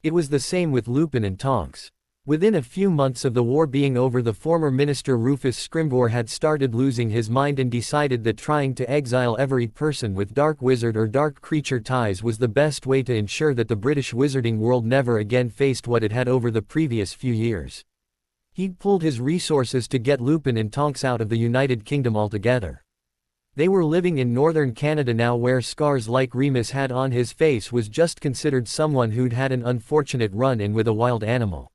It was the same with Lupin and Tonks. Within a few months of the war being over, the former minister Rufus Scrimgeour had started losing his mind and decided that trying to exile every person with dark wizard or dark creature ties was the best way to ensure that the British wizarding world never again faced what it had over the previous few years. He'd pulled his resources to get Lupin and Tonks out of the United Kingdom altogether. They were living in northern Canada now, where scars like Remus had on his face was just considered someone who'd had an unfortunate run-in with a wild animal.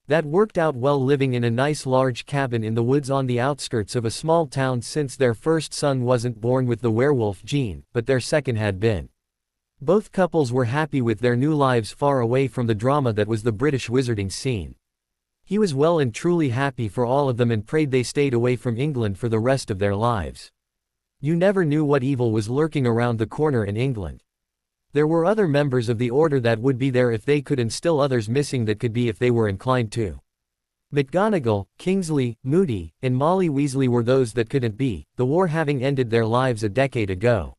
That worked out well, living in a nice large cabin in the woods on the outskirts of a small town, since their first son wasn't born with the werewolf gene, but their second had been. Both couples were happy with their new lives far away from the drama that was the British wizarding scene. He was well and truly happy for all of them and prayed they stayed away from England for the rest of their lives. You never knew what evil was lurking around the corner in England. There were other members of the Order that would be there if they could, and still others missing that could be if they were inclined to. McGonagall, Kingsley, Moody, and Molly Weasley were those that couldn't be, the war having ended their lives a decade ago.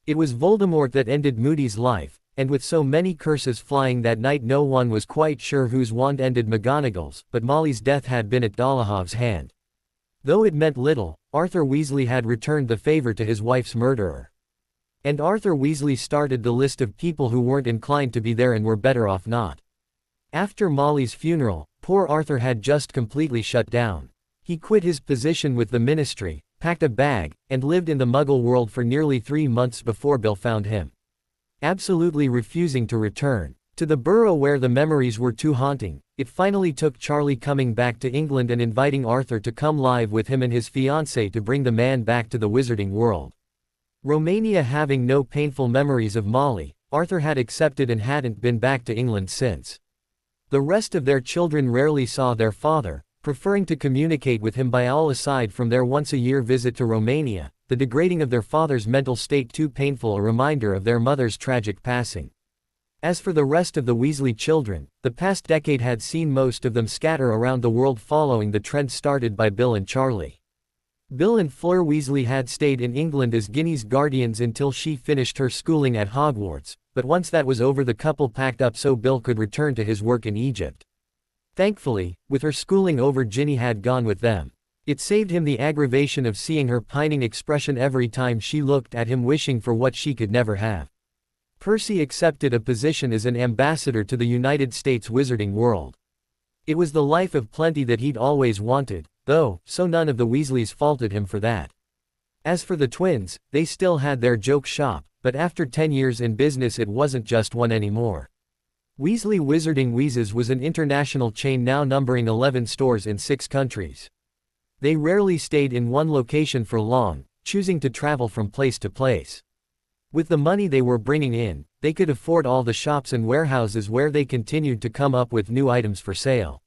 It was Voldemort that ended Moody's life, and with so many curses flying that night no one was quite sure whose wand ended McGonagall's, but Molly's death had been at Dolohhov's hand. Though it meant little, Arthur Weasley had returned the favor to his wife's murderer. And Arthur Weasley started the list of people who weren't inclined to be there and were better off not. After Molly's funeral, poor Arthur had just completely shut down. He quit his position with the ministry, packed a bag, and lived in the Muggle world for nearly 3 months before Bill found him. Absolutely refusing to return to the burrow where the memories were too haunting, it finally took Charlie coming back to England and inviting Arthur to come live with him and his fiancée to bring the man back to the wizarding world. Romania having no painful memories of Molly, Arthur had accepted and hadn't been back to England since. The rest of their children rarely saw their father, preferring to communicate with him by owl aside from their once-a-year visit to Romania, the degrading of their father's mental state too painful a reminder of their mother's tragic passing. As for the rest of the Weasley children, the past decade had seen most of them scatter around the world following the trend started by Bill and Charlie. Bill and Fleur Weasley had stayed in England as Ginny's guardians until she finished her schooling at Hogwarts, but once that was over the couple packed up so Bill could return to his work in Egypt. Thankfully, with her schooling over, Ginny had gone with them. It saved him the aggravation of seeing her pining expression every time she looked at him, wishing for what she could never have. Percy accepted a position as an ambassador to the United States wizarding world. It was the life of plenty that he'd always wanted, though, so none of the Weasleys faulted him for that. As for the twins, they still had their joke shop, but after 10 years in business it wasn't just one anymore. Weasley Wizarding Wheezes was an international chain now numbering 11 stores in 6 countries. They rarely stayed in one location for long, choosing to travel from place to place. With the money they were bringing in, they could afford all the shops and warehouses where they continued to come up with new items for sale.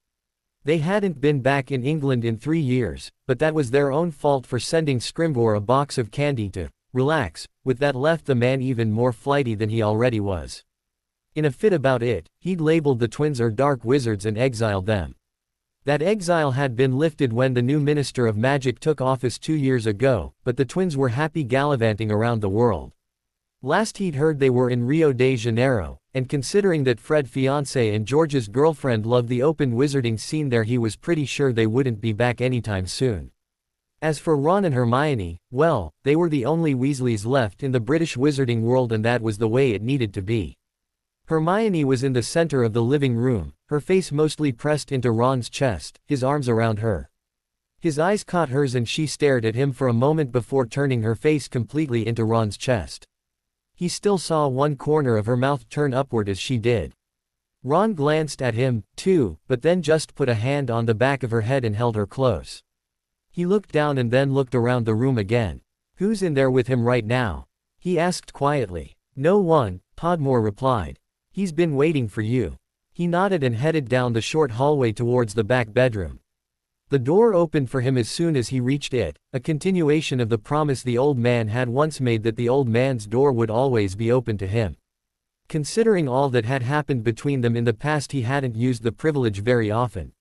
They hadn't been back in England in 3 years, but that was their own fault for sending Scrimgeour a box of candy to relax, with that left the man even more flighty than he already was. In a fit about it, he'd labeled the twins as dark wizards and exiled them. That exile had been lifted when the new Minister of Magic took office 2 years ago, but the twins were happy gallivanting around the world. Last he'd heard they were in Rio de Janeiro, and considering that Fred's fiancée and George's girlfriend loved the open wizarding scene there, he was pretty sure they wouldn't be back anytime soon. As for Ron and Hermione, well, they were the only Weasleys left in the British wizarding world, and that was the way it needed to be. Hermione was in the center of the living room, her face mostly pressed into Ron's chest, his arms around her. His eyes caught hers and she stared at him for a moment before turning her face completely into Ron's chest. He still saw one corner of her mouth turn upward as she did. Ron glanced at him, too, but then just put a hand on the back of her head and held her close. He looked down and then looked around the room again. "Who's in there with him right now?" he asked quietly. "No one," Podmore replied. "He's been waiting for you." He nodded and headed down the short hallway towards the back bedroom. The door opened for him as soon as he reached it, a continuation of the promise the old man had once made that the old man's door would always be open to him. Considering all that had happened between them in the past, he hadn't used the privilege very often.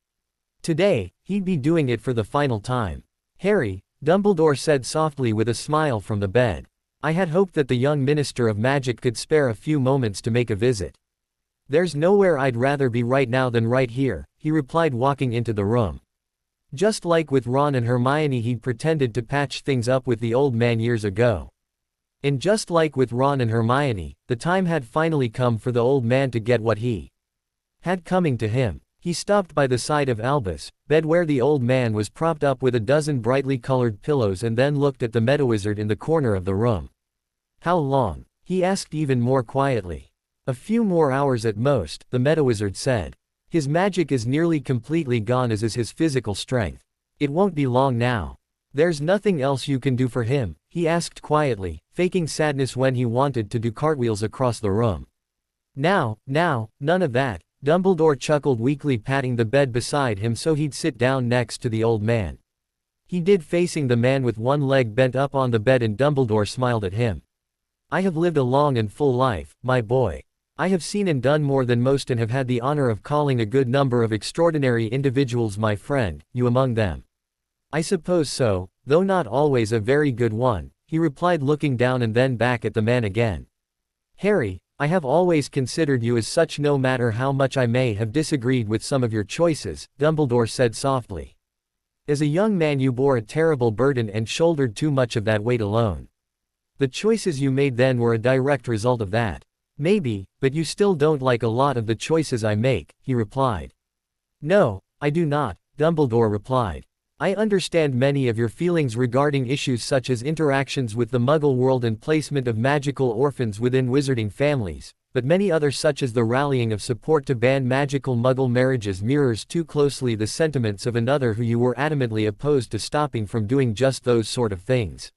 Today, he'd be doing it for the final time. "Harry," Dumbledore said softly with a smile from the bed. "I had hoped that the young Minister of Magic could spare a few moments to make a visit." "There's nowhere I'd rather be right now than right here," he replied, walking into the room. Just like with Ron and Hermione, he'd pretended to patch things up with the old man years ago. And just like with Ron and Hermione, the time had finally come for the old man to get what he had coming to him. He stopped by the side of Albus' bed where the old man was propped up with a dozen brightly colored pillows, and then looked at the Medawizard in the corner of the room. "How long?" he asked even more quietly. "A few more hours at most," the Medawizard said. "His magic is nearly completely gone, as is his physical strength. It won't be long now." "There's nothing else you can do for him?" he asked quietly, faking sadness when he wanted to do cartwheels across the room. Now, none of that." Dumbledore chuckled weakly, patting the bed beside him so he'd sit down next to the old man. He did, facing the man with one leg bent up on the bed, and Dumbledore smiled at him. "I have lived a long and full life, my boy. I have seen and done more than most, and have had the honor of calling a good number of extraordinary individuals my friend, you among them." "I suppose so, though not always a very good one," he replied, looking down and then back at the man again. "Harry, I have always considered you as such, no matter how much I may have disagreed with some of your choices," Dumbledore said softly. "As a young man you bore a terrible burden and shouldered too much of that weight alone. The choices you made then were a direct result of that. Maybe, but you still don't like a lot of the choices I make," he replied. "No, I do not," Dumbledore replied. "I understand many of your feelings regarding issues such as interactions with the Muggle world and placement of magical orphans within wizarding families, but many others, such as the rallying of support to ban magical Muggle marriages, mirrors too closely the sentiments of another who you were adamantly opposed to stopping from doing just those sort of things."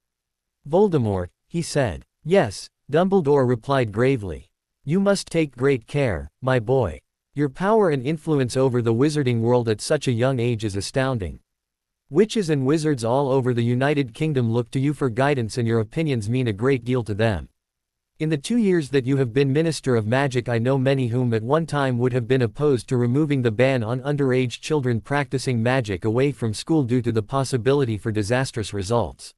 "Voldemort," he said. "Yes," Dumbledore replied gravely. "You must take great care, my boy. Your power and influence over the wizarding world at such a young age is astounding. Witches and wizards all over the United Kingdom look to you for guidance, and your opinions mean a great deal to them. In the 2 years that you have been Minister of Magic, I know many whom at one time would have been opposed to removing the ban on underage children practicing magic away from school due to the possibility for disastrous results.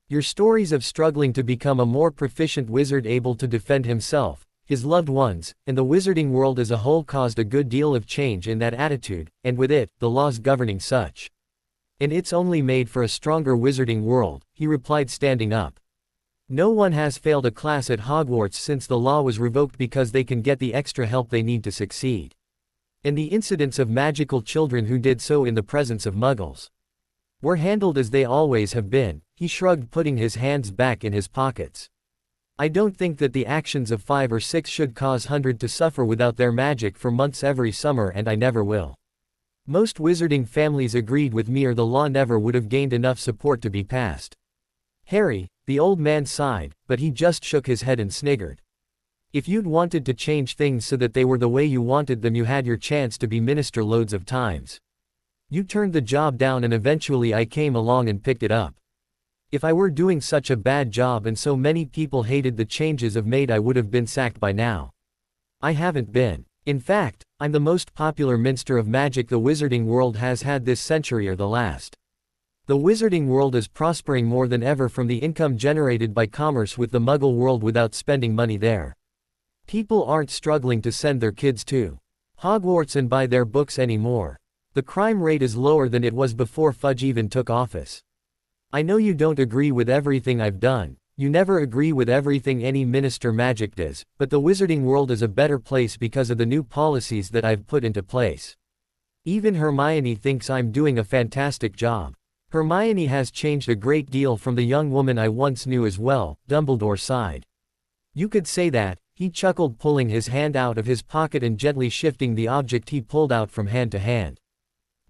Your stories of struggling to become a more proficient wizard able to defend himself, his loved ones, and the wizarding world as a whole caused a good deal of change in that attitude, and with it, the laws governing such. And it's only made for a stronger wizarding world, he replied, standing up. No one has failed a class at Hogwarts since the law was revoked because they can get the extra help they need to succeed. And the incidents of magical children who did so in the presence of muggles were handled as they always have been, he shrugged, putting his hands back in his pockets. I don't think that the actions of 5 or 6 should cause 100 to suffer without their magic for months every summer, and I never will. Most wizarding families agreed with me, or the law never would have gained enough support to be passed. Harry, the old man sighed, but he just shook his head and sniggered. If you'd wanted to change things so that they were the way you wanted them, you had your chance to be minister loads of times. You turned the job down, and eventually I came along and picked it up. If I were doing such a bad job and so many people hated the changes I've made, I would have been sacked by now. I haven't been. In fact, I'm the most popular Minister of Magic the wizarding world has had this century or the last. The wizarding world is prospering more than ever from the income generated by commerce with the Muggle world without spending money there. People aren't struggling to send their kids to Hogwarts and buy their books anymore. The crime rate is lower than it was before Fudge even took office. I know you don't agree with everything I've done. You never agree with everything any Minister Magic does, but the wizarding world is a better place because of the new policies that I've put into place. Even Hermione thinks I'm doing a fantastic job. Hermione has changed a great deal from the young woman I once knew as well, Dumbledore sighed. You could say that, he chuckled, pulling his hand out of his pocket and gently shifting the object he pulled out from hand to hand.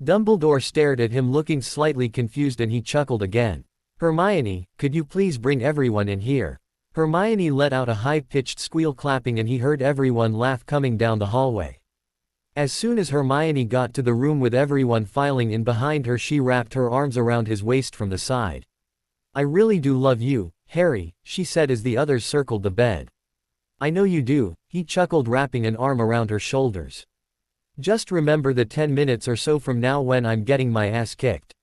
Dumbledore stared at him, looking slightly confused, and he chuckled again. Hermione, could you please bring everyone in here? Hermione let out a high-pitched squeal, clapping, and he heard everyone laugh coming down the hallway. As soon as Hermione got to the room with everyone filing in behind her, she wrapped her arms around his waist from the side. I really do love you, Harry, she said as the others circled the bed. I know you do, he chuckled, wrapping an arm around her shoulders. Just remember that 10 minutes or so from now when I'm getting my ass kicked.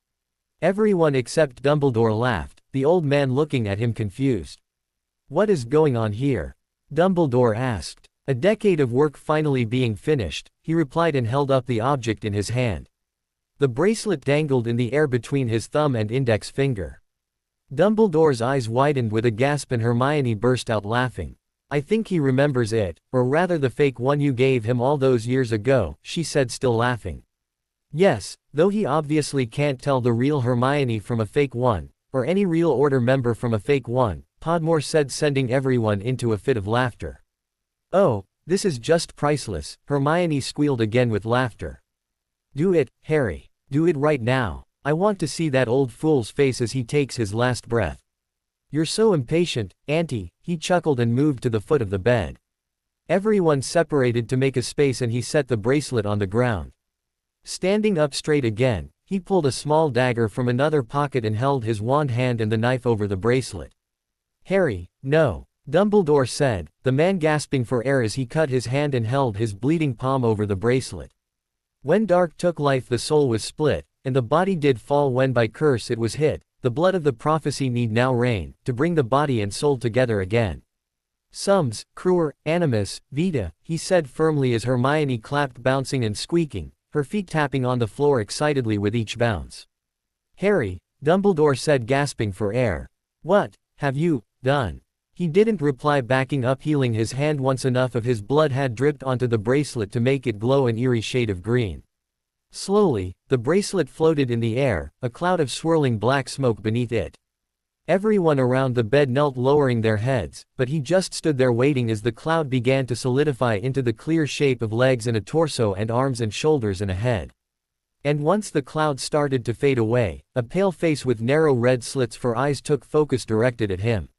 Everyone except Dumbledore laughed, the old man looking at him confused. What is going on here? Dumbledore asked. A decade of work finally being finished, he replied and held up the object in his hand. The bracelet dangled in the air between his thumb and index finger. Dumbledore's eyes widened with a gasp and Hermione burst out laughing. I think he remembers it, or rather the fake one you gave him all those years ago, she said, still laughing. Yes, though he obviously can't tell the real Hermione from a fake one, or any real Order member from a fake one, Podmore said, sending everyone into a fit of laughter. Oh, this is just priceless, Hermione squealed again with laughter. Do it, Harry. Do it right now. I want to see that old fool's face as he takes his last breath. You're so impatient, Auntie, he chuckled and moved to the foot of the bed. Everyone separated to make a space and he set the bracelet on the ground. Standing up straight again, he pulled a small dagger from another pocket and held his wand hand and the knife over the bracelet. Harry, no, Dumbledore said, the man gasping for air as he cut his hand and held his bleeding palm over the bracelet. When dark took life, the soul was split, and the body did fall when by curse it was hit. The blood of the prophecy need now reign, to bring the body and soul together again. Sums, cruer, animus, vita, he said firmly as Hermione clapped, bouncing and squeaking, her feet tapping on the floor excitedly with each bounce. Harry, Dumbledore said, gasping for air. What have you done? He didn't reply, backing up, healing his hand once enough of his blood had dripped onto the bracelet to make it glow an eerie shade of green. Slowly, the bracelet floated in the air, a cloud of swirling black smoke beneath it. Everyone around the bed knelt, lowering their heads, but he just stood there waiting as the cloud began to solidify into the clear shape of legs and a torso and arms and shoulders and a head. And once the cloud started to fade away, a pale face with narrow red slits for eyes took focus directed at him.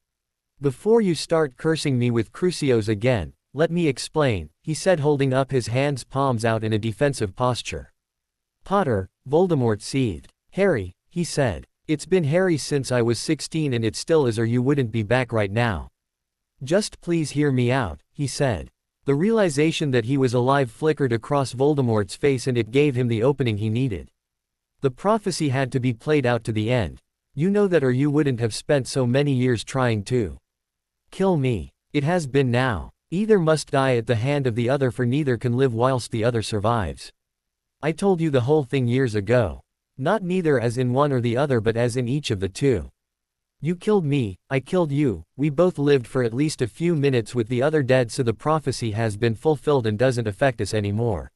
Before you start cursing me with crucios again, let me explain, he said, holding up his hands, palms out in a defensive posture. Potter, Voldemort seethed. Harry, he said. It's been Harry since I was 16 and it still is, or you wouldn't be back right now. Just please hear me out, he said. The realization that he was alive flickered across Voldemort's face and it gave him the opening he needed. The prophecy had to be played out to the end. You know that, or you wouldn't have spent so many years trying to kill me. It has been now. Either must die at the hand of the other, for neither can live whilst the other survives. I told you the whole thing years ago. Not neither as in one or the other, but as in each of the two. You killed me, I killed you, we both lived for at least a few minutes with the other dead, so the prophecy has been fulfilled and doesn't affect us anymore.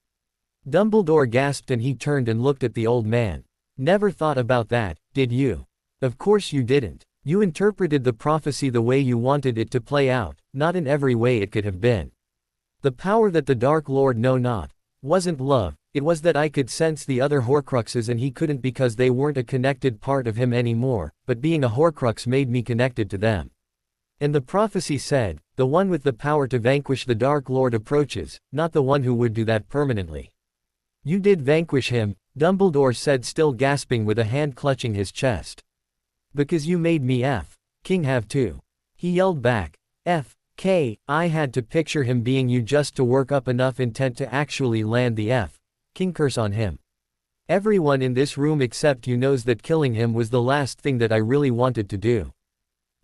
Dumbledore gasped and he turned and looked at the old man. Never thought about that, did you? Of course you didn't. You interpreted the prophecy the way you wanted it to play out, not in every way it could have been. The power that the Dark Lord know not wasn't love, it was that I could sense the other Horcruxes and he couldn't because they weren't a connected part of him anymore, but being a Horcrux made me connected to them. And the prophecy said, the one with the power to vanquish the Dark Lord approaches, not the one who would do that permanently. You did vanquish him, Dumbledore said, still gasping with a hand clutching his chest. Because you made me King have too. He yelled back. I had to picture him being you just to work up enough intent to actually land the King curse on him. Everyone in this room except you knows that killing him was the last thing that I really wanted to do.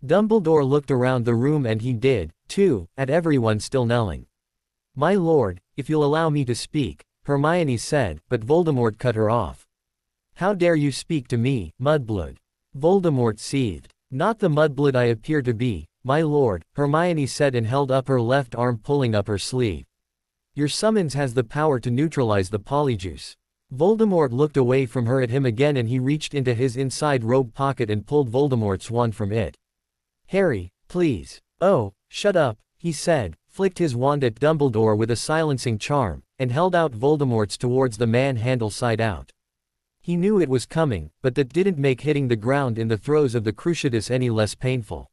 Dumbledore looked around the room and he did, too, at everyone still knelling. My lord, if you'll allow me to speak, Hermione said, but Voldemort cut her off. How dare you speak to me, mudblood? Voldemort seethed. Not the mudblood I appear to be, my lord, Hermione said and held up her left arm, pulling up her sleeve. Your summons has the power to neutralize the polyjuice. Voldemort looked away from her at him again and he reached into his inside robe pocket and pulled Voldemort's wand from it. Harry, please. Oh, shut up, he said, flicked his wand at Dumbledore with a silencing charm, and held out Voldemort's towards the man, handle side out. He knew it was coming, but that didn't make hitting the ground in the throes of the Cruciatus any less painful.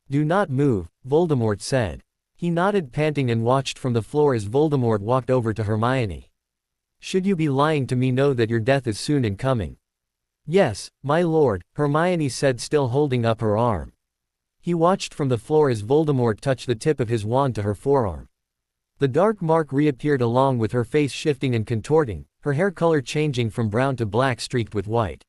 Do not move, Voldemort said. He nodded, panting, and watched from the floor as Voldemort walked over to Hermione. Should you be lying to me, know that your death is soon in coming. Yes, my lord, Hermione said, still holding up her arm. He watched from the floor as Voldemort touched the tip of his wand to her forearm. The dark mark reappeared along with her face shifting and contorting, her hair color changing from brown to black streaked with white.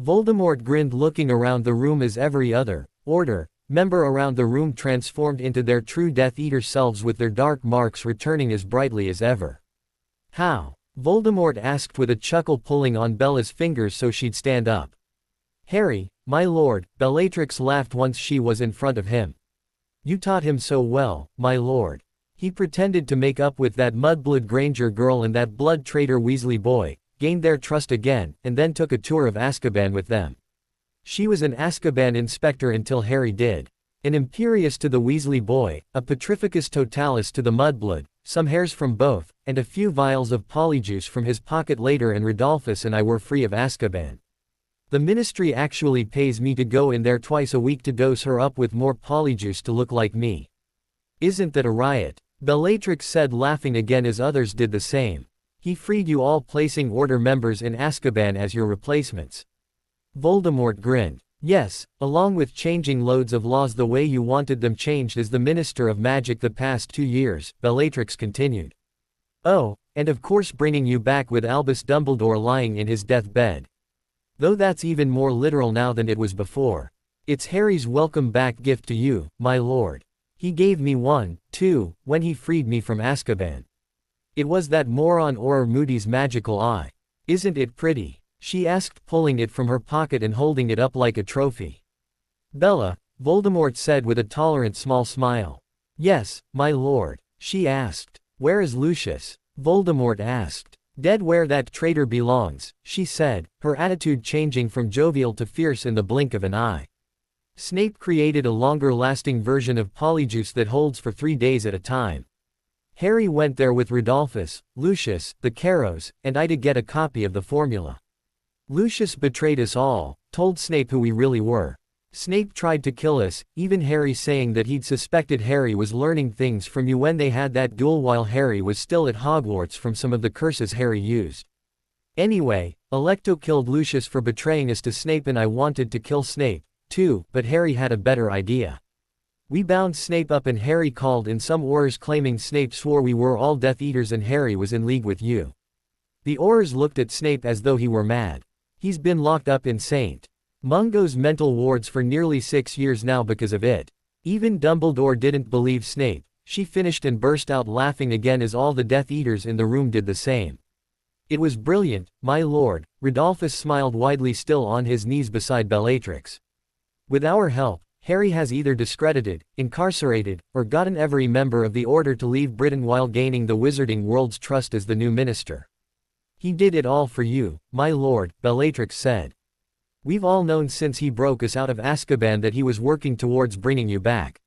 Voldemort grinned, looking around the room as every other Order member around the room transformed into their true Death Eater selves, with their dark marks returning as brightly as ever. How? Voldemort asked with a chuckle, pulling on Bella's fingers so she'd stand up. Harry, my lord, Bellatrix laughed once she was in front of him. You taught him so well, my lord. He pretended to make up with that mudblood Granger girl and that blood traitor Weasley boy, gained their trust again, and then took a tour of Azkaban with them. She was an Azkaban inspector until Harry did. An Imperius to the Weasley boy, a Petrificus Totalis to the mudblood, some hairs from both, and a few vials of polyjuice from his pocket later, and Rodolphus and I were free of Azkaban. The ministry actually pays me to go in there twice a week to dose her up with more polyjuice to look like me. Isn't that a riot? Bellatrix said, laughing again as others did the same. He freed you all, placing Order members in Azkaban as your replacements. Voldemort grinned. Yes, along with changing loads of laws the way you wanted them changed as the Minister of Magic the past 2 years, Bellatrix continued. Oh, and of course bringing you back with Albus Dumbledore lying in his deathbed. Though that's even more literal now than it was before. It's Harry's welcome back gift to you, my lord. He gave me one, too, when he freed me from Azkaban. It was that moron Auror Moody's magical eye. Isn't it pretty? She asked, pulling it from her pocket and holding it up like a trophy. Bella, Voldemort said with a tolerant small smile. Yes, my lord. She asked. Where is Lucius? Voldemort asked. Dead, where that traitor belongs, she said, her attitude changing from jovial to fierce in the blink of an eye. Snape created a longer-lasting version of polyjuice that holds for 3 days at a time. Harry went there with Rodolphus, Lucius, the Carrows, and I to get a copy of the formula. Lucius betrayed us all, told Snape who we really were. Snape tried to kill us, even Harry saying that he'd suspected Harry was learning things from you when they had that duel while Harry was still at Hogwarts from some of the curses Harry used. Anyway, Alecto killed Lucius for betraying us to Snape and I wanted to kill Snape, too, but Harry had a better idea. We bound Snape up and Harry called in some Aurors claiming Snape swore we were all Death Eaters and Harry was in league with you. The Aurors looked at Snape as though he were mad. He's been locked up in St. Mungo's mental wards for nearly 6 years now because of it. Even Dumbledore didn't believe Snape. She finished and burst out laughing again as all the Death Eaters in the room did the same. It was brilliant, my lord. Rodolphus smiled widely still on his knees beside Bellatrix. With our help, Harry has either discredited, incarcerated, or gotten every member of the Order to leave Britain while gaining the wizarding world's trust as the new minister. He did it all for you, my lord, Bellatrix said. We've all known since he broke us out of Azkaban that he was working towards bringing you back.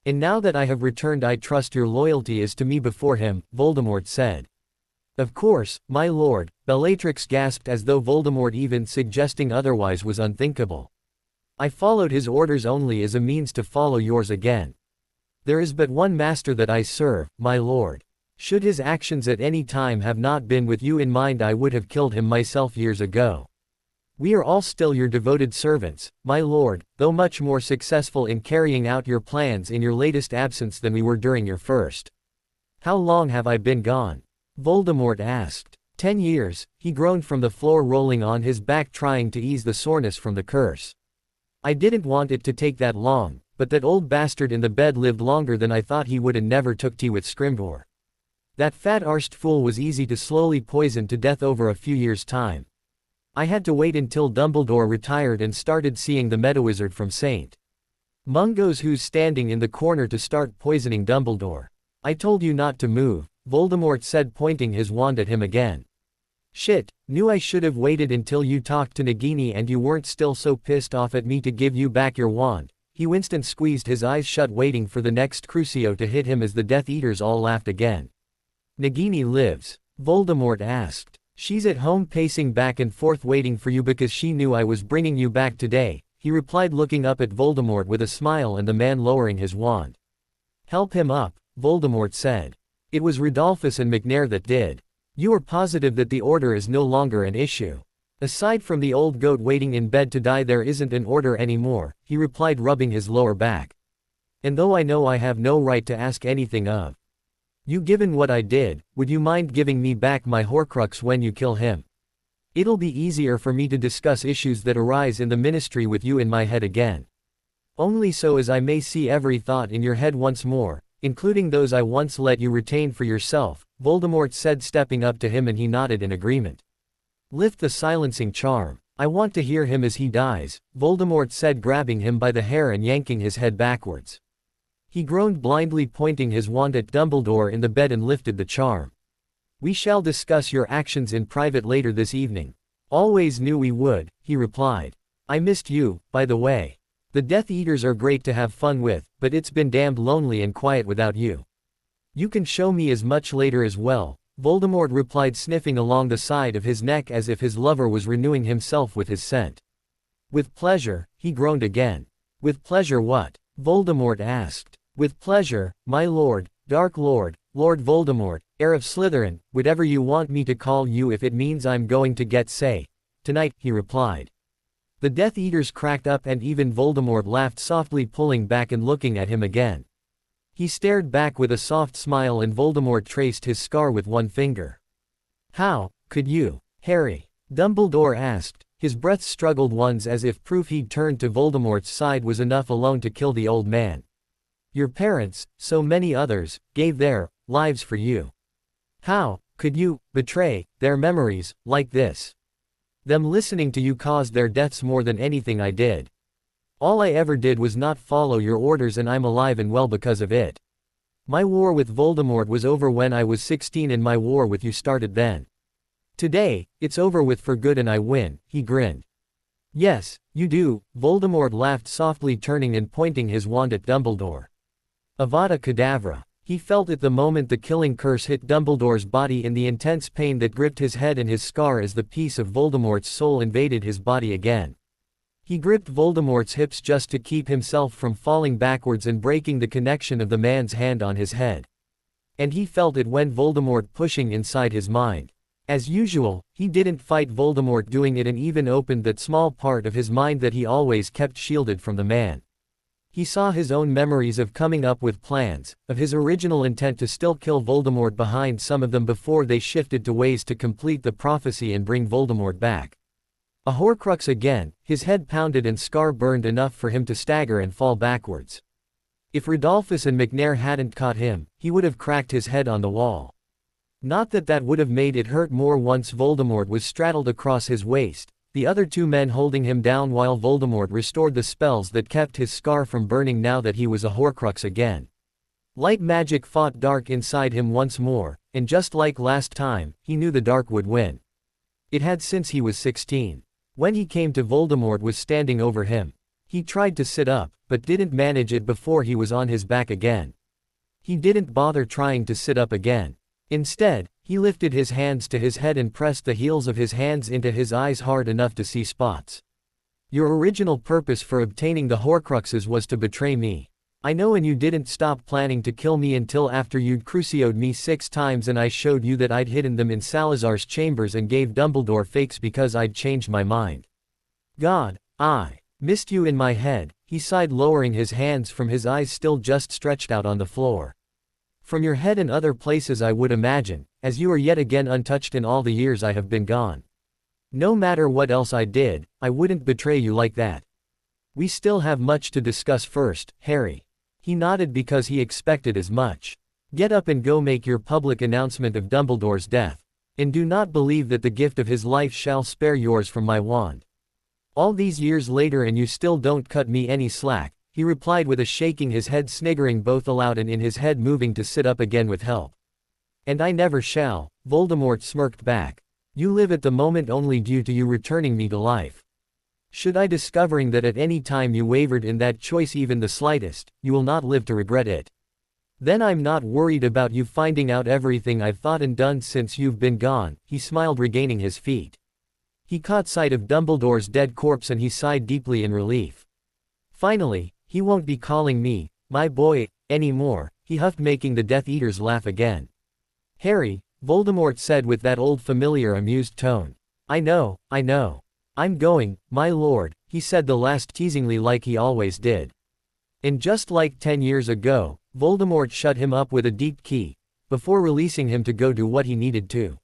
And now that I have returned I trust your loyalty is to me before him, Voldemort said. Of course, my lord, Bellatrix gasped as though Voldemort even suggesting otherwise was unthinkable. I followed his orders only as a means to follow yours again. There is but one master that I serve, my lord. Should his actions at any time have not been with you in mind I would have killed him myself years ago. We are all still your devoted servants, my lord, though much more successful in carrying out your plans in your latest absence than we were during your first. How long have I been gone? Voldemort asked. 10 years, he groaned from the floor rolling on his back trying to ease the soreness from the curse. I didn't want it to take that long, but that old bastard in the bed lived longer than I thought he would and never took tea with Scrimgeour. That fat-arsed fool was easy to slowly poison to death over a few years' time. I had to wait until Dumbledore retired and started seeing the Medawizard from St. Mungo's who's standing in the corner to start poisoning Dumbledore. I told you not to move, Voldemort said pointing his wand at him again. Shit, knew I should have waited until you talked to Nagini and you weren't still so pissed off at me to give you back your wand. He winced and squeezed his eyes shut waiting for the next Crucio to hit him as the Death Eaters all laughed again. Nagini lives? Voldemort asked. She's at home pacing back and forth waiting for you because she knew I was bringing you back today, he replied looking up at Voldemort with a smile and the man lowering his wand. Help him up, Voldemort said. It was Rodolphus and McNair that did. You are positive that the order is no longer an issue. Aside from the old goat waiting in bed to die there isn't an order anymore, he replied rubbing his lower back. And though I know I have no right to ask anything of you given what I did, would you mind giving me back my Horcrux when you kill him? It'll be easier for me to discuss issues that arise in the ministry with you in my head again. Only so as I may see every thought in your head once more, including those I once let you retain for yourself, Voldemort said stepping up to him and he nodded in agreement. Lift the silencing charm. I want to hear him as he dies, Voldemort said grabbing him by the hair and yanking his head backwards. He groaned blindly pointing his wand at Dumbledore in the bed and lifted the charm. We shall discuss your actions in private later this evening. Always knew we would, he replied. I missed you, by the way. The Death Eaters are great to have fun with, but it's been damned lonely and quiet without you. You can show me as much later as well, Voldemort replied sniffing along the side of his neck as if his lover was renewing himself with his scent. With pleasure, he groaned again. With pleasure what? Voldemort asked. With pleasure, my lord, Dark Lord, Lord Voldemort, heir of Slytherin, whatever you want me to call you if it means I'm going to get say. Tonight, he replied. The Death Eaters cracked up and even Voldemort laughed softly pulling back and looking at him again. He stared back with a soft smile and Voldemort traced his scar with one finger. How could you, Harry? Dumbledore asked. His breath struggled once as if proof he'd turned to Voldemort's side was enough alone to kill the old man. Your parents, so many others, gave their lives for you. How could you betray their memories like this? Them listening to you caused their deaths more than anything I did. All I ever did was not follow your orders and I'm alive and well because of it. My war with Voldemort was over when I was 16 and my war with you started then. Today, it's over with for good and I win, he grinned. Yes, you do, Voldemort laughed softly turning and pointing his wand at Dumbledore. Avada Kedavra. He felt at the moment the killing curse hit Dumbledore's body in the intense pain that gripped his head and his scar as the piece of Voldemort's soul invaded his body again. He gripped Voldemort's hips just to keep himself from falling backwards and breaking the connection of the man's hand on his head. And he felt it when Voldemort pushing inside his mind. As usual, he didn't fight Voldemort doing it and even opened that small part of his mind that he always kept shielded from the man. He saw his own memories of coming up with plans, of his original intent to still kill Voldemort behind some of them before they shifted to ways to complete the prophecy and bring Voldemort back. A Horcrux again, his head pounded and scar burned enough for him to stagger and fall backwards. If Rodolphus and McNair hadn't caught him, he would have cracked his head on the wall. Not that that would have made it hurt more once Voldemort was straddled across his waist, the other two men holding him down while Voldemort restored the spells that kept his scar from burning now that he was a Horcrux again. Light magic fought dark inside him once more, and just like last time, he knew the dark would win. It had since he was 16. When he came to Voldemort was standing over him. He tried to sit up, but didn't manage it before he was on his back again. He didn't bother trying to sit up again. Instead, he lifted his hands to his head and pressed the heels of his hands into his eyes hard enough to see spots. Your original purpose for obtaining the Horcruxes was to betray me. I know, and you didn't stop planning to kill me until after you'd crucioed me 6 times and I showed you that I'd hidden them in Salazar's chambers and gave Dumbledore fakes because I'd changed my mind. God, I missed you in my head, he sighed, lowering his hands from his eyes still just stretched out on the floor. From your head and other places I would imagine, as you are yet again untouched in all the years I have been gone. No matter what else I did, I wouldn't betray you like that. We still have much to discuss first, Harry. He nodded because he expected as much. Get up and go make your public announcement of Dumbledore's death. And do not believe that the gift of his life shall spare yours from my wand. All these years later and you still don't cut me any slack, he replied with a shaking his head, sniggering both aloud and in his head, moving to sit up again with help. And I never shall, Voldemort smirked back. You live at the moment only due to you returning me to life. Should I discovering that at any time you wavered in that choice even the slightest, you will not live to regret it. Then I'm not worried about you finding out everything I've thought and done since you've been gone, he smiled, regaining his feet. He caught sight of Dumbledore's dead corpse and he sighed deeply in relief. Finally, he won't be calling me, my boy, anymore, he huffed, making the Death Eaters laugh again. Harry, Voldemort said with that old familiar amused tone. I know. I'm going, my lord, he said the last teasingly like he always did. And just like 10 years ago, Voldemort shut him up with a deep key, before releasing him to go do what he needed to.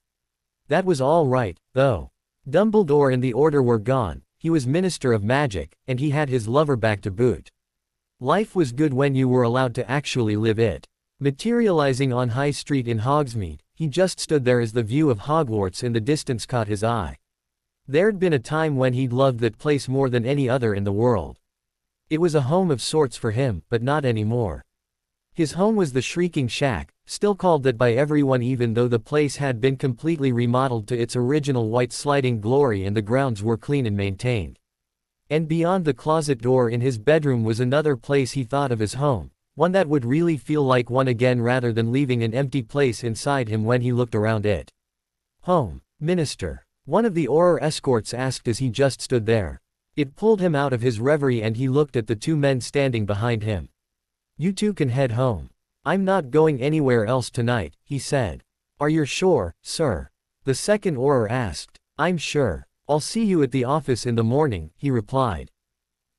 That was all right, though. Dumbledore and the Order were gone, he was Minister of Magic, and he had his lover back to boot. Life was good when you were allowed to actually live it. Materializing on High Street in Hogsmeade, he just stood there as the view of Hogwarts in the distance caught his eye. There'd been a time when he'd loved that place more than any other in the world. It was a home of sorts for him, but not anymore. His home was the Shrieking Shack, still called that by everyone even though the place had been completely remodeled to its original white sliding glory and the grounds were clean and maintained. And beyond the closet door in his bedroom was another place he thought of as home, one that would really feel like one again rather than leaving an empty place inside him when he looked around it. Home, Minister? One of the Auror escorts asked as he just stood there. It pulled him out of his reverie and he looked at the 2 men standing behind him. You 2 can head home. I'm not going anywhere else tonight, he said. Are you sure, sir? The second Auror asked. I'm sure. I'll see you at the office in the morning, he replied.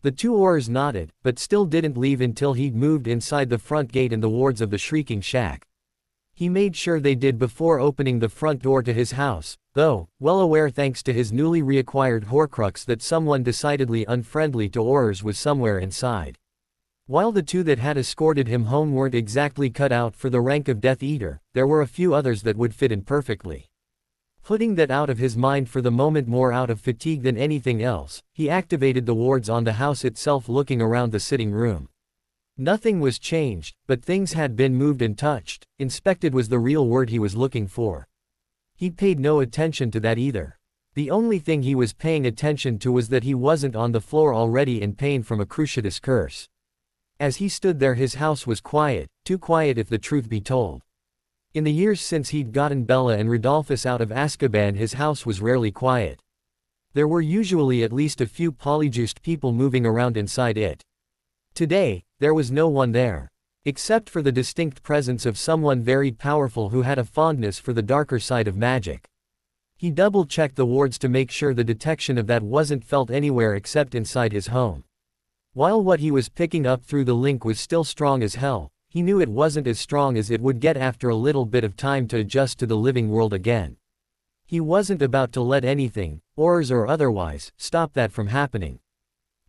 The 2 Aurors nodded, but still didn't leave until he'd moved inside the front gate and the wards of the Shrieking Shack. He made sure they did before opening the front door to his house, though, well aware thanks to his newly reacquired Horcrux that someone decidedly unfriendly to Aurors was somewhere inside. While the 2 that had escorted him home weren't exactly cut out for the rank of Death Eater, there were a few others that would fit in perfectly. Putting that out of his mind for the moment more out of fatigue than anything else, he activated the wards on the house itself, looking around the sitting room. Nothing was changed, but things had been moved and touched. Inspected was the real word he was looking for. He paid no attention to that either. The only thing he was paying attention to was that he wasn't on the floor already in pain from a Cruciatus curse. As he stood there his house was quiet, too quiet if the truth be told. In the years since he'd gotten Bella and Rodolphus out of Azkaban his house was rarely quiet. There were usually at least a few polyjuiced people moving around inside it. Today, there was no one there. Except for the distinct presence of someone very powerful who had a fondness for the darker side of magic. He double-checked the wards to make sure the detection of that wasn't felt anywhere except inside his home. While what he was picking up through the link was still strong as hell, he knew it wasn't as strong as it would get after a little bit of time to adjust to the living world again. He wasn't about to let anything, horrors or otherwise, stop that from happening.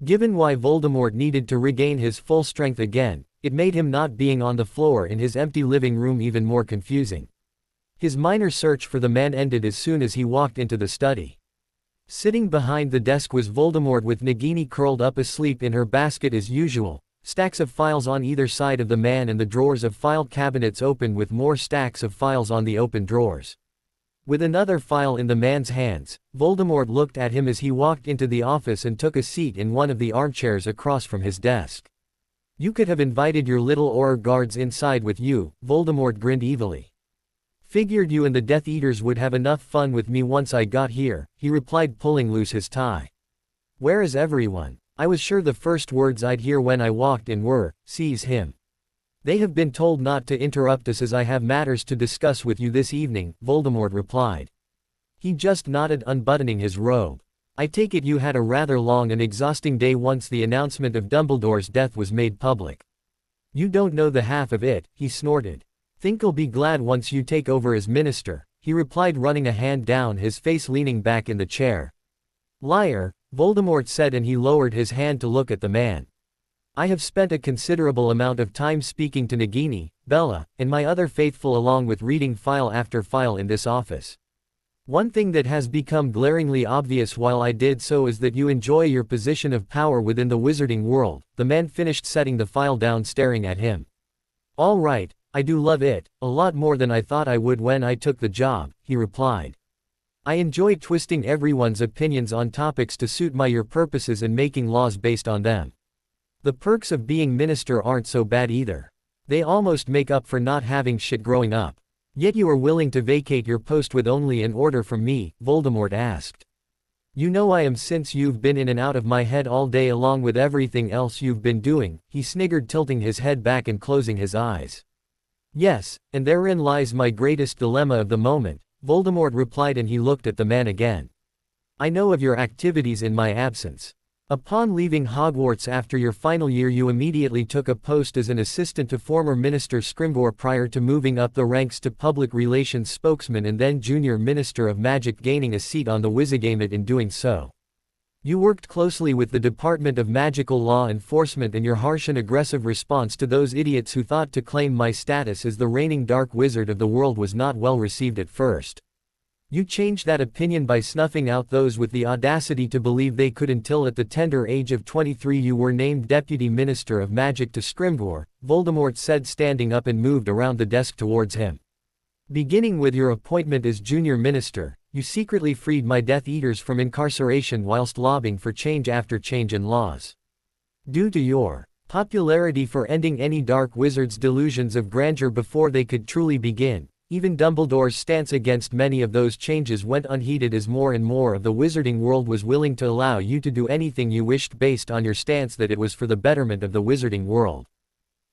Given why Voldemort needed to regain his full strength again, it made him not being on the floor in his empty living room even more confusing. His minor search for the man ended as soon as he walked into the study. Sitting behind the desk was Voldemort with Nagini curled up asleep in her basket as usual, stacks of files on either side of the man and the drawers of filed cabinets open with more stacks of files on the open drawers. With another file in the man's hands, Voldemort looked at him as he walked into the office and took a seat in one of the armchairs across from his desk. You could have invited your little Auror guards inside with you, Voldemort grinned evilly. Figured you and the Death Eaters would have enough fun with me once I got here, he replied, pulling loose his tie. Where is everyone? I was sure the first words I'd hear when I walked in were, seize him. They have been told not to interrupt us as I have matters to discuss with you this evening, Voldemort replied. He just nodded, unbuttoning his robe. I take it you had a rather long and exhausting day once the announcement of Dumbledore's death was made public. You don't know the half of it, he snorted. Think you'll be glad once you take over as minister, he replied, running a hand down his face, leaning back in the chair. Liar, Voldemort said, and he lowered his hand to look at the man. I have spent a considerable amount of time speaking to Nagini, Bella, and my other faithful along with reading file after file in this office. One thing that has become glaringly obvious while I did so is that you enjoy your position of power within the wizarding world. The man finished setting the file down, staring at him. All right, I do love it, a lot more than I thought I would when I took the job, he replied. I enjoy twisting everyone's opinions on topics to suit your purposes and making laws based on them. The perks of being minister aren't so bad either. They almost make up for not having shit growing up. Yet you are willing to vacate your post with only an order from me, Voldemort asked. You know I am, since you've been in and out of my head all day along with everything else you've been doing, he sniggered, tilting his head back and closing his eyes. Yes, and therein lies my greatest dilemma of the moment, Voldemort replied, and he looked at the man again. I know of your activities in my absence. Upon leaving Hogwarts after your final year, you immediately took a post as an assistant to former Minister Scrimgeour prior to moving up the ranks to public relations spokesman and then junior Minister of Magic, gaining a seat on the Wizigamot in doing so. You worked closely with the Department of Magical Law Enforcement, and your harsh and aggressive response to those idiots who thought to claim my status as the reigning Dark Wizard of the world was not well received at first. You changed that opinion by snuffing out those with the audacity to believe they could until at the tender age of 23 you were named Deputy Minister of Magic to Scrimgeour, Voldemort said, standing up, and moved around the desk towards him. Beginning with your appointment as Junior Minister, you secretly freed my Death Eaters from incarceration whilst lobbying for change after change in laws. Due to your popularity for ending any Dark Wizard's delusions of grandeur before they could truly begin, even Dumbledore's stance against many of those changes went unheeded as more and more of the wizarding world was willing to allow you to do anything you wished based on your stance that it was for the betterment of the wizarding world.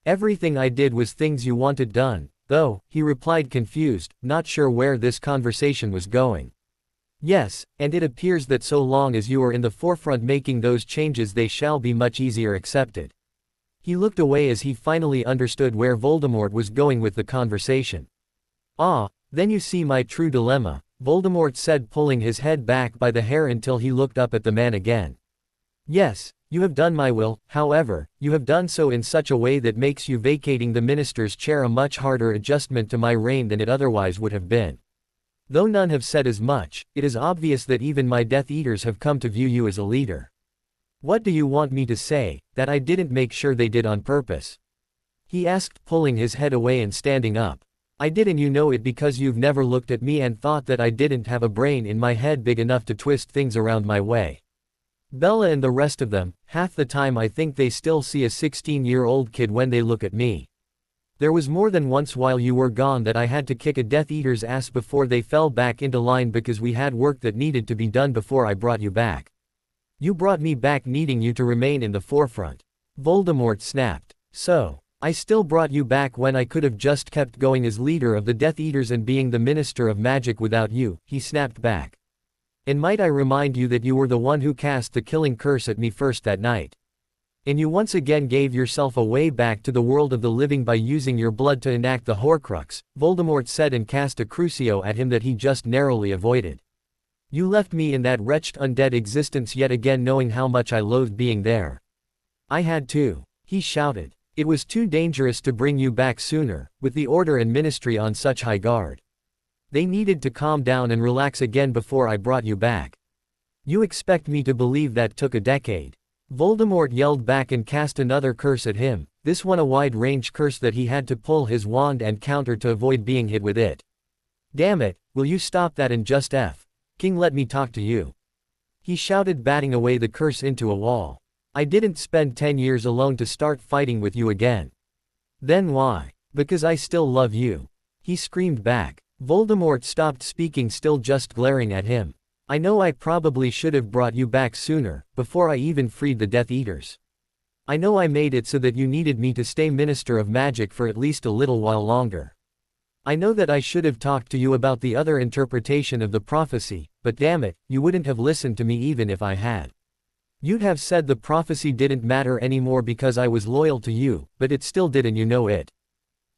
Everything I did was things you wanted done, though, he replied, confused, not sure where this conversation was going. Yes, and it appears that so long as you are in the forefront making those changes, they shall be much easier accepted. He looked away as he finally understood where Voldemort was going with the conversation. Ah, then you see my true dilemma, Voldemort said, pulling his head back by the hair until he looked up at the man again. Yes, you have done my will, however, you have done so in such a way that makes you vacating the minister's chair a much harder adjustment to my reign than it otherwise would have been. Though none have said as much, it is obvious that even my Death Eaters have come to view you as a leader. What do you want me to say, that I didn't make sure they did on purpose? He asked, pulling his head away and standing up. I did, and you know it because you've never looked at me and thought that I didn't have a brain in my head big enough to twist things around my way. Bella and the rest of them, half the time I think they still see a 16-year-old kid when they look at me. There was more than once while you were gone that I had to kick a Death Eater's ass before they fell back into line because we had work that needed to be done before I brought you back. You brought me back needing you to remain in the forefront. Voldemort snapped. So, I still brought you back when I could have just kept going as leader of the Death Eaters and being the Minister of Magic without you, he snapped back. And might I remind you that you were the one who cast the killing curse at me first that night. And you once again gave yourself a way back to the world of the living by using your blood to enact the Horcrux, Voldemort said and cast a Crucio at him that he just narrowly avoided. You left me in that wretched undead existence yet again knowing how much I loathed being there. I had to. He shouted. It was too dangerous to bring you back sooner, with the Order and Ministry on such high guard. They needed to calm down and relax again before I brought you back. You expect me to believe that took a decade? Voldemort yelled back and cast another curse at him, this one a wide-range curse that he had to pull his wand and counter to avoid being hit with it. Damn it, will you stop that and just King let me talk to you. He shouted batting away the curse into a wall. I didn't spend 10 years alone to start fighting with you again. Then why? Because I still love you. He screamed back. Voldemort stopped speaking still just glaring at him. I know I probably should have brought you back sooner, before I even freed the Death Eaters. I know I made it so that you needed me to stay Minister of Magic for at least a little while longer. I know that I should have talked to you about the other interpretation of the prophecy, but damn it, you wouldn't have listened to me even if I had. You'd have said the prophecy didn't matter anymore because I was loyal to you, but it still did and you know it.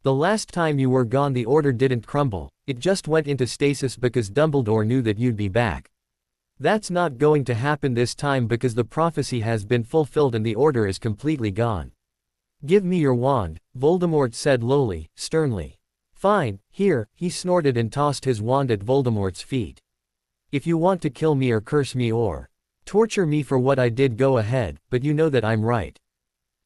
The last time you were gone the Order didn't crumble, it just went into stasis because Dumbledore knew that you'd be back. That's not going to happen this time because the prophecy has been fulfilled and the Order is completely gone. Give me your wand, Voldemort said lowly, sternly. Fine, here, he snorted and tossed his wand at Voldemort's feet. If you want to kill me or curse me or torture me for what I did go ahead, but you know that I'm right.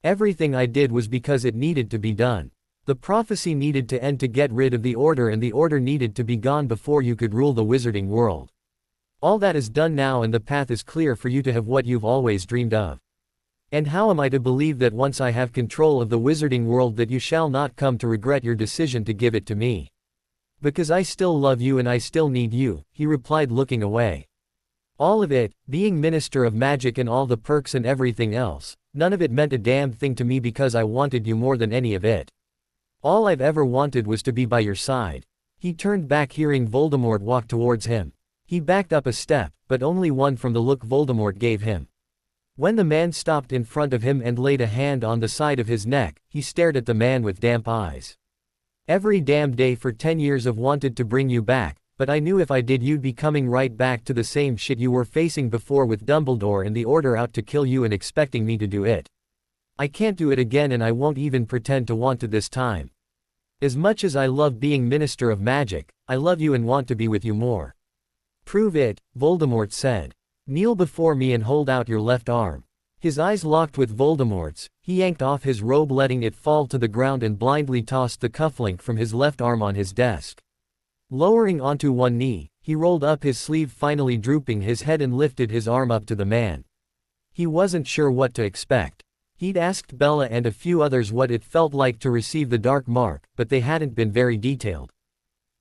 Everything I did was because it needed to be done. The prophecy needed to end to get rid of the Order and the Order needed to be gone before you could rule the wizarding world. All that is done now and the path is clear for you to have what you've always dreamed of. And how am I to believe that once I have control of the wizarding world that you shall not come to regret your decision to give it to me? Because I still love you and I still need you, he replied looking away. All of it, being Minister of Magic and all the perks and everything else, none of it meant a damn thing to me because I wanted you more than any of it. All I've ever wanted was to be by your side. He turned back hearing Voldemort walk towards him. He backed up a step, but only one from the look Voldemort gave him. When the man stopped in front of him and laid a hand on the side of his neck, he stared at the man with damp eyes. Every damn day for 10 years I've wanted to bring you back, but I knew if I did you'd be coming right back to the same shit you were facing before with Dumbledore and the Order out to kill you and expecting me to do it. I can't do it again and I won't even pretend to want to this time. As much as I love being Minister of Magic, I love you and want to be with you more. Prove it, Voldemort said. Kneel before me and hold out your left arm. His eyes locked with Voldemort's, he yanked off his robe letting it fall to the ground and blindly tossed the cufflink from his left arm on his desk. Lowering onto one knee, he rolled up his sleeve finally drooping his head and lifted his arm up to the man. He wasn't sure what to expect. He'd asked Bella and a few others what it felt like to receive the dark mark, but they hadn't been very detailed.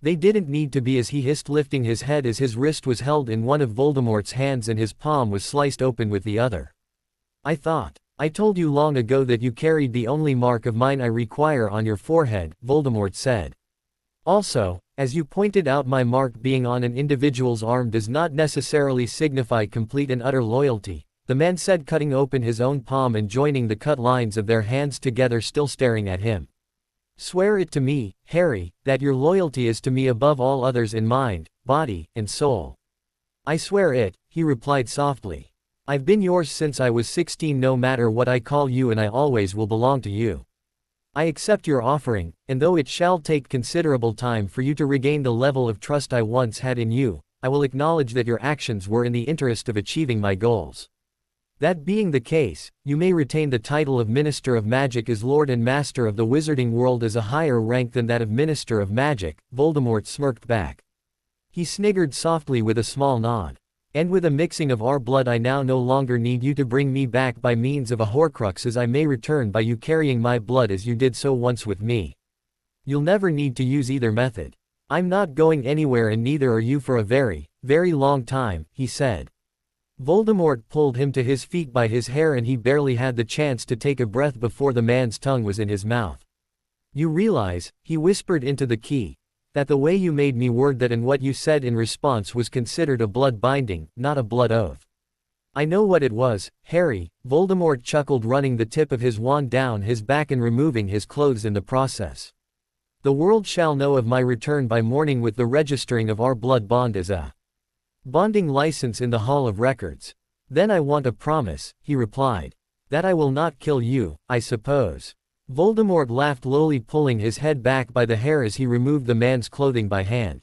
They didn't need to be as he hissed lifting his head as his wrist was held in one of Voldemort's hands and his palm was sliced open with the other. I told you long ago that you carried the only mark of mine I require on your forehead, Voldemort said. Also, as you pointed out my mark being on an individual's arm does not necessarily signify complete and utter loyalty, the man said cutting open his own palm and joining the cut lines of their hands together still staring at him. Swear it to me, Harry, that your loyalty is to me above all others in mind, body, and soul. I swear it, he replied softly. I've been yours since I was 16 no matter what I call you and I always will belong to you. I accept your offering, and though it shall take considerable time for you to regain the level of trust I once had in you, I will acknowledge that your actions were in the interest of achieving my goals. That being the case, you may retain the title of Minister of Magic as Lord and Master of the Wizarding World as a higher rank than that of Minister of Magic, Voldemort smirked back. He sniggered softly with a small nod. And with a mixing of our blood I now no longer need you to bring me back by means of a Horcrux as I may return by you carrying my blood as you did so once with me. You'll never need to use either method. I'm not going anywhere and neither are you for a very, very long time, he said. Voldemort pulled him to his feet by his hair and he barely had the chance to take a breath before the man's tongue was in his mouth. You realize, he whispered into the key, that the way you made me word that and what you said in response was considered a blood binding, not a blood oath. I know what it was, Harry, Voldemort chuckled, running the tip of his wand down his back and removing his clothes in the process. The world shall know of my return by morning with the registering of our blood bond as a bonding license in the Hall of Records. Then I want a promise, he replied. That I will not kill you, I suppose. Voldemort laughed lowly, pulling his head back by the hair as he removed the man's clothing by hand.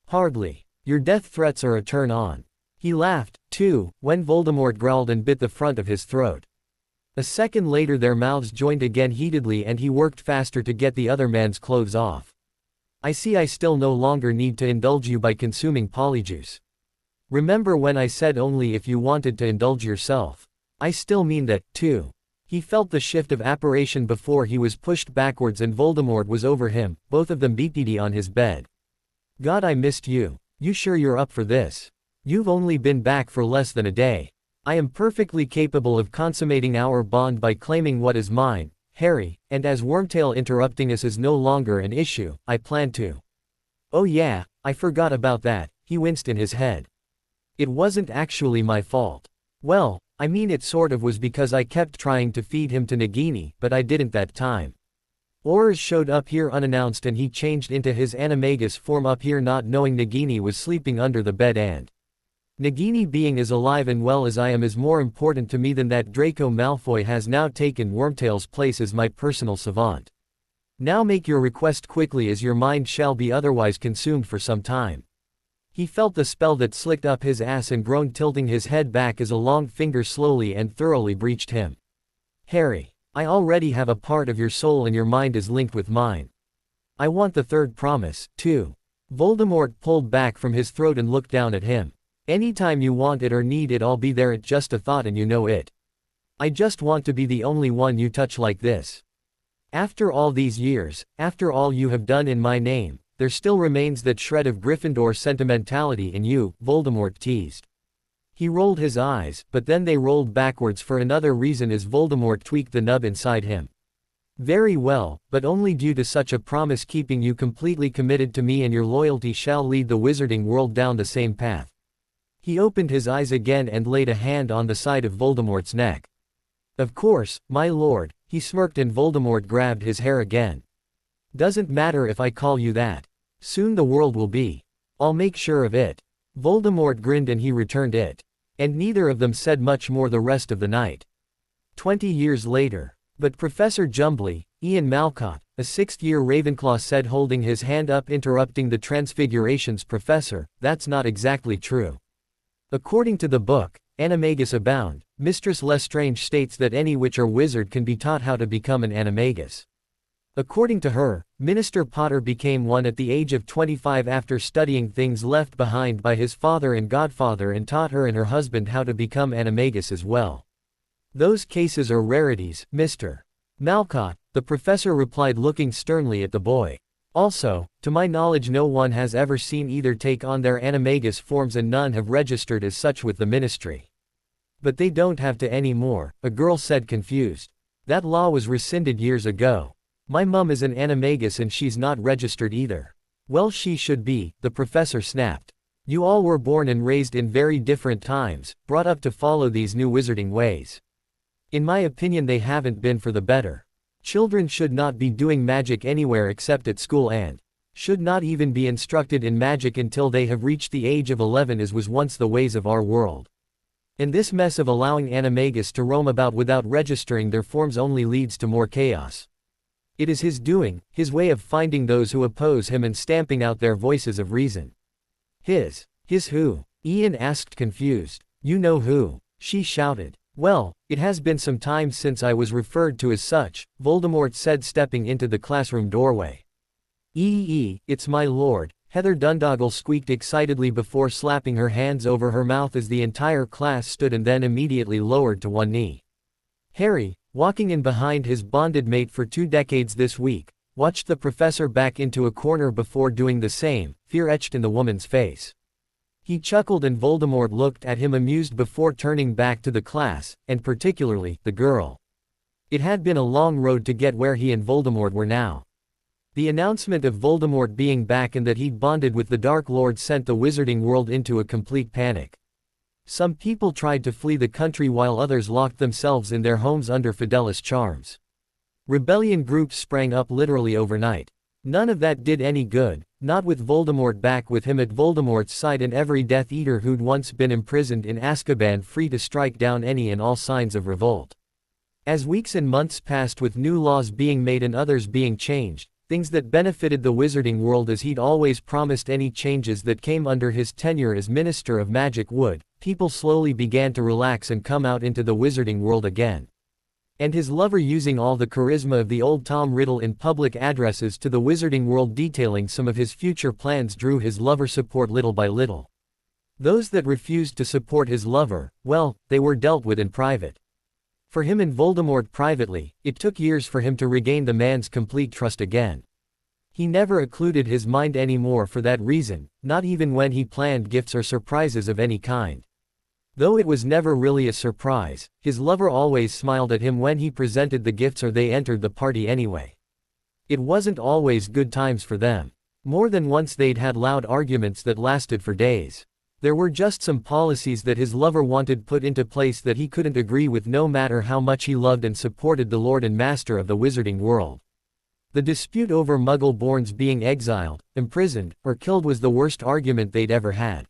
Hardly. Your death threats are a turn on. He laughed, too, when Voldemort growled and bit the front of his throat. A second later their mouths joined again heatedly and he worked faster to get the other man's clothes off. I see I still no longer need to indulge you by consuming polyjuice. Remember when I said only if you wanted to indulge yourself? I still mean that, too. He felt the shift of apparition before he was pushed backwards and Voldemort was over him, both of them beeped on his bed. God, I missed you. You sure you're up for this? You've only been back for less than a day. I am perfectly capable of consummating our bond by claiming what is mine, Harry, and as Wormtail interrupting us is no longer an issue, I plan to. Oh yeah, I forgot about that, he winced in his head. It wasn't actually my fault. Well, I mean it sort of was because I kept trying to feed him to Nagini, but I didn't that time. Aurors showed up here unannounced and he changed into his animagus form up here not knowing Nagini was sleeping under the bed and Nagini being as alive and well as I am is more important to me than that Draco Malfoy has now taken Wormtail's place as my personal savant. Now make your request quickly as your mind shall be otherwise consumed for some time. He felt the spell that slicked up his ass and groaned, tilting his head back as a long finger slowly and thoroughly breached him. Harry, I already have a part of your soul and your mind is linked with mine. I want the third promise, too. Voldemort pulled back from his throat and looked down at him. Anytime you want it or need it, I'll be there. It's just a thought and you know it. I just want to be the only one you touch like this. After all these years, after all you have done in my name, there still remains that shred of Gryffindor sentimentality in you, Voldemort teased. He rolled his eyes, but then they rolled backwards for another reason as Voldemort tweaked the nub inside him. Very well, but only due to such a promise, keeping you completely committed to me and your loyalty shall lead the wizarding world down the same path. He opened his eyes again and laid a hand on the side of Voldemort's neck. Of course, my lord, he smirked and Voldemort grabbed his hair again. Doesn't matter if I call you that. Soon the world will be. I'll make sure of it. Voldemort grinned and he returned it. And neither of them said much more the rest of the night. 20 years later. But Professor Jumbly, Ian Malcott, a sixth-year Ravenclaw said, holding his hand up, interrupting the transfigurations. Professor, that's not exactly true. According to the book, Animagus Abound, Mistress Lestrange states that any witch or wizard can be taught how to become an animagus. According to her, Minister Potter became one at the age of 25 after studying things left behind by his father and godfather and taught her and her husband how to become animagus as well. Those cases are rarities, Mr. Malcott, the professor replied, looking sternly at the boy. Also, to my knowledge no one has ever seen either take on their animagus forms and none have registered as such with the ministry. But they don't have to anymore, a girl said, confused. That law was rescinded years ago. My mum is an animagus and she's not registered either. Well, she should be, the professor snapped. You all were born and raised in very different times, brought up to follow these new wizarding ways. In my opinion they haven't been for the better. Children should not be doing magic anywhere except at school and should not even be instructed in magic until they have reached the age of 11 as was once the ways of our world. And this mess of allowing animagus to roam about without registering their forms only leads to more chaos. It is his doing, his way of finding those who oppose him and stamping out their voices of reason. His who? Ian asked, confused. You know who? She shouted. Well, it has been some time since I was referred to as such, Voldemort said, stepping into the classroom doorway. It's my lord, Heather Dundoggle squeaked excitedly before slapping her hands over her mouth as the entire class stood and then immediately lowered to one knee. Harry, walking in behind his bonded mate for 2 decades this week, watched the professor back into a corner before doing the same, fear etched in the woman's face. He chuckled and Voldemort looked at him amused before turning back to the class, and particularly, the girl. It had been a long road to get where he and Voldemort were now. The announcement of Voldemort being back and that he'd bonded with the Dark Lord sent the wizarding world into a complete panic. Some people tried to flee the country while others locked themselves in their homes under Fidelis charms. Rebellion groups sprang up literally overnight. None of that did any good, not with Voldemort back with him at Voldemort's side and every Death Eater who'd once been imprisoned in Azkaban free to strike down any and all signs of revolt. As weeks and months passed with new laws being made and others being changed, things that benefited the wizarding world as he'd always promised, any changes that came under his tenure as Minister of Magic would, people slowly began to relax and come out into the wizarding world again. And his lover, using all the charisma of the old Tom Riddle in public addresses to the wizarding world detailing some of his future plans, drew his lover support little by little. Those that refused to support his lover, well, they were dealt with in private. For him and Voldemort privately, it took years for him to regain the man's complete trust again. He never occluded his mind anymore for that reason, not even when he planned gifts or surprises of any kind. Though it was never really a surprise, his lover always smiled at him when he presented the gifts or they entered the party anyway. It wasn't always good times for them. More than once they'd had loud arguments that lasted for days. There were just some policies that his lover wanted put into place that he couldn't agree with no matter how much he loved and supported the Lord and Master of the wizarding world. The dispute over Muggle-borns being exiled, imprisoned, or killed was the worst argument they'd ever had.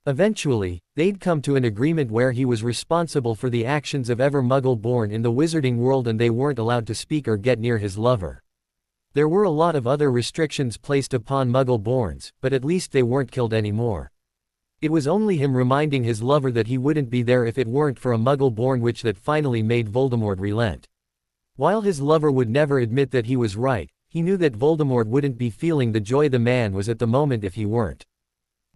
Eventually, they'd come to an agreement where he was responsible for the actions of every Muggle born in the wizarding world and they weren't allowed to speak or get near his lover. There were a lot of other restrictions placed upon Muggle-borns, but at least they weren't killed anymore. It was only him reminding his lover that he wouldn't be there if it weren't for a Muggle-born witch that finally made Voldemort relent. While his lover would never admit that he was right, he knew that Voldemort wouldn't be feeling the joy the man was at the moment if he weren't.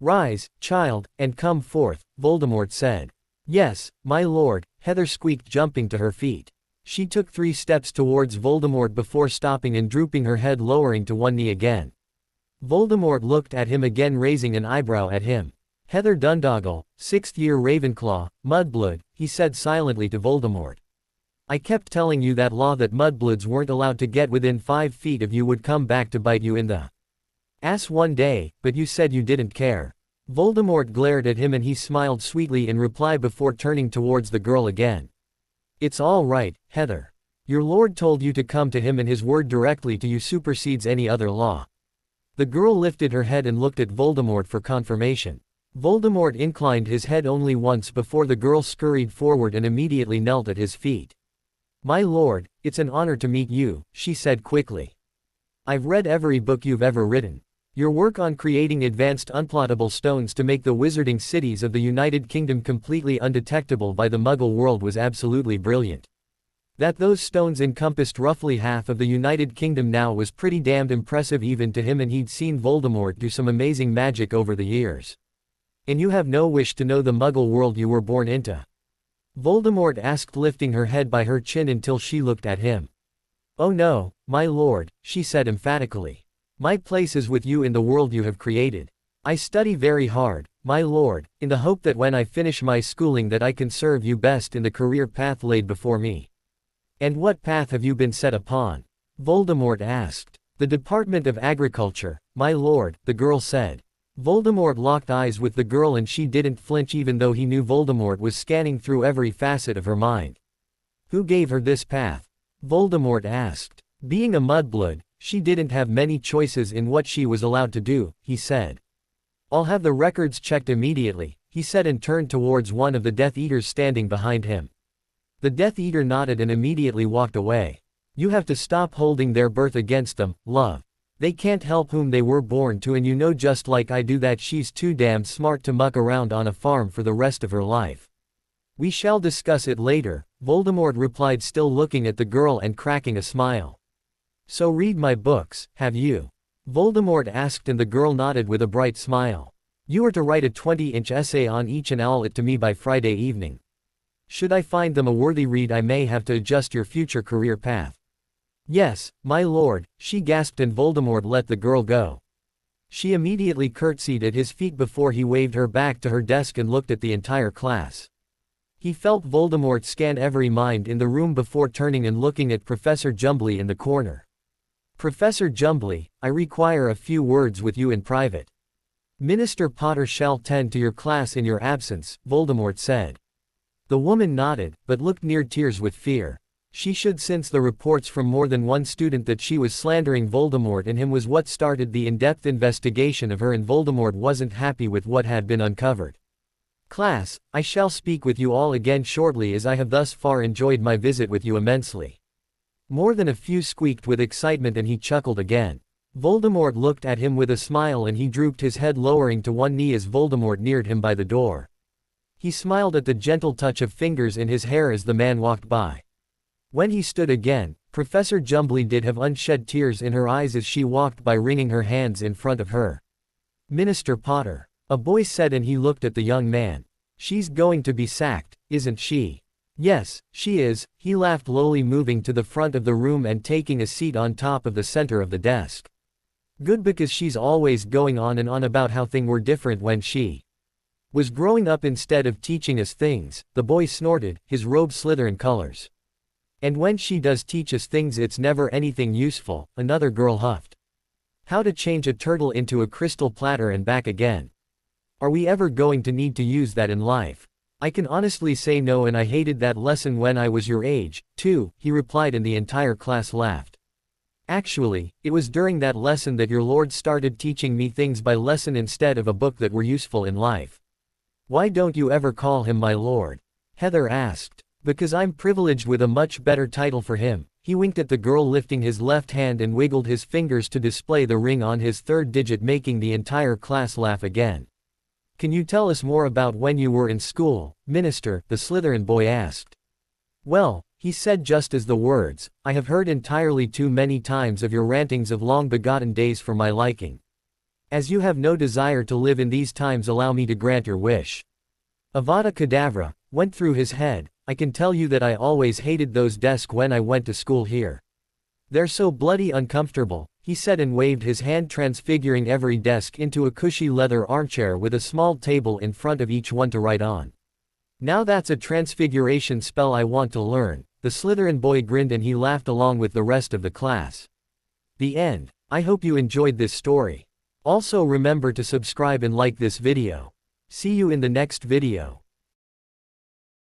"Rise, child, and come forth," Voldemort said. "Yes, my lord," Heather squeaked, jumping to her feet. She took 3 steps towards Voldemort before stopping and drooping her head, lowering to one knee again. Voldemort looked at him again, raising an eyebrow at him. "Heather Dundoggle, 6th year Ravenclaw, Mudblood," he said silently to Voldemort. "I kept telling you that law that Mudbloods weren't allowed to get within 5 feet of you would come back to bite you in the ass one day, but you said you didn't care." Voldemort glared at him and he smiled sweetly in reply before turning towards the girl again. "It's all right, Heather. Your lord told you to come to him and his word directly to you supersedes any other law." The girl lifted her head and looked at Voldemort for confirmation. Voldemort inclined his head only once before the girl scurried forward and immediately knelt at his feet. "My lord, it's an honor to meet you," she said quickly. "I've read every book you've ever written. Your work on creating advanced unplottable stones to make the wizarding cities of the United Kingdom completely undetectable by the Muggle world was absolutely brilliant. That those stones encompassed roughly half of the United Kingdom now was pretty damned impressive even to him, and he'd seen Voldemort do some amazing magic over the years. And you have no wish to know the Muggle world you were born into?" Voldemort asked, lifting her head by her chin until she looked at him. "Oh no, my lord," she said emphatically. "My place is with you in the world you have created. I study very hard, my lord, in the hope that when I finish my schooling that I can serve you best in the career path laid before me." "And what path have you been set upon?" Voldemort asked. "The Department of Agriculture, my lord," the girl said. Voldemort locked eyes with the girl and she didn't flinch even though he knew Voldemort was scanning through every facet of her mind. "Who gave her this path?" Voldemort asked. "Being a mudblood, she didn't have many choices in what she was allowed to do," he said. "I'll have the records checked immediately," he said and turned towards one of the Death Eaters standing behind him. The Death Eater nodded and immediately walked away. "You have to stop holding their birth against them, love. They can't help whom they were born to, and you know just like I do that she's too damn smart to muck around on a farm for the rest of her life." "We shall discuss it later," Voldemort replied, still looking at the girl and cracking a smile. "So read my books, have you?" Voldemort asked, and the girl nodded with a bright smile. "You are to write a 20-inch essay on each and all it to me by Friday evening. Should I find them a worthy read, I may have to adjust your future career path." Yes, my lord, she gasped, and Voldemort let the girl go. She immediately curtsied at his feet before he waved her back to her desk and looked at the entire class. He felt Voldemort scan every mind in the room before turning and looking at Professor Jumbly in the corner. Professor Jumbly, I require a few words with you in private. Minister Potter shall tend to your class in your absence, Voldemort said. The woman nodded, but looked near tears with fear. She should, since the reports from more than one student that she was slandering Voldemort and him was what started the in-depth investigation of her, and Voldemort wasn't happy with what had been uncovered. Class, I shall speak with you all again shortly, as I have thus far enjoyed my visit with you immensely. More than a few squeaked with excitement, and he chuckled again. Voldemort looked at him with a smile, and he drooped his head, lowering to one knee as Voldemort neared him by the door. He smiled at the gentle touch of fingers in his hair as the man walked by. When he stood again, Professor Jumbly did have unshed tears in her eyes as she walked by, wringing her hands in front of her. Minister Potter, a boy said, and he looked at the young man. She's going to be sacked, isn't she? Yes, she is, he laughed lowly, moving to the front of the room and taking a seat on top of the center of the desk. Good, because she's always going on and on about how things were different when she was growing up instead of teaching us things, the boy snorted, his robe Slytherin colors. And when she does teach us things, it's never anything useful, another girl huffed. How to change a turtle into a crystal platter and back again. Are we ever going to need to use that in life? I can honestly say no, and I hated that lesson when I was your age, too, he replied, and the entire class laughed. Actually, it was during that lesson that your lord started teaching me things by lesson instead of a book that were useful in life. Why don't you ever call him my lord? Heather asked. Because I'm privileged with a much better title for him. He winked at the girl, lifting his left hand and wiggled his fingers to display the ring on his third digit, making the entire class laugh again. Can you tell us more about when you were in school, Minister? The Slytherin boy asked. Well, he said, just as the words, I have heard entirely too many times of your rantings of long-begotten days for my liking. As you have no desire to live in these times, allow me to grant your wish. Avada Kedavra went through his head. I can tell you that I always hated those desks when I went to school here. They're so bloody uncomfortable, he said, and waved his hand, transfiguring every desk into a cushy leather armchair with a small table in front of each one to write on. Now that's a transfiguration spell I want to learn. The Slytherin boy grinned, and he laughed along with the rest of the class. The end. I hope you enjoyed this story. Also remember to subscribe and like this video. See you in the next video.